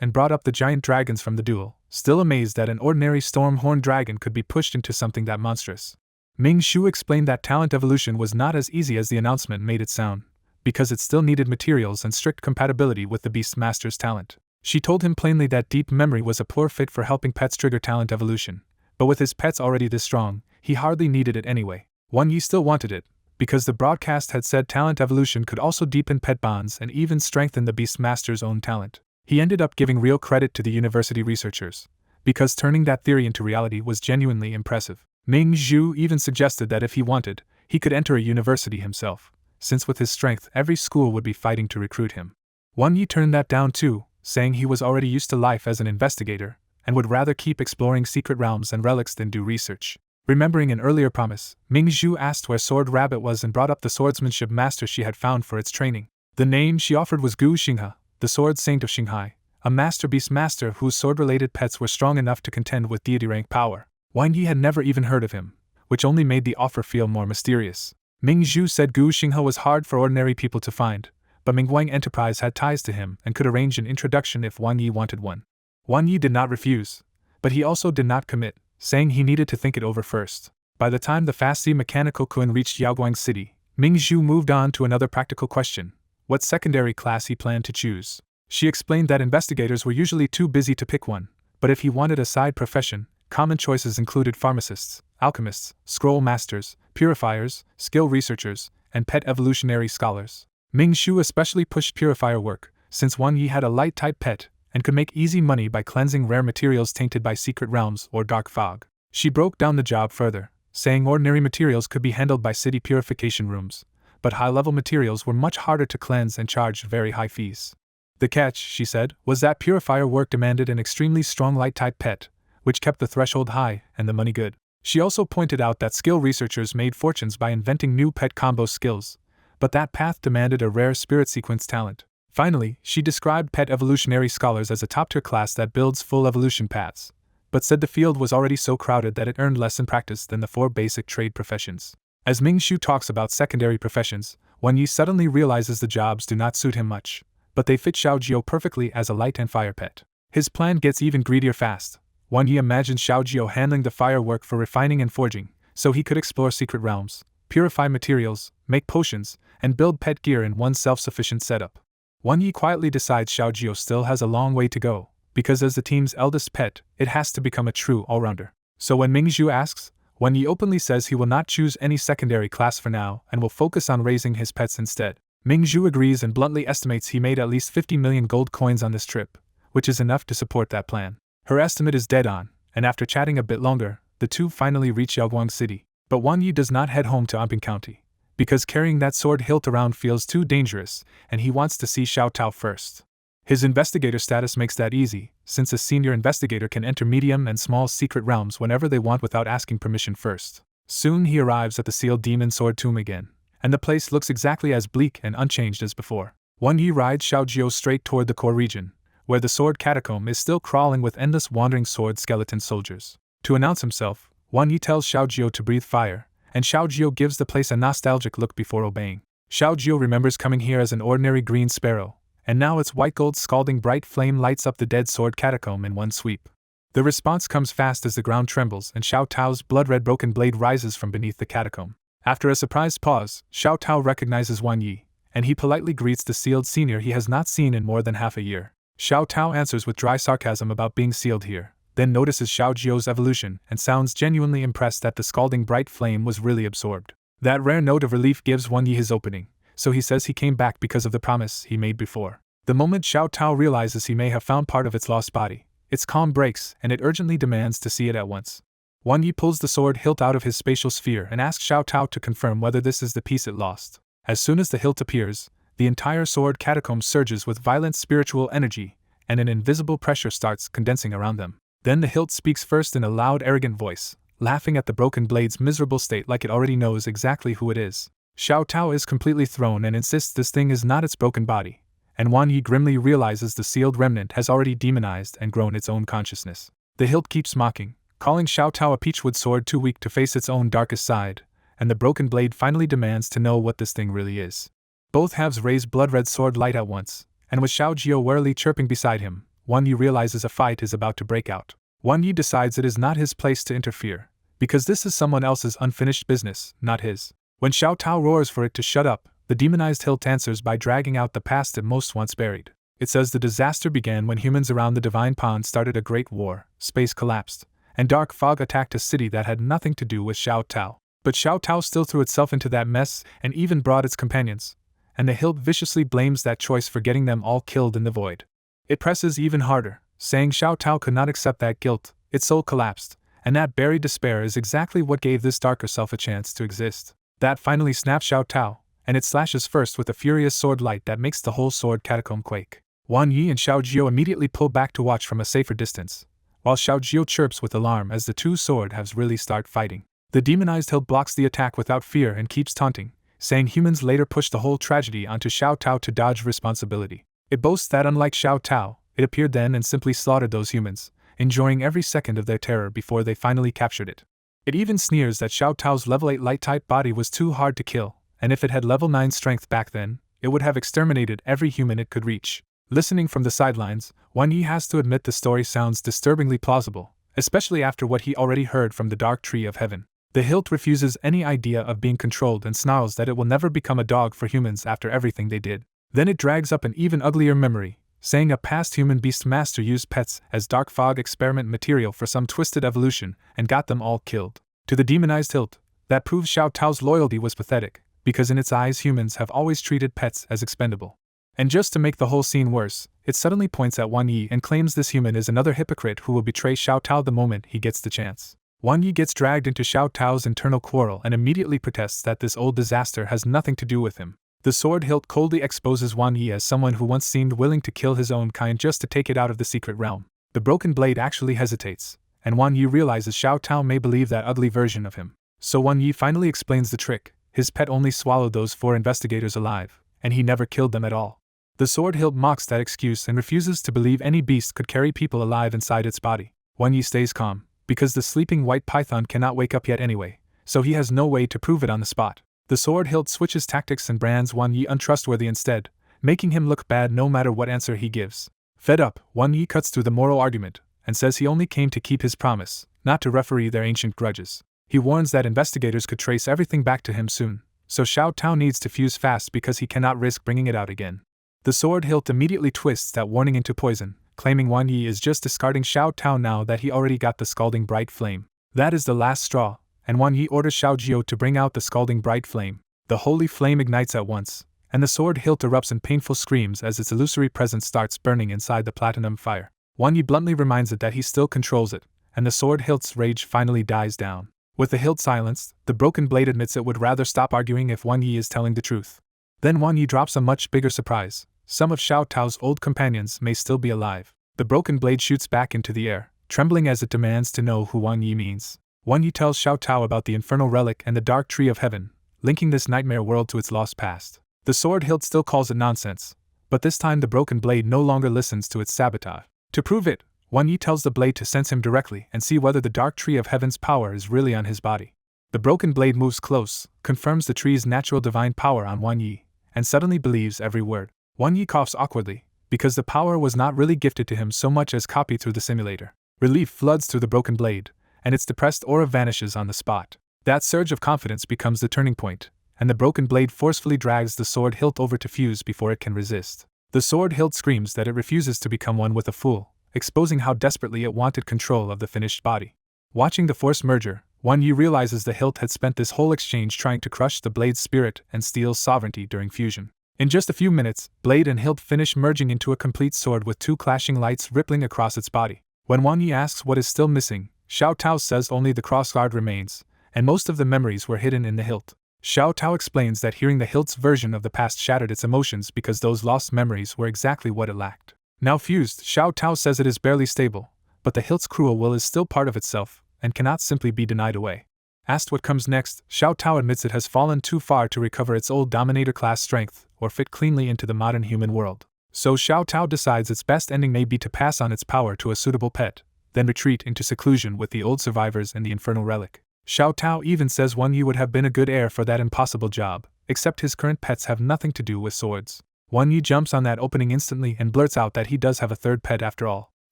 and brought up the giant dragons from the duel, still amazed that an ordinary storm-horned dragon could be pushed into something that monstrous. Ming Zhu explained that talent evolution was not as easy as the announcement made it sound, because it still needed materials and strict compatibility with the Beastmaster's talent. She told him plainly that deep memory was a poor fit for helping pets trigger talent evolution, but with his pets already this strong, he hardly needed it anyway. Wan Yi still wanted it, because the broadcast had said talent evolution could also deepen pet bonds and even strengthen the Beastmaster's own talent. He ended up giving real credit to the university researchers, because turning that theory into reality was genuinely impressive. Ming Zhu even suggested that if he wanted, he could enter a university himself, since with his strength every school would be fighting to recruit him. Wan Yi turned that down too, saying he was already used to life as an investigator, and would rather keep exploring secret realms and relics than do research. Remembering an earlier promise, Ming Zhu asked where Sword Rabbit was and brought up the swordsmanship master she had found for its training. The name she offered was Gu Xinghe, the sword saint of Shanghai, a master beastmaster whose sword-related pets were strong enough to contend with deity-rank power. Wan Yi had never even heard of him, which only made the offer feel more mysterious. Ming Zhu said Gu Xinghe was hard for ordinary people to find, but Mingguang Enterprise had ties to him and could arrange an introduction if Wan Yi wanted one. Wan Yi did not refuse, but he also did not commit, saying he needed to think it over first. By the time the Fast Mechanical Kun reached Yaoguang City, Ming Zhu moved on to another practical question: what secondary class he planned to choose. She explained that investigators were usually too busy to pick one, but if he wanted a side profession, common choices included pharmacists, alchemists, scroll masters, purifiers, skill researchers, and pet evolutionary scholars. Ming Zhu especially pushed purifier work, since Wan Yi had a light-type pet and could make easy money by cleansing rare materials tainted by secret realms or dark fog. She broke down the job further, saying ordinary materials could be handled by city purification rooms, but high-level materials were much harder to cleanse and charged very high fees. The catch, she said, was that purifier work demanded an extremely strong light-type pet, which kept the threshold high and the money good. She also pointed out that skill researchers made fortunes by inventing new pet combo skills, but that path demanded a rare spirit sequence talent. Finally, she described pet evolutionary scholars as a top-tier class that builds full evolution paths, but said the field was already so crowded that it earned less in practice than the 4 basic trade professions. As Ming Zhu talks about secondary professions, Wan Yi suddenly realizes the jobs do not suit him much, but they fit Xiaojiu perfectly as a light and fire pet. His plan gets even greedier fast. Wan Yi imagined Xiaojiu handling the firework for refining and forging, so he could explore secret realms, purify materials, make potions, and build pet gear in one self-sufficient setup. Wan Yi quietly decides Xiaojiu still has a long way to go, because as the team's eldest pet, it has to become a true all-rounder. So when Ming Zhu asks, Wan Yi openly says he will not choose any secondary class for now and will focus on raising his pets instead. Ming Zhu agrees and bluntly estimates he made at least 50 million gold coins on this trip, which is enough to support that plan. Her estimate is dead on, and after chatting a bit longer, the two finally reach Yaoguang City. But Wan Yi does not head home to Anping County, because carrying that sword hilt around feels too dangerous, and he wants to see Xiao Tao first. His investigator status makes that easy, since a senior investigator can enter medium and small secret realms whenever they want without asking permission first. Soon he arrives at the sealed demon sword tomb again, and the place looks exactly as bleak and unchanged as before. Wan Yi rides Xiaojio straight toward the core region, where the sword catacomb is still crawling with endless wandering sword skeleton soldiers. To announce himself, Wan Yi tells Xiaojio to breathe fire, and Xiaojio gives the place a nostalgic look before obeying. Xiaojio remembers coming here as an ordinary green sparrow, and now its white gold scalding bright flame lights up the dead sword catacomb in one sweep. The response comes fast as the ground trembles and Xiao Tao's blood-red broken blade rises from beneath the catacomb. After a surprised pause, Xiao Tao recognizes Wan Yi, and he politely greets the sealed senior he has not seen in more than half a year. Xiao Tao answers with dry sarcasm about being sealed here, then notices Xiaojio's evolution and sounds genuinely impressed that the scalding bright flame was really absorbed. That rare note of relief gives Wan Yi his opening, so he says he came back because of the promise he made before. The moment Xiao Tao realizes he may have found part of its lost body, its calm breaks and it urgently demands to see it at once. Wan Yi pulls the sword hilt out of his spatial sphere and asks Xiao Tao to confirm whether this is the piece it lost. As soon as the hilt appears, the entire sword catacomb surges with violent spiritual energy, and an invisible pressure starts condensing around them. Then the hilt speaks first in a loud, arrogant voice, laughing at the broken blade's miserable state like it already knows exactly who it is. Xiao Tao is completely thrown and insists this thing is not its broken body, and Wan Yi grimly realizes the sealed remnant has already demonized and grown its own consciousness. The hilt keeps mocking, calling Xiao Tao a peachwood sword too weak to face its own darkest side, and the broken blade finally demands to know what this thing really is. Both halves raise blood-red sword light at once, and with Xiaojio warily chirping beside him, Wan Yi realizes a fight is about to break out. Wan Yi decides it is not his place to interfere, because this is someone else's unfinished business, not his. When Xiao Tao roars for it to shut up, the demonized hilt answers by dragging out the past it most once buried. It says the disaster began when humans around the Divine Pond started a great war, space collapsed, and dark fog attacked a city that had nothing to do with Xiao Tao. But Xiao Tao still threw itself into that mess and even brought its companions, and the hilt viciously blames that choice for getting them all killed in the void. It presses even harder, saying Xiao Tao could not accept that guilt, its soul collapsed, and that buried despair is exactly what gave this darker self a chance to exist. That finally snaps Xiao Tao, and it slashes first with a furious sword light that makes the whole sword catacomb quake. Wan Yi and Xiaojio immediately pull back to watch from a safer distance, while Xiaojio chirps with alarm as the two sword halves really start fighting. The demonized hilt blocks the attack without fear and keeps taunting, saying humans later pushed the whole tragedy onto Xiao Tao to dodge responsibility. It boasts that unlike Xiao Tao, it appeared then and simply slaughtered those humans, enjoying every second of their terror before they finally captured it. It even sneers that Xiao Tao's level 8 light-type body was too hard to kill, and if it had level 9 strength back then, it would have exterminated every human it could reach. Listening from the sidelines, Wan Yi has to admit the story sounds disturbingly plausible, especially after what he already heard from the Dark Tree of Heaven. The hilt refuses any idea of being controlled and snarls that it will never become a dog for humans after everything they did. Then it drags up an even uglier memory, saying a past human beast master used pets as dark fog experiment material for some twisted evolution and got them all killed. To the demonized hilt, that proves Xiao Tao's loyalty was pathetic, because in its eyes humans have always treated pets as expendable. And just to make the whole scene worse, it suddenly points at Wan Yi and claims this human is another hypocrite who will betray Xiao Tao the moment he gets the chance. Wan Yi gets dragged into Xiao Tao's internal quarrel and immediately protests that this old disaster has nothing to do with him. The sword hilt coldly exposes Wan Yi as someone who once seemed willing to kill his own kind just to take it out of the secret realm. The broken blade actually hesitates, and Wan Yi realizes Xiao Tao may believe that ugly version of him. So Wan Yi finally explains the trick: his pet only swallowed those 4 investigators alive, and he never killed them at all. The sword hilt mocks that excuse and refuses to believe any beast could carry people alive inside its body. Wan Yi stays calm, because the sleeping white python cannot wake up yet anyway, so he has no way to prove it on the spot. The sword hilt switches tactics and brands Wan Yi untrustworthy instead, making him look bad no matter what answer he gives. Fed up, Wan Yi cuts through the moral argument, and says he only came to keep his promise, not to referee their ancient grudges. He warns that investigators could trace everything back to him soon, so Xiao Tao needs to fuse fast because he cannot risk bringing it out again. The sword hilt immediately twists that warning into poison, claiming Wan Yi is just discarding Xiao Tao now that he already got the scalding bright flame. That is the last straw, and Wan Yi orders Xiaojio to bring out the scalding bright flame. The holy flame ignites at once, and the sword hilt erupts in painful screams as its illusory presence starts burning inside the platinum fire. Wan Yi bluntly reminds it that he still controls it, and the sword hilt's rage finally dies down. With the hilt silenced, the broken blade admits it would rather stop arguing if Wan Yi is telling the truth. Then Wan Yi drops a much bigger surprise: some of Xiao Tao's old companions may still be alive. The broken blade shoots back into the air, trembling as it demands to know who Wan Yi means. Wan Yi tells Xiao Tao about the infernal relic and the dark tree of heaven, linking this nightmare world to its lost past. The sword hilt still calls it nonsense, but this time the broken blade no longer listens to its sabotage. To prove it, Wan Yi tells the blade to sense him directly and see whether the dark tree of heaven's power is really on his body. The broken blade moves close, confirms the tree's natural divine power on Wan Yi, and suddenly believes every word. Wan Yi coughs awkwardly, because the power was not really gifted to him so much as copied through the simulator. Relief floods through the broken blade, and its depressed aura vanishes on the spot. That surge of confidence becomes the turning point, and the broken blade forcefully drags the sword hilt over to fuse before it can resist. The sword hilt screams that it refuses to become one with a fool, exposing how desperately it wanted control of the finished body. Watching the forced merger, Wan Yi realizes the hilt had spent this whole exchange trying to crush the blade's spirit and steal sovereignty during fusion. In just a few minutes, blade and hilt finish merging into a complete sword with two clashing lights rippling across its body. When Wan Yi asks what is still missing, Xiao Tao says only the crossguard remains, and most of the memories were hidden in the hilt. Xiao Tao explains that hearing the hilt's version of the past shattered its emotions because those lost memories were exactly what it lacked. Now fused, Xiao Tao says it is barely stable, but the hilt's cruel will is still part of itself, and cannot simply be denied away. Asked what comes next, Xiao Tao admits it has fallen too far to recover its old Dominator-class strength, or fit cleanly into the modern human world. So Xiao Tao decides its best ending may be to pass on its power to a suitable pet, then retreat into seclusion with the old survivors and the infernal relic. Xiao Tao even says Wan Yi would have been a good heir for that impossible job, except his current pets have nothing to do with swords. Wan Yi jumps on that opening instantly and blurts out that he does have a third pet after all.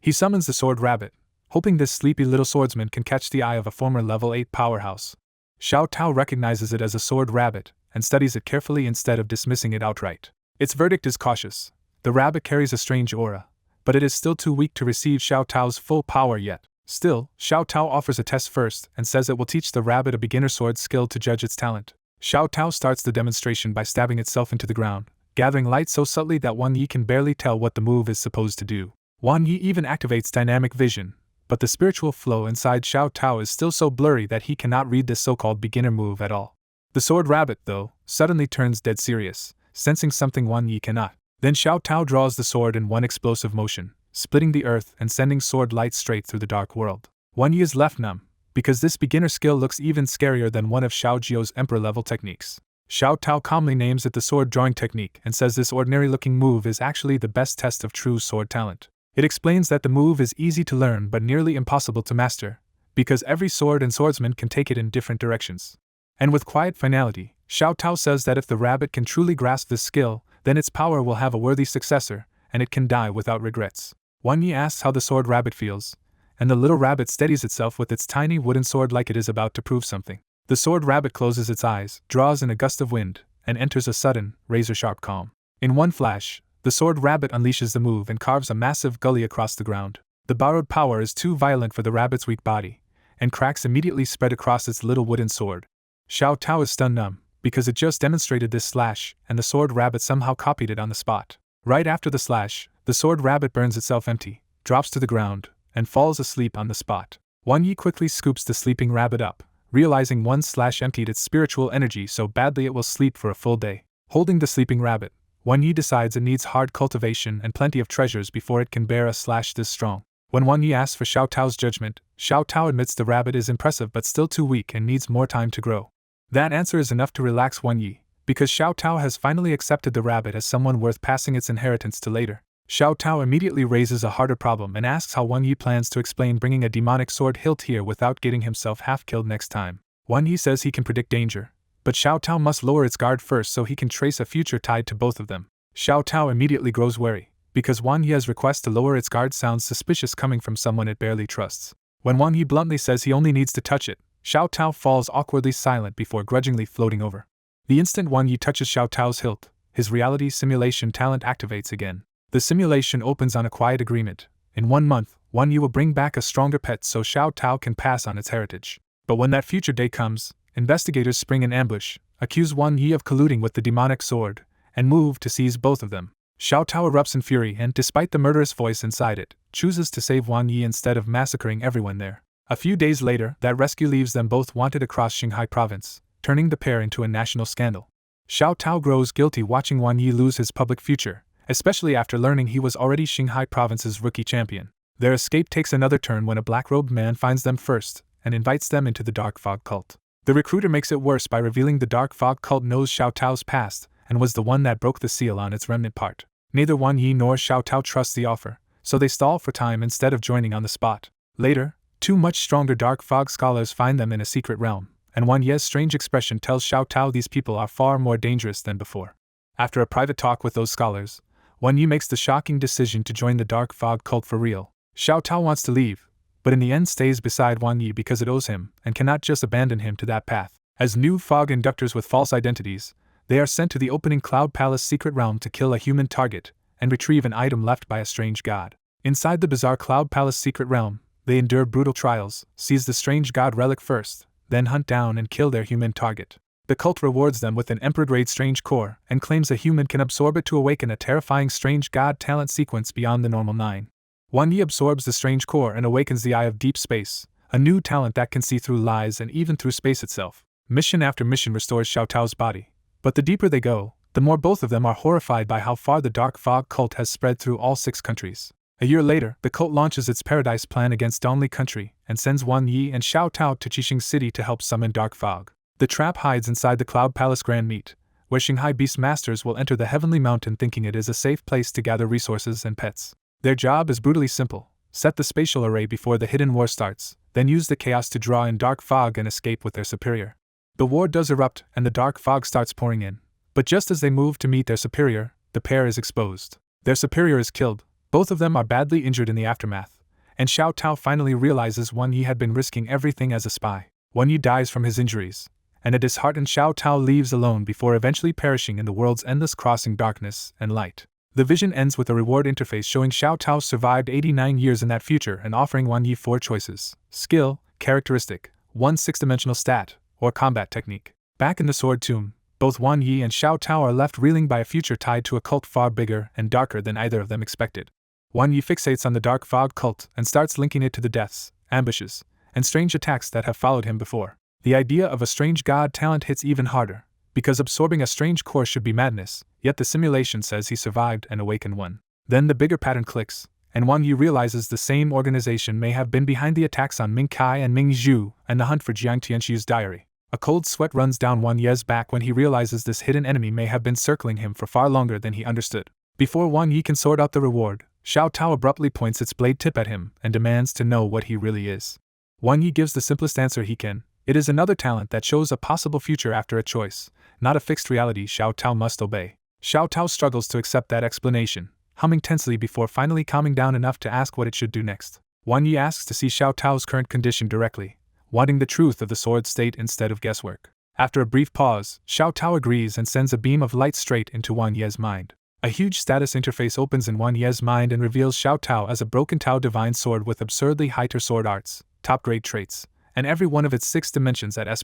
He summons the sword rabbit, hoping this sleepy little swordsman can catch the eye of a former level 8 powerhouse. Xiao Tao recognizes it as a sword rabbit and studies it carefully instead of dismissing it outright. Its verdict is cautious. The rabbit carries a strange aura, but it is still too weak to receive Xiao Tao's full power yet. Still, Xiao Tao offers a test first and says it will teach the rabbit a beginner sword skill to judge its talent. Xiao Tao starts the demonstration by stabbing itself into the ground, gathering light so subtly that Wan Yi can barely tell what the move is supposed to do. Wan Yi even activates dynamic vision, but the spiritual flow inside Xiao Tao is still so blurry that he cannot read this so-called beginner move at all. The sword rabbit, though, suddenly turns dead serious, sensing something Wan Yi cannot. Then Xiao Tao draws the sword in one explosive motion, splitting the earth and sending sword light straight through the dark world. Wan Yi is left numb, because this beginner skill looks even scarier than one of Xiao Jiu's emperor-level techniques. Xiao Tao calmly names it the sword drawing technique and says this ordinary-looking move is actually the best test of true sword talent. It explains that the move is easy to learn but nearly impossible to master, because every sword and swordsman can take it in different directions. And with quiet finality, Xiao Tao says that if the rabbit can truly grasp this skill, then its power will have a worthy successor, and it can die without regrets. Wan Yi asks how the sword rabbit feels, and the little rabbit steadies itself with its tiny wooden sword like it is about to prove something. The sword rabbit closes its eyes, draws in a gust of wind, and enters a sudden, razor-sharp calm. In one flash, the sword rabbit unleashes the move and carves a massive gully across the ground. The borrowed power is too violent for the rabbit's weak body, and cracks immediately spread across its little wooden sword. Xiao Tao is stunned numb, because it just demonstrated this slash, and the sword rabbit somehow copied it on the spot. Right after the slash, the sword rabbit burns itself empty, drops to the ground, and falls asleep on the spot. Wan Yi quickly scoops the sleeping rabbit up, realizing one slash emptied its spiritual energy so badly it will sleep for a full day. Holding the sleeping rabbit, Wan Yi decides it needs hard cultivation and plenty of treasures before it can bear a slash this strong. When Wan Yi asks for Xiao Tao's judgment, Xiao Tao admits the rabbit is impressive but still too weak and needs more time to grow. That answer is enough to relax Wan Yi, because Xiao Tao has finally accepted the rabbit as someone worth passing its inheritance to later. Xiao Tao immediately raises a harder problem and asks how Wan Yi plans to explain bringing a demonic sword hilt here without getting himself half-killed next time. Wan Yi says he can predict danger, but Xiao Tao must lower its guard first so he can trace a future tied to both of them. Xiao Tao immediately grows wary, because Wan Yi's request to lower its guard sounds suspicious coming from someone it barely trusts. When Wan Yi bluntly says he only needs to touch it, Xiao Tao falls awkwardly silent before grudgingly floating over. The instant Wan Yi touches Xiao Tao's hilt, his reality simulation talent activates again. The simulation opens on a quiet agreement. In 1 month, Wan Yi will bring back a stronger pet so Xiao Tao can pass on its heritage. But when that future day comes, investigators spring an ambush, accuse Wan Yi of colluding with the demonic sword, and move to seize both of them. Xiao Tao erupts in fury and, despite the murderous voice inside it, chooses to save Wan Yi instead of massacring everyone there. A few days later, that rescue leaves them both wanted across Qinghai province, turning the pair into a national scandal. Xiao Tao grows guilty watching Wan Yi lose his public future, especially after learning he was already Qinghai province's rookie champion. Their escape takes another turn when a black-robed man finds them first, and invites them into the Dark Fog cult. The recruiter makes it worse by revealing the Dark Fog cult knows Xiao Tao's past and was the one that broke the seal on its remnant part. Neither Wang Yi nor Xiao Tao trust the offer, so they stall for time instead of joining on the spot. Later, two much stronger Dark Fog scholars find them in a secret realm, and Wang Yi's strange expression tells Xiao Tao these people are far more dangerous than before. After a private talk with those scholars, Wang Yi makes the shocking decision to join the Dark Fog cult for real. Xiao Tao wants to leave, but in the end stays beside Wang Yi because it owes him and cannot just abandon him to that path. As new fog inductors with false identities, they are sent to the opening Cloud Palace secret realm to kill a human target and retrieve an item left by a strange god. Inside the bizarre Cloud Palace secret realm, they endure brutal trials, seize the strange god relic first, then hunt down and kill their human target. The cult rewards them with an Emperor-grade strange core and claims a human can absorb it to awaken a terrifying strange god talent sequence beyond the normal 9. Wang Yi absorbs the strange core and awakens the Eye of Deep Space, a new talent that can see through lies and even through space itself. Mission after mission restores Xiao Tao's body, but the deeper they go, the more both of them are horrified by how far the Dark Fog cult has spread through all 6 countries. A year later, the cult launches its paradise plan against Donli country and sends Wang Yi and Xiao Tao to Qixing City to help summon Dark Fog. The trap hides inside the Cloud Palace Grand Meet, where Shanghai Beast Masters will enter the Heavenly Mountain thinking it is a safe place to gather resources and pets. Their job is brutally simple: set the spatial array before the hidden war starts, then use the chaos to draw in Dark Fog and escape with their superior. The war does erupt and the Dark Fog starts pouring in, but just as they move to meet their superior, the pair is exposed. Their superior is killed, both of them are badly injured in the aftermath, and Xiao Tao finally realizes Wang Yi had been risking everything as a spy. Wang Yi dies from his injuries, and a disheartened Xiao Tao leaves alone before eventually perishing in the world's endless crossing darkness and light. The vision ends with a reward interface showing Xiao Tao survived 89 years in that future and offering Wang Yi 4 choices: skill, characteristic, 1 6-dimensional stat, or combat technique. Back in the Sword Tomb, both Wang Yi and Xiao Tao are left reeling by a future tied to a cult far bigger and darker than either of them expected. Wang Yi fixates on the Dark Fog cult and starts linking it to the deaths, ambushes, and strange attacks that have followed him before. The idea of a strange god talent hits even harder, because absorbing a strange core should be madness, yet the simulation says he survived and awakened one. Then the bigger pattern clicks, and Wang Yi realizes the same organization may have been behind the attacks on Ming Kai and Ming Zhu and the hunt for Jiang Tianxiu's diary. A cold sweat runs down Wang Yi's back when he realizes this hidden enemy may have been circling him for far longer than he understood. Before Wang Yi can sort out the reward, Xiao Tao abruptly points its blade tip at him and demands to know what he really is. Wang Yi gives the simplest answer he can: it is another talent that shows a possible future after a choice, not a fixed reality Xiao Tao must obey. Xiao Tao struggles to accept that explanation, humming tensely before finally calming down enough to ask what it should do next. Wang Yi asks to see Xiao Tao's current condition directly, wanting the truth of the sword state instead of guesswork. After a brief pause, Xiao Tao agrees and sends a beam of light straight into Wang Yi's mind. A huge status interface opens in Wang Yi's mind and reveals Xiao Tao as a broken Tao divine sword with absurdly higher sword arts, top-grade traits, and every one of its 6 dimensions at S+.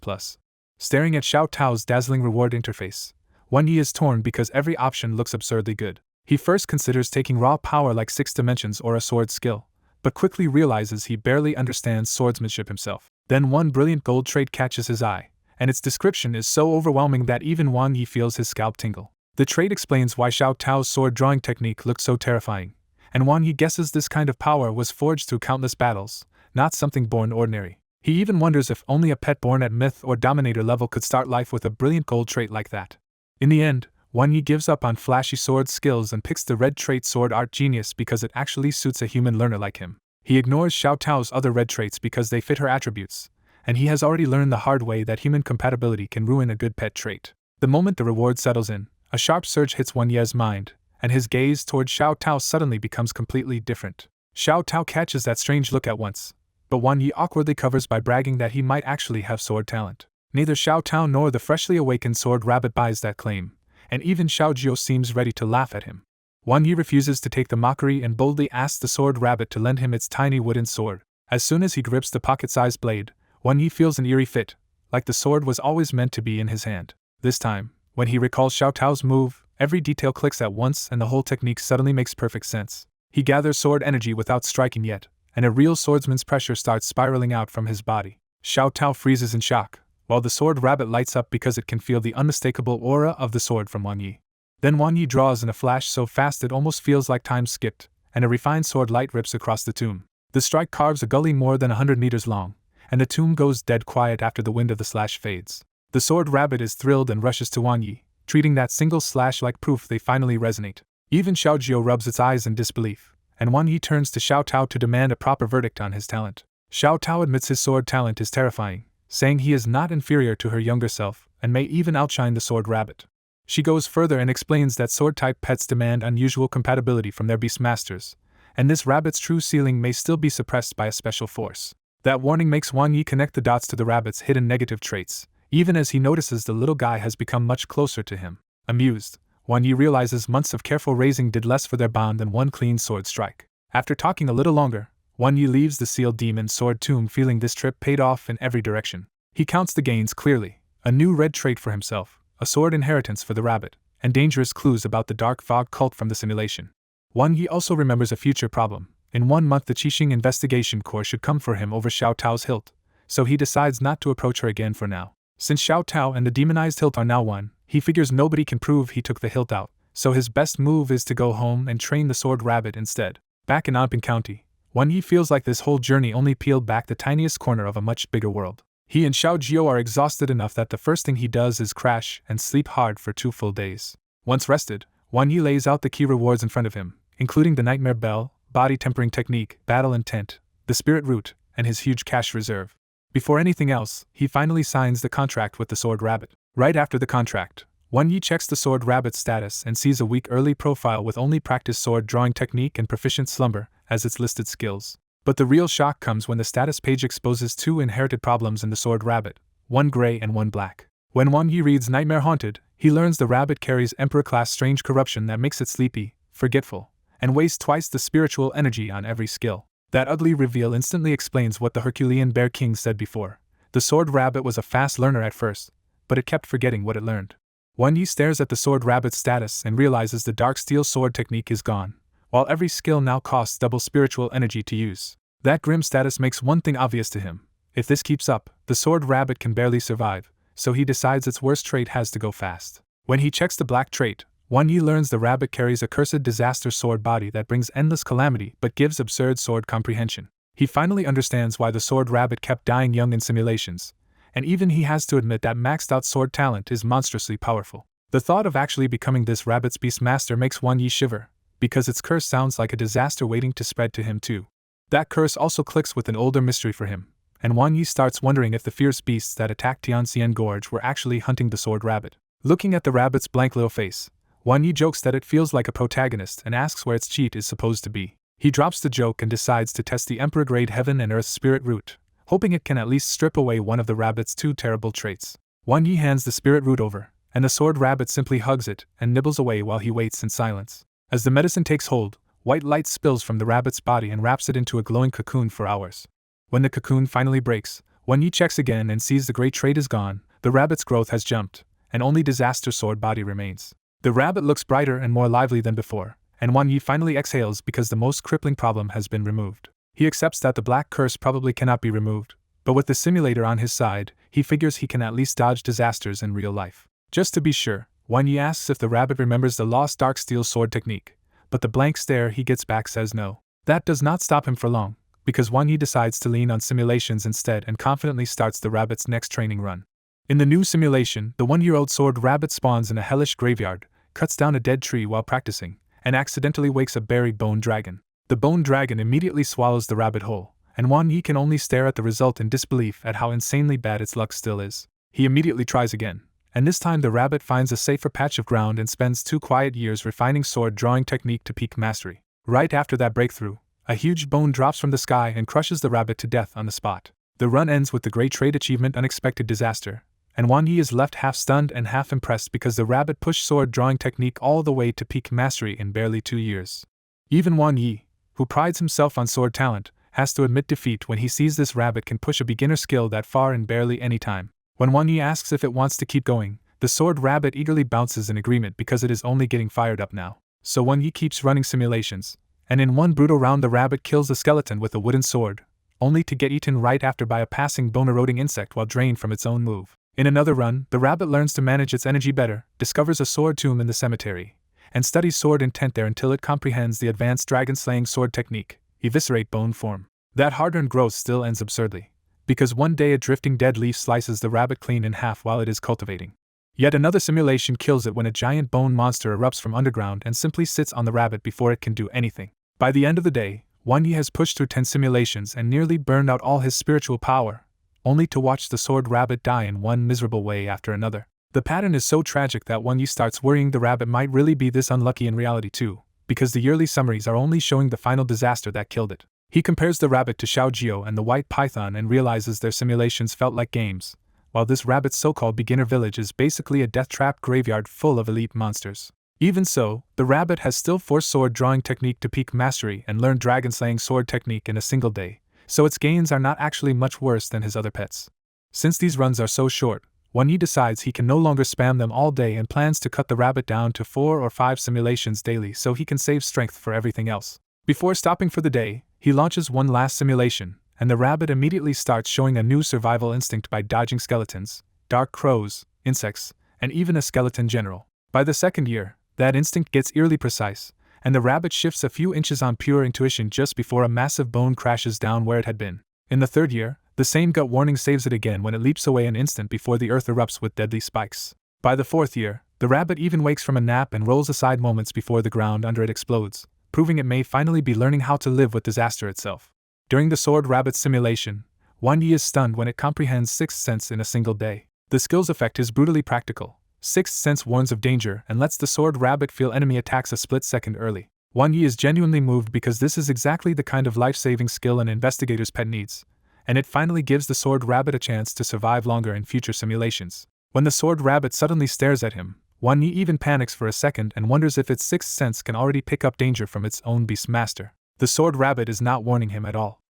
Staring at Xiao Tao's dazzling reward interface, Wang Yi is torn because every option looks absurdly good. He first considers taking raw power like 6 dimensions or a sword skill, but quickly realizes he barely understands swordsmanship himself. Then one brilliant gold trait catches his eye, and its description is so overwhelming that even Wang Yi feels his scalp tingle. The trait explains why Xiao Tao's sword drawing technique looked so terrifying, and Wang Yi guesses this kind of power was forged through countless battles, not something born ordinary. He even wonders if only a pet born at myth or dominator level could start life with a brilliant gold trait like that. In the end, Wang Yi gives up on flashy sword skills and picks the red trait sword art genius because it actually suits a human learner like him. He ignores Xiao Tao's other red traits because they fit her attributes, and he has already learned the hard way that human compatibility can ruin a good pet trait. The moment the reward settles in, a sharp surge hits Wang Yi's mind, and his gaze toward Xiao Tao suddenly becomes completely different. Xiao Tao catches that strange look at once, but Wang Yi awkwardly covers by bragging that he might actually have sword talent. Neither Xiao Tao nor the freshly awakened sword rabbit buys that claim, and even Xiao Jiu seems ready to laugh at him. Wang Yi refuses to take the mockery and boldly asks the sword rabbit to lend him its tiny wooden sword. As soon as he grips the pocket-sized blade, Wang Yi feels an eerie fit, like the sword was always meant to be in his hand. This time, when he recalls Xiao Tao's move, every detail clicks at once and the whole technique suddenly makes perfect sense. He gathers sword energy without striking yet, and a real swordsman's pressure starts spiraling out from his body. Xiao Tao freezes in shock, while the sword rabbit lights up because it can feel the unmistakable aura of the sword from Wang Yi. Then Wang Yi draws in a flash so fast it almost feels like time skipped, and a refined sword light rips across the tomb. The strike carves a gully more than 100 meters long, and the tomb goes dead quiet after the wind of the slash fades. The sword rabbit is thrilled and rushes to Wan Yi, treating that single slash like proof they finally resonate. Even Xiao Jiao rubs its eyes in disbelief, and Wan Yi turns to Xiao Tao to demand a proper verdict on his talent. Xiao Tao admits his sword talent is terrifying, saying he is not inferior to her younger self and may even outshine the sword rabbit. She goes further and explains that sword-type pets demand unusual compatibility from their beast masters, and this rabbit's true ceiling may still be suppressed by a special force. That warning makes Wan Yi connect the dots to the rabbit's hidden negative traits, even as he notices the little guy has become much closer to him. Amused, Wan Yi realizes months of careful raising did less for their bond than one clean sword strike. After talking a little longer, Wan Yi leaves the sealed demon sword tomb feeling this trip paid off in every direction. He counts the gains clearly: a new red trait for himself, a sword inheritance for the rabbit, and dangerous clues about the dark fog cult from the simulation. Wan Yi also remembers a future problem. In 1 month the Qixing investigation corps should come for him over Xiao Tao's hilt, so he decides not to approach her again for now. Since Xiao Tao and the demonized hilt are now one, he figures nobody can prove he took the hilt out, so his best move is to go home and train the sword rabbit instead. Back in Anping County, Wan Yi feels like this whole journey only peeled back the tiniest corner of a much bigger world. He and Xiao Jiao are exhausted enough that the first thing he does is crash and sleep hard for 2 full days. Once rested, Wan Yi lays out the key rewards in front of him, including the Nightmare Bell, Body Tempering Technique, Battle Intent, the Spirit Root, and his huge cash reserve. Before anything else, he finally signs the contract with the Sword Rabbit. Right after the contract, Wan Yi checks the Sword Rabbit's status and sees a weak early profile with only practiced sword drawing technique and proficient slumber as its listed skills. But the real shock comes when the status page exposes 2 inherited problems in the Sword Rabbit, 1 gray and 1 black. When Wan Yi reads Nightmare Haunted, he learns the rabbit carries Emperor-class strange corruption that makes it sleepy, forgetful, and wastes twice the spiritual energy on every skill. That ugly reveal instantly explains what the Herculean Bear King said before. The Sword Rabbit was a fast learner at first, but it kept forgetting what it learned. Wan Yi stares at the Sword Rabbit's status and realizes the Dark Steel Sword technique is gone, while every skill now costs double spiritual energy to use. That grim status makes one thing obvious to him: if this keeps up, the Sword Rabbit can barely survive, so he decides its worst trait has to go fast. When he checks the black trait, Wan Yi learns the rabbit carries a cursed disaster sword body that brings endless calamity but gives absurd sword comprehension. He finally understands why the Sword Rabbit kept dying young in simulations, and even he has to admit that maxed out sword talent is monstrously powerful. The thought of actually becoming this rabbit's beast master makes Wan Yi shiver, because its curse sounds like a disaster waiting to spread to him too. That curse also clicks with an older mystery for him, and Wan Yi starts wondering if the fierce beasts that attacked Tianxian Gorge were actually hunting the Sword Rabbit. Looking at the rabbit's blank little face, Wan Yi jokes that it feels like a protagonist and asks where its cheat is supposed to be. He drops the joke and decides to test the Emperor-grade Heaven and Earth Spirit Root, hoping it can at least strip away one of the rabbit's 2 terrible traits. Wan Yi hands the Spirit Root over, and the Sword Rabbit simply hugs it and nibbles away while he waits in silence. As the medicine takes hold, white light spills from the rabbit's body and wraps it into a glowing cocoon for hours. When the cocoon finally breaks, Wan Yi checks again and sees the great trait is gone, the rabbit's growth has jumped, and only disaster sword body remains. The rabbit looks brighter and more lively than before, and Wan Yi finally exhales because the most crippling problem has been removed. He accepts that the black curse probably cannot be removed, but with the simulator on his side, he figures he can at least dodge disasters in real life. Just to be sure, Wan Yi asks if the rabbit remembers the lost dark steel sword technique, but the blank stare he gets back says no. That does not stop him for long, because Wan Yi decides to lean on simulations instead and confidently starts the rabbit's next training run. In the new simulation, the 1-year-old sword rabbit spawns in a hellish graveyard, cuts down a dead tree while practicing, and accidentally wakes a buried bone dragon. The bone dragon immediately swallows the rabbit whole, and Wan Yi can only stare at the result in disbelief at how insanely bad its luck still is. He immediately tries again, and this time the rabbit finds a safer patch of ground and spends 2 quiet years refining sword drawing technique to peak mastery. Right after that breakthrough, a huge bone drops from the sky and crushes the rabbit to death on the spot. The run ends with the great trade achievement Unexpected Disaster, and Wan Yi is left half stunned and half impressed because the rabbit pushed sword drawing technique all the way to peak mastery in barely 2 years. Even Wan Yi, who prides himself on sword talent, has to admit defeat when he sees this rabbit can push a beginner skill that far in barely any time. When Wan Yi asks if it wants to keep going, the sword rabbit eagerly bounces in agreement because it is only getting fired up now. So Wan Yi keeps running simulations, and in one brutal round the rabbit kills the skeleton with a wooden sword, only to get eaten right after by a passing bone-eroding insect while drained from its own move. In another run, the rabbit learns to manage its energy better, discovers a sword tomb in the cemetery, and studies sword intent there until it comprehends the advanced dragon-slaying sword technique, Eviscerate Bone Form. That hard-earned growth still ends absurdly, because one day a drifting dead leaf slices the rabbit clean in half while it is cultivating. Yet another simulation kills it when a giant bone monster erupts from underground and simply sits on the rabbit before it can do anything. By the end of the day, Wan Yi has pushed through 10 simulations and nearly burned out all his spiritual power, only to watch the sword rabbit die in one miserable way after another. The pattern is so tragic that Wan Yi starts worrying the rabbit might really be this unlucky in reality too, because the yearly summaries are only showing the final disaster that killed it. He compares the rabbit to Xiao Jiao and the white python and realizes their simulations felt like games, while this rabbit's so-called beginner village is basically a death-trap graveyard full of elite monsters. Even so, the rabbit has still forced sword drawing technique to peak mastery and learned dragon-slaying sword technique in a single day, so its gains are not actually much worse than his other pets. Since these runs are so short, Wan Yi decides he can no longer spam them all day and plans to cut the rabbit down to 4 or 5 simulations daily so he can save strength for everything else. Before stopping for the day, he launches one last simulation, and the rabbit immediately starts showing a new survival instinct by dodging skeletons, dark crows, insects, and even a skeleton general. By the second year, that instinct gets eerily precise, and the rabbit shifts a few inches on pure intuition just before a massive bone crashes down where it had been. In the third year, the same gut warning saves it again when it leaps away an instant before the earth erupts with deadly spikes. By the fourth year, the rabbit even wakes from a nap and rolls aside moments before the ground under it explodes, proving it may finally be learning how to live with disaster itself. During the sword rabbit simulation, Wan Yi is stunned when it comprehends Sixth Sense in a single day. The skill's effect is brutally practical. Sixth Sense warns of danger and lets the sword rabbit feel enemy attacks a split second early. Wan Yi is genuinely moved because this is exactly the kind of life-saving skill an investigator's pet needs, and it finally gives the sword rabbit a chance to survive longer in future simulations. When the sword rabbit suddenly stares at him, Wan Yi even panics for a second and wonders if its sixth sense can already pick up danger from its own beast master. The sword rabbit is not warning him at all.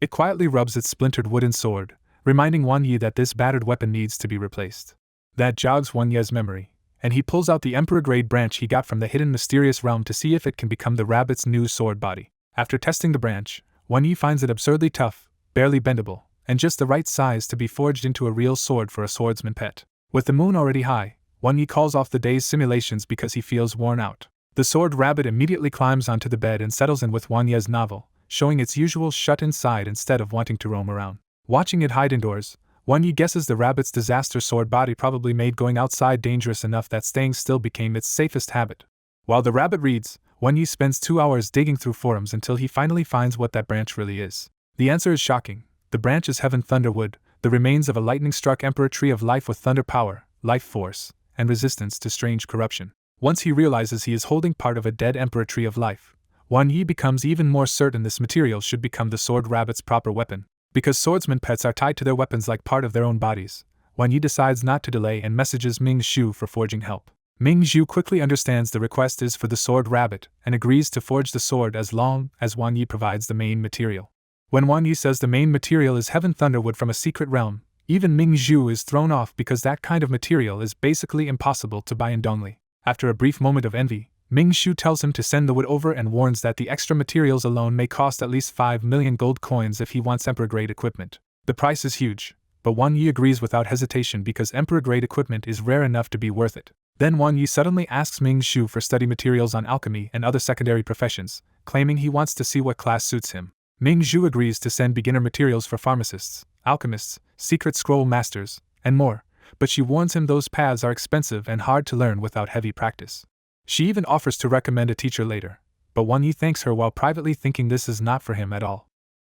It quietly rubs its splintered wooden sword, reminding Wan Yi that this battered weapon needs to be replaced. That jogs Wan Yi's memory, and he pulls out the Emperor-grade branch he got from the hidden mysterious realm to see if it can become the rabbit's new sword body. After testing the branch, Wan Yi finds it absurdly tough, barely bendable, and just the right size to be forged into a real sword for a swordsman pet. With the moon already high, Wan Yi calls off the day's simulations because he feels worn out. The sword rabbit immediately climbs onto the bed and settles in with Wan Yi's novel, showing its usual shut inside instead of wanting to roam around. Watching it hide indoors, Wan Yi guesses the rabbit's disaster sword body probably made going outside dangerous enough that staying still became its safest habit. While the rabbit reads, Wan Yi spends 2 hours digging through forums until he finally finds what that branch really is. The answer is shocking. The branch is Heaven Thunderwood, the remains of a lightning-struck emperor tree of life with thunder power, life force, and resistance to strange corruption. Once he realizes he is holding part of a dead emperor tree of life, Wan Yi becomes even more certain this material should become the sword rabbit's proper weapon. Because swordsman pets are tied to their weapons like part of their own bodies, Wan Yi decides not to delay and messages Ming Zhu for forging help. Ming Zhu quickly understands the request is for the sword rabbit and agrees to forge the sword as long as Wan Yi provides the main material. When Wan Yi says the main material is Heaven Thunderwood from a secret realm, even Ming Zhu is thrown off because that kind of material is basically impossible to buy in Dongli. After a brief moment of envy, Ming Zhu tells him to send the wood over and warns that the extra materials alone may cost at least 5 million gold coins if he wants Emperor-grade equipment. The price is huge, but Wan Yi agrees without hesitation because Emperor-grade equipment is rare enough to be worth it. Then Wan Yi suddenly asks Ming Zhu for study materials on alchemy and other secondary professions, claiming he wants to see what class suits him. Ming Zhu agrees to send beginner materials for pharmacists, alchemists, secret scroll masters, and more, but she warns him those paths are expensive and hard to learn without heavy practice. She even offers to recommend a teacher later, but Wan Yi thanks her while privately thinking this is not for him at all.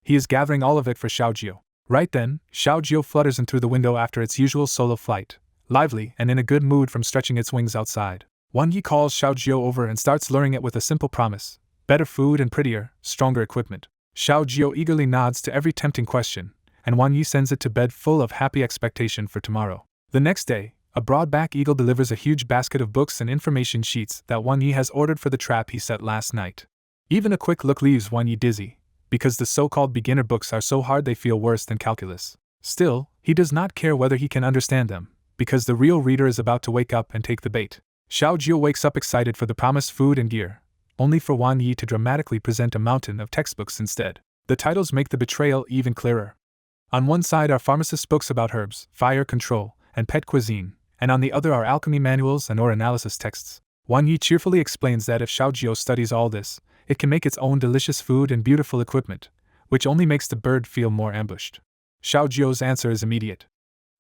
He is gathering all of it for Xiao Jiao. Right then, Xiao Jiao flutters in through the window after its usual solo flight, lively and in a good mood from stretching its wings outside. Wan Yi calls Xiao Jiao over and starts luring it with a simple promise: better food and prettier, stronger equipment. Xiao Jiao eagerly nods to every tempting question, and Wan Yi sends it to bed full of happy expectation for tomorrow. The next day, a broad-back eagle delivers a huge basket of books and information sheets that Wan Yi has ordered for the trap he set last night. Even a quick look leaves Wan Yi dizzy, because the so-called beginner books are so hard they feel worse than calculus. Still, he does not care whether he can understand them, because the real reader is about to wake up and take the bait. Xiao Jiao wakes up excited for the promised food and gear, only for Wan Yi to dramatically present a mountain of textbooks instead. The titles make the betrayal even clearer. On one side are pharmacist's books about herbs, fire control, and pet cuisine, and on the other are alchemy manuals and ore analysis texts. Wan Yi cheerfully explains that if Xiao Jiao studies all this, it can make its own delicious food and beautiful equipment, which only makes the bird feel more ambushed. Xiao Jio's answer is immediate.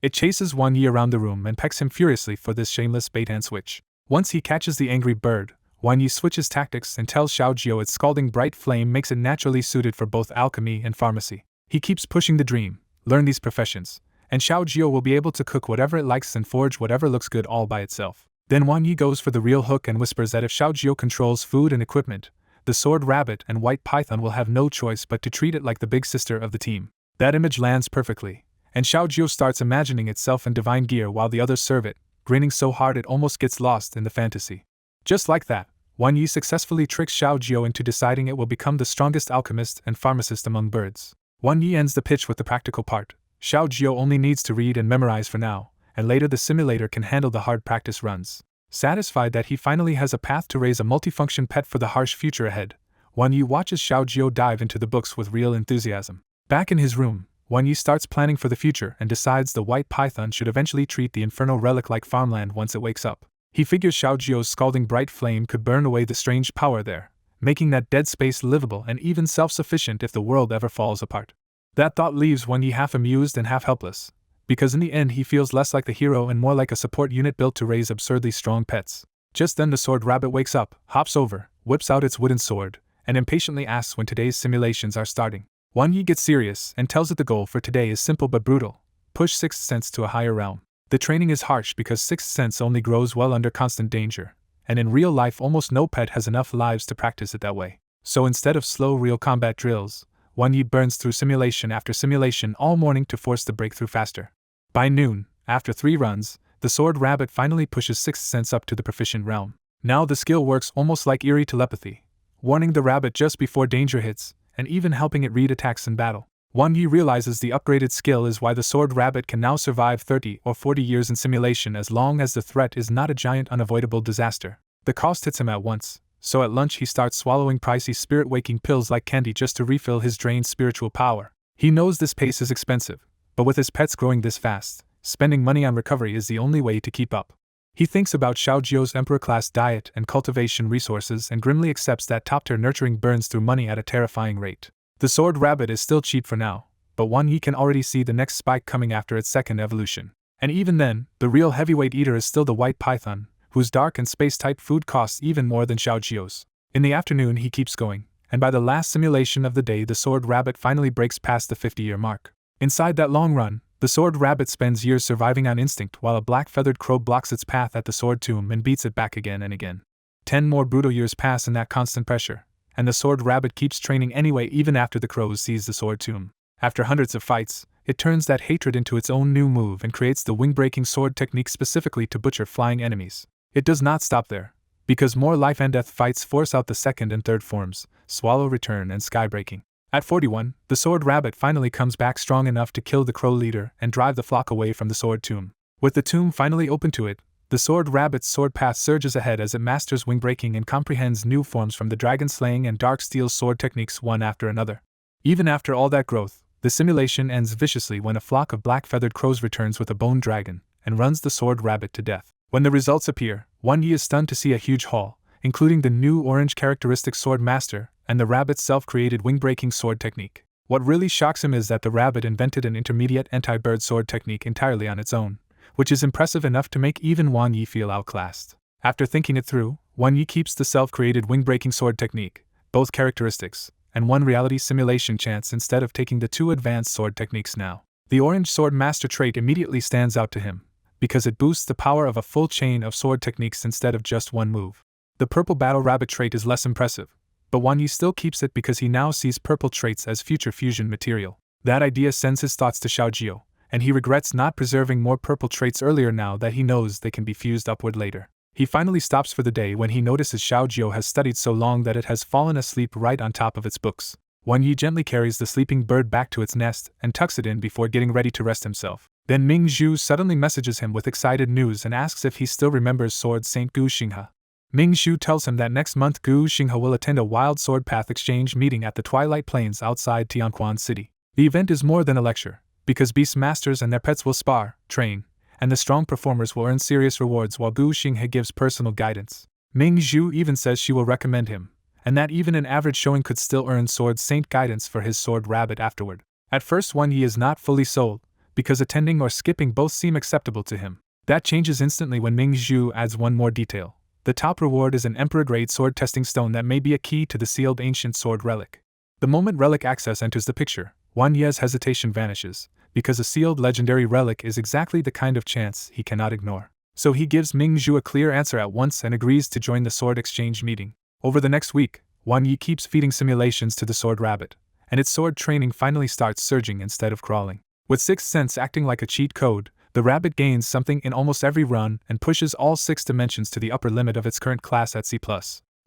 It chases Wan Yi around the room and pecks him furiously for this shameless bait and switch. Once he catches the angry bird, Wan Yi switches tactics and tells Xiao Jio its scalding bright flame makes it naturally suited for both alchemy and pharmacy. He keeps pushing the dream, learn these professions, and Xiao Jio will be able to cook whatever it likes and forge whatever looks good all by itself. Then Wan Yi goes for the real hook and whispers that if Xiao Jio controls food and equipment, the sword rabbit and white python will have no choice but to treat it like the big sister of the team. That image lands perfectly, and Xiao Jio starts imagining itself in divine gear while the others serve it, grinning so hard it almost gets lost in the fantasy. Just like that, Wan Yi successfully tricks Xiao Jio into deciding it will become the strongest alchemist and pharmacist among birds. Wan Yi ends the pitch with the practical part. Xiao Jio only needs to read and memorize for now, and later the simulator can handle the hard practice runs. Satisfied that he finally has a path to raise a multifunction pet for the harsh future ahead, Wan Yi watches Xiao Jio dive into the books with real enthusiasm. Back in his room, Wan Yi starts planning for the future and decides the white python should eventually treat the infernal relic like farmland once it wakes up. He figures Xiao Jio's scalding bright flame could burn away the strange power there, making that dead space livable and even self-sufficient if the world ever falls apart. That thought leaves Wan Yi half amused and half helpless, because in the end he feels less like the hero and more like a support unit built to raise absurdly strong pets. Just then the sword rabbit wakes up, hops over, whips out its wooden sword, and impatiently asks when today's simulations are starting. Wan Yi gets serious and tells it the goal for today is simple but brutal: push Sixth Sense to a higher realm. The training is harsh because Sixth Sense only grows well under constant danger, and in real life almost no pet has enough lives to practice it that way. So instead of slow real combat drills, Wan Yi burns through simulation after simulation all morning to force the breakthrough faster. By noon, after 3 runs, the sword rabbit finally pushes Sixth Sense up to the proficient realm. Now the skill works almost like eerie telepathy, warning the rabbit just before danger hits, and even helping it read attacks in battle. Wan Yi realizes the upgraded skill is why the sword rabbit can now survive 30 or 40 years in simulation as long as the threat is not a giant unavoidable disaster. The cost hits him at once, so at lunch he starts swallowing pricey spirit-waking pills like candy just to refill his drained spiritual power. He knows this pace is expensive, but with his pets growing this fast, spending money on recovery is the only way to keep up. He thinks about Xiao Jio's emperor-class diet and cultivation resources and grimly accepts that top-tier nurturing burns through money at a terrifying rate. The sword rabbit is still cheap for now, but Wan Yi can already see the next spike coming after its second evolution. And even then, the real heavyweight eater is still the white python, whose dark and space-type food costs even more than Xiao Jio's. In the afternoon he keeps going, and by the last simulation of the day the sword rabbit finally breaks past the 50-year mark. Inside that long run, the sword rabbit spends years surviving on instinct while a black-feathered crow blocks its path at the sword tomb and beats it back again and again. 10 more brutal years pass in that constant pressure, and the sword rabbit keeps training anyway even after the crows seize the sword tomb. After hundreds of fights, it turns that hatred into its own new move and creates the wing-breaking sword technique specifically to butcher flying enemies. It does not stop there, because more life and death fights force out the second and third forms, swallow return and skybreaking. At 41, the sword rabbit finally comes back strong enough to kill the crow leader and drive the flock away from the sword tomb. With the tomb finally open to it, the sword rabbit's sword path surges ahead as it masters wing-breaking and comprehends new forms from the dragon-slaying and dark steel sword techniques one after another. Even after all that growth, the simulation ends viciously when a flock of black-feathered crows returns with a bone dragon and runs the sword rabbit to death. When the results appear, Wan Yi is stunned to see a huge haul, including the new orange characteristic sword master and the rabbit's self-created wing-breaking sword technique. What really shocks him is that the rabbit invented an intermediate anti-bird sword technique entirely on its own, which is impressive enough to make even Wan Yi feel outclassed. After thinking it through, Wan Yi keeps the self-created wing-breaking sword technique, both characteristics, and one reality simulation chance instead of taking the 2 advanced sword techniques now. The orange sword master trait immediately stands out to him, because it boosts the power of a full chain of sword techniques instead of just one move. The purple battle rabbit trait is less impressive, but Wan Yi still keeps it because he now sees purple traits as future fusion material. That idea sends his thoughts to Xiao Jio, and he regrets not preserving more purple traits earlier now that he knows they can be fused upward later. He finally stops for the day when he notices Xiao Jio has studied so long that it has fallen asleep right on top of its books. Wan Yi gently carries the sleeping bird back to its nest and tucks it in before getting ready to rest himself. Then Ming Zhu suddenly messages him with excited news and asks if he still remembers Sword Saint Gu Xinghe. Ming Zhu tells him that next month Gu Xinghe will attend a wild sword path exchange meeting at the Twilight Plains outside Tianquan City. The event is more than a lecture, because beast masters and their pets will spar, train, and the strong performers will earn serious rewards while Gu Xinghe gives personal guidance. Ming Zhu even says she will recommend him, and that even an average showing could still earn Sword Saint guidance for his sword rabbit afterward. At first Wan Yi is not fully sold, because attending or skipping both seem acceptable to him. That changes instantly when Ming Zhu adds one more detail. The top reward is an Emperor-grade sword testing stone that may be a key to the sealed ancient sword relic. The moment relic access enters the picture, Wan Ye's hesitation vanishes, because a sealed legendary relic is exactly the kind of chance he cannot ignore. So he gives Ming Zhu a clear answer at once and agrees to join the sword exchange meeting. Over the next week, Wan Yi keeps feeding simulations to the sword rabbit, and its sword training finally starts surging instead of crawling. With Sixth Sense acting like a cheat code, the rabbit gains something in almost every run and pushes all 6 dimensions to the upper limit of its current class at C+.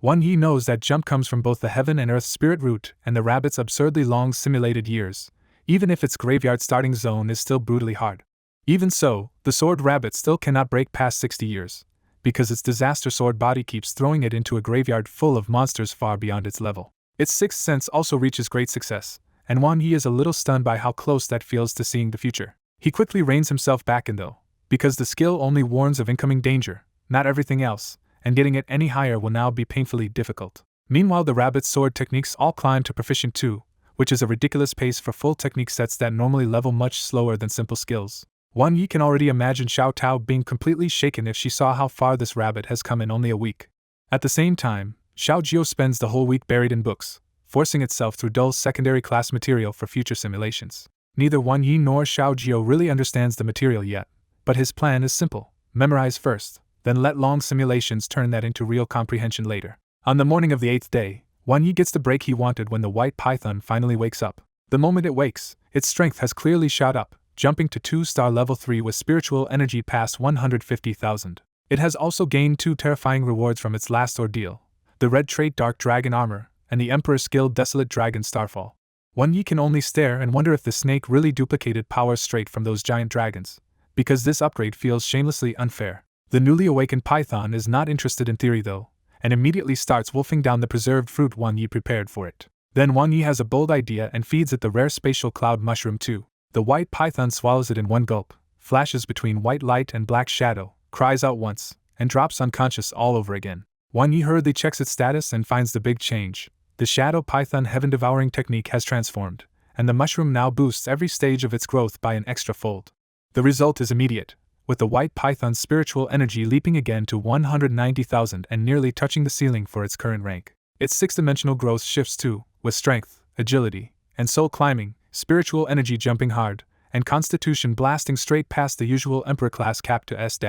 Wan Yi knows that jump comes from both the heaven and earth spirit root and the rabbit's absurdly long simulated years, even if its graveyard starting zone is still brutally hard. Even so, the sword rabbit still cannot break past 60 years, because its disaster sword body keeps throwing it into a graveyard full of monsters far beyond its level. Its Sixth Sense also reaches great success, and Wan Yi is a little stunned by how close that feels to seeing the future. He quickly reins himself back in though, because the skill only warns of incoming danger, not everything else, and getting it any higher will now be painfully difficult. Meanwhile, the rabbit's sword techniques all climb to Proficient 2, which is a ridiculous pace for full technique sets that normally level much slower than simple skills. Wan Yi can already imagine Xiao Tao being completely shaken if she saw how far this rabbit has come in only a week. At the same time, Xiao Jiu spends the whole week buried in books, forcing itself through dull secondary class material for future simulations. Neither Wan Yi nor Xiao Jiu really understands the material yet, but his plan is simple: memorize first, then let long simulations turn that into real comprehension later. On the morning of the 8th day, Wan Yi gets the break he wanted when the white python finally wakes up. The moment it wakes, its strength has clearly shot up, jumping to 2-star level 3 with spiritual energy past 150,000. It has also gained 2 terrifying rewards from its last ordeal: the red trait Dark Dragon Armor, and the Emperor's skill Desolate Dragon Starfall. Wan Yi can only stare and wonder if the snake really duplicated powers straight from those giant dragons, because this upgrade feels shamelessly unfair. The newly awakened python is not interested in theory though, and immediately starts wolfing down the preserved fruit Wan Yi prepared for it. Then Wan Yi has a bold idea and feeds it the rare spatial cloud mushroom too. The white python swallows it in one gulp, flashes between white light and black shadow, cries out once, and drops unconscious all over again. Wan Yi hurriedly checks its status and finds the big change. The shadow python heaven-devouring technique has transformed, and the mushroom now boosts every stage of its growth by an extra fold. The result is immediate, with the white python's spiritual energy leaping again to 190,000 and nearly touching the ceiling for its current rank. Its 6-dimensional growth shifts too, with strength, agility, and soul climbing, spiritual energy jumping hard, and constitution blasting straight past the usual Emperor class cap to S-.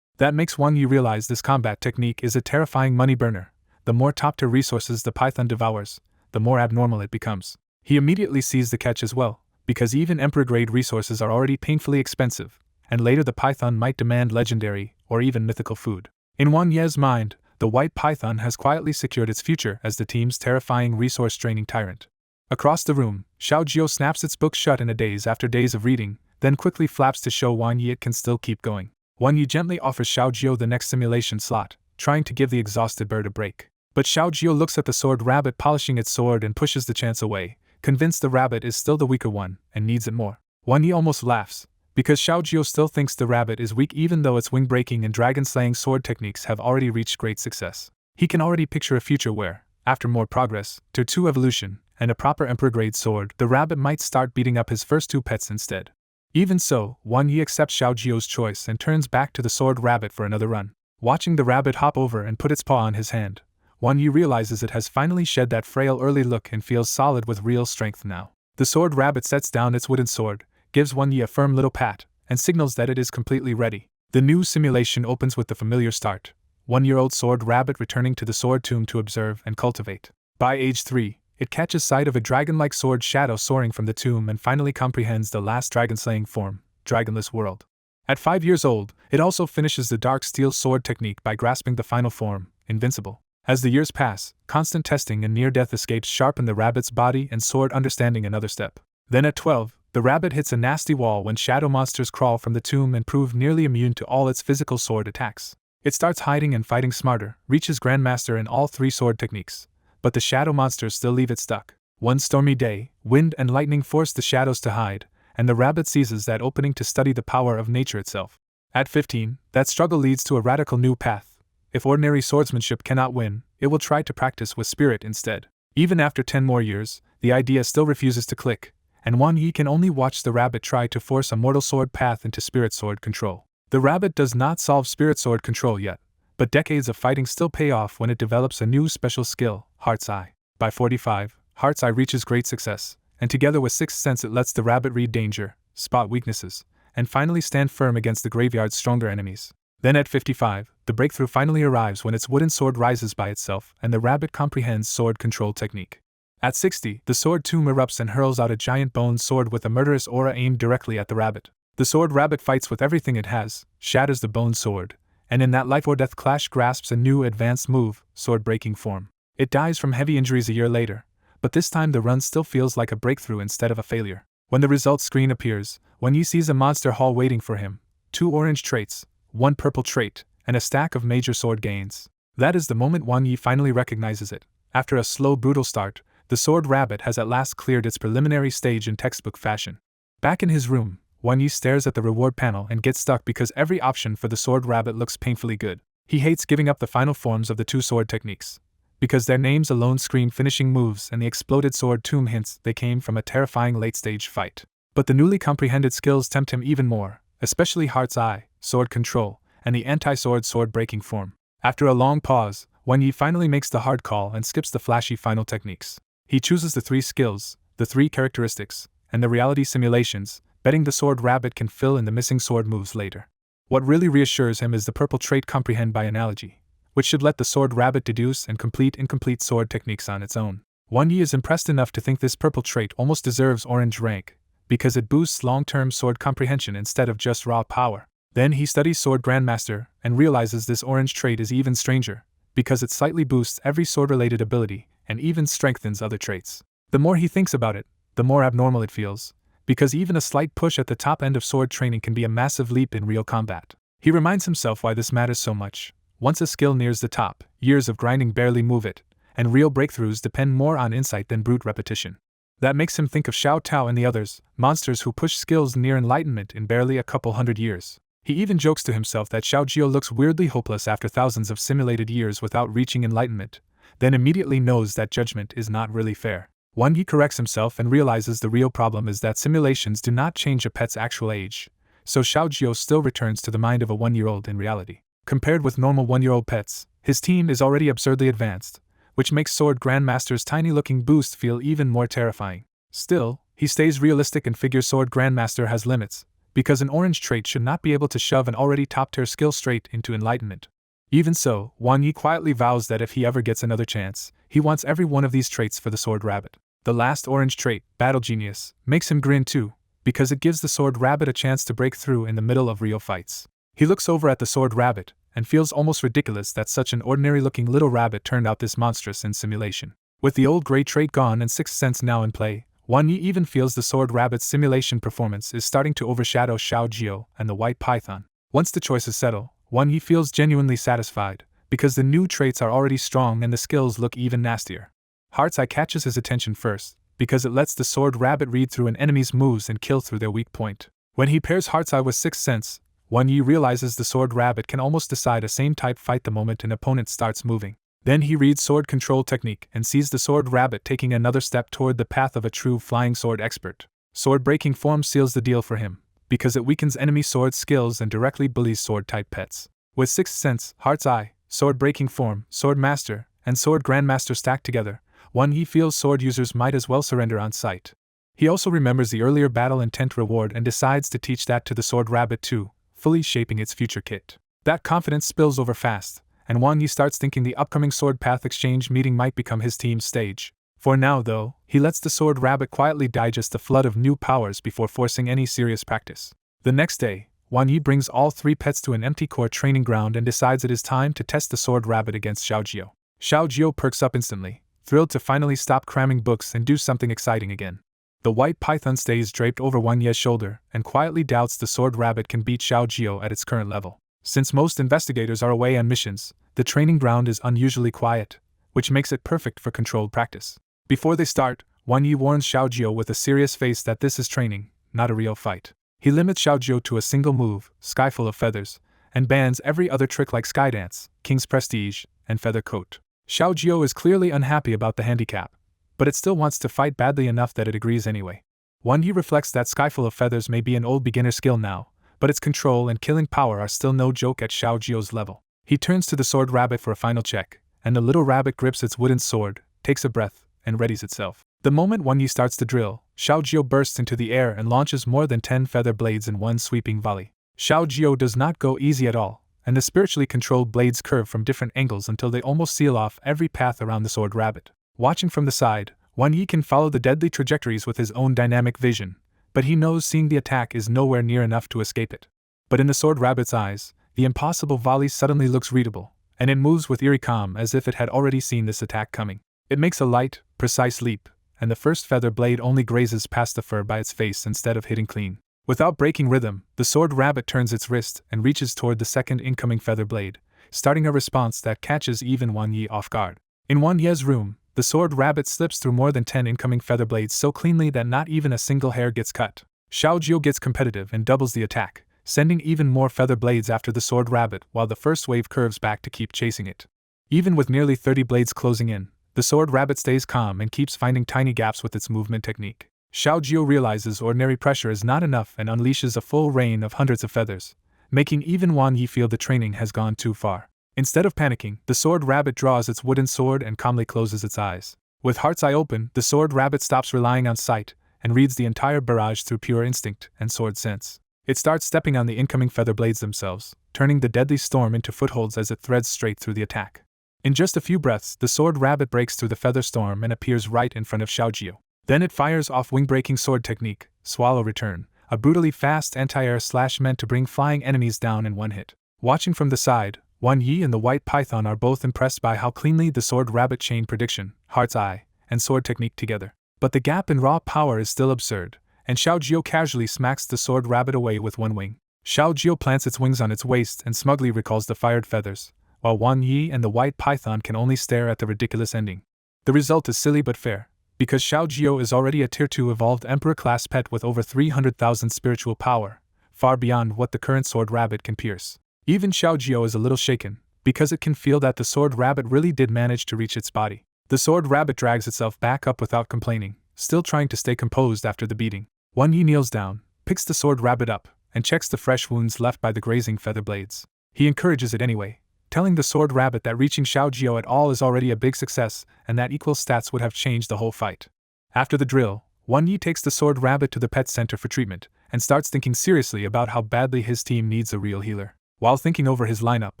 That makes Wan Yi realize this combat technique is a terrifying money burner. The more top-tier resources the python devours, the more abnormal it becomes. He immediately sees the catch as well, because even Emperor-grade resources are already painfully expensive, and later the python might demand legendary or even mythical food. In Wan Ye's mind, the white python has quietly secured its future as the team's terrifying resource-draining tyrant. Across the room, Xiao Jiu snaps its book shut in a daze after days of reading, then quickly flaps to show Wan Yi it can still keep going. Wan Yi gently offers Xiao Jiu the next simulation slot, trying to give the exhausted bird a break. But Xiao Jiu looks at the sword rabbit polishing its sword and pushes the chance away, convinced the rabbit is still the weaker one and needs it more. Wan Yi almost laughs, because Xiao Jiu still thinks the rabbit is weak even though its wing-breaking and dragon-slaying sword techniques have already reached great success. He can already picture a future where, after more progress, Tier 2 evolution, and a proper Emperor-grade sword, the rabbit might start beating up his first 2 pets instead. Even so, Wan Yi accepts Xiao Jiu's choice and turns back to the sword rabbit for another run. Watching the rabbit hop over and put its paw on his hand, Wan Yi realizes it has finally shed that frail early look and feels solid with real strength now. The sword rabbit sets down its wooden sword, gives Wan Yi a firm little pat, and signals that it is completely ready. The new simulation opens with the familiar start: 1-year-old sword rabbit returning to the sword tomb to observe and cultivate. By age 3, it catches sight of a dragon-like sword shadow soaring from the tomb and finally comprehends the last dragon-slaying form, Dragonless World. At 5 years old, it also finishes the dark steel sword technique by grasping the final form, Invincible. As the years pass, constant testing and near-death escapes sharpen the rabbit's body and sword understanding another step. Then at 12, the rabbit hits a nasty wall when shadow monsters crawl from the tomb and prove nearly immune to all its physical sword attacks. It starts hiding and fighting smarter, reaches Grandmaster in all 3 sword techniques, but the shadow monsters still leave it stuck. One stormy day, wind and lightning force the shadows to hide, and the rabbit seizes that opening to study the power of nature itself. At 15, that struggle leads to a radical new path. If ordinary swordsmanship cannot win, it will try to practice with spirit instead. Even after 10 more years, the idea still refuses to click, and Wang Yi can only watch the rabbit try to force a mortal sword path into spirit sword control. The rabbit does not solve spirit sword control yet, but decades of fighting still pay off when it develops a new special skill, Heart's Eye. By 45, Heart's Eye reaches great success, and together with Sixth Sense it lets the rabbit read danger, spot weaknesses, and finally stand firm against the graveyard's stronger enemies. Then at 55, the breakthrough finally arrives when its wooden sword rises by itself and the rabbit comprehends sword control technique. At 60, the sword tomb erupts and hurls out a giant bone sword with a murderous aura aimed directly at the rabbit. The sword rabbit fights with everything it has, shatters the bone sword, and in that life or death clash grasps a new advanced move, sword breaking form. It dies from heavy injuries a year later, but this time the run still feels like a breakthrough instead of a failure. When the results screen appears, Wang Yi sees a monster hall waiting for him, 2 orange traits, 1 purple trait, and a stack of major sword gains. That is the moment Wang Yi finally recognizes it. After a slow, brutal start, the sword rabbit has at last cleared its preliminary stage in textbook fashion. Back in his room, Wang Yi stares at the reward panel and gets stuck because every option for the sword rabbit looks painfully good. He hates giving up the final forms of the 2 sword techniques, because their names alone scream finishing moves and the exploded sword tomb hints they came from a terrifying late-stage fight. But the newly comprehended skills tempt him even more, especially Heart's Eye, sword control, and the anti-sword sword breaking form. After a long pause, Wang Yi finally makes the hard call and skips the flashy final techniques. He chooses the 3 skills, the 3 characteristics, and the reality simulations, betting the sword rabbit can fill in the missing sword moves later. What really reassures him is the purple trait comprehend by analogy, which should let the sword rabbit deduce and complete incomplete sword techniques on its own. Wang Yi is impressed enough to think this purple trait almost deserves orange rank, because it boosts long-term sword comprehension instead of just raw power. Then he studies Sword Grandmaster and realizes this orange trait is even stranger, because it slightly boosts every sword-related ability and even strengthens other traits. The more he thinks about it, the more abnormal it feels, because even a slight push at the top end of sword training can be a massive leap in real combat. He reminds himself why this matters so much. Once a skill nears the top, years of grinding barely move it, and real breakthroughs depend more on insight than brute repetition. That makes him think of Xiao Tao and the others, monsters who push skills near enlightenment in barely a couple hundred years. He even jokes to himself that Xiao Jiao looks weirdly hopeless after thousands of simulated years without reaching enlightenment, then immediately knows that judgment is not really fair. Wang Yi corrects himself and realizes the real problem is that simulations do not change a pet's actual age, so Xiao Jiao still returns to the mind of a 1-year-old in reality. Compared with normal 1-year-old pets, his team is already absurdly advanced, which makes Sword Grandmaster's tiny-looking boost feel even more terrifying. Still, he stays realistic and figures Sword Grandmaster has limits, because an orange trait should not be able to shove an already top-tier skill straight into enlightenment. Even so, Wang Yi quietly vows that if he ever gets another chance, he wants every one of these traits for the Sword Rabbit. The last orange trait, Battle Genius, makes him grin too, because it gives the Sword Rabbit a chance to break through in the middle of real fights. He looks over at the Sword Rabbit, and feels almost ridiculous that such an ordinary-looking little rabbit turned out this monstrous in simulation. With the old gray trait gone and Sixth Sense now in play, Wang Yi even feels the Sword Rabbit's simulation performance is starting to overshadow Xiao Jiao and the White Python. Once the choices settle, Wang Yi feels genuinely satisfied, because the new traits are already strong and the skills look even nastier. Heart's Eye catches his attention first, because it lets the Sword Rabbit read through an enemy's moves and kill through their weak point. When he pairs Heart's Eye with Sixth Sense, Wang Yi realizes the Sword Rabbit can almost decide a same-type fight the moment an opponent starts moving. Then he reads Sword Control Technique and sees the Sword Rabbit taking another step toward the path of a true flying sword expert. Sword Breaking Form seals the deal for him, because it weakens enemy sword skills and directly bullies sword-type pets. With Sixth Sense, Heart's Eye, Sword Breaking Form, Sword Master, and Sword Grandmaster stacked together, Wang Yi feels sword users might as well surrender on sight. He also remembers the earlier battle intent reward and decides to teach that to the Sword Rabbit too, fully shaping its future kit. That confidence spills over fast, and Wang Yi starts thinking the upcoming Sword Path Exchange meeting might become his team's stage. For now, though, he lets the Sword Rabbit quietly digest the flood of new powers before forcing any serious practice. The next day, Wang Yi brings all 3 pets to an empty core training ground and decides it is time to test the Sword Rabbit against Xiao Jiao. Xiao Jiao perks up instantly, thrilled to finally stop cramming books and do something exciting again. The White Python stays draped over Wang Yi's shoulder and quietly doubts the Sword Rabbit can beat Xiao Jiao at its current level. Since most investigators are away on missions, the training ground is unusually quiet, which makes it perfect for controlled practice. Before they start, Wang Yi warns Xiao Jiao with a serious face that this is training, not a real fight. He limits Xiao Jiao to a single move, Skyful of Feathers, and bans every other trick like Skydance, King's Prestige, and Feather Coat. Xiao Jiao is clearly unhappy about the handicap, but it still wants to fight badly enough that it agrees anyway. Wan Yi reflects that Skyful of Feathers may be an old beginner skill now, but its control and killing power are still no joke at Xiao Jio's level. He turns to the sword rabbit for a final check, and the little rabbit grips its wooden sword, takes a breath, and readies itself. The moment Wan Yi starts to drill, Xiao Jio bursts into the air and launches more than 10 feather blades in one sweeping volley. Xiao Jio does not go easy at all, and the spiritually controlled blades curve from different angles until they almost seal off every path around the sword rabbit. Watching from the side, Wan Yi can follow the deadly trajectories with his own dynamic vision, but he knows seeing the attack is nowhere near enough to escape it. But in the sword rabbit's eyes, the impossible volley suddenly looks readable, and it moves with eerie calm as if it had already seen this attack coming. It makes a light, precise leap, and the first feather blade only grazes past the fur by its face instead of hitting clean. Without breaking rhythm, the sword rabbit turns its wrist and reaches toward the second incoming feather blade, starting a response that catches even Wan Yi off guard. In Wan Ye's room, the sword rabbit slips through more than 10 incoming feather blades so cleanly that not even a single hair gets cut. Xiao Jio gets competitive and doubles the attack, sending even more feather blades after the sword rabbit while the first wave curves back to keep chasing it. Even with nearly 30 blades closing in, the sword rabbit stays calm and keeps finding tiny gaps with its movement technique. Xiao Jio realizes ordinary pressure is not enough and unleashes a full rain of hundreds of feathers, making even Wan Yi feel the training has gone too far. Instead of panicking, the sword rabbit draws its wooden sword and calmly closes its eyes. With heart's eye open, the sword rabbit stops relying on sight and reads the entire barrage through pure instinct and sword sense. It starts stepping on the incoming feather blades themselves, turning the deadly storm into footholds as it threads straight through the attack. In just a few breaths, the sword rabbit breaks through the feather storm and appears right in front of Xiao Jio. Then it fires off wing-breaking sword technique, Swallow Return, a brutally fast anti-air slash meant to bring flying enemies down in one hit. Watching from the side, Wan Yi and the White Python are both impressed by how cleanly the sword rabbit chained prediction, heart's eye, and sword technique together. But the gap in raw power is still absurd, and Xiao Jio casually smacks the sword rabbit away with one wing. Xiao Jio plants its wings on its waist and smugly recalls the fired feathers, while Wan Yi and the White Python can only stare at the ridiculous ending. The result is silly but fair, because Xiao Jio is already a Tier 2 evolved Emperor-class pet with over 300,000 spiritual power, far beyond what the current sword rabbit can pierce. Even Xiao Jio is a little shaken, because it can feel that the sword rabbit really did manage to reach its body. The sword rabbit drags itself back up without complaining, still trying to stay composed after the beating. Wan Yi kneels down, picks the sword rabbit up, and checks the fresh wounds left by the grazing feather blades. He encourages it anyway, telling the sword rabbit that reaching Xiao Jio at all is already a big success and that equal stats would have changed the whole fight. After the drill, Wan Yi takes the sword rabbit to the pet center for treatment and starts thinking seriously about how badly his team needs a real healer. While thinking over his lineup,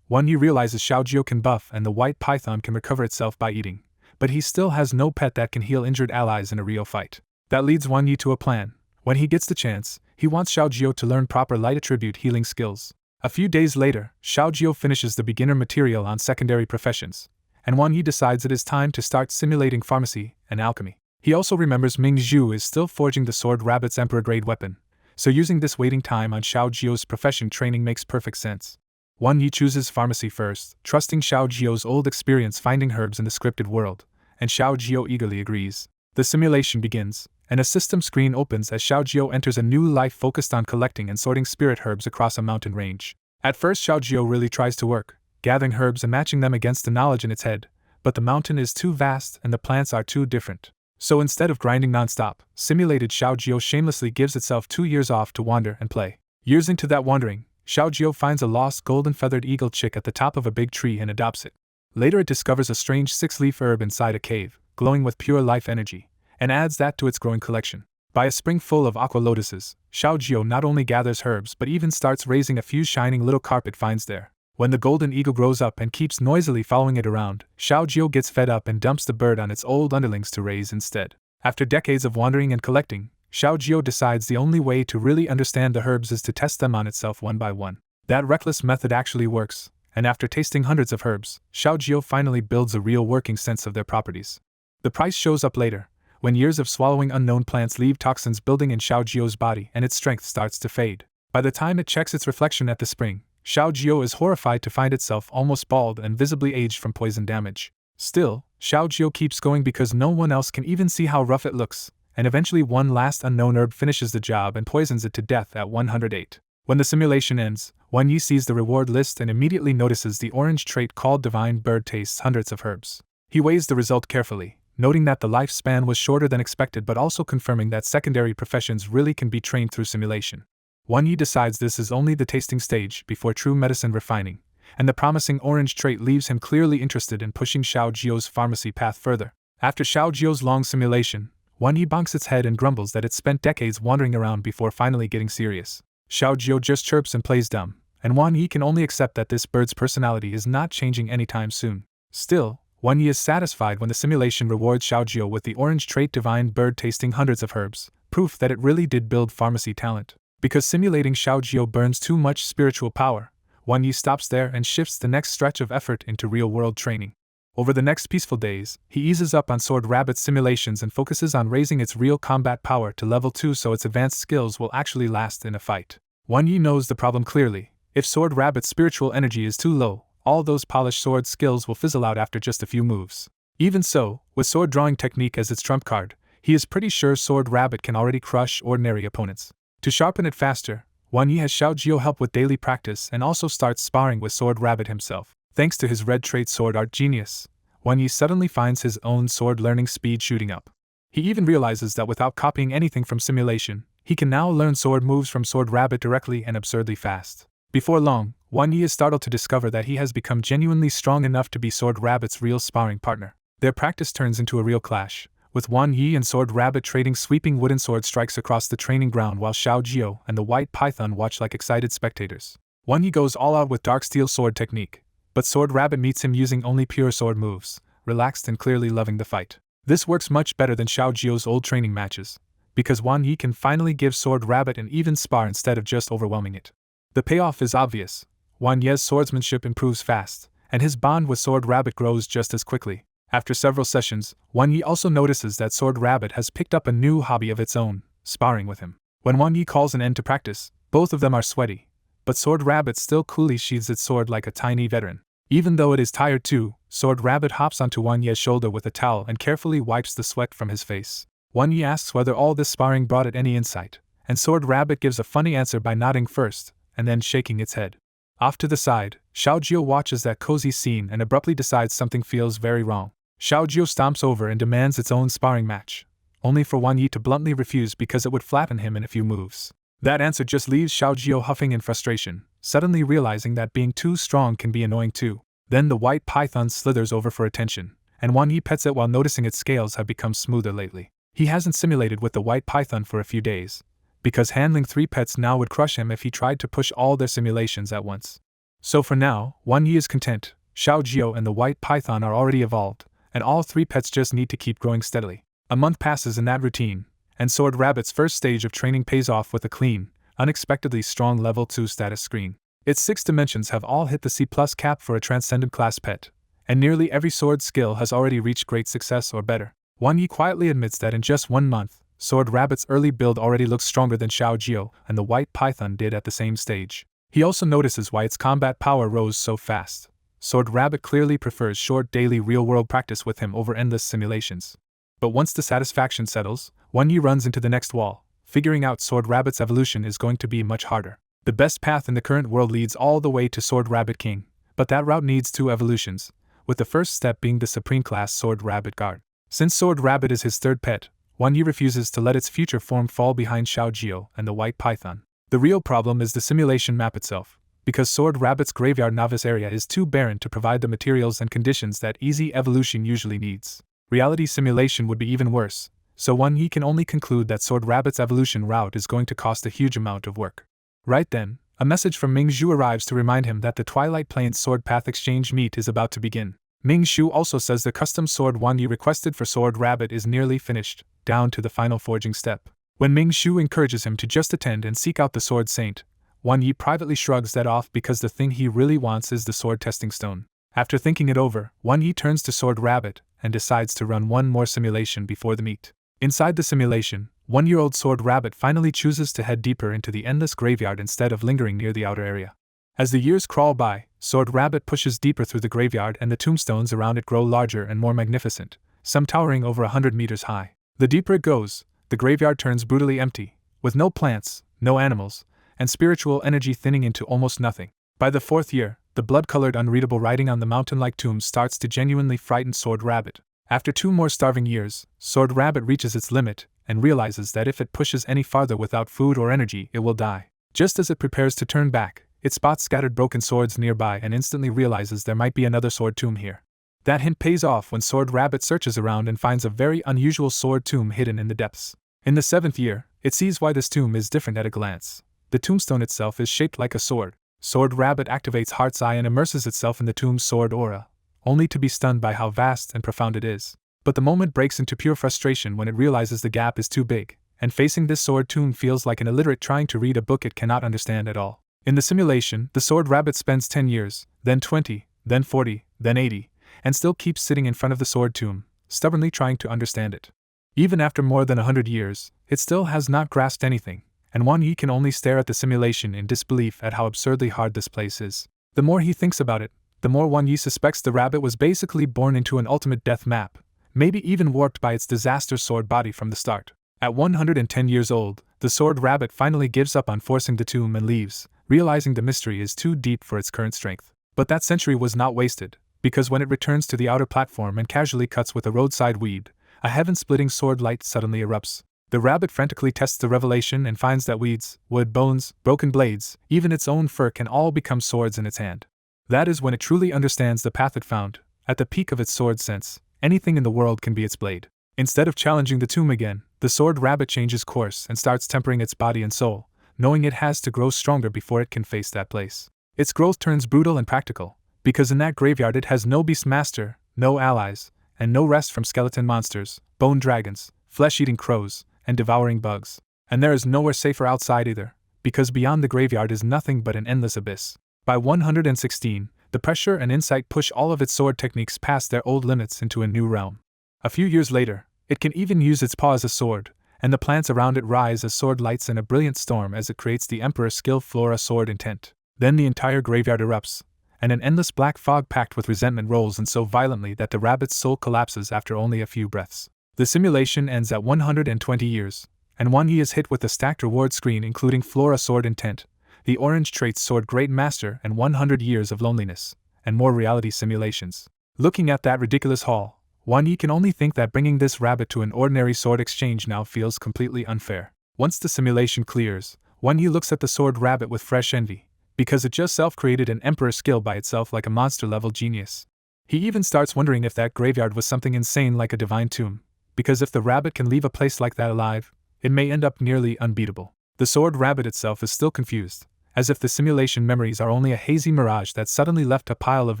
Wan Yi realizes Xiao Jio can buff and the White Python can recover itself by eating, but he still has no pet that can heal injured allies in a real fight. That leads Wan Yi to a plan. When he gets the chance, he wants Xiao Jio to learn proper light attribute healing skills. A few days later, Xiao Jio finishes the beginner material on secondary professions, and Wan Yi decides it is time to start simulating pharmacy and alchemy. He also remembers Ming Zhu is still forging the sword rabbit's emperor-grade weapon, so using this waiting time on Xiao Jio's profession training makes perfect sense. Wan Yi chooses pharmacy first, trusting Xiao Jio's old experience finding herbs in the scripted world, and Xiao Jio eagerly agrees. The simulation begins, and a system screen opens as Xiao Jio enters a new life focused on collecting and sorting spirit herbs across a mountain range. At first Xiao Jio really tries to work, gathering herbs and matching them against the knowledge in its head, but the mountain is too vast and the plants are too different. So instead of grinding nonstop, simulated Xiao Jio shamelessly gives itself 2 years off to wander and play. Years into that wandering, Xiao Jio finds a lost golden-feathered eagle chick at the top of a big tree and adopts it. Later it discovers a strange 6-leaf herb inside a cave, glowing with pure life energy, and adds that to its growing collection. By a spring full of aqua lotuses, Xiao Jio not only gathers herbs but even starts raising a few shining little carp it finds there. When the golden eagle grows up and keeps noisily following it around, Xiao Jio gets fed up and dumps the bird on its old underlings to raise instead. After decades of wandering and collecting, Xiao Jio decides the only way to really understand the herbs is to test them on itself one by one. That reckless method actually works, and after tasting hundreds of herbs, Xiao Jio finally builds a real working sense of their properties. The price shows up later, when years of swallowing unknown plants leave toxins building in Xiao Jio's body and its strength starts to fade. By the time it checks its reflection at the spring, Xiao Jio is horrified to find itself almost bald and visibly aged from poison damage. Still, Xiao Jio keeps going because no one else can even see how rough it looks, and eventually one last unknown herb finishes the job and poisons it to death at 108. When the simulation ends, Wan Yi sees the reward list and immediately notices the orange trait called Divine Bird tastes hundreds of herbs. He weighs the result carefully, noting that the lifespan was shorter than expected but also confirming that secondary professions really can be trained through simulation. Wan Yi decides this is only the tasting stage before true medicine refining, and the promising orange trait leaves him clearly interested in pushing Xiao Jiu's pharmacy path further. After Xiao Jiu's long simulation, Wan Yi bonks its head and grumbles that it spent decades wandering around before finally getting serious. Xiao Jiu just chirps and plays dumb, and Wan Yi can only accept that this bird's personality is not changing anytime soon. Still, Wan Yi is satisfied when the simulation rewards Xiao Jiu with the orange trait divine bird tasting hundreds of herbs, proof that it really did build pharmacy talent. Because simulating Xiao Jiu burns too much spiritual power, Wan Yi stops there and shifts the next stretch of effort into real-world training. Over the next peaceful days, he eases up on Sword Rabbit's simulations and focuses on raising its real combat power to level 2 so its advanced skills will actually last in a fight. Wan Yi knows the problem clearly. If Sword Rabbit's spiritual energy is too low, all those polished sword skills will fizzle out after just a few moves. Even so, with sword drawing technique as its trump card, he is pretty sure Sword Rabbit can already crush ordinary opponents. To sharpen it faster, Wan Yi has Xiao Jiu help with daily practice and also starts sparring with Sword Rabbit himself. Thanks to his red trait sword art genius, Wan Yi suddenly finds his own sword learning speed shooting up. He even realizes that without copying anything from simulation, he can now learn sword moves from Sword Rabbit directly and absurdly fast. Before long, Wan Yi is startled to discover that he has become genuinely strong enough to be Sword Rabbit's real sparring partner. Their practice turns into a real clash, with Wan Yi and Sword Rabbit trading sweeping wooden sword strikes across the training ground while Xiao Jiu and the White Python watch like excited spectators. Wan Yi goes all out with dark steel sword technique, but Sword Rabbit meets him using only pure sword moves, relaxed and clearly loving the fight. This works much better than Xiao Jiu's old training matches, because Wan Yi can finally give Sword Rabbit an even spar instead of just overwhelming it. The payoff is obvious. Wan Yi's swordsmanship improves fast, and his bond with Sword Rabbit grows just as quickly. After several sessions, Wan Yi also notices that Sword Rabbit has picked up a new hobby of its own, sparring with him. When Wan Yi calls an end to practice, both of them are sweaty, but Sword Rabbit still coolly sheathes its sword like a tiny veteran. Even though it is tired too, Sword Rabbit hops onto Wan Yi's shoulder with a towel and carefully wipes the sweat from his face. Wan Yi asks whether all this sparring brought it any insight, and Sword Rabbit gives a funny answer by nodding first, and then shaking its head. Off to the side, Xiao Jiu watches that cozy scene and abruptly decides something feels very wrong. Xiao Jiu stomps over and demands its own sparring match, only for Wan Yi to bluntly refuse because it would flatten him in a few moves. That answer just leaves Xiao Jiu huffing in frustration, suddenly realizing that being too strong can be annoying too. Then the White Python slithers over for attention, and Wan Yi pets it while noticing its scales have become smoother lately. He hasn't simulated with the White Python for a few days, because handling 3 pets now would crush him if he tried to push all their simulations at once. So for now, Wan Yi is content. Xiao Jiu and the White Python are already evolved, and all 3 pets just need to keep growing steadily. A month passes in that routine, and Sword Rabbit's first stage of training pays off with a clean, unexpectedly strong level 2 status screen. Its 6 dimensions have all hit the C+ cap for a transcendent class pet, and nearly every sword skill has already reached great success or better. Wan Yi quietly admits that in just 1 month, Sword Rabbit's early build already looks stronger than Xiao Jiu and the White Python did at the same stage. He also notices why its combat power rose so fast. Sword Rabbit clearly prefers short daily real-world practice with him over endless simulations. But once the satisfaction settles, Wan Yi runs into the next wall. Figuring out Sword Rabbit's evolution is going to be much harder. The best path in the current world leads all the way to Sword Rabbit King, but that route needs 2 evolutions, with the first step being the Supreme Class Sword Rabbit Guard. Since Sword Rabbit is his 3rd pet, Wan Yi refuses to let its future form fall behind Xiao Jiu and the White Python. The real problem is the simulation map itself, because Sword Rabbit's graveyard novice area is too barren to provide the materials and conditions that easy evolution usually needs. Reality simulation would be even worse, so Wan Yi can only conclude that Sword Rabbit's evolution route is going to cost a huge amount of work. Right then, a message from Ming Zhu arrives to remind him that the Twilight Plains Sword Path Exchange meet is about to begin. Ming Zhu also says the custom sword Wan Yi requested for Sword Rabbit is nearly finished, down to the final forging step. When Ming Zhu encourages him to just attend and seek out the Sword Saint, Wan Yi privately shrugs that off because the thing he really wants is the sword testing stone. After thinking it over, Wan Yi turns to Sword Rabbit and decides to run 1 more simulation before the meet. Inside the simulation, 1-year-old Sword Rabbit finally chooses to head deeper into the endless graveyard instead of lingering near the outer area. As the years crawl by, Sword Rabbit pushes deeper through the graveyard and the tombstones around it grow larger and more magnificent, some towering over 100 meters high. The deeper it goes, the graveyard turns brutally empty, with no plants, no animals, and spiritual energy thinning into almost nothing. By the 4th year, the blood-colored unreadable writing on the mountain-like tombs starts to genuinely frighten Sword Rabbit. After 2 more starving years, Sword Rabbit reaches its limit and realizes that if it pushes any farther without food or energy, it will die. Just as it prepares to turn back, it spots scattered broken swords nearby and instantly realizes there might be another sword tomb here. That hint pays off when Sword Rabbit searches around and finds a very unusual sword tomb hidden in the depths. In the 7th year, it sees why this tomb is different at a glance. The tombstone itself is shaped like a sword. Sword Rabbit activates Heart's Eye and immerses itself in the tomb's sword aura, only to be stunned by how vast and profound it is. But the moment breaks into pure frustration when it realizes the gap is too big, and facing this sword tomb feels like an illiterate trying to read a book it cannot understand at all. In the simulation, the Sword Rabbit spends 10 years, then 20, then 40, then 80, and still keeps sitting in front of the sword tomb, stubbornly trying to understand it. Even after more than 100 years, it still has not grasped anything, and Wan Yi can only stare at the simulation in disbelief at how absurdly hard this place is. The more he thinks about it, the more Wan Yi suspects the rabbit was basically born into an ultimate death map, maybe even warped by its disaster sword body from the start. At 110 years old, the Sword Rabbit finally gives up on forcing the tomb and leaves, realizing the mystery is too deep for its current strength. But that century was not wasted, because when it returns to the outer platform and casually cuts with a roadside weed, a heaven-splitting sword light suddenly erupts. The rabbit frantically tests the revelation and finds that weeds, wood, bones, broken blades, even its own fur can all become swords in its hand. That is when it truly understands the path it found. At the peak of its sword sense, anything in the world can be its blade. Instead of challenging the tomb again, the Sword Rabbit changes course and starts tempering its body and soul, knowing it has to grow stronger before it can face that place. Its growth turns brutal and practical, because in that graveyard it has no beastmaster, no allies, and no rest from skeleton monsters, bone dragons, flesh-eating crows, and devouring bugs. And there is nowhere safer outside either, because beyond the graveyard is nothing but an endless abyss. By 116, the pressure and insight push all of its sword techniques past their old limits into a new realm. A few years later, it can even use its paw as a sword, and the plants around it rise as sword lights in a brilliant storm as it creates the Emperor's skill Flora Sword Intent. Then the entire graveyard erupts, and an endless black fog packed with resentment rolls in so violently that the rabbit's soul collapses after only a few breaths. The simulation ends at 120 years, and Wan Yi is hit with a stacked reward screen including Flora Sword Intent, the Orange Traits Sword Great Master, and 100 years of loneliness, and more reality simulations. Looking at that ridiculous haul, Wan Yi can only think that bringing this rabbit to an ordinary sword exchange now feels completely unfair. Once the simulation clears, Wan Yi looks at the Sword Rabbit with fresh envy, because it just self-created an Emperor skill by itself like a monster-level genius. He even starts wondering if that graveyard was something insane like a divine tomb, because if the rabbit can leave a place like that alive, it may end up nearly unbeatable. The Sword Rabbit itself is still confused, as if the simulation memories are only a hazy mirage that suddenly left a pile of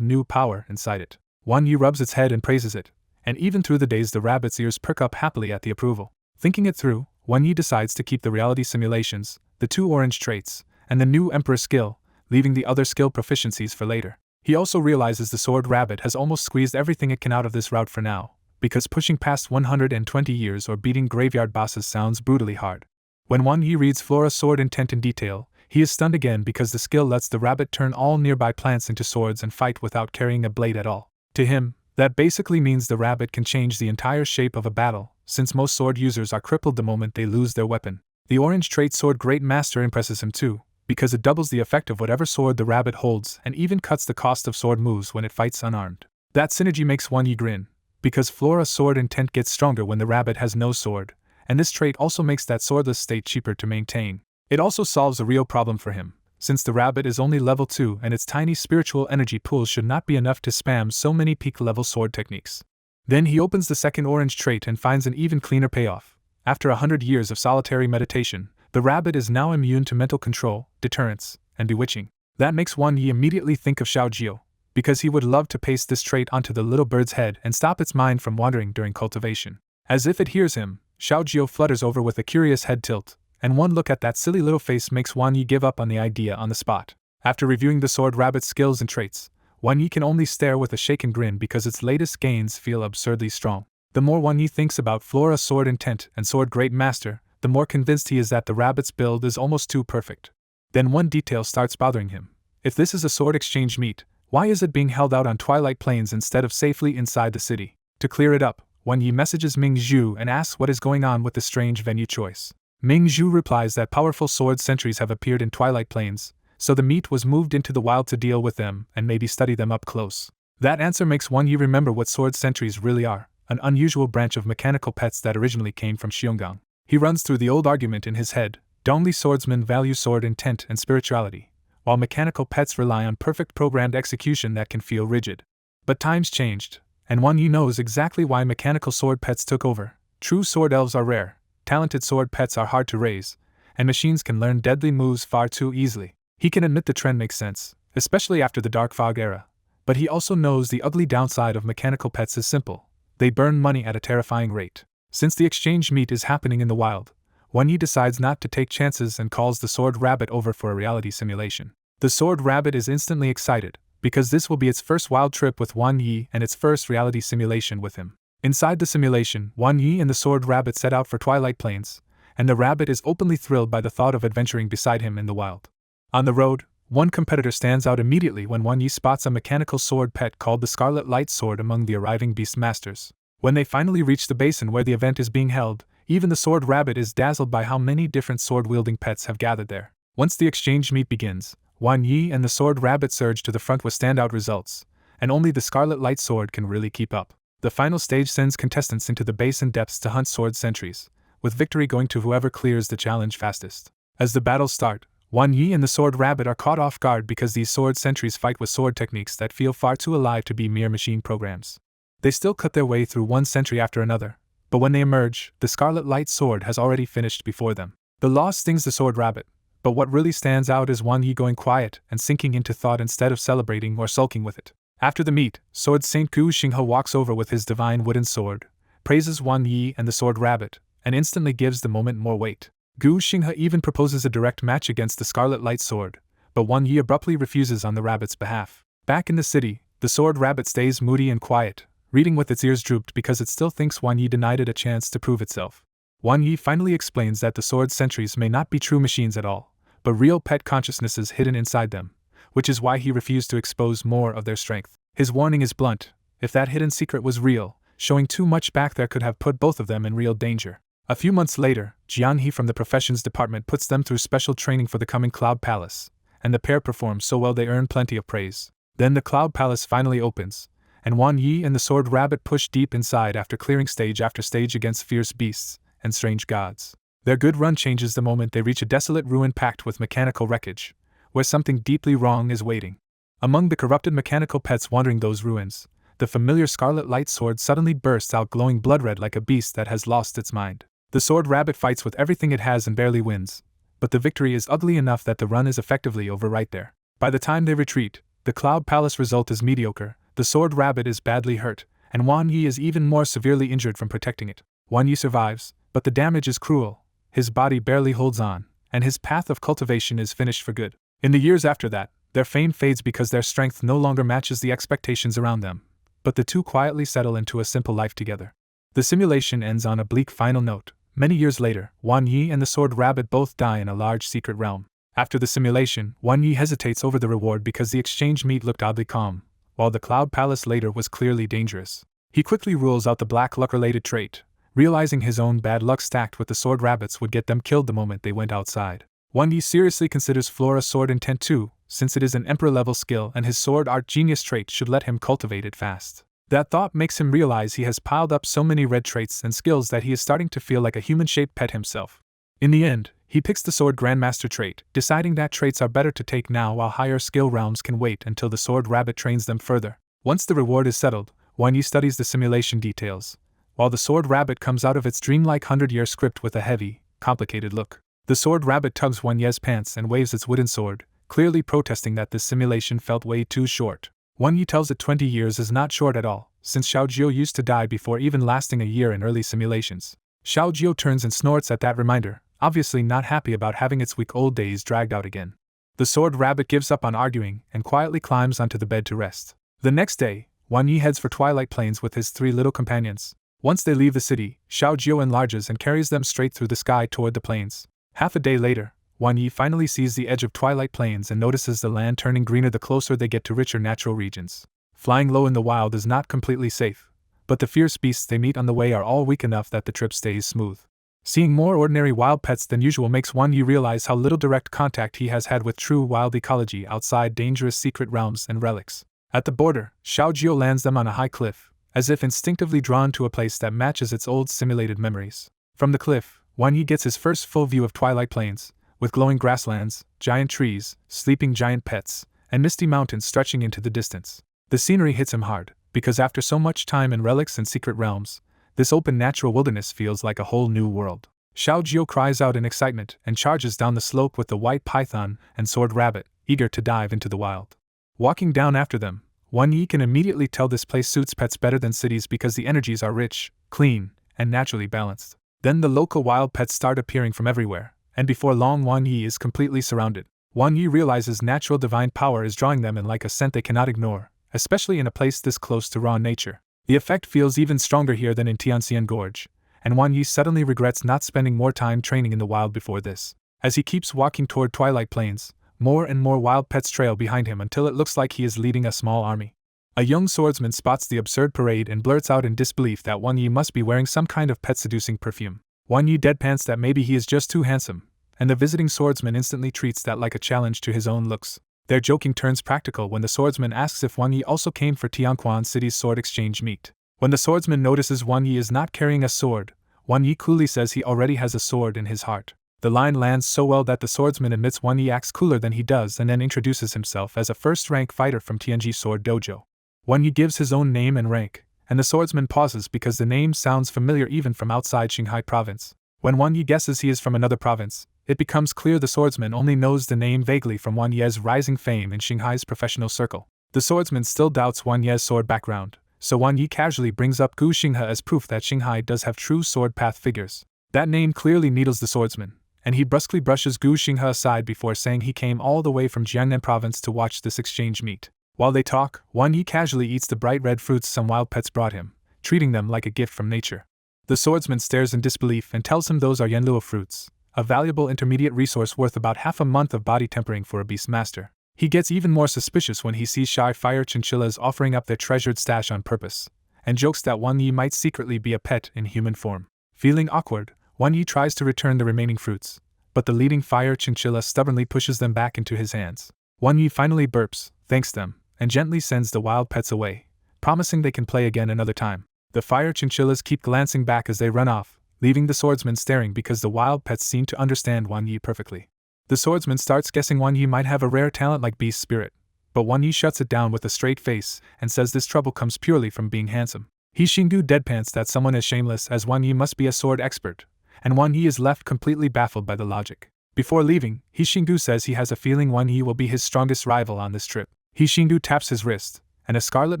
new power inside it. Wan Yi rubs its head and praises it, and even through the days the rabbit's ears perk up happily at the approval. Thinking it through, Wan Yi decides to keep the reality simulations, the 2 orange traits, and the new Emperor skill, leaving the other skill proficiencies for later. He also realizes the Sword Rabbit has almost squeezed everything it can out of this route for now, because pushing past 120 years or beating graveyard bosses sounds brutally hard. When Wan Yi reads Flora's Sword Intent in detail, he is stunned again because the skill lets the rabbit turn all nearby plants into swords and fight without carrying a blade at all. To him, that basically means the rabbit can change the entire shape of a battle, since most sword users are crippled the moment they lose their weapon. The Orange Trait Sword Great Master impresses him too, because it doubles the effect of whatever sword the rabbit holds and even cuts the cost of sword moves when it fights unarmed. That synergy makes Wan Yi grin, because Flora's Sword Intent gets stronger when the rabbit has no sword, and this trait also makes that swordless state cheaper to maintain. It also solves a real problem for him, since the rabbit is only level 2 and its tiny spiritual energy pool should not be enough to spam so many peak-level sword techniques. Then he opens the second orange trait and finds an even cleaner payoff. After 100 years of solitary meditation, the rabbit is now immune to mental control, deterrence, and bewitching. That makes Wan Yi immediately think of Xiaojio, because he would love to paste this trait onto the little bird's head and stop its mind from wandering during cultivation. As if it hears him, Xiaojio flutters over with a curious head tilt, and one look at that silly little face makes Wan Yi give up on the idea on the spot. After reviewing the Sword Rabbit's skills and traits, Wan Yi can only stare with a shaken grin because its latest gains feel absurdly strong. The more Wan Yi thinks about Flora's Sword Intent and Sword Great Master, the more convinced he is that the rabbit's build is almost too perfect. Then one detail starts bothering him. If this is a sword exchange meet, why is it being held out on Twilight Plains instead of safely inside the city? To clear it up, Wan Yi messages Ming Zhu and asks what is going on with the strange venue choice. Ming Zhu replies that powerful sword sentries have appeared in Twilight Plains, so the meet was moved into the wild to deal with them and maybe study them up close. That answer makes Wan Yi remember what sword sentries really are, an unusual branch of mechanical pets that originally came from Xionggang. He runs through the old argument in his head: Dongli swordsmen value sword intent and spirituality, while mechanical pets rely on perfect programmed execution that can feel rigid. But times changed, and Wan Yi knows exactly why mechanical sword pets took over. True sword elves are rare, talented sword pets are hard to raise, and machines can learn deadly moves far too easily. He can admit the trend makes sense, especially after the Dark Fog era, but he also knows the ugly downside of mechanical pets is simple: they burn money at a terrifying rate. Since the exchange meet is happening in the wild, Wan Yi decides not to take chances and calls the Sword Rabbit over for a reality simulation. The Sword Rabbit is instantly excited, because this will be its first wild trip with Wan Yi and its first reality simulation with him. Inside the simulation, Wan Yi and the Sword Rabbit set out for Twilight Plains, and the rabbit is openly thrilled by the thought of adventuring beside him in the wild. On the road, one competitor stands out immediately when Wan Yi spots a mechanical sword pet called the Scarlet Light Sword among the arriving beast masters. When they finally reach the basin where the event is being held, even the Sword Rabbit is dazzled by how many different sword-wielding pets have gathered there. Once the exchange meet begins, Wan Yi and the Sword Rabbit surge to the front with standout results, and only the Scarlet Light Sword can really keep up. The final stage sends contestants into the basin depths to hunt sword sentries, with victory going to whoever clears the challenge fastest. As the battles start, Wan Yi and the Sword Rabbit are caught off guard because these sword sentries fight with sword techniques that feel far too alive to be mere machine programs. They still cut their way through one sentry after another, but when they emerge, the Scarlet Light Sword has already finished before them. The loss stings the Sword Rabbit, but what really stands out is Wan Yi going quiet and sinking into thought instead of celebrating or sulking with it. After the meet, Sword Saint Gu Xinghe walks over with his divine wooden sword, praises Wan Yi and the Sword Rabbit, and instantly gives the moment more weight. Gu Xinghe even proposes a direct match against the Scarlet Light Sword, but Wan Yi abruptly refuses on the rabbit's behalf. Back in the city, the Sword Rabbit stays moody and quiet, reading with its ears drooped because it still thinks Wan Yi denied it a chance to prove itself. Wan Yi finally explains that the sword sentries may not be true machines at all, but real pet consciousnesses hidden inside them, which is why he refused to expose more of their strength. His warning is blunt: if that hidden secret was real, showing too much back there could have put both of them in real danger. A few months later, Jianhe from the Professions Department puts them through special training for the coming Cloud Palace, and the pair performs so well they earn plenty of praise. Then the Cloud Palace finally opens, and Wan Yi and the Sword Rabbit push deep inside after clearing stage after stage against fierce beasts and strange gods. Their good run changes the moment they reach a desolate ruin packed with mechanical wreckage, where something deeply wrong is waiting. Among the corrupted mechanical pets wandering those ruins, the familiar Scarlet Light Sword suddenly bursts out glowing blood-red like a beast that has lost its mind. The Sword Rabbit fights with everything it has and barely wins, but the victory is ugly enough that the run is effectively over right there. By the time they retreat, the Cloud Palace result is mediocre. The Sword Rabbit is badly hurt, and Wan Yi is even more severely injured from protecting it. Wan Yi survives, but the damage is cruel. His body barely holds on, and his path of cultivation is finished for good. In the years after that, their fame fades because their strength no longer matches the expectations around them, but the two quietly settle into a simple life together. The simulation ends on a bleak final note. Many years later, Wan Yi and the Sword Rabbit both die in a large secret realm. After the simulation, Wan Yi hesitates over the reward because the exchange meet looked oddly calm, while the Cloud Palace later was clearly dangerous. He quickly rules out the black luck-related trait, realizing his own bad luck stacked with the Sword Rabbits would get them killed the moment they went outside. Wan Yi seriously considers Flora Sword Intent too, since it is an Emperor-level skill and his Sword Art Genius trait should let him cultivate it fast. That thought makes him realize he has piled up so many red traits and skills that he is starting to feel like a human-shaped pet himself. In the end, he picks the Sword Grandmaster trait, deciding that traits are better to take now while higher skill realms can wait until the Sword Rabbit trains them further. Once the reward is settled, Wan Yi studies the simulation details, while the Sword Rabbit comes out of its dreamlike 100-year script with a heavy, complicated look. The Sword Rabbit tugs Wan Yi's pants and waves its wooden sword, clearly protesting that this simulation felt way too short. Wan Yi tells it 20 years is not short at all, since Xiao Jiu used to die before even lasting a year in early simulations. Xiao Jiu turns and snorts at that reminder, obviously not happy about having its week-old days dragged out again. The Sword Rabbit gives up on arguing and quietly climbs onto the bed to rest. The next day, Wan Yi heads for Twilight Plains with his 3 little companions. Once they leave the city, Xiao Jiu enlarges and carries them straight through the sky toward the plains. Half a day later, Wan Yi finally sees the edge of Twilight Plains and notices the land turning greener the closer they get to richer natural regions. Flying low in the wild is not completely safe, but the fierce beasts they meet on the way are all weak enough that the trip stays smooth. Seeing more ordinary wild pets than usual makes Wan Yi realize how little direct contact he has had with true wild ecology outside dangerous secret realms and relics. At the border, Xiao Jiu lands them on a high cliff, as if instinctively drawn to a place that matches its old simulated memories. From the cliff, Wan Yi gets his first full view of Twilight Plains, with glowing grasslands, giant trees, sleeping giant pets, and misty mountains stretching into the distance. The scenery hits him hard, because after so much time in relics and secret realms, this open natural wilderness feels like a whole new world. Xiao Jiu cries out in excitement and charges down the slope with the white python and sword rabbit, eager to dive into the wild. Walking down after them, Wan Yi can immediately tell this place suits pets better than cities because the energies are rich, clean, and naturally balanced. Then the local wild pets start appearing from everywhere, and before long Wan Yi is completely surrounded. Wan Yi realizes natural divine power is drawing them in like a scent they cannot ignore, especially in a place this close to raw nature. The effect feels even stronger here than in Tianxian Gorge, and Wan Yi suddenly regrets not spending more time training in the wild before this. As he keeps walking toward Twilight Plains, more and more wild pets trail behind him until it looks like he is leading a small army. A young swordsman spots the absurd parade and blurts out in disbelief that Wan Yi must be wearing some kind of pet-seducing perfume. Wan Yi deadpans that maybe he is just too handsome, and the visiting swordsman instantly treats that like a challenge to his own looks. Their joking turns practical when the swordsman asks if Wan Yi also came for Tianquan City's sword exchange meet. When the swordsman notices Wan Yi is not carrying a sword, Wan Yi coolly says he already has a sword in his heart. The line lands so well that the swordsman admits Wan Yi acts cooler than he does and then introduces himself as a first-rank fighter from Tianji Sword Dojo. Wan Yi gives his own name and rank, and the swordsman pauses because the name sounds familiar even from outside Qinghai province. When Wan Yi guesses he is from another province, it becomes clear the swordsman only knows the name vaguely from Wan Ye's rising fame in Qinghai's professional circle. The swordsman still doubts Wan Ye's sword background, so Wan Yi casually brings up Gu Xinghe as proof that Qinghai does have true sword path figures. That name clearly needles the swordsman, and he brusquely brushes Gu Xinghe aside before saying he came all the way from Jiangnan province to watch this exchange meet. While they talk, Wan Yi casually eats the bright red fruits some wild pets brought him, treating them like a gift from nature. The swordsman stares in disbelief and tells him those are Yahello fruits, a valuable intermediate resource worth about half a month of body tempering for a beast master. He gets even more suspicious when he sees shy fire chinchillas offering up their treasured stash on purpose, and jokes that Wan Yi might secretly be a pet in human form. Feeling awkward, Wan Yi tries to return the remaining fruits, but the leading fire chinchilla stubbornly pushes them back into his hands. Wan Yi finally burps, thanks them, and gently sends the wild pets away, promising they can play again another time. The fire chinchillas keep glancing back as they run off, leaving the swordsman staring because the wild pets seem to understand Wan Yi perfectly. The swordsman starts guessing Wan Yi might have a rare talent like beast spirit, but Wan Yi shuts it down with a straight face and says this trouble comes purely from being handsome. He Xinggu deadpants that someone as shameless as Wan Yi must be a sword expert, and Wan Yi is left completely baffled by the logic. Before leaving, He Xinggu says he has a feeling Wan Yi will be his strongest rival on this trip. He Xinggu taps his wrist, and a scarlet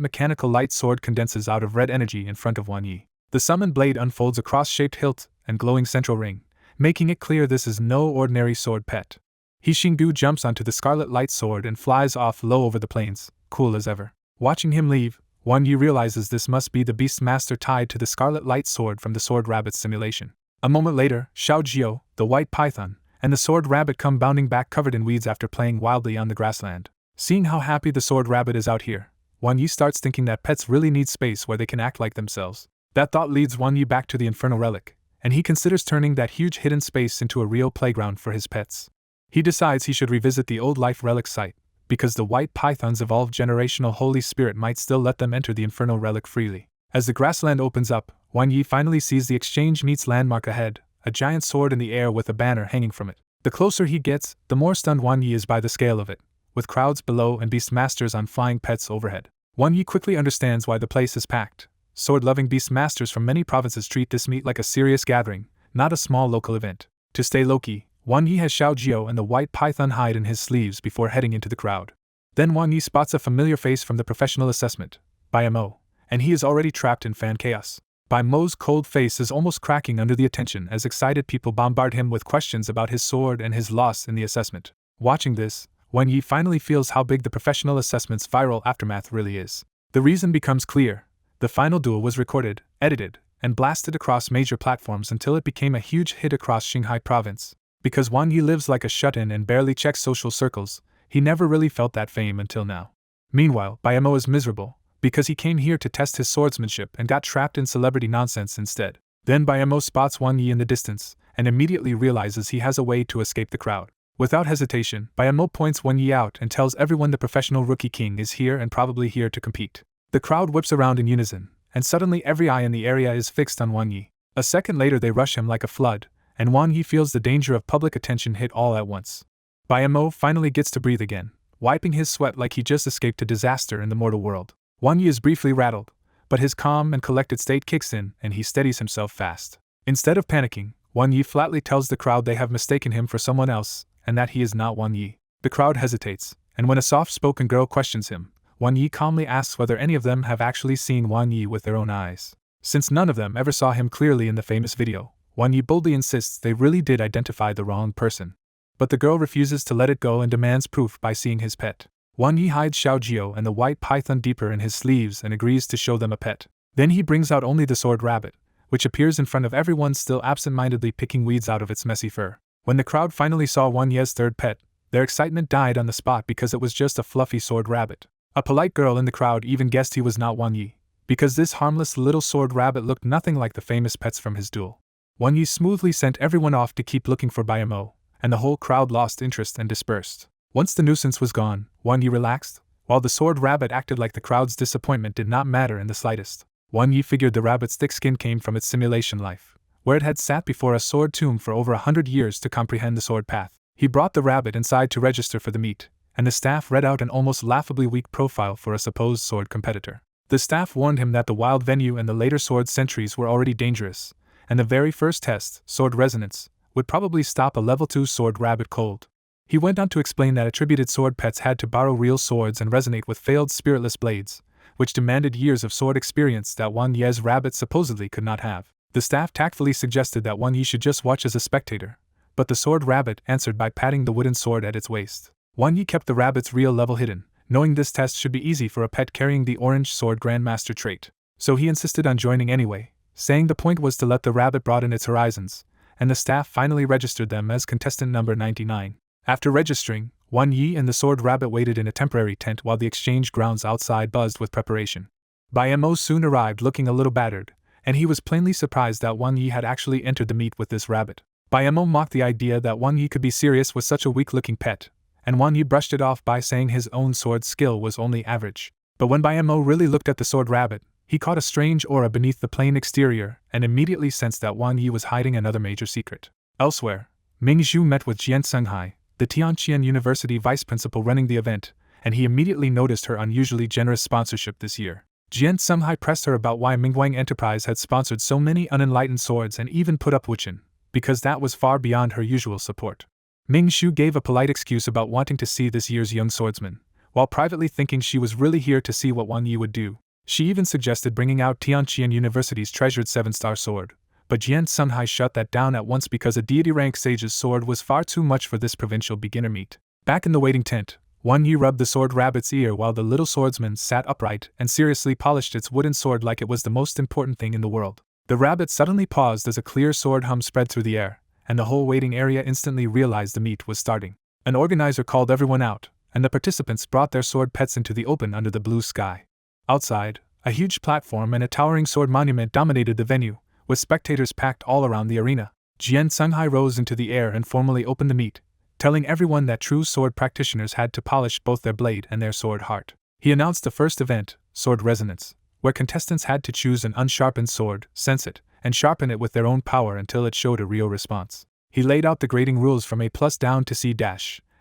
mechanical light sword condenses out of red energy in front of Wan Yi. The summoned blade unfolds a cross-shaped hilt and glowing central ring, making it clear this is no ordinary sword pet. He Xinggu jumps onto the scarlet light sword and flies off low over the plains, cool as ever. Watching him leave, Wan Yi realizes this must be the beast master tied to the scarlet light sword from the sword rabbit simulation. A moment later, Xiao Jiu, the white python, and the sword rabbit come bounding back covered in weeds after playing wildly on the grassland. Seeing how happy the sword rabbit is out here, Wan Yi starts thinking that pets really need space where they can act like themselves. That thought leads Wan Yi back to the infernal relic, and he considers turning that huge hidden space into a real playground for his pets. He decides he should revisit the old life relic site, because the white python's evolved generational holy spirit might still let them enter the infernal relic freely. As the grassland opens up, Wan Yi finally sees the exchange meets landmark ahead, a giant sword in the air with a banner hanging from it. The closer he gets, the more stunned Wan Yi is by the scale of it, with crowds below and beast masters on flying pets overhead. Wan Yi quickly understands why the place is packed. Sword-loving beast masters from many provinces treat this meet like a serious gathering, not a small local event. To stay low-key, Wan Yi has Xiao Jiu and the white python hide in his sleeves before heading into the crowd. Then Wan Yi spots a familiar face from the professional assessment, by Mo, and he is already trapped in fan chaos. Bai Mo's cold face is almost cracking under the attention as excited people bombard him with questions about his sword and his loss in the assessment. Watching this, Wan Yi finally feels how big the professional assessment's viral aftermath really is. The reason becomes clear. The final duel was recorded, edited, and blasted across major platforms until it became a huge hit across Qinghai province. Because Wan Yi lives like a shut-in and barely checks social circles, he never really felt that fame until now. Meanwhile, Bai Mo is miserable, because he came here to test his swordsmanship and got trapped in celebrity nonsense instead. Then Bai Mo spots Wan Yi in the distance, and immediately realizes he has a way to escape the crowd. Without hesitation, Bai Mo points Wan Yi out and tells everyone the professional rookie king is here and probably here to compete. The crowd whips around in unison, and suddenly every eye in the area is fixed on Wang Yi. A second later they rush him like a flood, and Wang Yi feels the danger of public attention hit all at once. Bayamo finally gets to breathe again, wiping his sweat like he just escaped a disaster in the mortal world. Wang Yi is briefly rattled, but his calm and collected state kicks in and he steadies himself fast. Instead of panicking, Wang Yi flatly tells the crowd they have mistaken him for someone else, and that he is not Wang Yi. The crowd hesitates, and when a soft-spoken girl questions him, Wang Yi calmly asks whether any of them have actually seen Wang Yi with their own eyes. Since none of them ever saw him clearly in the famous video, Wang Yi boldly insists they really did identify the wrong person. But the girl refuses to let it go and demands proof by seeing his pet. Wang Yi hides Xiao Jiao and the white python deeper in his sleeves and agrees to show them a pet. Then he brings out only the sword rabbit, which appears in front of everyone still absent-mindedly picking weeds out of its messy fur. When the crowd finally saw Wang Yi's third pet, their excitement died on the spot because it was just a fluffy sword rabbit. A polite girl in the crowd even guessed he was not Wang Yi, because this harmless little sword rabbit looked nothing like the famous pets from his duel. Wang Yi smoothly sent everyone off to keep looking for Bayamo, and the whole crowd lost interest and dispersed. Once the nuisance was gone, Wang Yi relaxed, while the sword rabbit acted like the crowd's disappointment did not matter in the slightest. Wang Yi figured the rabbit's thick skin came from its simulation life, where it had sat before a sword tomb for over 100 years to comprehend the sword path. He brought the rabbit inside to register for the meet, and the staff read out an almost laughably weak profile for a supposed sword competitor. The staff warned him that the wild venue and the later sword sentries were already dangerous, and the very first test, sword resonance, would probably stop a level 2 sword rabbit cold. He went on to explain that attributed sword pets had to borrow real swords and resonate with failed spiritless blades, which demanded years of sword experience that Wang Yi's rabbit supposedly could not have. The staff tactfully suggested that Wang Yi should just watch as a spectator, but the sword rabbit answered by patting the wooden sword at its waist. Wang Yi kept the rabbit's real level hidden, knowing this test should be easy for a pet carrying the orange sword grandmaster trait. So he insisted on joining anyway, saying the point was to let the rabbit broaden its horizons, and the staff finally registered them as contestant number 99. After registering, Wang Yi and the sword rabbit waited in a temporary tent while the exchange grounds outside buzzed with preparation. Bayamo soon arrived looking a little battered, and he was plainly surprised that Wang Yi had actually entered the meet with this rabbit. Bayamo mocked the idea that Wang Yi could be serious with such a weak-looking pet, and Wang Yi brushed it off by saying his own sword skill was only average. But when Bayamo really looked at the sword rabbit, he caught a strange aura beneath the plain exterior and immediately sensed that Wang Yi was hiding another major secret. Elsewhere, Ming Zhu met with Jian Senghai, the Tianqian University vice principal running the event, and he immediately noticed her unusually generous sponsorship this year. Jian Senghai pressed her about why Mingguang Enterprise had sponsored so many unenlightened swords and even put up Wuchen, because that was far beyond her usual support. Ming Zhu gave a polite excuse about wanting to see this year's young swordsman, while privately thinking she was really here to see what Wang Yi would do. She even suggested bringing out Tianqian University's treasured 7-star sword, but Jian Senghai shut that down at once because a deity-rank sage's sword was far too much for this provincial beginner meet. Back in the waiting tent, Wang Yi rubbed the sword rabbit's ear while the little swordsman sat upright and seriously polished its wooden sword like it was the most important thing in the world. The rabbit suddenly paused as a clear sword hum spread through the air, and the whole waiting area instantly realized the meet was starting. An organizer called everyone out, and the participants brought their sword pets into the open under the blue sky. Outside, a huge platform and a towering sword monument dominated the venue, with spectators packed all around the arena. Jian Senghai rose into the air and formally opened the meet, telling everyone that true sword practitioners had to polish both their blade and their sword heart. He announced the first event, Sword Resonance, where contestants had to choose an unsharpened sword, sense it, and sharpen it with their own power until it showed a real response. He laid out the grading rules from A+ down to C-,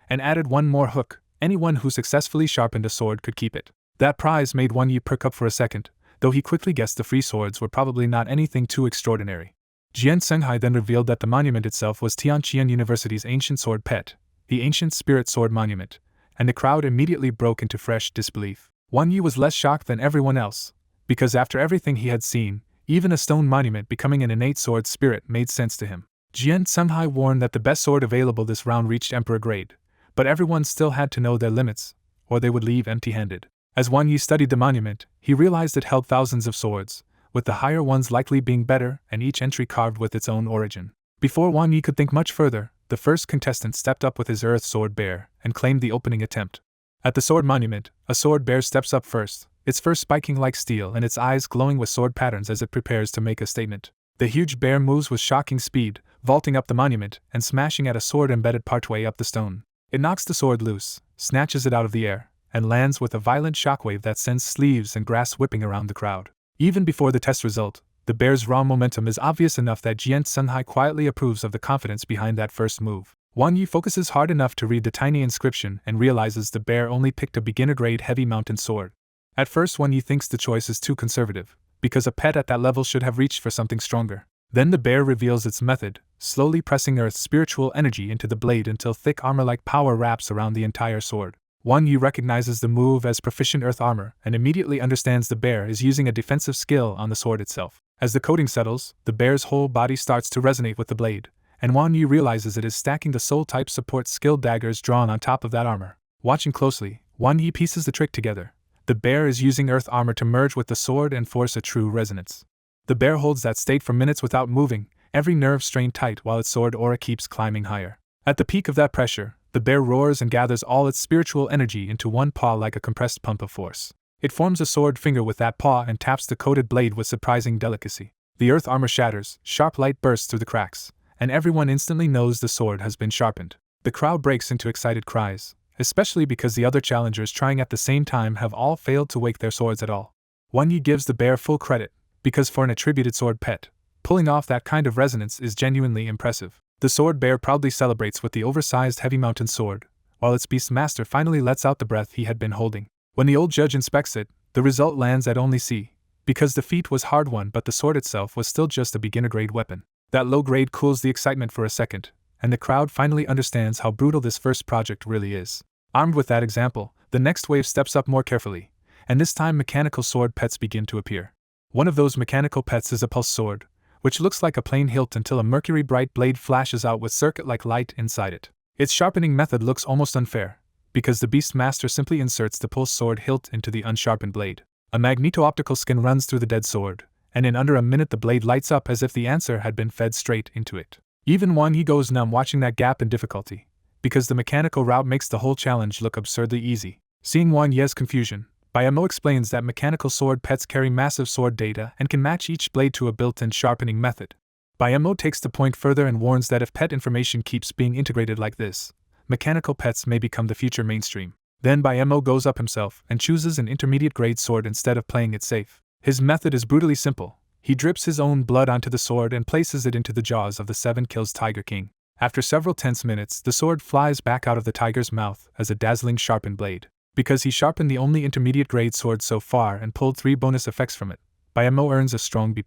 and added one more hook: anyone who successfully sharpened a sword could keep it. That prize made Wang Yi perk up for a second, though he quickly guessed the free swords were probably not anything too extraordinary. Jian Senghai then revealed that the monument itself was Tianqian University's ancient sword pet, the Ancient Spirit Sword Monument, and the crowd immediately broke into fresh disbelief. Wang Yi was less shocked than everyone else, because after everything he had seen, even a stone monument becoming an innate sword spirit made sense to him. Jian Senghai warned that the best sword available this round reached Emperor grade, but everyone still had to know their limits, or they would leave empty-handed. As Wang Yi studied the monument, he realized it held thousands of swords, with the higher ones likely being better and each entry carved with its own origin. Before Wang Yi could think much further, the first contestant stepped up with his earth sword bear and claimed the opening attempt. At the sword monument, a sword bear steps up first, its fur spiking like steel and its eyes glowing with sword patterns as it prepares to make a statement. The huge bear moves with shocking speed, vaulting up the monument and smashing at a sword embedded partway up the stone. It knocks the sword loose, snatches it out of the air, and lands with a violent shockwave that sends sleeves and grass whipping around the crowd. Even before the test result, the bear's raw momentum is obvious enough that Jian Sunhai quietly approves of the confidence behind that first move. Wang Yi focuses hard enough to read the tiny inscription and realizes the bear only picked a beginner-grade heavy mountain sword. At first Wang Yi thinks the choice is too conservative, because a pet at that level should have reached for something stronger. Then the bear reveals its method, slowly pressing Earth's spiritual energy into the blade until thick armor-like power wraps around the entire sword. Wang Yi recognizes the move as proficient earth armor and immediately understands the bear is using a defensive skill on the sword itself. As the coating settles, the bear's whole body starts to resonate with the blade, and Wang Yi realizes it is stacking the soul-type support skill daggers drawn on top of that armor. Watching closely, Wang Yi pieces the trick together. The bear is using earth armor to merge with the sword and force a true resonance. The bear holds that state for minutes without moving, every nerve strained tight while its sword aura keeps climbing higher. At the peak of that pressure, the bear roars and gathers all its spiritual energy into one paw like a compressed pump of force. It forms a sword finger with that paw and taps the coated blade with surprising delicacy. The earth armor shatters, sharp light bursts through the cracks, and everyone instantly knows the sword has been sharpened. The crowd breaks into excited cries, especially because the other challengers trying at the same time have all failed to wake their swords at all. Wang Yi gives the bear full credit, because for an attributed sword pet, pulling off that kind of resonance is genuinely impressive. The sword bear proudly celebrates with the oversized heavy mountain sword, while its beast master finally lets out the breath he had been holding. When the old judge inspects it, the result lands at only C, because the feat was hard won but the sword itself was still just a beginner-grade weapon. That low grade cools the excitement for a second, and the crowd finally understands how brutal this first project really is. Armed with that example, the next wave steps up more carefully, and this time mechanical sword pets begin to appear. One of those mechanical pets is a pulse sword, which looks like a plain hilt until a mercury-bright blade flashes out with circuit-like light inside it. Its sharpening method looks almost unfair, because the beast master simply inserts the pulse sword hilt into the unsharpened blade. A magneto-optical skin runs through the dead sword, and in under a minute the blade lights up as if the answer had been fed straight into it. Even Wang Yi goes numb watching that gap in difficulty, because the mechanical route makes the whole challenge look absurdly easy. Seeing Wang Yi's confusion, Bayamo explains that mechanical sword pets carry massive sword data and can match each blade to a built-in sharpening method. Bayamo takes the point further and warns that if pet information keeps being integrated like this, mechanical pets may become the future mainstream. Then Bayamo goes up himself and chooses an intermediate-grade sword instead of playing it safe. His method is brutally simple. He drips his own blood onto the sword and places it into the jaws of the 7 Kills Tiger King. After several tense minutes, the sword flies back out of the tiger's mouth as a dazzling sharpened blade. Because he sharpened the only intermediate-grade sword so far and pulled 3 bonus effects from it, Bayamo earns a strong B+.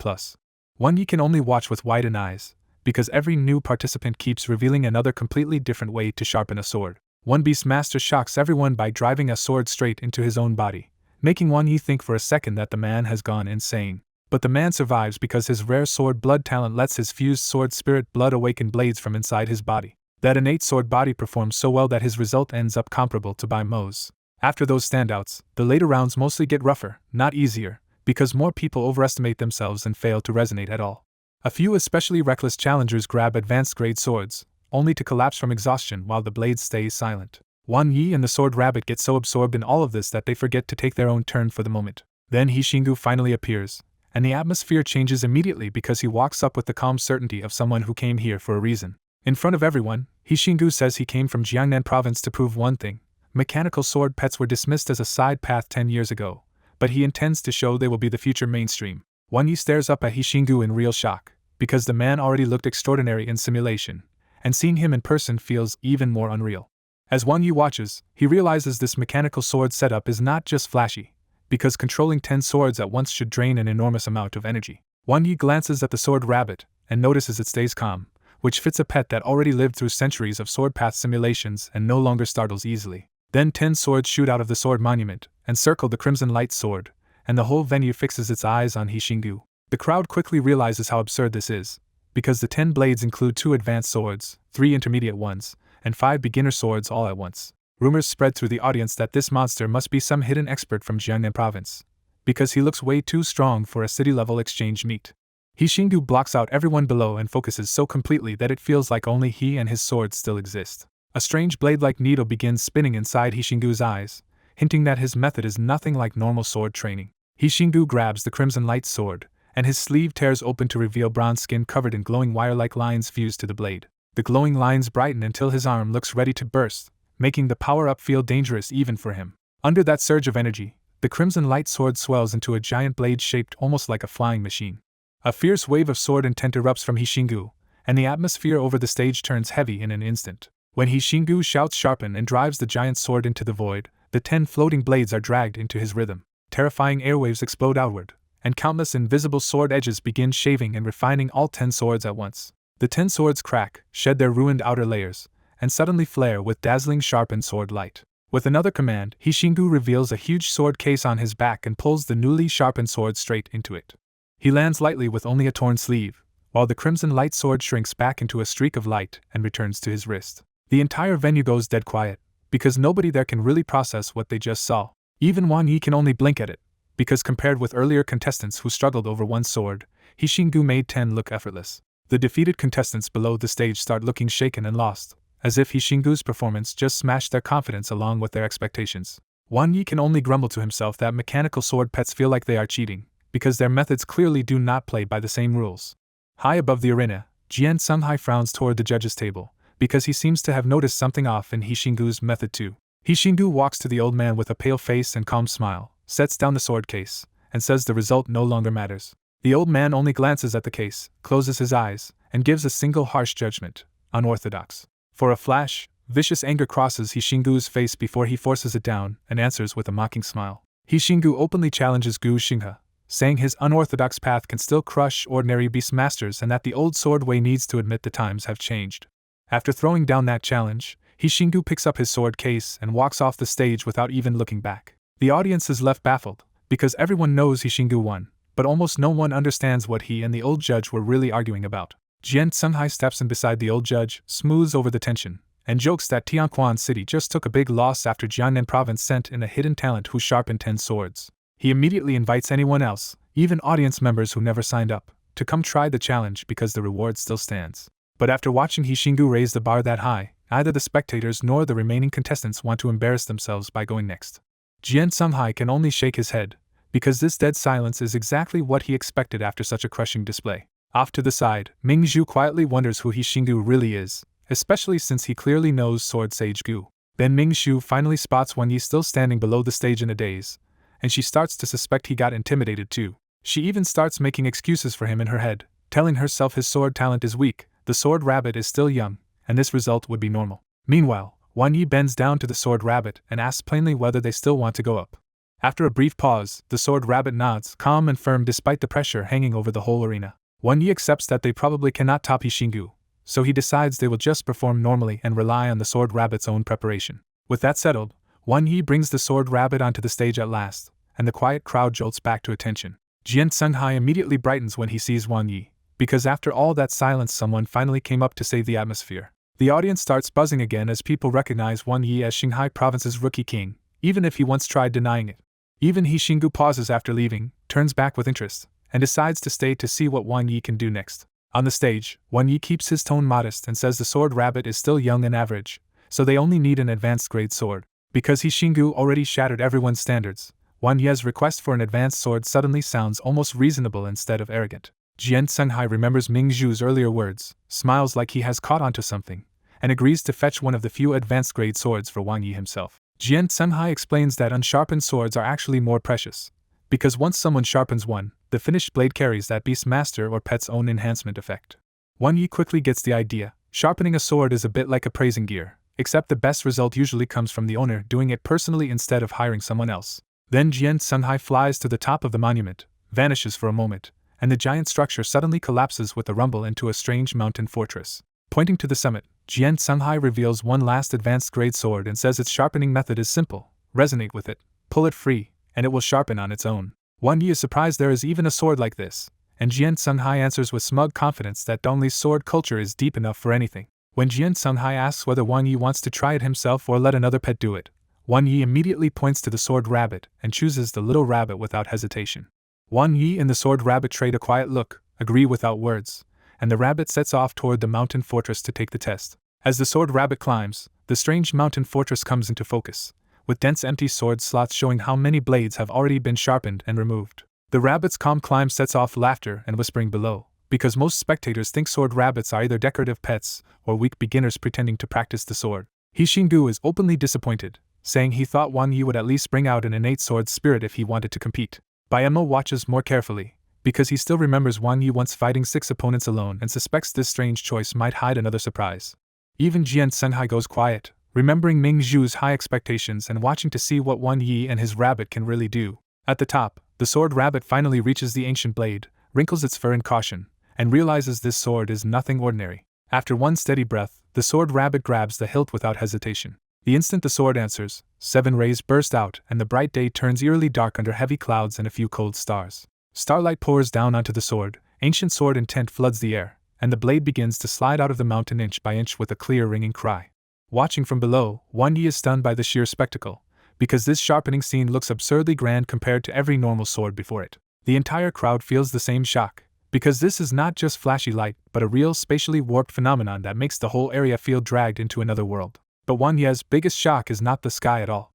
Wang Yi can only watch with widened eyes, because every new participant keeps revealing another completely different way to sharpen a sword. One beast master shocks everyone by driving a sword straight into his own body, making Wang Yi think for a second that the man has gone insane. But the man survives because his rare sword blood talent lets his fused sword spirit blood awaken blades from inside his body. That innate sword body performs so well that his result ends up comparable to Bayamo's. After those standouts, the later rounds mostly get rougher, not easier, because more people overestimate themselves and fail to resonate at all. A few especially reckless challengers grab advanced-grade swords, only to collapse from exhaustion while the blades stay silent. Wang Yi and the sword rabbit get so absorbed in all of this that they forget to take their own turn for the moment. Then Hishingu finally appears, and the atmosphere changes immediately because he walks up with the calm certainty of someone who came here for a reason. In front of everyone, Hishingu says he came from Jiangnan province to prove one thing. Mechanical sword pets were dismissed as a side path 10 years ago, but he intends to show they will be the future mainstream. Wang Yi stares up at Hishingu in real shock, because the man already looked extraordinary in simulation, and seeing him in person feels even more unreal. As Wang Yi watches, he realizes this mechanical sword setup is not just flashy, because controlling 10 swords at once should drain an enormous amount of energy. Wang Yi glances at the sword rabbit, and notices it stays calm, which fits a pet that already lived through centuries of sword path simulations and no longer startles easily. Then 10 swords shoot out of the sword monument, and circle the crimson light sword, and the whole venue fixes its eyes on Hishingu. The crowd quickly realizes how absurd this is, because the 10 blades include 2 advanced swords, 3 intermediate ones, and 5 beginner swords all at once. Rumors spread through the audience that this monster must be some hidden expert from Jiangnan province, because he looks way too strong for a city-level exchange meet. Hishingu blocks out everyone below and focuses so completely that it feels like only he and his sword still exist. A strange blade-like needle begins spinning inside Hishingu's eyes, hinting that his method is nothing like normal sword training. Hishingu grabs the crimson light sword, and his sleeve tears open to reveal bronze skin covered in glowing wire-like lines fused to the blade. The glowing lines brighten until his arm looks ready to burst, making the power-up feel dangerous even for him. Under that surge of energy, the crimson light sword swells into a giant blade shaped almost like a flying machine. A fierce wave of sword intent erupts from Hishingu, and the atmosphere over the stage turns heavy in an instant. When Hishingu shouts sharpen and drives the giant sword into the void, the 10 floating blades are dragged into his rhythm. Terrifying airwaves explode outward, and countless invisible sword edges begin shaving and refining all 10 swords at once. The 10 swords crack, shed their ruined outer layers, and suddenly flare with dazzling sharpened sword light. With another command, Hishingu reveals a huge sword case on his back and pulls the newly sharpened sword straight into it. He lands lightly with only a torn sleeve, while the crimson light sword shrinks back into a streak of light and returns to his wrist. The entire venue goes dead quiet, because nobody there can really process what they just saw. Even Wang Yi can only blink at it, because compared with earlier contestants who struggled over one sword, Hishingu made 10 look effortless. The defeated contestants below the stage start looking shaken and lost, as if Hishingu's performance just smashed their confidence along with their expectations. Wang Yi can only grumble to himself that mechanical sword pets feel like they are cheating, because their methods clearly do not play by the same rules. High above the arena, Jian Sunghai frowns toward the judges' table, because he seems to have noticed something off in Hishingu's method too. Hishingu walks to the old man with a pale face and calm smile, sets down the sword case, and says the result no longer matters. The old man only glances at the case, closes his eyes, and gives a single harsh judgment: unorthodox. For a flash, vicious anger crosses Hishingu's face before he forces it down and answers with a mocking smile. Hishingu openly challenges Gu Xinghe, saying his unorthodox path can still crush ordinary beastmasters and that the old sword way needs to admit the times have changed. After throwing down that challenge, Hishingu picks up his sword case and walks off the stage without even looking back. The audience is left baffled, because everyone knows Hishingu won, but almost no one understands what he and the old judge were really arguing about. Jian Sunghai steps in beside the old judge, smooths over the tension, and jokes that Tianquan City just took a big loss after Jiangnan Province sent in a hidden talent who sharpened 10 swords. He immediately invites anyone else, even audience members who never signed up, to come try the challenge because the reward still stands. But after watching Hishingu raise the bar that high, neither the spectators nor the remaining contestants want to embarrass themselves by going next. Jian Sunghai can only shake his head, because this dead silence is exactly what he expected after such a crushing display. Off to the side, Ming Zhu quietly wonders who Hishingu really is, especially since he clearly knows Sword Sage Gu. Then Ming Zhu finally spots Wang Yi still standing below the stage in a daze, and she starts to suspect he got intimidated too. She even starts making excuses for him in her head, telling herself his sword talent is weak, the sword rabbit is still young, and this result would be normal. Meanwhile, Wang Yi bends down to the sword rabbit and asks plainly whether they still want to go up. After a brief pause, the sword rabbit nods, calm and firm despite the pressure hanging over the whole arena. Wang Yi accepts that they probably cannot top Hishingu, so he decides they will just perform normally and rely on the sword rabbit's own preparation. With that settled, Wang Yi brings the sword rabbit onto the stage at last, and the quiet crowd jolts back to attention. Jian Sunghai immediately brightens when he sees Wang Yi, because after all that silence someone finally came up to save the atmosphere. The audience starts buzzing again as people recognize Wang Yi as Qinghai Province's rookie king, even if he once tried denying it. Even Hishingu pauses after leaving, turns back with interest, and decides to stay to see what Wang Yi can do next. On the stage, Wang Yi keeps his tone modest and says the sword rabbit is still young and average, so they only need an advanced grade sword. Because Hishingu already shattered everyone's standards, Wang Yi's request for an advanced sword suddenly sounds almost reasonable instead of arrogant. Jian Sunghai remembers Ming Zhu's earlier words, smiles like he has caught onto something, and agrees to fetch one of the few advanced grade swords for Wang Yi himself. Jian Sunghai explains that unsharpened swords are actually more precious, because once someone sharpens one, the finished blade carries that beast master or pet's own enhancement effect. Wang Yi quickly gets the idea. Sharpening a sword is a bit like appraising gear, except the best result usually comes from the owner doing it personally instead of hiring someone else. Then Jian Sunghai flies to the top of the monument, vanishes for a moment, and the giant structure suddenly collapses with a rumble into a strange mountain fortress. Pointing to the summit, Jian Sunghai reveals one last advanced grade sword and says its sharpening method is simple: resonate with it, pull it free, and it will sharpen on its own. Wang Yi is surprised there is even a sword like this, and Jian Sunghai answers with smug confidence that Dongli's sword culture is deep enough for anything. When Jian Sunghai asks whether Wang Yi wants to try it himself or let another pet do it, Wang Yi immediately points to the sword rabbit and chooses the little rabbit without hesitation. Wang Yi and the sword rabbit trade a quiet look, agree without words, and the rabbit sets off toward the mountain fortress to take the test. As the sword rabbit climbs, the strange mountain fortress comes into focus, with dense empty sword slots showing how many blades have already been sharpened and removed. The rabbit's calm climb sets off laughter and whispering below, because most spectators think sword rabbits are either decorative pets or weak beginners pretending to practice the sword. Hishingu is openly disappointed, saying he thought Wang Yi would at least bring out an innate sword spirit if he wanted to compete. Bayemo watches more carefully, because he still remembers Wang Yi once fighting 6 opponents alone and suspects this strange choice might hide another surprise. Even Jian Senghai goes quiet, remembering Ming Zhu's high expectations and watching to see what Wang Yi and his rabbit can really do. At the top, the sword rabbit finally reaches the ancient blade, wrinkles its fur in caution, and realizes this sword is nothing ordinary. After one steady breath, the sword rabbit grabs the hilt without hesitation. The instant the sword answers, 7 rays burst out and the bright day turns eerily dark under heavy clouds and a few cold stars. Starlight pours down onto the sword, ancient sword intent floods the air, and the blade begins to slide out of the mountain inch by inch with a clear ringing cry. Watching from below, Wang Yi is stunned by the sheer spectacle, because this sharpening scene looks absurdly grand compared to every normal sword before it. The entire crowd feels the same shock, because this is not just flashy light but a real spatially warped phenomenon that makes the whole area feel dragged into another world. But Wang Yi's biggest shock is not the sky at all.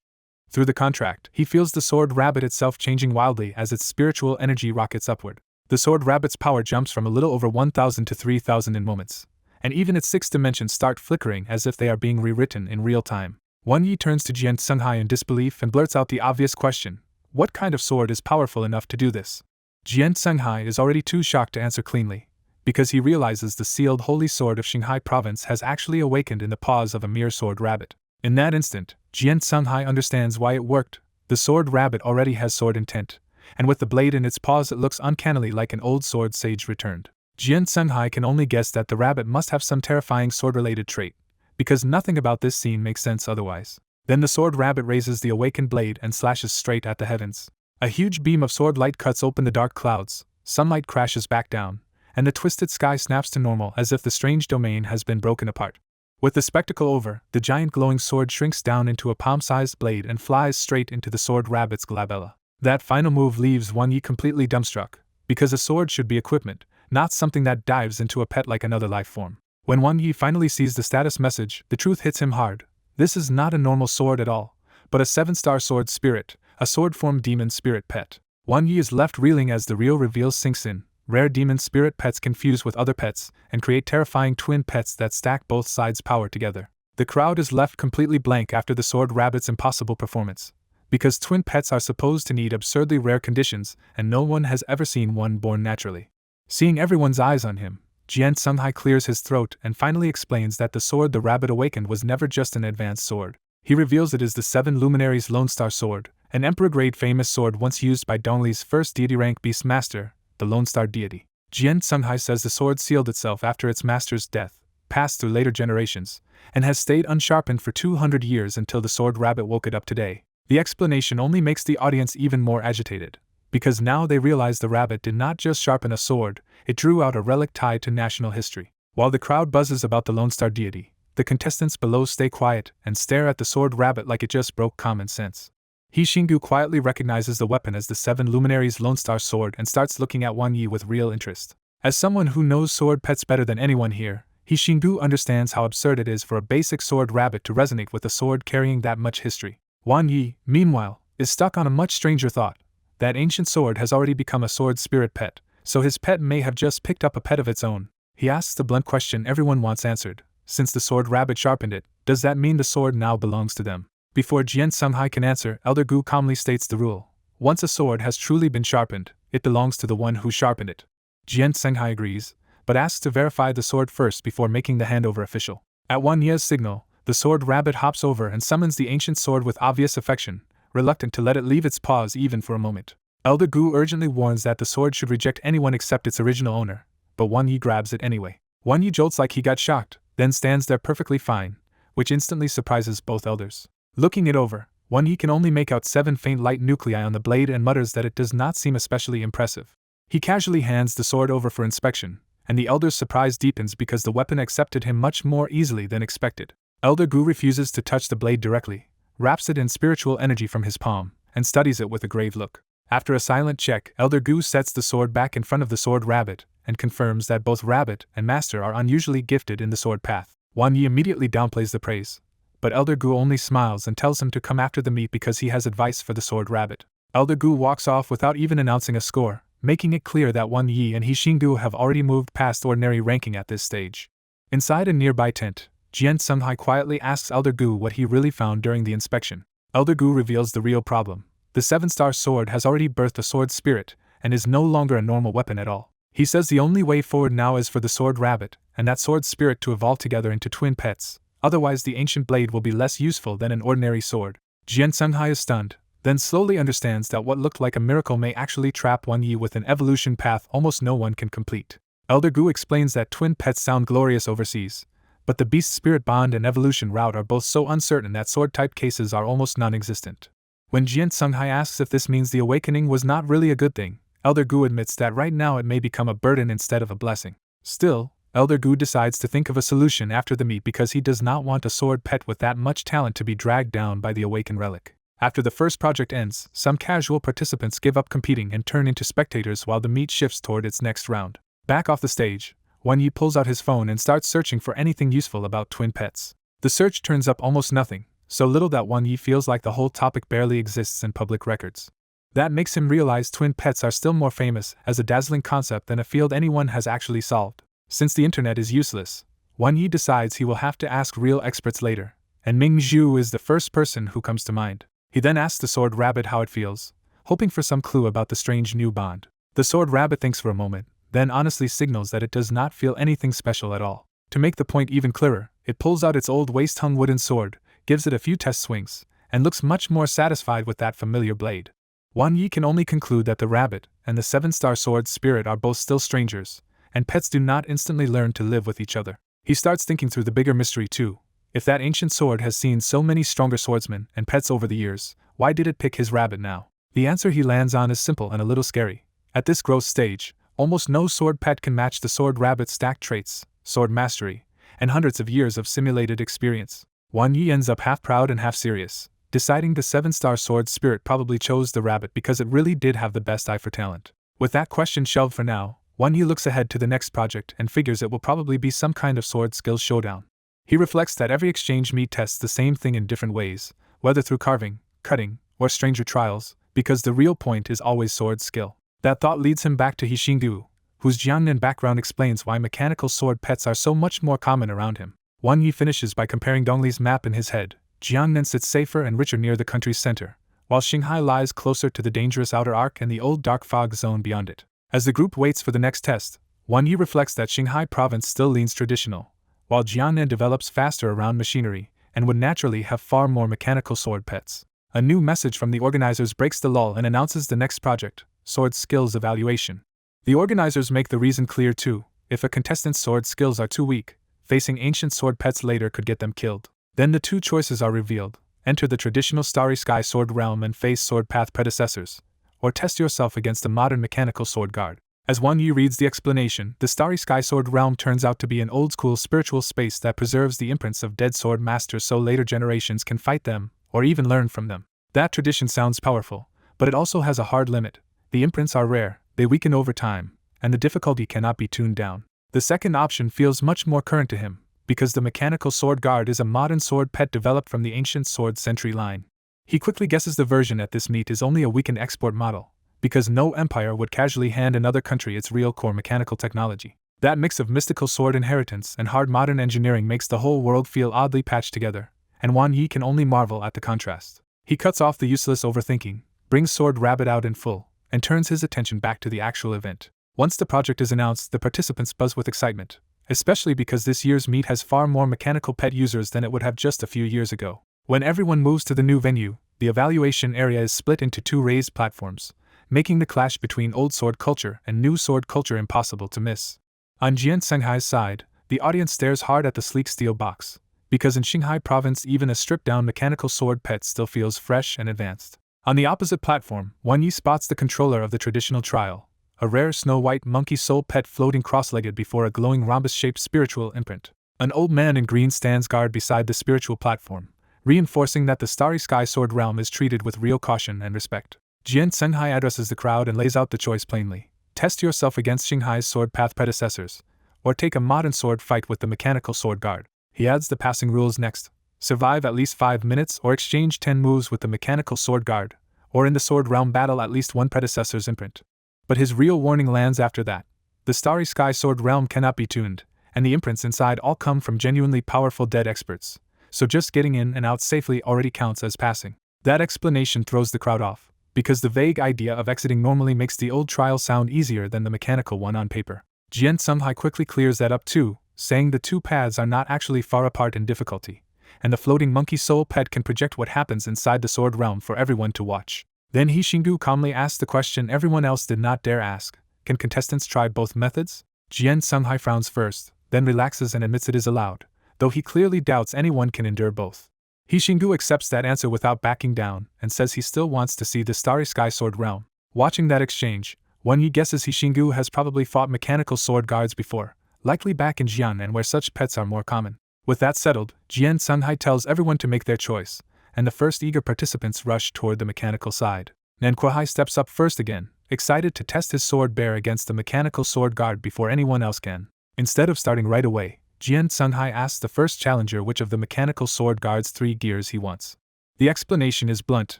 Through the contract, he feels the sword rabbit itself changing wildly as its spiritual energy rockets upward. The sword rabbit's power jumps from a little over 1,000 to 3,000 in moments, and even its 6 dimensions start flickering as if they are being rewritten in real time. Wang Yi turns to Jian Senghai in disbelief and blurts out the obvious question: what kind of sword is powerful enough to do this? Jian Senghai is already too shocked to answer cleanly, because he realizes the sealed holy sword of Qinghai province has actually awakened in the paws of a mere sword rabbit. In that instant, Jian Senghai understands why it worked. The sword rabbit already has sword intent, and with the blade in its paws it looks uncannily like an old sword sage returned. Jian Senghai can only guess that the rabbit must have some terrifying sword-related trait, because nothing about this scene makes sense otherwise. Then the sword rabbit raises the awakened blade and slashes straight at the heavens. A huge beam of sword light cuts open the dark clouds, sunlight crashes back down, and the twisted sky snaps to normal as if the strange domain has been broken apart. With the spectacle over, the giant glowing sword shrinks down into a palm-sized blade and flies straight into the sword rabbit's glabella. That final move leaves Wang Yi completely dumbstruck, because a sword should be equipment, not something that dives into a pet like another life form. When Wang Yi finally sees the status message, the truth hits him hard. This is not a normal sword at all, but a 7-star sword spirit, a sword form demon spirit pet. Wang Yi is left reeling as the real reveal sinks in. Rare demon spirit pets confuse with other pets and create terrifying twin pets that stack both sides' power together. The crowd is left completely blank after the sword rabbit's impossible performance, because twin pets are supposed to need absurdly rare conditions and no one has ever seen one born naturally. Seeing everyone's eyes on him, Jian Senghai clears his throat and finally explains that the sword the rabbit awakened was never just an advanced sword. He reveals it is the 7 Luminaries Lone Star Sword, an emperor-grade famous sword once used by Dongli's first deity-rank beastmaster, the Lone Star deity. Jian Senghai says the sword sealed itself after its master's death, passed through later generations, and has stayed unsharpened for 200 years until the sword rabbit woke it up today. The explanation only makes the audience even more agitated, because now they realize the rabbit did not just sharpen a sword, it drew out a relic tied to national history. While the crowd buzzes about the Lone Star deity, the contestants below stay quiet and stare at the sword rabbit like it just broke common sense. He Xinggu quietly recognizes the weapon as the 7 Luminaries Lone Star Sword and starts looking at Wang Yi with real interest. As someone who knows sword pets better than anyone here, He Xinggu understands how absurd it is for a basic sword rabbit to resonate with a sword carrying that much history. Wang Yi, meanwhile, is stuck on a much stranger thought. That ancient sword has already become a sword spirit pet, so his pet may have just picked up a pet of its own. He asks the blunt question everyone wants answered. Since the sword rabbit sharpened it, does that mean the sword now belongs to them? Before Jian Senghai can answer, Elder Gu calmly states the rule. Once a sword has truly been sharpened, it belongs to the one who sharpened it. Jian Senghai agrees, but asks to verify the sword first before making the handover official. At Wang Yi's signal, the sword rabbit hops over and summons the ancient sword with obvious affection, reluctant to let it leave its paws even for a moment. Elder Gu urgently warns that the sword should reject anyone except its original owner, but Wang Yi grabs it anyway. Wang Yi jolts like he got shocked, then stands there perfectly fine, which instantly surprises both elders. Looking it over, Wang Yi can only make out 7 faint light nuclei on the blade and mutters that it does not seem especially impressive. He casually hands the sword over for inspection, and the elder's surprise deepens because the weapon accepted him much more easily than expected. Elder Gu refuses to touch the blade directly, wraps it in spiritual energy from his palm, and studies it with a grave look. After a silent check, Elder Gu sets the sword back in front of the sword rabbit, and confirms that both rabbit and master are unusually gifted in the sword path. Wang Yi immediately downplays the praise, but Elder Gu only smiles and tells him to come after the meat because he has advice for the sword rabbit. Elder Gu walks off without even announcing a score, making it clear that Wang Yi and He Xinggu have already moved past ordinary ranking at this stage. Inside a nearby tent, Jian Senghai quietly asks Elder Gu what he really found during the inspection. Elder Gu reveals the real problem. The 7-star sword has already birthed a sword spirit, and is no longer a normal weapon at all. He says the only way forward now is for the sword rabbit and that sword spirit to evolve together into twin pets, otherwise the ancient blade will be less useful than an ordinary sword. Jian Senghai is stunned, then slowly understands that what looked like a miracle may actually trap Wan Yi with an evolution path almost no one can complete. Elder Gu explains that twin pets sound glorious overseas, but the beast spirit bond and evolution route are both so uncertain that sword-type cases are almost non-existent. When Jian Senghai asks if this means the awakening was not really a good thing, Elder Gu admits that right now it may become a burden instead of a blessing. Still, Elder Gu decides to think of a solution after the meet because he does not want a sword pet with that much talent to be dragged down by the awakened relic. After the first project ends, some casual participants give up competing and turn into spectators while the meet shifts toward its next round. Back off the stage, Wan Yi pulls out his phone and starts searching for anything useful about twin pets. The search turns up almost nothing, so little that Wan Yi feels like the whole topic barely exists in public records. That makes him realize twin pets are still more famous as a dazzling concept than a field anyone has actually solved. Since the internet is useless, Wan Yi decides he will have to ask real experts later, and Ming Zhu is the first person who comes to mind. He then asks the sword rabbit how it feels, hoping for some clue about the strange new bond. The sword rabbit thinks for a moment, then honestly signals that it does not feel anything special at all. To make the point even clearer, it pulls out its old waist-hung wooden sword, gives it a few test swings, and looks much more satisfied with that familiar blade. Wan Yi can only conclude that the rabbit and the 7-star sword spirit are both still strangers, and pets do not instantly learn to live with each other. He starts thinking through the bigger mystery too. If that ancient sword has seen so many stronger swordsmen and pets over the years, why did it pick his rabbit now? The answer he lands on is simple and a little scary. At this growth stage, almost no sword pet can match the sword rabbit's stacked traits, sword mastery, and hundreds of years of simulated experience. Wan Yi ends up half proud and half serious, deciding the 7-star sword spirit probably chose the rabbit because it really did have the best eye for talent. With that question shelved for now, Wan Yi looks ahead to the next project and figures it will probably be some kind of sword skills showdown. He reflects that every exchange meet tests the same thing in different ways, whether through carving, cutting, or stranger trials, because the real point is always sword skill. That thought leads him back to Hixingdu, whose Jiangnan background explains why mechanical sword pets are so much more common around him. Wan Yi finishes by comparing Dongli's map in his head. Jiangnan sits safer and richer near the country's center, while Xinghai lies closer to the dangerous outer arc and the old dark fog zone beyond it. As the group waits for the next test, Wan Yi reflects that Xinghai province still leans traditional, while Jiangnan develops faster around machinery and would naturally have far more mechanical sword pets. A new message from the organizers breaks the lull and announces the next project, Sword Skills Evaluation. The organizers make the reason clear too. If a contestant's sword skills are too weak, facing ancient sword pets later could get them killed. Then the two choices are revealed: enter the traditional Starry Sky sword realm and face sword path predecessors, or test yourself against a modern mechanical sword guard. As Wan Yi reads the explanation, the Starry Sky sword realm turns out to be an old-school spiritual space that preserves the imprints of dead sword masters so later generations can fight them, or even learn from them. That tradition sounds powerful, but it also has a hard limit. The imprints are rare, they weaken over time, and the difficulty cannot be tuned down. The second option feels much more current to him, because the mechanical sword guard is a modern sword pet developed from the ancient sword sentry line. He quickly guesses the version at this meet is only a weakened export model, because no empire would casually hand another country its real core mechanical technology. That mix of mystical sword inheritance and hard modern engineering makes the whole world feel oddly patched together, and Wan Yi can only marvel at the contrast. He cuts off the useless overthinking, brings Sword Rabbit out in full, and turns his attention back to the actual event. Once the project is announced, the participants buzz with excitement, especially because this year's meet has far more mechanical pet users than it would have just a few years ago. When everyone moves to the new venue, the evaluation area is split into two raised platforms, making the clash between old sword culture and new sword culture impossible to miss. On Jian Senghai's side, the audience stares hard at the sleek steel box, because in Xinghai province even a stripped-down mechanical sword pet still feels fresh and advanced. On the opposite platform, Wan Yi spots the controller of the traditional trial, a rare snow-white monkey soul pet floating cross-legged before a glowing rhombus-shaped spiritual imprint. An old man in green stands guard beside the spiritual platform, reinforcing that the Starry Sky Sword realm is treated with real caution and respect. Jian Senghai addresses the crowd and lays out the choice plainly: test yourself against Xinghai's sword path predecessors, or take a modern sword fight with the mechanical sword guard. He adds the passing rules next: survive at least 5 minutes or exchange 10 moves with the mechanical sword guard, or in the sword realm battle at least one predecessor's imprint. But his real warning lands after that. The Starry Sky Sword realm cannot be tuned, and the imprints inside all come from genuinely powerful dead experts, so just getting in and out safely already counts as passing. That explanation throws the crowd off, because the vague idea of exiting normally makes the old trial sound easier than the mechanical one on paper. Jian Sunghai quickly clears that up too, saying the two paths are not actually far apart in difficulty, and the floating monkey soul pet can project what happens inside the sword realm for everyone to watch. Then He Xinggu calmly asked the question everyone else did not dare ask: can contestants try both methods? Jian Sunghai frowns first, then relaxes and admits it is allowed, though he clearly doubts anyone can endure both. He Xinggu accepts that answer without backing down, and says he still wants to see the Starry Sky Sword realm. Watching that exchange, Wan Yi guesses He Xinggu has probably fought mechanical sword guards before, likely back in Jian and where such pets are more common. With that settled, Jian Sunghai tells everyone to make their choice, and the first eager participants rush toward the mechanical side. Nan Kuai steps up first again, excited to test his sword bear against the mechanical sword guard before anyone else can. Instead of starting right away, Jian Sunghai asks the first challenger which of the mechanical sword guard's 3 gears he wants. The explanation is blunt.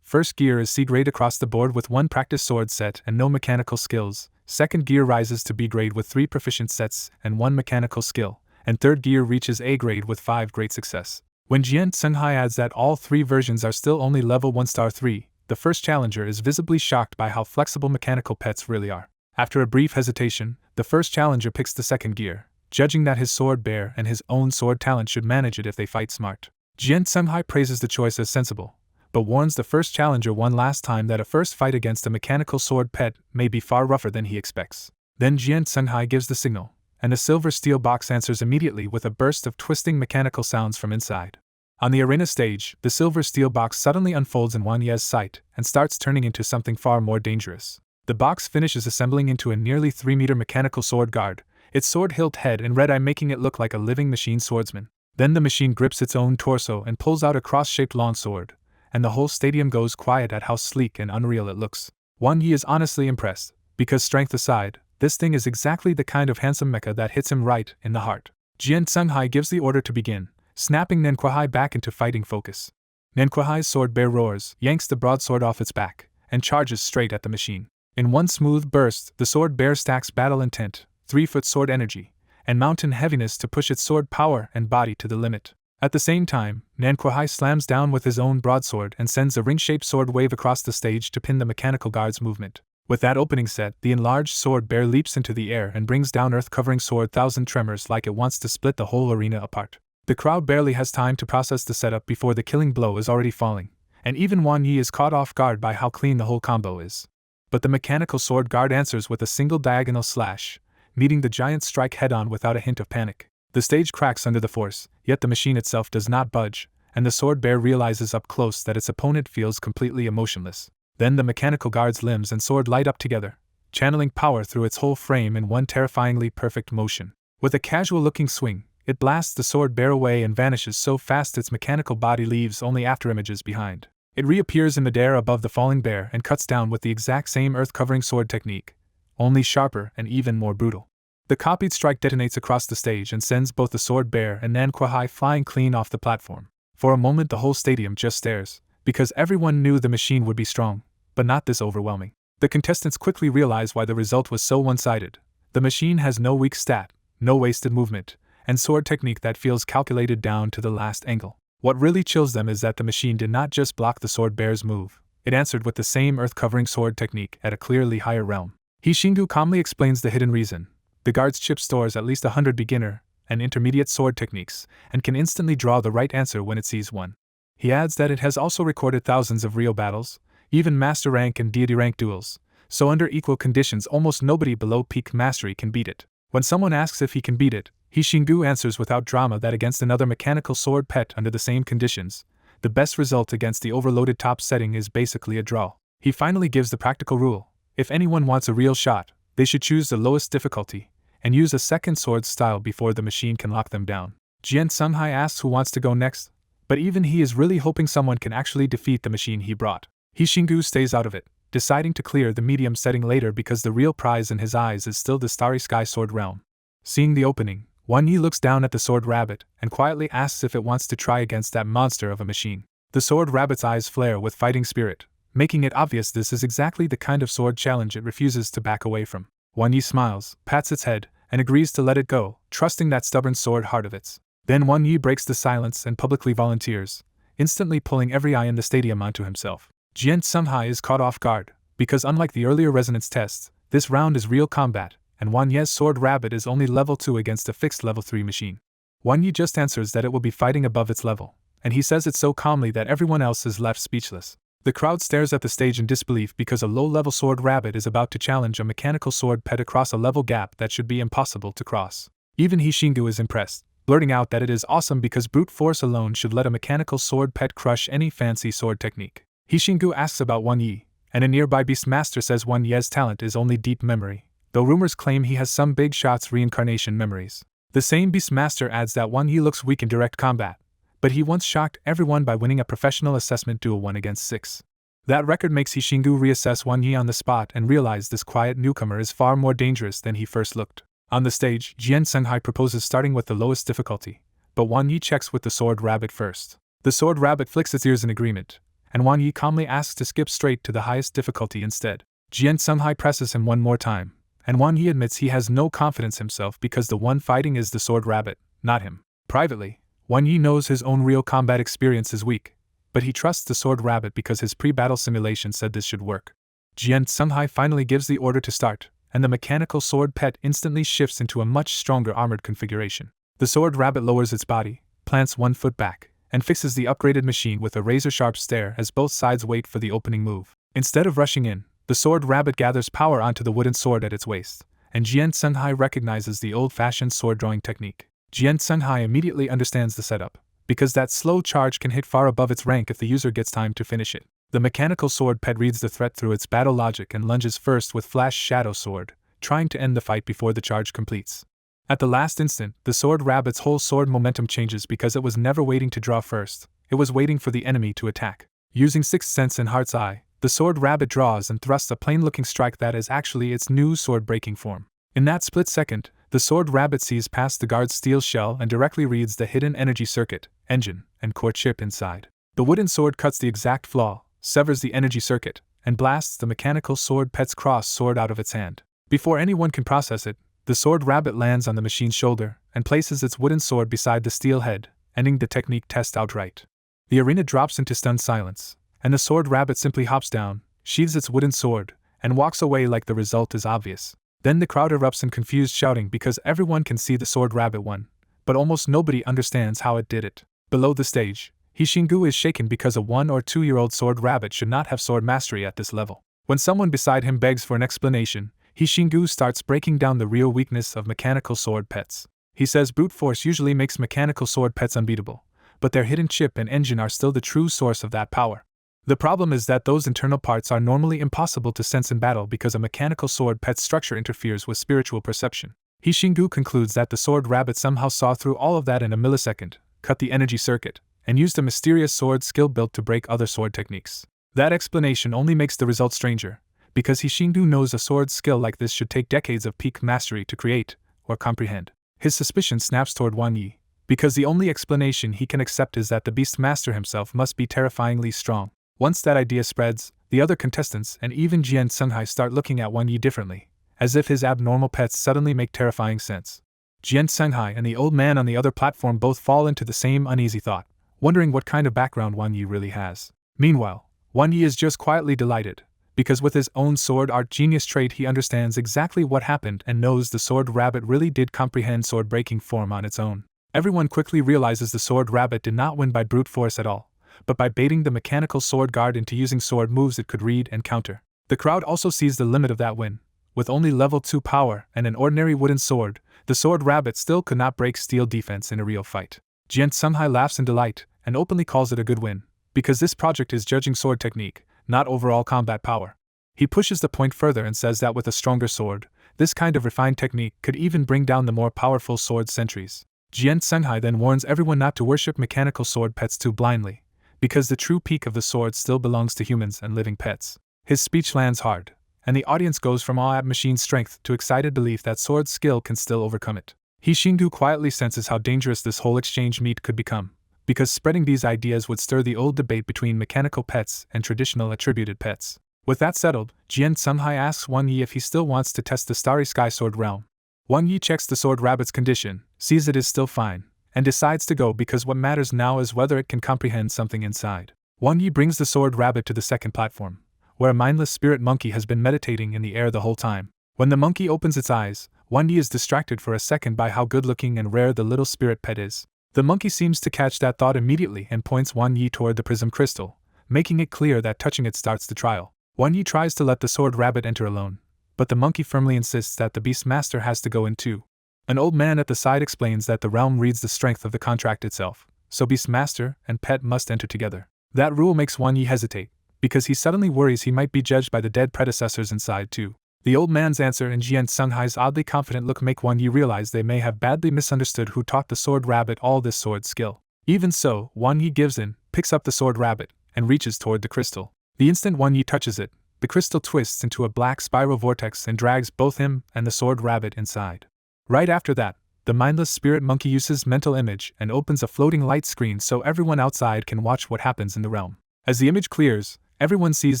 First gear is C grade across the board with 1 practice sword set and no mechanical skills, second gear rises to B grade with 3 proficient sets and 1 mechanical skill, and third gear reaches A grade with 5 great success. When Jian Sunghai adds that all 3 versions are still only level 1 star 3, the first challenger is visibly shocked by how flexible mechanical pets really are. After a brief hesitation, the first challenger picks the second gear, judging that his sword bear and his own sword talent should manage it if they fight smart. Jian Sunghai praises the choice as sensible, but warns the first challenger one last time that a first fight against a mechanical sword pet may be far rougher than he expects. Then Jian Sunghai gives the signal, and the silver steel box answers immediately with a burst of twisting mechanical sounds from inside. On the arena stage, the silver steel box suddenly unfolds in Wan Ye's sight and starts turning into something far more dangerous. The box finishes assembling into a nearly 3-meter mechanical sword guard, its sword-hilt head and red eye making it look like a living machine swordsman. Then the machine grips its own torso and pulls out a cross-shaped long sword, and the whole stadium goes quiet at how sleek and unreal it looks. Wan Yi is honestly impressed, because strength aside, this thing is exactly the kind of handsome mecha that hits him right in the heart. Jian Sunghai gives the order to begin, snapping Nan Kuai back into fighting focus. Nan Kuai's sword bear roars, yanks the broadsword off its back, and charges straight at the machine. In one smooth burst, the sword bear stacks battle intent, 3-foot sword energy, and mountain heaviness to push its sword power and body to the limit. At the same time, Nan Kuai slams down with his own broadsword and sends a ring-shaped sword wave across the stage to pin the mechanical guard's movement. With that opening set, the enlarged sword bear leaps into the air and brings down earth-covering sword thousand tremors like it wants to split the whole arena apart. The crowd barely has time to process the setup before the killing blow is already falling, and even Wan Yi is caught off guard by how clean the whole combo is. But the mechanical sword guard answers with a single diagonal slash, meeting the giant strike head-on without a hint of panic. The stage cracks under the force, yet the machine itself does not budge, and the sword bear realizes up close that its opponent feels completely emotionless. Then the mechanical guard's limbs and sword light up together, channeling power through its whole frame in one terrifyingly perfect motion. With a casual-looking swing, it blasts the sword bear away and vanishes so fast its mechanical body leaves only afterimages behind. It reappears in midair above the falling bear and cuts down with the exact same earth-covering sword technique, only sharper and even more brutal. The copied strike detonates across the stage and sends both the sword bear and Nan Kuai flying clean off the platform. For a moment the whole stadium just stares, because everyone knew the machine would be strong, but not this overwhelming. The contestants quickly realize why the result was so one-sided. The machine has no weak stat, no wasted movement, and sword technique that feels calculated down to the last angle. What really chills them is that the machine did not just block the sword bear's move, it answered with the same earth-covering sword technique at a clearly higher realm. He Xinggu calmly explains the hidden reason. The guard's chip stores at least 100 beginner and intermediate sword techniques, and can instantly draw the right answer when it sees one. He adds that it has also recorded thousands of real battles, even master rank and deity rank duels, so under equal conditions almost nobody below peak mastery can beat it. When someone asks if he can beat it, He Xinggu answers without drama that against another mechanical sword pet under the same conditions, the best result against the overloaded top setting is basically a draw. He finally gives the practical rule: if anyone wants a real shot, they should choose the lowest difficulty, and use a second sword style before the machine can lock them down. Jian Sunghai asks who wants to go next, but even he is really hoping someone can actually defeat the machine he brought. He Xinggu stays out of it, deciding to clear the medium setting later because the real prize in his eyes is still the Starry Sky Sword realm. Seeing the opening, Wan Yi looks down at the sword rabbit and quietly asks if it wants to try against that monster of a machine. The sword rabbit's eyes flare with fighting spirit, making it obvious this is exactly the kind of sword challenge it refuses to back away from. Wan Yi smiles, pats its head, and agrees to let it go, trusting that stubborn sword heart of its. Then Wan Yi breaks the silence and publicly volunteers. instantly pulling every eye in the stadium onto himself. Jian Sunghai is caught off guard, because unlike the earlier resonance tests, this round is real combat, and Wan Ye's Sword Rabbit is only level 2 against a fixed level 3 machine. Wan Yi just answers that it will be fighting above its level, and he says it so calmly that everyone else is left speechless. The crowd stares at the stage in disbelief because a low-level Sword Rabbit is about to challenge a mechanical sword pet across a level gap that should be impossible to cross. Even Hishingu is impressed, blurting out that it is awesome because brute force alone should let a mechanical sword pet crush any fancy sword technique. Hishingu asks about Wan Yi, and a nearby Beastmaster says Wan Ye's talent is only deep memory, though rumors claim he has some big shots reincarnation memories. The same Beastmaster adds that Wan Yi looks weak in direct combat, but he once shocked everyone by winning a professional assessment duel 1-6. That record makes Hishingu reassess Wan Yi on the spot and realize this quiet newcomer is far more dangerous than he first looked. On the stage, Jian Sunghai proposes starting with the lowest difficulty, but Wan Yi checks with the Sword Rabbit first. The Sword Rabbit flicks its ears in agreement, and Wan Yi calmly asks to skip straight to the highest difficulty instead. Jian Sunghai presses him one more time, and Wan Yi admits he has no confidence himself because the one fighting is the Sword Rabbit, not him. Privately, Wan Yi knows his own real combat experience is weak, but he trusts the Sword Rabbit because his pre-battle simulation said this should work. Jian Sunghai finally gives the order to start, and the mechanical sword pet instantly shifts into a much stronger armored configuration. The Sword Rabbit lowers its body, plants one foot back, and fixes the upgraded machine with a razor-sharp stare as both sides wait for the opening move. Instead of rushing in, the Sword Rabbit gathers power onto the wooden sword at its waist, and Jian Sunghai recognizes the old-fashioned sword-drawing technique. Jian Sunghai immediately understands the setup, because that slow charge can hit far above its rank if the user gets time to finish it. The mechanical sword pet reads the threat through its battle logic and lunges first with Flash Shadow Sword, trying to end the fight before the charge completes. At the last instant, the Sword Rabbit's whole sword momentum changes because it was never waiting to draw first, it was waiting for the enemy to attack. Using Sixth Sense and Heart's Eye, the Sword Rabbit draws and thrusts a plain-looking strike that is actually its new sword-breaking form. In that split second, the Sword Rabbit sees past the guard's steel shell and directly reads the hidden energy circuit, engine, and core chip inside. The wooden sword cuts the exact flaw, severs the energy circuit, and blasts the mechanical sword pet's cross sword out of its hand. Before anyone can process it, the Sword Rabbit lands on the machine's shoulder and places its wooden sword beside the steel head, ending the technique test outright. The arena drops into stunned silence, and the Sword Rabbit simply hops down, sheathes its wooden sword, and walks away like the result is obvious. Then the crowd erupts in confused shouting because everyone can see the Sword Rabbit won, but almost nobody understands how it did it. Below the stage, Hishingu is shaken because a 1 or 2-year-old Sword Rabbit should not have sword mastery at this level. When someone beside him begs for an explanation, Hishingu starts breaking down the real weakness of mechanical sword pets. He says brute force usually makes mechanical sword pets unbeatable, but their hidden chip and engine are still the true source of that power. The problem is that those internal parts are normally impossible to sense in battle because a mechanical sword pet's structure interferes with spiritual perception. Hishingu concludes that the Sword Rabbit somehow saw through all of that in a millisecond, cut the energy circuit, and used a mysterious sword skill built to break other sword techniques. That explanation only makes the result stranger, because Hishingu knows a sword skill like this should take decades of peak mastery to create, or comprehend. His suspicion snaps toward Wan Yi, because the only explanation he can accept is that the Beastmaster himself must be terrifyingly strong. Once that idea spreads, the other contestants and even Jian Sunghai start looking at Wan Yi differently, as if his abnormal pets suddenly make terrifying sense. Jian Sunghai and the old man on the other platform both fall into the same uneasy thought, wondering what kind of background Wan Yi really has. Meanwhile, Wan Yi is just quietly delighted, because with his own sword art genius trait he understands exactly what happened and knows the Sword Rabbit really did comprehend sword-breaking form on its own. Everyone quickly realizes the Sword Rabbit did not win by brute force at all, but by baiting the mechanical sword guard into using sword moves it could read and counter. The crowd also sees the limit of that win. With only level 2 power and an ordinary wooden sword, the Sword Rabbit still could not break steel defense in a real fight. Jian Sunghai laughs in delight and openly calls it a good win, because this project is judging sword technique, not overall combat power. He pushes the point further and says that with a stronger sword, this kind of refined technique could even bring down the more powerful sword sentries. Jian Sunghai then warns everyone not to worship mechanical sword pets too blindly, because the true peak of the sword still belongs to humans and living pets. His speech lands hard, and the audience goes from awe at machine strength to excited belief that sword skill can still overcome it. Hishingu quietly senses how dangerous this whole exchange meet could become, because spreading these ideas would stir the old debate between mechanical pets and traditional attributed pets. With that settled, Jian Sunghai asks Wan Yi if he still wants to test the Starry Sky Sword realm. Wan Yi checks the Sword Rabbit's condition, sees it is still fine, and decides to go because what matters now is whether it can comprehend something inside. Won Yi brings the sword rabbit to the second platform, where a mindless spirit monkey has been meditating in the air the whole time. When the monkey opens its eyes, Won Yi is distracted for a second by how good-looking and rare the little spirit pet is. The monkey seems to catch that thought immediately and points Won Yi toward the prism crystal, making it clear that touching it starts the trial. Won Yi tries to let the sword rabbit enter alone, but the monkey firmly insists that the beast master has to go in too. An old man at the side explains that the realm reads the strength of the contract itself, so beast master and pet must enter together. That rule makes Won Yi hesitate, because he suddenly worries he might be judged by the dead predecessors inside too. The old man's answer and Jian Sunghai's oddly confident look make Won Yi realize they may have badly misunderstood who taught the sword rabbit all this sword skill. Even so, Won Yi gives in, picks up the sword rabbit, and reaches toward the crystal. The instant Won Yi touches it, the crystal twists into a black spiral vortex and drags both him and the sword rabbit inside. Right after that, the mindless spirit monkey uses mental image and opens a floating light screen so everyone outside can watch what happens in the realm. As the image clears, everyone sees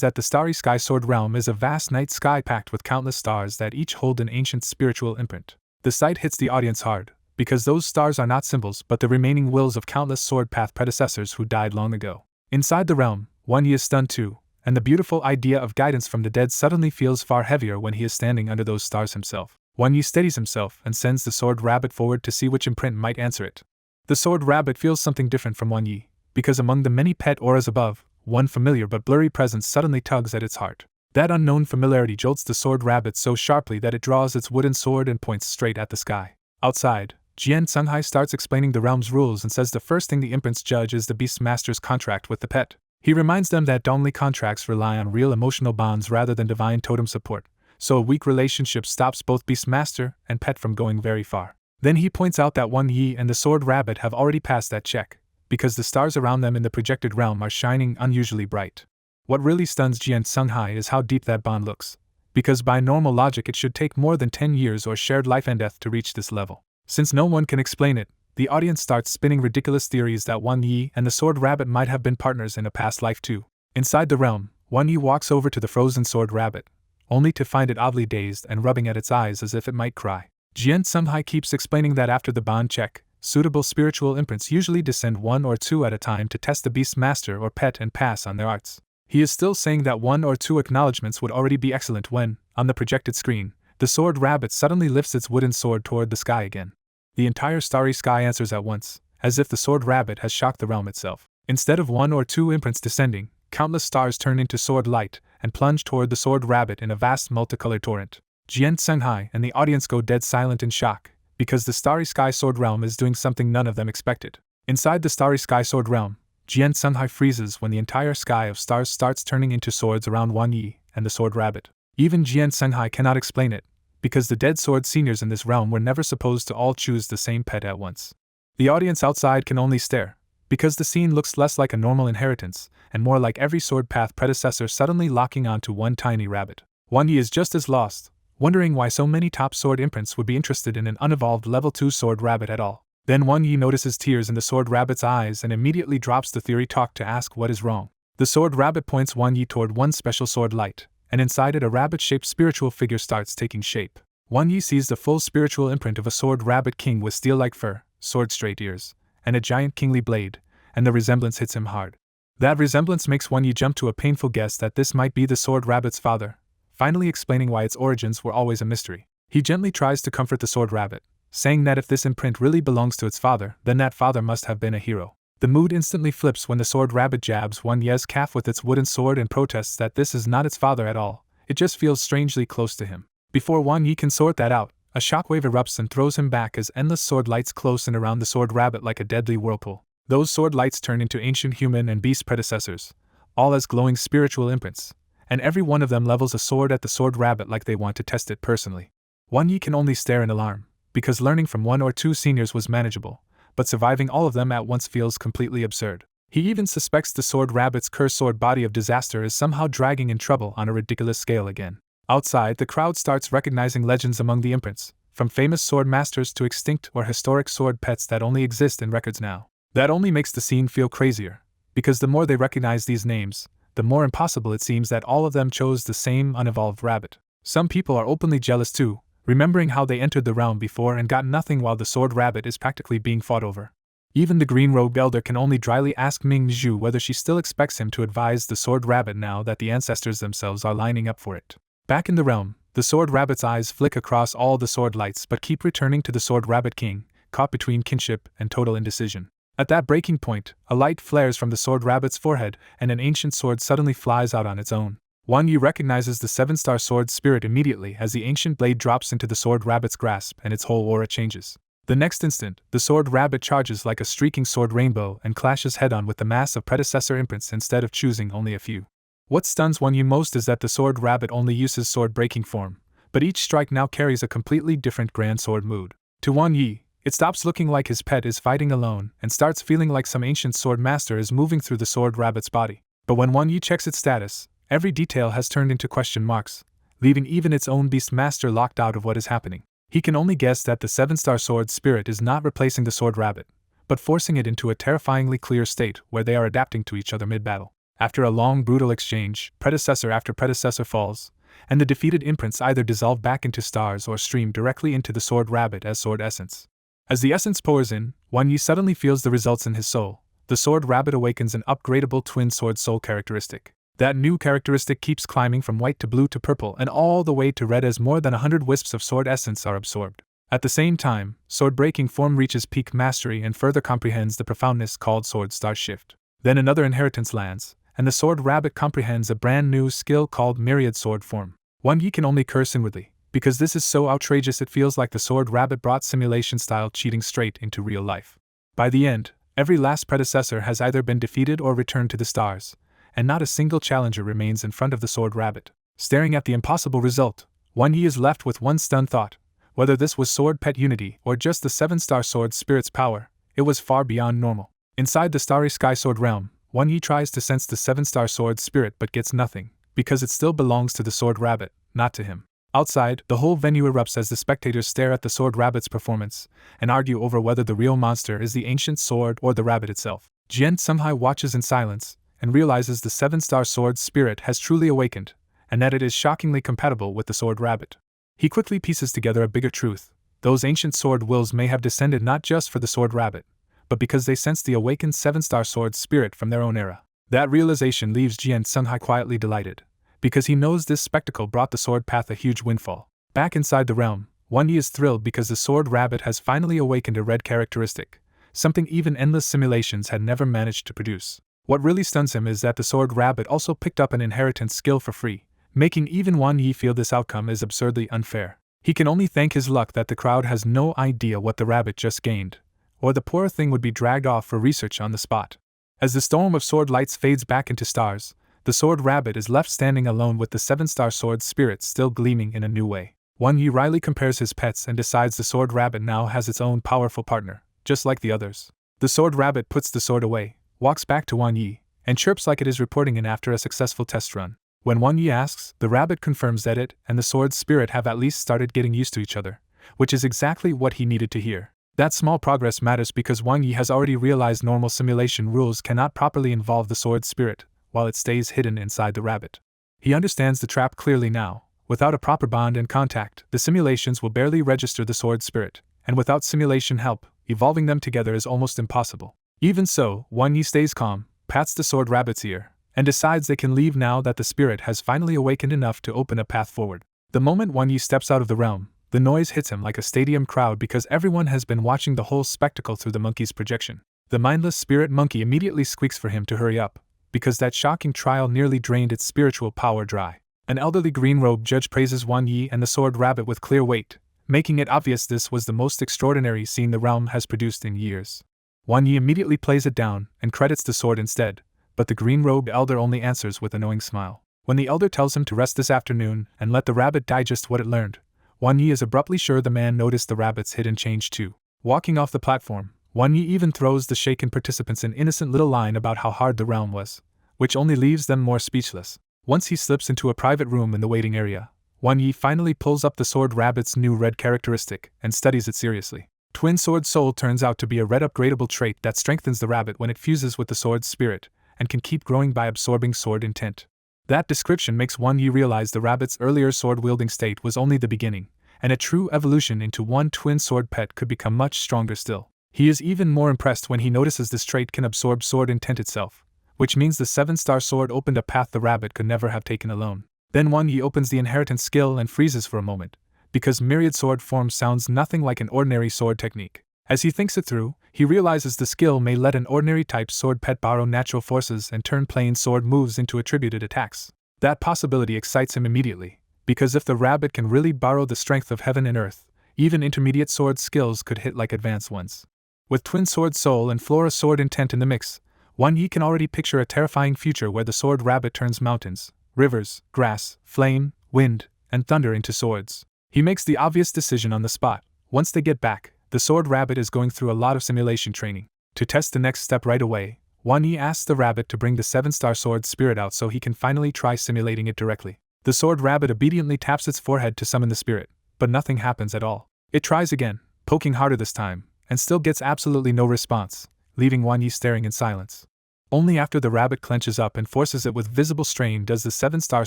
that the starry sky sword realm is a vast night sky packed with countless stars that each hold an ancient spiritual imprint. The sight hits the audience hard, because those stars are not symbols but the remaining wills of countless sword path predecessors who died long ago. Inside the realm, Won Yi is stunned too, and the beautiful idea of guidance from the dead suddenly feels far heavier when he is standing under those stars himself. Won Yi steadies himself and sends the sword rabbit forward to see which imprint might answer it. The sword rabbit feels something different from Won Yi, because among the many pet auras above, one familiar but blurry presence suddenly tugs at its heart. That unknown familiarity jolts the sword rabbit so sharply that it draws its wooden sword and points straight at the sky. Outside, Jian Sunghai starts explaining the realm's rules and says the first thing the imprints judge is the beast master's contract with the pet. He reminds them that Dongli contracts rely on real emotional bonds rather than divine totem support, so a weak relationship stops both Beastmaster and Pet from going very far. Then he points out that Won Yi and the Sword Rabbit have already passed that check, because the stars around them in the projected realm are shining unusually bright. What really stuns Jian Sunghai is how deep that bond looks, because by normal logic it should take more than 10 years or shared life and death to reach this level. Since no one can explain it, the audience starts spinning ridiculous theories that Won Yi and the Sword Rabbit might have been partners in a past life too. Inside the realm, Won Yi walks over to the frozen Sword Rabbit, only to find it oddly dazed and rubbing at its eyes as if it might cry. Jian Sunghai keeps explaining that after the bond check, suitable spiritual imprints usually descend 1 or 2 at a time to test the beast master or pet and pass on their arts. He is still saying that 1 or 2 acknowledgements would already be excellent when, on the projected screen, the Sword Rabbit suddenly lifts its wooden sword toward the sky again. The entire starry sky answers at once, as if the Sword Rabbit has shocked the realm itself. Instead of 1 or 2 imprints descending, countless stars turn into sword light and plunge toward the Sword Rabbit in a vast multicolored torrent. Jian Sunghai and the audience go dead silent in shock, because the starry sky sword realm is doing something none of them expected. Inside the starry sky sword realm, Jian Sunghai freezes when the entire sky of stars starts turning into swords around Won Yi and the Sword Rabbit. Even Jian Sunghai cannot explain it, because the dead sword seniors in this realm were never supposed to all choose the same pet at once. The audience outside can only stare, because the scene looks less like a normal inheritance, and more like every sword path predecessor suddenly locking onto one tiny rabbit. Won Yi is just as lost, wondering why so many top sword imprints would be interested in an unevolved level 2 sword rabbit at all. Then Won Yi notices tears in the sword rabbit's eyes and immediately drops the theory talk to ask what is wrong. The sword rabbit points Won Yi toward one special sword light, and inside it a rabbit-shaped spiritual figure starts taking shape. Won Yi sees the full spiritual imprint of a sword rabbit king with steel-like fur, sword-straight ears, and a giant kingly blade, and the resemblance hits him hard. That resemblance makes Won Yi jump to a painful guess that this might be the sword rabbit's father, finally explaining why its origins were always a mystery. He gently tries to comfort the sword rabbit, saying that if this imprint really belongs to its father, then that father must have been a hero. The mood instantly flips when the sword rabbit jabs Won Yi's calf with its wooden sword and protests that this is not its father at all, it just feels strangely close to him. Before Won Yi can sort that out, a shockwave erupts and throws him back as endless sword lights close in around the sword rabbit like a deadly whirlpool. Those sword lights turn into ancient human and beast predecessors, all as glowing spiritual imprints, and every one of them levels a sword at the sword rabbit like they want to test it personally. Won Yi can only stare in alarm, because learning from 1 or 2 seniors was manageable, but surviving all of them at once feels completely absurd. He even suspects the sword rabbit's cursed sword body of disaster is somehow dragging in trouble on a ridiculous scale again. Outside, the crowd starts recognizing legends among the imprints, from famous sword masters to extinct or historic sword pets that only exist in records now. That only makes the scene feel crazier, because the more they recognize these names, the more impossible it seems that all of them chose the same unevolved rabbit. Some people are openly jealous too, remembering how they entered the realm before and got nothing while the sword rabbit is practically being fought over. Even the green-robed elder can only dryly ask Ming Zhu whether she still expects him to advise the sword rabbit now that the ancestors themselves are lining up for it. Back in the realm, the sword rabbit's eyes flick across all the sword lights but keep returning to the sword rabbit king, caught between kinship and total indecision. At that breaking point, a light flares from the sword rabbit's forehead and an ancient sword suddenly flies out on its own. Wan Yi recognizes the 7-star sword spirit immediately as the ancient blade drops into the sword rabbit's grasp and its whole aura changes. The next instant, the sword rabbit charges like a streaking sword rainbow and clashes head-on with the mass of predecessor imprints instead of choosing only a few. What stuns Wan Yi most is that the sword rabbit only uses sword-breaking form, but each strike now carries a completely different grand sword mood. To Wan Yi, it stops looking like his pet is fighting alone and starts feeling like some ancient sword master is moving through the sword rabbit's body. But when Wan Yi checks its status, every detail has turned into question marks, leaving even its own beast master locked out of what is happening. He can only guess that the 7-star sword spirit is not replacing the sword rabbit, but forcing it into a terrifyingly clear state where they are adapting to each other mid-battle. After a long brutal exchange, predecessor after predecessor falls, and the defeated imprints either dissolve back into stars or stream directly into the sword rabbit as sword essence. As the essence pours in, Wan Yi suddenly feels the results in his soul. The sword rabbit awakens an upgradable twin sword soul characteristic. That new characteristic keeps climbing from white to blue to purple and all the way to red as more than 100 wisps of sword essence are absorbed. At the same time, sword-breaking form reaches peak mastery and further comprehends the profoundness called sword star shift. Then another inheritance lands, and the sword rabbit comprehends a brand new skill called myriad sword form. Wan Yi can only curse inwardly, because this is so outrageous it feels like the sword rabbit brought simulation-style cheating straight into real life. By the end, every last predecessor has either been defeated or returned to the stars, and not a single challenger remains in front of the sword rabbit. Staring at the impossible result, Wan Yi is left with one stunned thought. Whether this was sword pet unity or just the 7-star sword spirit's power, it was far beyond normal. Inside the starry sky sword realm, Wan Yi tries to sense the 7-star sword spirit but gets nothing, because it still belongs to the sword rabbit, not to him. Outside, the whole venue erupts as the spectators stare at the sword rabbit's performance and argue over whether the real monster is the ancient sword or the rabbit itself. Jian somehow watches in silence and realizes the 7-star sword spirit has truly awakened, and that it is shockingly compatible with the sword rabbit. He quickly pieces together a bigger truth. Those ancient sword wills may have descended not just for the sword rabbit, but because they sensed the awakened 7-star sword spirit from their own era. That realization leaves Jian Sunghai quietly delighted, because he knows this spectacle brought the sword path a huge windfall. Back inside the realm, Wan Yi is thrilled because the sword rabbit has finally awakened a red characteristic, something even endless simulations had never managed to produce. What really stuns him is that the sword rabbit also picked up an inheritance skill for free, making even Wan Yi feel this outcome is absurdly unfair. He can only thank his luck that the crowd has no idea what the rabbit just gained, or the poor thing would be dragged off for research on the spot. As the storm of sword lights fades back into stars, the sword rabbit is left standing alone with the 7-star sword spirit still gleaming in a new way. Wan Yi wryly compares his pets and decides the sword rabbit now has its own powerful partner, just like the others. The sword rabbit puts the sword away, walks back to Wan Yi, and chirps like it is reporting in after a successful test run. When Wan Yi asks, the rabbit confirms that it and the sword spirit have at least started getting used to each other, which is exactly what he needed to hear. That small progress matters because Wan Yi has already realized normal simulation rules cannot properly involve the sword spirit, while it stays hidden inside the rabbit. He understands the trap clearly now. Without a proper bond and contact, the simulations will barely register the sword spirit, and without simulation help, evolving them together is almost impossible. Even so, Wan Yi stays calm, pats the sword rabbit's ear, and decides they can leave now that the spirit has finally awakened enough to open a path forward. The moment Wan Yi steps out of the realm, the noise hits him like a stadium crowd because everyone has been watching the whole spectacle through the monkey's projection. The mindless spirit monkey immediately squeaks for him to hurry up, because that shocking trial nearly drained its spiritual power dry. An elderly green-robed judge praises Wan Yi and the sword rabbit with clear weight, making it obvious this was the most extraordinary scene the realm has produced in years. Wan Yi immediately plays it down and credits the sword instead, but the green-robed elder only answers with a knowing smile. When the elder tells him to rest this afternoon and let the rabbit digest what it learned, Wan Yi is abruptly sure the man noticed the rabbit's hidden change too. Walking off the platform, Wan Yi even throws the shaken participants an innocent little line about how hard the realm was, which only leaves them more speechless. Once he slips into a private room in the waiting area, Wan Yi finally pulls up the sword rabbit's new red characteristic and studies it seriously. Twin Sword Soul turns out to be a red upgradable trait that strengthens the rabbit when it fuses with the sword spirit, and can keep growing by absorbing sword intent. That description makes Wan Yi realize the rabbit's earlier sword-wielding state was only the beginning, and a true evolution into one twin sword pet could become much stronger still. He is even more impressed when he notices this trait can absorb sword intent itself, which means the 7-star sword opened a path the rabbit could never have taken alone. Then Wan Yi opens the inheritance skill and freezes for a moment, because myriad sword form sounds nothing like an ordinary sword technique. As he thinks it through, he realizes the skill may let an ordinary type sword pet borrow natural forces and turn plain sword moves into attributed attacks. That possibility excites him immediately, because if the rabbit can really borrow the strength of heaven and earth, even intermediate sword skills could hit like advanced ones. With twin sword soul and flora sword intent in the mix, Wan Yi can already picture a terrifying future where the sword rabbit turns mountains, rivers, grass, flame, wind, and thunder into swords. He makes the obvious decision on the spot. Once they get back, the sword rabbit is going through a lot of simulation training. To test the next step right away, Wan Yi asks the rabbit to bring the 7-star sword spirit out so he can finally try simulating it directly. The sword rabbit obediently taps its forehead to summon the spirit, but nothing happens at all. It tries again, poking harder this time, and still gets absolutely no response, leaving Wan Yi staring in silence. Only after the rabbit clenches up and forces it with visible strain does the 7-star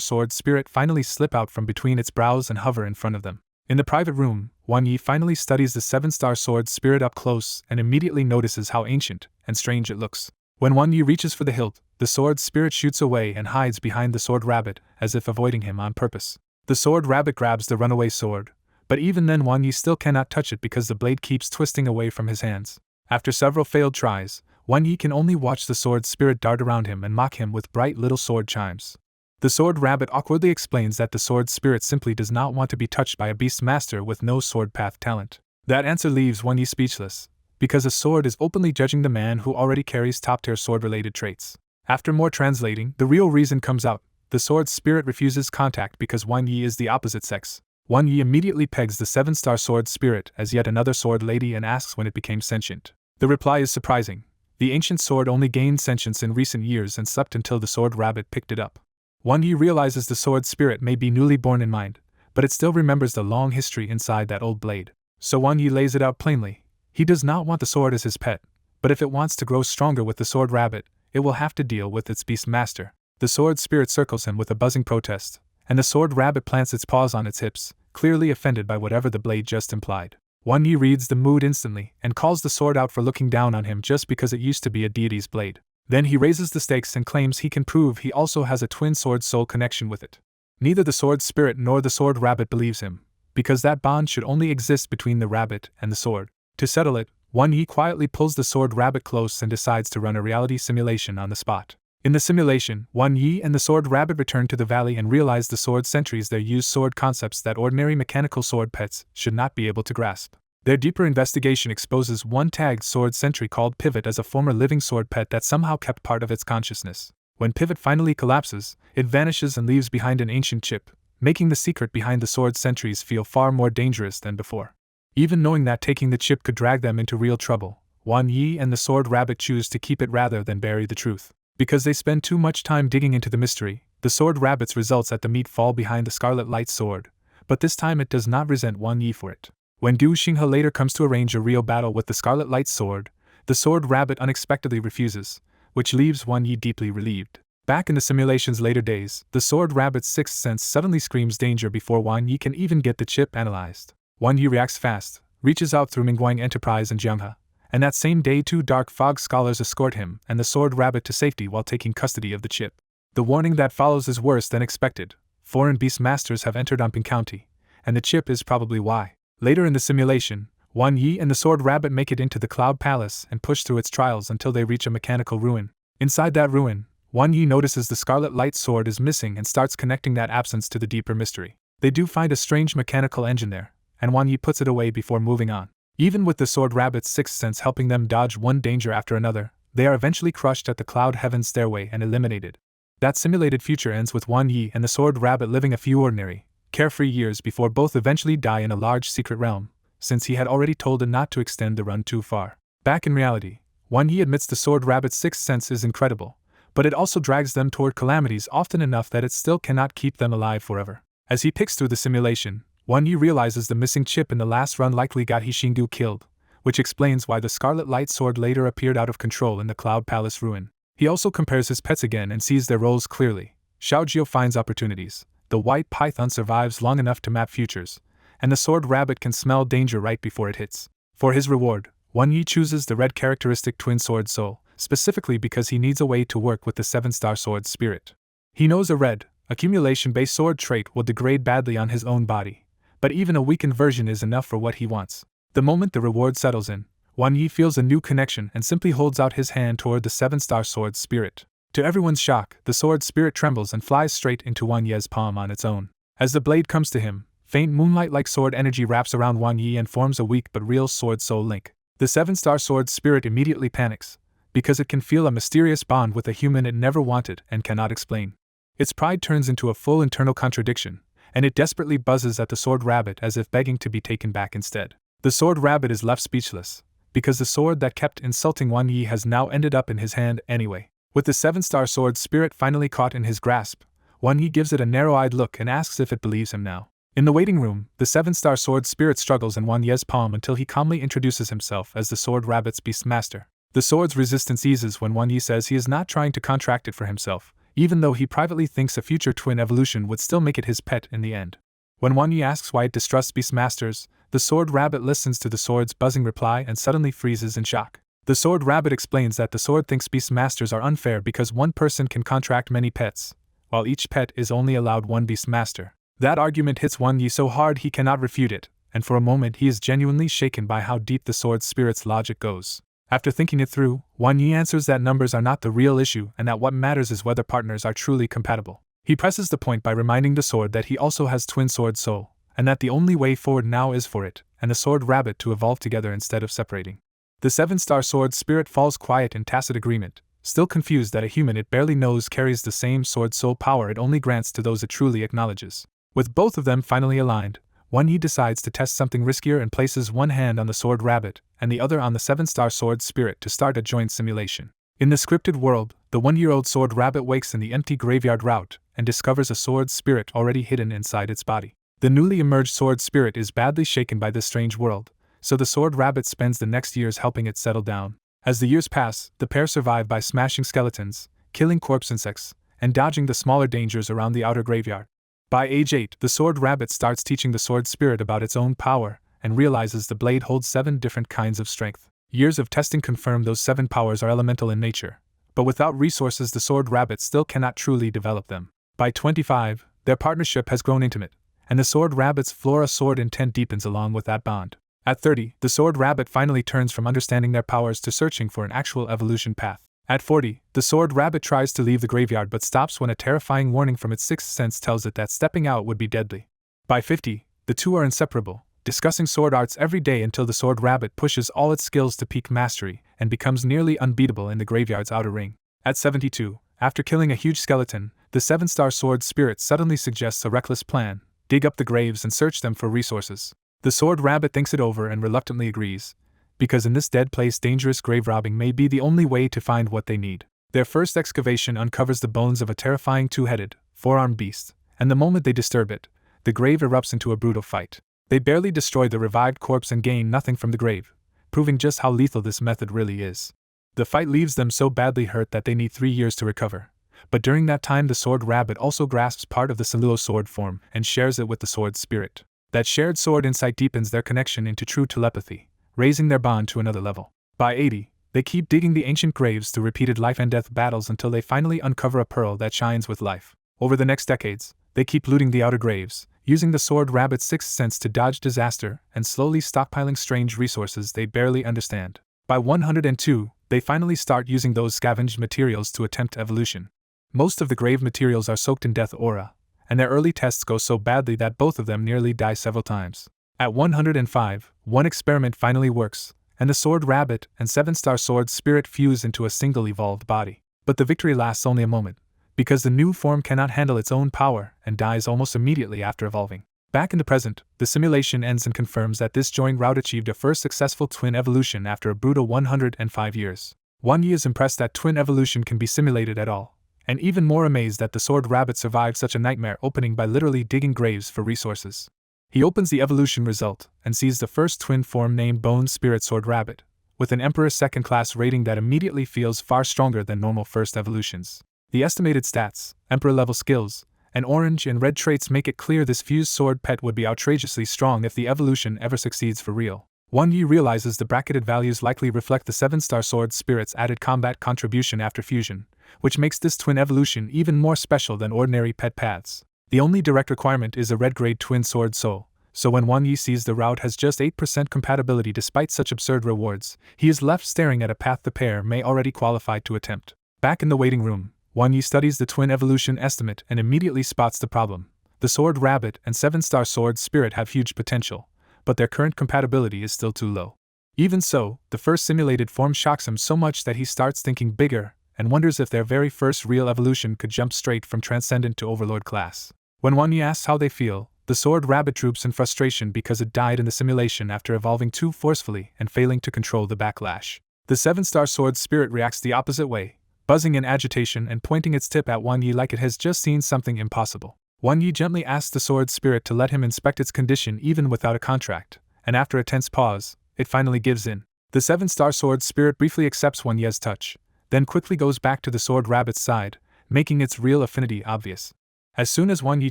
sword spirit finally slip out from between its brows and hover in front of them. In the private room, Wan Yi finally studies the 7-star sword spirit up close and immediately notices how ancient and strange it looks. When Wan Yi reaches for the hilt, the sword spirit shoots away and hides behind the sword rabbit, as if avoiding him on purpose. The sword rabbit grabs the runaway sword, but even then Wan Yi still cannot touch it because the blade keeps twisting away from his hands. After several failed tries, Wan Yi can only watch the sword spirit dart around him and mock him with bright little sword chimes. The sword rabbit awkwardly explains that the sword spirit simply does not want to be touched by a beast master with no sword path talent. That answer leaves Wan Yi speechless, because a sword is openly judging the man who already carries top-tier sword-related traits. After more translating, the real reason comes out. The sword spirit refuses contact because Wan Yi is the opposite sex. Wan Yi immediately pegs the 7-star sword spirit as yet another sword lady and asks when it became sentient. The reply is surprising. The ancient sword only gained sentience in recent years and slept until the sword rabbit picked it up. Wan Yi realizes the sword spirit may be newly born in mind, but it still remembers the long history inside that old blade. So Wan Yi lays it out plainly. He does not want the sword as his pet, but if it wants to grow stronger with the sword rabbit, it will have to deal with its beast master. The sword spirit circles him with a buzzing protest, and the sword rabbit plants its paws on its hips, clearly offended by whatever the blade just implied. Wan Yi reads the mood instantly and calls the sword out for looking down on him just because it used to be a deity's blade. Then he raises the stakes and claims he can prove he also has a twin sword soul connection with it. Neither the sword spirit nor the sword rabbit believes him, because that bond should only exist between the rabbit and the sword. To settle it, Wan Yi quietly pulls the sword rabbit close and decides to run a reality simulation on the spot. In the simulation, Wan Yi and the sword rabbit return to the valley and realize the sword sentries there use sword concepts that ordinary mechanical sword pets should not be able to grasp. Their deeper investigation exposes one tagged sword sentry called Pivot as a former living sword pet that somehow kept part of its consciousness. When Pivot finally collapses, it vanishes and leaves behind an ancient chip, making the secret behind the sword sentries feel far more dangerous than before. Even knowing that taking the chip could drag them into real trouble, Wan Yi and the sword rabbit choose to keep it rather than bury the truth. Because they spend too much time digging into the mystery, the sword rabbit's results at the meet fall behind the Scarlet Light sword, but this time it does not resent Wan Yi for it. When Du Xinghe later comes to arrange a real battle with the Scarlet Light sword, the sword rabbit unexpectedly refuses, which leaves Wan Yi deeply relieved. Back in the simulation's later days, the sword rabbit's sixth sense suddenly screams danger before Wan Yi can even get the chip analyzed. Wan Yi reacts fast, reaches out through Mingguang Enterprise and Jianghe, and that same day 2 Dark Fog scholars escort him and the sword rabbit to safety while taking custody of the chip. The warning that follows is worse than expected. Foreign beast masters have entered Anping County, and the chip is probably why. Later in the simulation, Wan Yi and the sword rabbit make it into the Cloud Palace and push through its trials until they reach a mechanical ruin. Inside that ruin, Wan Yi notices the Scarlet Light sword is missing and starts connecting that absence to the deeper mystery. They do find a strange mechanical engine there, and Wan Yi puts it away before moving on. Even with the sword rabbit's sixth sense helping them dodge one danger after another, they are eventually crushed at the Cloud Heaven stairway and eliminated. That simulated future ends with Wan Yi and the sword rabbit living a few ordinary, carefree years before both eventually die in a large secret realm, since he had already told it not to extend the run too far. Back in reality, Wan Yi admits the sword rabbit's sixth sense is incredible, but it also drags them toward calamities often enough that it still cannot keep them alive forever. As he picks through the simulation, Wan Yi realizes the missing chip in the last run likely got He Xingdu killed, which explains why the Scarlet Light sword later appeared out of control in the Cloud Palace ruin. He also compares his pets again and sees their roles clearly. Xiaojiu finds opportunities, the white python survives long enough to map futures, and the sword rabbit can smell danger right before it hits. For his reward, Wan Yi chooses the red characteristic twin sword soul, specifically because he needs a way to work with the 7-star sword spirit. He knows a red, accumulation-based sword trait will degrade badly on his own body, but even a weakened version is enough for what he wants. The moment the reward settles in, Wan Yi feels a new connection and simply holds out his hand toward the 7-star sword spirit. To everyone's shock, the sword spirit trembles and flies straight into Wan Yi's palm on its own. As the blade comes to him, faint moonlight-like sword energy wraps around Wan Yi and forms a weak but real sword-soul link. The 7-star sword spirit immediately panics, because it can feel a mysterious bond with a human it never wanted and cannot explain. Its pride turns into a full internal contradiction, and it desperately buzzes at the sword rabbit as if begging to be taken back instead. The sword rabbit is left speechless, because the sword that kept insulting Wan Yi has now ended up in his hand anyway. With the 7-star sword spirit finally caught in his grasp, Wan Yi gives it a narrow-eyed look and asks if it believes him now. In the waiting room, the 7-star sword spirit struggles in Wan Yi's palm until he calmly introduces himself as the sword rabbit's beastmaster. The sword's resistance eases when Wan Yi says he is not trying to contract it for himself, even though he privately thinks a future twin evolution would still make it his pet in the end. When Wan Yi asks why it distrusts beastmasters, the sword rabbit listens to the sword's buzzing reply and suddenly freezes in shock. The sword rabbit explains that the sword thinks beastmasters are unfair because one person can contract many pets, while each pet is only allowed one beastmaster. That argument hits Wan Yi so hard he cannot refute it, and for a moment he is genuinely shaken by how deep the sword spirit's logic goes. After thinking it through, Wan Yi answers that numbers are not the real issue and that what matters is whether partners are truly compatible. He presses the point by reminding the sword that he also has twin sword soul, and that the only way forward now is for it and the sword rabbit to evolve together instead of separating. The 7-star sword spirit falls quiet in tacit agreement, still confused that a human it barely knows carries the same sword soul power it only grants to those it truly acknowledges. With both of them finally aligned, Wan Yi decides to test something riskier and places one hand on the sword rabbit and the other on the 7-star sword spirit to start a joint simulation. In the scripted world, the 1-year-old sword rabbit wakes in the empty graveyard route and discovers a sword spirit already hidden inside its body. The newly emerged sword spirit is badly shaken by this strange world, so the sword rabbit spends the next years helping it settle down. As the years pass, the pair survive by smashing skeletons, killing corpse insects, and dodging the smaller dangers around the outer graveyard. By age 8, the sword rabbit starts teaching the sword spirit about its own power and realizes the blade holds 7 different kinds of strength. Years of testing confirm those 7 powers are elemental in nature, but without resources the sword rabbit still cannot truly develop them. By 25, their partnership has grown intimate, and the sword rabbit's flora sword intent deepens along with that bond. At 30, the sword rabbit finally turns from understanding their powers to searching for an actual evolution path. At 40, the sword rabbit tries to leave the graveyard but stops when a terrifying warning from its sixth sense tells it that stepping out would be deadly. By 50, the two are inseparable, discussing sword arts every day until the sword rabbit pushes all its skills to peak mastery and becomes nearly unbeatable in the graveyard's outer ring. At 72, after killing a huge skeleton, the 7-star sword spirit suddenly suggests a reckless plan: dig up the graves and search them for resources. The sword rabbit thinks it over and reluctantly agrees, because in this dead place dangerous grave robbing may be the only way to find what they need. Their first excavation uncovers the bones of a terrifying 2-headed, 4-armed beast, and the moment they disturb it, the grave erupts into a brutal fight. They barely destroy the revived corpse and gain nothing from the grave, proving just how lethal this method really is. The fight leaves them so badly hurt that they need 3 years to recover, but during that time the sword rabbit also grasps part of the Saluo sword form and shares it with the sword spirit. That shared sword insight deepens their connection into true telepathy, raising their bond to another level. By 80, they keep digging the ancient graves through repeated life and death battles until they finally uncover a pearl that shines with life. Over the next decades, they keep looting the outer graves, using the sword rabbit's sixth sense to dodge disaster and slowly stockpiling strange resources they barely understand. By 102, they finally start using those scavenged materials to attempt evolution. Most of the grave materials are soaked in death aura, and their early tests go so badly that both of them nearly die several times. At 105, one experiment finally works, and the sword rabbit and 7-star sword spirit fuse into a single evolved body. But the victory lasts only a moment, because the new form cannot handle its own power and dies almost immediately after evolving. Back in the present, the simulation ends and confirms that this joint route achieved a first successful twin evolution after a brutal 105 years. Wan Yi is impressed that twin evolution can be simulated at all, and even more amazed that the sword rabbit survived such a nightmare opening by literally digging graves for resources. He opens the evolution result and sees the first twin form named Bone Spirit Sword Rabbit, with an Emperor second-class rating that immediately feels far stronger than normal first evolutions. The estimated stats, Emperor-level skills, and orange and red traits make it clear this fused sword pet would be outrageously strong if the evolution ever succeeds for real. Wang Yi realizes the bracketed values likely reflect the 7-star sword spirit's added combat contribution after fusion, which makes this twin evolution even more special than ordinary pet paths. The only direct requirement is a red-grade twin sword soul, so when Wang Yi sees the route has just 8% compatibility despite such absurd rewards, he is left staring at a path the pair may already qualify to attempt. Back in the waiting room, Wang Yi studies the twin evolution estimate and immediately spots the problem. The sword rabbit and 7-star sword spirit have huge potential, but their current compatibility is still too low. Even so, the first simulated form shocks him so much that he starts thinking bigger and wonders if their very first real evolution could jump straight from Transcendent to Overlord class. When Wang Yi asks how they feel, the sword rabbit droops in frustration because it died in the simulation after evolving too forcefully and failing to control the backlash. The 7-star sword spirit reacts the opposite way, buzzing in agitation and pointing its tip at Wang Yi like it has just seen something impossible. Wang Yi gently asks the sword spirit to let him inspect its condition even without a contract, and after a tense pause, it finally gives in. The 7-star sword spirit briefly accepts Wang Yi's touch, then quickly goes back to the sword rabbit's side, making its real affinity obvious. As soon as Wang Yi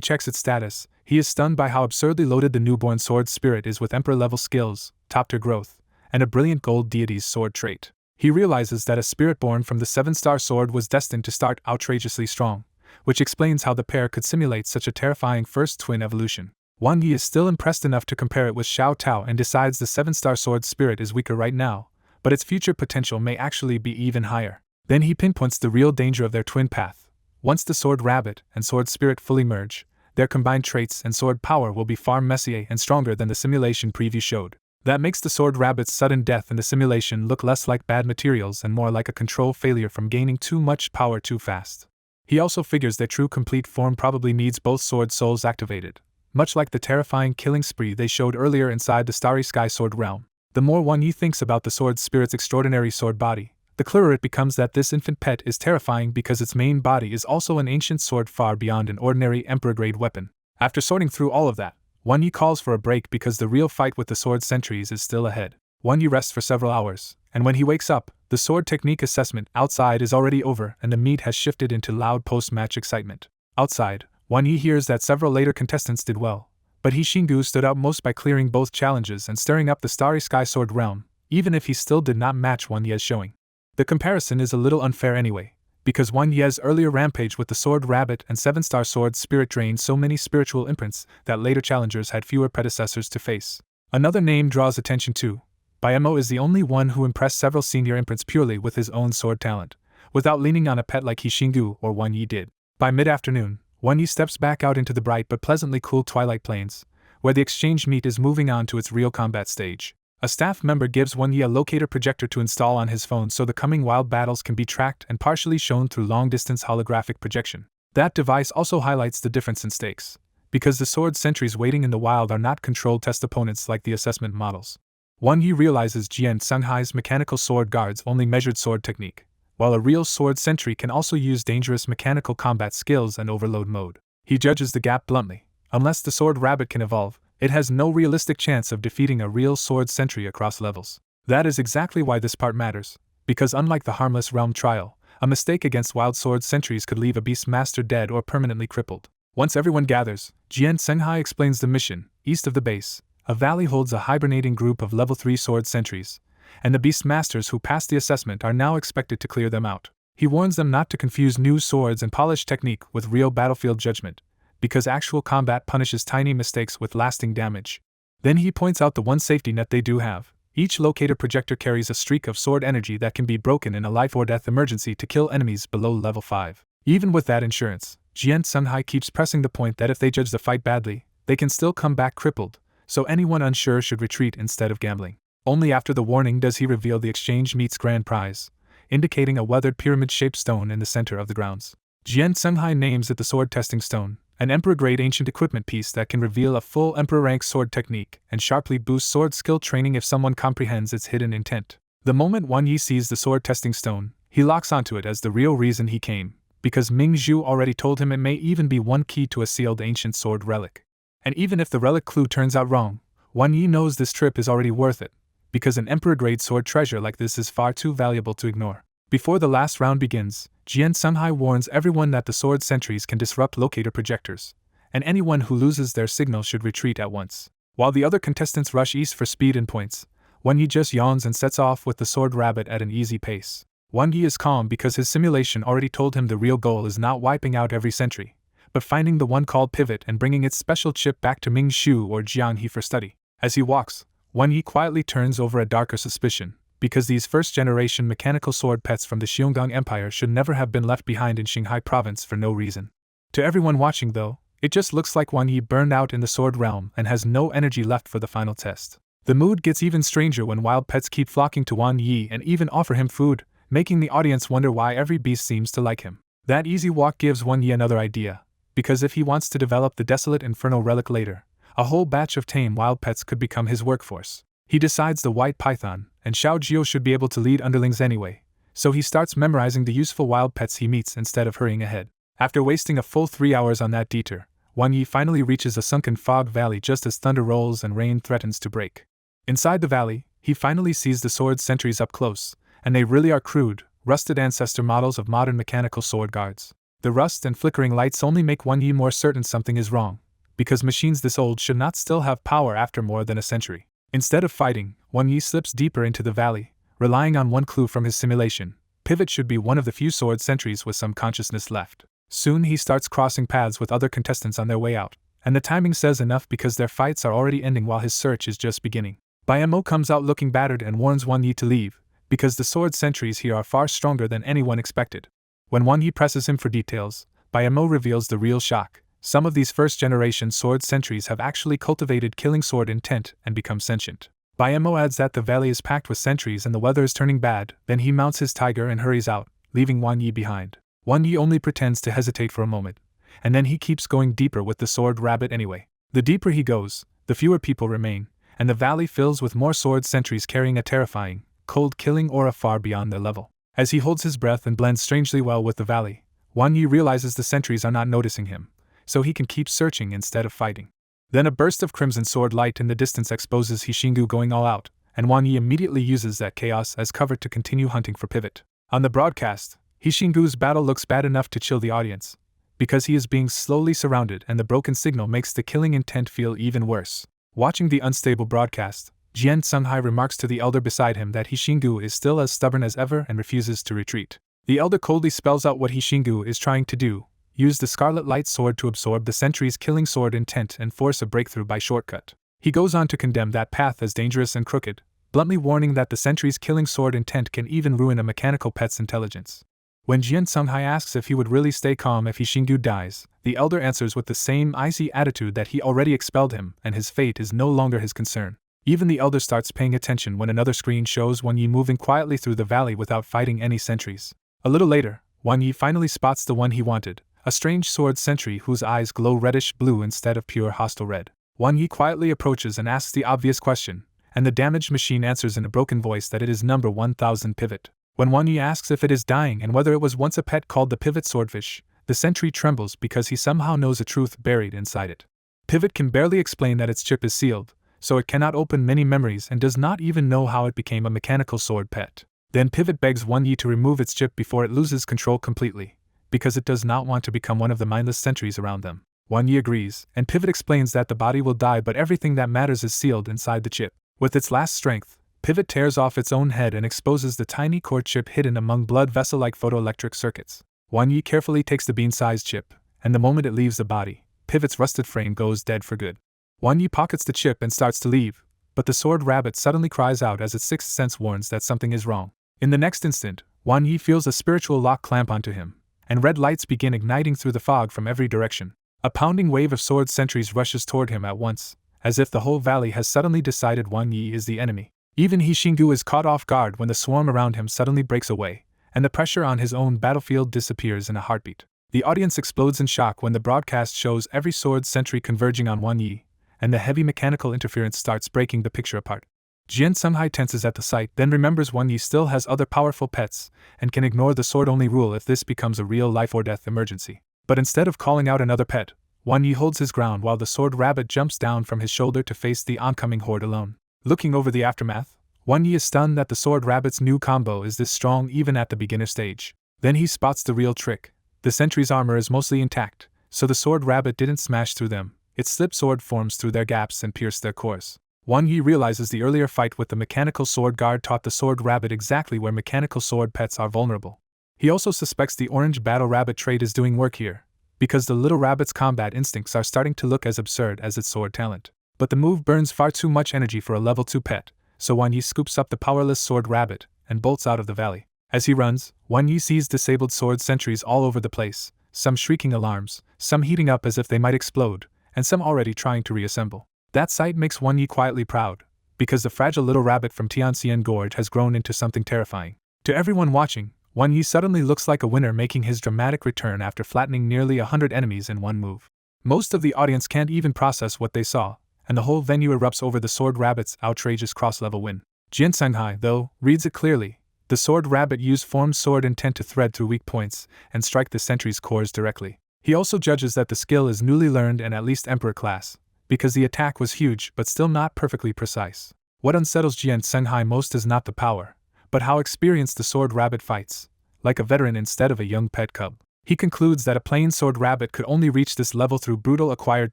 checks its status, he is stunned by how absurdly loaded the newborn sword spirit is with emperor-level skills, top-tier growth, and a brilliant gold deity's sword trait. He realizes that a spirit born from the 7-star sword was destined to start outrageously strong, which explains how the pair could simulate such a terrifying first twin evolution. Wang Yi is still impressed enough to compare it with Xiao Tao and decides the 7-star sword spirit is weaker right now, but its future potential may actually be even higher. Then he pinpoints the real danger of their twin path. Once the sword rabbit and sword spirit fully merge, their combined traits and sword power will be far messier and stronger than the simulation preview showed. That makes the sword rabbit's sudden death in the simulation look less like bad materials and more like a control failure from gaining too much power too fast. He also figures their true complete form probably needs both sword souls activated, much like the terrifying killing spree they showed earlier inside the Starry Sky Sword realm. The more Wang Yi thinks about the sword spirit's extraordinary sword body, the clearer it becomes that this infant pet is terrifying because its main body is also an ancient sword far beyond an ordinary emperor-grade weapon. After sorting through all of that, Wang Yi calls for a break because the real fight with the sword sentries is still ahead. Wang Yi rests for several hours, and when he wakes up, the sword technique assessment outside is already over and the meet has shifted into loud post-match excitement. Outside, Wang Yi hears that several later contestants did well, but He Xinggu stood out most by clearing both challenges and stirring up the Starry Sky Sword realm, even if he still did not match Wang Yi's showing. The comparison is a little unfair anyway, because Wang Yi's earlier rampage with the sword rabbit and 7-star sword spirit drained so many spiritual imprints that later challengers had fewer predecessors to face. Another name draws attention too. Baemo is the only one who impressed several senior imprints purely with his own sword talent, without leaning on a pet like He Xinggu or Wang Yi did. By mid-afternoon, Wang Yi steps back out into the bright but pleasantly cool Twilight Plains, where the exchange meet is moving on to its real combat stage. A staff member gives Wang Yi a locator projector to install on his phone so the coming wild battles can be tracked and partially shown through long-distance holographic projection. That device also highlights the difference in stakes, because the sword sentries waiting in the wild are not controlled test opponents like the assessment models. Wang Yi realizes Jian Senghai's mechanical sword guards only measured sword technique, while a real sword sentry can also use dangerous mechanical combat skills and overload mode. He judges the gap bluntly. Unless the sword rabbit can evolve, it has no realistic chance of defeating a real sword sentry across levels. That is exactly why this part matters, because unlike the harmless realm trial, a mistake against wild sword sentries could leave a beast master dead or permanently crippled. Once everyone gathers, Jian Senghai explains the mission. East of the base, a valley holds a hibernating group of level 3 sword sentries, and the beast masters who passed the assessment are now expected to clear them out. He warns them not to confuse new swords and polished technique with real battlefield judgment, because actual combat punishes tiny mistakes with lasting damage. Then he points out the one safety net they do have. Each locator projector carries a streak of sword energy that can be broken in a life or death emergency to kill enemies below level 5. Even with that insurance, Jian Senghai keeps pressing the point that if they judge the fight badly, they can still come back crippled, so anyone unsure should retreat instead of gambling. Only after the warning does he reveal the exchange meet's grand prize, indicating a weathered pyramid-shaped stone in the center of the grounds. Jian Senghai names it the sword testing stone, an emperor-grade ancient equipment piece that can reveal a full emperor-rank sword technique and sharply boost sword skill training if someone comprehends its hidden intent. The moment Wang Yi sees the sword testing stone, he locks onto it as the real reason he came, because Ming Zhu already told him it may even be one key to a sealed ancient sword relic. And even if the relic clue turns out wrong, Wang Yi knows this trip is already worth it, because an emperor-grade sword treasure like this is far too valuable to ignore. Before the last round begins, Jian Senghai warns everyone that the sword sentries can disrupt locator projectors, and anyone who loses their signal should retreat at once. While the other contestants rush east for speed and points, Wan Yi just yawns and sets off with the sword rabbit at an easy pace. Wan Yi is calm because his simulation already told him the real goal is not wiping out every sentry, but finding the one called Pivot and bringing its special chip back to Ming Shu or Jianghe for study. As he walks, Wan Yi quietly turns over a darker suspicion, because these first-generation mechanical sword pets from the Xionggang Empire should never have been left behind in Qinghai Province for no reason. To everyone watching, though, it just looks like Wan Yi burned out in the sword realm and has no energy left for the final test. The mood gets even stranger when wild pets keep flocking to Wan Yi and even offer him food, making the audience wonder why every beast seems to like him. That easy walk gives Wan Yi another idea, because if he wants to develop the desolate infernal relic later, a whole batch of tame wild pets could become his workforce. He decides the white python and Xiao Jiu should be able to lead underlings anyway, so he starts memorizing the useful wild pets he meets instead of hurrying ahead. After wasting a full 3 hours on that detour, Wan Yi finally reaches a sunken fog valley just as thunder rolls and rain threatens to break. Inside the valley, he finally sees the sword sentries up close, and they really are crude, rusted ancestor models of modern mechanical sword guards. The rust and flickering lights only make Wan Yi more certain something is wrong, because machines this old should not still have power after more than a century. Instead of fighting, Wan Yi slips deeper into the valley, relying on one clue from his simulation. Pivot should be one of the few sword sentries with some consciousness left. Soon he starts crossing paths with other contestants on their way out, and the timing says enough because their fights are already ending while his search is just beginning. Bayamo comes out looking battered and warns Wan Yi to leave, because the sword sentries here are far stronger than anyone expected. When Wan Yi presses him for details, Bayamo reveals the real shock. Some of these first-generation sword sentries have actually cultivated killing sword intent and become sentient. Bayamo adds that the valley is packed with sentries and the weather is turning bad, then he mounts his tiger and hurries out, leaving Wan Yi behind. Wan Yi only pretends to hesitate for a moment, and then he keeps going deeper with the sword rabbit anyway. The deeper he goes, the fewer people remain, and the valley fills with more sword sentries carrying a terrifying, cold-killing aura far beyond their level. As he holds his breath and blends strangely well with the valley, Wan Yi realizes the sentries are not noticing him, so he can keep searching instead of fighting. Then a burst of crimson sword light in the distance exposes Hishingu going all out, and Wan Yi immediately uses that chaos as cover to continue hunting for Pivot. On the broadcast, Hishingu's battle looks bad enough to chill the audience, because he is being slowly surrounded and the broken signal makes the killing intent feel even worse. Watching the unstable broadcast, Jian Sunghai remarks to the elder beside him that Hishingu is still as stubborn as ever and refuses to retreat. The elder coldly spells out what Hishingu is trying to do: use the Scarlet Light Sword to absorb the sentry's killing sword intent and force a breakthrough by shortcut. He goes on to condemn that path as dangerous and crooked, bluntly warning that the sentry's killing sword intent can even ruin a mechanical pet's intelligence. When Jian Sunghai asks if he would really stay calm if Hishingu dies, the elder answers with the same icy attitude that he already expelled him and his fate is no longer his concern. Even the elder starts paying attention when another screen shows Wan Yi moving quietly through the valley without fighting any sentries. A little later, Wan Yi finally spots the one he wanted, a strange sword sentry whose eyes glow reddish-blue instead of pure hostile red. Wan Yi quietly approaches and asks the obvious question, and the damaged machine answers in a broken voice that it is number 1000 Pivot. When Wan Yi asks if it is dying and whether it was once a pet called the Pivot Swordfish, the sentry trembles because he somehow knows a truth buried inside it. Pivot can barely explain that its chip is sealed, so it cannot open many memories and does not even know how it became a mechanical sword pet. Then Pivot begs Wan Yi to remove its chip before it loses control completely, because it does not want to become one of the mindless sentries around them. Wan Yi agrees, and Pivot explains that the body will die but everything that matters is sealed inside the chip. With its last strength, Pivot tears off its own head and exposes the tiny core chip hidden among blood vessel-like photoelectric circuits. Wan Yi carefully takes the bean-sized chip, and the moment it leaves the body, Pivot's rusted frame goes dead for good. Wan Yi pockets the chip and starts to leave, but the sword rabbit suddenly cries out as its sixth sense warns that something is wrong. In the next instant, Wan Yi feels a spiritual lock clamp onto him, and red lights begin igniting through the fog from every direction. A pounding wave of sword sentries rushes toward him at once, as if the whole valley has suddenly decided Wan Yi is the enemy. Even Hishingu is caught off guard when the swarm around him suddenly breaks away, and the pressure on his own battlefield disappears in a heartbeat. The audience explodes in shock when the broadcast shows every sword sentry converging on Wan Yi, and the heavy mechanical interference starts breaking the picture apart. Jian Sunghai tenses at the sight, then remembers Wan Yi still has other powerful pets, and can ignore the sword-only rule if this becomes a real life-or-death emergency. But instead of calling out another pet, Wan Yi holds his ground while the sword rabbit jumps down from his shoulder to face the oncoming horde alone. Looking over the aftermath, Wan Yi is stunned that the sword rabbit's new combo is this strong even at the beginner stage. Then he spots the real trick. The sentry's armor is mostly intact, so the sword rabbit didn't smash through them. Its slip sword forms through their gaps and pierces their cores. Wang Yi realizes the earlier fight with the mechanical sword guard taught the sword rabbit exactly where mechanical sword pets are vulnerable. He also suspects the orange battle rabbit trait is doing work here, because the little rabbit's combat instincts are starting to look as absurd as its sword talent. But the move burns far too much energy for a level 2 pet, so Wang Yi scoops up the powerless sword rabbit and bolts out of the valley. As he runs, Wang Yi sees disabled sword sentries all over the place, some shrieking alarms, some heating up as if they might explode, and some already trying to reassemble. That sight makes Wang Yi quietly proud, because the fragile little rabbit from Tianxian Gorge has grown into something terrifying. To everyone watching, Wang Yi suddenly looks like a winner, making his dramatic return after flattening nearly 100 enemies in one move. Most of the audience can't even process what they saw, and the whole venue erupts over the sword rabbit's outrageous cross-level win. Jian Sanghai, though, reads it clearly. The sword rabbit used formed sword intent to thread through weak points and strike the sentry's cores directly. He also judges that the skill is newly learned and at least Emperor class, because the attack was huge but still not perfectly precise. What unsettles Jian Sanghai most is not the power, but how experienced the sword rabbit fights, like a veteran instead of a young pet cub. He concludes that a plain sword rabbit could only reach this level through brutal acquired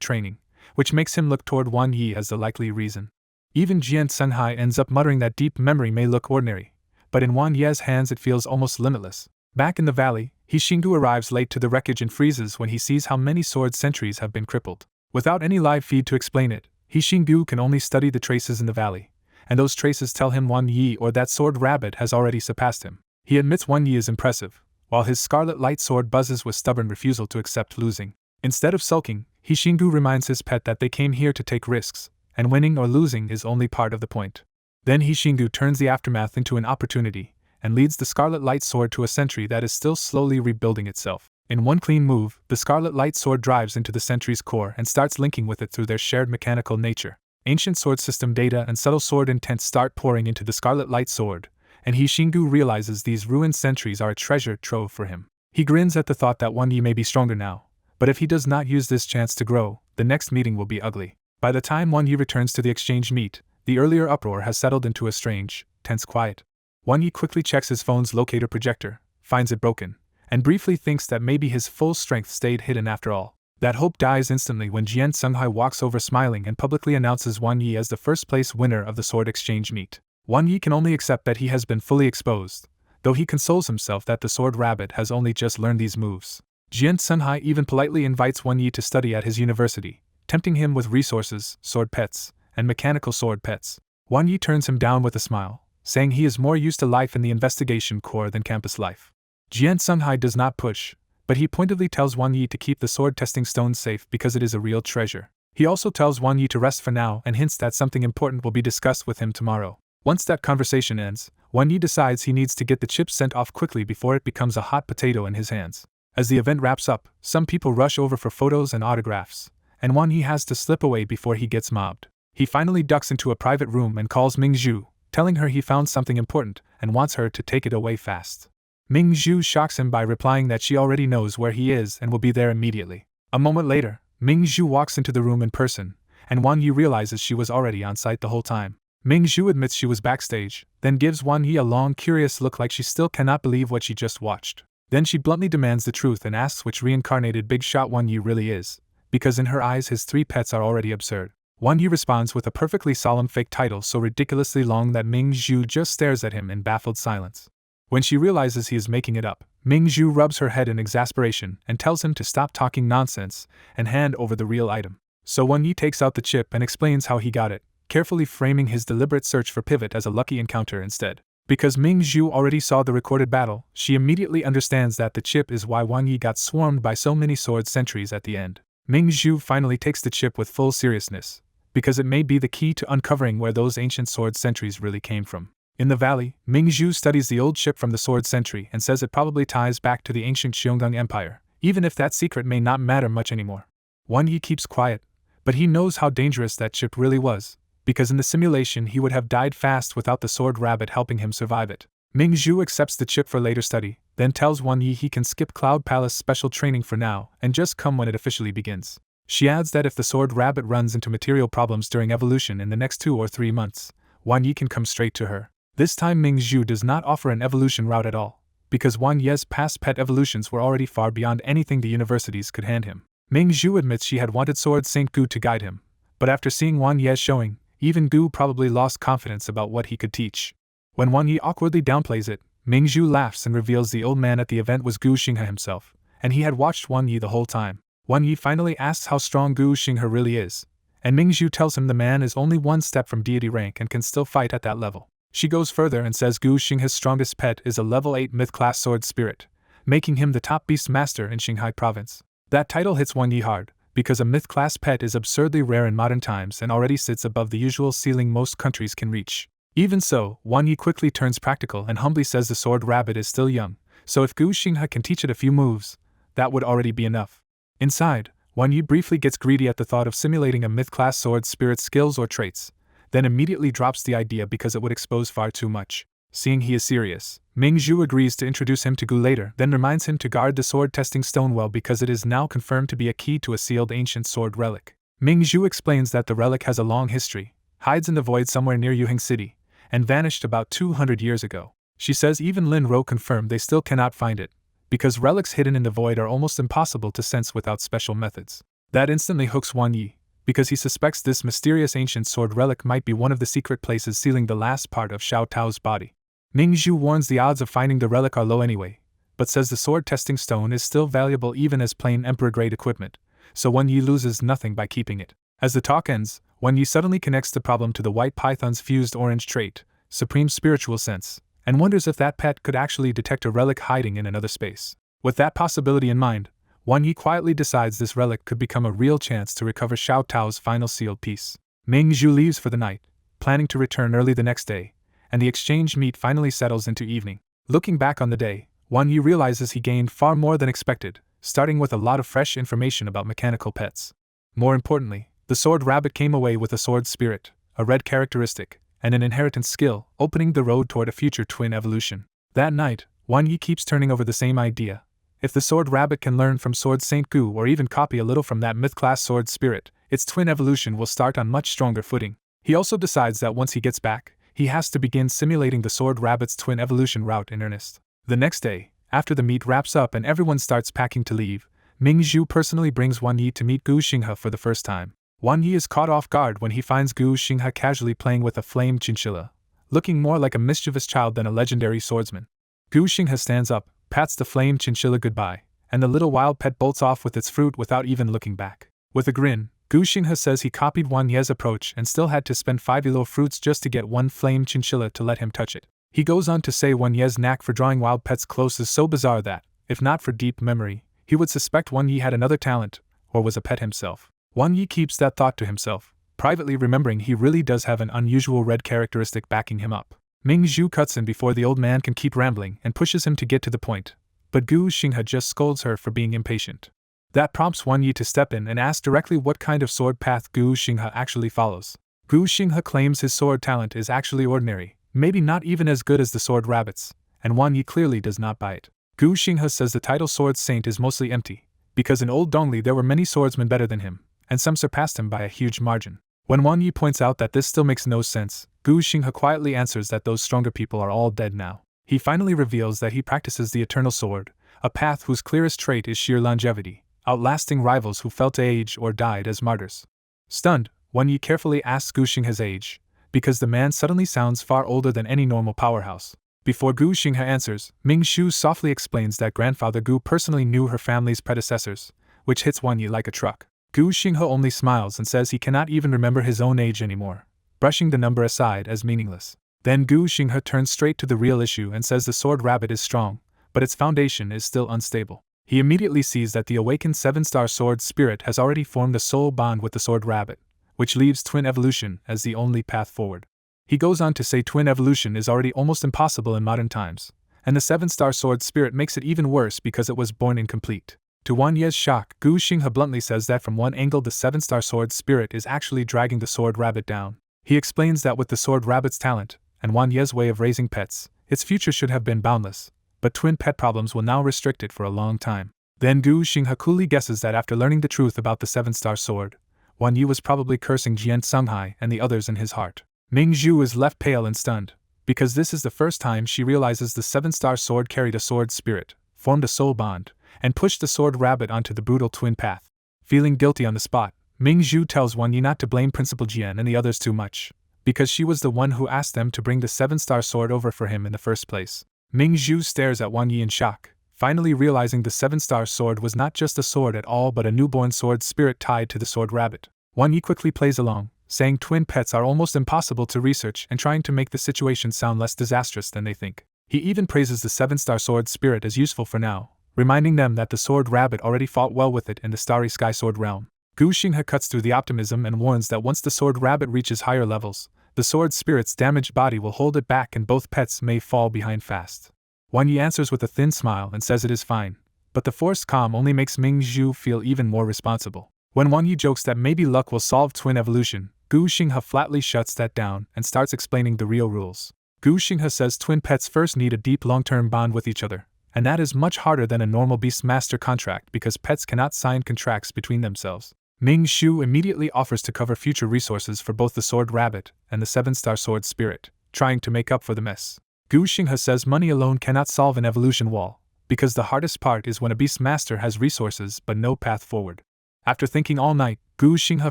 training, which makes him look toward Wang Yi as the likely reason. Even Jian Sanghai ends up muttering that deep memory may look ordinary, but in Wang Yi's hands it feels almost limitless. Back in the valley, He Xinggu arrives late to the wreckage and freezes when he sees how many sword sentries have been crippled. Without any live feed to explain it, He Xinggu can only study the traces in the valley, and those traces tell him Wang Yi or that sword rabbit has already surpassed him. He admits Wang Yi is impressive, while his scarlet light sword buzzes with stubborn refusal to accept losing. Instead of sulking, He Xinggu reminds his pet that they came here to take risks, and winning or losing is only part of the point. Then He Xinggu turns the aftermath into an opportunity, and leads the scarlet light sword to a sentry that is still slowly rebuilding itself. In one clean move, the scarlet light sword drives into the sentry's core and starts linking with it through their shared mechanical nature. Ancient sword system data and subtle sword intent start pouring into the scarlet light sword, and He Xinggu realizes these ruined sentries are a treasure trove for him. He grins at the thought that Wang Yi may be stronger now, but if he does not use this chance to grow, the next meeting will be ugly. By the time Wang Yi returns to the exchange meet, the earlier uproar has settled into a strange, tense quiet. Wang Yi quickly checks his phone's locator projector, finds it broken, and briefly thinks that maybe his full strength stayed hidden after all. That hope dies instantly when Jian Sanghai walks over smiling and publicly announces Wang Yi as the first-place winner of the sword exchange meet. Wang Yi can only accept that he has been fully exposed, though he consoles himself that the sword rabbit has only just learned these moves. Jian Sanghai even politely invites Wang Yi to study at his university, tempting him with resources, sword pets, and mechanical sword pets. Wang Yi turns him down with a smile, saying he is more used to life in the investigation corps than campus life. Jian Sanghai does not push, but he pointedly tells Wang Yi to keep the sword testing stone safe because it is a real treasure. He also tells Wang Yi to rest for now and hints that something important will be discussed with him tomorrow. Once that conversation ends, Wang Yi decides he needs to get the chips sent off quickly before it becomes a hot potato in his hands. As the event wraps up, some people rush over for photos and autographs, and Wang Yi has to slip away before he gets mobbed. He finally ducks into a private room and calls Ming Zhu, telling her he found something important and wants her to take it away fast. Ming Zhu shocks him by replying that she already knows where he is and will be there immediately. A moment later, Ming Zhu walks into the room in person, and Wang Yi realizes she was already on site the whole time. Ming Zhu admits she was backstage, then gives Wang Yi a long, curious look like she still cannot believe what she just watched. Then she bluntly demands the truth and asks which reincarnated big shot Wang Yi really is, because in her eyes his 3 pets are already absurd. Wang Yi responds with a perfectly solemn fake title so ridiculously long that Ming Zhu just stares at him in baffled silence. When she realizes he is making it up, Ming Zhu rubs her head in exasperation and tells him to stop talking nonsense and hand over the real item. So Wang Yi takes out the chip and explains how he got it, carefully framing his deliberate search for Pivot as a lucky encounter instead. Because Ming Zhu already saw the recorded battle, she immediately understands that the chip is why Wang Yi got swarmed by so many sword sentries at the end. Ming Zhu finally takes the chip with full seriousness, because it may be the key to uncovering where those ancient sword sentries really came from. In the valley, Ming Zhu studies the old chip from the sword sentry and says it probably ties back to the ancient Xionggang Empire, even if that secret may not matter much anymore. Wang Yi keeps quiet, but he knows how dangerous that chip really was, because in the simulation he would have died fast without the sword rabbit helping him survive it. Ming Zhu accepts the chip for later study, then tells Wang Yi he can skip Cloud Palace special training for now and just come when it officially begins. She adds that if the sword rabbit runs into material problems during evolution in the next 2 or 3 months, Wang Yi can come straight to her. This time Ming Zhu does not offer an evolution route at all, because Wang Yi's past pet evolutions were already far beyond anything the universities could hand him. Ming Zhu admits she had wanted Sword Saint Gu to guide him, but after seeing Wang Yi's showing, even Gu probably lost confidence about what he could teach. When Wang Yi awkwardly downplays it, Mingzhu laughs and reveals the old man at the event was Gu Xinghe himself, and he had watched Wang Yi the whole time. Wang Yi finally asks how strong Gu Xinghe really is, and Mingzhu tells him the man is only one step from deity rank and can still fight at that level. She goes further and says Gu Xinghe's strongest pet is a level 8 myth-class sword spirit, making him the top beast master in Qinghai province. That title hits Wang Yi hard, because a myth-class pet is absurdly rare in modern times and already sits above the usual ceiling most countries can reach. Even so, Wang Yi quickly turns practical and humbly says the sword rabbit is still young, so if Gu Xinghe can teach it a few moves, that would already be enough. Inside, Wang Yi briefly gets greedy at the thought of simulating a myth-class sword spirit's skills or traits, then immediately drops the idea because it would expose far too much. Seeing he is serious, Mingzhu agrees to introduce him to Gu later, then reminds him to guard the sword testing stone well because it is now confirmed to be a key to a sealed ancient sword relic. Mingzhu explains that the relic has a long history, hides in the void somewhere near Yuheng City, and vanished about 200 years ago. She says even Lin Ro confirmed they still cannot find it, because relics hidden in the void are almost impossible to sense without special methods. That instantly hooks Wang Yi, because he suspects this mysterious ancient sword relic might be one of the secret places sealing the last part of Xiao Tao's body. Mingzhu warns the odds of finding the relic are low anyway, but says the sword testing stone is still valuable even as plain emperor-grade equipment, so Wang Yi loses nothing by keeping it. As the talk ends, Wang Yi suddenly connects the problem to the white python's fused orange trait, Supreme Spiritual Sense, and wonders if that pet could actually detect a relic hiding in another space. With that possibility in mind, Wang Yi quietly decides this relic could become a real chance to recover Xiao Tao's final sealed piece. Mingzhu leaves for the night, planning to return early the next day, and the exchange meet finally settles into evening. Looking back on the day, Wang Yi realizes he gained far more than expected, starting with a lot of fresh information about mechanical pets. More importantly, the sword rabbit came away with a sword spirit, a red characteristic, and an inheritance skill, opening the road toward a future twin evolution. That night, Wang Yi keeps turning over the same idea. If the sword rabbit can learn from Sword Saint Gu or even copy a little from that myth-class sword spirit, its twin evolution will start on much stronger footing. He also decides that once he gets back, he has to begin simulating the sword rabbit's twin evolution route in earnest. The next day, after the meet wraps up and everyone starts packing to leave, Mingzhu personally brings Wang Yi to meet Gu Xinghe for the first time. Wang Yi is caught off guard when he finds Gu Xinghe casually playing with a flame chinchilla, looking more like a mischievous child than a legendary swordsman. Gu Xinghe stands up, pats the flame chinchilla goodbye, and the little wild pet bolts off with its fruit without even looking back. With a grin, Gu Xinghe says he copied Wang Ye's approach and still had to spend 5 elo fruits just to get one flame chinchilla to let him touch it. He goes on to say Wang Ye's knack for drawing wild pets close is so bizarre that, if not for deep memory, he would suspect Wang Yi had another talent, or was a pet himself. Wang Yi keeps that thought to himself, privately remembering he really does have an unusual red characteristic backing him up. Mingzhu cuts in before the old man can keep rambling and pushes him to get to the point, but Gu Xinghe just scolds her for being impatient. That prompts Wang Yi to step in and ask directly what kind of sword path Gu Xinghe actually follows. Gu Xinghe claims his sword talent is actually ordinary, maybe not even as good as the sword rabbit's, and Wang Yi clearly does not buy it. Gu Xinghe says the title Sword Saint is mostly empty, because in Old Dongli there were many swordsmen better than him, and some surpassed him by a huge margin. When Wang Yi points out that this still makes no sense, Gu Xinghe quietly answers that those stronger people are all dead now. He finally reveals that he practices the Eternal Sword, a path whose clearest trait is sheer longevity, outlasting rivals who fell to age or died as martyrs. Stunned, Wang Yi carefully asks Gu Xinghe's age, because the man suddenly sounds far older than any normal powerhouse. Before Gu Xinghe answers, Mingzhu softly explains that grandfather Gu personally knew her family's predecessors, which hits Wang Yi like a truck. Gu Xinghe only smiles and says he cannot even remember his own age anymore, brushing the number aside as meaningless. Then Gu Xinghe turns straight to the real issue and says the sword rabbit is strong, but its foundation is still unstable. He immediately sees that the awakened 7-star sword spirit has already formed a soul bond with the sword rabbit, which leaves twin evolution as the only path forward. He goes on to say twin evolution is already almost impossible in modern times, and the 7-star sword spirit makes it even worse because it was born incomplete. To Wang Ye's shock, Gu Xinghe bluntly says that from one angle the 7-star sword spirit is actually dragging the sword rabbit down. He explains that with the sword rabbit's talent, and Wang Ye's way of raising pets, its future should have been boundless, but twin pet problems will now restrict it for a long time. Then Gu Xinghe coolly guesses that after learning the truth about the 7-star sword, Wang Yi was probably cursing Jian Songhai and the others in his heart. Mingzhu is left pale and stunned, because this is the first time she realizes the 7-star sword carried a sword spirit, formed a soul bond, and pushed the sword rabbit onto the brutal twin path. Feeling guilty on the spot, Ming Zhu tells Wan Yi not to blame Principal Jian and the others too much, because she was the one who asked them to bring the 7-star sword over for him in the first place. Ming Zhu stares at Wan Yi in shock, finally realizing the 7-star sword was not just a sword at all but a newborn sword spirit tied to the sword rabbit. Wan Yi quickly plays along, saying twin pets are almost impossible to research and trying to make the situation sound less disastrous than they think. He even praises the 7-star sword spirit as useful for now, reminding them that the sword rabbit already fought well with it in the Starry Sky Sword realm. Gu Xinghe cuts through the optimism and warns that once the sword rabbit reaches higher levels, the sword spirit's damaged body will hold it back and both pets may fall behind fast. Wan Yi answers with a thin smile and says it is fine, but the forced calm only makes Ming Zhu feel even more responsible. When Wan Yi jokes that maybe luck will solve twin evolution, Gu Xinghe flatly shuts that down and starts explaining the real rules. Gu Xinghe says twin pets first need a deep long-term bond with each other, and that is much harder than a normal Beastmaster contract because pets cannot sign contracts between themselves. Ming Zhu immediately offers to cover future resources for both the sword rabbit and the 7-star sword spirit, trying to make up for the mess. Gu Xinghe says money alone cannot solve an evolution wall, because the hardest part is when a Beastmaster has resources but no path forward. After thinking all night, Gu Xinghe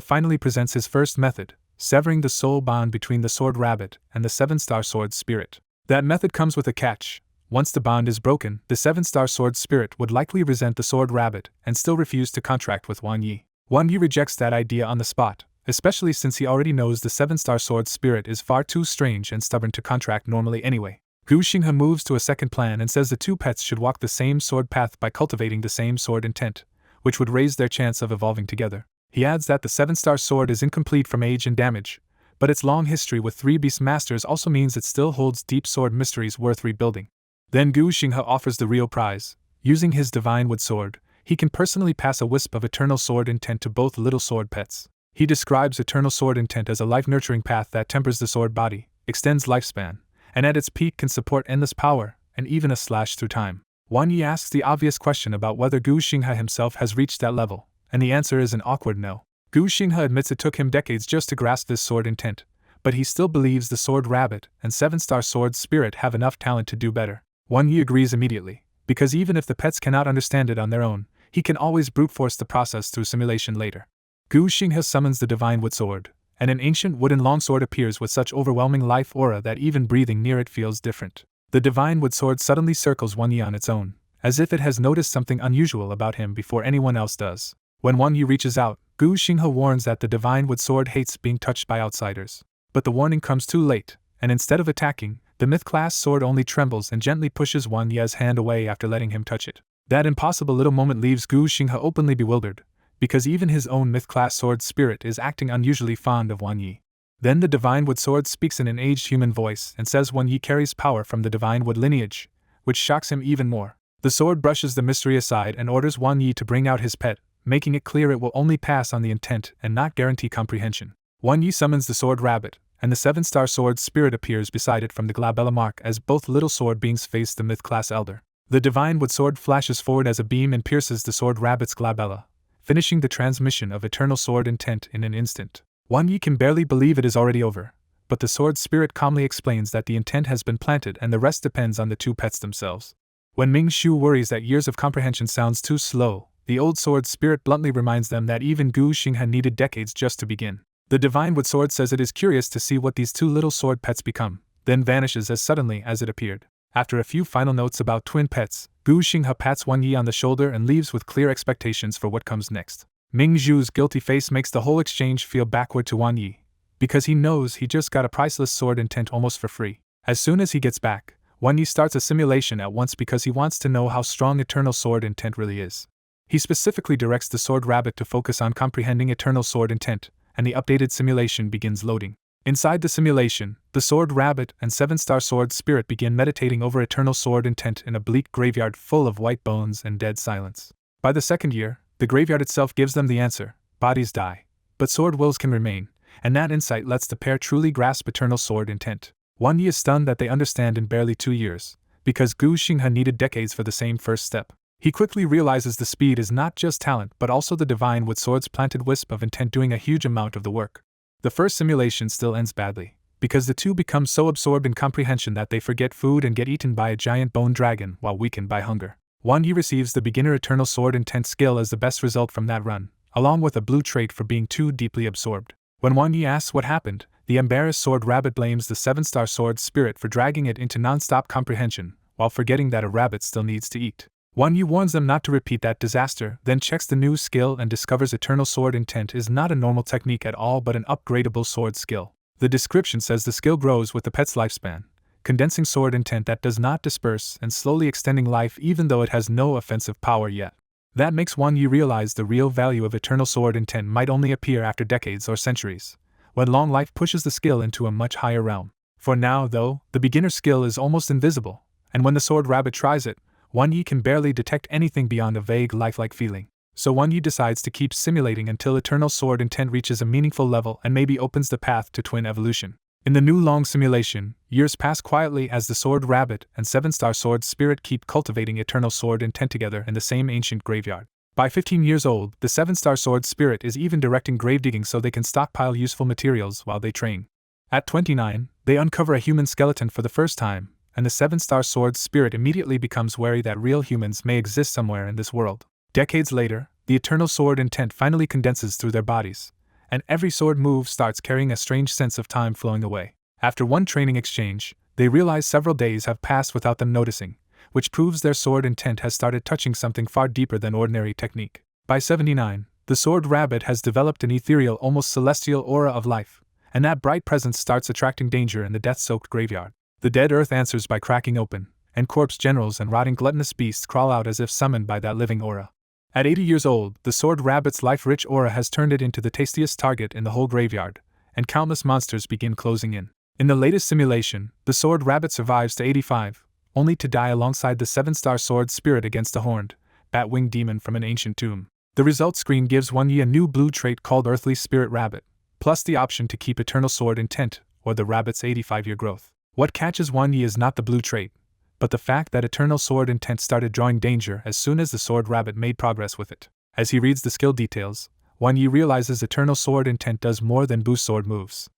finally presents his first method, severing the soul bond between the sword rabbit and the 7-star sword spirit. That method comes with a catch. Once the bond is broken, the 7-star sword spirit would likely resent the sword rabbit and still refuse to contract with Wan Yi. Wan Yi rejects that idea on the spot, especially since he already knows the 7-star sword spirit is far too strange and stubborn to contract normally anyway. Gu Xinghe moves to a second plan and says the two pets should walk the same sword path by cultivating the same sword intent, which would raise their chance of evolving together. He adds that the 7-star sword is incomplete from age and damage, but its long history with 3 Beastmasters also means it still holds deep sword mysteries worth rebuilding. Then Gu Xinghe offers the real prize. Using his Divine Wood Sword, he can personally pass a wisp of Eternal Sword Intent to both little sword pets. He describes Eternal Sword Intent as a life-nurturing path that tempers the sword body, extends lifespan, and at its peak can support endless power, and even a slash through time. Wan Yi asks the obvious question about whether Gu Xinghe himself has reached that level, and the answer is an awkward no. Gu Xinghe admits it took him decades just to grasp this sword intent, but he still believes the sword rabbit and 7-star sword spirit have enough talent to do better. Wan Yi agrees immediately, because even if the pets cannot understand it on their own, he can always brute force the process through simulation later. Gu Xinghe summons the Divine Wood Sword, and an ancient wooden longsword appears with such overwhelming life aura that even breathing near it feels different. The Divine Wood Sword suddenly circles Wan Yi on its own, as if it has noticed something unusual about him before anyone else does. When Wan Yi reaches out, Gu Xinghe warns that the Divine Wood Sword hates being touched by outsiders. But the warning comes too late, and instead of attacking, the myth-class sword only trembles and gently pushes Wan Yi's hand away after letting him touch it. That impossible little moment leaves Gu Xinghe openly bewildered, because even his own myth-class sword spirit is acting unusually fond of Wan Yi. Then the Divine Wood Sword speaks in an aged human voice and says Wan Yi carries power from the Divine Wood lineage, which shocks him even more. The sword brushes the mystery aside and orders Wan Yi to bring out his pet, making it clear it will only pass on the intent and not guarantee comprehension. Wan Yi summons the sword rabbit, and the 7-star sword spirit appears beside it from the glabella mark as both little sword beings face the myth-class elder. The Divine Wood Sword flashes forward as a beam and pierces the sword rabbit's glabella, finishing the transmission of Eternal Sword Intent in an instant. Wan Yi can barely believe it is already over, but the sword spirit calmly explains that the intent has been planted and the rest depends on the two pets themselves. When Ming Zhu worries that years of comprehension sounds too slow, the old sword spirit bluntly reminds them that even Gu Xinghe needed decades just to begin. The Divine Wood Sword says it is curious to see what these two little sword pets become, then vanishes as suddenly as it appeared. After a few final notes about twin pets, Gu Xinghe pats Wan Yi on the shoulder and leaves with clear expectations for what comes next. Ming Zhu's guilty face makes the whole exchange feel backward to Wan Yi, because he knows he just got a priceless sword intent almost for free. As soon as he gets back, Wan Yi starts a simulation at once because he wants to know how strong Eternal Sword Intent really is. He specifically directs the sword rabbit to focus on comprehending Eternal Sword Intent, and the updated simulation begins loading. Inside the simulation, the sword rabbit and 7-star sword spirit begin meditating over Eternal Sword Intent in a bleak graveyard full of white bones and dead silence. By the second year, the graveyard itself gives them the answer: bodies die, but sword wills can remain, and that insight lets the pair truly grasp Eternal Sword Intent. Wan Yi is stunned that they understand in barely 2 years, because Gu Xinghe needed decades for the same first step. He quickly realizes the speed is not just talent but also the Divine Wood Sword's planted wisp of intent doing a huge amount of the work. The first simulation still ends badly, because the two become so absorbed in comprehension that they forget food and get eaten by a giant bone dragon while weakened by hunger. Wan Yi receives the beginner Eternal Sword Intent skill as the best result from that run, along with a blue trait for being too deeply absorbed. When Wang Yi asks what happened, the embarrassed sword rabbit blames the 7-star sword spirit for dragging it into non-stop comprehension, while forgetting that a rabbit still needs to eat. Wang Yi warns them not to repeat that disaster, then checks the new skill and discovers Eternal Sword Intent is not a normal technique at all but an upgradable sword skill. The description says the skill grows with the pet's lifespan, condensing sword intent that does not disperse and slowly extending life even though it has no offensive power yet. That makes Wang Yi realize the real value of Eternal Sword Intent might only appear after decades or centuries, when long life pushes the skill into a much higher realm. For now, though, the beginner skill is almost invisible, and when the sword rabbit tries it, Wang Yi can barely detect anything beyond a vague lifelike feeling. So Wang Yi decides to keep simulating until Eternal Sword Intent reaches a meaningful level and maybe opens the path to twin evolution. In the new long simulation, years pass quietly as the Sword Rabbit and 7-star Sword Spirit keep cultivating Eternal Sword Intent together in the same ancient graveyard. By 15 years old, the 7-star Sword Spirit is even directing grave digging so they can stockpile useful materials while they train. At 29, they uncover a human skeleton for the first time, and the 7-star Sword Spirit immediately becomes wary that real humans may exist somewhere in this world. Decades later, the Eternal Sword Intent finally condenses through their bodies, and every sword move starts carrying a strange sense of time flowing away. After one training exchange, they realize several days have passed without them noticing, which proves their sword intent has started touching something far deeper than ordinary technique. By 79, the Sword Rabbit has developed an ethereal, almost celestial aura of life, and that bright presence starts attracting danger in the death-soaked graveyard. The dead earth answers by cracking open, and corpse generals and rotting gluttonous beasts crawl out as if summoned by that living aura. At 80 years old, the Sword Rabbit's life-rich aura has turned it into the tastiest target in the whole graveyard, and countless monsters begin closing in. In the latest simulation, the Sword Rabbit survives to 85, only to die alongside the 7-star Sword Spirit against a horned, bat-winged demon from an ancient tomb. The result screen gives Wang Yi a new blue trait called Earthly Spirit Rabbit, plus the option to keep Eternal Sword Intent, or the rabbit's 85-year growth. What catches Wang Yi is not the blue trait, but the fact that Eternal Sword Intent started drawing danger as soon as the Sword Rabbit made progress with it. As he reads the skill details, Wang Yi realizes Eternal Sword Intent does more than boost sword moves.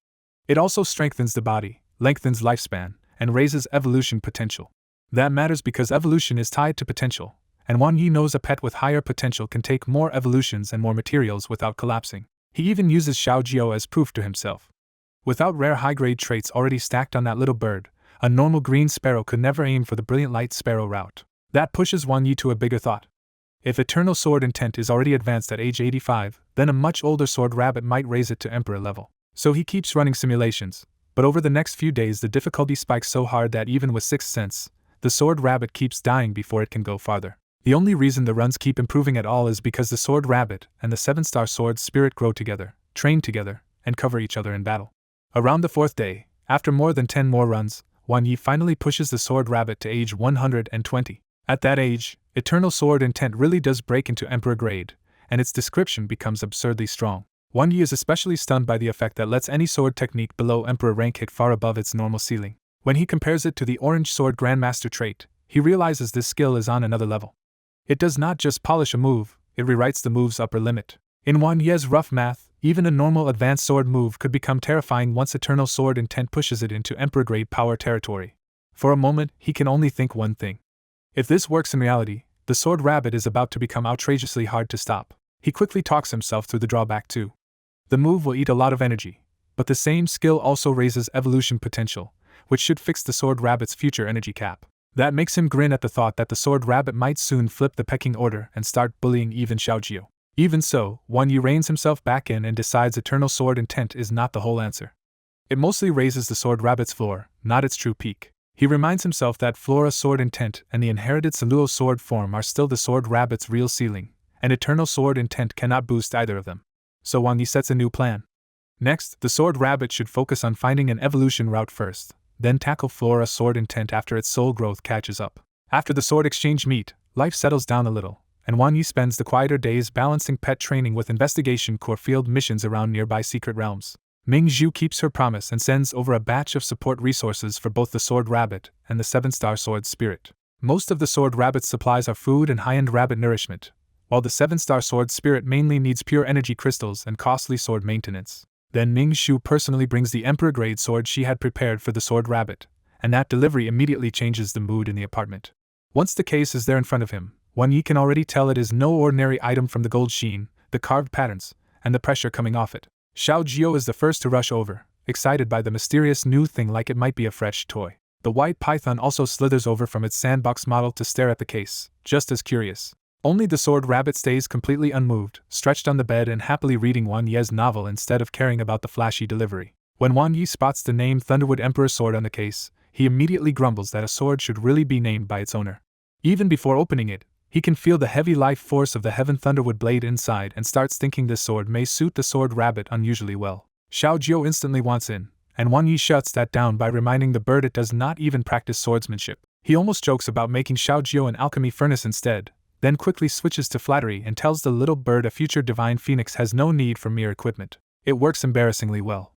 It also strengthens the body, lengthens lifespan, and raises evolution potential. That matters because evolution is tied to potential, and Wang Yi knows a pet with higher potential can take more evolutions and more materials without collapsing. He even uses Xiaojiao as proof to himself. Without rare high-grade traits already stacked on that little bird, a normal green sparrow could never aim for the brilliant light sparrow route. That pushes Wang Yi to a bigger thought. If Eternal Sword Intent is already advanced at age 85, then a much older Sword Rabbit might raise it to Emperor level. So he keeps running simulations, but over the next few days the difficulty spikes so hard that even with Sixth Sense, the Sword Rabbit keeps dying before it can go farther. The only reason the runs keep improving at all is because the Sword Rabbit and the 7-star Sword Spirit grow together, train together, and cover each other in battle. Around the 4th day, after more than 10 more runs, Wang Yi finally pushes the Sword Rabbit to age 120. At that age, Eternal Sword Intent really does break into Emperor grade, and its description becomes absurdly strong. Wang Yi is especially stunned by the effect that lets any sword technique below Emperor rank hit far above its normal ceiling. When he compares it to the Orange Sword Grandmaster trait, he realizes this skill is on another level. It does not just polish a move, it rewrites the move's upper limit. In Wang Yi's rough math, even a normal advanced sword move could become terrifying once Eternal Sword Intent pushes it into Emperor-grade power territory. For a moment, he can only think one thing. If this works in reality, the Sword Rabbit is about to become outrageously hard to stop. He quickly talks himself through the drawback too. The move will eat a lot of energy, but the same skill also raises evolution potential, which should fix the Sword Rabbit's future energy cap. That makes him grin at the thought that the Sword Rabbit might soon flip the pecking order and start bullying even Xiaojiao. Even so, Wang Yi reins himself back in and decides Eternal Sword Intent is not the whole answer. It mostly raises the Sword Rabbit's floor, not its true peak. He reminds himself that Flora Sword Intent and the inherited Saluo Sword form are still the Sword Rabbit's real ceiling, and Eternal Sword Intent cannot boost either of them. So Wang Yi sets a new plan. Next, the Sword Rabbit should focus on finding an evolution route first, then tackle Flora Sword Intent after its soul growth catches up. After the sword exchange meet, life settles down a little, and Wang Yi spends the quieter days balancing pet training with investigation core field missions around nearby secret realms. Ming Zhu keeps her promise and sends over a batch of support resources for both the Sword Rabbit and the 7-star Sword Spirit. Most of the Sword Rabbit's supplies are food and high-end rabbit nourishment, while the 7-star Sword Spirit mainly needs pure energy crystals and costly sword maintenance. Then Ming Zhu personally brings the Emperor-grade sword she had prepared for the Sword Rabbit, and that delivery immediately changes the mood in the apartment. Once the case is there in front of him, Wang Yi can already tell it is no ordinary item from the gold sheen, the carved patterns, and the pressure coming off it. Xiao Jiao is the first to rush over, excited by the mysterious new thing like it might be a fresh toy. The white python also slithers over from its sandbox model to stare at the case, just as curious. Only the sword rabbit stays completely unmoved, stretched on the bed and happily reading Wan Ye's novel instead of caring about the flashy delivery. When Wan Yi spots the name Thunderwood Emperor sword on the case, he immediately grumbles that a sword should really be named by its owner. Even before opening it, he can feel the heavy life force of the Heaven Thunderwood blade inside and starts thinking this sword may suit the sword rabbit unusually well. Xiao Jiao instantly wants in, and Wan Yi shuts that down by reminding the bird it does not even practice swordsmanship. He almost jokes about making Xiao Jiao an alchemy furnace instead, then quickly switches to flattery and tells the little bird a future divine phoenix has no need for mere equipment. It works embarrassingly well.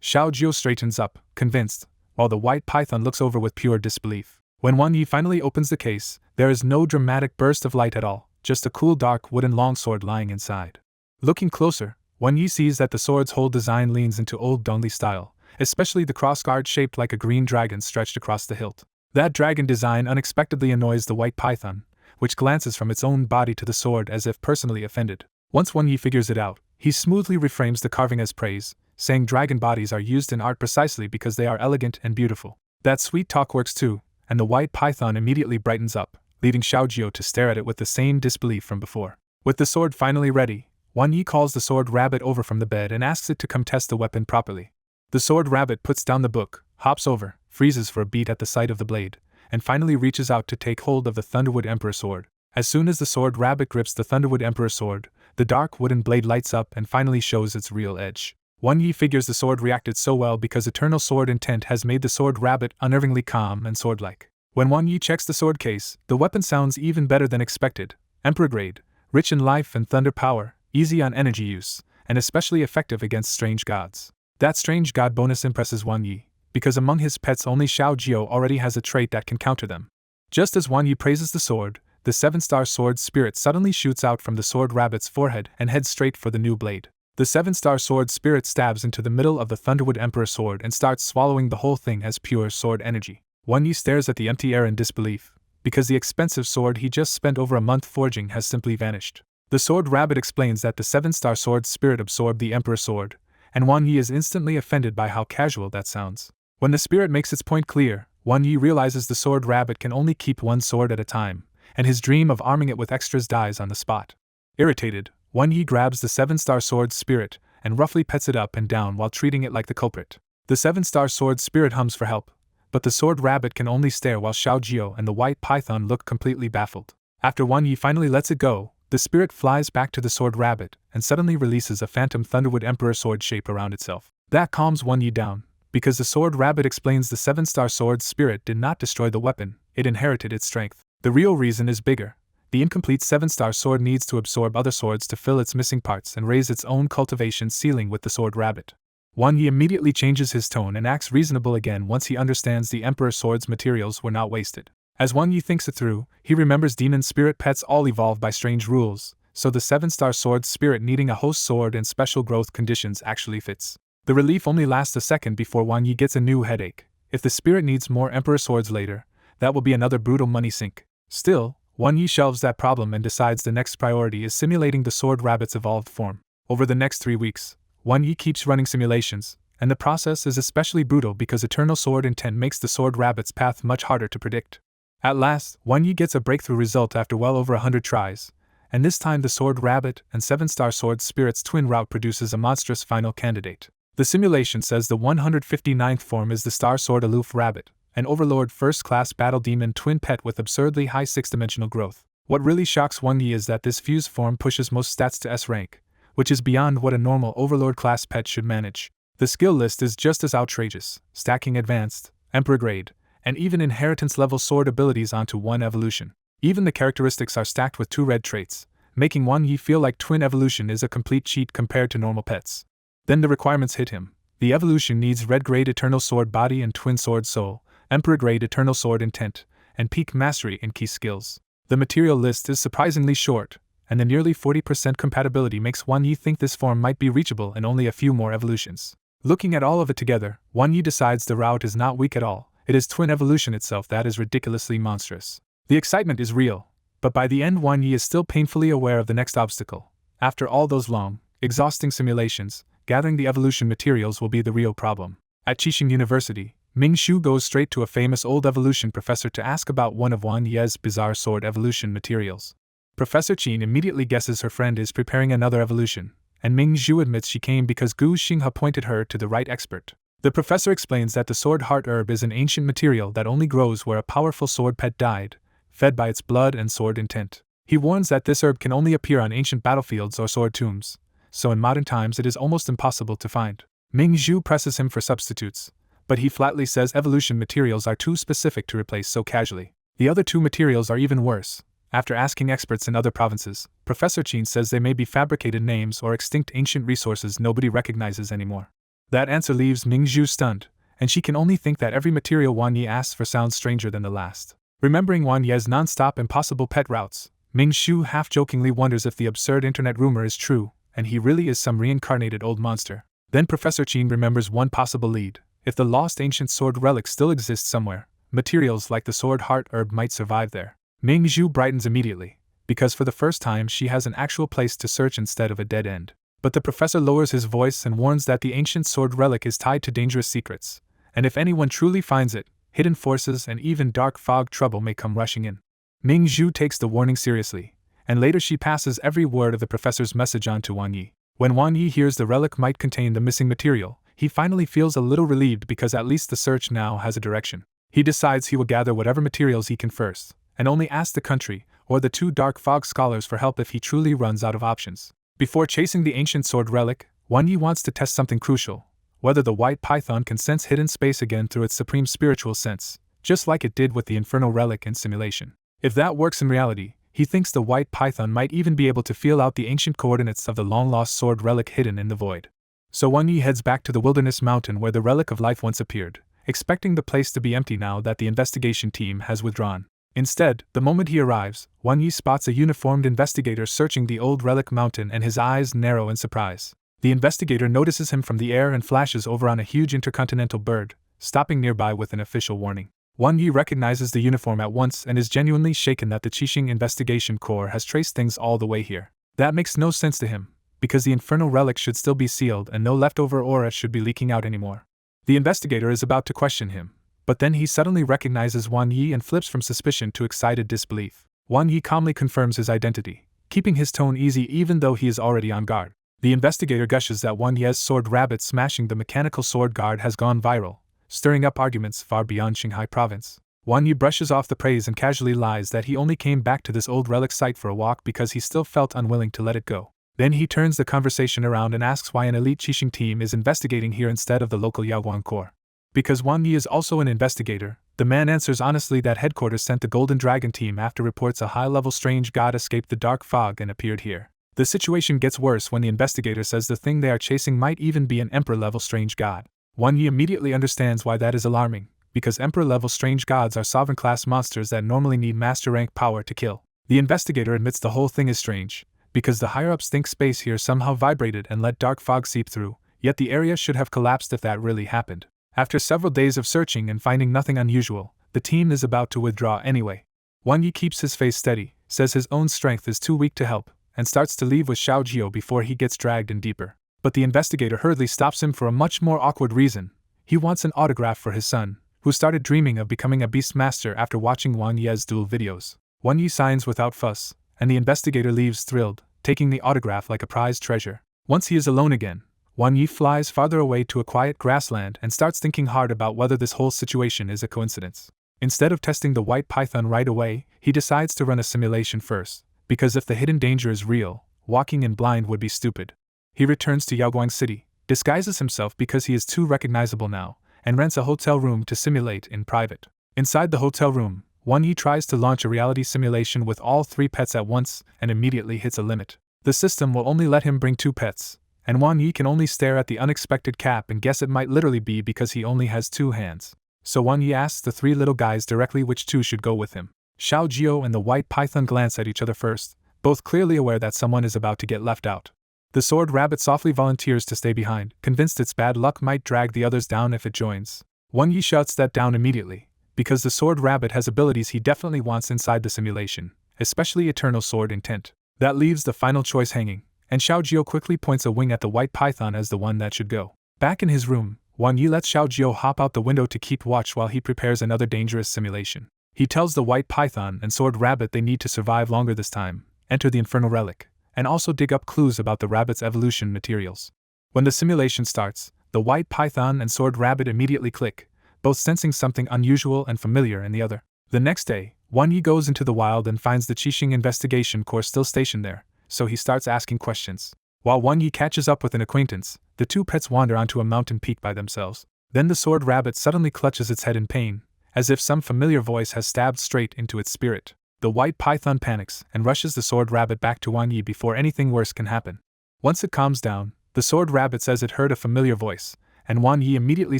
Xiao Jiao straightens up, convinced, while the white python looks over with pure disbelief. When Wan Yi finally opens the case, there is no dramatic burst of light at all, just a cool dark wooden longsword lying inside. Looking closer, Wan Yi sees that the sword's whole design leans into old Dongli style, especially the crossguard shaped like a green dragon stretched across the hilt. That dragon design unexpectedly annoys the white python, which glances from its own body to the sword as if personally offended. Once Wan Yi figures it out, he smoothly reframes the carving as praise, saying dragon bodies are used in art precisely because they are elegant and beautiful. That sweet talk works too, and the white python immediately brightens up, leaving Xiao Jiao to stare at it with the same disbelief from before. With the sword finally ready, Wan Yi calls the sword rabbit over from the bed and asks it to come test the weapon properly. The sword rabbit puts down the book, hops over, freezes for a beat at the sight of the blade, and finally reaches out to take hold of the Thunderwood Emperor sword. As soon as the sword rabbit grips the Thunderwood Emperor sword, the dark wooden blade lights up and finally shows its real edge. Wan Yi figures the sword reacted so well because eternal sword intent has made the sword rabbit unnervingly calm and sword-like. When Wan Yi checks the sword case, the weapon sounds even better than expected, Emperor grade, rich in life and thunder power, easy on energy use, and especially effective against strange gods. That strange god bonus impresses Wan Yi, because among his pets only Xiao Jiao already has a trait that can counter them. Just as Wan Yi praises the sword, the 7-star sword spirit suddenly shoots out from the sword rabbit's forehead and heads straight for the new blade. The 7-star sword spirit stabs into the middle of the Thunderwood Emperor sword and starts swallowing the whole thing as pure sword energy. Wan Yi stares at the empty air in disbelief, because the expensive sword he just spent over a month forging has simply vanished. The sword rabbit explains that the 7-star sword spirit absorbed the Emperor sword, and Wan Yi is instantly offended by how casual that sounds. When the spirit makes its point clear, Wan Yi realizes the sword rabbit can only keep one sword at a time, and his dream of arming it with extras dies on the spot. Irritated, Wan Yi grabs the 7-star sword spirit and roughly pets it up and down while treating it like the culprit. The 7-star sword spirit hums for help, but the sword rabbit can only stare while Xiao Jiao and the white python look completely baffled. After Wan Yi finally lets it go, the spirit flies back to the sword rabbit and suddenly releases a phantom Thunderwood Emperor sword shape around itself. That calms Wan Yi down, because the sword rabbit explains the 7-star sword spirit did not destroy the weapon, it inherited its strength. The real reason is bigger. The incomplete 7-star sword needs to absorb other swords to fill its missing parts and raise its own cultivation ceiling with the sword rabbit. Wan Yi immediately changes his tone and acts reasonable again once he understands the Emperor sword's materials were not wasted. As Wan Yi thinks it through, he remembers demon spirit pets all evolve by strange rules, so the 7-star sword spirit needing a host sword in special growth conditions actually fits. The relief only lasts a second before Wan Yi gets a new headache. If the spirit needs more Emperor swords later, that will be another brutal money sink. Still, Wan Yi shelves that problem and decides the next priority is simulating the sword rabbit's evolved form. Over the next 3 weeks, Wan Yi keeps running simulations, and the process is especially brutal because eternal sword intent makes the sword rabbit's path much harder to predict. At last, Wan Yi gets a breakthrough result after well over 100 tries, and this time the sword rabbit and 7-star sword spirit's twin route produces a monstrous final candidate. The simulation says the 159th form is the star sword aloof rabbit, an overlord first-class battle demon twin pet with absurdly high 6-dimensional growth. What really shocks Wan Yi is that this fused form pushes most stats to S rank, which is beyond what a normal overlord class pet should manage. The skill list is just as outrageous, stacking advanced, Emperor grade, and even inheritance-level sword abilities onto one evolution. Even the characteristics are stacked with 2 red traits, making Wan Yi feel like twin evolution is a complete cheat compared to normal pets. Then the requirements hit him. The evolution needs red grade eternal sword body and twin sword soul, Emperor grade eternal sword intent, and peak mastery in key skills. The material list is surprisingly short, and the nearly 40% compatibility makes Wan Yi think this form might be reachable in only a few more evolutions. Looking at all of it together, Wan Yi decides the route is not weak at all. It is twin evolution itself that is ridiculously monstrous. The excitement is real, but by the end Wan Yi is still painfully aware of the next obstacle, After all those long, exhausting simulations, gathering the evolution materials will be the real problem. At Qixing University, Ming Shu goes straight to a famous old evolution professor to ask about one of Wan Ye's bizarre sword evolution materials. Professor Qin immediately guesses her friend is preparing another evolution, and Ming Zhu admits she came because Gu Xinghe pointed her to the right expert. The professor explains that the sword heart herb is an ancient material that only grows where a powerful sword pet died, fed by its blood and sword intent. He warns that this herb can only appear on ancient battlefields or sword tombs, so in modern times it is almost impossible to find. Ming Zhu presses him for substitutes, but he flatly says evolution materials are too specific to replace so casually. The other two materials are even worse. After asking experts in other provinces, Professor Qin says they may be fabricated names or extinct ancient resources nobody recognizes anymore. That answer leaves Ming Zhu stunned, and she can only think that every material Wan Yi asks for sounds stranger than the last. Remembering Wan Ye's non-stop impossible pet routes, Ming Zhu half-jokingly wonders if the absurd internet rumor is true, and he really is some reincarnated old monster. Then Professor Qin remembers one possible lead. If the lost ancient sword relic still exists somewhere, materials like the sword heart herb might survive there. Ming Zhu brightens immediately, because for the first time she has an actual place to search instead of a dead end. But the professor lowers his voice and warns that the ancient sword relic is tied to dangerous secrets, and if anyone truly finds it, hidden forces and even dark fog trouble may come rushing in. Ming Zhu takes the warning seriously, and later she passes every word of the professor's message on to Wan Yi. When Wan Yi hears the relic might contain the missing material, he finally feels a little relieved because at least the search now has a direction. He decides he will gather whatever materials he can first, and only ask the country or the two dark fog scholars for help if he truly runs out of options. Before chasing the ancient sword relic, Wan Yi wants to test something crucial, whether the white python can sense hidden space again through its supreme spiritual sense, just like it did with the infernal relic in simulation. If that works in reality, he thinks the white python might even be able to feel out the ancient coordinates of the long-lost sword relic hidden in the void. So Wan Yi heads back to the wilderness mountain where the relic of life once appeared, expecting the place to be empty now that the investigation team has withdrawn. Instead, the moment he arrives, Wan Yi spots a uniformed investigator searching the old relic mountain and his eyes narrow in surprise. The investigator notices him from the air and flashes over on a huge intercontinental bird, stopping nearby with an official warning. Wan Yi recognizes the uniform at once and is genuinely shaken that the Qixing Investigation Corps has traced things all the way here. That makes no sense to him, because the infernal relic should still be sealed and no leftover aura should be leaking out anymore. The investigator is about to question him, but then he suddenly recognizes Wan Yi and flips from suspicion to excited disbelief. Wan Yi calmly confirms his identity, keeping his tone easy even though he is already on guard. The investigator gushes that Wan Ye's sword rabbit smashing the mechanical sword guard has gone viral, stirring up arguments far beyond Qinghai province. Wan Yi brushes off the praise and casually lies that he only came back to this old relic site for a walk because he still felt unwilling to let it go. Then he turns the conversation around and asks why an elite Qixing team is investigating here instead of the local Yaoguang Corps. Because Wan Yi is also an investigator, the man answers honestly that headquarters sent the Golden Dragon team after reports a high-level strange god escaped the dark fog and appeared here. The situation gets worse when the investigator says the thing they are chasing might even be an Emperor-level strange god. Wan Yi immediately understands why that is alarming, because Emperor-level strange gods are sovereign-class monsters that normally need master-rank power to kill. The investigator admits the whole thing is strange, because the higher-ups think space here somehow vibrated and let dark fog seep through, yet the area should have collapsed if that really happened. After several days of searching and finding nothing unusual, the team is about to withdraw anyway. Wan Yi keeps his face steady, says his own strength is too weak to help, and starts to leave with Xiao Jiao before he gets dragged in deeper. But the investigator hurriedly stops him for a much more awkward reason. He wants an autograph for his son, who started dreaming of becoming a beastmaster after watching Wan Ye's duel videos. Wan Yi signs without fuss, and the investigator leaves thrilled, taking the autograph like a prized treasure. Once he is alone again, Wan Yi flies farther away to a quiet grassland and starts thinking hard about whether this whole situation is a coincidence. Instead of testing the white python right away, he decides to run a simulation first, because if the hidden danger is real, walking in blind would be stupid. He returns to Yaoguang City, disguises himself because he is too recognizable now, and rents a hotel room to simulate in private. Inside the hotel room, Wan Yi tries to launch a reality simulation with all 3 pets at once and immediately hits a limit. The system will only let him bring 2 pets, and Wan Yi can only stare at the unexpected cap and guess it might literally be because he only has 2 hands. So Wan Yi asks the 3 little guys directly which 2 should go with him. Xiao Jiao and the white python glance at each other first, both clearly aware that someone is about to get left out. The sword rabbit softly volunteers to stay behind, convinced its bad luck might drag the others down if it joins. Wan Yi shuts that down immediately, because the sword rabbit has abilities he definitely wants inside the simulation, especially eternal sword intent. That leaves the final choice hanging, and Xiao Jiao quickly points a wing at the white python as the one that should go. Back in his room, Wan Yi lets Xiao Jiao hop out the window to keep watch while he prepares another dangerous simulation. He tells the white python and sword rabbit they need to survive longer this time, enter the infernal relic, and also dig up clues about the rabbit's evolution materials. When the simulation starts, the white python and sword rabbit immediately click, both sensing something unusual and familiar in the other. The next day, Wan Yi goes into the wild and finds the Qixing Investigation Corps still stationed there, so he starts asking questions. While Wan Yi catches up with an acquaintance, the two pets wander onto a mountain peak by themselves. Then the sword rabbit suddenly clutches its head in pain, as if some familiar voice has stabbed straight into its spirit. The white python panics and rushes the sword rabbit back to Wan Yi before anything worse can happen. Once it calms down, the sword rabbit says it heard a familiar voice, and Wan Yi immediately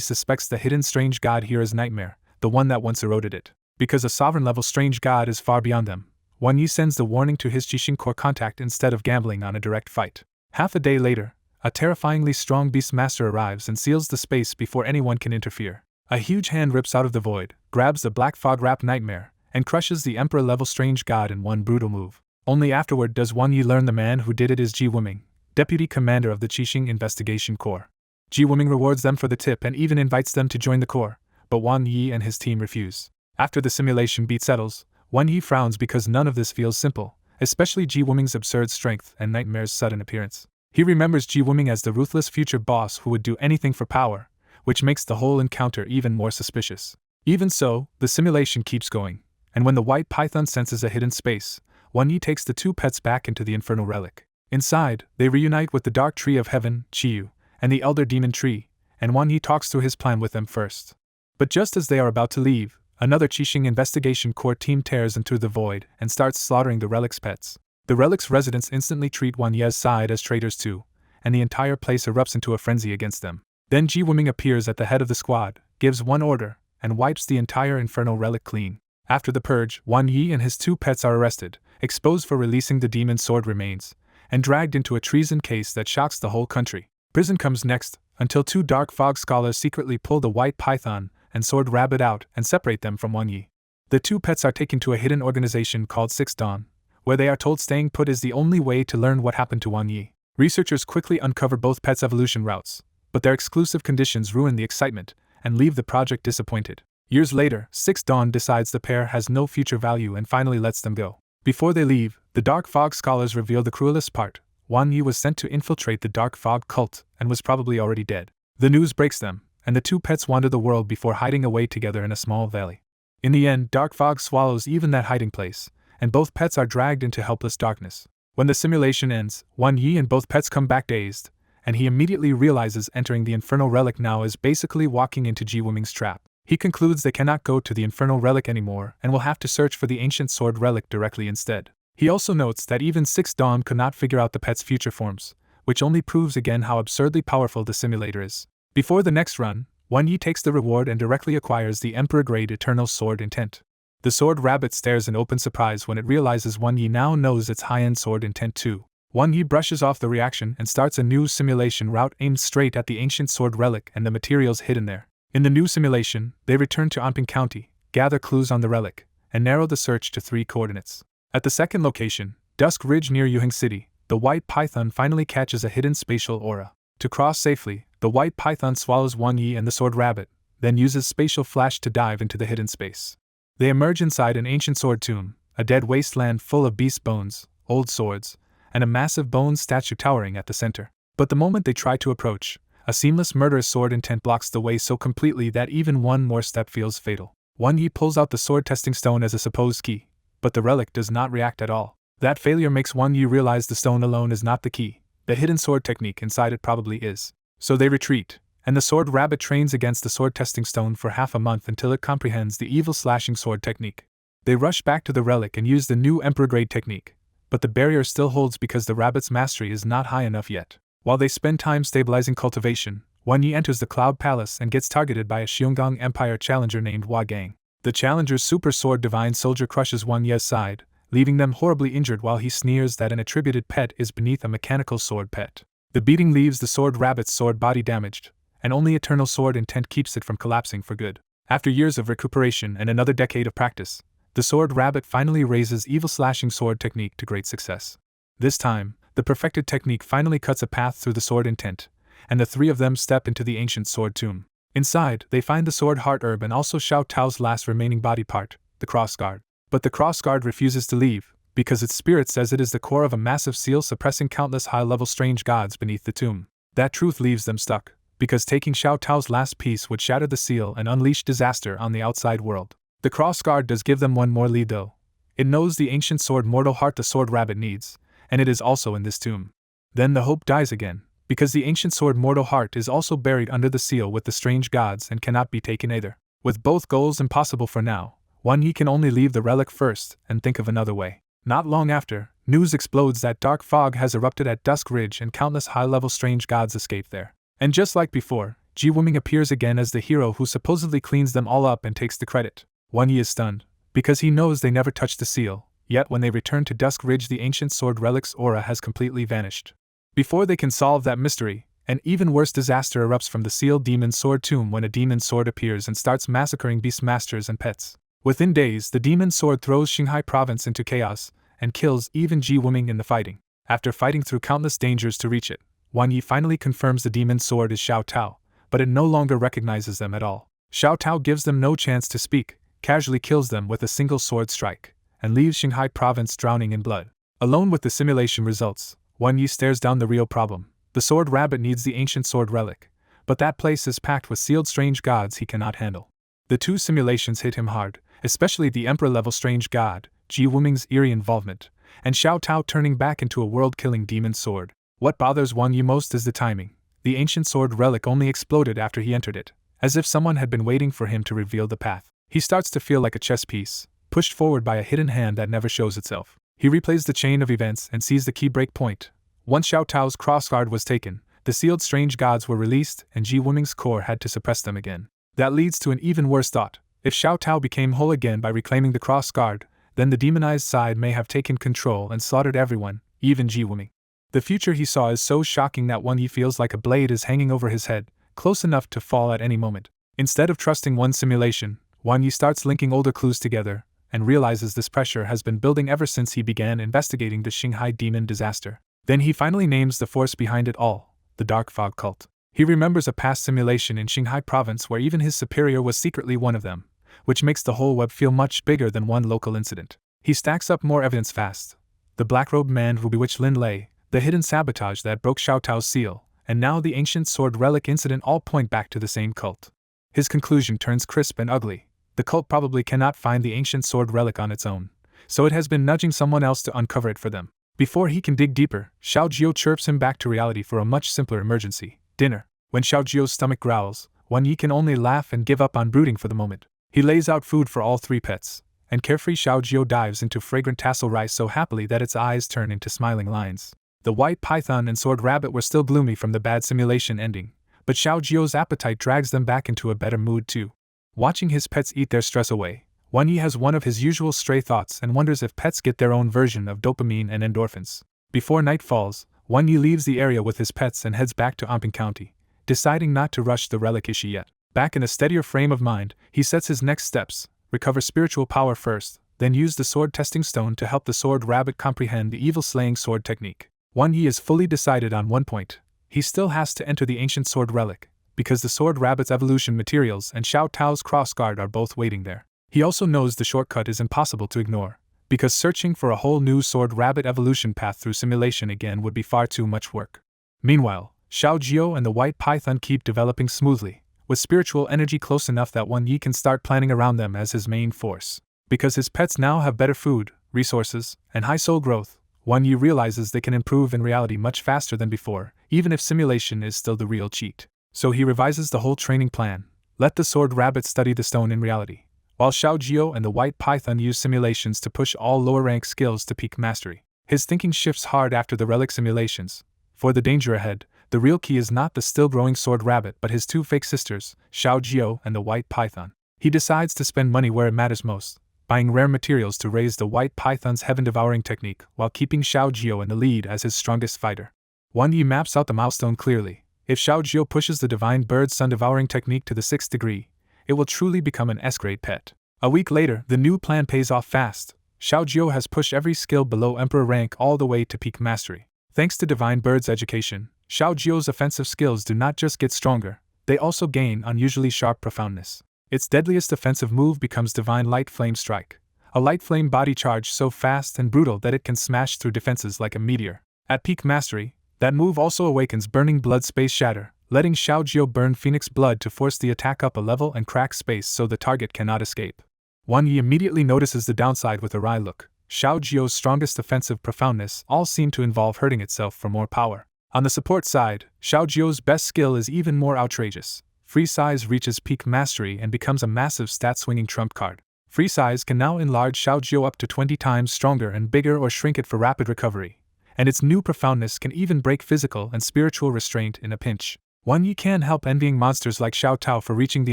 suspects the hidden strange god here is Nightmare, the one that once eroded it. Because a sovereign-level strange god is far beyond them, Wan Yi sends the warning to his Qixing Corps contact instead of gambling on a direct fight. Half a day later, a terrifyingly strong Beastmaster arrives and seals the space before anyone can interfere. A huge hand rips out of the void, grabs the black fog-wrapped Nightmare, and crushes the Emperor-level strange god in one brutal move. Only afterward does Wan Yi learn the man who did it is Ji Wuming, deputy commander of the Qixing Investigation Corps. Ji Wuming rewards them for the tip and even invites them to join the Corps, but Wan Yi and his team refuse. After the simulation beat settles, Wan Yi frowns because none of this feels simple, especially Ji Wuming's absurd strength and Nightmare's sudden appearance. He remembers Ji Wuming as the ruthless future boss who would do anything for power, which makes the whole encounter even more suspicious. Even so, the simulation keeps going, and when the white python senses a hidden space, Wan Yi takes the two pets back into the infernal relic. Inside, they reunite with the Dark Tree of Heaven, Qiyu, and the Elder Demon Tree, and Wan Yi talks through his plan with them first. But just as they are about to leave, another Qixing Investigation Corps team tears into the void and starts slaughtering the relic's pets. The relic's residents instantly treat Wan Yi's side as traitors too, and the entire place erupts into a frenzy against them. Then Ji Wuming appears at the head of the squad, gives one order, and wipes the entire infernal relic clean. After the purge, Wan Yi and his two pets are arrested, exposed for releasing the demon sword remains, and dragged into a treason case that shocks the whole country. Prison comes next, until two dark fog scholars secretly pull the white python and sword rabbit out and separate them from Wan Yi. The two pets are taken to a hidden organization called Sixth Dawn, where they are told staying put is the only way to learn what happened to Wan Yi. Researchers quickly uncover both pets' evolution routes, but their exclusive conditions ruin the excitement and leave the project disappointed. Years later, Sixth Dawn decides the pair has no future value and finally lets them go. Before they leave, the Dark Fog scholars reveal the cruelest part. Wan Yi was sent to infiltrate the Dark Fog cult and was probably already dead. The news breaks them, and the two pets wander the world before hiding away together in a small valley. In the end, Dark Fog swallows even that hiding place, and both pets are dragged into helpless darkness. When the simulation ends, Wan Yi and both pets come back dazed, and he immediately realizes entering the infernal relic now is basically walking into Ji Wuming's trap. He concludes they cannot go to the infernal relic anymore and will have to search for the ancient sword relic directly instead. He also notes that even Sixth Dawn could not figure out the pet's future forms, which only proves again how absurdly powerful the simulator is. Before the next run, Wan Yi takes the reward and directly acquires the Emperor-grade Eternal Sword Intent. The sword rabbit stares in open surprise when it realizes Wan Yi now knows its high-end sword intent too. Wan Yi brushes off the reaction and starts a new simulation route aimed straight at the ancient sword relic and the materials hidden there. In the new simulation, they return to Anping County, gather clues on the relic, and narrow the search to 3 coordinates. At the second location, Dusk Ridge near Yuheng City, the white python finally catches a hidden spatial aura. To cross safely, the white python swallows Wan Yi and the sword rabbit, then uses spatial flash to dive into the hidden space. They emerge inside an ancient sword tomb, a dead wasteland full of beast bones, old swords, and a massive bone statue towering at the center. But the moment they try to approach, a seamless murderous sword intent blocks the way so completely that even one more step feels fatal. Wan Yi pulls out the sword testing stone as a supposed key, but the relic does not react at all. That failure makes Wan Yi realize the stone alone is not the key, the hidden sword technique inside it probably is. So they retreat, and the sword rabbit trains against the sword testing stone for half a month until it comprehends the evil slashing sword technique. They rush back to the relic and use the new Emperor-grade technique, but the barrier still holds because the rabbit's mastery is not high enough yet. While they spend time stabilizing cultivation, Wan Yi enters the Cloud Palace and gets targeted by a Xiongong Empire challenger named Hua Gang. The challenger's super sword divine soldier crushes Wan Yi's side, leaving them horribly injured while he sneers that an attributed pet is beneath a mechanical sword pet. The beating leaves the sword rabbit's sword body damaged, and only eternal sword intent keeps it from collapsing for good. After years of recuperation and another decade of practice, the sword rabbit finally raises evil slashing sword technique to great success. This time, the perfected technique finally cuts a path through the sword intent, and the three of them step into the ancient sword tomb. Inside, they find the sword heart herb and also Xiao Tao's last remaining body part, the crossguard. But the crossguard refuses to leave, because its spirit says it is the core of a massive seal suppressing countless high-level strange gods beneath the tomb. That truth leaves them stuck, because taking Xiao Tao's last piece would shatter the seal and unleash disaster on the outside world. The crossguard does give them one more lead though. It knows the ancient sword mortal heart the sword rabbit needs, and it is also in this tomb. Then the hope dies again, because the ancient sword mortal heart is also buried under the seal with the strange gods and cannot be taken either. With both goals impossible for now, Wan Yi can only leave the relic first and think of another way. Not long after, news explodes that dark fog has erupted at Dusk Ridge and countless high-level strange gods escape there. And just like before, Ji Wuming appears again as the hero who supposedly cleans them all up and takes the credit. Wan Yi is stunned, because he knows they never touched the seal, yet when they return to Dusk Ridge the ancient sword relic's aura has completely vanished. Before they can solve that mystery, an even worse disaster erupts from the sealed demon sword tomb when a demon sword appears and starts massacring beastmasters and pets. Within days, the demon sword throws Qinghai province into chaos and kills even Ji Wuming in the fighting. After fighting through countless dangers to reach it, Wan Yi finally confirms the demon sword is Xiao Tao, but it no longer recognizes them at all. Xiao Tao gives them no chance to speak, casually kills them with a single sword strike, and leaves Qinghai province drowning in blood. Alone with the simulation results, Wan Yi stares down the real problem. The sword rabbit needs the ancient sword relic, but that place is packed with sealed strange gods he cannot handle. The two simulations hit him hard, especially the Emperor-level strange god, Ji Wuming's eerie involvement, and Xiao Tao turning back into a world-killing demon sword. What bothers Wan Yi most is the timing. The ancient sword relic only exploded after he entered it, as if someone had been waiting for him to reveal the path. He starts to feel like a chess piece, pushed forward by a hidden hand that never shows itself. He replays the chain of events and sees the key break point. Once Xiao Tao's crossguard was taken, the sealed strange gods were released and Ji Wuming's core had to suppress them again. That leads to an even worse thought. If Xiao Tao became whole again by reclaiming the crossguard, then the demonized side may have taken control and slaughtered everyone, even Ji Wuming. The future he saw is so shocking that Wan Yi feels like a blade is hanging over his head, close enough to fall at any moment. Instead of trusting one simulation, Wan Yi starts linking older clues together, and realizes this pressure has been building ever since he began investigating the Qinghai demon disaster. Then he finally names the force behind it all, the Dark Fog Cult. He remembers a past simulation in Qinghai province where even his superior was secretly one of them, which makes the whole web feel much bigger than one local incident. He stacks up more evidence fast. The black-robed man who bewitched Lin Lei, the hidden sabotage that broke Xiao Tao's seal, and now the ancient sword relic incident all point back to the same cult. His conclusion turns crisp and ugly. The cult probably cannot find the ancient sword relic on its own, so it has been nudging someone else to uncover it for them. Before he can dig deeper, Xiao Jiao chirps him back to reality for a much simpler emergency: dinner. When Xiao Jiao's stomach growls, Wan Yi can only laugh and give up on brooding for the moment. He lays out food for all three pets, and carefree Xiao Jiao dives into fragrant tassel rice so happily that its eyes turn into smiling lines. The white python and sword rabbit were still gloomy from the bad simulation ending, but Xiao Jiao's appetite drags them back into a better mood too. Watching his pets eat their stress away, Wan Yi has one of his usual stray thoughts and wonders if pets get their own version of dopamine and endorphins. Before night falls, Wan Yi leaves the area with his pets and heads back to Amping County, deciding not to rush the relic issue yet. Back in a steadier frame of mind, he sets his next steps: recover spiritual power first, then use the sword testing stone to help the sword rabbit comprehend the evil slaying sword technique. Wan Yi is fully decided on one point: he still has to enter the ancient sword relic, because the sword rabbit's evolution materials and Xiao Tao's crossguard are both waiting there. He also knows the shortcut is impossible to ignore, because searching for a whole new sword rabbit evolution path through simulation again would be far too much work. Meanwhile, Xiao Jiao and the white python keep developing smoothly, with spiritual energy close enough that Wan Yi can start planning around them as his main force. Because his pets now have better food, resources, and high soul growth, Wan Yi realizes they can improve in reality much faster than before, even if simulation is still the real cheat. So he revises the whole training plan. Let the sword rabbit study the stone in reality, while Xiao Jiao and the white python use simulations to push all lower-rank skills to peak mastery. His thinking shifts hard after the relic simulations. For the danger ahead, the real key is not the still-growing sword rabbit but his two fake sisters, Xiao Jiao and the white python. He decides to spend money where it matters most, buying rare materials to raise the white python's heaven-devouring technique while keeping Xiao Jiao in the lead as his strongest fighter. Wan Yi maps out the milestone clearly. If Xiao Jiao pushes the divine bird sun-devouring technique to the 6th degree, it will truly become an S-grade pet. A week later, the new plan pays off fast. Xiao Jiao has pushed every skill below Emperor rank all the way to peak mastery. Thanks to Divine Bird's education, Xiao Jio's offensive skills do not just get stronger, they also gain unusually sharp profoundness. Its deadliest offensive move becomes Divine Light Flame Strike, a light flame body charge so fast and brutal that it can smash through defenses like a meteor. At peak mastery, that move also awakens Burning Blood Space Shatter, letting Xiao Jio burn Phoenix Blood to force the attack up a level and crack space so the target cannot escape. Wang Yi immediately notices the downside with a wry look. Xiao Jio's strongest offensive profoundness all seem to involve hurting itself for more power. On the support side, Xiao Jio's best skill is even more outrageous. Free Size reaches peak mastery and becomes a massive stat-swinging trump card. Free Size can now enlarge Xiao Jio up to 20 times stronger and bigger or shrink it for rapid recovery, and its new profoundness can even break physical and spiritual restraint in a pinch. Wang Yi can't help envying monsters like Xiao Tao for reaching the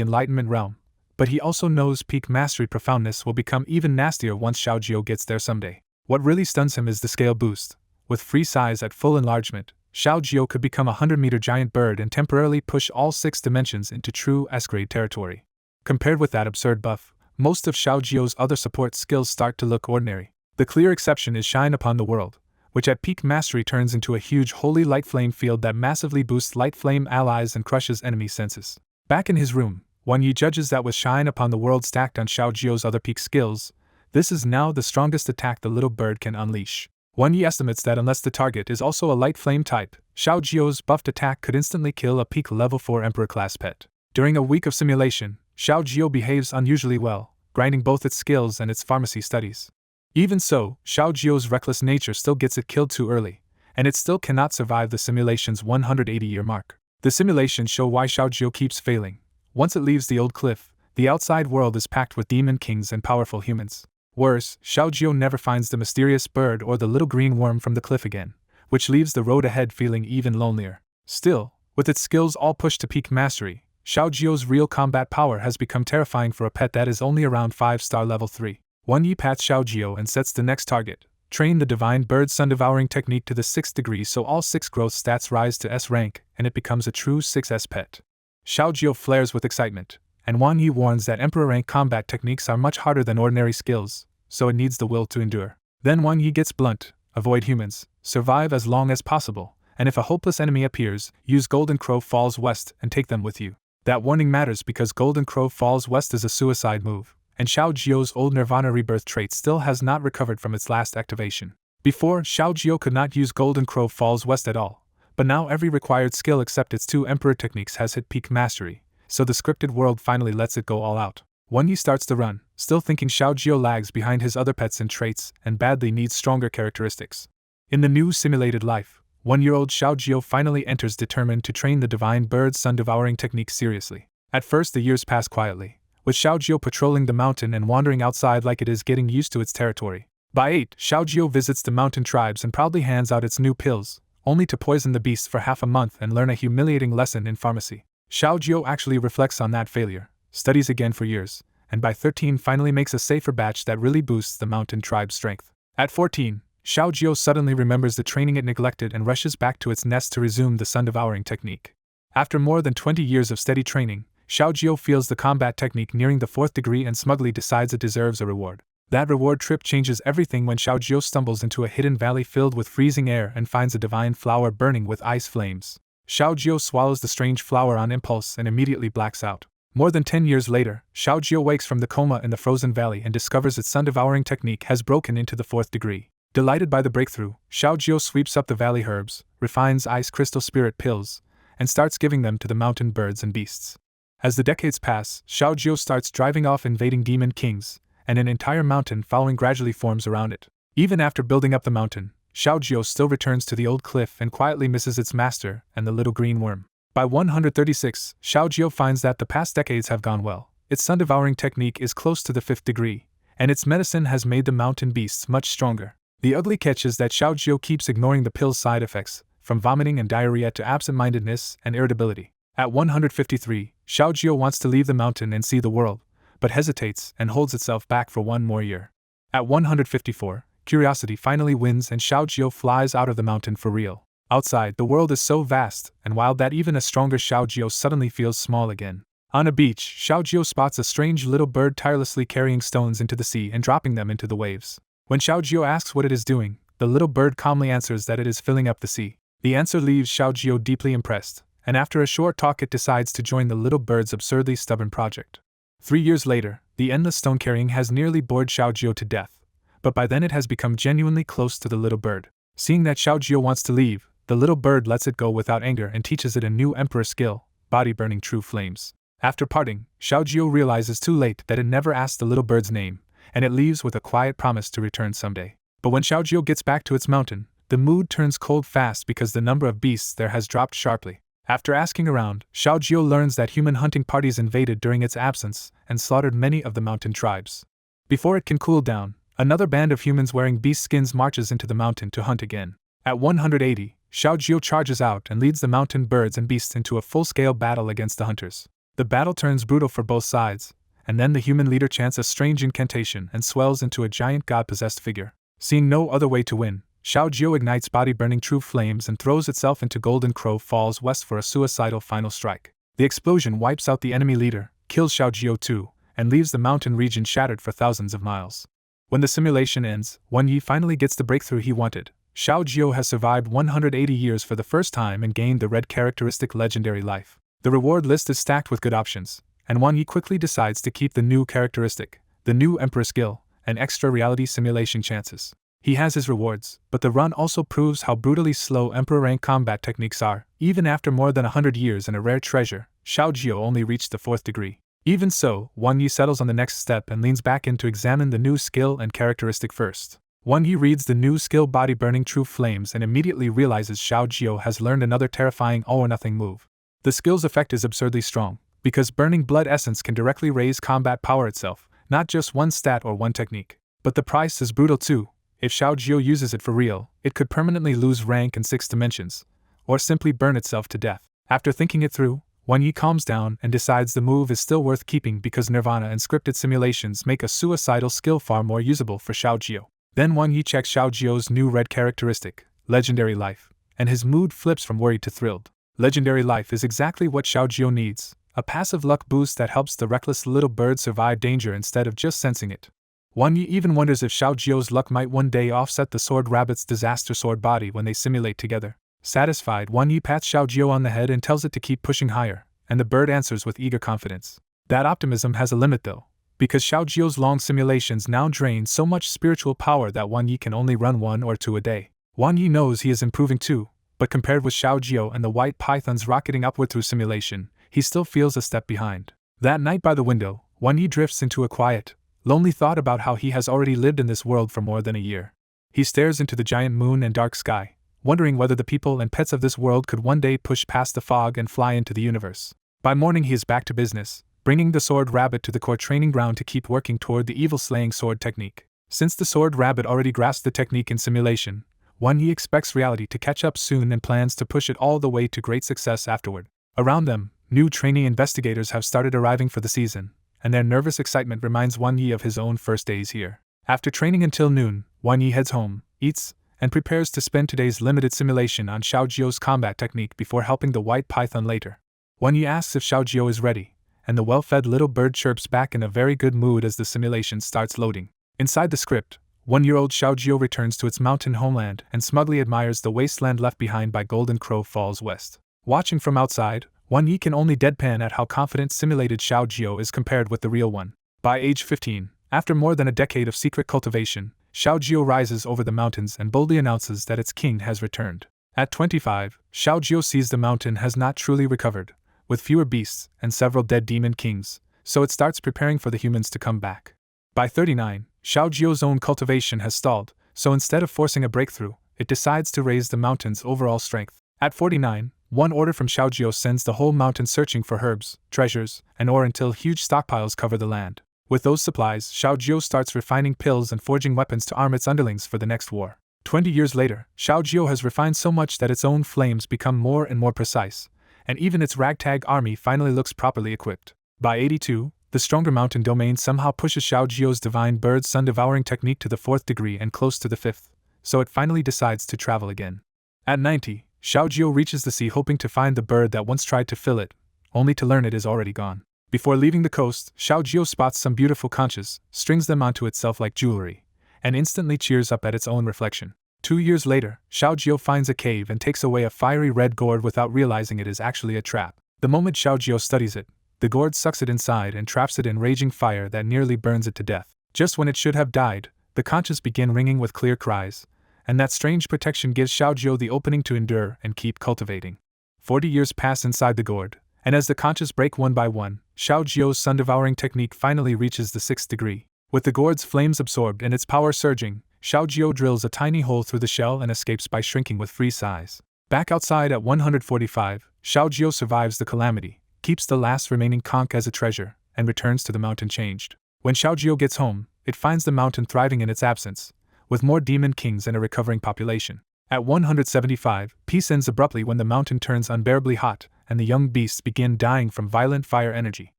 Enlightenment realm, but he also knows peak mastery profoundness will become even nastier once Xiao Jio gets there someday. What really stuns him is the scale boost. With Free Size at full enlargement, Xiao Jio could become a 100-meter giant bird and temporarily push all 6 dimensions into true S-grade territory. Compared with that absurd buff, most of Xiao Jio's other support skills start to look ordinary. The clear exception is Shine Upon the World, which at peak mastery turns into a huge holy light flame field that massively boosts light flame allies and crushes enemy senses. Back in his room, Wang Yi judges that with Shine Upon the World stacked on Xiao Jio's other peak skills, this is now the strongest attack the little bird can unleash. Wang Yi estimates that unless the target is also a light flame type, Xiao Jio's buffed attack could instantly kill a peak level 4 Emperor class pet. During a week of simulation, Xiao Jio behaves unusually well, grinding both its skills and its pharmacy studies. Even so, Xiao Jio's reckless nature still gets it killed too early, and it still cannot survive the simulation's 180-year mark. The simulations show why Xiao Jio keeps failing. Once it leaves the old cliff, the outside world is packed with demon kings and powerful humans. Worse, Xiao Jio never finds the mysterious bird or the little green worm from the cliff again, which leaves the road ahead feeling even lonelier. Still, with its skills all pushed to peak mastery, Xiao Jio's real combat power has become terrifying for a pet that is only around 5-star level 3. Wang Yi pats Xiao Jio and sets the next target. Train the Divine Bird Sun Devouring technique to the 6th degree so all 6 growth stats rise to S rank and it becomes a true 6S pet. Xiao Jio flares with excitement, and Wang Yi warns that Emperor rank combat techniques are much harder than ordinary skills, so it needs the will to endure. Then Wang Yi gets blunt: avoid humans, survive as long as possible, and if a hopeless enemy appears, use Golden Crow Falls West and take them with you. That warning matters because Golden Crow Falls West is a suicide move, and Xiao Jio's old Nirvana Rebirth trait still has not recovered from its last activation. Before, Xiao Jio could not use Golden Crow Falls West at all, but now every required skill except its 2 Emperor techniques has hit peak mastery, so the scripted world finally lets it go all out. Wang Yi starts to run, still thinking Xiao Jio lags behind his other pets in traits and badly needs stronger characteristics. In the new simulated life, 1-year-old Xiao Jio finally enters determined to train the Divine Bird Sun Devouring technique seriously. At first the years pass quietly, with Xiao Jio patrolling the mountain and wandering outside like it is getting used to its territory. By 8, Xiao Jio visits the mountain tribes and proudly hands out its new pills, only to poison the beasts for half a month and learn a humiliating lesson in pharmacy. Xiao Jio actually reflects on that failure, studies again for years, and by 13 finally makes a safer batch that really boosts the mountain tribe's strength. At 14, Xiao Jio suddenly remembers the training it neglected and rushes back to its nest to resume the sun devouring technique. After more than 20 years of steady training, Xiao Jio feels the combat technique nearing the 4th degree and smugly decides it deserves a reward. That reward trip changes everything when Xiao Jio stumbles into a hidden valley filled with freezing air and finds a divine flower burning with ice flames. Xiao Jio swallows the strange flower on impulse and immediately blacks out. More than 10 years later, Xiao Jio wakes from the coma in the frozen valley and discovers its sun-devouring technique has broken into the 4th degree. Delighted by the breakthrough, Xiao Jio sweeps up the valley herbs, refines ice crystal spirit pills, and starts giving them to the mountain birds and beasts. As the decades pass, Xiao Jio starts driving off invading demon kings, and an entire mountain following gradually forms around it. Even after building up the mountain, Xiao Jio still returns to the old cliff and quietly misses its master and the little green worm. By 136, Xiao Jio finds that the past decades have gone well. Its sun-devouring technique is close to the 5th degree, and its medicine has made the mountain beasts much stronger. The ugly catch is that Xiao Jio keeps ignoring the pill's side effects, from vomiting and diarrhea to absent-mindedness and irritability. At 153, Xiao Jio wants to leave the mountain and see the world, but hesitates and holds itself back for 1 more year. At 154, curiosity finally wins and Xiao Jio flies out of the mountain for real. Outside, the world is so vast and wild that even a stronger Xiao Jio suddenly feels small again. On a beach, Xiao Jio spots a strange little bird tirelessly carrying stones into the sea and dropping them into the waves. When Xiao Jio asks what it is doing, the little bird calmly answers that it is filling up the sea. The answer leaves Xiaojio deeply impressed, and after a short talk it decides to join the little bird's absurdly stubborn project. 3 years later, the endless stone carrying has nearly bored Xiaojio to death, but by then it has become genuinely close to the little bird. Seeing that Xiaojio wants to leave, the little bird lets it go without anger and teaches it a new emperor skill, body burning true flames. After parting, Xiaojio realizes too late that it never asked the little bird's name, and it leaves with a quiet promise to return someday. But when Xiaojio gets back to its mountain, the mood turns cold fast because the number of beasts there has dropped sharply. After asking around, Xiaojio learns that human hunting parties invaded during its absence and slaughtered many of the mountain tribes. Before it can cool down, another band of humans wearing beast skins marches into the mountain to hunt again. At 180, Xiaojio charges out and leads the mountain birds and beasts into a full-scale battle against the hunters. The battle turns brutal for both sides, and then the human leader chants a strange incantation and swells into a giant god-possessed figure. Seeing no other way to win, Xiaojio ignites body-burning true flames and throws itself into Golden Crow Falls West for a suicidal final strike. The explosion wipes out the enemy leader, kills Xiaojio too, and leaves the mountain region shattered for thousands of miles. When the simulation ends, Wan Yi finally gets the breakthrough he wanted. Xiaojio has survived 180 years for the first time and gained the red characteristic Legendary Life. The reward list is stacked with good options, and Wan Yi quickly decides to keep the new characteristic, the new Emperor skill, and extra reality simulation chances. He has his rewards, but the run also proves how brutally slow Emperor rank combat techniques are. Even after more than 100 years and a rare treasure, Xiaojio only reached the 4th degree. Even so, Wan Yi settles on the next step and leans back in to examine the new skill and characteristic first. Wan Yi reads the new skill Body Burning True Flames and immediately realizes Xiaojio has learned another terrifying all-or-nothing move. The skill's effect is absurdly strong, because Burning Blood Essence can directly raise combat power itself, not just one stat or one technique. But the price is brutal too. If Xiaojio uses it for real, it could permanently lose rank in 6 dimensions, or simply burn itself to death. After thinking it through, Wan Yi calms down and decides the move is still worth keeping because Nirvana and scripted simulations make a suicidal skill far more usable for Xiaojio. Then Wan Yi checks Xiaojio's new red characteristic, Legendary Life, and his mood flips from worried to thrilled. Legendary Life is exactly what Xiaojio needs, a passive luck boost that helps the reckless little bird survive danger instead of just sensing it. Wan Yi even wonders if Xiaojio's luck might one day offset the Sword Rabbit's disaster sword body when they simulate together. Satisfied, Wan Yi pats Xiaojio on the head and tells it to keep pushing higher, and the bird answers with eager confidence. That optimism has a limit though, because Xiaojio's long simulations now drain so much spiritual power that Wan Yi can only run 1 or 2 a day. Wan Yi knows he is improving too, but compared with Xiaojio and the white pythons rocketing upward through simulation, he still feels a step behind. That night by the window, Wan Yi drifts into a quiet, lonely thought about how he has already lived in this world for more than a year. He stares into the giant moon and dark sky, wondering whether the people and pets of this world could one day push past the fog and fly into the universe. By morning he is back to business, bringing the Sword Rabbit to the core training ground to keep working toward the evil-slaying sword technique. Since the Sword Rabbit already grasped the technique in simulation, Wan Yi expects reality to catch up soon and plans to push it all the way to great success afterward. Around them, new trainee investigators have started arriving for the season, and their nervous excitement reminds Wan Yi of his own first days here. After training until noon, Wan Yi heads home, eats, and prepares to spend today's limited simulation on Xiaojio's combat technique before helping the white python later. Wan Yi asks if Xiaojio is ready, and the well-fed little bird chirps back in a very good mood as the simulation starts loading. Inside the script, 1-year-old Xiaojio returns to its mountain homeland and smugly admires the wasteland left behind by Golden Crow Falls West. Watching from outside, Wan Yi can only deadpan at how confident simulated Xiaojio is compared with the real one. By age 15, after more than a decade of secret cultivation, Xiaojio rises over the mountains and boldly announces that its king has returned. At 25, Xiaojio sees the mountain has not truly recovered, with fewer beasts and several dead demon kings, so it starts preparing for the humans to come back. By 39, Xiaojio's own cultivation has stalled, so instead of forcing a breakthrough, it decides to raise the mountain's overall strength. At 49, one order from Xiaojio sends the whole mountain searching for herbs, treasures, and ore until huge stockpiles cover the land. With those supplies, Xiaojio starts refining pills and forging weapons to arm its underlings for the next war. 20 years later, Xiaojio has refined so much that its own flames become more and more precise, and even its ragtag army finally looks properly equipped. By 82, the stronger mountain domain somehow pushes Xiaojio's divine bird sun-devouring technique to the 4th degree and close to the 5th, so it finally decides to travel again. At 90, Xiaojio reaches the sea hoping to find the bird that once tried to fill it, only to learn it is already gone. Before leaving the coast, Xiaojio spots some beautiful conches, strings them onto itself like jewelry, and instantly cheers up at its own reflection. 2 years later, Xiaojio finds a cave and takes away a fiery red gourd without realizing it is actually a trap. The moment Xiaojio studies it, the gourd sucks it inside and traps it in raging fire that nearly burns it to death. Just when it should have died, the conches begin ringing with clear cries, and that strange protection gives Xiaojio the opening to endure and keep cultivating. 40 years pass inside the gourd, and as the conches break one by one, Xiaojio's sun-devouring technique finally reaches the 6th degree. With the gourd's flames absorbed and its power surging, Xiaojio drills a tiny hole through the shell and escapes by shrinking with free size. Back outside at 145, Xiaojio survives the calamity, keeps the last remaining conch as a treasure, and returns to the mountain changed. When Xiaojio gets home, it finds the mountain thriving in its absence, with more demon kings and a recovering population. At 175, peace ends abruptly when the mountain turns unbearably hot, and the young beasts begin dying from violent fire energy.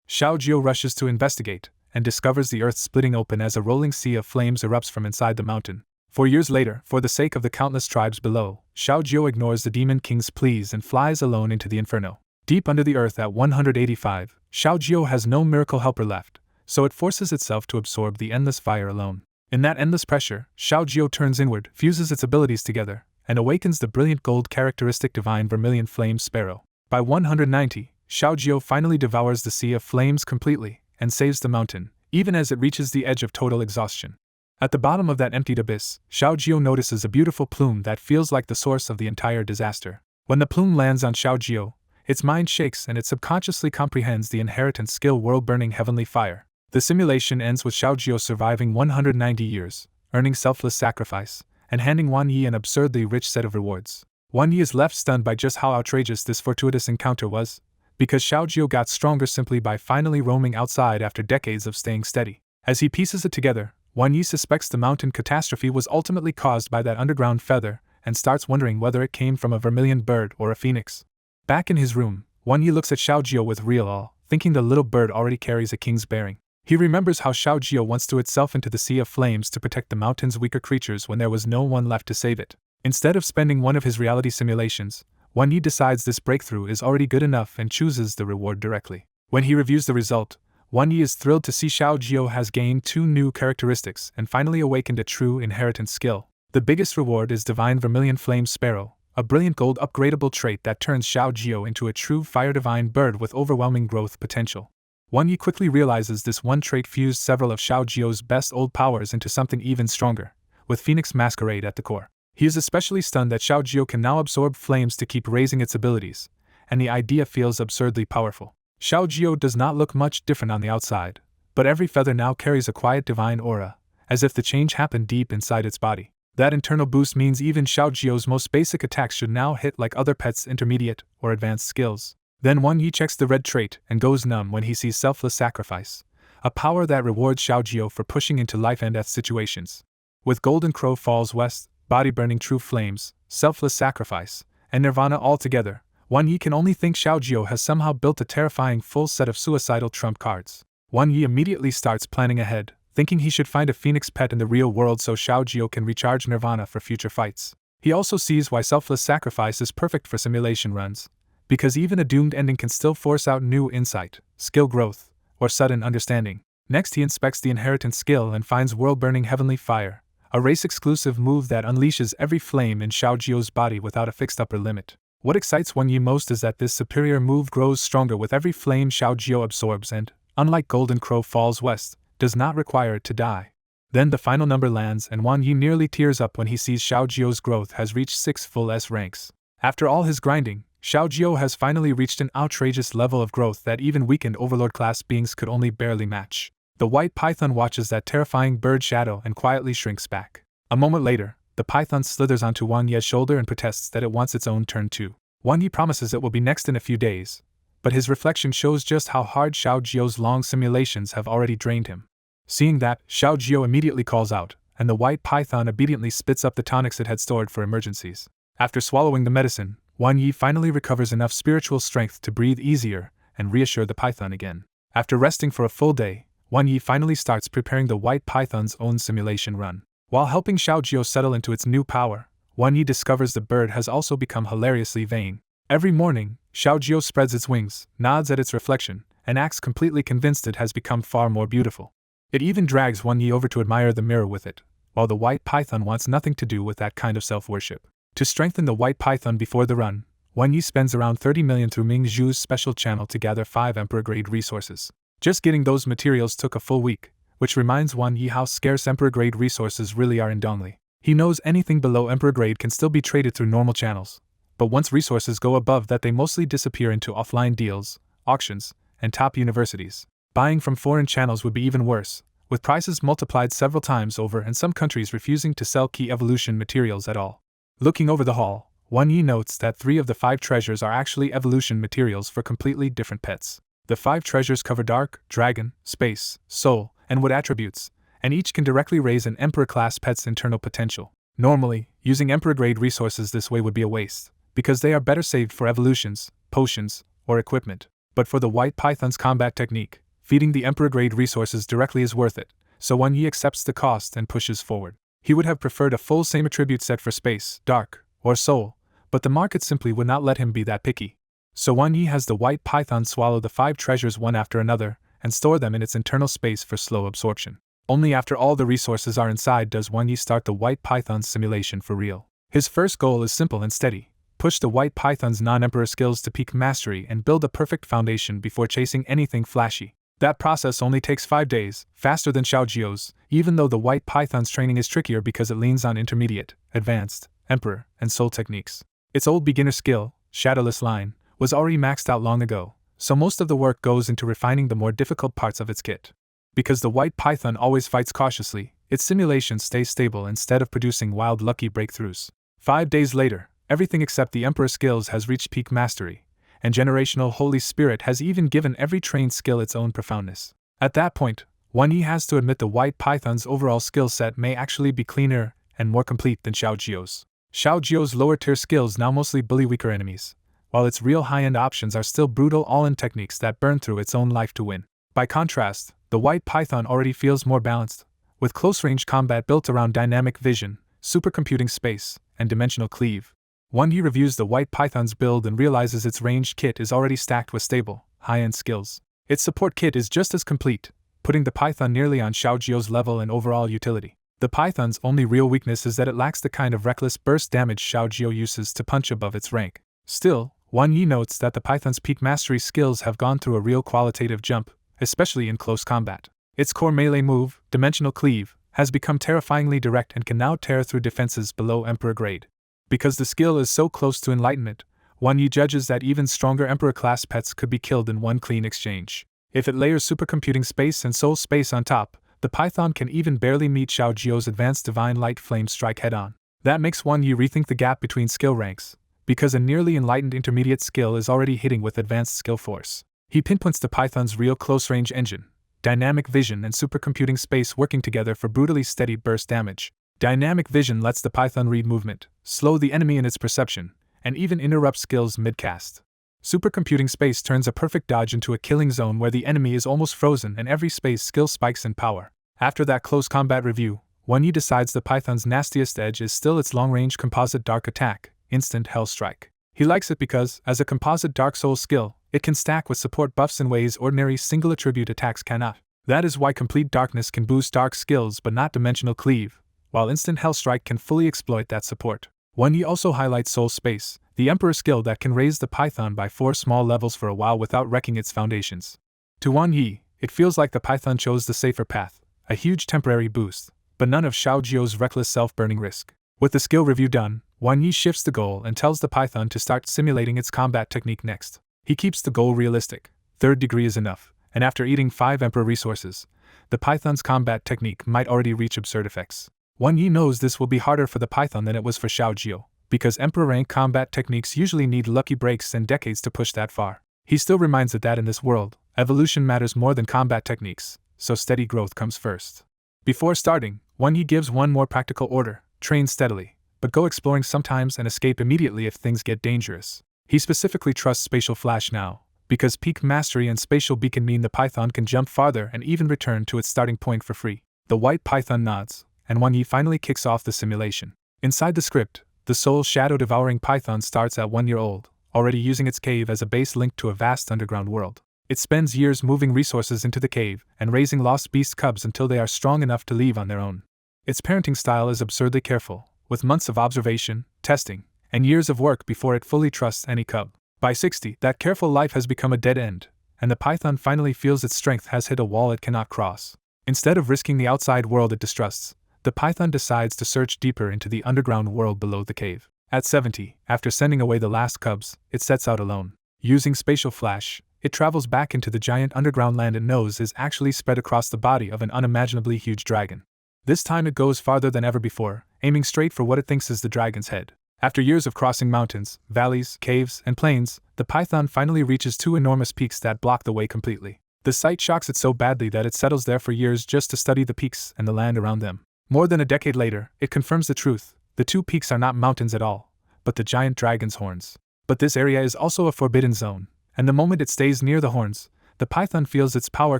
Xiaojio rushes to investigate, and discovers the earth splitting open as a rolling sea of flames erupts from inside the mountain. 4 years later, for the sake of the countless tribes below, Xiaojio ignores the demon king's pleas and flies alone into the inferno. Deep under the earth at 185, Xiaojio has no miracle helper left, so it forces itself to absorb the endless fire alone. In that endless pressure, Xiaojio turns inward, fuses its abilities together, and awakens the brilliant gold characteristic divine vermilion flame sparrow. By 190, Xiaojio finally devours the sea of flames completely, and saves the mountain, even as it reaches the edge of total exhaustion. At the bottom of that emptied abyss, Xiaojio notices a beautiful plume that feels like the source of the entire disaster. When the plume lands on Xiaojio, its mind shakes and it subconsciously comprehends the inheritance skill world-burning heavenly fire. The simulation ends with Xiaojio surviving 190 years, earning selfless sacrifice, and handing Wan Yi an absurdly rich set of rewards. Wan Yi is left stunned by just how outrageous this fortuitous encounter was, because Xiaojio got stronger simply by finally roaming outside after decades of staying steady. As he pieces it together, Wan Yi suspects the mountain catastrophe was ultimately caused by that underground feather, and starts wondering whether it came from a vermilion bird or a phoenix. Back in his room, Wan Yi looks at Xiaojio with real awe, thinking the little bird already carries a king's bearing. He remembers how Xiaojio once threw itself into the sea of flames to protect the mountain's weaker creatures when there was no one left to save it. Instead of spending one of his reality simulations, Wan Yi decides this breakthrough is already good enough and chooses the reward directly. When he reviews the result, Wan Yi is thrilled to see Xiaojio has gained 2 new characteristics and finally awakened a true inheritance skill. The biggest reward is Divine Vermilion Flame Sparrow, a brilliant gold upgradable trait that turns Xiaojio into a true fire divine bird with overwhelming growth potential. Wan Yi quickly realizes this one trait fused several of Xiaojio's best old powers into something even stronger, with Phoenix Masquerade at the core. He is especially stunned that Xiaojio can now absorb flames to keep raising its abilities, and the idea feels absurdly powerful. Xiaojio does not look much different on the outside, but every feather now carries a quiet divine aura, as if the change happened deep inside its body. That internal boost means even Xiaojio's most basic attacks should now hit like other pets' intermediate or advanced skills. Then Wan Yi checks the red trait and goes numb when he sees Selfless Sacrifice, a power that rewards Xiaojio for pushing into life and death situations. With Golden Crow Falls West, Body Burning True Flames, Selfless Sacrifice, and Nirvana all together, Wan Yi can only think Xiaojio has somehow built a terrifying full set of suicidal trump cards. Wan Yi immediately starts planning ahead, thinking he should find a phoenix pet in the real world so Xiaojio can recharge Nirvana for future fights. He also sees why Selfless Sacrifice is perfect for simulation runs, because even a doomed ending can still force out new insight, skill growth, or sudden understanding. Next he inspects the inheritance skill and finds World-Burning Heavenly Fire, a race-exclusive move that unleashes every flame in Xiaojio's body without a fixed upper limit. What excites Wan Yi most is that this superior move grows stronger with every flame Xiaojio absorbs and, unlike Golden Crow Falls West, does not require it to die. Then the final number lands and Wan Yi nearly tears up when he sees Xiaojio's growth has reached 6 full S ranks. After all his grinding, Xiaojio has finally reached an outrageous level of growth that even weakened Overlord-class beings could only barely match. The white python watches that terrifying bird shadow and quietly shrinks back. A moment later, the python slithers onto Wan Yi's shoulder and protests that it wants its own turn too. Wan Yi promises it will be next in a few days, but his reflection shows just how hard Xiaojio's long simulations have already drained him. Seeing that, Xiaojio immediately calls out, and the white python obediently spits up the tonics it had stored for emergencies. After swallowing the medicine, Wan Yi finally recovers enough spiritual strength to breathe easier and reassure the python again. After resting for a full day, Wan Yi finally starts preparing the white python's own simulation run. While helping Xiaojio settle into its new power, Wan Yi discovers the bird has also become hilariously vain. Every morning, Xiaojio spreads its wings, nods at its reflection, and acts completely convinced it has become far more beautiful. It even drags Wan Yi over to admire the mirror with it, while the white python wants nothing to do with that kind of self-worship. To strengthen the white python before the run, Wan Yi spends around 30 million through Ming Zhu's special channel to gather 5 Emperor-grade resources. Just getting those materials took a full week, which reminds Wan Yi how scarce Emperor-grade resources really are in Dongli. He knows anything below Emperor-grade can still be traded through normal channels, but once resources go above that they mostly disappear into offline deals, auctions, and top universities. Buying from foreign channels would be even worse, with prices multiplied several times over and some countries refusing to sell key evolution materials at all. Looking over the hall, Wan Yi notes that 3 of the 5 treasures are actually evolution materials for completely different pets. The 5 treasures cover Dark, Dragon, Space, Soul, and Wood attributes, and each can directly raise an Emperor-class pet's internal potential. Normally, using Emperor-grade resources this way would be a waste, because they are better saved for evolutions, potions, or equipment. But for the white python's combat technique, feeding the Emperor-grade resources directly is worth it, so Wan Yi accepts the cost and pushes forward. He would have preferred a full same attribute set for Space, Dark, or Soul, but the market simply would not let him be that picky. So Wan Yi has the white python swallow the 5 treasures one after another, and store them in its internal space for slow absorption. Only after all the resources are inside does Wan Yi start the white python's simulation for real. His first goal is simple and steady: push the white python's non-emperor skills to peak mastery and build a perfect foundation before chasing anything flashy. That process only takes 5 days, faster than Xiaojiu's, even though the white python's training is trickier because it leans on intermediate, advanced, emperor, and soul techniques. Its old beginner skill, Shadowless Line, was already maxed out long ago, so most of the work goes into refining the more difficult parts of its kit. Because the white python always fights cautiously, its simulation stays stable instead of producing wild lucky breakthroughs. 5 days later, everything except the emperor skills has reached peak mastery, and generational Holy Spirit has even given every trained skill its own profoundness. At that point, Wan Yi has to admit the white python's overall skill set may actually be cleaner and more complete than Xiaojiu's. Xiaojiu's lower-tier skills now mostly bully weaker enemies, while its real high-end options are still brutal all-in techniques that burn through its own life to win. By contrast, the white python already feels more balanced, with close-range combat built around dynamic vision, supercomputing space, and dimensional cleave. Wan Yi reviews the white python's build and realizes its ranged kit is already stacked with stable, high-end skills. Its support kit is just as complete, putting the python nearly on Xiaojiu's level in overall utility. The python's only real weakness is that it lacks the kind of reckless burst damage Xiaojiu uses to punch above its rank. Still, Wan Yi notes that the python's peak mastery skills have gone through a real qualitative jump, especially in close combat. Its core melee move, Dimensional Cleave, has become terrifyingly direct and can now tear through defenses below Emperor grade. Because the skill is so close to enlightenment, Wan Yi judges that even stronger Emperor-class pets could be killed in one clean exchange. If it layers supercomputing space and soul space on top, the python can even barely meet Xiaojiu's advanced Divine Light Flame strike head-on. That makes Wan Yi rethink the gap between skill ranks, because a nearly enlightened intermediate skill is already hitting with advanced skill force. He pinpoints the python's real close-range engine, dynamic vision and supercomputing space working together for brutally steady burst damage. Dynamic vision lets the python read movement, slow the enemy in its perception, and even interrupt skills mid-cast. Supercomputing space turns a perfect dodge into a killing zone where the enemy is almost frozen and every space skill spikes in power. After that close combat review, Wan Yi decides the python's nastiest edge is still its long-range composite dark attack, Instant Hell Strike. He likes it because, as a composite Dark Soul skill, it can stack with support buffs in ways ordinary single-attribute attacks cannot. That is why Complete Darkness can boost dark skills but not Dimensional Cleave, while Instant Hell Strike can fully exploit that support. Wan Yi also highlights Soul Space, the Emperor skill that can raise the python by 4 small levels for a while without wrecking its foundations. To Wan Yi, it feels like the python chose the safer path, a huge temporary boost, but none of Xiaojiu's reckless self-burning risk. With the skill review done, Wan Yi shifts the goal and tells the python to start simulating its combat technique next. He keeps the goal realistic. 3rd degree is enough, and after eating 5 Emperor resources, the python's combat technique might already reach absurd effects. Wan Yi knows this will be harder for the python than it was for Xiaojiu, because Emperor rank combat techniques usually need lucky breaks and decades to push that far. He still reminds it that in this world, evolution matters more than combat techniques, so steady growth comes first. Before starting, Wan Yi gives one more practical order: train steadily, but go exploring sometimes and escape immediately if things get dangerous. He specifically trusts Spatial Flash now, because peak mastery and Spatial Beacon mean the python can jump farther and even return to its starting point for free. The white python nods, and Wan Yi finally kicks off the simulation. Inside the script, the soul shadow-devouring python starts at 1 year old, already using its cave as a base link to a vast underground world. It spends years moving resources into the cave and raising lost beast cubs until they are strong enough to leave on their own. Its parenting style is absurdly careful, with months of observation, testing, and years of work before it fully trusts any cub. By 60, that careful life has become a dead end, and the python finally feels its strength has hit a wall it cannot cross. Instead of risking the outside world it distrusts, the python decides to search deeper into the underground world below the cave. At 70, after sending away the last cubs, it sets out alone. Using spatial flash, it travels back into the giant underground land it knows is actually spread across the body of an unimaginably huge dragon. This time it goes farther than ever before, aiming straight for what it thinks is the dragon's head. After years of crossing mountains, valleys, caves, and plains, the python finally reaches two enormous peaks that block the way completely. The sight shocks it so badly that it settles there for years just to study the peaks and the land around them. More than a decade later, it confirms the truth. The two peaks are not mountains at all, but the giant dragon's horns. But this area is also a forbidden zone, and the moment it stays near the horns, the python feels its power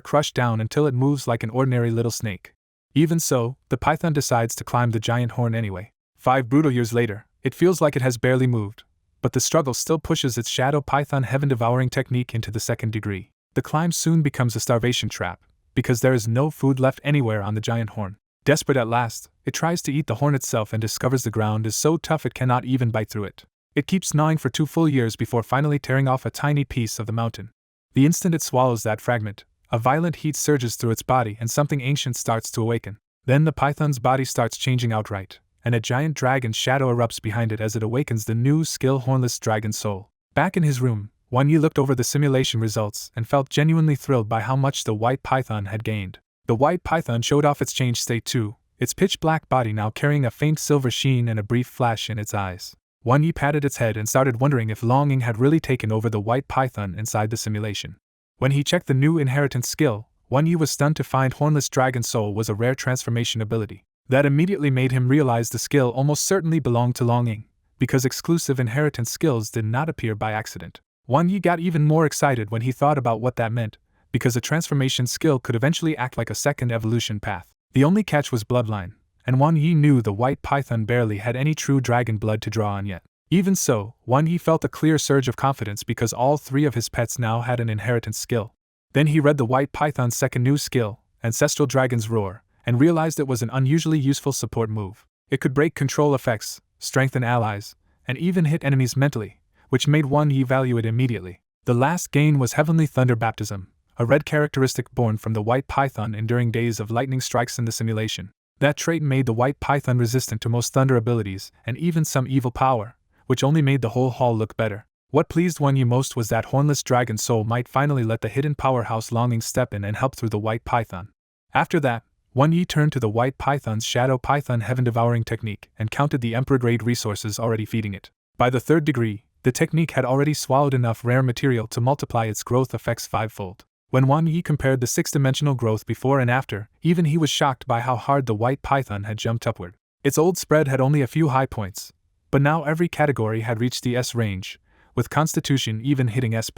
crushed down until it moves like an ordinary little snake. Even so, the python decides to climb the giant horn anyway. 5 brutal years later, it feels like it has barely moved, but the struggle still pushes its shadow python heaven-devouring technique into the 2nd degree. The climb soon becomes a starvation trap, because there is no food left anywhere on the giant horn. Desperate at last, it tries to eat the horn itself and discovers the ground is so tough it cannot even bite through it. It keeps gnawing for 2 full years before finally tearing off a tiny piece of the mountain. The instant it swallows that fragment, a violent heat surges through its body and something ancient starts to awaken. Then the python's body starts changing outright, and a giant dragon's shadow erupts behind it as it awakens the new hornless dragon soul. Back in his room, Wan Yi looked over the simulation results and felt genuinely thrilled by how much the white python had gained. The white python showed off its changed state too, its pitch-black body now carrying a faint silver sheen and a brief flash in its eyes. Wan Yi patted its head and started wondering if longing had really taken over the white python inside the simulation. When he checked the new inheritance skill, Wan Yi was stunned to find Hornless Dragon Soul was a rare transformation ability. That immediately made him realize the skill almost certainly belonged to longing, because exclusive inheritance skills did not appear by accident. Wan Yi got even more excited when he thought about what that meant, because a transformation skill could eventually act like a second evolution path. The only catch was bloodline, and Wan Yi knew the white python barely had any true dragon blood to draw on yet. Even so, Wan Yi felt a clear surge of confidence because all 3 of his pets now had an inheritance skill. Then he read the white python's second new skill, Ancestral Dragon's Roar, and realized it was an unusually useful support move. It could break control effects, strengthen allies, and even hit enemies mentally, which made Wan Yi value it immediately. The last gain was Heavenly Thunder Baptism, a red characteristic born from the white python enduring days of lightning strikes in the simulation. That trait made the white python resistant to most thunder abilities and even some evil power, which only made the whole haul look better. What pleased Wan Yi most was that Hornless Dragon Soul might finally let the hidden powerhouse longing step in and help through the white python. After that, Wan Yi turned to the white python's Shadow Python Heaven-Devouring technique and counted the Emperor-grade resources already feeding it. By the 3rd degree, the technique had already swallowed enough rare material to multiply its growth effects 5-fold. When Wan Yi compared the 6-dimensional growth before and after, even he was shocked by how hard the white python had jumped upward. Its old spread had only a few high points, but now every category had reached the S range, with Constitution even hitting S+.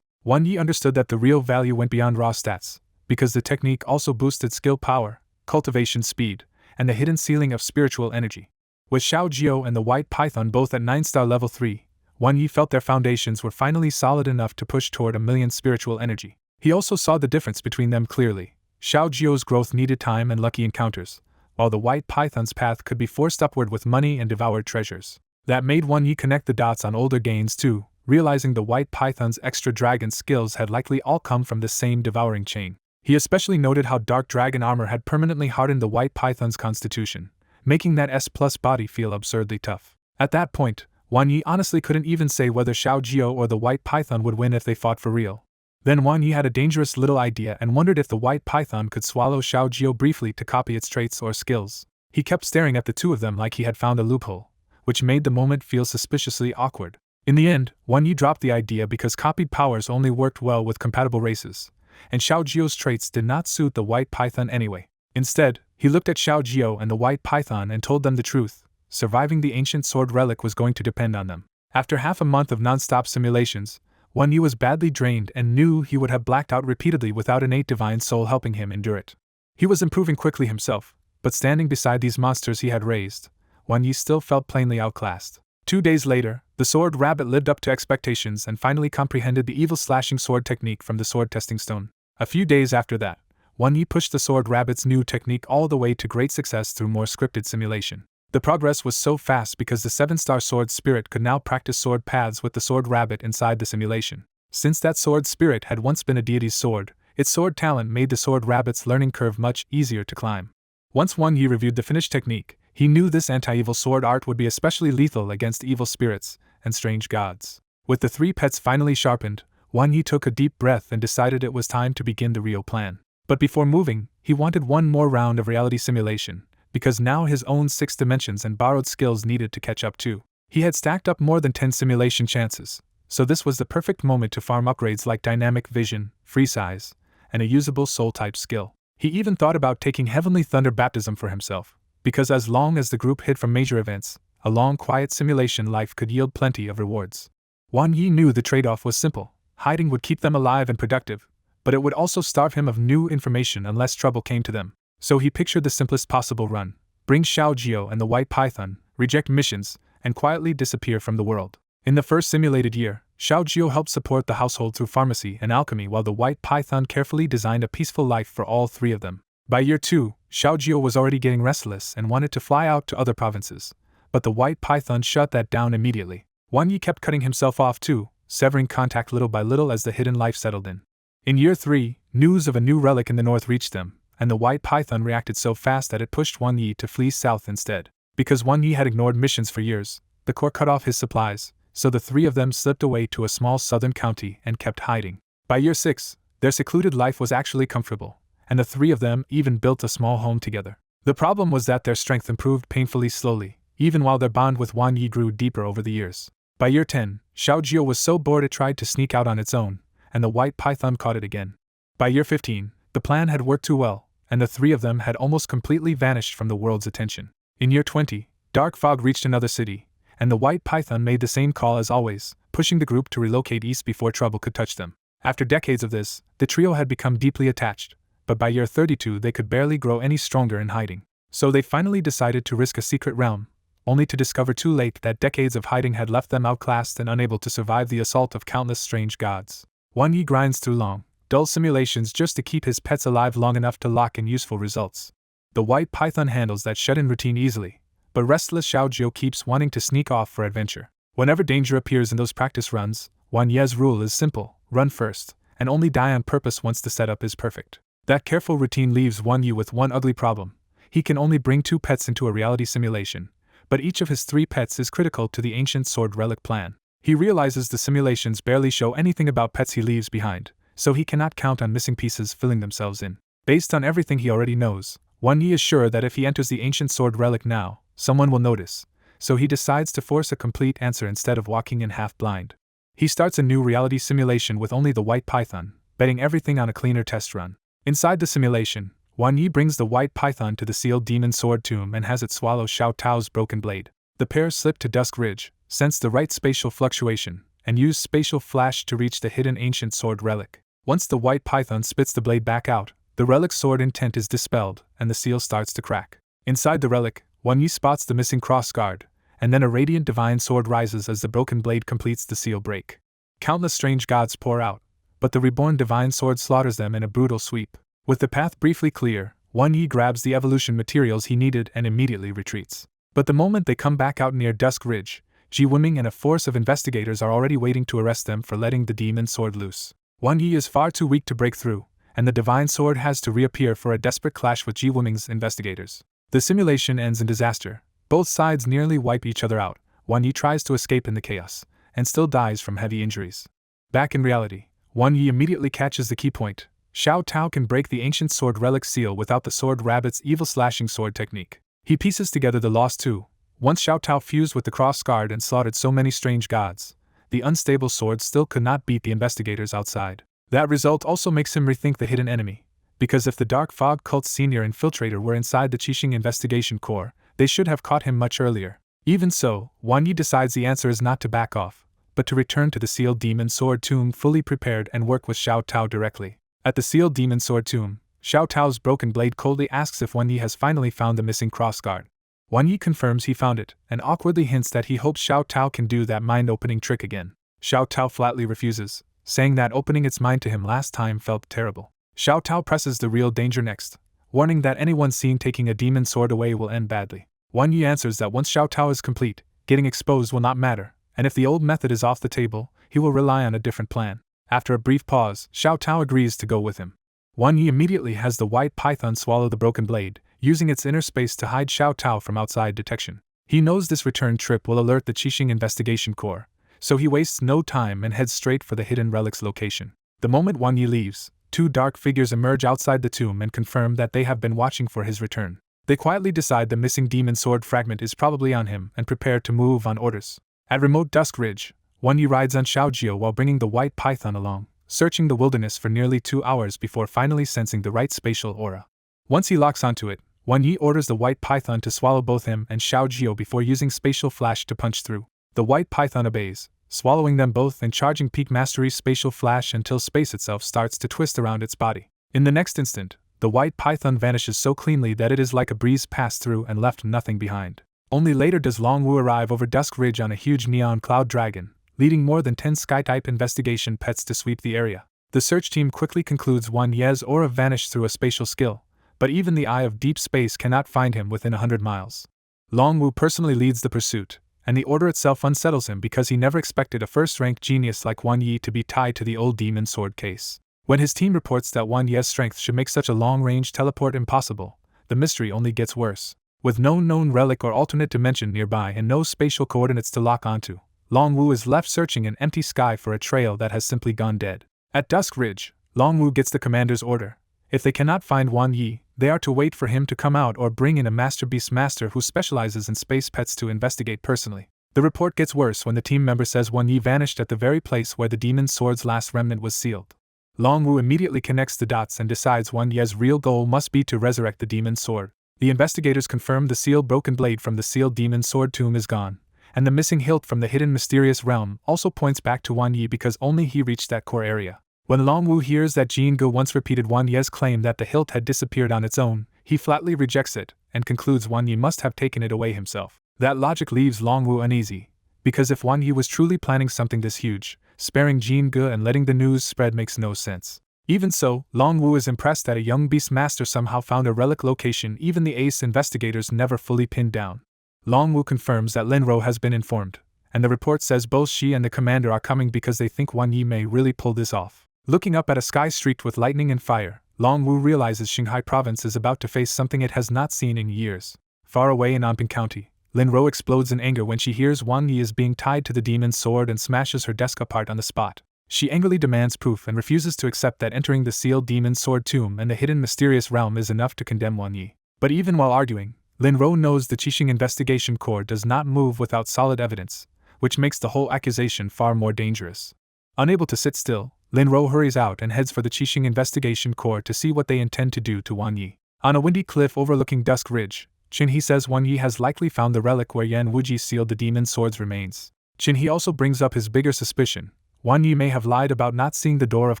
Wan Yi understood that the real value went beyond raw stats, because the technique also boosted skill power, cultivation speed, and the hidden ceiling of spiritual energy. With Xiao Jiao and the white python both at 9-star level 3, Wan Yi felt their foundations were finally solid enough to push toward 1,000,000 spiritual energy. He also saw the difference between them clearly. Xiao Jiao's growth needed time and lucky encounters, while the white python's path could be forced upward with money and devoured treasures. That made Wan Yi connect the dots on older gains too, realizing the white python's extra dragon skills had likely all come from the same devouring chain. He especially noted how dark dragon armor had permanently hardened the white python's constitution, making that S+ body feel absurdly tough. At that point, Wan Yi honestly couldn't even say whether Xiao Jiao or the white python would win if they fought for real. Then Wan Yi had a dangerous little idea and wondered if the white python could swallow Xiao Jiao briefly to copy its traits or skills. He kept staring at the 2 of them like he had found a loophole, which made the moment feel suspiciously awkward. In the end, Wan Yi dropped the idea because copied powers only worked well with compatible races, and Xiao Jiao's traits did not suit the white python anyway. Instead, he looked at Xiao Jiao and the white python and told them the truth: surviving the ancient sword relic was going to depend on them. After half a month of non-stop simulations, Wan Yi was badly drained and knew he would have blacked out repeatedly without innate divine soul helping him endure it. He was improving quickly himself, but standing beside these monsters he had raised, Wan Yi still felt plainly outclassed. 2 days later, the sword rabbit lived up to expectations and finally comprehended the evil slashing sword technique from the sword testing stone. A few days after that, Wan Yi pushed the Sword Rabbit's new technique all the way to great success through more scripted simulation. The progress was so fast because the 7-star Sword Spirit could now practice sword paths with the Sword Rabbit inside the simulation. Since that Sword Spirit had once been a deity's sword, its sword talent made the Sword Rabbit's learning curve much easier to climb. Once Wan Yi reviewed the finished technique, he knew this anti-evil sword art would be especially lethal against evil spirits and strange gods. With the 3 pets finally sharpened, Wan Yi took a deep breath and decided it was time to begin the real plan. But before moving, he wanted one more round of reality simulation, because now his own 6 dimensions and borrowed skills needed to catch up too. He had stacked up more than 10 simulation chances, so this was the perfect moment to farm upgrades like dynamic vision, free size, and a usable soul-type skill. He even thought about taking Heavenly Thunder Baptism for himself, because as long as the group hid from major events, a long quiet simulation life could yield plenty of rewards. Wan Yi knew the trade-off was simple. Hiding would keep them alive and productive, but it would also starve him of new information unless trouble came to them. So he pictured the simplest possible run: bring Xiao Jiao and the White Python, reject missions, and quietly disappear from the world. In the first simulated year, Xiao Jiao helped support the household through pharmacy and alchemy while the White Python carefully designed a peaceful life for all 3 of them. By year 2, Xiao Jiao was already getting restless and wanted to fly out to other provinces, but the White Python shut that down immediately. Wan Yi kept cutting himself off too, severing contact little by little as the hidden life settled in. In year 3, news of a new relic in the north reached them, and the White Python reacted so fast that it pushed Wan Yi to flee south instead. Because Wan Yi had ignored missions for years, the Corps cut off his supplies, so the 3 of them slipped away to a small southern county and kept hiding. By year 6, their secluded life was actually comfortable, and the 3 of them even built a small home together. The problem was that their strength improved painfully slowly, even while their bond with Wan Yi grew deeper over the years. By year 10, Xiao Jiao was so bored it tried to sneak out on its own, and the White Python caught it again. By year 15, the plan had worked too well, and the 3 of them had almost completely vanished from the world's attention. In year 20, dark fog reached another city, and the White Python made the same call as always, pushing the group to relocate east before trouble could touch them. After decades of this, the trio had become deeply attached, but by year 32 they could barely grow any stronger in hiding. So they finally decided to risk a secret realm, only to discover too late that decades of hiding had left them outclassed and unable to survive the assault of countless strange gods. Wan Yi grinds through long, dull simulations just to keep his pets alive long enough to lock in useful results. The White Python handles that shut-in routine easily, but restless Xiao Jiao keeps wanting to sneak off for adventure. Whenever danger appears in those practice runs, Wan Ye's rule is simple: run first, and only die on purpose once the setup is perfect. That careful routine leaves Wan Yi with one ugly problem: he can only bring 2 pets into a reality simulation, but each of his 3 pets is critical to the ancient sword relic plan. He realizes the simulations barely show anything about pets he leaves behind, so he cannot count on missing pieces filling themselves in. Based on everything he already knows, Wan Yi is sure that if he enters the ancient sword relic now, someone will notice, so he decides to force a complete answer instead of walking in half-blind. He starts a new reality simulation with only the White Python, betting everything on a cleaner test run. Inside the simulation, Wan Yi brings the White Python to the sealed demon sword tomb and has it swallow Xiao Tao's broken blade. The pair slip to Dusk Ridge, sense the right spatial fluctuation, and use spatial flash to reach the hidden ancient sword relic. Once the White Python spits the blade back out, the relic's sword intent is dispelled, and the seal starts to crack. Inside the relic, Wan Yi spots the missing cross guard, and then a radiant divine sword rises as the broken blade completes the seal break. Countless strange gods pour out, but the reborn divine sword slaughters them in a brutal sweep. With the path briefly clear, Wan Yi grabs the evolution materials he needed and immediately retreats. But the moment they come back out near Dusk Ridge, Ji Wiming and a force of investigators are already waiting to arrest them for letting the demon sword loose. Wan Yi is far too weak to break through, and the divine sword has to reappear for a desperate clash with Ji Wiming's investigators. The simulation ends in disaster. Both sides nearly wipe each other out. Wan Yi tries to escape in the chaos, and still dies from heavy injuries. Back in reality, Wan Yi immediately catches the key point. Xiao Tao can break the ancient sword relic seal without the sword rabbit's evil slashing sword technique. He pieces together the lost two. Once Xiao Tao fused with the cross guard and slaughtered so many strange gods, the unstable sword still could not beat the investigators outside. That result also makes him rethink the hidden enemy, because if the Dark Fog Cult's senior infiltrator were inside the Qixing Investigation Corps, they should have caught him much earlier. Even so, Wan Yi decides the answer is not to back off, but to return to the sealed demon sword tomb fully prepared and work with Xiao Tao directly. At the sealed demon sword tomb, Xiao Tao's broken blade coldly asks if Wan Yi has finally found the missing crossguard. Wan Yi confirms he found it, and awkwardly hints that he hopes Xiao Tao can do that mind-opening trick again. Xiao Tao flatly refuses, saying that opening its mind to him last time felt terrible. Xiao Tao presses the real danger next, warning that anyone seen taking a demon sword away will end badly. Wan Yi answers that once Xiao Tao is complete, getting exposed will not matter, and if the old method is off the table, he will rely on a different plan. After a brief pause, Xiao Tao agrees to go with him. Wan Yi immediately has the white python swallow the broken blade, using its inner space to hide Xiao Tao from outside detection. He knows this return trip will alert the Qixing Investigation Corps, so he wastes no time and heads straight for the hidden relic's location. The moment Wan Yi leaves, two dark figures emerge outside the tomb and confirm that they have been watching for his return. They quietly decide the missing demon sword fragment is probably on him and prepare to move on orders. At remote Dusk Ridge, Wan Yi rides on Xiaojio while bringing the white python along, searching the wilderness for nearly 2 hours before finally sensing the right spatial aura. Once he locks onto it, Wan Yi orders the white python to swallow both him and Xiaojio before using spatial flash to punch through. The white python obeys, swallowing them both and charging peak mastery spatial flash until space itself starts to twist around its body. In the next instant, the white python vanishes so cleanly that it is like a breeze passed through and left nothing behind. Only later does Longwu arrive over Dusk Ridge on a huge neon cloud dragon, leading more than 10 Sky-type investigation pets to sweep the area. The search team quickly concludes Wan Ye's aura vanished through a spatial skill, but even the Eye of Deep Space cannot find him within 100 miles. Longwu personally leads the pursuit, and the order itself unsettles him because he never expected a first-rank genius like Wan Yi to be tied to the old demon sword case. When his team reports that Wan Ye's strength should make such a long-range teleport impossible, the mystery only gets worse. With no known relic or alternate dimension nearby and no spatial coordinates to lock onto, Longwu is left searching an empty sky for a trail that has simply gone dead. At Dusk Ridge, Longwu gets the commander's order. If they cannot find Wan Yi, they are to wait for him to come out or bring in a Master Beast Master who specializes in space pets to investigate personally. The report gets worse when the team member says Wan Yi vanished at the very place where the demon sword's last remnant was sealed. Longwu immediately connects the dots and decides Wan Ye's real goal must be to resurrect the demon sword. The investigators confirm the sealed broken blade from the sealed demon sword tomb is gone, and the missing hilt from the hidden mysterious realm also points back to Wan Yi because only he reached that core area. When Longwu hears that Jin Ge once repeated Wan Ye's claim that the hilt had disappeared on its own, he flatly rejects it and concludes Wan Yi must have taken it away himself. That logic leaves Longwu uneasy, because if Wan Yi was truly planning something this huge, sparing Jin Ge and letting the news spread makes no sense. Even so, Longwu is impressed that a young beast master somehow found a relic location even the ace investigators never fully pinned down. Longwu confirms that Linro has been informed, and the report says both she and the commander are coming because they think Wan Yi may really pull this off. Looking up at a sky streaked with lightning and fire, Longwu realizes Qinghai province is about to face something it has not seen in years. Far away in Anping County, Linro explodes in anger when she hears Wan Yi is being tied to the demon's sword and smashes her desk apart on the spot. She angrily demands proof and refuses to accept that entering the sealed demon sword tomb and the hidden mysterious realm is enough to condemn Wan Yi. But even while arguing, Linro knows the Qixing Investigation Corps does not move without solid evidence, which makes the whole accusation far more dangerous. Unable to sit still, Linro hurries out and heads for the Qixing Investigation Corps to see what they intend to do to Wan Yi. On a windy cliff overlooking Dusk Ridge, Qinhe says Wan Yi has likely found the relic where Yan Wuji sealed the demon sword's remains. Qinhe also brings up his bigger suspicion. Wan Yi may have lied about not seeing the door of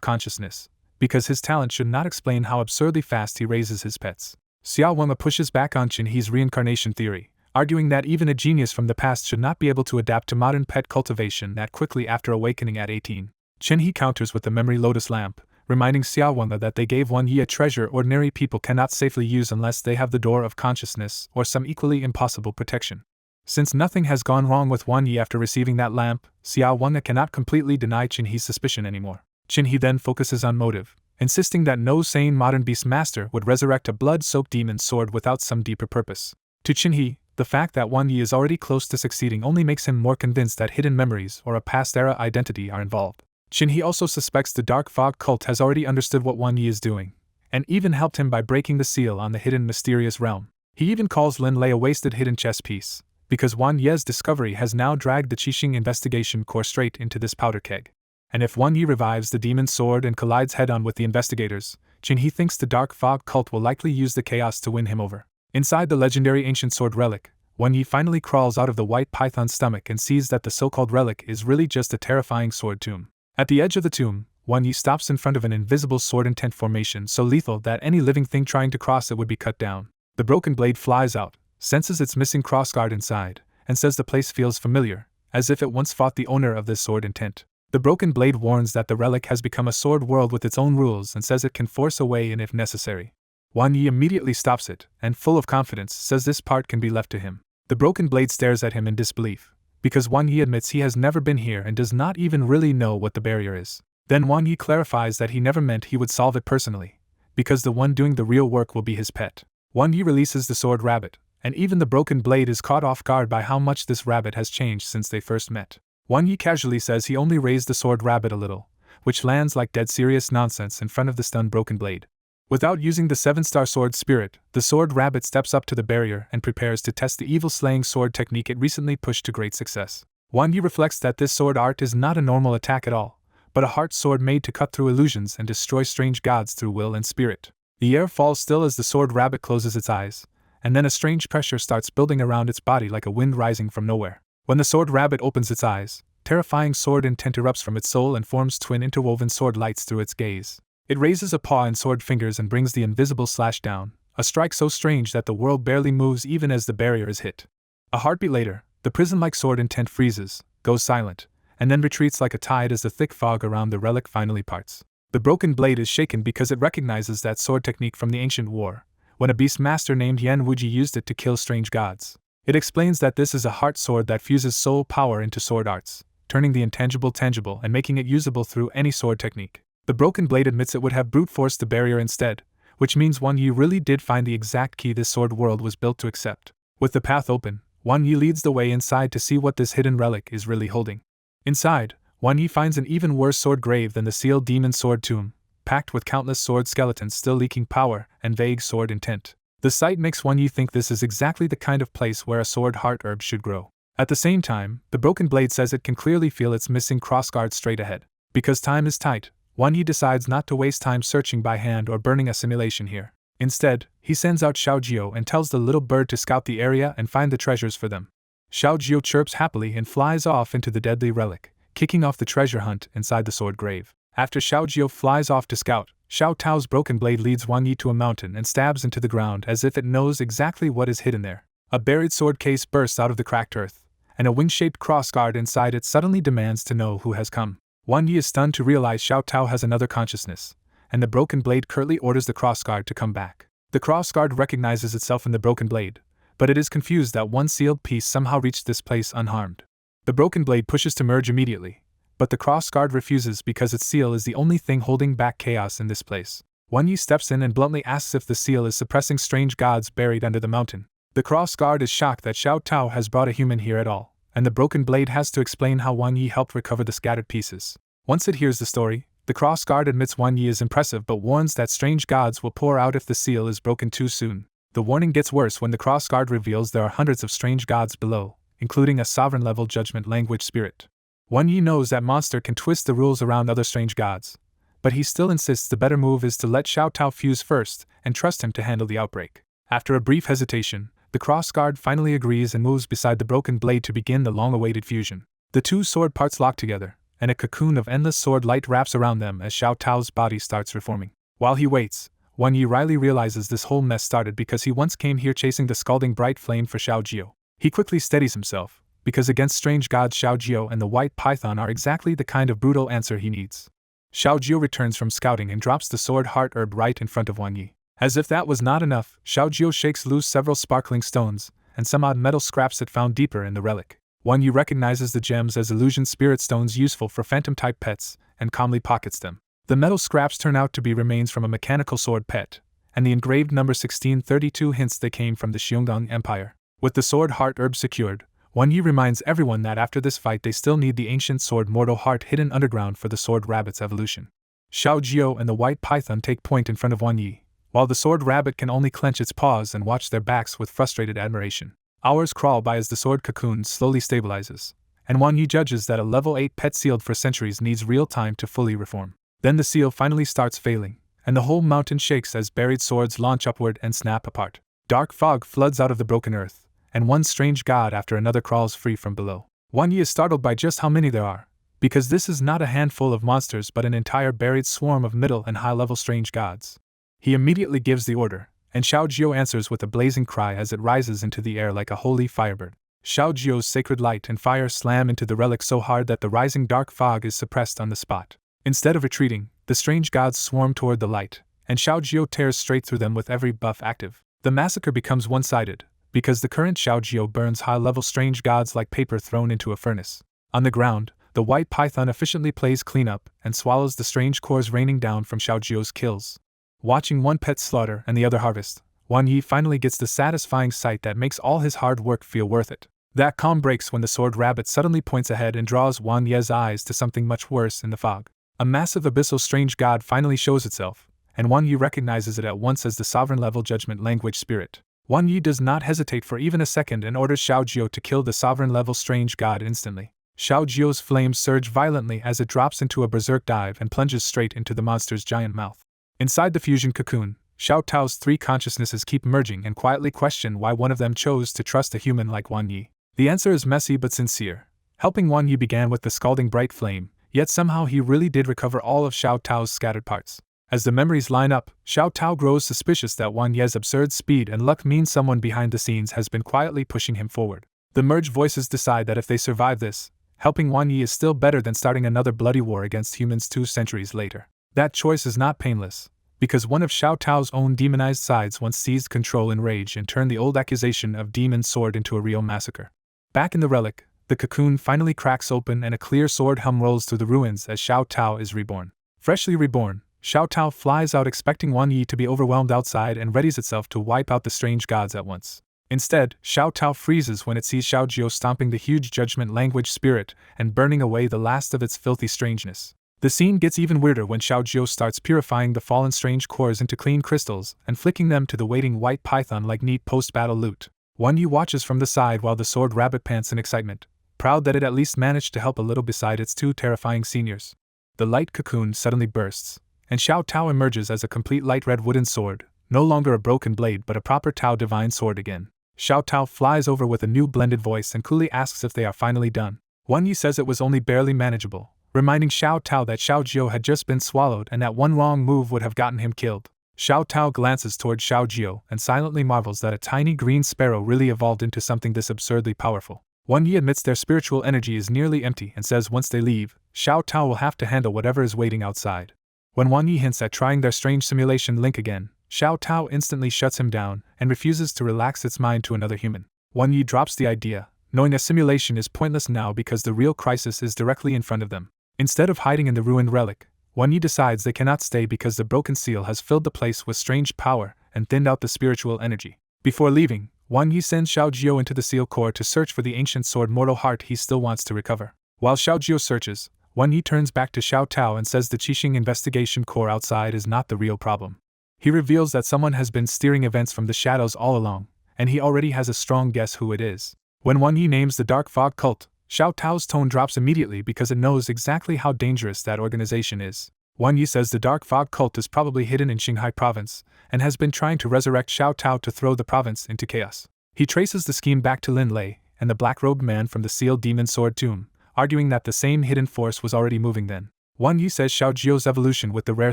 consciousness, because his talent should not explain how absurdly fast he raises his pets. Xiao Wenma pushes back on Qinhe's reincarnation theory, arguing that even a genius from the past should not be able to adapt to modern pet cultivation that quickly after awakening at 18. Qinhe counters with the memory lotus lamp, reminding Xiao Wenma that they gave Wan Yi a treasure ordinary people cannot safely use unless they have the door of consciousness or some equally impossible protection. Since nothing has gone wrong with Wan Yi after receiving that lamp, Xiao Wenma cannot completely deny Qinhe's suspicion anymore. Qinhe then focuses on motive, insisting that no sane modern beast master would resurrect a blood-soaked demon sword without some deeper purpose. To Qinhe, the fact that Wan Yi is already close to succeeding only makes him more convinced that hidden memories or a past-era identity are involved. Qinhe also suspects the Dark Fog cult has already understood what Wan Yi is doing, and even helped him by breaking the seal on the hidden mysterious realm. He even calls Lin Lei a wasted hidden chess piece, because Wan Ye's discovery has now dragged the Qixing Investigation Corps straight into this powder keg. And if Wan Yi revives the demon sword and collides head-on with the investigators, Qinhe thinks the Dark Fog cult will likely use the chaos to win him over. Inside the legendary ancient sword relic, Wan Yi finally crawls out of the white python's stomach and sees that the so-called relic is really just a terrifying sword tomb. At the edge of the tomb, Wan Yi stops in front of an invisible sword intent formation so lethal that any living thing trying to cross it would be cut down. The broken blade flies out, senses its missing crossguard inside, and says the place feels familiar, as if it once fought the owner of this sword intent. The broken blade warns that the relic has become a sword world with its own rules and says it can force a way in if necessary. Wan Yi immediately stops it, and full of confidence, says this part can be left to him. The broken blade stares at him in disbelief, because Wan Yi admits he has never been here and does not even really know what the barrier is. Then Wan Yi clarifies that he never meant he would solve it personally, because the one doing the real work will be his pet. Wan Yi releases the sword rabbit, and even the broken blade is caught off guard by how much this rabbit has changed since they first met. Wan Yi casually says he only raised the sword rabbit a little, which lands like dead serious nonsense in front of the stunned broken blade. Without using the 7-star sword spirit, the sword rabbit steps up to the barrier and prepares to test the evil slaying sword technique it recently pushed to great success. Wan Yi reflects that this sword art is not a normal attack at all, but a heart sword made to cut through illusions and destroy strange gods through will and spirit. The air falls still as the sword rabbit closes its eyes, and then a strange pressure starts building around its body like a wind rising from nowhere. When the sword rabbit opens its eyes, terrifying sword intent erupts from its soul and forms twin interwoven sword lights through its gaze. It raises a paw and sword fingers and brings the invisible slash down, a strike so strange that the world barely moves even as the barrier is hit. A heartbeat later, the prison-like sword intent freezes, goes silent, and then retreats like a tide as the thick fog around the relic finally parts. The broken blade is shaken because it recognizes that sword technique from the ancient war, when a beast master named Yan Wuji used it to kill strange gods. It explains that this is a heart sword that fuses soul power into sword arts, turning the intangible tangible and making it usable through any sword technique. The broken blade admits it would have brute forced the barrier instead, which means Wan Yi really did find the exact key this sword world was built to accept. With the path open, Wan Yi leads the way inside to see what this hidden relic is really holding. Inside, Wan Yi finds an even worse sword grave than the sealed demon sword tomb, packed with countless sword skeletons still leaking power and vague sword intent. The sight makes Wan Yi think this is exactly the kind of place where a sword heart herb should grow. At the same time, the broken blade says it can clearly feel its missing crossguard straight ahead. Because time is tight, Wan Yi decides not to waste time searching by hand or burning a simulation here. Instead, he sends out Xiao Jiu and tells the little bird to scout the area and find the treasures for them. Xiao Jiu chirps happily and flies off into the deadly relic, kicking off the treasure hunt inside the sword grave. After Xiao Jiu flies off to scout, Xiao Tao's broken blade leads Wan Yi to a mountain and stabs into the ground as if it knows exactly what is hidden there. A buried sword case bursts out of the cracked earth, and a wing-shaped crossguard inside it suddenly demands to know who has come. Wan Yi is stunned to realize Xiao Tao has another consciousness, and the broken blade curtly orders the crossguard to come back. The crossguard recognizes itself in the broken blade, but it is confused that one sealed piece somehow reached this place unharmed. The broken blade pushes to merge immediately, but the crossguard refuses because its seal is the only thing holding back chaos in this place. Wan Yi steps in and bluntly asks if the seal is suppressing strange gods buried under the mountain. The crossguard is shocked that Xiao Tao has brought a human here at all, and the broken blade has to explain how Wan Yi helped recover the scattered pieces. Once it hears the story, the crossguard admits Wan Yi is impressive but warns that strange gods will pour out if the seal is broken too soon. The warning gets worse when the crossguard reveals there are hundreds of strange gods below, including a sovereign-level judgment language spirit. Wan Yi knows that monster can twist the rules around other strange gods, but he still insists the better move is to let Xiao Tao fuse first and trust him to handle the outbreak. After a brief hesitation, the crossguard finally agrees and moves beside the broken blade to begin the long-awaited fusion. The two sword parts lock together, and a cocoon of endless sword light wraps around them as Xiao Tao's body starts reforming. While he waits, Wan Yi wryly realizes this whole mess started because he once came here chasing the scalding bright flame for Xiao Jiu. He quickly steadies himself, because against strange gods Xiao Jiu and the white python are exactly the kind of brutal answer he needs. Xiao Jiu returns from scouting and drops the sword heart herb right in front of Wan Yi. As if that was not enough, Xiao Jiu shakes loose several sparkling stones, and some odd metal scraps it found deeper in the relic. Wan Yi recognizes the gems as illusion spirit stones useful for phantom-type pets, and calmly pockets them. The metal scraps turn out to be remains from a mechanical sword pet, and the engraved number 1632 hints they came from the Xiongdong Empire. With the sword heart herb secured, Wan Yi reminds everyone that after this fight they still need the ancient sword mortal heart hidden underground for the sword rabbit's evolution. Xiao Jiu and the white python take point in front of Wan Yi, while the sword rabbit can only clench its paws and watch their backs with frustrated admiration. Hours crawl by as the sword cocoon slowly stabilizes, and Wan Yi judges that a level 8 pet sealed for centuries needs real time to fully reform. Then the seal finally starts failing, and the whole mountain shakes as buried swords launch upward and snap apart. Dark fog floods out of the broken earth, and one strange god after another crawls free from below. Wan Yi is startled by just how many there are, because this is not a handful of monsters but an entire buried swarm of middle and high-level strange gods. He immediately gives the order, and Xiao Jiu answers with a blazing cry as it rises into the air like a holy firebird. Xiao Jio's sacred light and fire slam into the relic so hard that the rising dark fog is suppressed on the spot. Instead of retreating, the strange gods swarm toward the light, and Xiao Jio tears straight through them with every buff active. The massacre becomes one-sided, because the current Xiao Jio burns high-level strange gods like paper thrown into a furnace. On the ground, the white python efficiently plays cleanup and swallows the strange cores raining down from Xiao Jio's kills. Watching one pet slaughter and the other harvest, Wan Yi finally gets the satisfying sight that makes all his hard work feel worth it. That calm breaks when the sword rabbit suddenly points ahead and draws Wan Ye's eyes to something much worse in the fog. A massive abyssal strange god finally shows itself, and Wan Yi recognizes it at once as the sovereign-level judgment language spirit. Wan Yi does not hesitate for even a second and orders Xiao Jio to kill the sovereign-level strange god instantly. Xiao Jio's flames surge violently as it drops into a berserk dive and plunges straight into the monster's giant mouth. Inside the fusion cocoon, Xiao Tao's three consciousnesses keep merging and quietly question why one of them chose to trust a human like Wan Yi. The answer is messy but sincere. Helping Wan Yi began with the scalding bright flame, yet somehow he really did recover all of Xiao Tao's scattered parts. As the memories line up, Xiao Tao grows suspicious that Wan Ye's absurd speed and luck means someone behind the scenes has been quietly pushing him forward. The merged voices decide that if they survive this, helping Wan Yi is still better than starting another bloody war against humans 2 centuries later. That choice is not painless, because one of Xiao Tao's own demonized sides once seized control in rage and turned the old accusation of demon sword into a real massacre. Back in the relic, the cocoon finally cracks open and a clear sword hum rolls through the ruins as Xiao Tao is reborn. Freshly reborn, Xiao Tao flies out expecting Wan Yi to be overwhelmed outside and readies itself to wipe out the strange gods at once. Instead, Xiao Tao freezes when it sees Xiao Jio stomping the huge judgment language spirit and burning away the last of its filthy strangeness. The scene gets even weirder when Xiao Jio starts purifying the fallen strange cores into clean crystals and flicking them to the waiting white python like neat post-battle loot. Wan Yi watches from the side while the sword rabbit pants in excitement, proud that it at least managed to help a little beside its 2 terrifying seniors. The light cocoon suddenly bursts, and Xiao Tao emerges as a complete light red wooden sword, no longer a broken blade but a proper Tao divine sword again. Xiao Tao flies over with a new blended voice and coolly asks if they are finally done. Wan Yi says it was only barely manageable, reminding Xiao Tao that Xiao Jio had just been swallowed and that one wrong move would have gotten him killed. Xiao Tao glances toward Xiao Jio and silently marvels that a tiny green sparrow really evolved into something this absurdly powerful. Wan Yi admits their spiritual energy is nearly empty and says once they leave, Xiao Tao will have to handle whatever is waiting outside. When Wan Yi hints at trying their strange simulation link again, Xiao Tao instantly shuts him down and refuses to relax its mind to another human. Wan Yi drops the idea, knowing a simulation is pointless now because the real crisis is directly in front of them. Instead of hiding in the ruined relic, Wan Yi decides they cannot stay because the broken seal has filled the place with strange power and thinned out the spiritual energy. Before leaving, Wan Yi sends Xiao Jio into the seal core to search for the ancient sword mortal heart he still wants to recover. While Xiao Jio searches, Wan Yi turns back to Xiao Tao and says the Qixing investigation core outside is not the real problem. He reveals that someone has been steering events from the shadows all along, and he already has a strong guess who it is. When Wan Yi names the Dark Fog Cult, Xiao Tao's tone drops immediately because it knows exactly how dangerous that organization is. Wan Yi says the Dark Fog Cult is probably hidden in Qinghai Province and has been trying to resurrect Xiao Tao to throw the province into chaos. He traces the scheme back to Lin Lei and the black-robed man from the sealed demon sword tomb, arguing that the same hidden force was already moving then. Wan Yi says Xiao Jio's evolution with the rare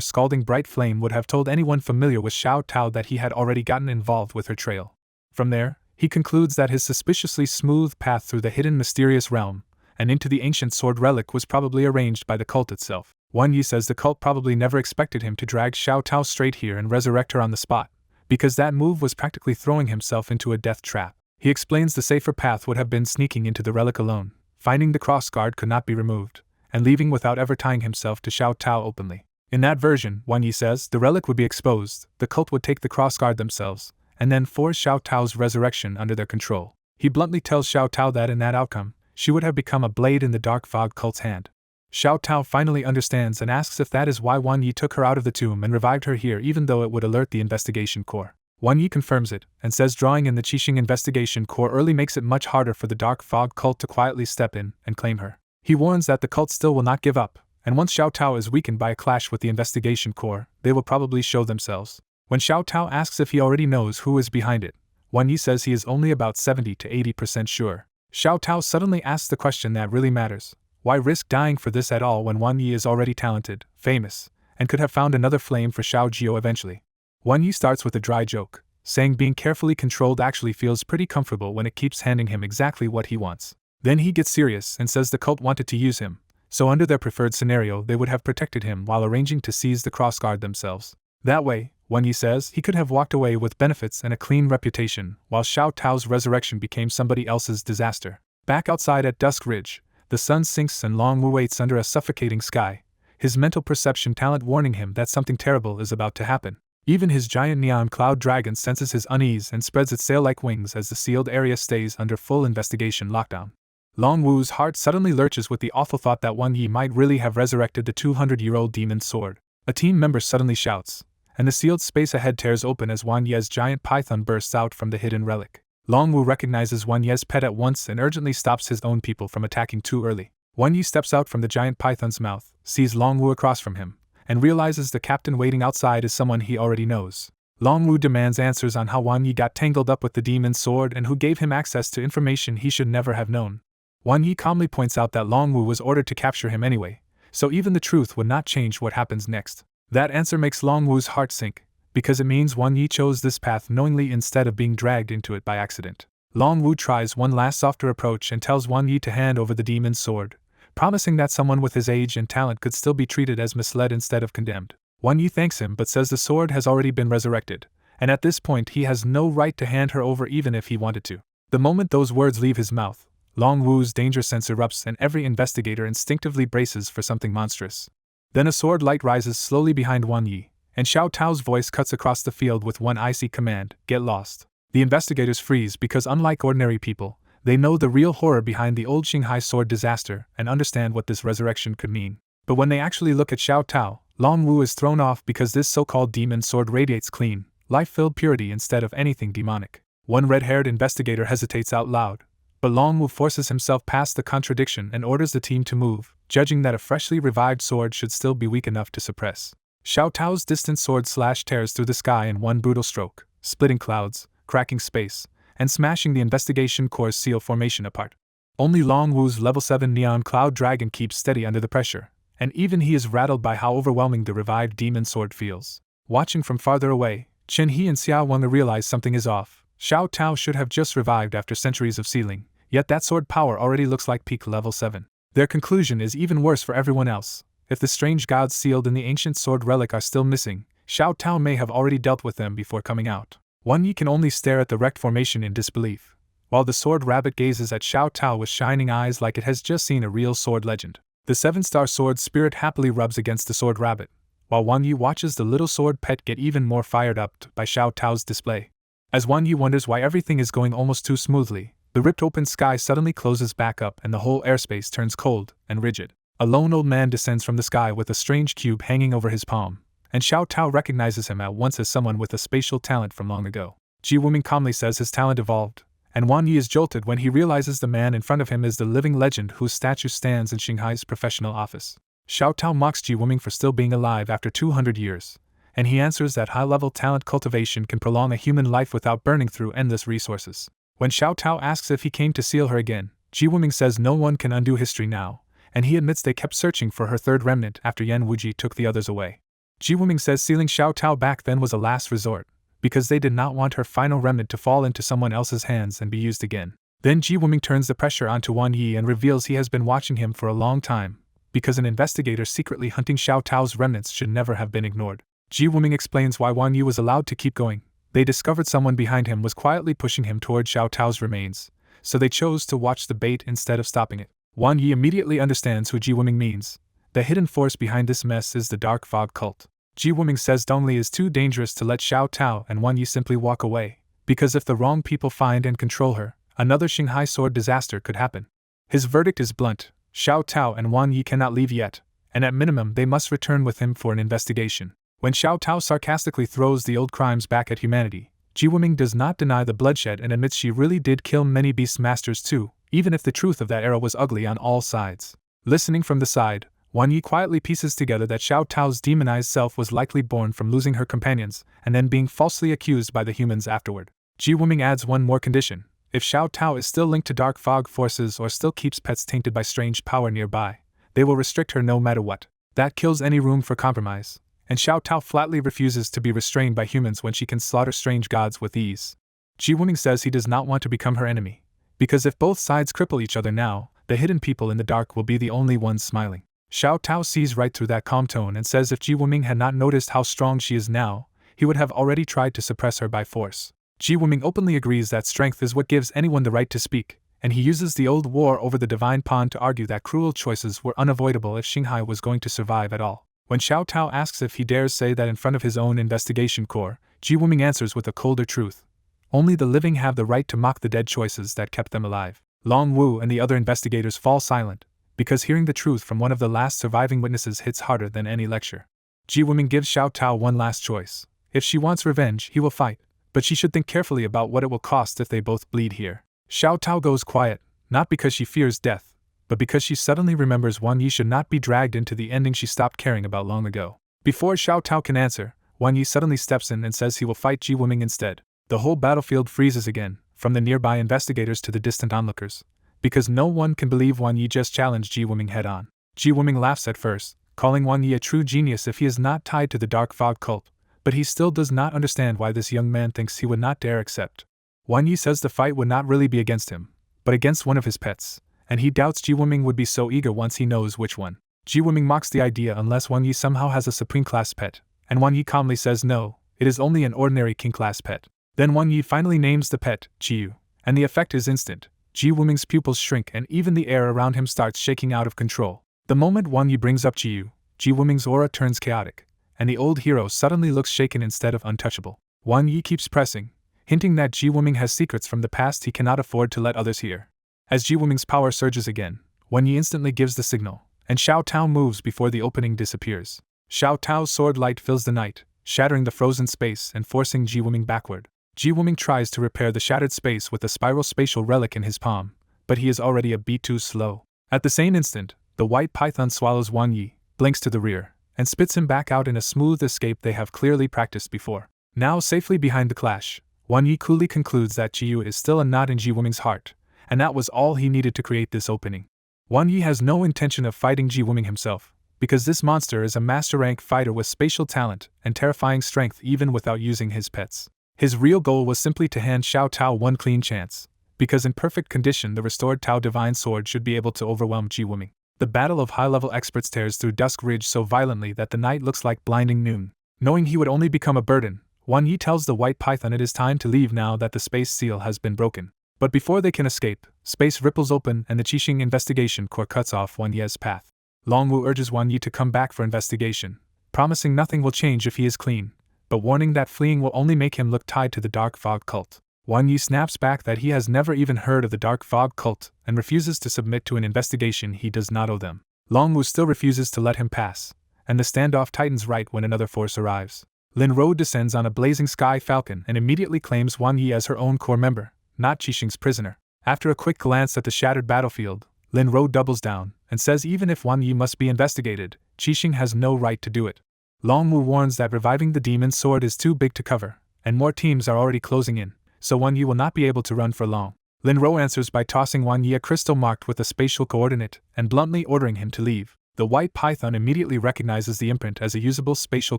scalding bright flame would have told anyone familiar with Xiao Tao that he had already gotten involved with her trail. From there, he concludes that his suspiciously smooth path through the hidden mysterious realm and into the ancient sword relic was probably arranged by the cult itself. Wan Yi says the cult probably never expected him to drag Xiao Tao straight here and resurrect her on the spot, because that move was practically throwing himself into a death trap. He explains the safer path would have been sneaking into the relic alone, finding the cross guard could not be removed, and leaving without ever tying himself to Xiao Tao openly. In that version, Wan Yi says, the relic would be exposed, the cult would take the cross guard themselves, and then force Xiao Tao's resurrection under their control. He bluntly tells Xiao Tao that in that outcome, she would have become a blade in the Dark Fog cult's hand. Xiao Tao finally understands and asks if that is why Wan Yi took her out of the tomb and revived her here even though it would alert the investigation core. Wan Yi confirms it, and says drawing in the Qixing investigation core early makes it much harder for the Dark Fog cult to quietly step in and claim her. He warns that the cult still will not give up, and once Xiao Tao is weakened by a clash with the investigation core, they will probably show themselves. When Xiao Tao asks if he already knows who is behind it, Wan Yi says he is only about 70 to 80% sure. Xiao Tao suddenly asks the question that really matters. Why risk dying for this at all when Wan Yi is already talented, famous, and could have found another flame for Xiao Jio eventually? Wan Yi starts with a dry joke, saying being carefully controlled actually feels pretty comfortable when it keeps handing him exactly what he wants. Then he gets serious and says the cult wanted to use him, so under their preferred scenario they would have protected him while arranging to seize the crossguard themselves. That way, Wan Yi says, he could have walked away with benefits and a clean reputation, while Xiao Tao's resurrection became somebody else's disaster. Back outside at Dusk Ridge, the sun sinks and Long Wu waits under a suffocating sky, his mental perception talent warning him that something terrible is about to happen. Even his giant neon cloud dragon senses his unease and spreads its sail-like wings as the sealed area stays under full investigation lockdown. Long Wu's heart suddenly lurches with the awful thought that Wan Yi might really have resurrected the 200-year-old demon sword. A team member suddenly shouts, and the sealed space ahead tears open as Wan Ye's giant python bursts out from the hidden relic. Long Wu recognizes Wan Ye's pet at once and urgently stops his own people from attacking too early. Wan Yi steps out from the giant python's mouth, sees Long Wu across from him, and realizes the captain waiting outside is someone he already knows. Long Wu demands answers on how Wan Yi got tangled up with the demon sword and who gave him access to information he should never have known. Wan Yi calmly points out that Long Wu was ordered to capture him anyway, so even the truth would not change what happens next. That answer makes Long Wu's heart sink, because it means Wan Yi chose this path knowingly instead of being dragged into it by accident. Long Wu tries one last softer approach and tells Wan Yi to hand over the demon's sword, promising that someone with his age and talent could still be treated as misled instead of condemned. Wan Yi thanks him but says the sword has already been resurrected, and at this point he has no right to hand her over even if he wanted to. The moment those words leave his mouth, Long Wu's danger sense erupts and every investigator instinctively braces for something monstrous. Then a sword light rises slowly behind Wan Yi, and Xiao Tao's voice cuts across the field with one icy command: get lost. The investigators freeze because unlike ordinary people, they know the real horror behind the old Qinghai sword disaster and understand what this resurrection could mean. But when they actually look at Xiao Tao, Long Wu is thrown off because this so-called demon sword radiates clean, life-filled purity instead of anything demonic. One red-haired investigator hesitates out loud, but Long Wu forces himself past the contradiction and orders the team to move, judging that a freshly revived sword should still be weak enough to suppress. Xiao Tao's distant sword tears through the sky in one brutal stroke, splitting clouds, cracking space, and smashing the investigation core's seal formation apart. Only Long Wu's level 7 neon cloud dragon keeps steady under the pressure, and even he is rattled by how overwhelming the revived demon sword feels. Watching from farther away, Chen He and Xiao Wang realize something is off. Xiao Tao should have just revived after centuries of sealing, yet that sword power already looks like peak level 7. Their conclusion is even worse for everyone else. If the strange gods sealed in the ancient sword relic are still missing, Xiao Tao may have already dealt with them before coming out. Wan Yi can only stare at the wrecked formation in disbelief, while the sword rabbit gazes at Xiao Tao with shining eyes like it has just seen a real sword legend. The 7-star sword spirit happily rubs against the sword rabbit, while Wan Yi watches the little sword pet get even more fired up by Xiao Tao's display. As Wan Yi wonders why everything is going almost too smoothly, the ripped open sky suddenly closes back up and the whole airspace turns cold and rigid. A lone old man descends from the sky with a strange cube hanging over his palm, and Xiao Tao recognizes him at once as someone with a spatial talent from long ago. Ji Wuming calmly says his talent evolved, and Wan Yi is jolted when he realizes the man in front of him is the living legend whose statue stands in Qinghai's professional office. Xiao Tao mocks Ji Wuming for still being alive after 200 years, and he answers that high-level talent cultivation can prolong a human life without burning through endless resources. When Xiao Tao asks if he came to seal her again, Ji Wuming says no one can undo history now, and he admits they kept searching for her third remnant after Yan Wuji took the others away. Ji Wuming says sealing Xiao Tao back then was a last resort, because they did not want her final remnant to fall into someone else's hands and be used again. Then Ji Wuming turns the pressure onto Wan Yi and reveals he has been watching him for a long time, because an investigator secretly hunting Xiao Tao's remnants should never have been ignored. Ji Wuming explains why Wan Yi was allowed to keep going. They discovered someone behind him was quietly pushing him toward Xiao Tao's remains, so they chose to watch the bait instead of stopping it. Wan Yi immediately understands who Ji Wuming means. The hidden force behind this mess is the Dark Fog cult. Ji Wuming says Dongli is too dangerous to let Xiao Tao and Wan Yi simply walk away, because if the wrong people find and control her, another Qinghai sword disaster could happen. His verdict is blunt: Xiao Tao and Wan Yi cannot leave yet, and at minimum they must return with him for an investigation. When Xiao Tao sarcastically throws the old crimes back at humanity, Ji Wuming does not deny the bloodshed and admits she really did kill many beast masters too, even if the truth of that era was ugly on all sides. Listening from the side, Wan Yi quietly pieces together that Xiao Tao's demonized self was likely born from losing her companions and then being falsely accused by the humans afterward. Ji Wuming adds one more condition: if Xiao Tao is still linked to dark fog forces or still keeps pets tainted by strange power nearby, they will restrict her no matter what. That kills any room for compromise, and Xiao Tao flatly refuses to be restrained by humans when she can slaughter strange gods with ease. Ji Wuming says he does not want to become her enemy, because if both sides cripple each other now, the hidden people in the dark will be the only ones smiling. Xiao Tao sees right through that calm tone and says if Ji Wuming had not noticed how strong she is now, he would have already tried to suppress her by force. Ji Wuming openly agrees that strength is what gives anyone the right to speak, and he uses the old war over the divine pawn to argue that cruel choices were unavoidable if Xinghai was going to survive at all. When Xiao Tao asks if he dares say that in front of his own investigation corps, Ji Wuming answers with a colder truth. Only the living have the right to mock the dead choices that kept them alive. Long Wu and the other investigators fall silent, because hearing the truth from one of the last surviving witnesses hits harder than any lecture. Ji Wuming gives Xiao Tao one last choice. If she wants revenge, he will fight, but she should think carefully about what it will cost if they both bleed here. Xiao Tao goes quiet, not because she fears death, but because she suddenly remembers Wang Yi should not be dragged into the ending she stopped caring about long ago. Before Xiao Tao can answer, Wang Yi suddenly steps in and says he will fight Ji Wuming instead. The whole battlefield freezes again, from the nearby investigators to the distant onlookers, because no one can believe Wang Yi just challenged Ji Wuming head-on. Ji Wuming laughs at first, calling Wang Yi a true genius if he is not tied to the Dark Fog cult, but he still does not understand why this young man thinks he would not dare accept. Wang Yi says the fight would not really be against him, but against one of his pets, and he doubts Ji Wuming would be so eager once he knows which one. Ji Wuming mocks the idea unless Wang Yi somehow has a supreme-class pet, and Wang Yi calmly says no, it is only an ordinary king-class pet. Then Wang Yi finally names the pet, Jiyu, and the effect is instant. Ji Wuming's pupils shrink and even the air around him starts shaking out of control. The moment Wang Yi brings up Jiyu, Ji Wuming's aura turns chaotic, and the old hero suddenly looks shaken instead of untouchable. Wang Yi keeps pressing, hinting that Ji Wuming has secrets from the past he cannot afford to let others hear. As Ji Wuming's power surges again, Wang Yi instantly gives the signal, and Xiao Tao moves before the opening disappears. Xiao Tao's sword light fills the night, shattering the frozen space and forcing Ji Wuming backward. Ji Wuming tries to repair the shattered space with a spiral spatial relic in his palm, but he is already a bit too slow. At the same instant, the white python swallows Wang Yi, blinks to the rear, and spits him back out in a smooth escape they have clearly practiced before. Now safely behind the clash, Wang Yi coolly concludes that Jiyu is still a knot in Ji Wuming's heart, and that was all he needed to create this opening. Wang Yi has no intention of fighting Ji Wuming himself, because this monster is a master-rank fighter with spatial talent and terrifying strength even without using his pets. His real goal was simply to hand Xiao Tao one clean chance, because in perfect condition the restored Tao Divine Sword should be able to overwhelm Ji Wuming. The battle of high-level experts tears through Dusk Ridge so violently that the night looks like blinding noon. Knowing he would only become a burden, Wang Yi tells the white python it is time to leave now that the space seal has been broken. But before they can escape, space ripples open and the Qixing Investigation Corps cuts off Wang Ye's path. Long Wu urges Wang Yi to come back for investigation, promising nothing will change if he is clean, but warning that fleeing will only make him look tied to the Dark Fog cult. Wang Yi snaps back that he has never even heard of the Dark Fog cult and refuses to submit to an investigation he does not owe them. Long Wu still refuses to let him pass, and the standoff tightens right when another force arrives. Lin Ro descends on a blazing sky falcon and immediately claims Wang Yi as her own core member, not Qixing's prisoner. After a quick glance at the shattered battlefield, Lin Ro doubles down and says even if Wang Yi must be investigated, Qixing has no right to do it. Long Wu warns that reviving the demon sword is too big to cover, and more teams are already closing in, so Wang Yi will not be able to run for long. Lin Ro answers by tossing Wang Yi a crystal marked with a spatial coordinate and bluntly ordering him to leave. The white python immediately recognizes the imprint as a usable spatial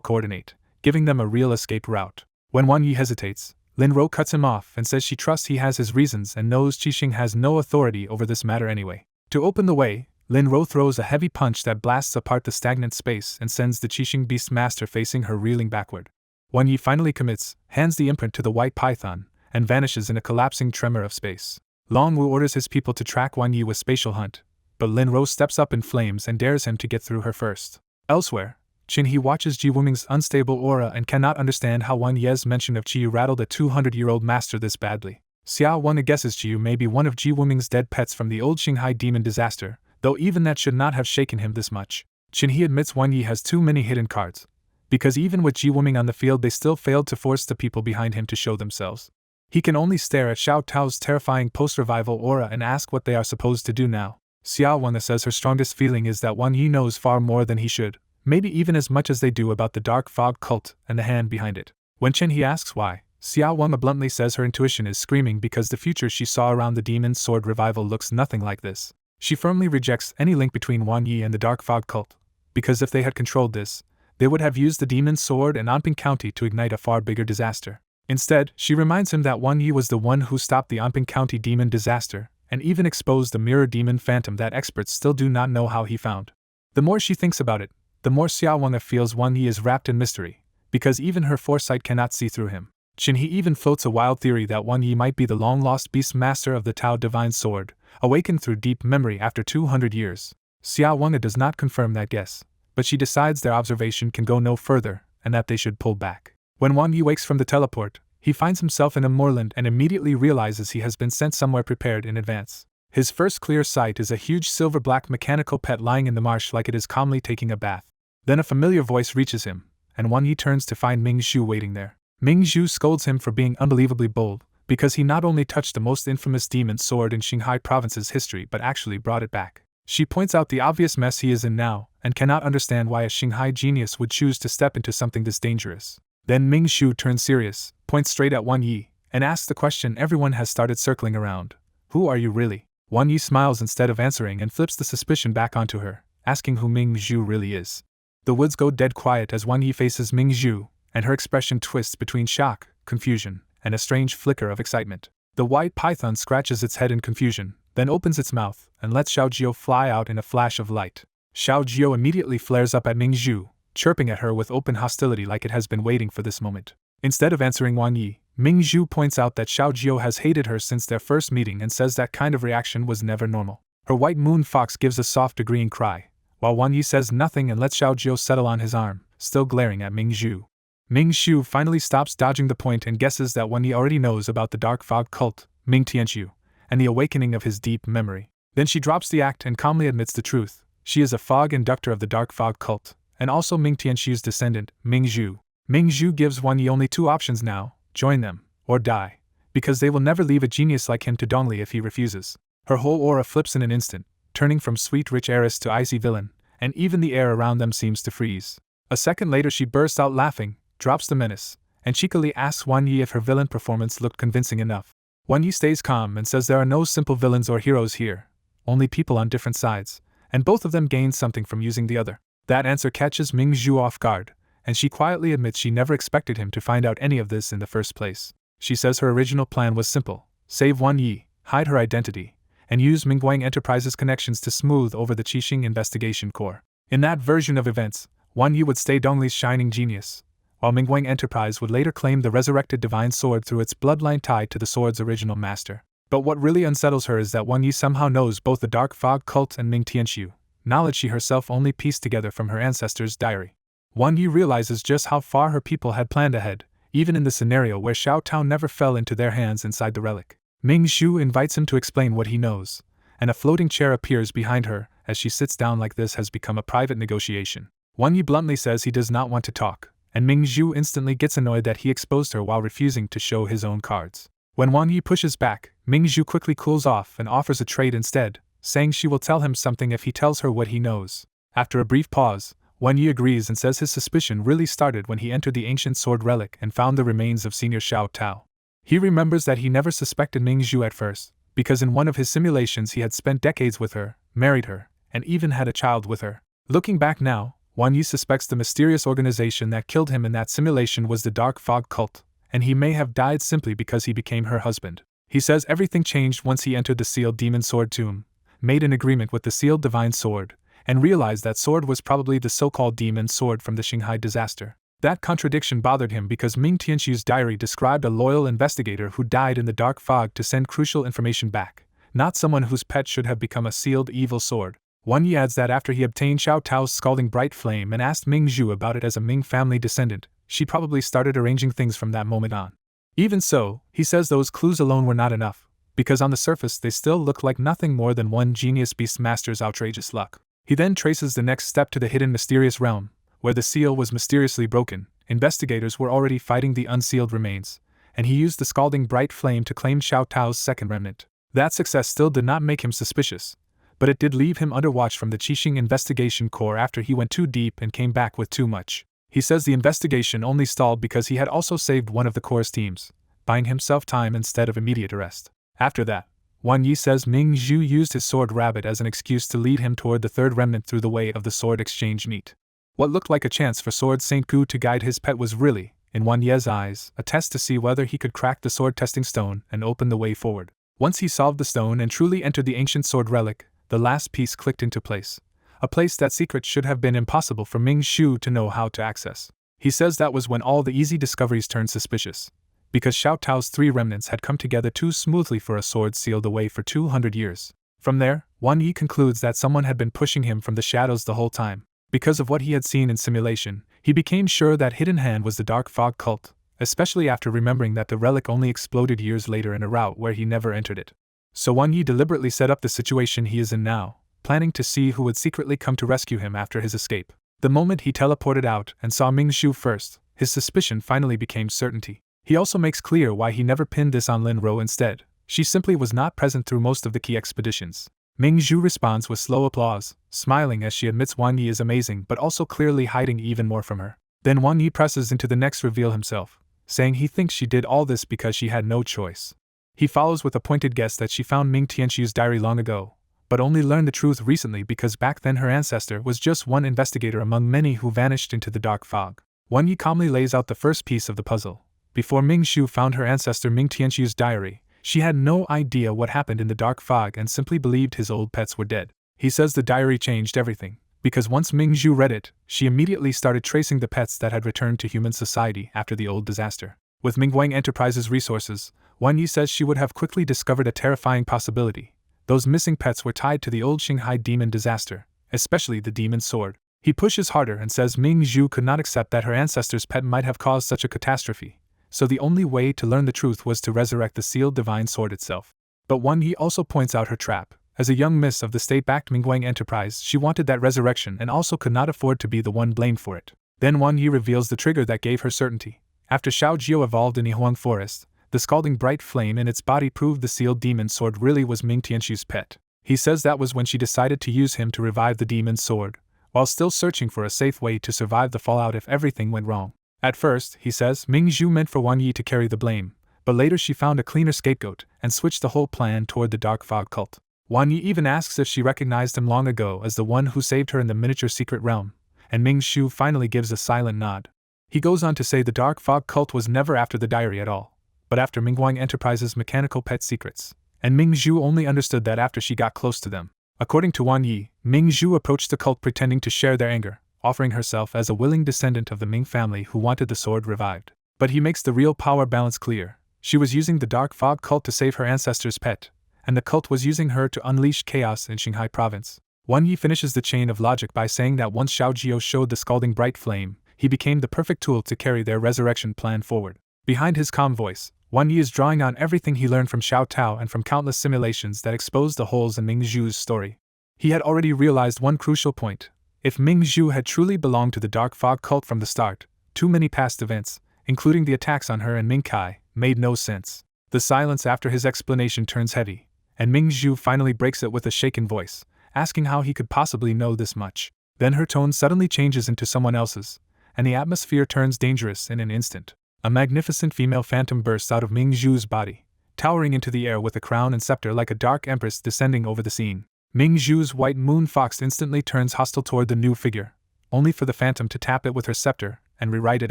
coordinate, giving them a real escape route. When Wang Yi hesitates, Lin Ro cuts him off and says she trusts he has his reasons and knows Qixing has no authority over this matter anyway. To open the way, Lin Ro throws a heavy punch that blasts apart the stagnant space and sends the Qixing Beast Master facing her reeling backward. Wang Yi finally commits, hands the imprint to the white python, and vanishes in a collapsing tremor of space. Long Wu orders his people to track Wang Yi with spatial hunt, but Lin Ro steps up in flames and dares him to get through her first. Elsewhere, Qin He watches Ji Wuming's unstable aura and cannot understand how Wang Ye's mention of Jiyu rattled a 200-year-old master this badly. Xiao Wen guesses Jiyu may be one of Ji Wuming's dead pets from the old Qinghai demon disaster, though even that should not have shaken him this much. Qin He admits Wang Yi has too many hidden cards, because even with Ji Wuming on the field they still failed to force the people behind him to show themselves. He can only stare at Xiao Tao's terrifying post-revival aura and ask what they are supposed to do now. Xiao Wen says her strongest feeling is that Wang Yi knows far more than he should, maybe even as much as they do about the Dark Fog cult and the hand behind it. When Qin He asks why, Xiao Wen bluntly says her intuition is screaming because the future she saw around the Demon Sword revival looks nothing like this. She firmly rejects any link between Wang Yi and the Dark Fog cult, because if they had controlled this, they would have used the demon sword and Anping County to ignite a far bigger disaster. Instead, she reminds him that Wang Yi was the one who stopped the Anping County demon disaster, and even exposed the mirror demon phantom that experts still do not know how he found. The more she thinks about it, the more Xiao Wang feels Wang Yi is wrapped in mystery, because even her foresight cannot see through him. Qin He even floats a wild theory that Wang Yi might be the long-lost beast master of the Tao Divine Sword, awakened through deep memory after 200 years. Xiao Wang does not confirm that guess, but she decides their observation can go no further, and that they should pull back. When Wang Yi wakes from the teleport, he finds himself in a moorland and immediately realizes he has been sent somewhere prepared in advance. His first clear sight is a huge silver-black mechanical pet lying in the marsh like it is calmly taking a bath. Then a familiar voice reaches him, and Wang Yi turns to find Ming Zhu waiting there. Ming Zhu scolds him for being unbelievably bold, because he not only touched the most infamous demon sword in Qinghai Province's history but actually brought it back. She points out the obvious mess he is in now, and cannot understand why a Qinghai genius would choose to step into something this dangerous. Then Ming Zhu turns serious, points straight at Wang Yi, and asks the question everyone has started circling around. Who are you really? Wang Yi smiles instead of answering and flips the suspicion back onto her, asking who Ming Zhu really is. The woods go dead quiet as Wang Yi faces Ming Zhu, and her expression twists between shock, confusion, and a strange flicker of excitement. The white python scratches its head in confusion, then opens its mouth, and lets Xiao Jiu fly out in a flash of light. Xiao Jiu immediately flares up at Ming Zhu, chirping at her with open hostility like it has been waiting for this moment. Instead of answering Wang Yi, Ming Zhu points out that Xiao Jiu has hated her since their first meeting and says that kind of reaction was never normal. Her white moon fox gives a soft agreeing cry, while Wang Yi says nothing and lets Xiao Jiu settle on his arm, still glaring at Ming Zhu. Ming Zhu finally stops dodging the point and guesses that Wang Yi already knows about the dark fog cult, Ming Tianqiu, and the awakening of his deep memory. Then she drops the act and calmly admits the truth. She is a fog inductor of the dark fog cult, and also Ming Tianqiu's descendant, Ming Zhu. Ming Zhu gives Wang Yi only two options now: join them, or die, because they will never leave a genius like him to Dongli if he refuses. Her whole aura flips in an instant, turning from sweet rich heiress to icy villain, and even the air around them seems to freeze. A second later she bursts out laughing, drops the menace, and cheekily asks Wang Yi if her villain performance looked convincing enough. Wang Yi stays calm and says there are no simple villains or heroes here, only people on different sides, and both of them gain something from using the other. That answer catches Ming Zhu off guard, and she quietly admits she never expected him to find out any of this in the first place. She says her original plan was simple: save Wang Yi, hide her identity, and use Mingguang Enterprises' connections to smooth over the Qixing Investigation Corps. In that version of events, Wang Yi would stay Dongli's shining genius, while Mingguang Enterprise would later claim the resurrected divine sword through its bloodline tied to the sword's original master. But what really unsettles her is that Wang Yi somehow knows both the Dark Fog cult and Ming Tianqiu, knowledge she herself only pieced together from her ancestor's diary. Wang Yi realizes just how far her people had planned ahead, even in the scenario where Xiao Tao never fell into their hands inside the relic. Ming Zhu invites him to explain what he knows, and a floating chair appears behind her. As she sits down like this has become a private negotiation. Wang Yi bluntly says he does not want to talk, and Ming Zhu instantly gets annoyed that he exposed her while refusing to show his own cards. When Wang Yi pushes back, Ming Zhu quickly cools off and offers a trade instead, saying she will tell him something if he tells her what he knows. After a brief pause, Wang Yi agrees and says his suspicion really started when he entered the ancient sword relic and found the remains of Senior Xiao Tao. He remembers that he never suspected Ming Zhu at first, because in one of his simulations he had spent decades with her, married her, and even had a child with her. Looking back now, Wang Yi suspects the mysterious organization that killed him in that simulation was the Dark Fog cult, and he may have died simply because he became her husband. He says everything changed once he entered the sealed demon sword tomb, made an agreement with the sealed divine sword, and realized that sword was probably the so-called demon sword from the Qinghai disaster. That contradiction bothered him because Ming Tianqiu's diary described a loyal investigator who died in the dark fog to send crucial information back, not someone whose pet should have become a sealed evil sword. Wang Yi adds that after he obtained Xiao Tao's scalding bright flame and asked Ming Zhu about it as a Ming family descendant, she probably started arranging things from that moment on. Even so, he says those clues alone were not enough, because on the surface they still look like nothing more than one genius beastmaster's outrageous luck. He then traces the next step to the hidden mysterious realm, where the seal was mysteriously broken. Investigators were already fighting the unsealed remains, and he used the scalding bright flame to claim Xiao Tao's second remnant. That success still did not make him suspicious, but it did leave him under watch from the Qixing Investigation Corps after he went too deep and came back with too much. He says the investigation only stalled because he had also saved one of the Corps' teams, buying himself time instead of immediate arrest. After that, Wang Yi says Ming Zhu used his sword rabbit as an excuse to lead him toward the third remnant through the way of the sword exchange meet. What looked like a chance for Sword Saint Gu to guide his pet was really, in Wan Ye's eyes, a test to see whether he could crack the sword testing stone and open the way forward. Once he solved the stone and truly entered the ancient sword relic, the last piece clicked into place. A place that secret should have been impossible for Ming Shu to know how to access. He says that was when all the easy discoveries turned suspicious, because Xiao Tao's 3 remnants had come together too smoothly for a sword sealed away for 200 years. From there, Wan Yi concludes that someone had been pushing him from the shadows the whole time. Because of what he had seen in simulation, he became sure that Hidden Hand was the Dark Fog cult, especially after remembering that the relic only exploded years later in a route where he never entered it. So Wan Yi deliberately set up the situation he is in now, planning to see who would secretly come to rescue him after his escape. The moment he teleported out and saw Ming Zhu first, his suspicion finally became certainty. He also makes clear why he never pinned this on Lin Ro instead. She simply was not present through most of the key expeditions. Ming Zhu responds with slow applause, smiling as she admits Wan Yi is amazing but also clearly hiding even more from her. Then Wan Yi presses into the next reveal himself, saying he thinks she did all this because she had no choice. He follows with a pointed guess that she found Ming Tianxiu's diary long ago, but only learned the truth recently because back then her ancestor was just one investigator among many who vanished into the dark fog. Wan Yi calmly lays out the first piece of the puzzle. Before Ming Shu found her ancestor Ming Tianxiu's diary, she had no idea what happened in the dark fog and simply believed his old pets were dead. He says the diary changed everything, because once Ming Zhu read it, she immediately started tracing the pets that had returned to human society after the old disaster. With Mingguang Enterprises' resources, Wan Yi says she would have quickly discovered a terrifying possibility. Those missing pets were tied to the old Shanghai demon disaster, especially the demon sword. He pushes harder and says Ming Zhu could not accept that her ancestor's pet might have caused such a catastrophe, so the only way to learn the truth was to resurrect the sealed divine sword itself. But Wan Yi also points out her trap. As a young miss of the state-backed Mingguang Enterprise, she wanted that resurrection and also could not afford to be the one blamed for it. Then Wan Yi reveals the trigger that gave her certainty. After Xiao Jiu evolved in Yihuang Forest, the scalding bright flame in its body proved the sealed demon sword really was Ming Tianxiu's pet. He says that was when she decided to use him to revive the demon sword, while still searching for a safe way to survive the fallout if everything went wrong. At first, he says, Ming Zhu meant for Wan Yi to carry the blame, but later she found a cleaner scapegoat and switched the whole plan toward the Dark Fog cult. Wan Yi even asks if she recognized him long ago as the one who saved her in the miniature secret realm, and Ming Zhu finally gives a silent nod. He goes on to say the Dark Fog cult was never after the diary at all, but after Mingguang Enterprises' mechanical pet secrets, and Ming Zhu only understood that after she got close to them. According to Wan Yi, Ming Zhu approached the cult pretending to share their anger, offering herself as a willing descendant of the Ming family who wanted the sword revived. But he makes the real power balance clear. She was using the Dark Fog cult to save her ancestor's pet, and the cult was using her to unleash chaos in Shanghai province. Wan Yi finishes the chain of logic by saying that once Xiao Jiu showed the scalding bright flame, he became the perfect tool to carry their resurrection plan forward. Behind his calm voice, Wan Yi is drawing on everything he learned from Xiao Tao and from countless simulations that exposed the holes in Ming Zhu's story. He had already realized one crucial point. If Ming Zhu had truly belonged to the Dark Fog cult from the start, too many past events, including the attacks on her and Ming Kai, made no sense. The silence after his explanation turns heavy, and Ming Zhu finally breaks it with a shaken voice, asking how he could possibly know this much. Then her tone suddenly changes into someone else's, and the atmosphere turns dangerous in an instant. A magnificent female phantom bursts out of Ming Zhu's body, towering into the air with a crown and scepter like a dark empress descending over the scene. Ming Zhu's white moon fox instantly turns hostile toward the new figure, only for the phantom to tap it with her scepter and rewrite it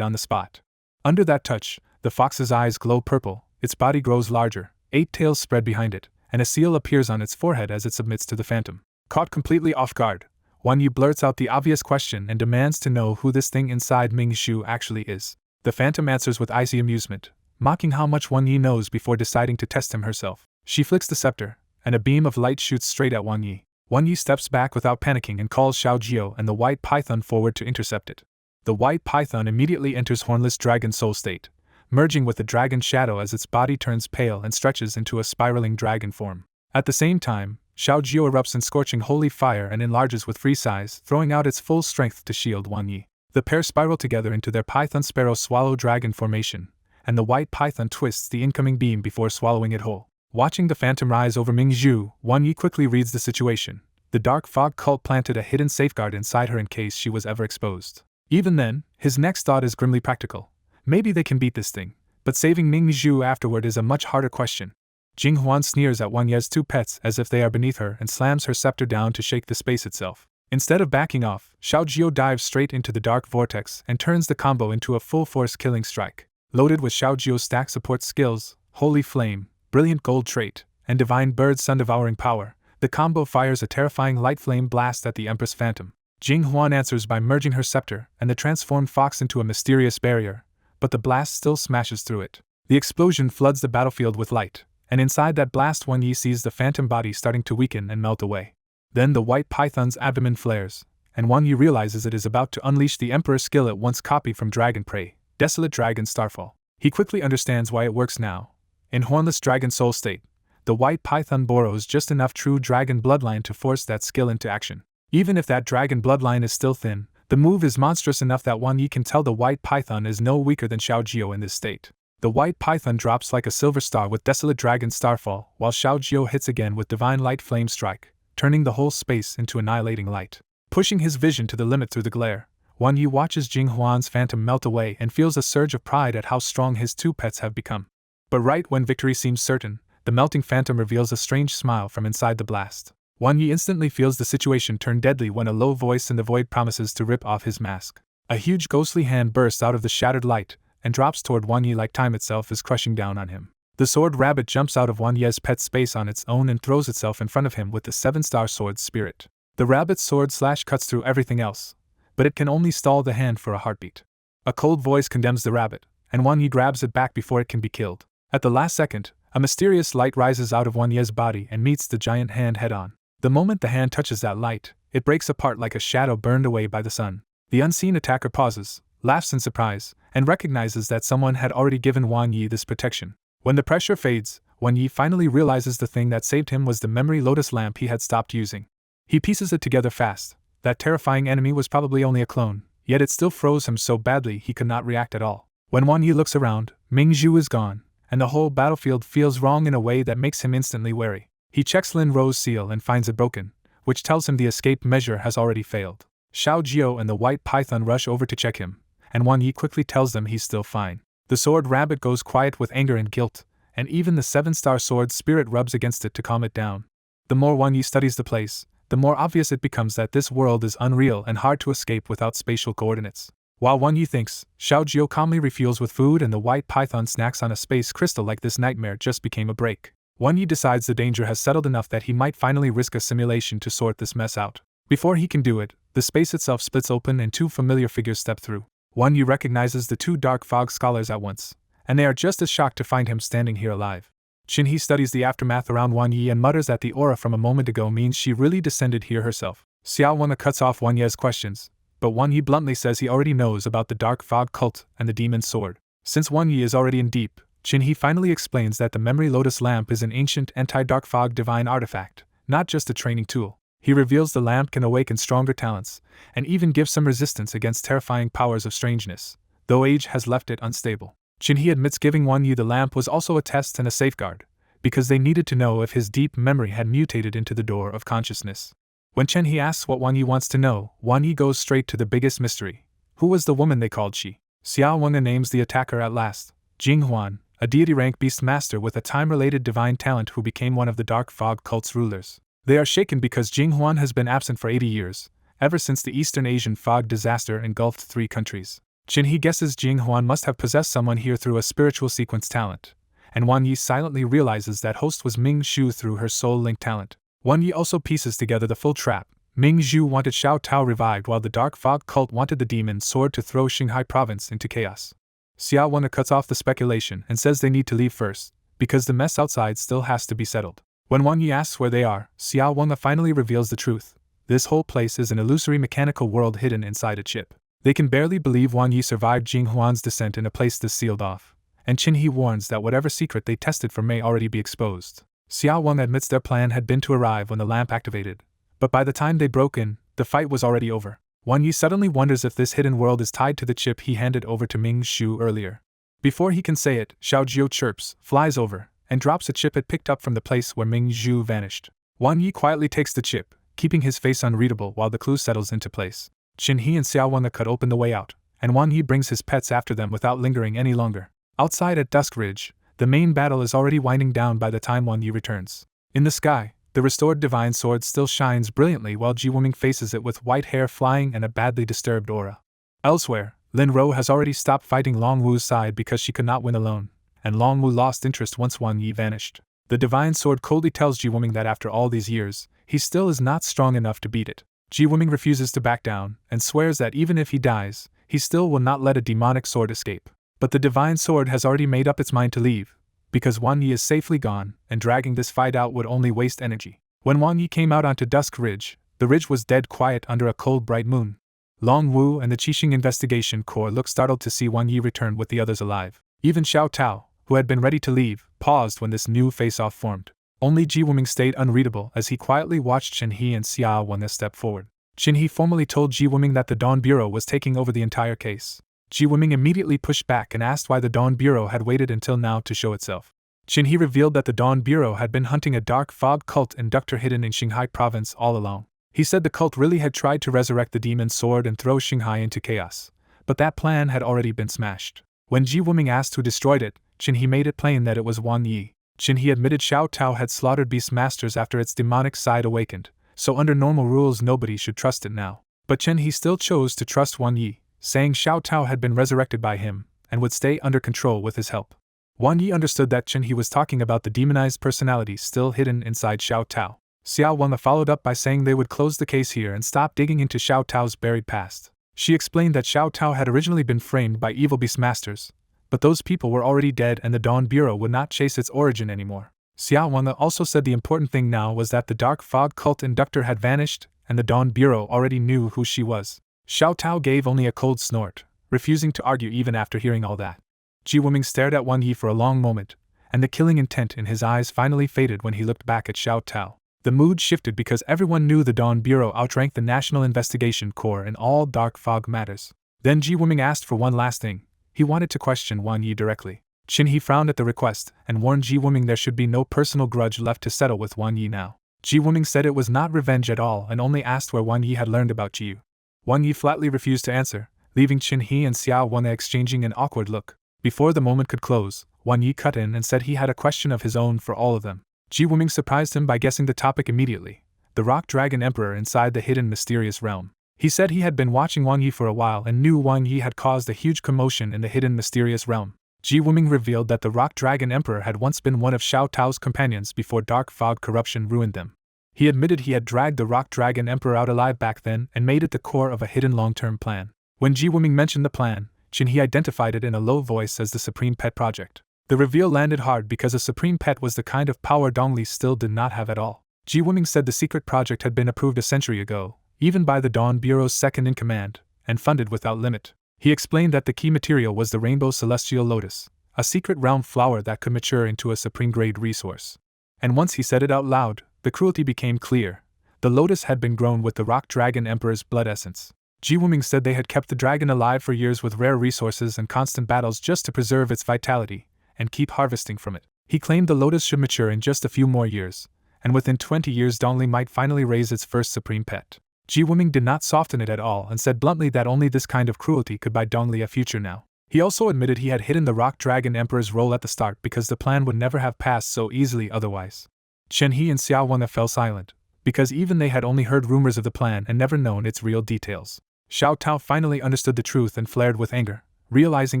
on the spot. Under that touch, the fox's eyes glow purple, its body grows larger, 8 tails spread behind it, and a seal appears on its forehead as it submits to the phantom. Caught completely off guard, Wan Yi blurts out the obvious question and demands to know who this thing inside Ming Zhu actually is. The phantom answers with icy amusement, mocking how much Wan Yi knows before deciding to test him herself. She flicks the scepter, and a beam of light shoots straight at Wan Yi. Wan Yi steps back without panicking and calls Xiao Jiu and the white python forward to intercept it. The white python immediately enters hornless dragon soul state, merging with the dragon shadow as its body turns pale and stretches into a spiraling dragon form. At the same time, Xiao Jiu erupts in scorching holy fire and enlarges with free size, throwing out its full strength to shield Wan Yi. The pair spiral together into their python sparrow swallow dragon formation, and the white python twists the incoming beam before swallowing it whole. Watching the phantom rise over Ming Zhu, Wan Yi quickly reads the situation. The Dark Fog cult planted a hidden safeguard inside her in case she was ever exposed. Even then, his next thought is grimly practical. Maybe they can beat this thing, but saving Ming Zhu afterward is a much harder question. Jing Huan sneers at Wan Ye's 2 pets as if they are beneath her and slams her scepter down to shake the space itself. Instead of backing off, Xiao Jiao dives straight into the dark vortex and turns the combo into a full-force killing strike. Loaded with Xiao Jiao's stack support skills, Holy Flame, Brilliant Gold Trait, and Divine Bird Sun Devouring Power, the combo fires a terrifying light flame blast at the Empress Phantom. Jing Huan answers by merging her scepter and the transformed fox into a mysterious barrier, but the blast still smashes through it. The explosion floods the battlefield with light, and inside that blast Wan Yi sees the phantom body starting to weaken and melt away. Then the white python's abdomen flares, and Wan Yi realizes it is about to unleash the Emperor's skill at once copied from Dragon Prey, Desolate Dragon Starfall. He quickly understands why it works now. In Hornless Dragon Soul state, the white python borrows just enough true dragon bloodline to force that skill into action. Even if that dragon bloodline is still thin, the move is monstrous enough that Wan Yi can tell the white python is no weaker than Xiao Jiao in this state. The white python drops like a silver star with Desolate Dragon Starfall, while Xiao Jiao hits again with Divine Light Flame Strike, turning the whole space into annihilating light. Pushing his vision to the limit through the glare, Wan Yi watches Jing Huan's phantom melt away and feels a surge of pride at how strong his two pets have become. But right when victory seems certain, the melting phantom reveals a strange smile from inside the blast. Wan Yi instantly feels the situation turn deadly when a low voice in the void promises to rip off his mask. A huge ghostly hand bursts out of the shattered light and drops toward Wan Yi like time itself is crushing down on him. The sword rabbit jumps out of Wan Yi's pet space on its own and throws itself in front of him with the 7-star sword spirit. The rabbit's sword slash cuts through everything else, but it can only stall the hand for a heartbeat. A cold voice condemns the rabbit, and Wan Yi grabs it back before it can be killed. At the last second, a mysterious light rises out of Wan Yi's body and meets the giant hand head-on. The moment the hand touches that light, it breaks apart like a shadow burned away by the sun. The unseen attacker pauses, laughs in surprise, and recognizes that someone had already given Wan Yi this protection. When the pressure fades, Wan Yi finally realizes the thing that saved him was the memory lotus lamp he had stopped using. He pieces it together fast. That terrifying enemy was probably only a clone, yet it still froze him so badly he could not react at all. When Wan Yi looks around, Ming Zhu is gone, and the whole battlefield feels wrong in a way that makes him instantly wary. He checks Lin Ro's seal and finds it broken, which tells him the escape measure has already failed. Xiao Jiao and the white python rush over to check him, and Wan Yi quickly tells them he's still fine. The sword rabbit goes quiet with anger and guilt, and even the 7-star sword spirit rubs against it to calm it down. The more Wan Yi studies the place, the more obvious it becomes that this world is unreal and hard to escape without spatial coordinates. While Wan Yi thinks, Xiao Jiao calmly refuels with food and the white python snacks on a space crystal like this nightmare just became a break. Wan Yi decides the danger has settled enough that he might finally risk a simulation to sort this mess out. Before he can do it, the space itself splits open and two familiar figures step through. Wan Yi recognizes the two dark fog scholars at once, and they are just as shocked to find him standing here alive. Qin He studies the aftermath around Wan Yi and mutters that the aura from a moment ago means she really descended here herself. Xiao Wana cuts off Wan Yi's questions, but Wan Yi bluntly says he already knows about the dark fog cult and the demon's sword. Since Wan Yi is already in deep, Qin He finally explains that the memory lotus lamp is an ancient anti-dark fog divine artifact, not just a training tool. He reveals the lamp can awaken stronger talents, and even give some resistance against terrifying powers of strangeness, though age has left it unstable. Qin He admits giving Wan Yi the lamp was also a test and a safeguard, because they needed to know if his deep memory had mutated into the door of consciousness. When Qin He asks what Wan Yi wants to know, Wan Yi goes straight to the biggest mystery. Who was the woman they called she? Xiao Wanga names the attacker at last, Jing Huan, a deity-rank beast master with a time-related divine talent who became one of the dark fog cult's rulers. They are shaken because Jing Huan has been absent for 80 years, ever since the Eastern Asian fog disaster engulfed 3 countries. Qin He guesses Jing Huan must have possessed someone here through a spiritual sequence talent, and Wan Yi silently realizes that host was Ming Zhu through her soul link talent. Wan Yi also pieces together the full trap. Ming Zhu wanted Xiao Tao revived while the dark fog cult wanted the demon sword to throw Xinghai province into chaos. Xiao Wana cuts off the speculation and says they need to leave first, because the mess outside still has to be settled. When Wan Yi asks where they are, Xiao Wana finally reveals the truth. This whole place is an illusory mechanical world hidden inside a chip. They can barely believe Wan Yi survived Jing Huan's descent in a place this sealed off, and Qin He warns that whatever secret they tested for may already be exposed. Xiao Wana admits their plan had been to arrive when the lamp activated, but by the time they broke in, the fight was already over. Wan Yi suddenly wonders if this hidden world is tied to the chip he handed over to Ming Zhu earlier. Before he can say it, Xiao Jiao chirps, flies over, and drops a chip it picked up from the place where Ming Zhu vanished. Wan Yi quietly takes the chip, keeping his face unreadable while the clue settles into place. Qin He and Xiao Wana cut open the way out, and Wan Yi brings his pets after them without lingering any longer. Outside at Dusk Ridge, the main battle is already winding down by the time Wan Yi returns. In the sky, The restored divine sword still shines brilliantly while Ji Wuming faces it with white hair flying and a badly disturbed aura. Elsewhere, Lin Ro has already stopped fighting Long Wu's side because she could not win alone, and Long Wu lost interest once Wang Yi vanished. The divine sword coldly tells Ji Wuming that after all these years, he still is not strong enough to beat it. Ji Wuming refuses to back down and swears that even if he dies, he still will not let a demonic sword escape. But the divine sword has already made up its mind to leave, because Wang Yi is safely gone, and dragging this fight out would only waste energy. When Wang Yi came out onto Dusk Ridge, the ridge was dead quiet under a cold bright moon. Long Wu and the Qixing Investigation Corps looked startled to see Wang Yi return with the others alive. Even Xiao Tao, who had been ready to leave, paused when this new face-off formed. Only Ji Wuming stayed unreadable as he quietly watched Chen He and Xiao Wan step forward. Chen He formally told Ji Wuming that the Dawn Bureau was taking over the entire case. Ji Wuming immediately pushed back and asked why the Dawn Bureau had waited until now to show itself. Chen He revealed that the Dawn Bureau had been hunting a dark fog cult inductor hidden in Qinghai province all along. He said the cult really had tried to resurrect the demon sword and throw Qinghai into chaos, but that plan had already been smashed. When Ji Wuming asked who destroyed it, Chen He made it plain that it was Wang Yi. Chen He admitted Xiao Tao had slaughtered Beastmasters after its demonic side awakened, so under normal rules nobody should trust it now. But Chen He still chose to trust Wang Yi, saying Xiao Tao had been resurrected by him, and would stay under control with his help. Wang Yi understood that Chen He was talking about the demonized personality still hidden inside Xiao Tao. Xiao Wan followed up by saying they would close the case here and stop digging into Xiao Tao's buried past. She explained that Xiao Tao had originally been framed by evil Beastmasters, but those people were already dead and the Dawn Bureau would not chase its origin anymore. Xiao Wan also said the important thing now was that the Dark Fog cult inductor had vanished, and the Dawn Bureau already knew who she was. Xiao Tao gave only a cold snort, refusing to argue even after hearing all that. Ji Wuming stared at Wang Yi for a long moment, and the killing intent in his eyes finally faded when he looked back at Xiao Tao. The mood shifted because everyone knew the Dawn Bureau outranked the National Investigation Corps in all dark fog matters. Then Ji Wuming asked for one last thing. He wanted to question Wang Yi directly. Chen He frowned at the request and warned Ji Wuming there should be no personal grudge left to settle with Wang Yi now. Ji Wuming said it was not revenge at all and only asked where Wang Yi had learned about Jiu. Wang Yi flatly refused to answer, leaving Chen He and Xiao Wan exchanging an awkward look. Before the moment could close, Wang Yi cut in and said he had a question of his own for all of them. Ji Wuming surprised him by guessing the topic immediately: the Rock Dragon Emperor inside the hidden mysterious realm. He said he had been watching Wang Yi for a while and knew Wang Yi had caused a huge commotion in the hidden mysterious realm. Ji Wuming revealed that the Rock Dragon Emperor had once been one of Xiao Tao's companions before dark fog corruption ruined them. He admitted he had dragged the Rock Dragon Emperor out alive back then and made it the core of a hidden long-term plan. When Ji Wuming mentioned the plan, Chen He identified it in a low voice as the Supreme Pet Project. The reveal landed hard because a Supreme Pet was the kind of power Dongli still did not have at all. Ji Wuming said the secret project had been approved a century ago, even by the Dawn Bureau's second-in-command, and funded without limit. He explained that the key material was the Rainbow Celestial Lotus, a secret realm flower that could mature into a supreme-grade resource. And once he said it out loud, the cruelty became clear. The lotus had been grown with the Rock Dragon Emperor's blood essence. Ji Wuming said they had kept the dragon alive for years with rare resources and constant battles just to preserve its vitality, and keep harvesting from it. He claimed the lotus should mature in just a few more years, and within 20 years Dongli might finally raise its first supreme pet. Ji Wuming did not soften it at all and said bluntly that only this kind of cruelty could buy Dongli a future now. He also admitted he had hidden the Rock Dragon Emperor's role at the start because the plan would never have passed so easily otherwise. Chen He and Xiao Wan fell silent, because even they had only heard rumors of the plan and never known its real details. Xiao Tao finally understood the truth and flared with anger, realizing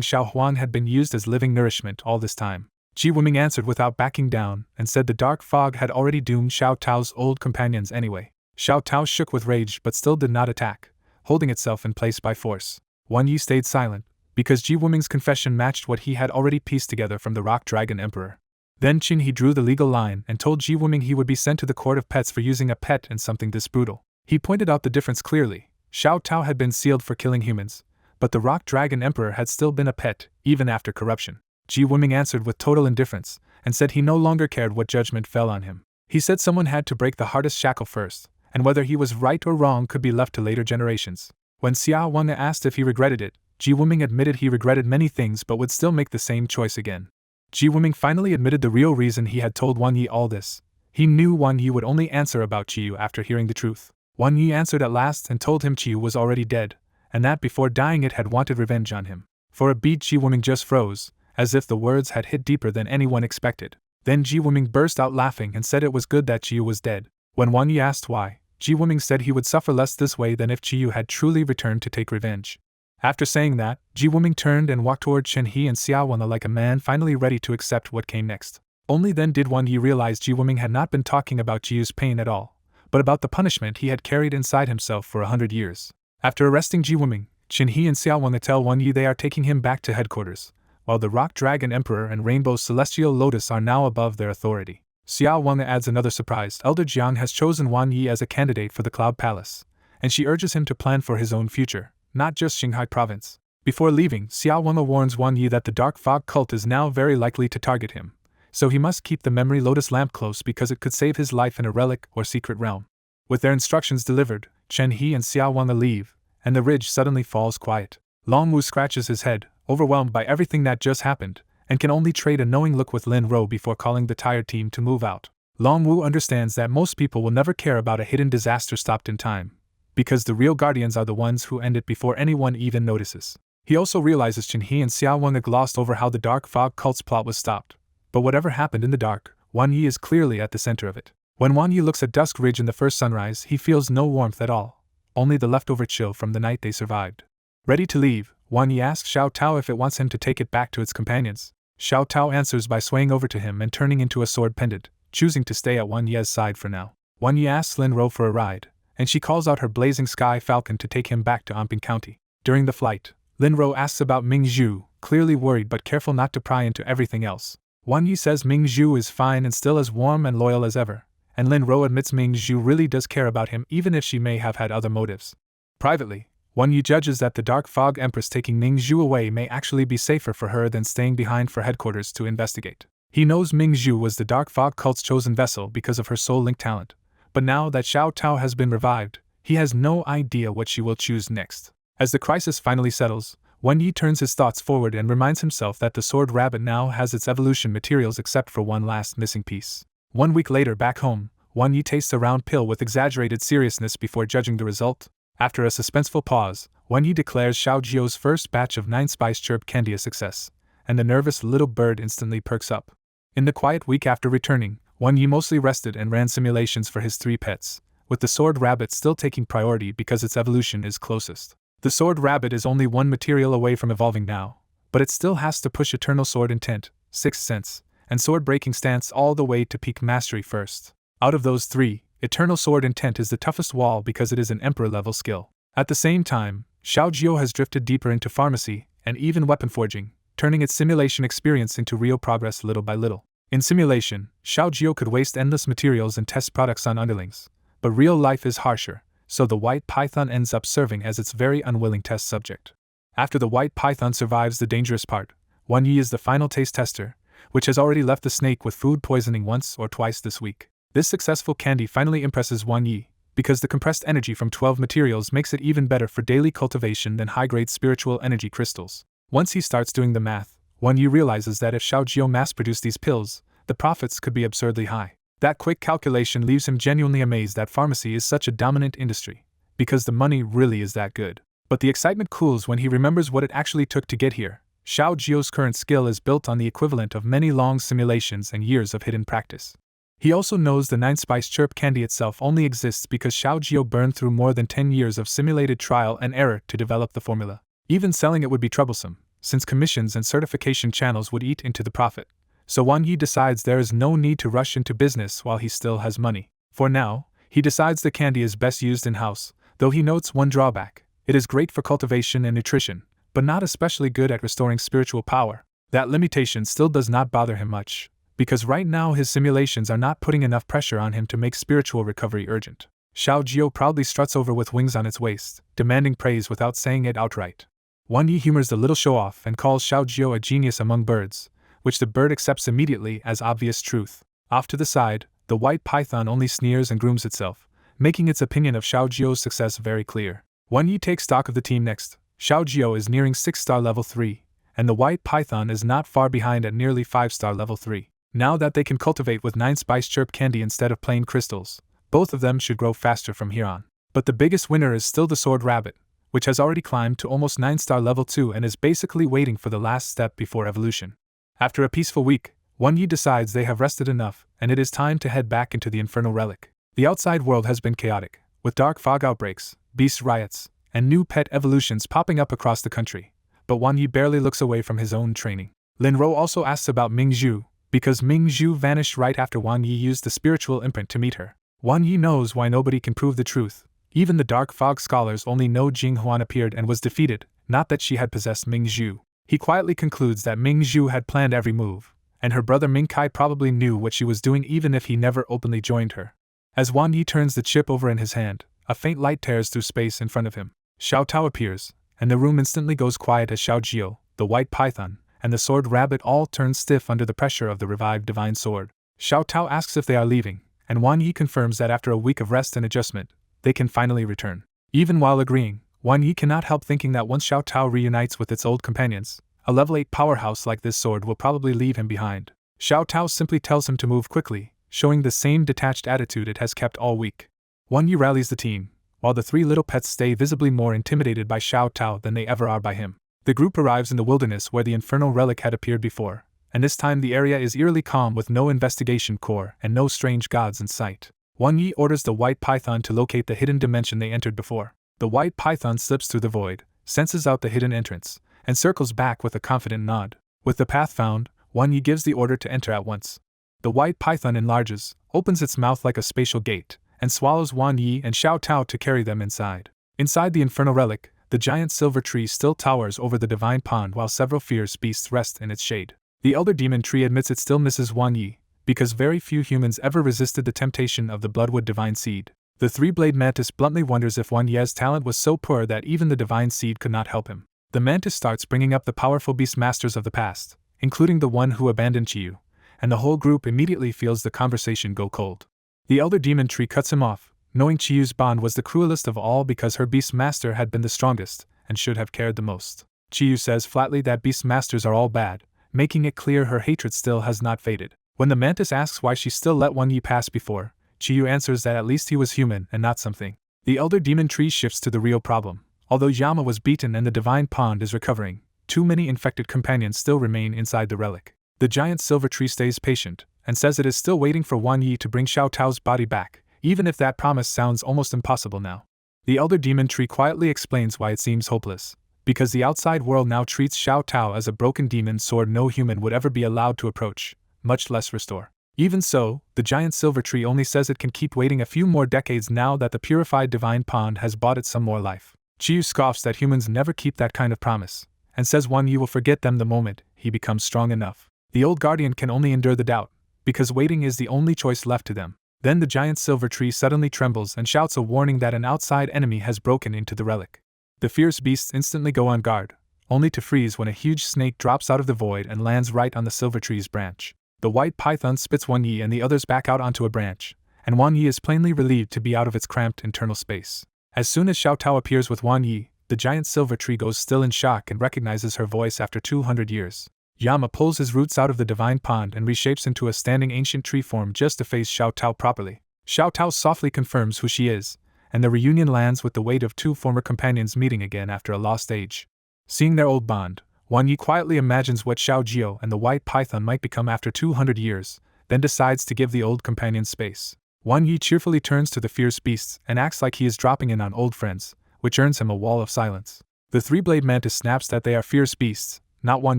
Xiao Huan had been used as living nourishment all this time. Ji Wuming answered without backing down and said the dark fog had already doomed Xiao Tao's old companions anyway. Xiao Tao shook with rage but still did not attack, holding itself in place by force. Wang Yi stayed silent, because Ji Wuming's confession matched what he had already pieced together from the Rock Dragon Emperor. Then Qin He drew the legal line and told Ji Wuming he would be sent to the Court of Pets for using a pet in something this brutal. He pointed out the difference clearly. Xiao Tao had been sealed for killing humans, but the Rock Dragon Emperor had still been a pet, even after corruption. Ji Wuming answered with total indifference, and said he no longer cared what judgment fell on him. He said someone had to break the hardest shackle first, and whether he was right or wrong could be left to later generations. When Xiao Wan asked if he regretted it, Ji Wuming admitted he regretted many things but would still make the same choice again. Ji Wuming finally admitted the real reason he had told Wang Yi all this. He knew Wang Yi would only answer about Qiyu after hearing the truth. Wang Yi answered at last and told him Qiyu was already dead, and that before dying it had wanted revenge on him. For a beat Ji Wuming just froze, as if the words had hit deeper than anyone expected. Then Ji Wuming burst out laughing and said it was good that Jiu was dead. When Wan Yi asked why, Ji Wuming said he would suffer less this way than if Jiu had truly returned to take revenge. After saying that, Ji Wuming turned and walked toward Chen He and Xiao Wan like a man finally ready to accept what came next. Only then did Wan Yi realize Ji Wuming had not been talking about Jiu's pain at all, but about the punishment he had carried inside himself for 100 years. After arresting Ji Wuming, Chen He and Xiao Wan tell Wan Yi they are taking him back to headquarters, while the Rock Dragon Emperor and Rainbow Celestial Lotus are now above their authority. Xiao Wan adds another surprise. Elder Jiang has chosen Wan Yi as a candidate for the Cloud Palace, and she urges him to plan for his own future, not just Xinghai Province. Before leaving, Xiao Wan warns Wan Yi that the Dark Fog cult is now very likely to target him, so he must keep the Memory Lotus lamp close because it could save his life in a relic or secret realm. With their instructions delivered, Chen He and Xiao Wan leave, and the ridge suddenly falls quiet. Long Wu scratches his head, overwhelmed by everything that just happened, and can only trade a knowing look with Lin Ro before calling the tired team to move out. Long Wu understands that most people will never care about a hidden disaster stopped in time, because the real guardians are the ones who end it before anyone even notices. He also realizes Chen He and Xiao Wan glossed over how the Dark Fog cult's plot was stopped, but whatever happened in the dark, Wan Yi is clearly at the center of it. When Wan Yi looks at Dusk Ridge in the first sunrise, he feels no warmth at all, only the leftover chill from the night they survived. Ready to leave, Wan Yi asks Xiao Tao if it wants him to take it back to its companions. Xiao Tao answers by swaying over to him and turning into a sword pendant, choosing to stay at Wan Yi's side for now. Wan Yi asks Lin Ro for a ride, and she calls out her Blazing Sky Falcon to take him back to Amping County. During the flight, Lin Ro asks about Ming Zhu, clearly worried but careful not to pry into everything else. Wan Yi says Ming Zhu is fine and still as warm and loyal as ever, and Lin Ro admits Ming Zhu really does care about him even if she may have had other motives. Privately, Wan Yi judges that the Dark Fog Empress taking Ming Zhu away may actually be safer for her than staying behind for headquarters to investigate. He knows Ming Zhu was the Dark Fog cult's chosen vessel because of her soul link talent, but now that Xiao Tao has been revived, he has no idea what she will choose next. As the crisis finally settles, Wan Yi turns his thoughts forward and reminds himself that the Sword Rabbit now has its evolution materials except for one last missing piece. 1 week later back home, Wan Yi tastes a round pill with exaggerated seriousness before judging the result. After a suspenseful pause, Wan Yi declares Xiao Jiu's first batch of 9 Spice Chirp candy a success, and the nervous little bird instantly perks up. In the quiet week after returning, Wan Yi mostly rested and ran simulations for his 3 pets, with the Sword Rabbit still taking priority because its evolution is closest. The Sword Rabbit is only 1 material away from evolving now, but it still has to push Eternal Sword Intent, 6th Sense, and Sword Breaking Stance all the way to peak mastery first. Out of those 3, Eternal Sword Intent is the toughest wall because it is an Emperor-level skill. At the same time, Xiao Jiu has drifted deeper into pharmacy and even weapon forging, turning its simulation experience into real progress little by little. In simulation, Xiao Jiu could waste endless materials and test products on underlings, but real life is harsher, so the White Python ends up serving as its very unwilling test subject. After the White Python survives the dangerous part, Wan Yi is the final taste tester, which has already left the snake with food poisoning once or twice this week. This successful candy finally impresses Wan Yi, because the compressed energy from 12 materials makes it even better for daily cultivation than high-grade spiritual energy crystals. Once he starts doing the math, Wan Yi realizes that if Xiao Jiu mass-produced these pills, the profits could be absurdly high. That quick calculation leaves him genuinely amazed that pharmacy is such a dominant industry, because the money really is that good. But the excitement cools when he remembers what it actually took to get here. Xiao Jiu's current skill is built on the equivalent of many long simulations and years of hidden practice. He also knows the 9 Spice Chirp candy itself only exists because Xiao Jiu burned through more than 10 years of simulated trial and error to develop the formula. Even selling it would be troublesome, since commissions and certification channels would eat into the profit. So Wan Yi decides there is no need to rush into business while he still has money. For now, he decides the candy is best used in-house, though he notes one drawback: it is great for cultivation and nutrition, but not especially good at restoring spiritual power. That limitation still does not bother him much, because right now his simulations are not putting enough pressure on him to make spiritual recovery urgent. Xiao Jiu proudly struts over with wings on its waist, demanding praise without saying it outright. Wan Yi humors the little show-off and calls Xiao Jiu a genius among birds, which the bird accepts immediately as obvious truth. Off to the side, the White Python only sneers and grooms itself, making its opinion of Xiao Jiu's success very clear. Wan Yi takes stock of the team next. Xiao Jiu is nearing 6-star level 3, and the White Python is not far behind at nearly 5-star level 3. Now that they can cultivate with 9 Spice Chirp candy instead of plain crystals, both of them should grow faster from here on. But the biggest winner is still the Sword Rabbit, which has already climbed to almost 9-star level 2 and is basically waiting for the last step before evolution. After a peaceful week, Wan Yi decides they have rested enough, and it is time to head back into the infernal relic. The outside world has been chaotic, with dark fog outbreaks, beast riots, and new pet evolutions popping up across the country, but Wan Yi barely looks away from his own training. Lin Ro also asks about Ming Zhu, because Ming Zhu vanished right after Wan Yi used the spiritual imprint to meet her. Wan Yi knows why nobody can prove the truth. Even the Dark Fog scholars only know Jing Huan appeared and was defeated, not that she had possessed Ming Zhu. He quietly concludes that Ming Zhu had planned every move, and her brother Ming Kai probably knew what she was doing even if he never openly joined her. As Wan Yi turns the chip over in his hand, a faint light tears through space in front of him. Xiao Tao appears, and the room instantly goes quiet as Xiao Jiao, the white python, and the sword rabbit all turn stiff under the pressure of the revived divine sword. Xiao Tao asks if they are leaving, and Wan Yi confirms that after a week of rest and adjustment, they can finally return. Even while agreeing, Wan Yi cannot help thinking that once Xiao Tao reunites with its old companions, a level 8 powerhouse like this sword will probably leave him behind. Xiao Tao simply tells him to move quickly, showing the same detached attitude it has kept all week. Wan Yi rallies the team, while the three little pets stay visibly more intimidated by Xiao Tao than they ever are by him. The group arrives in the wilderness where the infernal relic had appeared before, and this time the area is eerily calm with no investigation core and no strange gods in sight. Wan Yi orders the white python to locate the hidden dimension they entered before. The white python slips through the void, senses out the hidden entrance, and circles back with a confident nod. With the path found, Wan Yi gives the order to enter at once. The white python enlarges, opens its mouth like a spatial gate, and swallows Wan Yi and Xiao Tao to carry them inside. Inside the infernal relic, the giant silver tree still towers over the divine pond while several fierce beasts rest in its shade. The elder demon tree admits it still misses Wan Yi, because very few humans ever resisted the temptation of the bloodwood divine seed. The three-blade mantis bluntly wonders if Wan Yi's talent was so poor that even the divine seed could not help him. The mantis starts bringing up the powerful beast masters of the past, including the one who abandoned Chiyu, and the whole group immediately feels the conversation go cold. The elder demon tree cuts him off, knowing Chiyu's bond was the cruelest of all because her beast master had been the strongest, and should have cared the most. Chiyu says flatly that beast masters are all bad, making it clear her hatred still has not faded. When the mantis asks why she still let Wan Yi pass before, Chiyu answers that at least he was human and not something. The elder demon tree shifts to the real problem. Although Yama was beaten and the divine pond is recovering, too many infected companions still remain inside the relic. The giant silver tree stays patient, and says it is still waiting for Wan Yi to bring Xiao Tao's body back, even if that promise sounds almost impossible now. The elder demon tree quietly explains why it seems hopeless, because the outside world now treats Xiao Tao as a broken demon sword no human would ever be allowed to approach, much less restore. Even so, the giant silver tree only says it can keep waiting a few more decades now that the purified divine pond has bought it some more life. Chiyu scoffs that humans never keep that kind of promise, and says Wan Yi will forget them the moment he becomes strong enough. The old guardian can only endure the doubt, because waiting is the only choice left to them. Then the giant silver tree suddenly trembles and shouts a warning that an outside enemy has broken into the relic. The fierce beasts instantly go on guard, only to freeze when a huge snake drops out of the void and lands right on the silver tree's branch. The white python spits Wan Yi and the others back out onto a branch, and Wan Yi is plainly relieved to be out of its cramped internal space. As soon as Xiao Tao appears with Wan Yi, the giant silver tree goes still in shock and recognizes her voice after 200 years. Yama pulls his roots out of the divine pond and reshapes into a standing ancient tree form just to face Xiao Tao properly. Xiao Tao softly confirms who she is, and the reunion lands with the weight of two former companions meeting again after a lost age. Seeing their old bond, Wan Yi quietly imagines what Xiao Jiao and the white python might become after 200 years, then decides to give the old companions space. Wan Yi cheerfully turns to the fierce beasts and acts like he is dropping in on old friends, which earns him a wall of silence. The three-blade mantis snaps that they are fierce beasts, not Wan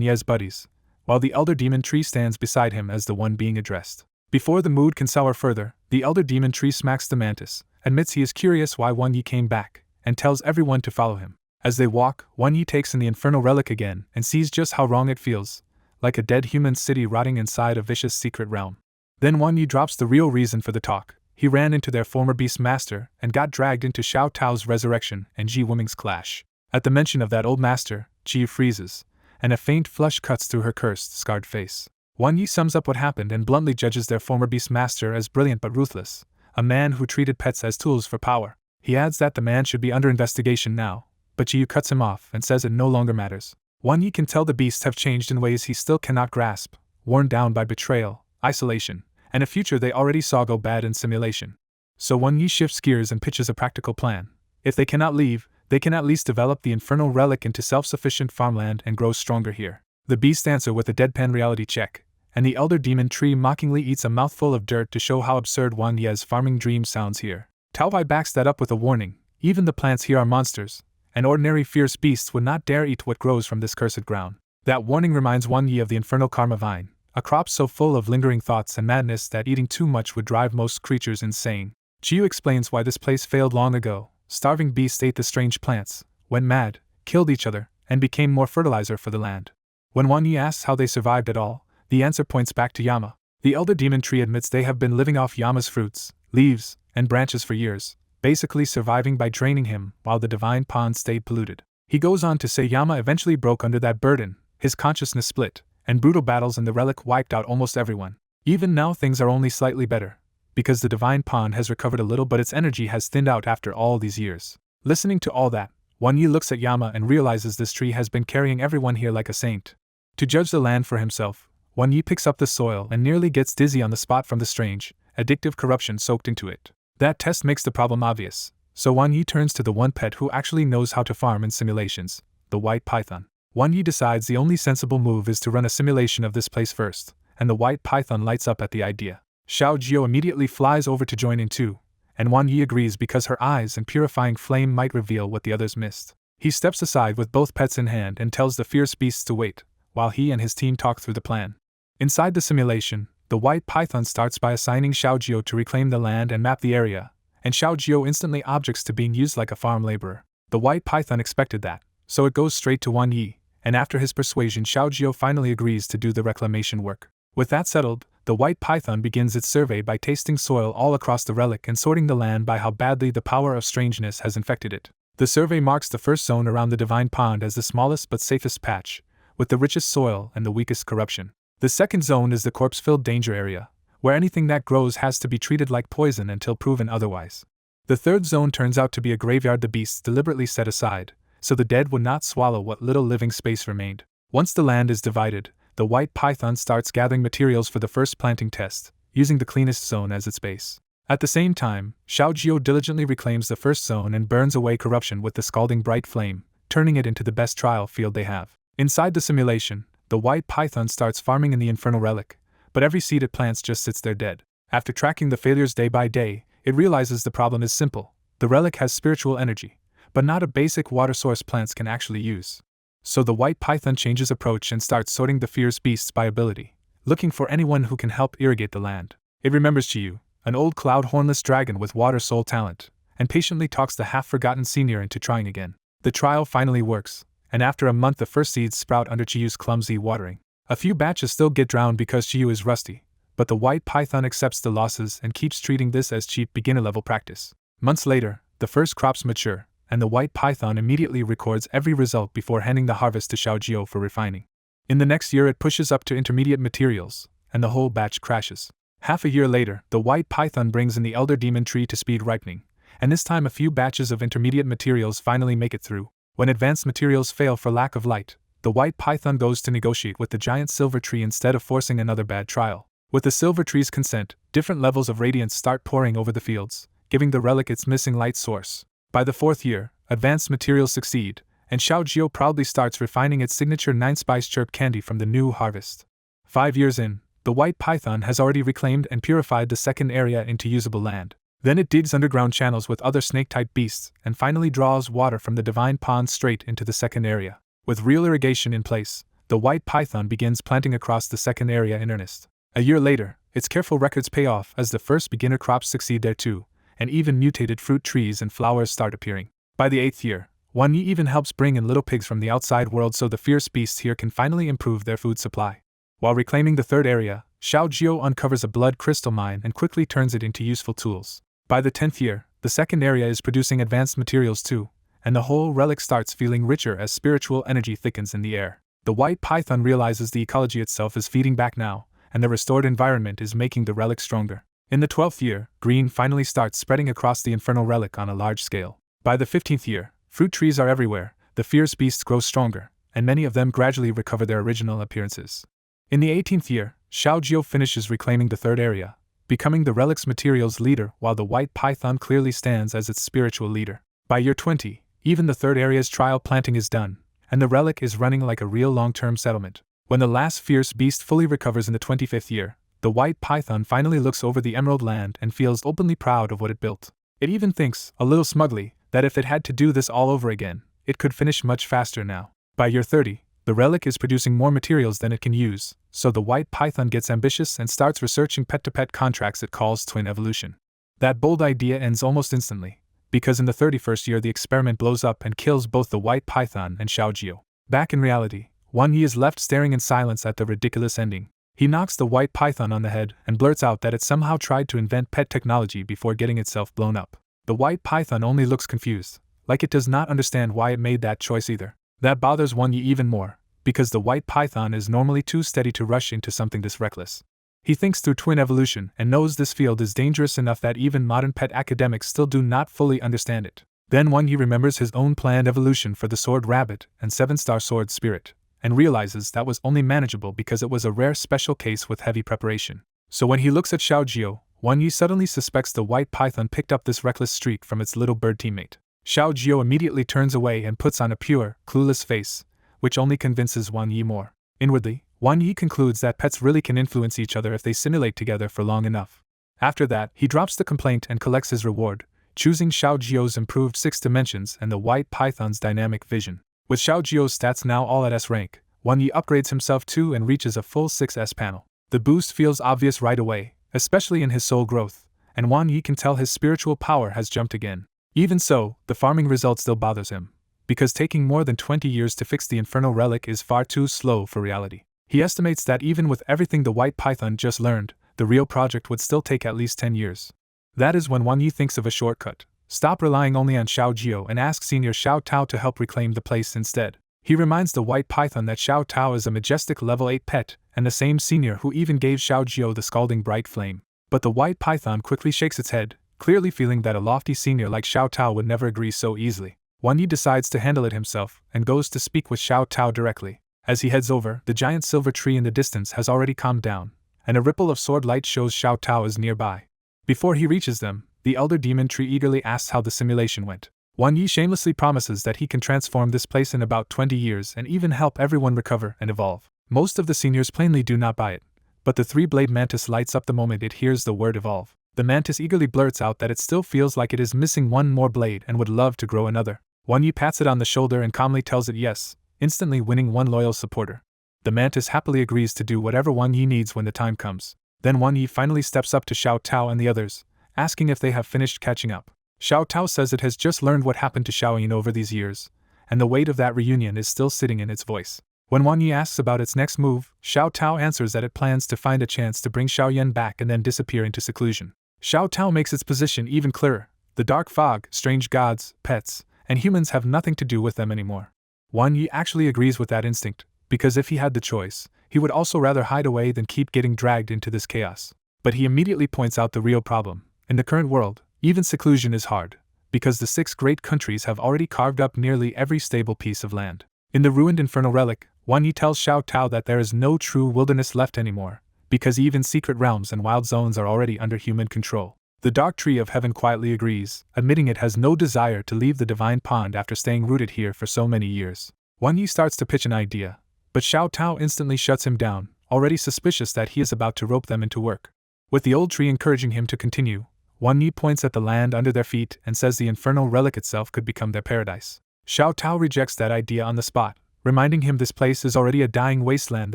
Yi's buddies, while the elder demon tree stands beside him as the one being addressed. Before the mood can sour further, the elder demon tree smacks the mantis, admits he is curious why Wan Yi came back, and tells everyone to follow him. As they walk, Wan Yi takes in the infernal relic again and sees just how wrong it feels, like a dead human city rotting inside a vicious secret realm. Then Wan Yi drops the real reason for the talk. He ran into their former beast master and got dragged into Xiao Tao's resurrection and Ji Wuming's clash. At the mention of that old master, Ji freezes, and a faint flush cuts through her cursed, scarred face. Wan Yi sums up what happened and bluntly judges their former beast master as brilliant but ruthless, a man who treated pets as tools for power. He adds that the man should be under investigation now, but Jiyu cuts him off and says it no longer matters. Wan Yi can tell the beasts have changed in ways he still cannot grasp, worn down by betrayal, isolation, and a future they already saw go bad in simulation. So Wan Yi shifts gears and pitches a practical plan. If they cannot leave, they can at least develop the infernal relic into self-sufficient farmland and grow stronger here. The beasts answer with a deadpan reality check, and the elder demon tree mockingly eats a mouthful of dirt to show how absurd Wang Ye's farming dream sounds here. Taobai backs that up with a warning: even the plants here are monsters, and ordinary fierce beasts would not dare eat what grows from this cursed ground. That warning reminds Wang Yi of the infernal karma vine, a crop so full of lingering thoughts and madness that eating too much would drive most creatures insane. Chiyu explains why this place failed long ago. Starving beasts ate the strange plants, went mad, killed each other, and became more fertilizer for the land. When Wang Yi asks how they survived at all, the answer points back to Yama. The elder demon tree admits they have been living off Yama's fruits, leaves, and branches for years, basically surviving by draining him while the divine pond stayed polluted. He goes on to say Yama eventually broke under that burden, his consciousness split, and brutal battles in the relic wiped out almost everyone. Even now things are only slightly better, because the divine pond has recovered a little but its energy has thinned out after all these years. Listening to all that, Wang Yi looks at Yama and realizes this tree has been carrying everyone here like a saint. To judge the land for himself, Wang Yi picks up the soil and nearly gets dizzy on the spot from the strange, addictive corruption soaked into it. That test makes the problem obvious, so Wang Yi turns to the one pet who actually knows how to farm in simulations, the white python. Wang Yi decides the only sensible move is to run a simulation of this place first, and the white python lights up at the idea. Xiao Jiu immediately flies over to join in too, and Wang Yi agrees because her eyes and purifying flame might reveal what the others missed. He steps aside with both pets in hand and tells the fierce beasts to wait, while he and his team talk through the plan. Inside the simulation, the white python starts by assigning Xiao Jiu to reclaim the land and map the area, and Xiao Jiu instantly objects to being used like a farm laborer. The white python expected that, so it goes straight to Wang Yi, and after his persuasion Xiao Jiu finally agrees to do the reclamation work. With that settled, the white python begins its survey by tasting soil all across the relic and sorting the land by how badly the power of strangeness has infected it. The survey marks the first zone around the divine pond as the smallest but safest patch, with the richest soil and the weakest corruption. The second zone is the corpse-filled danger area, where anything that grows has to be treated like poison until proven otherwise. The third zone turns out to be a graveyard the beasts deliberately set aside, so the dead would not swallow what little living space remained. Once the land is divided, the white python starts gathering materials for the first planting test, using the cleanest zone as its base. At the same time, Xiao Jiu diligently reclaims the first zone and burns away corruption with the scalding bright flame, turning it into the best trial field they have. Inside the simulation, the white python starts farming in the infernal relic, but every seed it plants just sits there dead. After tracking the failures day by day, it realizes the problem is simple. The relic has spiritual energy, but not a basic water source plants can actually use. So the white python changes approach and starts sorting the fierce beasts by ability, looking for anyone who can help irrigate the land. It remembers Chiyu, an old cloud-hornless dragon with water soul talent, and patiently talks the half-forgotten senior into trying again. The trial finally works, and after a month the first seeds sprout under Chiyu's clumsy watering. A few batches still get drowned because Chiyu is rusty, but the white python accepts the losses and keeps treating this as cheap beginner-level practice. Months later, the first crops mature, and the white python immediately records every result before handing the harvest to Xiao Jiu for refining. In the next year it pushes up to intermediate materials, and the whole batch crashes. Half a year later, the white python brings in the elder demon tree to speed ripening, and this time a few batches of intermediate materials finally make it through. When advanced materials fail for lack of light, the white python goes to negotiate with the giant silver tree instead of forcing another bad trial. With the silver tree's consent, different levels of radiance start pouring over the fields, giving the relic its missing light source. By the fourth year, advanced materials succeed, and Xiao Jiu proudly starts refining its signature 9-spice chirp candy from the new harvest. 5 years in, the white python has already reclaimed and purified the second area into usable land. Then it digs underground channels with other snake-type beasts and finally draws water from the divine pond straight into the second area. With real irrigation in place, the white python begins planting across the second area in earnest. A year later, its careful records pay off as the first beginner crops succeed there too, and even mutated fruit trees and flowers start appearing. By the 8th year, Wang Yi even helps bring in little pigs from the outside world so the fierce beasts here can finally improve their food supply. While reclaiming the third area, Xiao Jiu uncovers a blood crystal mine and quickly turns it into useful tools. By the 10th year, the second area is producing advanced materials too, and the whole relic starts feeling richer as spiritual energy thickens in the air. The white python realizes the ecology itself is feeding back now, and the restored environment is making the relic stronger. In the 12th year, green finally starts spreading across the infernal relic on a large scale. By the 15th year, fruit trees are everywhere, the fierce beasts grow stronger, and many of them gradually recover their original appearances. In the 18th year, Xiao Jiu finishes reclaiming the third area, becoming the relic's materials leader while the white python clearly stands as its spiritual leader. By year 20, even the third area's trial planting is done, and the relic is running like a real long-term settlement. When the last fierce beast fully recovers in the 25th year, the white python finally looks over the emerald land and feels openly proud of what it built. It even thinks, a little smugly, that if it had to do this all over again, it could finish much faster now. By year 30, the relic is producing more materials than it can use, so the white python gets ambitious and starts researching pet-to-pet contracts it calls twin evolution. That bold idea ends almost instantly, because in the 31st year the experiment blows up and kills both the white python and Xiaojio. Back in reality, Wan Yi is left staring in silence at the ridiculous ending. He knocks the white python on the head and blurts out that it somehow tried to invent pet technology before getting itself blown up. The white python only looks confused, like it does not understand why it made that choice either. That bothers Wan Yi even more, because the white python is normally too steady to rush into something this reckless. He thinks through twin evolution and knows this field is dangerous enough that even modern pet academics still do not fully understand it. Then Wan Yi remembers his own planned evolution for the sword rabbit and 7-star sword spirit, and realizes that was only manageable because it was a rare special case with heavy preparation. So when he looks at Xiaojio, Wan Yi suddenly suspects the white python picked up this reckless streak from its little bird teammate. Xiaojio immediately turns away and puts on a pure, clueless face, which only convinces Wan Yi more. Inwardly, Wan Yi concludes that pets really can influence each other if they simulate together for long enough. After that, he drops the complaint and collects his reward, choosing Xiaojio's improved 6 dimensions and the white python's dynamic vision. With Xiaojio's stats now all at S rank, Wan Yi upgrades himself too and reaches a full 6S panel. The boost feels obvious right away, especially in his soul growth, and Wan Yi can tell his spiritual power has jumped again. Even so, the farming result still bothers him, because taking more than 20 years to fix the infernal relic is far too slow for reality. He estimates that even with everything the white python just learned, the real project would still take at least 10 years. That is when Wan Yi thinks of a shortcut. Stop relying only on Xiaojio and ask Senior Xiao Tao to help reclaim the place instead. He reminds the white python that Xiao Tao is a majestic level 8 pet, and the same senior who even gave Xiaojio the scalding bright flame. But the white python quickly shakes its head, clearly feeling that a lofty senior like Xiao Tao would never agree so easily. Wan Yi decides to handle it himself, and goes to speak with Xiao Tao directly. As he heads over, the giant silver tree in the distance has already calmed down, and a ripple of sword light shows Xiao Tao is nearby. Before he reaches them, the elder demon tree eagerly asks how the simulation went. Wan Yi shamelessly promises that he can transform this place in about 20 years and even help everyone recover and evolve. Most of the seniors plainly do not buy it, but the 3-blade mantis lights up the moment it hears the word evolve. The mantis eagerly blurts out that it still feels like it is missing one more blade and would love to grow another. Wan Yi pats it on the shoulder and calmly tells it yes, instantly winning one loyal supporter. The mantis happily agrees to do whatever Wan Yi needs when the time comes. Then Wan Yi finally steps up to Xiao Tao and the others, asking if they have finished catching up. Xiao Tao says it has just learned what happened to Xiao Yin over these years, and the weight of that reunion is still sitting in its voice. When Wan Yi asks about its next move, Xiao Tao answers that it plans to find a chance to bring Xiao Yan back and then disappear into seclusion. Xiao Tao makes its position even clearer. The dark fog, strange gods, pets, and humans have nothing to do with them anymore. Wan Yi actually agrees with that instinct, because if he had the choice, he would also rather hide away than keep getting dragged into this chaos. But he immediately points out the real problem. In the current world, even seclusion is hard, because the 6 great countries have already carved up nearly every stable piece of land. In the ruined infernal relic, Wan Yi tells Xiao Tao that there is no true wilderness left anymore, because even secret realms and wild zones are already under human control. The Dark Tree of Heaven quietly agrees, admitting it has no desire to leave the Divine Pond after staying rooted here for so many years. Wan Yi starts to pitch an idea, but Xiao Tao instantly shuts him down, already suspicious that he is about to rope them into work. With the old tree encouraging him to continue, Wan Yi points at the land under their feet and says the infernal relic itself could become their paradise. Xiao Tao rejects that idea on the spot, reminding him this place is already a dying wasteland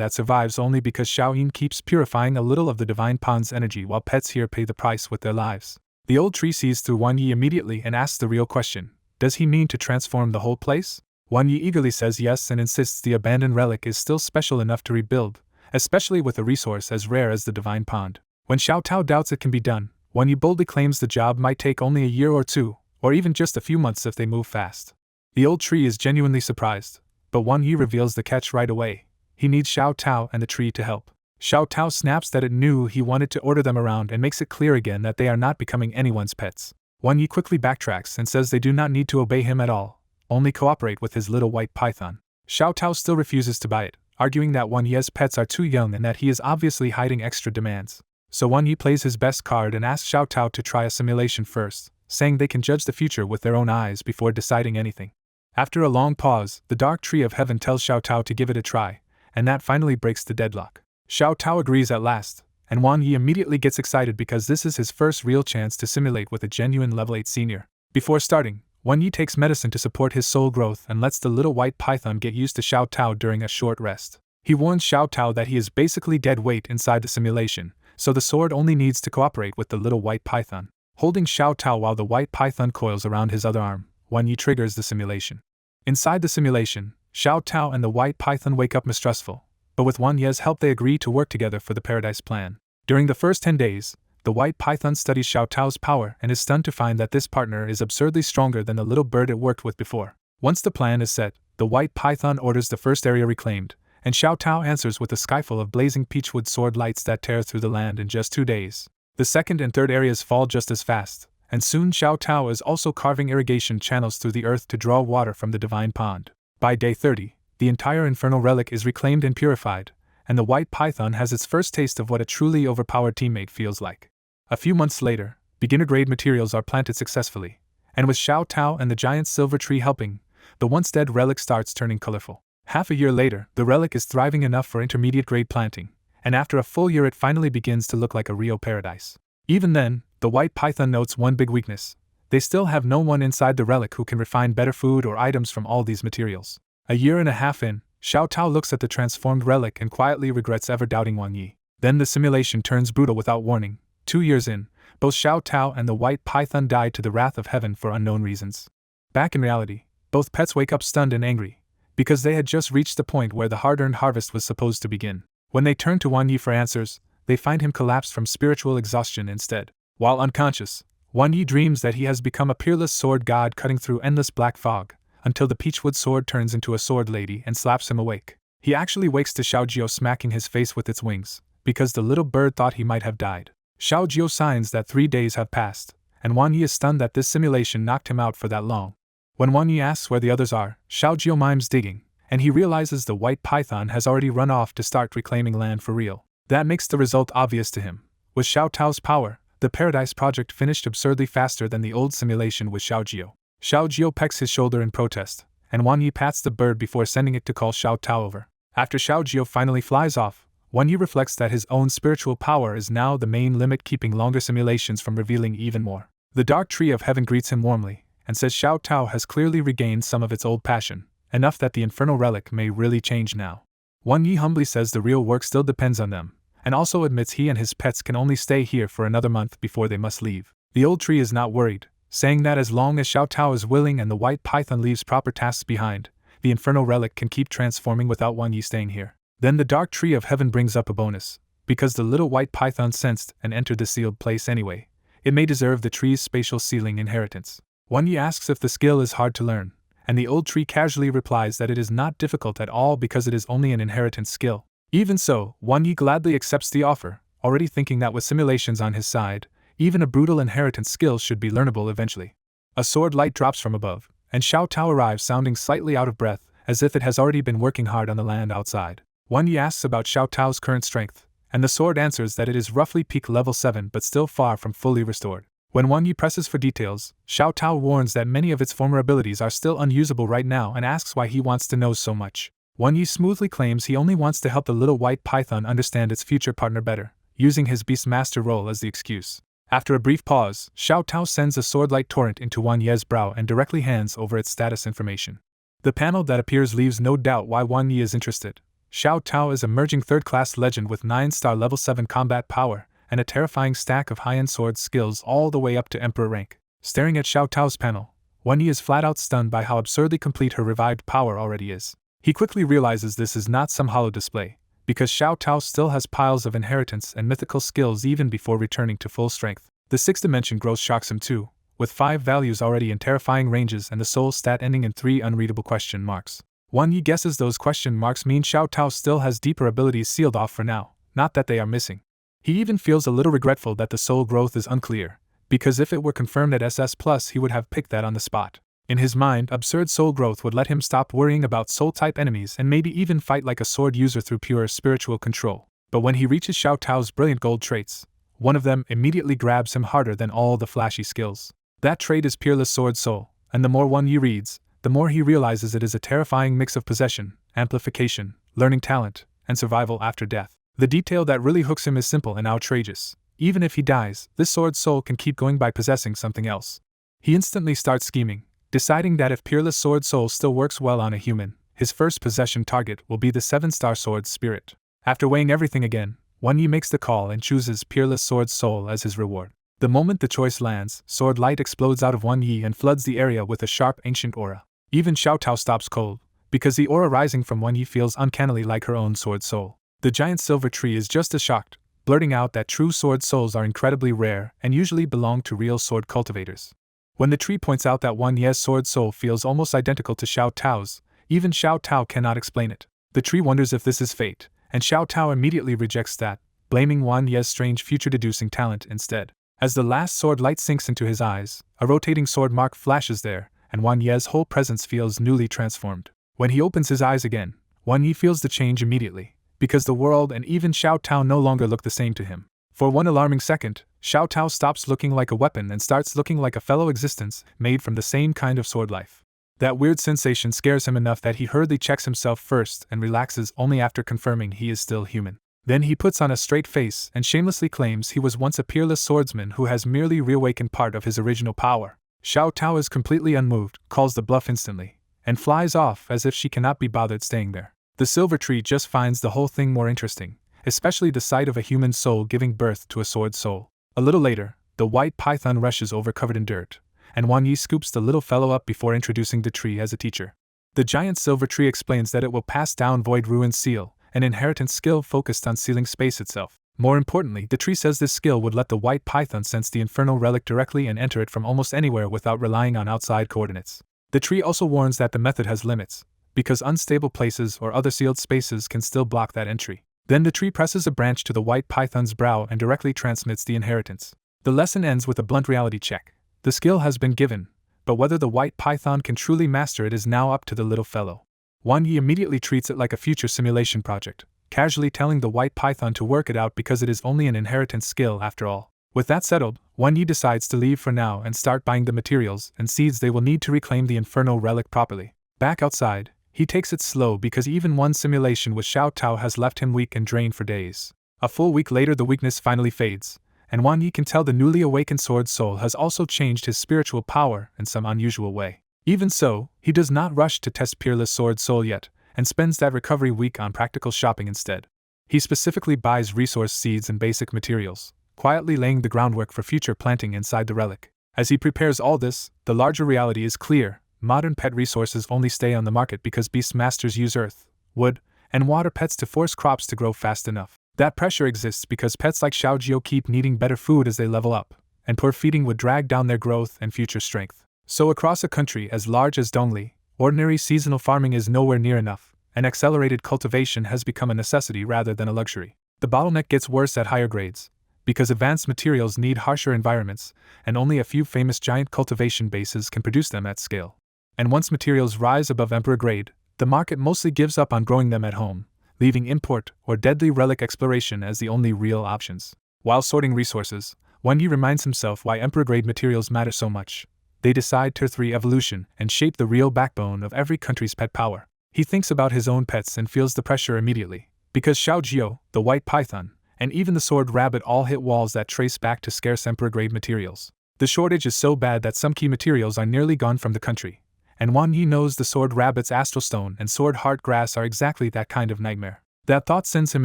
that survives only because Xiao Yin keeps purifying a little of the Divine Pond's energy while pets here pay the price with their lives. The old tree sees through Wan Yi immediately and asks the real question: does he mean to transform the whole place? Wan Yi eagerly says yes and insists the abandoned relic is still special enough to rebuild, especially with a resource as rare as the Divine Pond. When Xiao Tao doubts it can be done, Wan Yi boldly claims the job might take only a year or 2, or even just a few months if they move fast. The old tree is genuinely surprised, but Wan Yi reveals the catch right away. He needs Xiao Tao and the tree to help. Xiao Tao snaps that it knew he wanted to order them around and makes it clear again that they are not becoming anyone's pets. Wan Yi quickly backtracks and says they do not need to obey him at all, only cooperate with his little white python. Xiao Tao still refuses to buy it, arguing that Wan Yi's pets are too young and that he is obviously hiding extra demands. So Wan Yi plays his best card and asks Xiao Tao to try a simulation first, saying they can judge the future with their own eyes before deciding anything. After a long pause, the Dark Tree of Heaven tells Xiao Tao to give it a try, and that finally breaks the deadlock. Xiao Tao agrees at last, and Wang Yi immediately gets excited because this is his first real chance to simulate with a genuine level 8 senior. Before starting, Wang Yi takes medicine to support his soul growth and lets the little white python get used to Xiao Tao during a short rest. He warns Xiao Tao that he is basically dead weight inside the simulation, so the sword only needs to cooperate with the little white python. Holding Xiao Tao while the white python coils around his other arm, Wang Yi triggers the simulation. Inside the simulation, Xiao Tao and the white python wake up mistrustful, but with Wang Yi's help they agree to work together for the paradise plan. During the first 10 days, the white python studies Xiao Tao's power and is stunned to find that this partner is absurdly stronger than the little bird it worked with before. Once the plan is set, the white python orders the first area reclaimed, and Xiao Tao answers with a skyful of blazing peachwood sword lights that tear through the land in just 2 days. The second and third areas fall just as fast, and soon Xiao Tao is also carving irrigation channels through the earth to draw water from the divine pond. By day 30, the entire infernal relic is reclaimed and purified, and the white python has its first taste of what a truly overpowered teammate feels like. A few months later, beginner-grade materials are planted successfully, and with Xiao Tao and the giant silver tree helping, the once-dead relic starts turning colorful. Half a year later, the relic is thriving enough for intermediate-grade planting, and after a full year it finally begins to look like a real paradise. Even then, the white python notes one big weakness. They still have no one inside the relic who can refine better food or items from all these materials. A year and a half in, Xiao Tao looks at the transformed relic and quietly regrets ever doubting Wang Yi. Then the simulation turns brutal without warning. 2 years in, both Xiao Tao and the white python die to the wrath of heaven for unknown reasons. Back in reality, both pets wake up stunned and angry, because they had just reached the point where the hard-earned harvest was supposed to begin. When they turn to Wang Yi for answers, they find him collapsed from spiritual exhaustion instead. While unconscious, Wang Yi dreams that he has become a peerless sword god cutting through endless black fog, until the peachwood sword turns into a sword lady and slaps him awake. He actually wakes to Xiaojiu smacking his face with its wings, because the little bird thought he might have died. Xiaojiu signs that 3 days have passed, and Wang Yi is stunned that this simulation knocked him out for that long. When Wang Yi asks where the others are, Xiaojiu mimes digging, and he realizes the white python has already run off to start reclaiming land for real. That makes the result obvious to him. With Xiao Tao's power, the Paradise Project finished absurdly faster than the old simulation with Xiaojiu. Xiaojiu pecks his shoulder in protest, and Wang Yi pats the bird before sending it to call Xiao Tao over. After Xiaojiu finally flies off, Wang Yi reflects that his own spiritual power is now the main limit keeping longer simulations from revealing even more. The Dark Tree of Heaven greets him warmly, and says Xiao Tao has clearly regained some of its old passion, enough that the infernal relic may really change now. Wang Yi humbly says the real work still depends on them, and also admits he and his pets can only stay here for another month before they must leave. The old tree is not worried, saying that as long as Xiao Tao is willing and the white python leaves proper tasks behind, the infernal relic can keep transforming without Wang Yi staying here. Then the Dark Tree of Heaven brings up a bonus. Because the little white python sensed and entered the sealed place anyway, it may deserve the tree's spatial sealing inheritance. Wang Yi asks if the skill is hard to learn, and the old tree casually replies that it is not difficult at all because it is only an inheritance skill. Even so, Wang Yi gladly accepts the offer, already thinking that with simulations on his side, even a brutal inheritance skill should be learnable eventually. A sword light drops from above, and Xiao Tao arrives sounding slightly out of breath, as if it has already been working hard on the land outside. Wang Yi asks about Xiao Tao's current strength, and the sword answers that it is roughly peak level 7 but still far from fully restored. When Wang Yi presses for details, Xiao Tao warns that many of its former abilities are still unusable right now and asks why he wants to know so much. Wang Yi smoothly claims he only wants to help the little white python understand its future partner better, using his Beastmaster role as the excuse. After a brief pause, Xiao Tao sends a sword-like torrent into Wang Yi's brow and directly hands over its status information. The panel that appears leaves no doubt why Wang Yi is interested. Xiao Tao is a merging third-class legend with 9-star level 7 combat power and a terrifying stack of high-end sword skills all the way up to Emperor rank. Staring at Xiao Tao's panel, Wang Yi is flat-out stunned by how absurdly complete her revived power already is. He quickly realizes this is not some hollow display, because Xiao Tao still has piles of inheritance and mythical skills even before returning to full strength. The 6th dimension growth shocks him too, with 5 values already in terrifying ranges and the soul stat ending in 3 unreadable question marks. Wang Yi guesses those question marks mean Xiao Tao still has deeper abilities sealed off for now, not that they are missing. He even feels a little regretful that the soul growth is unclear, because if it were confirmed at SS+, he would have picked that on the spot. In his mind, absurd soul growth would let him stop worrying about soul-type enemies and maybe even fight like a sword user through pure spiritual control. But when he reaches Xiao Tao's brilliant gold traits, one of them immediately grabs him harder than all the flashy skills. That trait is Peerless Sword Soul, and the more Wang Yi reads, the more he realizes it is a terrifying mix of possession, amplification, learning talent, and survival after death. The detail that really hooks him is simple and outrageous. Even if he dies, this sword soul can keep going by possessing something else. He instantly starts scheming, deciding that if Peerless Sword Soul still works well on a human, his first possession target will be the 7-star sword spirit. After weighing everything again, Wan Yi makes the call and chooses Peerless Sword Soul as his reward. The moment the choice lands, sword light explodes out of Wan Yi and floods the area with a sharp ancient aura. Even Xiao Tao stops cold, because the aura rising from Wan Yi feels uncannily like her own sword soul. The giant silver tree is just as shocked, blurting out that true sword souls are incredibly rare and usually belong to real sword cultivators. When the tree points out that Wan Ye's sword soul feels almost identical to Xiao Tao's, even Xiao Tao cannot explain it. The tree wonders if this is fate, and Xiao Tao immediately rejects that, blaming Wan Ye's strange future-deducing talent instead. As the last sword light sinks into his eyes, a rotating sword mark flashes there, and Wan Ye's whole presence feels newly transformed. When he opens his eyes again, Wan Yi feels the change immediately, because the world and even Xiao Tao no longer look the same to him. For one alarming second, Xiao Tao stops looking like a weapon and starts looking like a fellow existence made from the same kind of sword life. That weird sensation scares him enough that he hurriedly checks himself first and relaxes only after confirming he is still human. Then he puts on a straight face and shamelessly claims he was once a peerless swordsman who has merely reawakened part of his original power. Xiao Tao is completely unmoved, calls the bluff instantly, and flies off as if she cannot be bothered staying there. The silver tree just finds the whole thing more interesting, especially the sight of a human soul giving birth to a sword soul. A little later, the white python rushes over covered in dirt, and Wan Yi scoops the little fellow up before introducing the tree as a teacher. The giant silver tree explains that it will pass down Void Ruin Seal, an inheritance skill focused on sealing space itself. More importantly, the tree says this skill would let the white python sense the infernal relic directly and enter it from almost anywhere without relying on outside coordinates. The tree also warns that the method has limits, because unstable places or other sealed spaces can still block that entry. Then the tree presses a branch to the white python's brow and directly transmits the inheritance. The lesson ends with a blunt reality check. The skill has been given, but whether the white python can truly master it is now up to the little fellow. Wan Yi immediately treats it like a future simulation project, casually telling the white python to work it out because it is only an inheritance skill after all. With that settled, Wan Yi decides to leave for now and start buying the materials and seeds they will need to reclaim the infernal relic properly. Back outside, he takes it slow because even one simulation with Xiao Tao has left him weak and drained for days. A full week later the weakness finally fades, and Wan Yi can tell the newly awakened sword soul has also changed his spiritual power in some unusual way. Even so, he does not rush to test Peerless Sword Soul yet, and spends that recovery week on practical shopping instead. He specifically buys resource seeds and basic materials, quietly laying the groundwork for future planting inside the relic. As he prepares all this, the larger reality is clear. Modern pet resources only stay on the market because beastmasters use earth, wood, and water pets to force crops to grow fast enough. That pressure exists because pets like Xiaojiu keep needing better food as they level up, and poor feeding would drag down their growth and future strength. So across a country as large as Dongli, ordinary seasonal farming is nowhere near enough, and accelerated cultivation has become a necessity rather than a luxury. The bottleneck gets worse at higher grades, because advanced materials need harsher environments, and only a few famous giant cultivation bases can produce them at scale. And once materials rise above emperor grade, the market mostly gives up on growing them at home, leaving import or deadly relic exploration as the only real options. While sorting resources, Wan Yi reminds himself why emperor grade materials matter so much. They decide Tier 3 evolution and shape the real backbone of every country's pet power. He thinks about his own pets and feels the pressure immediately, because Xiaojiu, the white python, and even the sword rabbit all hit walls that trace back to scarce emperor grade materials. The shortage is so bad that some key materials are nearly gone from the country, and Wan Yi knows the sword rabbit's astral stone and sword heart grass are exactly that kind of nightmare. That thought sends him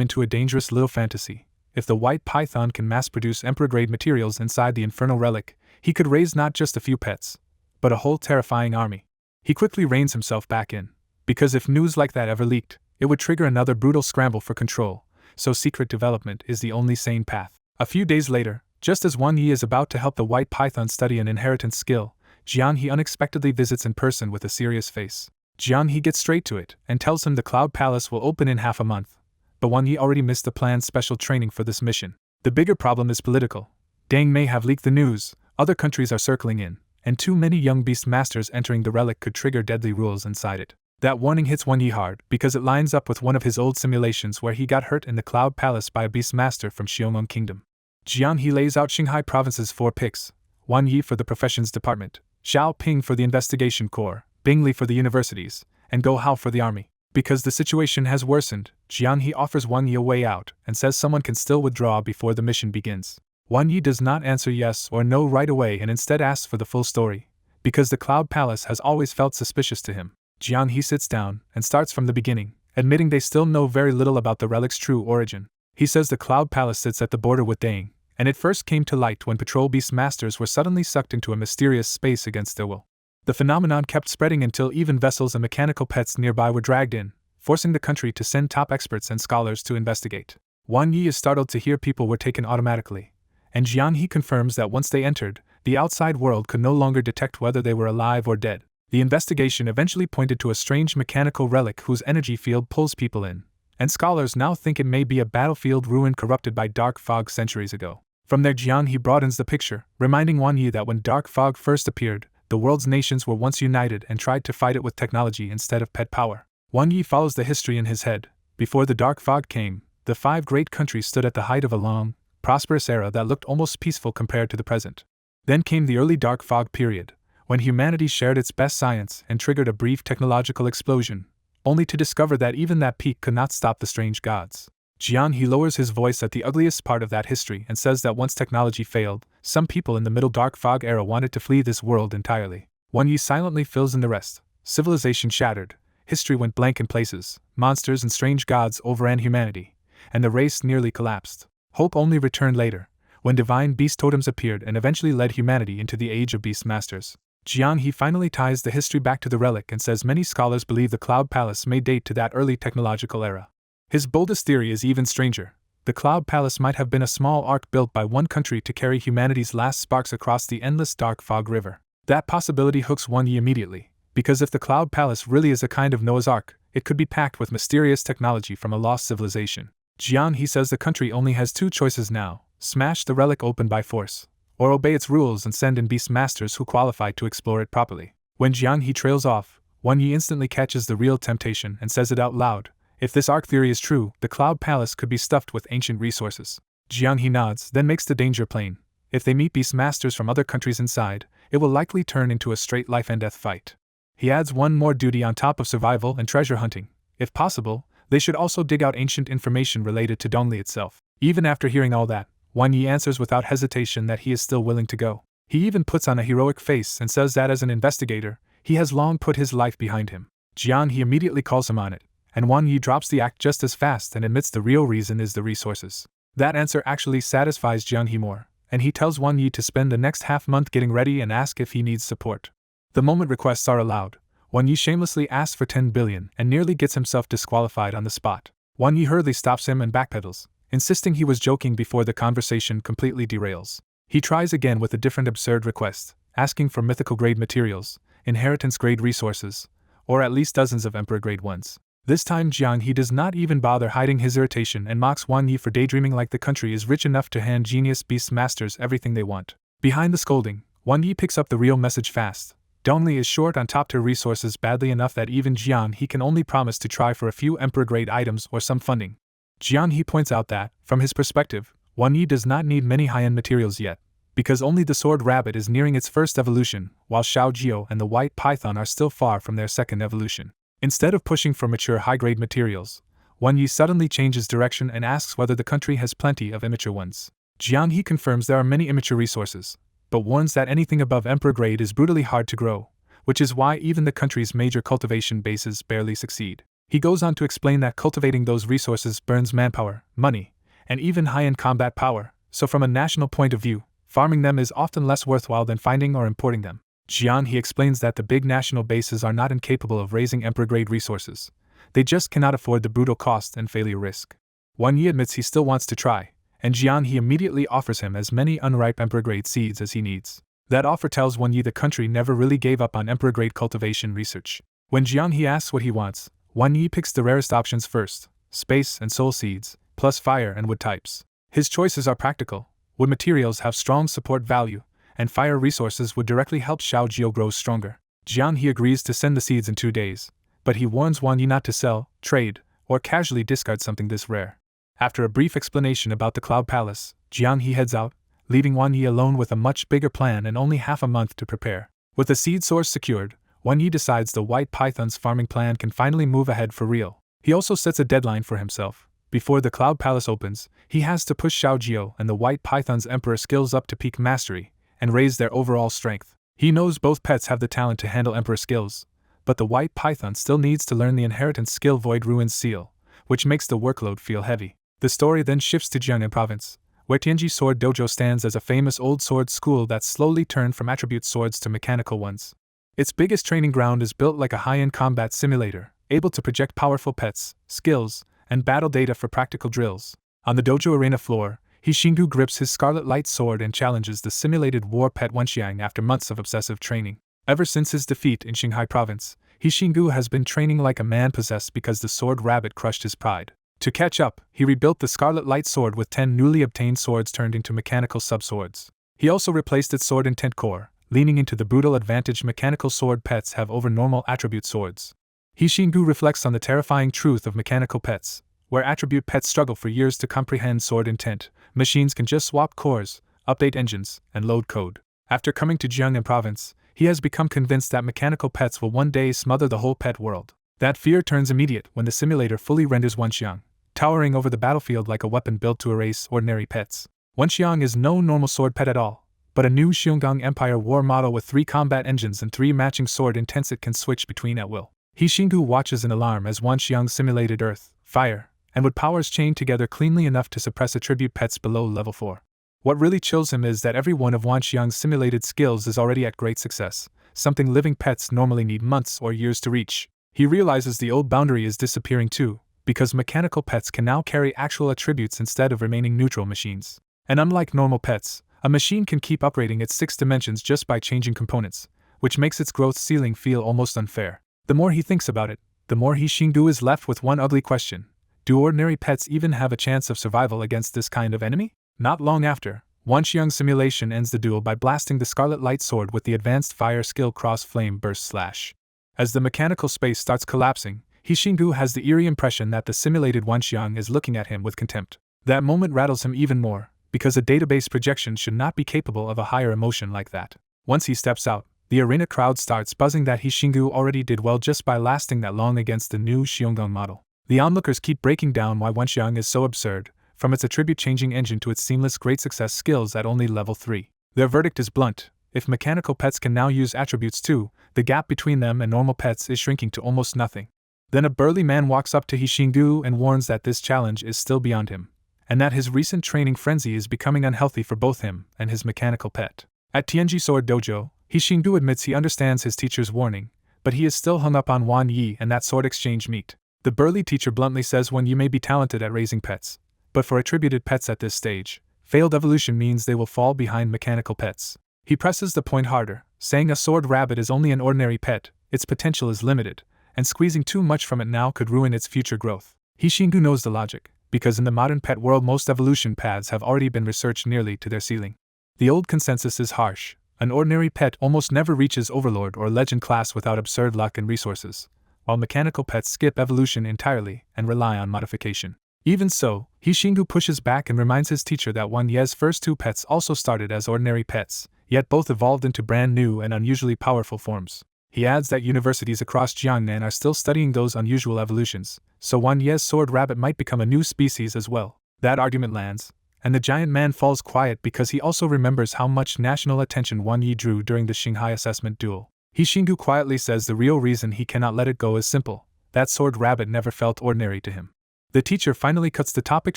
into a dangerous little fantasy. If the white python can mass-produce emperor-grade materials inside the infernal relic, he could raise not just a few pets, but a whole terrifying army. He quickly reins himself back in, because if news like that ever leaked, it would trigger another brutal scramble for control, so secret development is the only sane path. A few days later, just as Wan Yi is about to help the white python study an inheritance skill, Jian He unexpectedly visits in person with a serious face. Jian He gets straight to it and tells him the Cloud Palace will open in half a month, but Wan Yi already missed the planned special training for this mission. The bigger problem is political. Deng may have leaked the news, other countries are circling in, and too many young beast masters entering the relic could trigger deadly rules inside it. That warning hits Wan Yi hard because it lines up with one of his old simulations where he got hurt in the Cloud Palace by a beast master from Xiongong Kingdom. Jian He lays out Qinghai Province's 4 picks: Wan Yi for the Professions Department, Xiao Ping for the Investigation Corps, Bing Li for the universities, and Go Hao for the army. Because the situation has worsened, Jiang He offers Wang Yi a way out and says someone can still withdraw before the mission begins. Wang Yi does not answer yes or no right away and instead asks for the full story, because the Cloud Palace has always felt suspicious to him. Jiang He sits down and starts from the beginning, admitting they still know very little about the relic's true origin. He says the Cloud Palace sits at the border with Dang, and it first came to light when patrol beast masters were suddenly sucked into a mysterious space against their will. The phenomenon kept spreading until even vessels and mechanical pets nearby were dragged in, forcing the country to send top experts and scholars to investigate. Wang Yi is startled to hear people were taken automatically, and Jiang He confirms that once they entered, the outside world could no longer detect whether they were alive or dead. The investigation eventually pointed to a strange mechanical relic whose energy field pulls people in, and scholars now think it may be a battlefield ruin corrupted by dark fog centuries ago. From there, Jiang He broadens the picture, reminding Wang Yi that when dark fog first appeared, the world's nations were once united and tried to fight it with technology instead of pet power. Wang Yi follows the history in his head. Before the dark fog came, the 5 great countries stood at the height of a long, prosperous era that looked almost peaceful compared to the present. Then came the early dark fog period, when humanity shared its best science and triggered a brief technological explosion, only to discover that even that peak could not stop the strange gods. Jiang He lowers his voice at the ugliest part of that history and says that once technology failed, some people in the middle dark fog era wanted to flee this world entirely. Wang Yi silently fills in the rest. Civilization shattered, history went blank in places, monsters and strange gods overran humanity, and the race nearly collapsed. Hope only returned later, when divine beast totems appeared and eventually led humanity into the age of beast masters. Jiang He finally ties the history back to the relic and says many scholars believe the Cloud Palace may date to that early technological era. His boldest theory is even stranger. The Cloud Palace might have been a small ark built by one country to carry humanity's last sparks across the endless dark fog river. That possibility hooks Wang Yi immediately, because if the Cloud Palace really is a kind of Noah's Ark, it could be packed with mysterious technology from a lost civilization. Jiang He says the country only has 2 choices now: smash the relic open by force, or obey its rules and send in beast masters who qualify to explore it properly. When Jiang He trails off, Wang Yi instantly catches the real temptation and says it out loud. If this ark theory is true, the Cloud Palace could be stuffed with ancient resources. Jiang He nods, then makes the danger plain. If they meet beast masters from other countries inside, it will likely turn into a straight life and death fight. He adds one more duty on top of survival and treasure hunting. If possible, they should also dig out ancient information related to Dongli itself. Even after hearing all that, Wang Yi answers without hesitation that he is still willing to go. He even puts on a heroic face and says that as an investigator, he has long put his life behind him. Jiang He immediately calls him on it, and Wang Yi drops the act just as fast and admits the real reason is the resources. That answer actually satisfies Jiang He more, and he tells Wang Yi to spend the next half-month getting ready and ask if he needs support. The moment requests are allowed, Wang Yi shamelessly asks for 10 billion and nearly gets himself disqualified on the spot. Wang Yi hurriedly stops him and backpedals, insisting he was joking before the conversation completely derails. He tries again with a different absurd request, asking for mythical-grade materials, inheritance-grade resources, or at least dozens of emperor-grade ones. This time Jiang He does not even bother hiding his irritation and mocks Wang Yi for daydreaming like the country is rich enough to hand genius beast masters everything they want. Behind the scolding, Wang Yi picks up the real message fast. Dongli is short on top-tier resources badly enough that even Jiang He can only promise to try for a few emperor-grade items or some funding. Jiang He points out that, from his perspective, Wang Yi does not need many high-end materials yet, because only the sword rabbit is nearing its first evolution, while Xiao Jiao and the white python are still far from their second evolution. Instead of pushing for mature high-grade materials, Wang Yi suddenly changes direction and asks whether the country has plenty of immature ones. Jiang He confirms there are many immature resources, but warns that anything above emperor grade is brutally hard to grow, which is why even the country's major cultivation bases barely succeed. He goes on to explain that cultivating those resources burns manpower, money, and even high-end combat power, so from a national point of view, farming them is often less worthwhile than finding or importing them. Jiang He explains that the big national bases are not incapable of raising emperor-grade resources. They just cannot afford the brutal cost and failure risk. Wang Yi admits he still wants to try, and Jiang He immediately offers him as many unripe emperor-grade seeds as he needs. That offer tells Wang Yi the country never really gave up on emperor-grade cultivation research. When Jiang He asks what he wants, Wang Yi picks the rarest options first: space and soul seeds, plus fire and wood types. His choices are practical. Wood materials have strong support value, and fire resources would directly help Xiao Jiao grow stronger. Jiang He agrees to send the seeds in 2 days, but he warns Wang Yi not to sell, trade, or casually discard something this rare. After a brief explanation about the Cloud Palace, Jiang He heads out, leaving Wang Yi alone with a much bigger plan and only half a month to prepare. With the seed source secured, Wan Yi decides the White Python's farming plan can finally move ahead for real. He also sets a deadline for himself. Before the Cloud Palace opens, he has to push Xiao Jiao and the White Python's Emperor skills up to peak mastery, and raise their overall strength. He knows both pets have the talent to handle Emperor skills, but the White Python still needs to learn the inheritance skill Void Ruins Seal, which makes the workload feel heavy. The story then shifts to Jiangnan Province, where Tianji Sword Dojo stands as a famous old sword school that's slowly turned from attribute swords to mechanical ones. Its biggest training ground is built like a high-end combat simulator, able to project powerful pets, skills, and battle data for practical drills. On the dojo arena floor, Hishingu grips his scarlet light sword and challenges the simulated war pet Wenxiang after months of obsessive training. Ever since his defeat in Qinghai Province, Hishingu has been training like a man possessed because the sword rabbit crushed his pride. To catch up, he rebuilt the scarlet light sword with 10 newly obtained swords turned into mechanical sub-swords. He also replaced its sword intent core, leaning into the brutal advantage mechanical sword pets have over normal attribute swords. Hishingu reflects on the terrifying truth of mechanical pets, where attribute pets struggle for years to comprehend sword intent. Machines can just swap cores, update engines, and load code. After coming to Jiangnan Province, he has become convinced that mechanical pets will one day smother the whole pet world. That fear turns immediate when the simulator fully renders Wenxiang, towering over the battlefield like a weapon built to erase ordinary pets. Wenxiang is no normal sword pet at all, but a new Xionggang Empire war model with 3 combat engines and 3 matching sword intents it can switch between at will. Hishingu watches in alarm as Wenxiang simulated earth, fire, and wood powers chained together cleanly enough to suppress attribute pets below level 4. What really chills him is that every one of Wenxiang's simulated skills is already at great success, something living pets normally need months or years to reach. He realizes the old boundary is disappearing too, because mechanical pets can now carry actual attributes instead of remaining neutral machines. And unlike normal pets, a machine can keep upgrading its 6 dimensions just by changing components, which makes its growth ceiling feel almost unfair. The more he thinks about it, the more Hishingu is left with one ugly question. Do ordinary pets even have a chance of survival against this kind of enemy? Not long after, Wenxiang's simulation ends the duel by blasting the Scarlet Light Sword with the advanced fire skill Cross Flame Burst Slash. As the mechanical space starts collapsing, Hishingu has the eerie impression that the simulated Wenxiang is looking at him with contempt. That moment rattles him even more, because a database projection should not be capable of a higher emotion like that. Once he steps out, the arena crowd starts buzzing that Hishingu already did well just by lasting that long against the new Xionggang model. The onlookers keep breaking down why Wenxiang is so absurd, from its attribute-changing engine to its seamless great success skills at only level 3. Their verdict is blunt: if mechanical pets can now use attributes too, the gap between them and normal pets is shrinking to almost nothing. Then a burly man walks up to Hishingu and warns that this challenge is still beyond him, and that his recent training frenzy is becoming unhealthy for both him and his mechanical pet. At Tianji Sword Dojo, Hishingu admits he understands his teacher's warning, but he is still hung up on Wan Yi and that sword exchange meet. The burly teacher bluntly says Wan Yi may be talented at raising pets, but for attributed pets at this stage, failed evolution means they will fall behind mechanical pets. He presses the point harder, saying a sword rabbit is only an ordinary pet, its potential is limited, and squeezing too much from it now could ruin its future growth. Hishingu knows the logic, because in the modern pet world most evolution paths have already been researched nearly to their ceiling. The old consensus is harsh: an ordinary pet almost never reaches Overlord or Legend class without absurd luck and resources, while mechanical pets skip evolution entirely and rely on modification. Even so, Hishingu pushes back and reminds his teacher that Wan Ye's first 2 pets also started as ordinary pets, yet both evolved into brand new and unusually powerful forms. He adds that universities across Jiangnan are still studying those unusual evolutions, so Wan Ye's sword rabbit might become a new species as well. That argument lands, and the giant man falls quiet because he also remembers how much national attention Wan Yi drew during the Qinghai assessment duel. Hishingu quietly says the real reason he cannot let it go is simple: that sword rabbit never felt ordinary to him. The teacher finally cuts the topic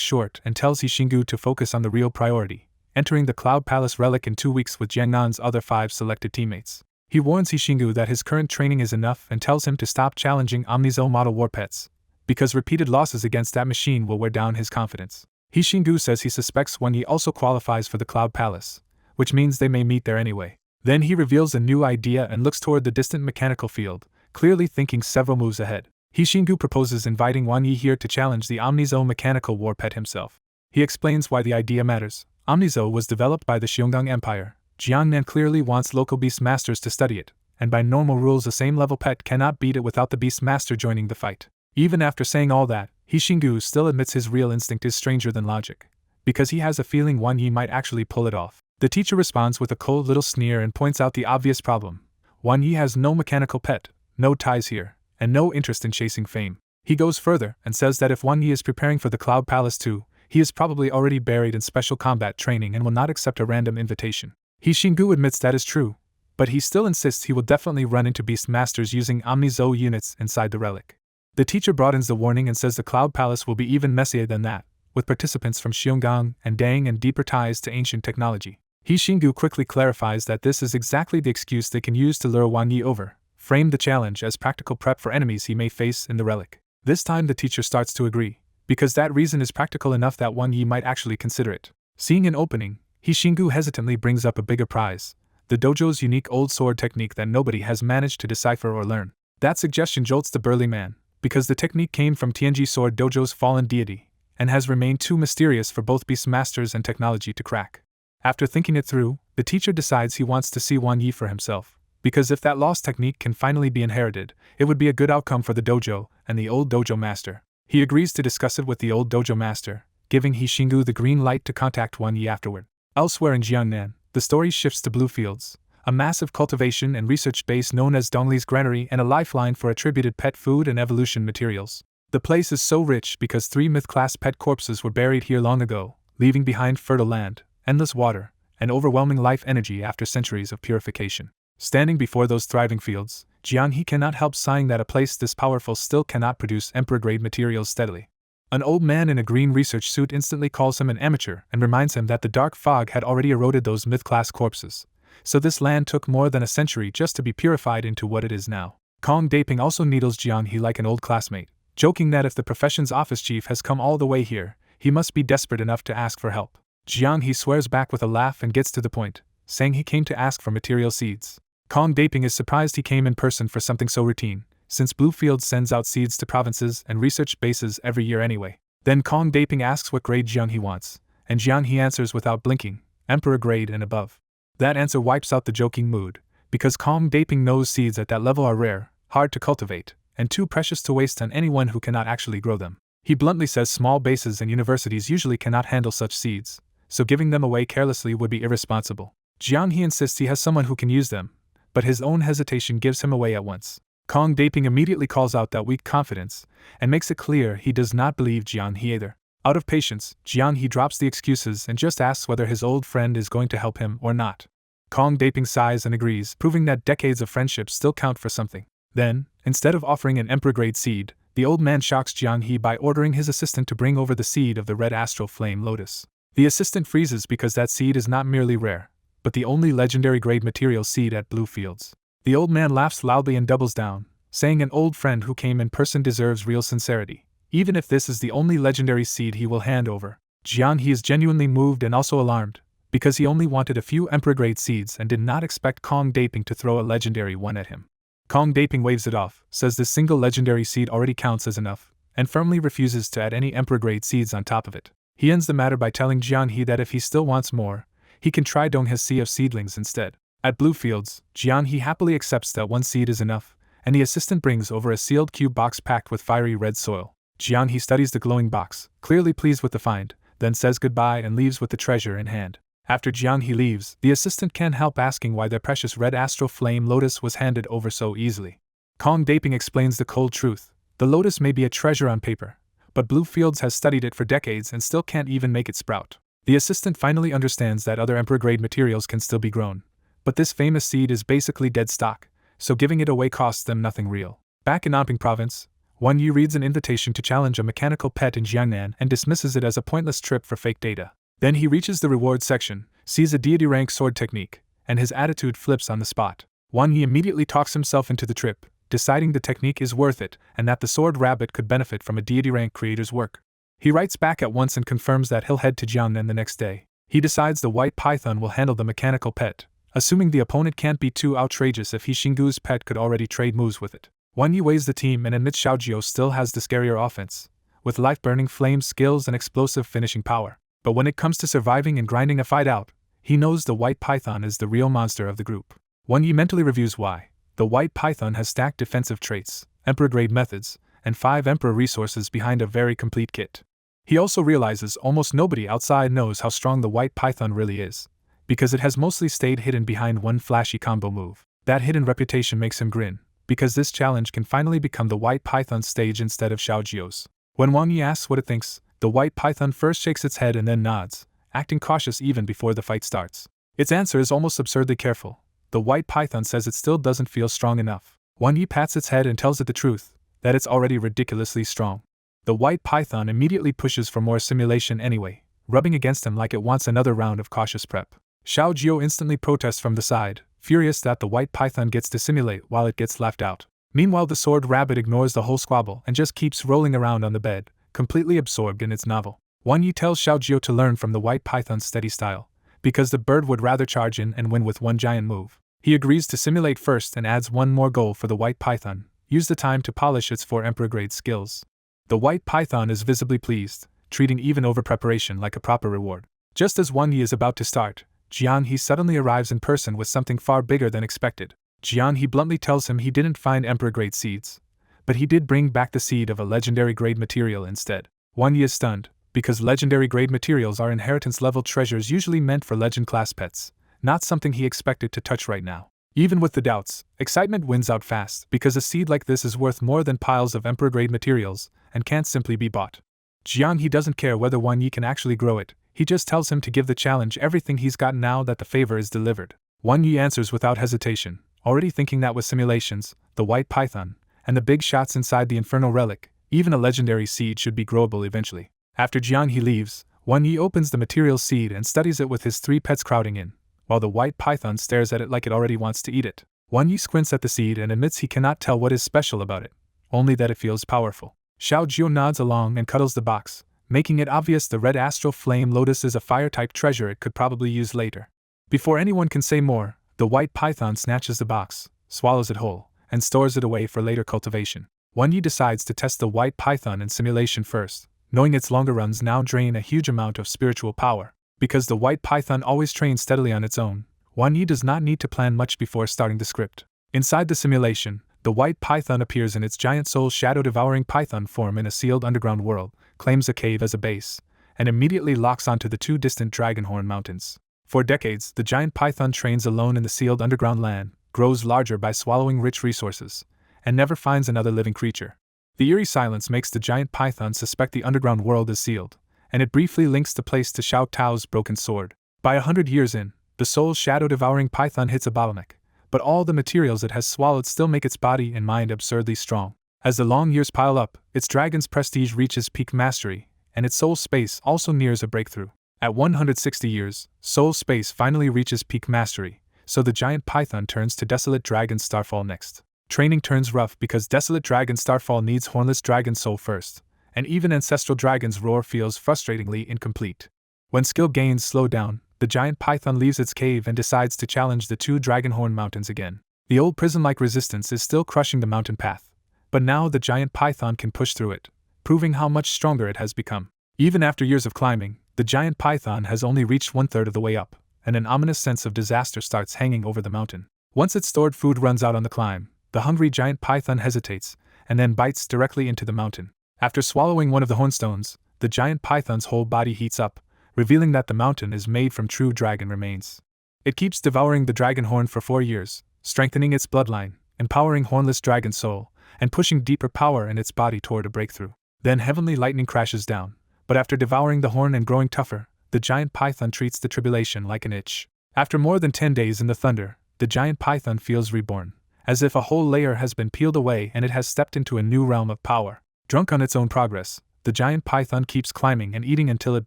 short and tells Hishingu to focus on the real priority: entering the Cloud Palace Relic in 2 weeks with Jiangnan's other 5 selected teammates. He warns Hishingu that his current training is enough and tells him to stop challenging Omnizo model war pets, because repeated losses against that machine will wear down his confidence. Hishingu says he suspects Wan Yi also qualifies for the Cloud Palace, which means they may meet there anyway. Then he reveals a new idea and looks toward the distant mechanical field, clearly thinking several moves ahead. Hishingu proposes inviting Wan Yi here to challenge the Omnizo mechanical war pet himself. He explains why the idea matters. Omnizo was developed by the Xionggang Empire. Jiangnan clearly wants local beast masters to study it, and by normal rules a same-level pet cannot beat it without the beast master joining the fight. Even after saying all that, Hishingu still admits his real instinct is stranger than logic, because he has a feeling Wan Yi might actually pull it off. The teacher responds with a cold little sneer and points out the obvious problem. Wang Yi has no mechanical pet, no ties here, and no interest in chasing fame. He goes further and says that if Wang Yi is preparing for the Cloud Palace too, he is probably already buried in special combat training and will not accept a random invitation. He Xingu admits that is true, but he still insists he will definitely run into Beast Masters using Omni-Zo units inside the relic. The teacher broadens the warning and says the Cloud Palace will be even messier than that, with participants from Xionggang and Dang and deeper ties to ancient technology. He Xingu quickly clarifies that this is exactly the excuse they can use to lure Wang Yi over, frame the challenge as practical prep for enemies he may face in the relic. This time the teacher starts to agree, because that reason is practical enough that Wang Yi might actually consider it. Seeing an opening, He Xingu hesitantly brings up a bigger prize, the dojo's unique old sword technique that nobody has managed to decipher or learn. That suggestion jolts the burly man, because the technique came from Tianji Sword Dojo's fallen deity, and has remained too mysterious for both beast masters and technology to crack. After thinking it through, the teacher decides he wants to see Wang Yi for himself, because if that lost technique can finally be inherited, it would be a good outcome for the dojo and the old dojo master. He agrees to discuss it with the old dojo master, giving He Xingu the green light to contact Wang Yi afterward. Elsewhere in Jiangnan, the story shifts to Blue Fields, a massive cultivation and research base known as Dongli's Granary and a lifeline for attributed pet food and evolution materials. The place is so rich because 3 myth-class pet corpses were buried here long ago, leaving behind fertile land, endless water, and overwhelming life energy after centuries of purification. Standing before those thriving fields, Jiang He cannot help sighing that a place this powerful still cannot produce emperor-grade materials steadily. An old man in a green research suit instantly calls him an amateur and reminds him that the dark fog had already eroded those myth-class corpses, so this land took more than a century just to be purified into what it is now. Kong Daping also needles Jiang He like an old classmate, joking that if the profession's office chief has come all the way here, he must be desperate enough to ask for help. Jiang He swears back with a laugh and gets to the point, saying he came to ask for material seeds. Kong Daping is surprised he came in person for something so routine, since Bluefield sends out seeds to provinces and research bases every year anyway. Then Kong Daping asks what grade Jiang He wants, and Jiang He answers without blinking, Emperor grade and above. That answer wipes out the joking mood, because Kong Daping knows seeds at that level are rare, hard to cultivate, and too precious to waste on anyone who cannot actually grow them. He bluntly says small bases and universities usually cannot handle such seeds, so giving them away carelessly would be irresponsible. Jiang He insists he has someone who can use them, but his own hesitation gives him away at once. Kong Daping immediately calls out that weak confidence, and makes it clear he does not believe Jiang He either. Out of patience, Jiang He drops the excuses and just asks whether his old friend is going to help him or not. Kong Daping sighs and agrees, proving that decades of friendship still count for something. Then, instead of offering an emperor-grade seed, the old man shocks Jiang He by ordering his assistant to bring over the seed of the red astral flame lotus. The assistant freezes because that seed is not merely rare, but the only legendary grade material seed at Blue Fields. The old man laughs loudly and doubles down, saying an old friend who came in person deserves real sincerity, even if this is the only legendary seed he will hand over. Jiang He is genuinely moved and also alarmed, because he only wanted a few emperor-grade seeds and did not expect Kong Daping to throw a legendary one at him. Kong Daping waves it off, says this single legendary seed already counts as enough, and firmly refuses to add any emperor-grade seeds on top of it. He ends the matter by telling Jiang He that if he still wants more, he can try Dongh's Sea of Seedlings instead. At Blue Fields, Jiang He happily accepts that one seed is enough, and the assistant brings over a sealed cube box packed with fiery red soil. Jiang He studies the glowing box, clearly pleased with the find, then says goodbye and leaves with the treasure in hand. After Jiang He leaves, the assistant can't help asking why their precious red astral flame lotus was handed over so easily. Kong Daping explains the cold truth. The lotus may be a treasure on paper, but Blue Fields has studied it for decades and still can't even make it sprout. The assistant finally understands that other emperor-grade materials can still be grown, but this famous seed is basically dead stock, so giving it away costs them nothing real. Back in Anping Province, Wang Yi reads an invitation to challenge a mechanical pet in Jiangnan and dismisses it as a pointless trip for fake data. Then he reaches the reward section, sees a deity rank sword technique, and his attitude flips on the spot. Wang Yi immediately talks himself into the trip, deciding the technique is worth it and that the sword rabbit could benefit from a deity rank creator's work. He writes back at once and confirms that he'll head to Jiangnan the next day. He decides the white python will handle the mechanical pet, assuming the opponent can't be too outrageous if He Xingu's pet could already trade moves with it. Wang Yi weighs the team and admits Xiaojiu still has the scarier offense, with life-burning flame skills and explosive finishing power. But when it comes to surviving and grinding a fight out, he knows the white python is the real monster of the group. Wang Yi mentally reviews why. The white python has stacked defensive traits, emperor-grade methods, and 5 emperor resources behind a very complete kit. He also realizes almost nobody outside knows how strong the white python really is, because it has mostly stayed hidden behind one flashy combo move. That hidden reputation makes him grin, because this challenge can finally become the White Python's stage instead of Xiaojio's. When Wang Yi asks what it thinks, the White Python first shakes its head and then nods, acting cautious even before the fight starts. Its answer is almost absurdly careful. The White Python says it still doesn't feel strong enough. Wang Yi pats its head and tells it the truth, that it's already ridiculously strong. The White Python immediately pushes for more simulation anyway, rubbing against him like it wants another round of cautious prep. Xiaojio instantly protests from the side, furious that the White Python gets to simulate while it gets laughed out. Meanwhile, the Sword Rabbit ignores the whole squabble and just keeps rolling around on the bed, completely absorbed in its novel. Wang Yi tells Xiaojio to learn from the White Python's steady style, because the bird would rather charge in and win with one giant move. He agrees to simulate first and adds one more goal for the White Python: use the time to polish its 4 Emperor-grade skills. The White Python is visibly pleased, treating even over-preparation like a proper reward. Just as Wang Yi is about to start, Jian He suddenly arrives in person with something far bigger than expected. Jian He bluntly tells him he didn't find Emperor-grade seeds, but he did bring back the seed of a legendary-grade material instead. Wang Yi is stunned, because legendary-grade materials are inheritance-level treasures usually meant for legend-class pets, not something he expected to touch right now. Even with the doubts, excitement wins out fast, because a seed like this is worth more than piles of Emperor-grade materials, and can't simply be bought. Jian He doesn't care whether Wang Yi can actually grow it, he just tells him to give the challenge everything he's got now that the favor is delivered. Wang Yi answers without hesitation, already thinking that with simulations, the White Python, and the big shots inside the Infernal Relic, even a legendary seed should be growable eventually. After Jian He leaves, Wang Yi opens the material seed and studies it with his 3 pets crowding in, while the White Python stares at it like it already wants to eat it. Wang Yi squints at the seed and admits he cannot tell what is special about it, only that it feels powerful. Xiaojio nods along and cuddles the box, making it obvious the red astral flame lotus is a fire-type treasure it could probably use later. Before anyone can say more, the White Python snatches the box, swallows it whole, and stores it away for later cultivation. Wang Yi decides to test the White Python in simulation first, knowing its longer runs now drain a huge amount of spiritual power. Because the White Python always trains steadily on its own, Wang Yi does not need to plan much before starting the script. Inside the simulation, the White Python appears in its giant soul shadow-devouring python form in a sealed underground world, claims a cave as a base, and immediately locks onto the 2 distant Dragonhorn Mountains. For decades, the giant python trains alone in the sealed underground land, grows larger by swallowing rich resources, and never finds another living creature. The eerie silence makes the giant python suspect the underground world is sealed, and it briefly links the place to Xiao Tao's broken sword. By 100 years in, the soul's shadow-devouring python hits a bottleneck, but all the materials it has swallowed still make its body and mind absurdly strong. As the long years pile up, its dragon's prestige reaches peak mastery, and its soul space also nears a breakthrough. At 160 years, soul space finally reaches peak mastery, so the giant python turns to Desolate Dragon Starfall next. Training turns rough because Desolate Dragon Starfall needs Hornless Dragon Soul first, and even Ancestral Dragon's Roar feels frustratingly incomplete. When skill gains slow down, the giant python leaves its cave and decides to challenge the 2 Dragonhorn Mountains again. The old prison-like resistance is still crushing the mountain path, but now the giant python can push through it, proving how much stronger it has become. Even after years of climbing, the giant python has only reached 1/3 of the way up, and an ominous sense of disaster starts hanging over the mountain. Once its stored food runs out on the climb, the hungry giant python hesitates, and then bites directly into the mountain. After swallowing one of the hornstones, the giant python's whole body heats up, revealing that the mountain is made from true dragon remains. It keeps devouring the dragon horn for 4 years, strengthening its bloodline, empowering Hornless Dragon Soul, and pushing deeper power in its body toward a breakthrough. Then heavenly lightning crashes down, but after devouring the horn and growing tougher, the giant python treats the tribulation like an itch. After more than 10 days in the thunder, the giant python feels reborn, as if a whole layer has been peeled away and it has stepped into a new realm of power. Drunk on its own progress, the giant python keeps climbing and eating until it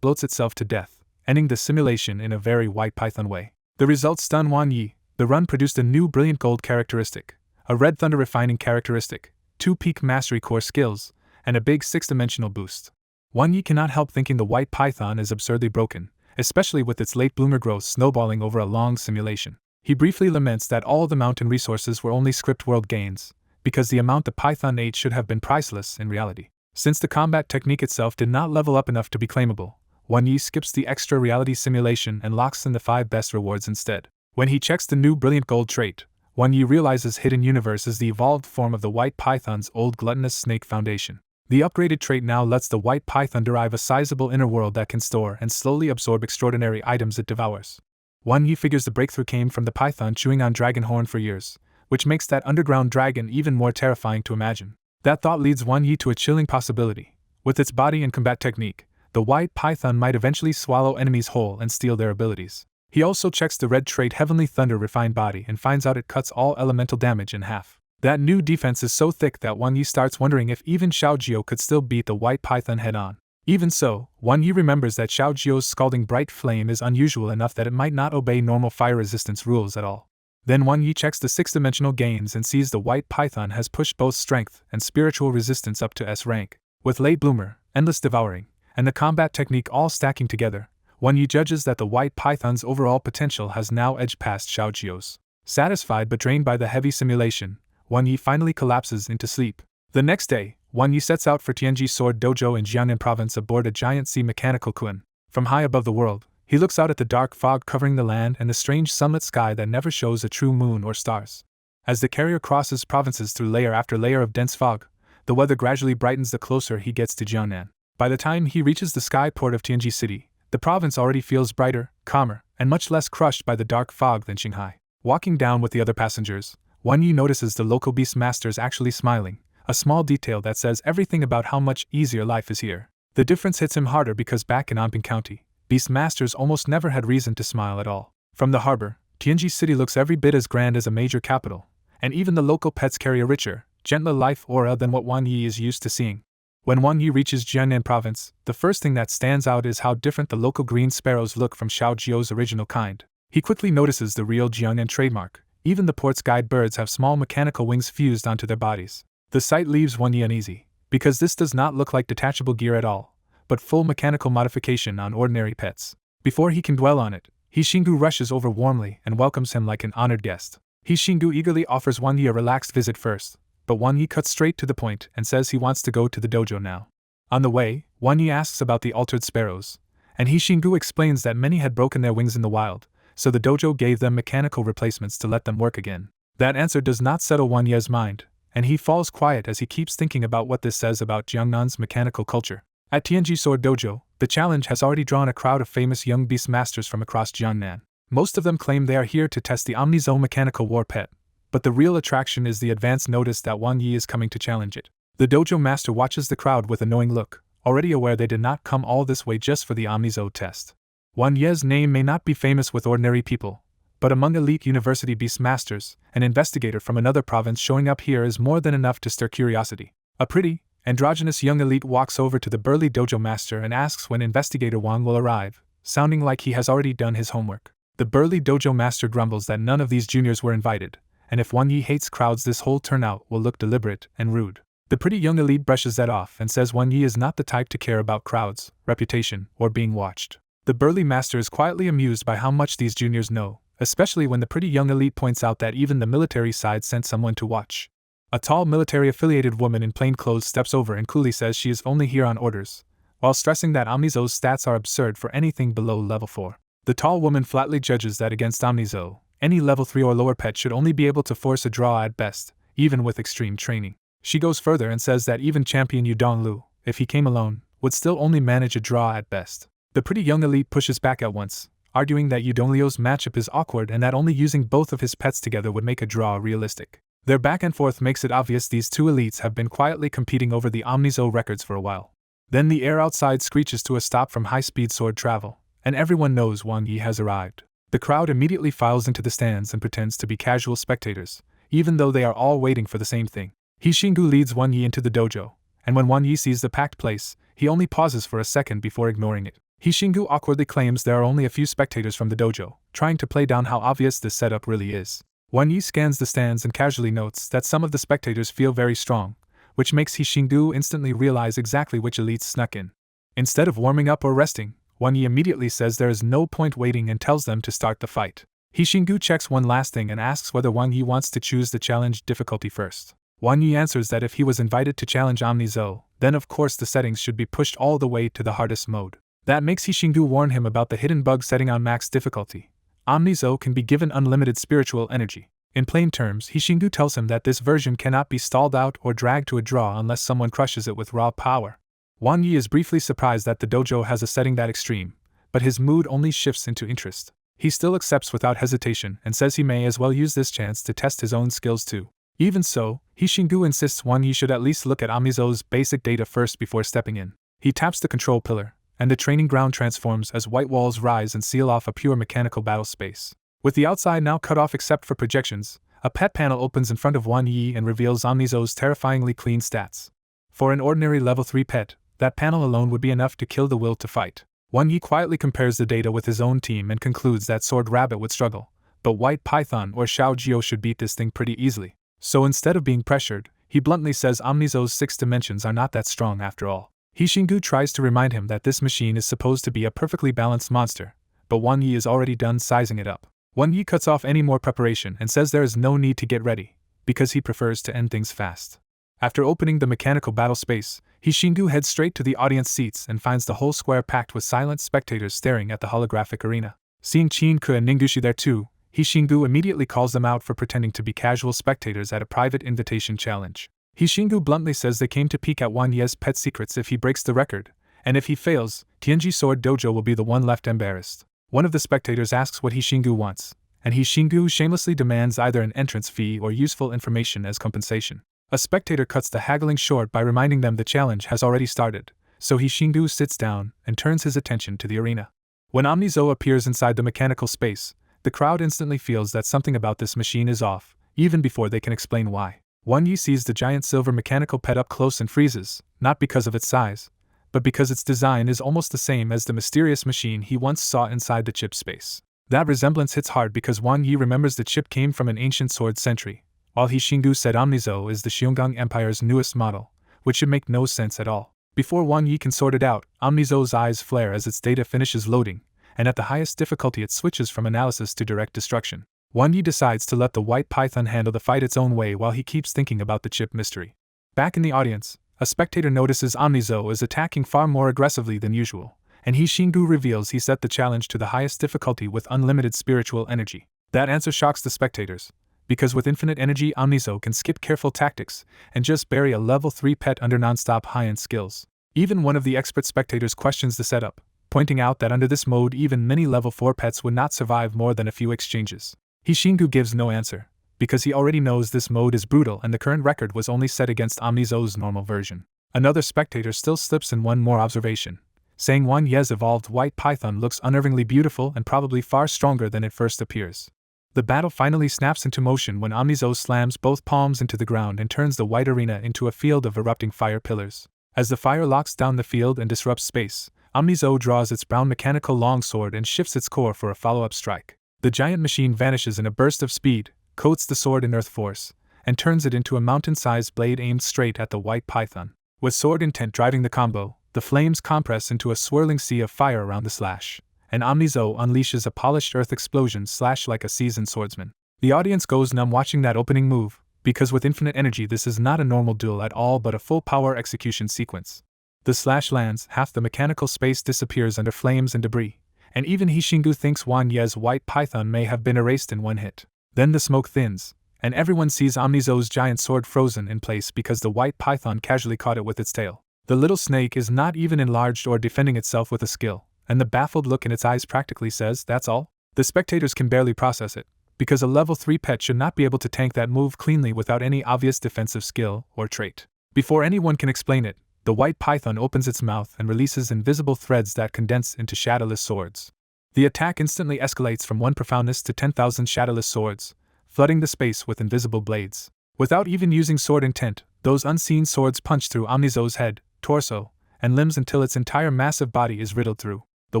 bloats itself to death, ending the simulation in a very White Python way. The results stun Wang Yi. The run produced a new Brilliant Gold characteristic, a Red Thunder Refining characteristic, 2 Peak Mastery Core skills, and a big 6-dimensional boost. Wang Yi cannot help thinking the White Python is absurdly broken, especially with its late bloomer growth snowballing over a long simulation. He briefly laments that all the mountain resources were only script world gains, because the amount the python ate should have been priceless in reality. Since the combat technique itself did not level up enough to be claimable, Wang Yi skips the extra reality simulation and locks in the 5 best rewards instead. When he checks the new Brilliant Gold trait, Wang Yi realizes Hidden Universe is the evolved form of the White Python's old gluttonous snake foundation. The upgraded trait now lets the White Python derive a sizable inner world that can store and slowly absorb extraordinary items it devours. Wang Yi figures the breakthrough came from the python chewing on dragon horn for years, which makes that underground dragon even more terrifying to imagine. That thought leads Wan Yi to a chilling possibility. With its body and combat technique, the white python might eventually swallow enemies whole and steal their abilities. He also checks the red trait Heavenly Thunder refined body and finds out it cuts all elemental damage in half. That new defense is so thick that Wan Yi starts wondering if even Xiaojiu could still beat the white python head-on. Even so, Wan Yi remembers that Xiaojiu's scalding bright flame is unusual enough that it might not obey normal fire resistance rules at all. Then Wan Yi checks the 6-dimensional gains and sees the white python has pushed both strength and spiritual resistance up to S rank. With Late Bloomer, Endless Devouring, and the combat technique all stacking together, Wan Yi judges that the white python's overall potential has now edged past Xiaojiu's. Satisfied but drained by the heavy simulation, Wan Yi finally collapses into sleep. The next day, Wan Yi sets out for Tianji Sword Dojo in Jiangnan Province aboard a giant sea mechanical Kun. From high above the world, he looks out at the dark fog covering the land and the strange sunlit sky that never shows a true moon or stars. As the carrier crosses provinces through layer after layer of dense fog, the weather gradually brightens the closer he gets to Jiangnan. By the time he reaches the sky port of Tianji City, the province already feels brighter, calmer, and much less crushed by the dark fog than Shanghai. Walking down with the other passengers, Wan Yi notices the local beast masters actually smiling, a small detail that says everything about how much easier life is here. The difference hits him harder because back in Anping County, beast masters almost never had reason to smile at all. From the harbor, Tianji City looks every bit as grand as a major capital, and even the local pets carry a richer, gentler life aura than what Wan Yi is used to seeing. When Wan Yi reaches Jiangnan Province, the first thing that stands out is how different the local green sparrows look from Xiaojiu's original kind. He quickly notices the real Jiangnan trademark. Even the port's guide birds have small mechanical wings fused onto their bodies. The sight leaves Wan Yi uneasy, because this does not look like detachable gear at all, but full mechanical modification on ordinary pets. Before he can dwell on it, He Xinggu rushes over warmly and welcomes him like an honored guest. He Xinggu eagerly offers Wan Yi a relaxed visit first, but Wan Yi cuts straight to the point and says he wants to go to the dojo now. On the way, Wan Yi asks about the altered sparrows, and He Xinggu explains that many had broken their wings in the wild, so the dojo gave them mechanical replacements to let them work again. That answer does not settle Wan Ye's mind, and he falls quiet as he keeps thinking about what this says about Jiangnan's mechanical culture. At Tianji Sword Dojo, the challenge has already drawn a crowd of famous young beast masters from across Jiangnan. Most of them claim they are here to test the Omnizo mechanical war pet, but the real attraction is the advance notice that Wan Yi is coming to challenge it. The dojo master watches the crowd with a knowing look, already aware they did not come all this way just for the Omnizo test. Wan Ye's name may not be famous with ordinary people, but among elite university beast masters, an investigator from another province showing up here is more than enough to stir curiosity. A pretty, androgynous young elite walks over to the burly dojo master and asks when investigator Wang will arrive, sounding like he has already done his homework. The burly dojo master grumbles that none of these juniors were invited, and if Wan Yi hates crowds, this whole turnout will look deliberate and rude. The pretty young elite brushes that off and says Wan Yi is not the type to care about crowds, reputation, or being watched. The burly master is quietly amused by how much these juniors know, especially when the pretty young elite points out that even the military side sent someone to watch. A tall military-affiliated woman in plain clothes steps over and coolly says she is only here on orders, while stressing that Omnizo's stats are absurd for anything below level 4. The tall woman flatly judges that against Omnizo, any level 3 or lower pet should only be able to force a draw at best, even with extreme training. She goes further and says that even champion Yu Donglu, if he came alone, would still only manage a draw at best. The pretty young elite pushes back at once, arguing that Yu Donglio's matchup is awkward and that only using both of his pets together would make a draw realistic. Their back and forth makes it obvious these two elites have been quietly competing over the Omnizo records for a while. Then the air outside screeches to a stop from high-speed sword travel, and everyone knows Wan Yi has arrived. The crowd immediately files into the stands and pretends to be casual spectators, even though they are all waiting for the same thing. He Xinggu leads Wan Yi into the dojo, and when Wan Yi sees the packed place, he only pauses for a second before ignoring it. He Xinggu awkwardly claims there are only a few spectators from the dojo, trying to play down how obvious this setup really is. Wan Yi scans the stands and casually notes that some of the spectators feel very strong, which makes He Xinggu instantly realize exactly which elites snuck in. Instead of warming up or resting, Wan Yi immediately says there is no point waiting and tells them to start the fight. He Xinggu checks one last thing and asks whether Wan Yi wants to choose the challenge difficulty first. Wan Yi answers that if he was invited to challenge Omnizo, then of course the settings should be pushed all the way to the hardest mode. That makes He Xinggu warn him about the hidden bug setting on max difficulty. Omnizo can be given unlimited spiritual energy. In plain terms, He Xinggu tells him that this version cannot be stalled out or dragged to a draw unless someone crushes it with raw power. Wan Yi is briefly surprised that the dojo has a setting that extreme, but his mood only shifts into interest. He still accepts without hesitation and says he may as well use this chance to test his own skills too. Even so, Hishingu insists Won Yi should at least look at Amizo's basic data first before stepping in. He taps the control pillar, and the training ground transforms as white walls rise and seal off a pure mechanical battle space. With the outside now cut off except for projections, a pet panel opens in front of Won Yi and reveals Amizo's terrifyingly clean stats. For an ordinary level 3 pet, that panel alone would be enough to kill the will to fight. Won Yi quietly compares the data with his own team and concludes that Sword Rabbit would struggle, but White Python or Xiao Jio should beat this thing pretty easily. So instead of being pressured, he bluntly says Amizo's 6 dimensions are not that strong after all. Hishingu tries to remind him that this machine is supposed to be a perfectly balanced monster, but Won Yi is already done sizing it up. Won Yi cuts off any more preparation and says there is no need to get ready, because he prefers to end things fast. After opening the mechanical battle space, Hishingu heads straight to the audience seats and finds the whole square packed with silent spectators staring at the holographic arena. Seeing Chinku and Ningushi there too, Hishingu immediately calls them out for pretending to be casual spectators at a private invitation challenge. Hishingu bluntly says they came to peek at Won Ye's pet secrets if he breaks the record, and if he fails, Tianji Sword Dojo will be the one left embarrassed. One of the spectators asks what Hishingu wants, and Hishingu shamelessly demands either an entrance fee or useful information as compensation. A spectator cuts the haggling short by reminding them the challenge has already started, so Hishingu sits down and turns his attention to the arena. When Amizo appears inside the mechanical space, the crowd instantly feels that something about this machine is off, even before they can explain why. Won Yi sees the giant silver mechanical pet up close and freezes, not because of its size, but because its design is almost the same as the mysterious machine he once saw inside the chip space. That resemblance hits hard because Won Yi remembers the chip came from an ancient sword sentry, while Hishingu said Amizo is the Xionggang Empire's newest model, which should make no sense at all. Before Won Yi can sort it out, Amizo's eyes flare as its data finishes loading, and at the highest difficulty it switches from analysis to direct destruction. Won Yi decides to let the White Python handle the fight its own way while he keeps thinking about the chip mystery. Back in the audience, a spectator notices Amizo is attacking far more aggressively than usual, and Hishingu reveals he set the challenge to the highest difficulty with unlimited spiritual energy. That answer shocks the spectators, because with infinite energy Amizo can skip careful tactics and just bury a level 3 pet under non-stop high-end skills. Even one of the expert spectators questions the setup, pointing out that under this mode even many level 4 pets would not survive more than a few exchanges. Hishingu gives no answer, because he already knows this mode is brutal and the current record was only set against Amizo's normal version. Another spectator still slips in one more observation, saying Won Ye's evolved White Python looks unnervingly beautiful and probably far stronger than it first appears. The battle finally snaps into motion when Amizo slams both palms into the ground and turns the white arena into a field of erupting fire pillars. As the fire locks down the field and disrupts space, Amizo draws its brown mechanical longsword and shifts its core for a follow-up strike. The giant machine vanishes in a burst of speed, coats the sword in earth force, and turns it into a mountain-sized blade aimed straight at the White Python. With sword intent driving the combo, the flames compress into a swirling sea of fire around the slash, and Amizo unleashes a polished earth explosion slash like a seasoned swordsman. The audience goes numb watching that opening move, because with infinite energy this is not a normal duel at all but a full-power execution sequence. The slash lands, half the mechanical space disappears under flames and debris, and even Hishingu thinks Won Ye's White Python may have been erased in one hit. Then the smoke thins, and everyone sees Amizo's giant sword frozen in place because the White Python casually caught it with its tail. The little snake is not even enlarged or defending itself with a skill, and the baffled look in its eyes practically says, "That's all?" The spectators can barely process it, because a level 3 pet should not be able to tank that move cleanly without any obvious defensive skill or trait. Before anyone can explain it, the White Python opens its mouth and releases invisible threads that condense into shadowless swords. The attack instantly escalates from one profoundness to 10,000 shadowless swords, flooding the space with invisible blades. Without even using sword intent, those unseen swords punch through Amizo's head, torso, and limbs until its entire massive body is riddled through. The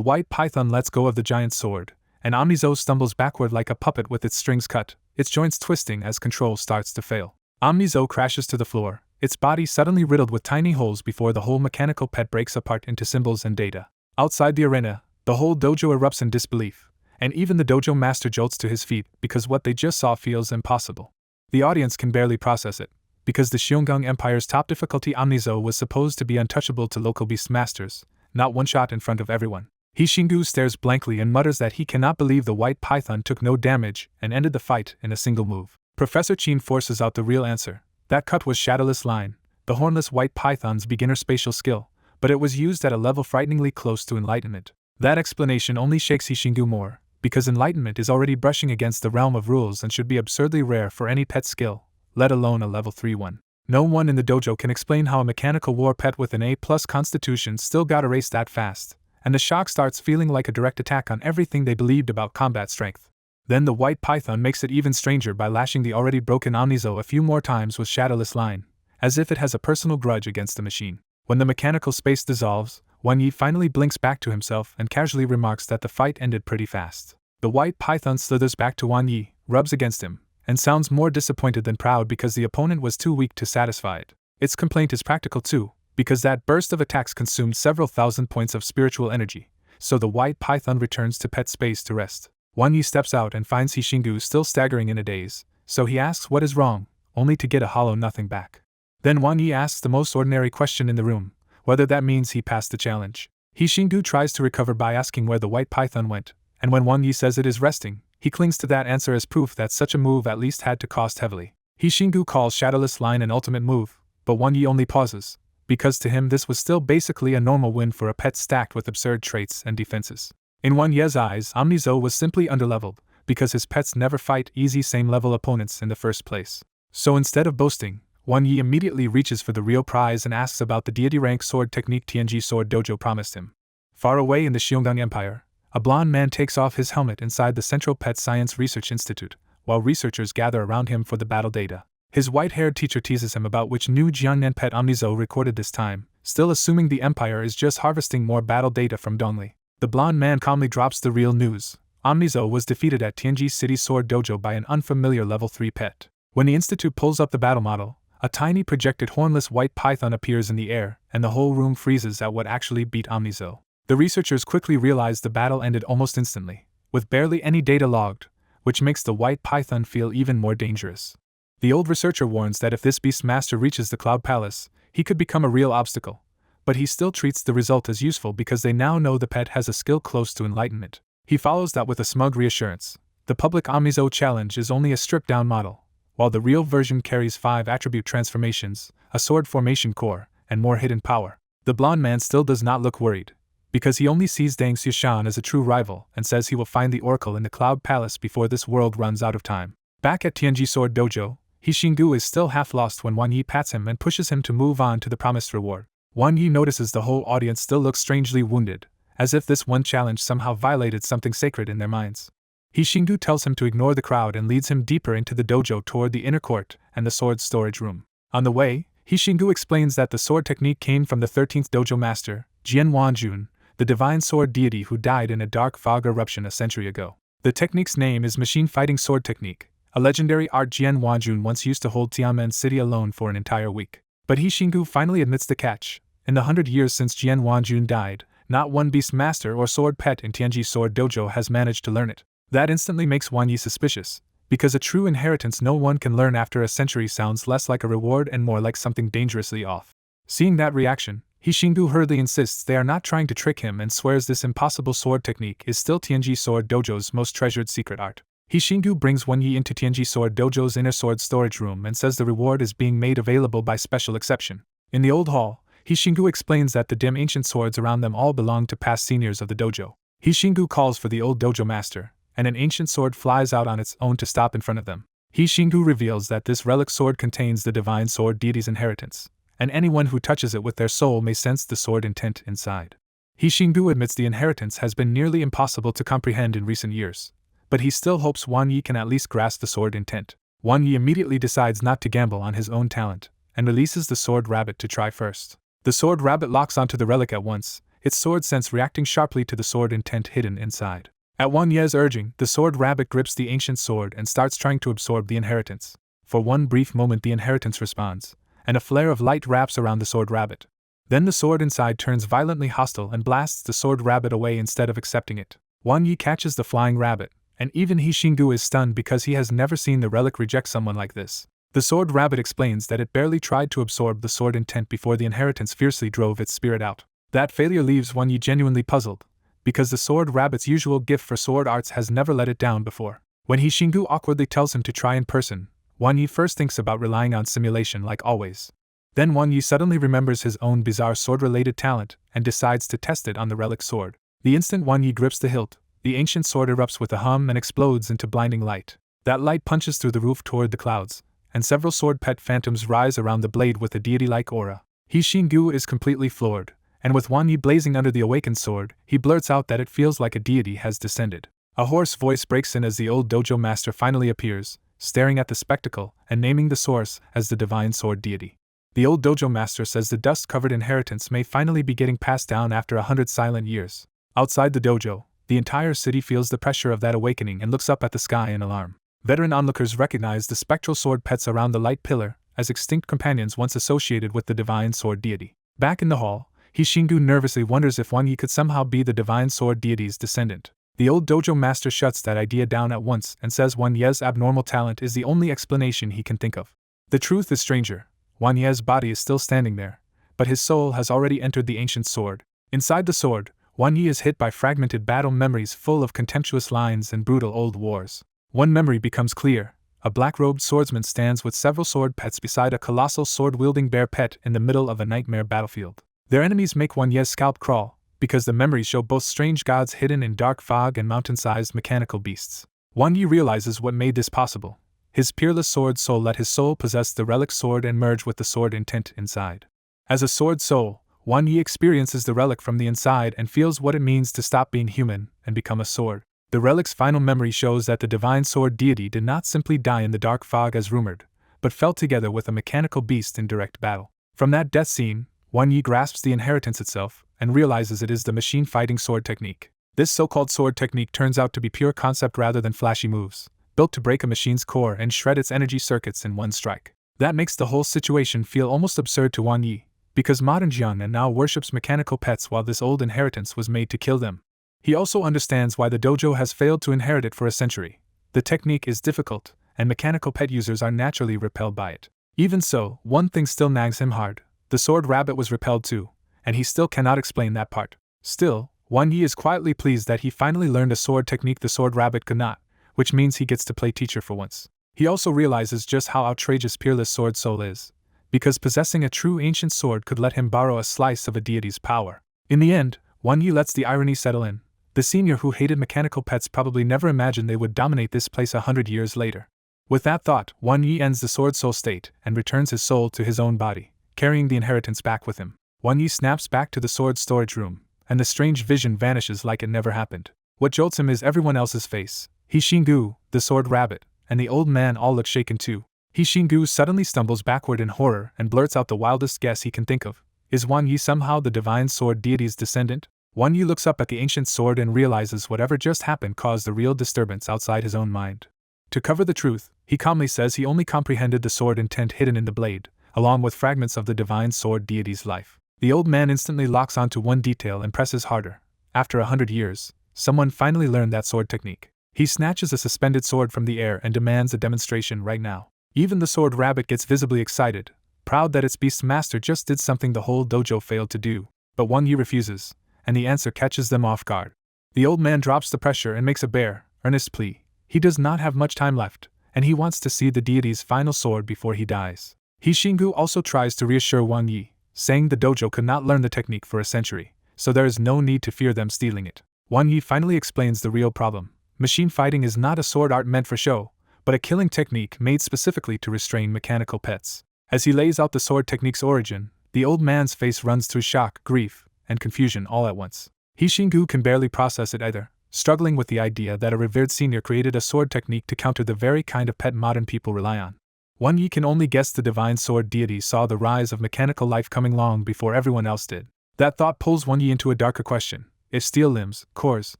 White Python lets go of the giant sword, and Amizo stumbles backward like a puppet with its strings cut, its joints twisting as control starts to fail. Amizo crashes to the floor, its body suddenly riddled with tiny holes before the whole mechanical pet breaks apart into symbols and data. Outside the arena, the whole dojo erupts in disbelief, and even the dojo master jolts to his feet because what they just saw feels impossible. The audience can barely process it, because the Xionggang Empire's top difficulty Amizo was supposed to be untouchable to local beast masters, not one shot in front of everyone. Hishingu stares blankly and mutters that he cannot believe the White Python took no damage and ended the fight in a single move. Professor Chin forces out the real answer. That cut was Shadowless Line, the hornless White Python's beginner spatial skill, but it was used at a level frighteningly close to enlightenment. That explanation only shakes Hishingu more, because enlightenment is already brushing against the realm of rules and should be absurdly rare for any pet skill, let alone a level 3 one. No one in the dojo can explain how a mechanical war pet with an A+ constitution still got erased that fast, and the shock starts feeling like a direct attack on everything they believed about combat strength. Then the white python makes it even stranger by lashing the already broken Omnizo a few more times with shadowless line, as if it has a personal grudge against the machine. When the mechanical space dissolves, Wan Yi finally blinks back to himself and casually remarks that the fight ended pretty fast. The white python slithers back to Wan Yi, rubs against him, and sounds more disappointed than proud because the opponent was too weak to satisfy it. Its complaint is practical too, because that burst of attacks consumed several thousand points of spiritual energy, so the white python returns to pet space to rest. Wan Yi steps out and finds Hishingu still staggering in a daze, so he asks what is wrong, only to get a hollow nothing back. Then Wan Yi asks the most ordinary question in the room, whether that means he passed the challenge. Hishingu tries to recover by asking where the white python went, and when Wan Yi says it is resting, he clings to that answer as proof that such a move at least had to cost heavily. Hishingu calls Shadowless Line an ultimate move, but Wan Yi only pauses, because to him this was still basically a normal win for a pet stacked with absurd traits and defenses. In Wan Ye's eyes, Omnizo was simply underleveled, because his pets never fight easy same-level opponents in the first place. So instead of boasting, Wan Yi immediately reaches for the real prize and asks about the deity rank sword technique Tianji Sword Dojo promised him. Far away in the Xionggang Empire, a blond man takes off his helmet inside the Central Pet Science Research Institute, while researchers gather around him for the battle data. His white-haired teacher teases him about which new Jiangnan pet Omnizo recorded this time, still assuming the Empire is just harvesting more battle data from Dongli. The blond man calmly drops the real news. Omnizo was defeated at Tianji City Sword Dojo by an unfamiliar level 3 pet. When the Institute pulls up the battle model, a tiny projected hornless white python appears in the air, and the whole room freezes at what actually beat Omnizo. The researchers quickly realize the battle ended almost instantly, with barely any data logged, which makes the white python feel even more dangerous. The old researcher warns that if this beast master reaches the Cloud Palace, he could become a real obstacle, but he still treats the result as useful because they now know the pet has a skill close to enlightenment. He follows that with a smug reassurance. The public Omnizo challenge is only a stripped-down model, while the real version carries 5 attribute transformations, a sword formation core, and more hidden power. The blond man still does not look worried, because he only sees Deng Xushan as a true rival and says he will find the Oracle in the Cloud Palace before this world runs out of time. Back at Tianji Sword Dojo, Hishingu is still half lost when Wan Yi pats him and pushes him to move on to the promised reward. Wan Yi notices the whole audience still looks strangely wounded, as if this one challenge somehow violated something sacred in their minds. Hishingu tells him to ignore the crowd and leads him deeper into the dojo toward the inner court and the sword storage room. On the way, Hishingu explains that the sword technique came from the 13th dojo master, Jian Wanjun, the divine sword deity who died in a dark fog eruption a century ago. The technique's name is Machine Fighting Sword Technique, a legendary art Jian Wanjun once used to hold Tianmen City alone for an entire week. But Hishingu finally admits the catch. In the 100 years since Jian Wanjun died, not one beast master or sword pet in Tianji Sword Dojo has managed to learn it. That instantly makes Wan Yi suspicious, because a true inheritance no one can learn after a century sounds less like a reward and more like something dangerously off. Seeing that reaction, Hishingu hurriedly insists they are not trying to trick him and swears this impossible sword technique is still Tianji Sword Dojo's most treasured secret art. Hishingu brings Wan Yi into Tianji Sword Dojo's inner sword storage room and says the reward is being made available by special exception. In the old hall, Hishingu explains that the dim ancient swords around them all belong to past seniors of the dojo. Hishingu calls for the old dojo master, and an ancient sword flies out on its own to stop in front of them. Hishingu reveals that this relic sword contains the divine sword deity's inheritance, and anyone who touches it with their soul may sense the sword intent inside. Hishingu admits the inheritance has been nearly impossible to comprehend in recent years, but he still hopes Wan Yi can at least grasp the sword intent. Wan Yi immediately decides not to gamble on his own talent, and releases the sword rabbit to try first. The sword rabbit locks onto the relic at once, its sword sense reacting sharply to the sword intent hidden inside. At Wan Ye's urging, the sword rabbit grips the ancient sword and starts trying to absorb the inheritance. For one brief moment the inheritance responds, and a flare of light wraps around the sword rabbit. Then the sword inside turns violently hostile and blasts the sword rabbit away instead of accepting it. Wan Yi catches the flying rabbit, and even Hishingu is stunned because he has never seen the relic reject someone like this. The sword rabbit explains that it barely tried to absorb the sword intent before the inheritance fiercely drove its spirit out. That failure leaves Wan Yi genuinely puzzled, because the sword rabbit's usual gift for sword arts has never let it down before. When Hishingu awkwardly tells him to try in person, Wan Yi first thinks about relying on simulation like always. Then Wan Yi suddenly remembers his own bizarre sword-related talent and decides to test it on the relic sword. The instant Wan Yi grips the hilt, The ancient sword erupts with a hum and explodes into blinding light. That light punches through the roof toward the clouds, and several sword pet phantoms rise around the blade with a deity-like aura. Xingu is completely floored, and with Wan Yi blazing under the awakened sword, he blurts out that it feels like a deity has descended. A hoarse voice breaks in as the old dojo master finally appears, staring at the spectacle and naming the source as the divine sword deity. The old dojo master says the dust-covered inheritance may finally be getting passed down after 100 silent years. Outside the dojo, the entire city feels the pressure of that awakening and looks up at the sky in alarm. Veteran onlookers recognize the spectral sword pets around the light pillar as extinct companions once associated with the divine sword deity. Back in the hall, Xingu nervously wonders if Wan Yi could somehow be the divine sword deity's descendant. The old dojo master shuts that idea down at once and says Wan Ye's abnormal talent is the only explanation he can think of. The truth is stranger. Wan Ye's body is still standing there, but his soul has already entered the ancient sword. Inside the sword, Wan Yi is hit by fragmented battle memories full of contemptuous lines and brutal old wars. One memory becomes clear. A black-robed swordsman stands with several sword pets beside a colossal sword-wielding bear pet in the middle of a nightmare battlefield. Their enemies make Wan Ye's scalp crawl, because the memories show both strange gods hidden in dark fog and mountain-sized mechanical beasts. Wan Yi realizes what made this possible. His peerless sword soul let his soul possess the relic sword and merge with the sword intent inside. As a sword soul, Wan Yi experiences the relic from the inside and feels what it means to stop being human and become a sword. The relic's final memory shows that the divine sword deity did not simply die in the dark fog as rumored, but fell together with a mechanical beast in direct battle. From that death scene, Wan Yi grasps the inheritance itself and realizes it is the machine-fighting sword technique. This so-called sword technique turns out to be pure concept rather than flashy moves, built to break a machine's core and shred its energy circuits in one strike. That makes the whole situation feel almost absurd to Wan Yi, because modern Jiang now worships mechanical pets while this old inheritance was made to kill them. He also understands why the dojo has failed to inherit it for a century. The technique is difficult, and mechanical pet users are naturally repelled by it. Even so, one thing still nags him hard. The sword rabbit was repelled too, and he still cannot explain that part. Still, Wan Yi is quietly pleased that he finally learned a sword technique the sword rabbit could not, which means he gets to play teacher for once. He also realizes just how outrageous peerless sword soul is, because possessing a true ancient sword could let him borrow a slice of a deity's power. In the end, Wan Yi lets the irony settle in. The senior who hated mechanical pets probably never imagined they would dominate this place 100 years later. With that thought, Wan Yi ends the sword soul state and returns his soul to his own body, carrying the inheritance back with him. Wan Yi snaps back to the sword storage room, and the strange vision vanishes like it never happened. What jolts him is everyone else's face. Xingu, the sword rabbit, and the old man all look shaken too. Xingu suddenly stumbles backward in horror and blurts out the wildest guess he can think of. Is Wan Yi somehow the divine sword deity's descendant? Wan Yi looks up at the ancient sword and realizes whatever just happened caused a real disturbance outside his own mind. To cover the truth, he calmly says he only comprehended the sword intent hidden in the blade, along with fragments of the divine sword deity's life. The old man instantly locks onto one detail and presses harder. After 100 years, someone finally learned that sword technique. He snatches a suspended sword from the air and demands a demonstration right now. Even the sword rabbit gets visibly excited, proud that its beast master just did something the whole dojo failed to do. But Wan Yi refuses, and the answer catches them off guard. The old man drops the pressure and makes a bare, earnest plea. He does not have much time left, and he wants to see the deity's final sword before he dies. Xingu also tries to reassure Wan Yi, saying the dojo could not learn the technique for a century, so there is no need to fear them stealing it. Wan Yi finally explains the real problem. Machine fighting is not a sword art meant for show, but a killing technique made specifically to restrain mechanical pets. As he lays out the sword technique's origin, the old man's face runs through shock, grief, and confusion all at once. Xingu can barely process it either, struggling with the idea that a revered senior created a sword technique to counter the very kind of pet modern people rely on. Wan Yi can only guess the divine sword deity saw the rise of mechanical life coming long before everyone else did. That thought pulls Wan Yi into a darker question. If steel limbs, cores,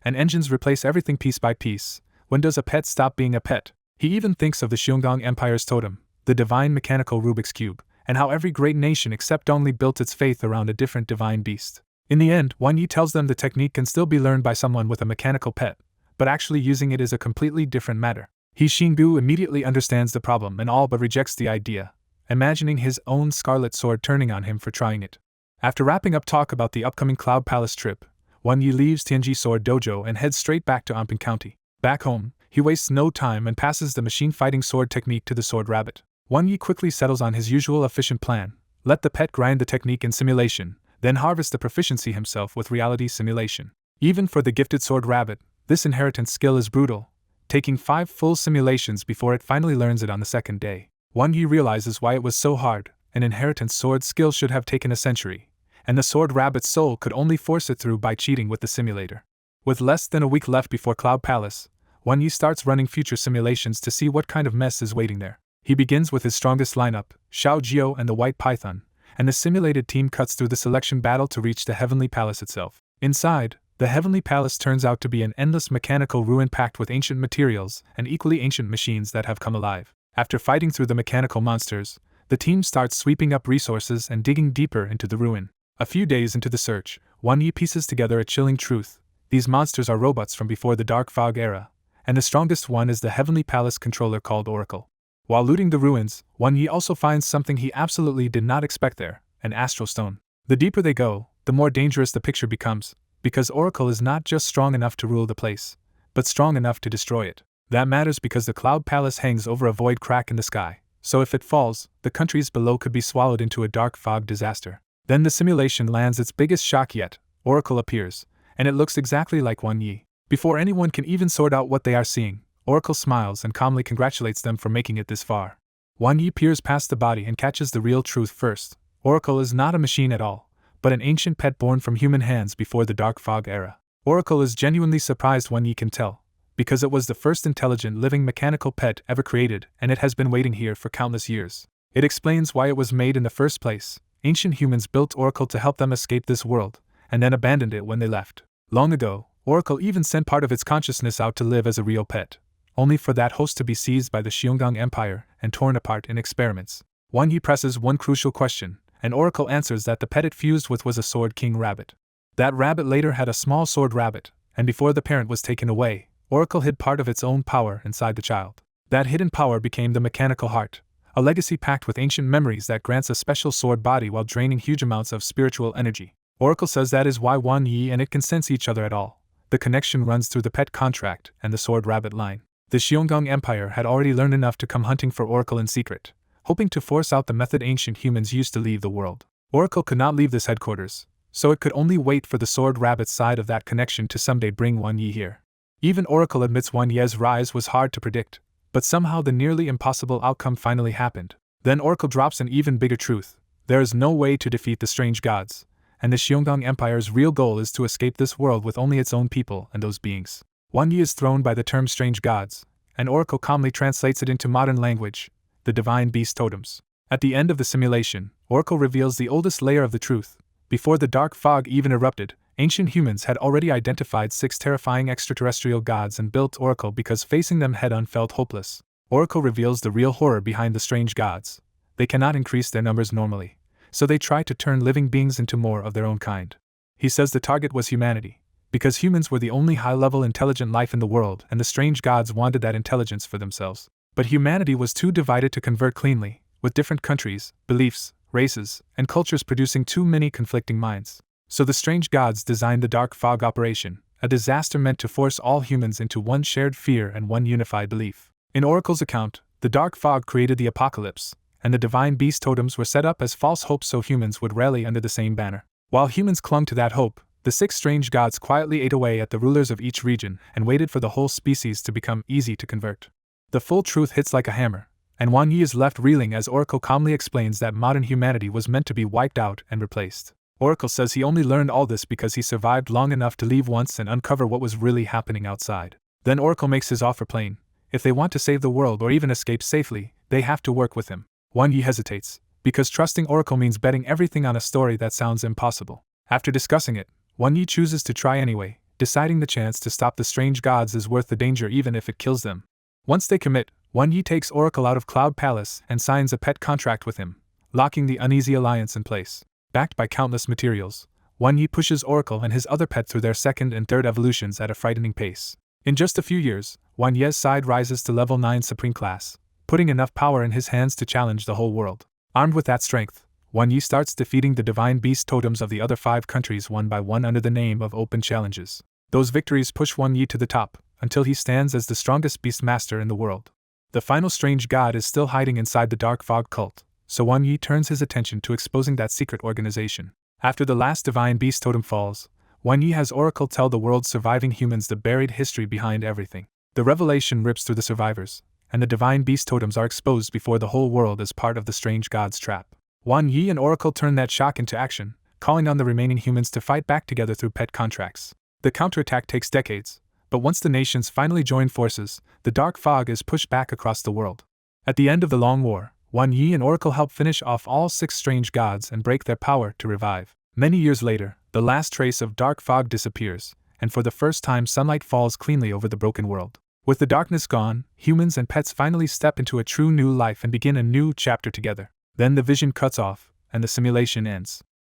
and engines replace everything piece by piece, when does a pet stop being a pet? He even thinks of the Xiongong Empire's totem, the divine mechanical Rubik's Cube, and how every great nation except only built its faith around a different divine beast. In the end, Wan Yi tells them the technique can still be learned by someone with a mechanical pet, but actually using it is a completely different matter. Xingu immediately understands the problem and all but rejects the idea, imagining his own scarlet sword turning on him for trying it. After wrapping up talk about the upcoming Cloud Palace trip, Wan Yi leaves Tianji Sword Dojo and heads straight back to Anping County. Back home, he wastes no time and passes the machine-fighting sword technique to the sword rabbit. Wan Yi quickly settles on his usual efficient plan: let the pet grind the technique in simulation, then harvest the proficiency himself with reality simulation. Even for the gifted sword rabbit, This inheritance skill is brutal, taking 5 full simulations before it finally learns it on the second day. Wan Yi realizes why it was so hard. An inheritance sword skill should have taken a century, and the sword rabbit's soul could only force it through by cheating with the simulator. With less than a week left before Cloud Palace, Wan Yi starts running future simulations to see what kind of mess is waiting there. He begins with his strongest lineup, Xiao Jiao and the White Python, and the simulated team cuts through the selection battle to reach the Heavenly Palace itself. Inside, the Heavenly Palace turns out to be an endless mechanical ruin packed with ancient materials and equally ancient machines that have come alive. After fighting through the mechanical monsters, the team starts sweeping up resources and digging deeper into the ruin. A few days into the search, Wan Yi pieces together a chilling truth. These monsters are robots from before the Dark Fog era, and the strongest one is the Heavenly Palace controller called Oracle. While looting the ruins, Wan Yi also finds something he absolutely did not expect there, an astral stone. The deeper they go, the more dangerous the picture becomes, because Oracle is not just strong enough to rule the place, but strong enough to destroy it. That matters because the Cloud Palace hangs over a void crack in the sky, so if it falls, the countries below could be swallowed into a dark fog disaster. Then the simulation lands its biggest shock yet. Oracle appears, and it looks exactly like Wan Yi. Before anyone can even sort out what they are seeing, Oracle smiles and calmly congratulates them for making it this far. Wan Yi peers past the body and catches the real truth first. Oracle is not a machine at all, but an ancient pet born from human hands before the Dark Fog era. Oracle is genuinely surprised, Wan Yi can tell, because it was the first intelligent living mechanical pet ever created, and it has been waiting here for countless years. It explains why it was made in the first place. Ancient humans built Oracle to help them escape this world, and then abandoned it when they left. Long ago, Oracle even sent part of its consciousness out to live as a real pet, only for that host to be seized by the Xionggang Empire and torn apart in experiments. Wan Yi presses one crucial question, and Oracle answers that the pet it fused with was a Sword King rabbit. That rabbit later had a small sword rabbit, and before the parent was taken away, Oracle hid part of its own power inside the child. That hidden power became the mechanical heart, a legacy packed with ancient memories that grants a special sword body while draining huge amounts of spiritual energy. Oracle says that is why Wan Yi and it can sense each other at all. The connection runs through the pet contract and the sword rabbit line. The Xionggang Empire had already learned enough to come hunting for Oracle in secret, hoping to force out the method ancient humans used to leave the world. Oracle could not leave this headquarters, so it could only wait for the sword rabbit's side of that connection to someday bring Wan Yi here. Even Oracle admits Wan Yi's rise was hard to predict, but somehow the nearly impossible outcome finally happened. Then Oracle drops an even bigger truth. There is no way to defeat the strange gods, and the Xionggang Empire's real goal is to escape this world with only its own people and those beings. Wan Yi is thrown by the term strange gods, and Oracle calmly translates it into modern language, the divine beast totems. At the end of the simulation, Oracle reveals the oldest layer of the truth. Before the dark fog even erupted, ancient humans had already identified 6 terrifying extraterrestrial gods and built Oracle because facing them head-on felt hopeless. Oracle reveals the real horror behind the strange gods. They cannot increase their numbers normally, so they try to turn living beings into more of their own kind. He says the target was humanity, because humans were the only high-level intelligent life in the world and the strange gods wanted that intelligence for themselves. But humanity was too divided to convert cleanly, with different countries, beliefs, races, and cultures producing too many conflicting minds. So the strange gods designed the Dark Fog operation, a disaster meant to force all humans into one shared fear and one unified belief. In Oracle's account, the Dark Fog created the apocalypse, and the divine beast totems were set up as false hopes so humans would rally under the same banner. While humans clung to that hope, the 6 strange gods quietly ate away at the rulers of each region and waited for the whole species to become easy to convert. The full truth hits like a hammer, and Wan Yi is left reeling as Oracle calmly explains that modern humanity was meant to be wiped out and replaced. Oracle says he only learned all this because he survived long enough to leave once and uncover what was really happening outside. Then Oracle makes his offer plain. If they want to save the world or even escape safely, they have to work with him. Wan Yi hesitates, because trusting Oracle means betting everything on a story that sounds impossible. After discussing it, Wan Yi chooses to try anyway, deciding the chance to stop the strange gods is worth the danger even if it kills them. Once they commit, Wan Yi takes Oracle out of Cloud Palace and signs a pet contract with him, locking the uneasy alliance in place. Backed by countless materials, Wan Yi pushes Oracle and his other pet through their 2nd and 3rd evolutions at a frightening pace. In just a few years, Wan Yi's side rises to level 9 Supreme Class, putting enough power in his hands to challenge the whole world. Armed with that strength, Wan Yi starts defeating the divine beast totems of the other 5 countries one by one under the name of open challenges. Those victories push Wan Yi to the top, until he stands as the strongest beast master in the world. The final strange god is still hiding inside the Dark Fog cult, so Wan Yi turns his attention to exposing that secret organization. After the last divine beast totem falls, Wan Yi has Oracle tell the world's surviving humans the buried history behind everything. The revelation rips through the survivors, and the divine beast totems are exposed before the whole world as part of the strange god's trap. Wan Yi and Oracle turn that shock into action, calling on the remaining humans to fight back together through pet contracts. The counterattack takes decades, but once the nations finally join forces, the dark fog is pushed back across the world. At the end of the long war, Wan Yi and Oracle help finish off all 6 strange gods and break their power to revive. Many years later, the last trace of dark fog disappears, and for the first time sunlight falls cleanly over the broken world. With the darkness gone, humans and pets finally step into a true new life and begin a new chapter together. Then the vision cuts off, and the simulation ends.